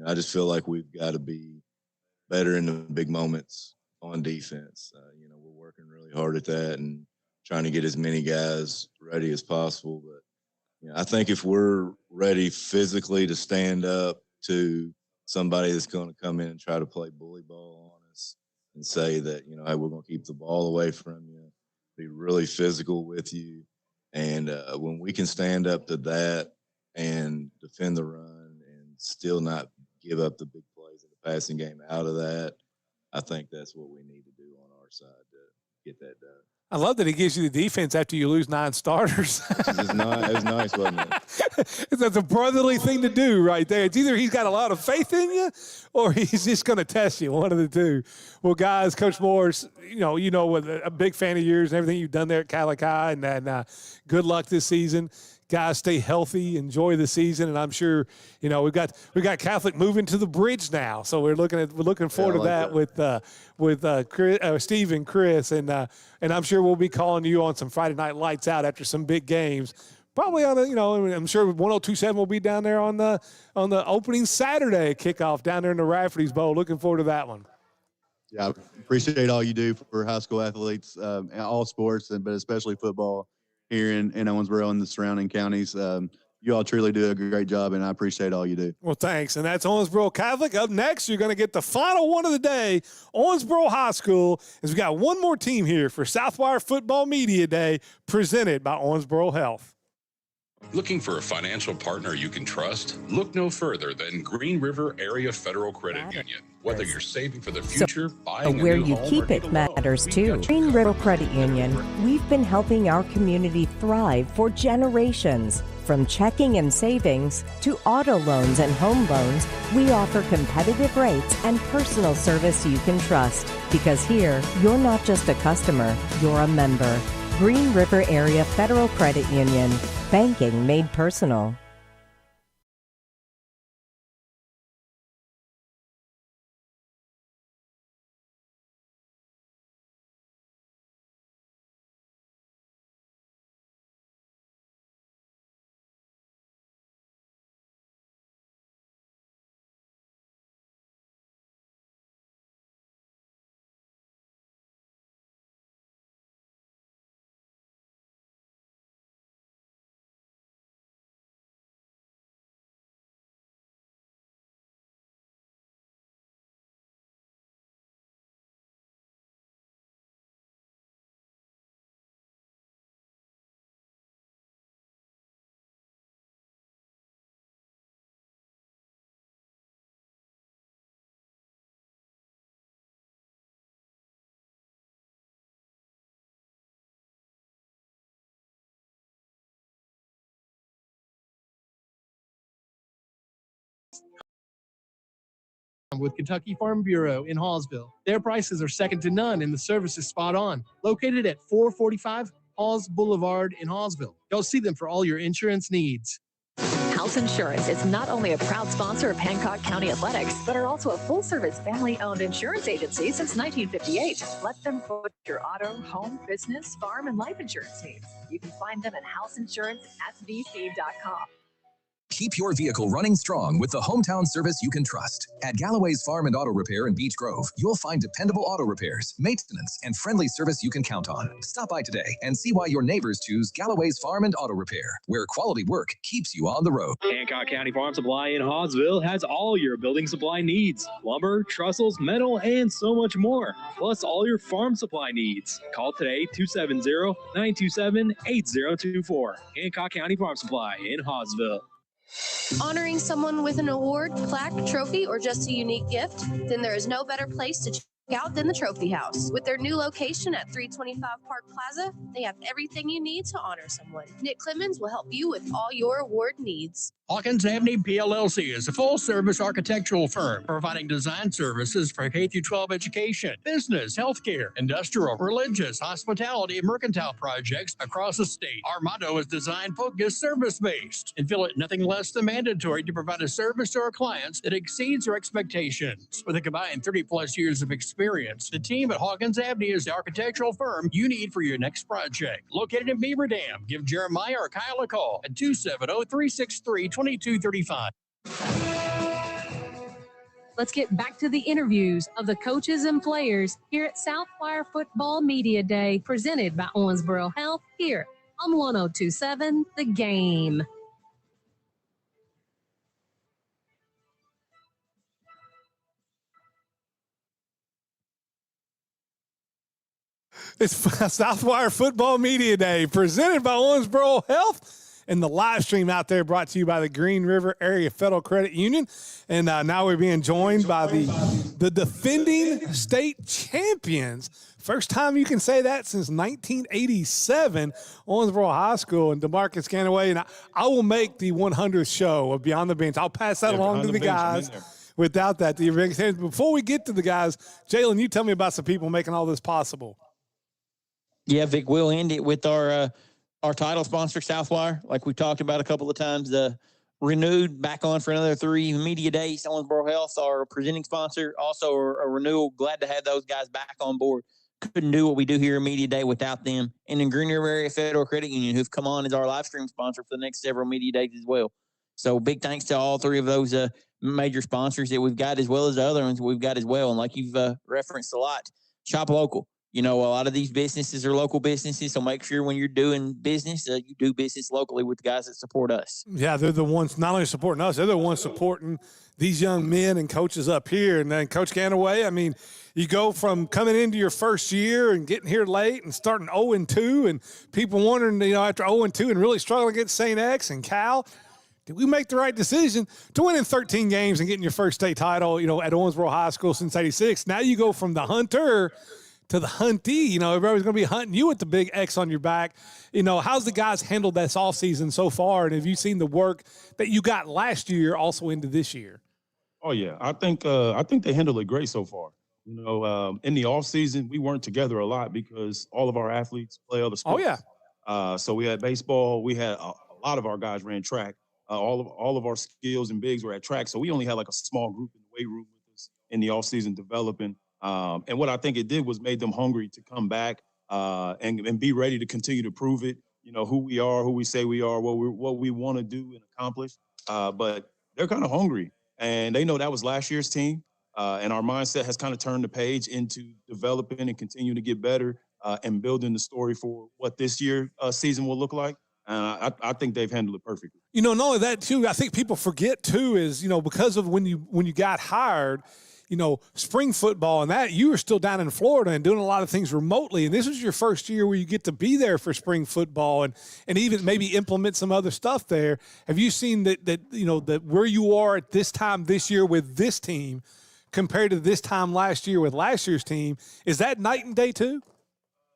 I just feel like we've got to be better in the big moments on defense. We're working really hard at that and trying to get as many guys ready as possible. But I think if we're ready physically to stand up to somebody that's going to come in and try to play bully ball on us and say that, hey, we're going to keep the ball away from you, be really physical with you. And when we can stand up to that and defend the run and still not give up the big plays in the passing game out of that, I think that's what we need to do on our side to get that done. I love that he gives you the defense after you lose 9 starters. It was nice, wasn't it? That's a brotherly thing to do right there. It's either he's got a lot of faith in you or he's just going to test you, one of the two. Well, guys, Coach Morris, with a big fan of yours and everything you've done there at Catholic High, and good luck this season. Guys, stay healthy, enjoy the season, and I'm sure we've got Catholic moving to the bridge now, so we're looking forward to that with Chris, Steve and Chris, and I'm sure we'll be calling you on some Friday Night Lights Out after some big games. Probably on I'm sure 1027 will be down there on the opening Saturday kickoff down there in the Rafferty's Bowl. Looking forward to that one. Yeah, I appreciate all you do for high school athletes, all sports, but especially football here in Owensboro and the surrounding counties. You all truly do a great job, and I appreciate all you do. Well, thanks. And that's Owensboro Catholic. Up next, you're going to get the final one of the day, Owensboro High School, as we got one more team here for Southwire Football Media Day, presented by Owensboro Health. Looking for a financial partner you can trust? Look no further than Green River Area Federal Credit Union. Whether you're saving for the future, buying where a new you home, keep it matters too. Green River Credit Union, we've been helping our community thrive for generations. From checking and savings to auto loans and home loans, we offer competitive rates and personal service you can trust. Because here, you're not just a customer, you're a member. Green River Area Federal Credit Union. Banking made personal. With Kentucky Farm Bureau in Hallsville. Their prices are second to none and the service is spot on. Located at 445 Halls Boulevard in Hallsville. Go see them for all your insurance needs. House Insurance is not only a proud sponsor of Hancock County Athletics, but are also a full-service family-owned insurance agency since 1958. Let them put your auto, home, business, farm, and life insurance needs. You can find them at houseinsuranceSBC.com. Keep your vehicle running strong with the hometown service you can trust. At Galloway's Farm and Auto Repair in Beech Grove, you'll find dependable auto repairs, maintenance, and friendly service you can count on. Stop by today and see why your neighbors choose Galloway's Farm and Auto Repair, where quality work keeps you on the road. Hancock County Farm Supply in Hawesville has all your building supply needs: lumber, trestles, metal, and so much more. Plus all your farm supply needs. Call today 270-927-8024. Hancock County Farm Supply in Hawesville. Honoring someone with an award, plaque, trophy, or just a unique gift? Then there is no better place to check out than the Trophy House. With their new location at 325 Park Plaza, they have everything you need to honor someone. Nick Clemens will help you with all your award needs. Hawkins Avenue PLLC is a full-service architectural firm providing design services for K-12 education, business, healthcare, industrial, religious, hospitality, and mercantile projects across the state. Our motto is design-focused, service-based, and feel it nothing less than mandatory to provide a service to our clients that exceeds our expectations. With a combined 30-plus years of experience, the team at Hawkins Avenue is the architectural firm you need for your next project. Located in Beaver Dam, give Jeremiah or Kyle a call at 270-363-2235. Let's get back to the interviews of the coaches and players here at Southwire Football Media Day, presented by Owensboro Health here on 102.7 The Game. It's Southwire Football Media Day, presented by Owensboro Health, and the live stream out there brought to you by the Green River Area Federal Credit Union. And now we're being joined by the defending state champions. First time you can say that since 1987, Owensboro High School, and DeMarcus Canaway. And I will make the 100th show of Beyond the Bench. I'll pass that along to the guys. Without that, before we get to the guys, Jalen, you tell me about some people making all this possible. Yeah, Vic, we'll end it with our title sponsor, Southwire, like we talked about a couple of times. Renewed back on for another 3 media days. Owensboro Health, our presenting sponsor, also a renewal. Glad to have those guys back on board. Couldn't do what we do here at Media Day without them. And in Green River Area Federal Credit Union, who've come on as our live stream sponsor for the next several media days as well. So big thanks to all 3 of those major sponsors that we've got, as well as the other ones we've got as well. And like you've referenced a lot, shop local. You know, a lot of these businesses are local businesses, so make sure when you're doing business, you do business locally with the guys that support us. Yeah, they're the ones not only supporting us, they're the ones supporting these young men and coaches up here. And then Coach Canaway, I mean, you go from coming into your first year and getting here late and starting 0-2, and people wondering, after 0-2 and really struggling against St. X and Cal, did we make the right decision to winning 13 games and getting your first state title, at Owensboro High School since '86? Now you go from the hunter to the huntee. Everybody's going to be hunting you with the big X on your back. How's the guys handled this offseason so far? And have you seen the work that you got last year also into this year? Oh, yeah. I think they handled it great so far. In the offseason, we weren't together a lot because all of our athletes play other sports. Oh, yeah. So we had baseball. We had a lot of our guys ran track. All of our skills and bigs were at track. So we only had like a small group in the weight room with us in the offseason developing. And what I think it did was made them hungry to come back and be ready to continue to prove it, who we are, who we say we are, what we want to do and accomplish. But they're kind of hungry, and they know that was last year's team. And our mindset has kind of turned the page into developing and continuing to get better and building the story for what this year season will look like. And I think they've handled it perfectly. Not only that, too, I think people forget, too, is, because of when you got hired, spring football and that, you were still down in Florida and doing a lot of things remotely. And this was your first year where you get to be there for spring football and even maybe implement some other stuff there. Have you seen that where you are at this time this year with this team compared to this time last year with last year's team? Is that night and day too?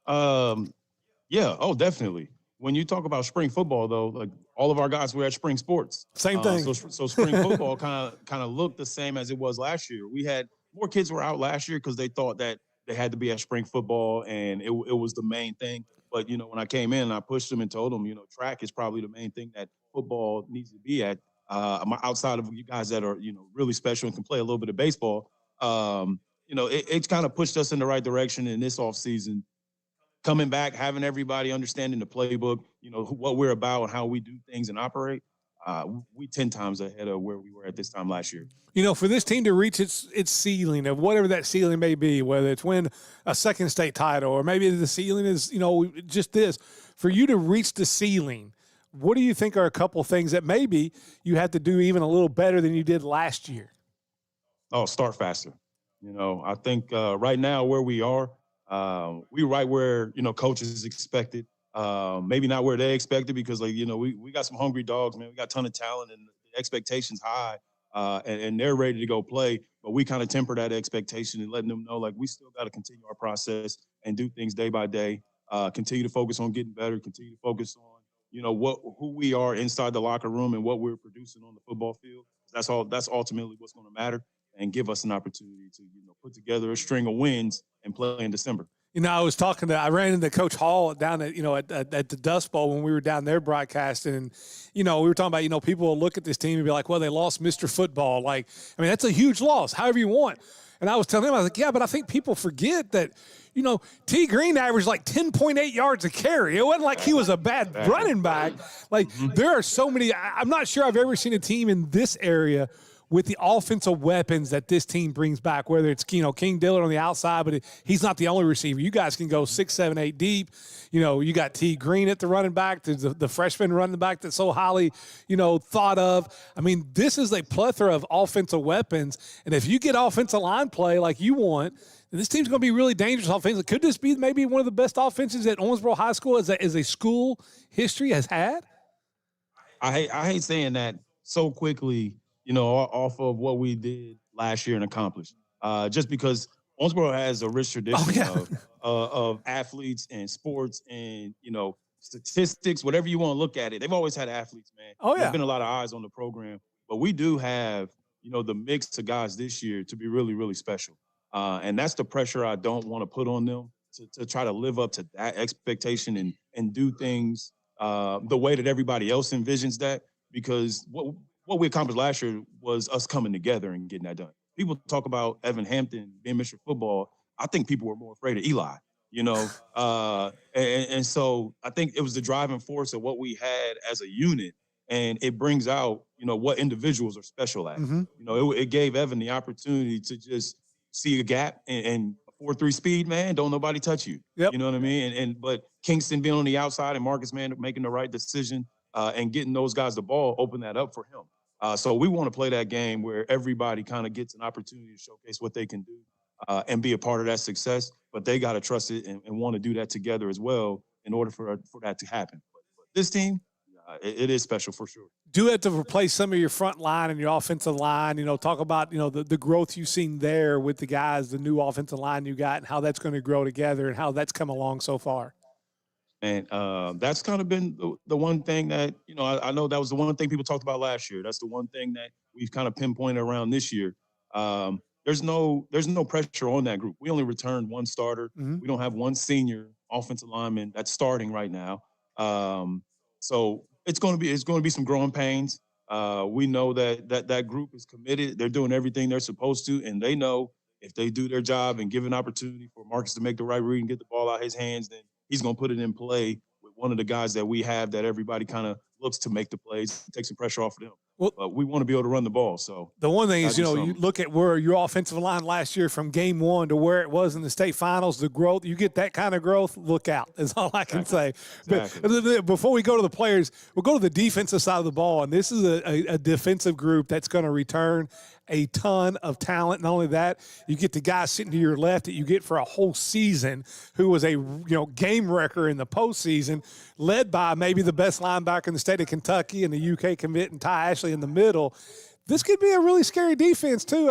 Yeah. Oh, definitely. When you talk about spring football, though, like all of our guys were at spring sports. Same thing. So spring football kind of looked the same as it was last year. We had more kids were out last year because they thought that they had to be at spring football and it was the main thing. But, when I came in, I pushed them and told them, track is probably the main thing that football needs to be at. outside of you guys that are, really special and can play a little bit of baseball, it's kind of pushed us in the right direction in this offseason. Coming back, having everybody understanding the playbook, what we're about and how we do things and operate, we 10 times ahead of where we were at this time last year. For this team to reach its ceiling of whatever that ceiling may be, whether it's win a second state title or maybe the ceiling is, just this, for you to reach the ceiling, what do you think are a couple things that maybe you have to do even a little better than you did last year? Oh, start faster. I think right now where we are, we're right where, coaches expected. Maybe not where they expected because, we got some hungry dogs, man. We got a ton of talent and the expectations high, and they're ready to go play. But we kind of temper that expectation and letting them know, we still got to continue our process and do things day by day. Continue to focus on getting better. Continue to focus on, who we are inside the locker room and what we're producing on the football field. That's ultimately what's going to matter and give us an opportunity to, put together a string of wins and play in December. I ran into Coach Hall down at the Dust Bowl when we were down there broadcasting. And, we were talking about, people will look at this team and be like, well, they lost Mr. Football. That's a huge loss, however you want. And I was telling him, I was like, yeah, but I think people forget that, T. Green averaged 10.8 yards a carry. It wasn't like he was a bad running back. There are so many. I'm not sure I've ever seen a team in this area with the offensive weapons that this team brings back, whether it's, King Dillard on the outside, but he's not the only receiver. You guys can go 6, 7, 8 deep. You got T. Green at the running back. There's the freshman running back that's so highly, thought of. This is a plethora of offensive weapons. And if you get offensive line play like you want, then this team's going to be really dangerous offensively. Could this be maybe one of the best offenses that Owensboro High School as a school history has had? I hate saying that so quickly, off of what we did last year and accomplished. Just because Owensboro has a rich tradition of athletes and sports and, statistics, whatever you want to look at it. They've always had athletes, man. Oh, yeah. There's been a lot of eyes on the program. But we do have, the mix of guys this year to be really, really special. And that's the pressure I don't want to put on them to try to live up to that expectation and do things the way that everybody else envisions that. Because what we accomplished last year was us coming together and getting that done. People talk about Evan Hampton being Mr. Football. I think people were more afraid of Eli, and so I think it was the driving force of what we had as a unit, and it brings out, what individuals are special at. Mm-hmm. It gave Evan the opportunity to just see a gap and 4.3 speed, man. Don't nobody touch you. Yep. You know what I mean? But Kingston being on the outside and Marcus, man, making the right decision and getting those guys the ball, open that up for him. So we want to play that game where everybody kind of gets an opportunity to showcase what they can do and be a part of that success. But they got to trust it and want to do that together as well in order for that to happen. But this team, it is special for sure. Do have to replace some of your front line and your offensive line. Talk about, the growth you've seen there with the guys, the new offensive line you got and how that's going to grow together and how that's come along so far. And that's kind of been the one thing that, I know that was the one thing people talked about last year. That's the one thing that we've kind of pinpointed around this year. There's no pressure on that group. We only returned one starter. Mm-hmm. We don't have one senior offensive lineman that's starting right now. So it's going to be some growing pains. We know that group is committed. They're doing everything they're supposed to, and they know if they do their job and give an opportunity for Marcus to make the right read and get the ball out of his hands, then he's going to put it in play with one of the guys that we have that everybody kind of looks to make the plays, take some pressure off of them. Well, but we want to be able to run the ball. So the one thing is, you look at where your offensive line last year from game one to where it was in the state finals, the growth, you get that kind of growth, look out is all I can say. Exactly. But before we go to the players, we'll go to the defensive side of the ball. And this is a defensive group that's going to return a ton of talent. Not only that, you get the guy sitting to your left that you get for a whole season who was a game wrecker in the postseason, led by maybe the best linebacker in the state of Kentucky and the UK commit and Ty Ashley in the middle. This could be a really scary defense too.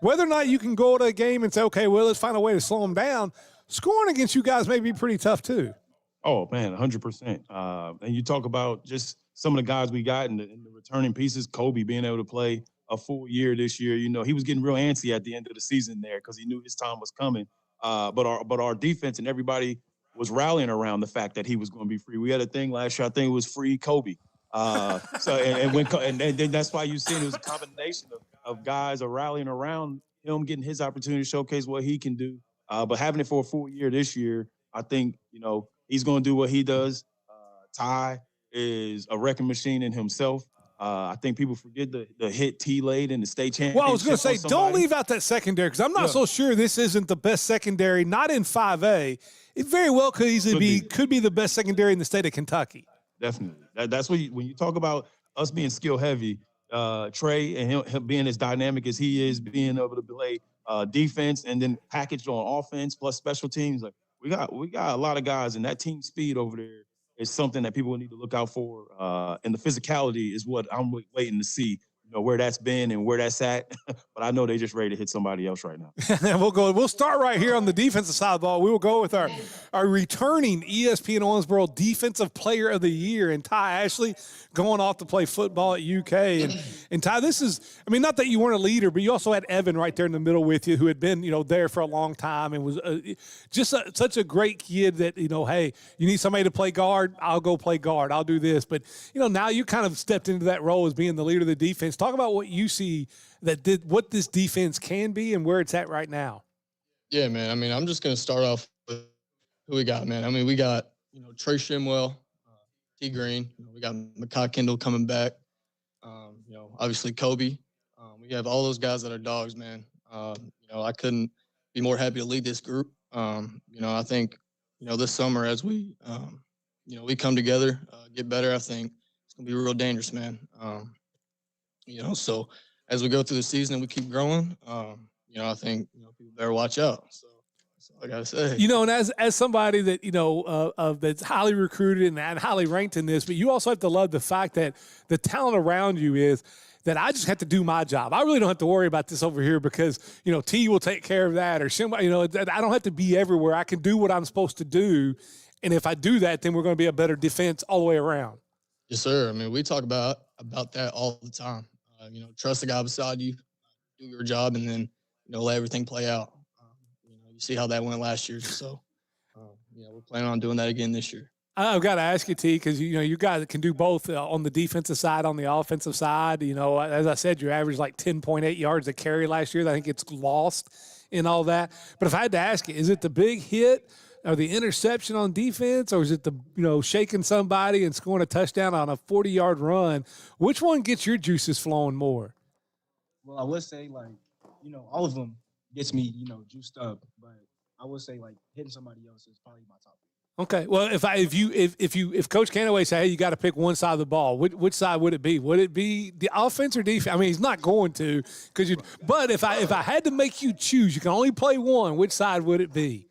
Whether or not you can go to a game and say, okay, well, let's find a way to slow them down, scoring against you guys may be pretty tough too. Oh, man, 100%. And you talk about just some of the guys we got in the returning pieces, Kobe being able to play a full year this year. He was getting real antsy at the end of the season there because he knew his time was coming. But our defense and everybody was rallying around the fact that he was going to be free. We had a thing last year, I think it was free Kobe. So and then that's why you seen it was a combination of guys are rallying around him, getting his opportunity to showcase what he can do. But having it for a full year this year, I think he's going to do what he does. Ty is a wrecking machine in himself. I think people forget the hit T laid in the state championship. Well, I was going to say, don't leave out that secondary because I'm not so sure this isn't the best secondary, not in 5A. It very well could easily could be the best secondary in the state of Kentucky. Definitely. That's what when you talk about us being skill heavy, Trey and him being as dynamic as he is, being able to play defense and then packaged on offense plus special teams. Like we got a lot of guys, and that team speed over there is something that people need to look out for. And the physicality is what I'm waiting to see. Where that's been and where that's at. But I know they just ready to hit somebody else right now. We'll start right here on the defensive side of the ball. We will go with our returning ESPN Owensboro Defensive Player of the Year, and Ty Ashley going off to play football at UK. And Ty, this is, not that you weren't a leader, but you also had Evan right there in the middle with you who had been, there for a long time and was such a great kid that, hey, you need somebody to play guard, I'll go play guard. I'll do this. But, now you kind of stepped into that role as being the leader of the defense. Talk about what you see what this defense can be and where it's at right now. Yeah, man. I'm just going to start off with who we got, man. We got, Trey Shimwell, T. Green. We got Makai Kendall coming back. Obviously Kobe. We have all those guys that are dogs, man. I couldn't be more happy to lead this group. I think, this summer as we, we come together, get better, I think it's going to be real dangerous, man. So as we go through the season and we keep growing, I think, people better watch out. So that's all I got to say. And as somebody that, that's highly recruited and highly ranked in this, but you also have to love the fact that the talent around you is that I just have to do my job. I really don't have to worry about this over here because, T will take care of that or somebody, I don't have to be everywhere. I can do what I'm supposed to do. And if I do that, then we're going to be a better defense all the way around. Yes, sir. We talk about that all the time. Trust the guy beside you, do your job, and then, let everything play out. You see how that went last year. So, we're planning on doing that again this year. I've got to ask you, T, because, you guys can do both on the defensive side, on the offensive side. As I said, you averaged like 10.8 yards a carry last year. I think it's lost in all that. But if I had to ask you, is it the big hit or the interception on defense, or is it the, shaking somebody and scoring a touchdown on a 40-yard run? Which one gets your juices flowing more? Well, I would say, all of them gets me, juiced up. But I would say, hitting somebody else is probably my top. Okay. Well, if Coach Canaway say, hey, you got to pick one side of the ball, which side would it be? Would it be the offense or defense? He's not going to but if I had to make you choose, you can only play one. Which side would it be?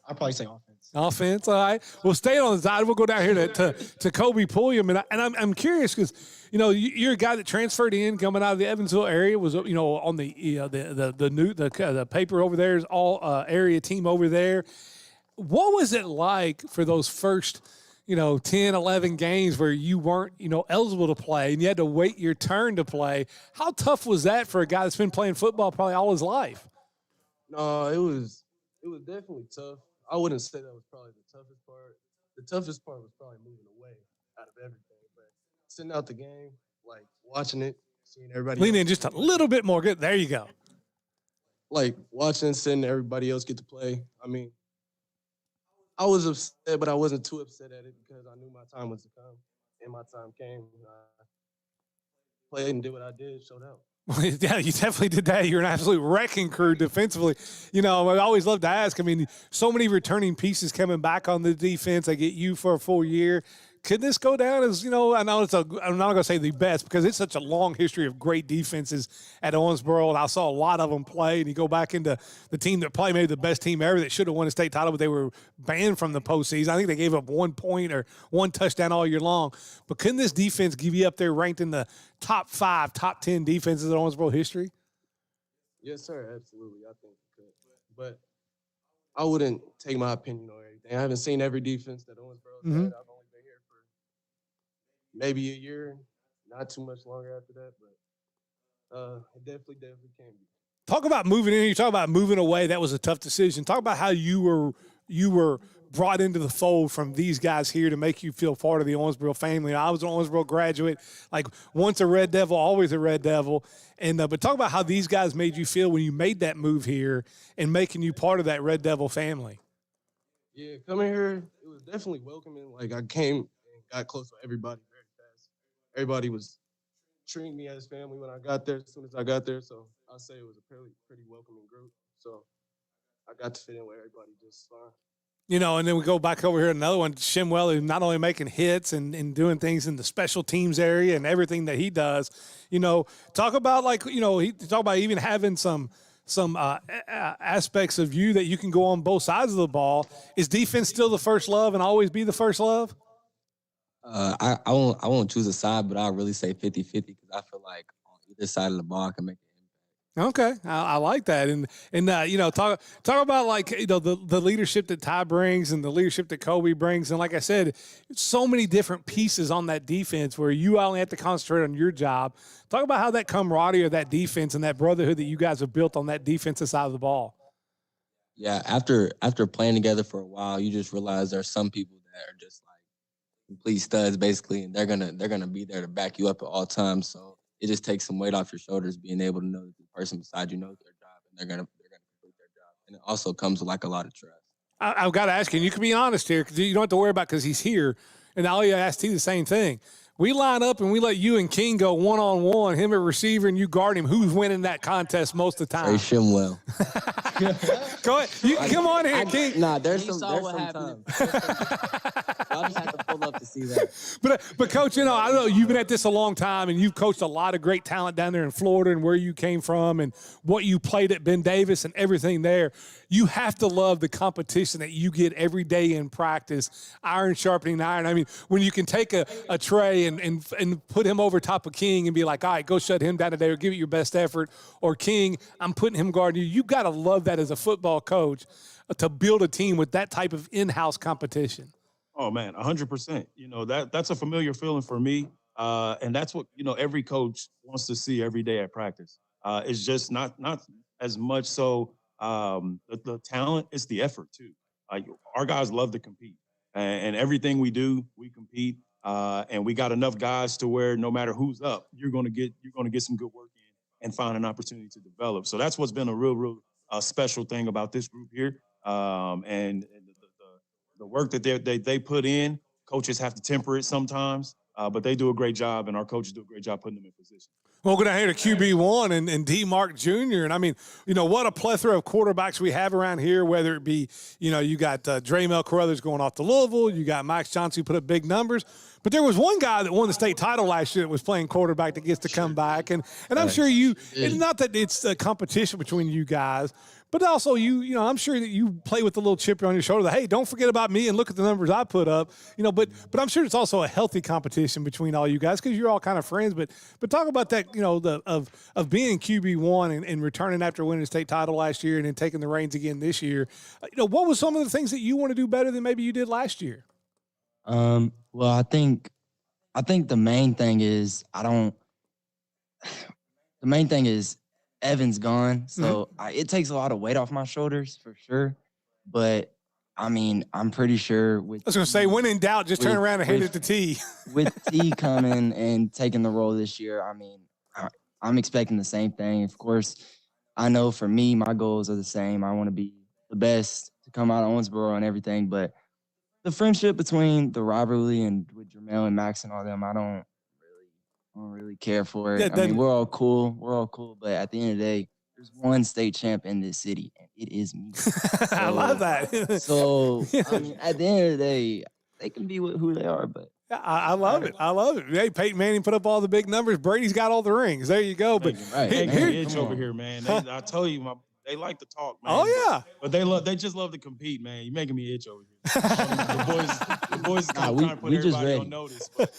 I'd probably say offense. Offense, all right. We'll stay on the side. We'll go down here to Kobe Pulliam, and I'm curious because you're a guy that transferred in coming out of the Evansville area. Was on the paper over there is all area team over there. What was it like for those first 10, 11 games where you weren't eligible to play and you had to wait your turn to play? How tough was that for a guy that's been playing football probably all his life? No, it was definitely tough. I wouldn't say that was probably the toughest part. The toughest part was probably moving away out of everything. But sitting out the game, watching it, seeing everybody. Lean in just a little bit more. Good. There you go. Watching, seeing everybody else get to play. I was upset, but I wasn't too upset at it because I knew my time was to come. And my time came. I played and did what I did, showed out. Yeah, you definitely did that. You're an absolute wrecking crew defensively. I always love to ask. So many returning pieces coming back on the defense. I get you for a full year. Could this go down as, I know I'm not going to say the best because it's such a long history of great defenses at Owensboro, and I saw a lot of them play, and you go back into the team that probably maybe the best team ever that should have won a state title, but they were banned from the postseason. I think they gave up 1 point or 1 touchdown all year long. But couldn't this defense give you up there ranked in the top 5, top 10 defenses in Owensboro history? Yes, sir, absolutely. I think it could. But I wouldn't take my opinion on everything. I haven't seen every defense that Owensboro's had. I've only been here for maybe a year, not too much longer after that, but it definitely can be. Talk about moving in. You talk about moving away. That was a tough decision. Talk about how you were brought into the fold from these guys here to make you feel part of the Owensboro family? I was an Owensboro graduate, like once a Red Devil, always a Red Devil. And but talk about how these guys made you feel when you made that move here and making you part of that Red Devil family. Yeah, coming here, it was definitely welcoming. Like I came and got close with everybody very fast. Everybody was treating me as family when I got there, as soon as I got there. So I'll say it was a pretty welcoming group. So I got to fit in with everybody just fine. You know, and then we go back over here, another one, Shimwell, who's not only making hits and doing things in the special teams area and everything that he does. You know, talk about he talk about even having some aspects of you that you can go on both sides of the ball. Is defense still the first love and always be the first love? I won't choose a side, but I'll really say 50-50 because I feel like on either side of the ball I can make it. Okay, I like that, and talk about the leadership that Ty brings and the leadership that Kobe brings, and like I said, so many different pieces on that defense where you only have to concentrate on your job. Talk about how that camaraderie of that defense and that brotherhood that you guys have built on that defensive side of the ball. Yeah, after playing together for a while, you just realize there's some people that are just like complete studs, basically, and they're gonna be there to back you up at all times. So it just takes some weight off your shoulders, being able to know that the person beside you knows their job and they're gonna complete their job. And it also comes with like a lot of trust. I've got to ask you, and you can be honest here because you don't have to worry about because he's here. And I'll ask you the same thing. We line up and we let you and King go one-on-one, him at receiver and you guard him. Who's winning that contest most of the time? Trey Shimwell. Go ahead. You come on here, King. Nah, there's some time. I'll just have to pull up to see that. But Coach, I know you've been at this a long time and you've coached a lot of great talent down there in Florida and where you came from and what you played at Ben Davis and everything there. You have to love the competition that you get every day in practice, iron sharpening iron. I mean, when you can take a Trey and put him over top of King and be like, all right, go shut him down today or give it your best effort. Or King, I'm putting him guarding you. You got to love that as a football coach to build a team with that type of in-house competition. Oh man, 100%. That's a familiar feeling for me. And that's what, every coach wants to see every day at practice. It's just not as much so the talent, it's the effort too. Our guys love to compete and everything we do, we compete. And we got enough guys to where no matter who's up, you're going to get some good work in and find an opportunity to develop. So that's what's been a real special thing about this group here. And the work that they put in, coaches have to temper it sometimes, but they do a great job, and our coaches do a great job putting them in position. Well, we're going to hear to QB1 and D. Mark Jr. And, I mean, what a plethora of quarterbacks we have around here, whether it be, you got Dramel Carruthers going off to Louisville. You got Max Johnson who put up big numbers. But there was one guy that won the state title last year that was playing quarterback that gets to come back. And I'm sure it's not that it's a competition between you guys, but also I'm sure that you play with a little chip on your shoulder that, hey, don't forget about me and look at the numbers I put up. But I'm sure it's also a healthy competition between all you guys because you're all kind of friends. But talk about that, of being QB1 and returning after winning the state title last year and then taking the reins again this year. What was some of the things that you want to do better than maybe you did last year? Well, I think the main thing is Evan's gone, so it takes a lot of weight off my shoulders for sure. But I mean, I'm pretty sure with I was going to say, when in doubt, just turn around and hand it to T. With T coming and taking the role this year, I mean, I'm expecting the same thing. Of course, I know for me, my goals are the same. I want to be the best to come out of Owensboro and everything, but the friendship between the rivalry and with Jermel and Max and all them, I don't really care for it. Yeah, I mean, we're all cool, but at the end of the day, there's one state champ in this city, and it is me. So, I love that. So I mean, at the end of the day, they can be who they are, but I love it. I love it. Hey, Peyton Manning put up all the big numbers. Brady's got all the rings. There you go. But Itch over here, man. I tell you, they like to talk, man. Oh yeah, but they just love to compete, man. You're making me itch over here. the boys trying to put everybody on notice. But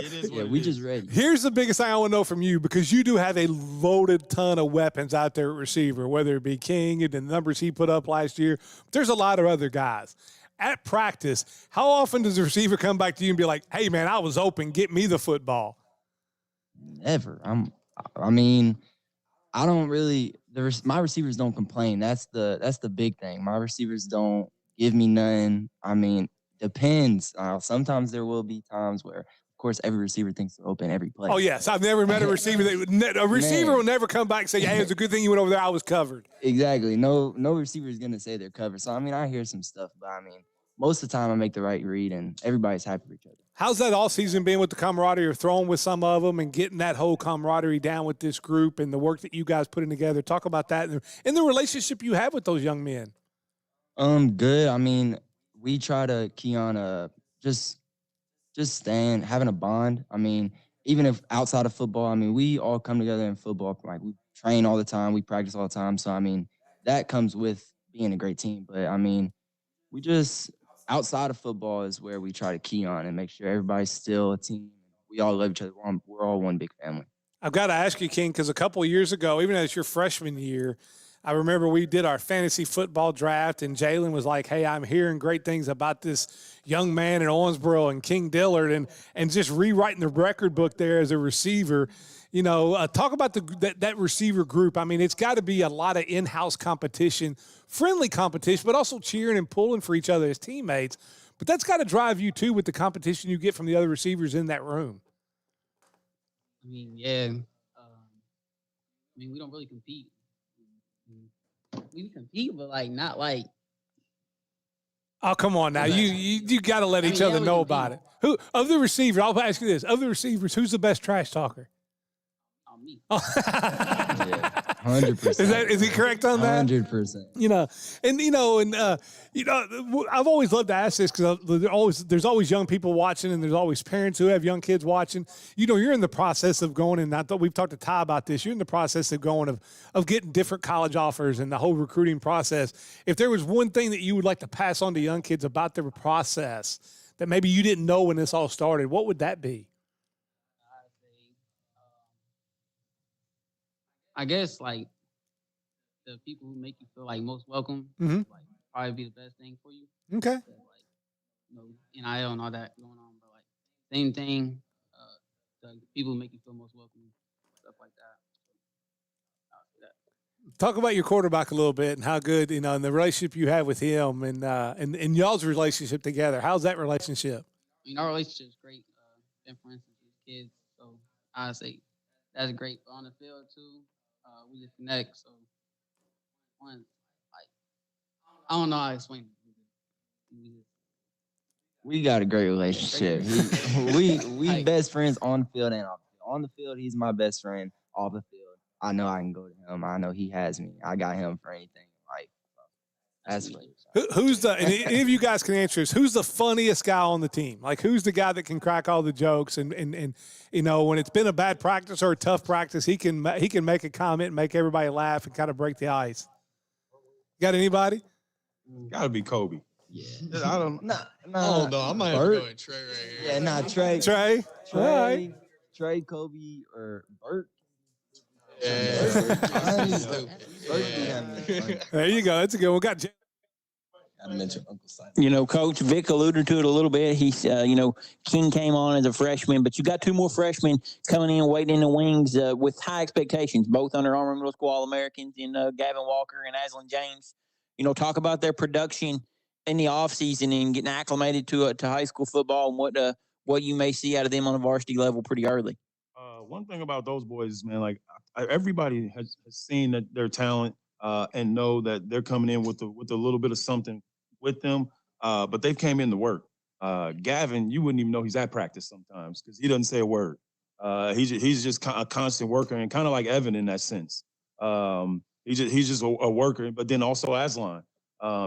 it is what we just ready. Here's the biggest thing I want to know from you, because you do have a loaded ton of weapons out there at receiver, whether it be King and the numbers he put up last year. There's a lot of other guys. At practice, how often does the receiver come back to you and be like, hey, man, I was open. Get me the football? Never. I mean, I don't really – my receivers don't complain. That's the big thing. My receivers don't give me nothing. I mean, depends. Sometimes there will be times where, of course, every receiver thinks they're open every play. Oh, yes. I've never met a receiver a receiver will never come back and say, hey, it's a good thing you went over there. I was covered. Exactly. No receiver is going to say they're covered. So, I mean, I hear some stuff, but I mean, most of the time I make the right read and everybody's happy for each other. How's that all season been with the camaraderie of throwing with some of them and getting that whole camaraderie down with this group and the work that you guys put in together? Talk about that and the relationship you have with those young men. Good. I mean, we try to key on just having a bond. I mean, even if outside of football, I mean, we all come together in football. Like, we train all the time, we practice all the time. So, I mean, that comes with being a great team. But, I mean, we just outside of football is where we try to key on and make sure everybody's still a team. We all love each other. We're all one big family. I've got to ask you, King, because a couple of years ago, even as your freshman year, I remember we did our fantasy football draft, and Jalen was like, hey, I'm hearing great things about this young man in Owensboro and King Dillard, and just rewriting the record book there as a receiver. You know, talk about that receiver group. I mean, it's got to be a lot of in-house competition, friendly competition, but also cheering and pulling for each other as teammates. But that's got to drive you, too, with the competition you get from the other receivers in that room. I mean, yeah. I mean, we don't really compete. We compete, but, like, not like. Oh, come on now. You got to let each other know about it. Who of the receivers, I'll ask you this. Of the receivers, who's the best trash talker? Me. Yeah, 100%. Is he correct on that? 100%. You know, I've always loved to ask this because there's always young people watching, and there's always parents who have young kids watching. You know, you're in the process of going, and I thought we've talked to Ty about this. You're in the process of going of getting different college offers and the whole recruiting process. If there was one thing that you would like to pass on to young kids about the process that maybe you didn't know when this all started, what would that be? I guess, like, the people who make you feel, like, most welcome, Mm-hmm. like, probably be the best thing for you. Okay. Like, you know, NIL and all that going on, but, like, same thing, the people who make you feel most welcome, stuff like that. Talk about your quarterback a little bit and how good, you know, and the relationship you have with him and y'all's relationship together. How's that relationship? I mean, our relationship is great. Been friends since we were kids, so I say that's great. But on the field, too, we just connect. So, I don't know how to explain it. We got a great relationship. We best friends on the field and off the field. On the field, he's my best friend. Off the field, I know I can go to him. I know he has me. I got him for anything in life. That's what. Who's and any of you guys can answer this, who's the funniest guy on the team? Like, who's the guy that can crack all the jokes and you know, when it's been a bad practice or a tough practice, he can make a comment and make everybody laugh and kind of break the ice. Got anybody? Got to be Kobe. Yeah. I don't know. Oh, no, I might have to go with Trey right here. Yeah, nah, Trey. Trey. All right. Trey, Kobe, or Bert. There you go. That's a good one. Got I mentioned Uncle Simon. You know, Coach Vic alluded to it a little bit. He's, you know, King came on as a freshman, but you got two more freshmen coming in, waiting in the wings with high expectations, both under Armour Middle School All-Americans in Gavin Walker and Aslan James. You know, talk about their production in the offseason and getting acclimated to high school football and what you may see out of them on a varsity level pretty early. One thing about those boys, man, like everybody has seen that their talent and know that they're coming in with a little bit of something with them, but they've came in to work. Gavin, you wouldn't even know he's at practice sometimes because he doesn't say a word. He's just a constant worker and kind of like Evan in that sense. He's just a worker, but then also Aslan.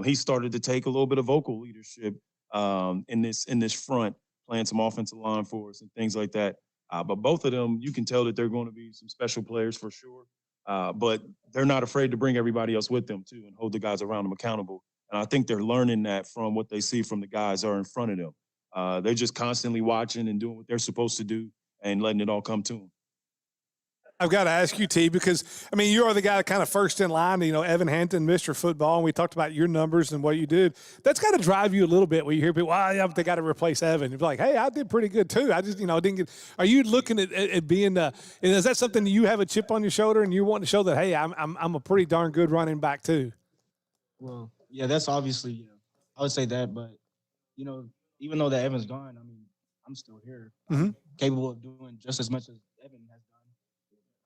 He started to take a little bit of vocal leadership in this front, playing some offensive line for us and things like that. But both of them, you can tell that they're going to be some special players for sure. But they're not afraid to bring everybody else with them too and hold the guys around them accountable. And I think they're learning that from what they see from the guys that are in front of them. They're just constantly watching and doing what they're supposed to do and letting it all come to them. I've got to ask you, T, because, I mean, you are the guy kind of first in line, you know, Evan Hampton, Mr. Football, and we talked about your numbers and what you did. That's got to drive you a little bit when you hear people, well, they got to replace Evan. You're like, hey, I did pretty good too. I just, you know, didn't get – are you looking at being is that something you have a chip on your shoulder and you want to show that, hey, I'm a pretty darn good running back too? Well, yeah, that's obviously, you know, I would say that, but you know, even though that Evan's gone, I mean, I'm still here. Mm-hmm. I'm capable of doing just as much as Evan has done.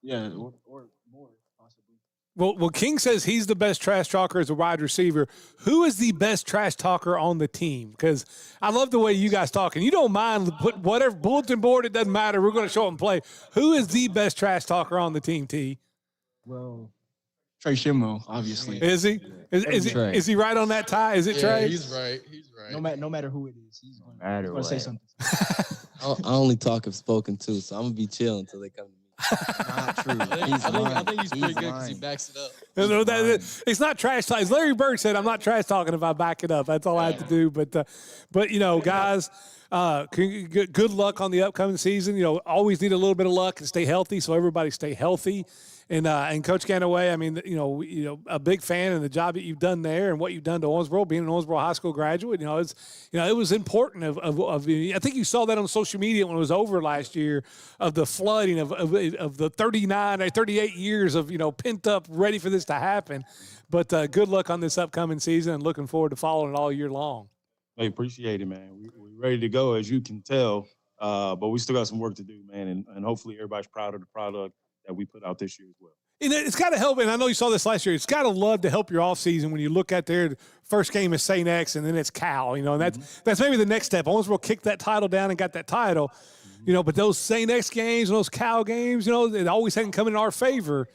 Yeah, or more possibly. Well, King says he's the best trash talker as a wide receiver. Who is the best trash talker on the team? Because I love the way you guys talk, and you don't mind put whatever bulletin board. It doesn't matter. We're going to show up and play. Who is the best trash talker on the team, T? Well, Trey Shimmo, obviously. Is he? Is he right on that tie? Is it Trey? He's right. He's right. No matter who it is, he's going to say something. I only talk if spoken to, so I'm gonna be chill until they come to me. Not true. I think he's pretty good because he backs it up. No, it's not trash talk. As Larry Bird said, I'm not trash talking if I back it up. That's all I have to do. But you know, guys, good luck on the upcoming season. You know, always need a little bit of luck and stay healthy. So everybody stay healthy. And Coach Ganaway, I mean, you know, a big fan of the job that you've done there and what you've done to Owensboro, being an Owensboro High School graduate. You know, it was important. I think you saw that on social media when it was over last year, of the flooding of the 39 or 38 years of, you know, pent up, ready for this to happen. But good luck on this upcoming season, and looking forward to following it all year long. I appreciate it, man. We're ready to go, as you can tell, but we still got some work to do, man, and hopefully everybody's proud of the product that we put out this year as well. And it's got to help, and I know you saw this last year, it's got to love to help your offseason when you look at their first game is St. X, and then it's Cal, you know, and that's maybe the next step. Owensboro kicked that title down and got that title, you know, but those St. X games and those Cal games, you know, it always hadn't come in our favor.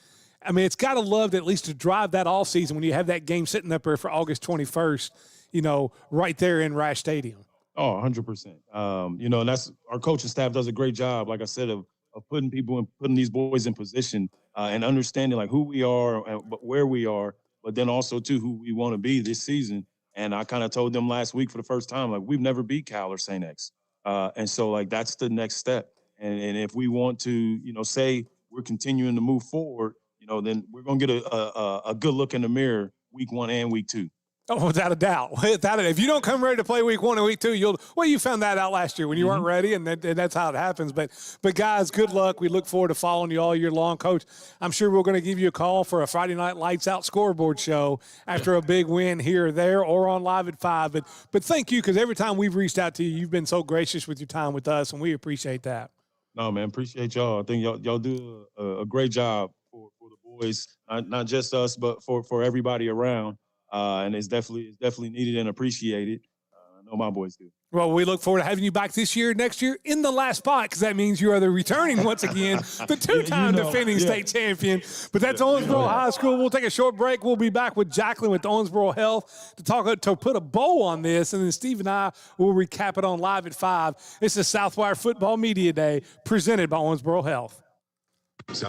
I mean, it's got to love at least to drive that offseason when you have that game sitting up there for August 21st, you know, right there in Rash Stadium. Oh, 100%. You know, and that's our coaching staff does a great job, like I said, of putting people and putting these boys in position and understanding like who we are and where we are, but then also too who we want to be this season. And I kind of told them last week for the first time, like, we've never beat Cal or St. X. And so like that's the next step. And if we want to, you know, say we're continuing to move forward, you know, then we're gonna get a good look in the mirror week 1 and week 2. Oh, without a doubt. If you don't come ready to play week 1 and week 2, you found that out last year when you weren't ready, and that's how it happens. But guys, good luck. We look forward to following you all year long. Coach, I'm sure we're going to give you a call for a Friday night lights out scoreboard show after a big win here or there, or on Live at 5. But thank you, because every time we've reached out to you, you've been so gracious with your time with us, and we appreciate that. No, man, appreciate y'all. I think y'all do a great job for the boys, not just us, but for everybody around. And it's definitely needed and appreciated. I know my boys do. Well, we look forward to having you back this year, next year, in the last spot, because that means you are the returning once again, the two-time defending state champion. But that's Owensboro High School. We'll take a short break. We'll be back with Jacqueline with Owensboro Health to put a bow on this, and then Steve and I will recap it on Live at 5. This is Southwire Football Media Day, presented by Owensboro Health.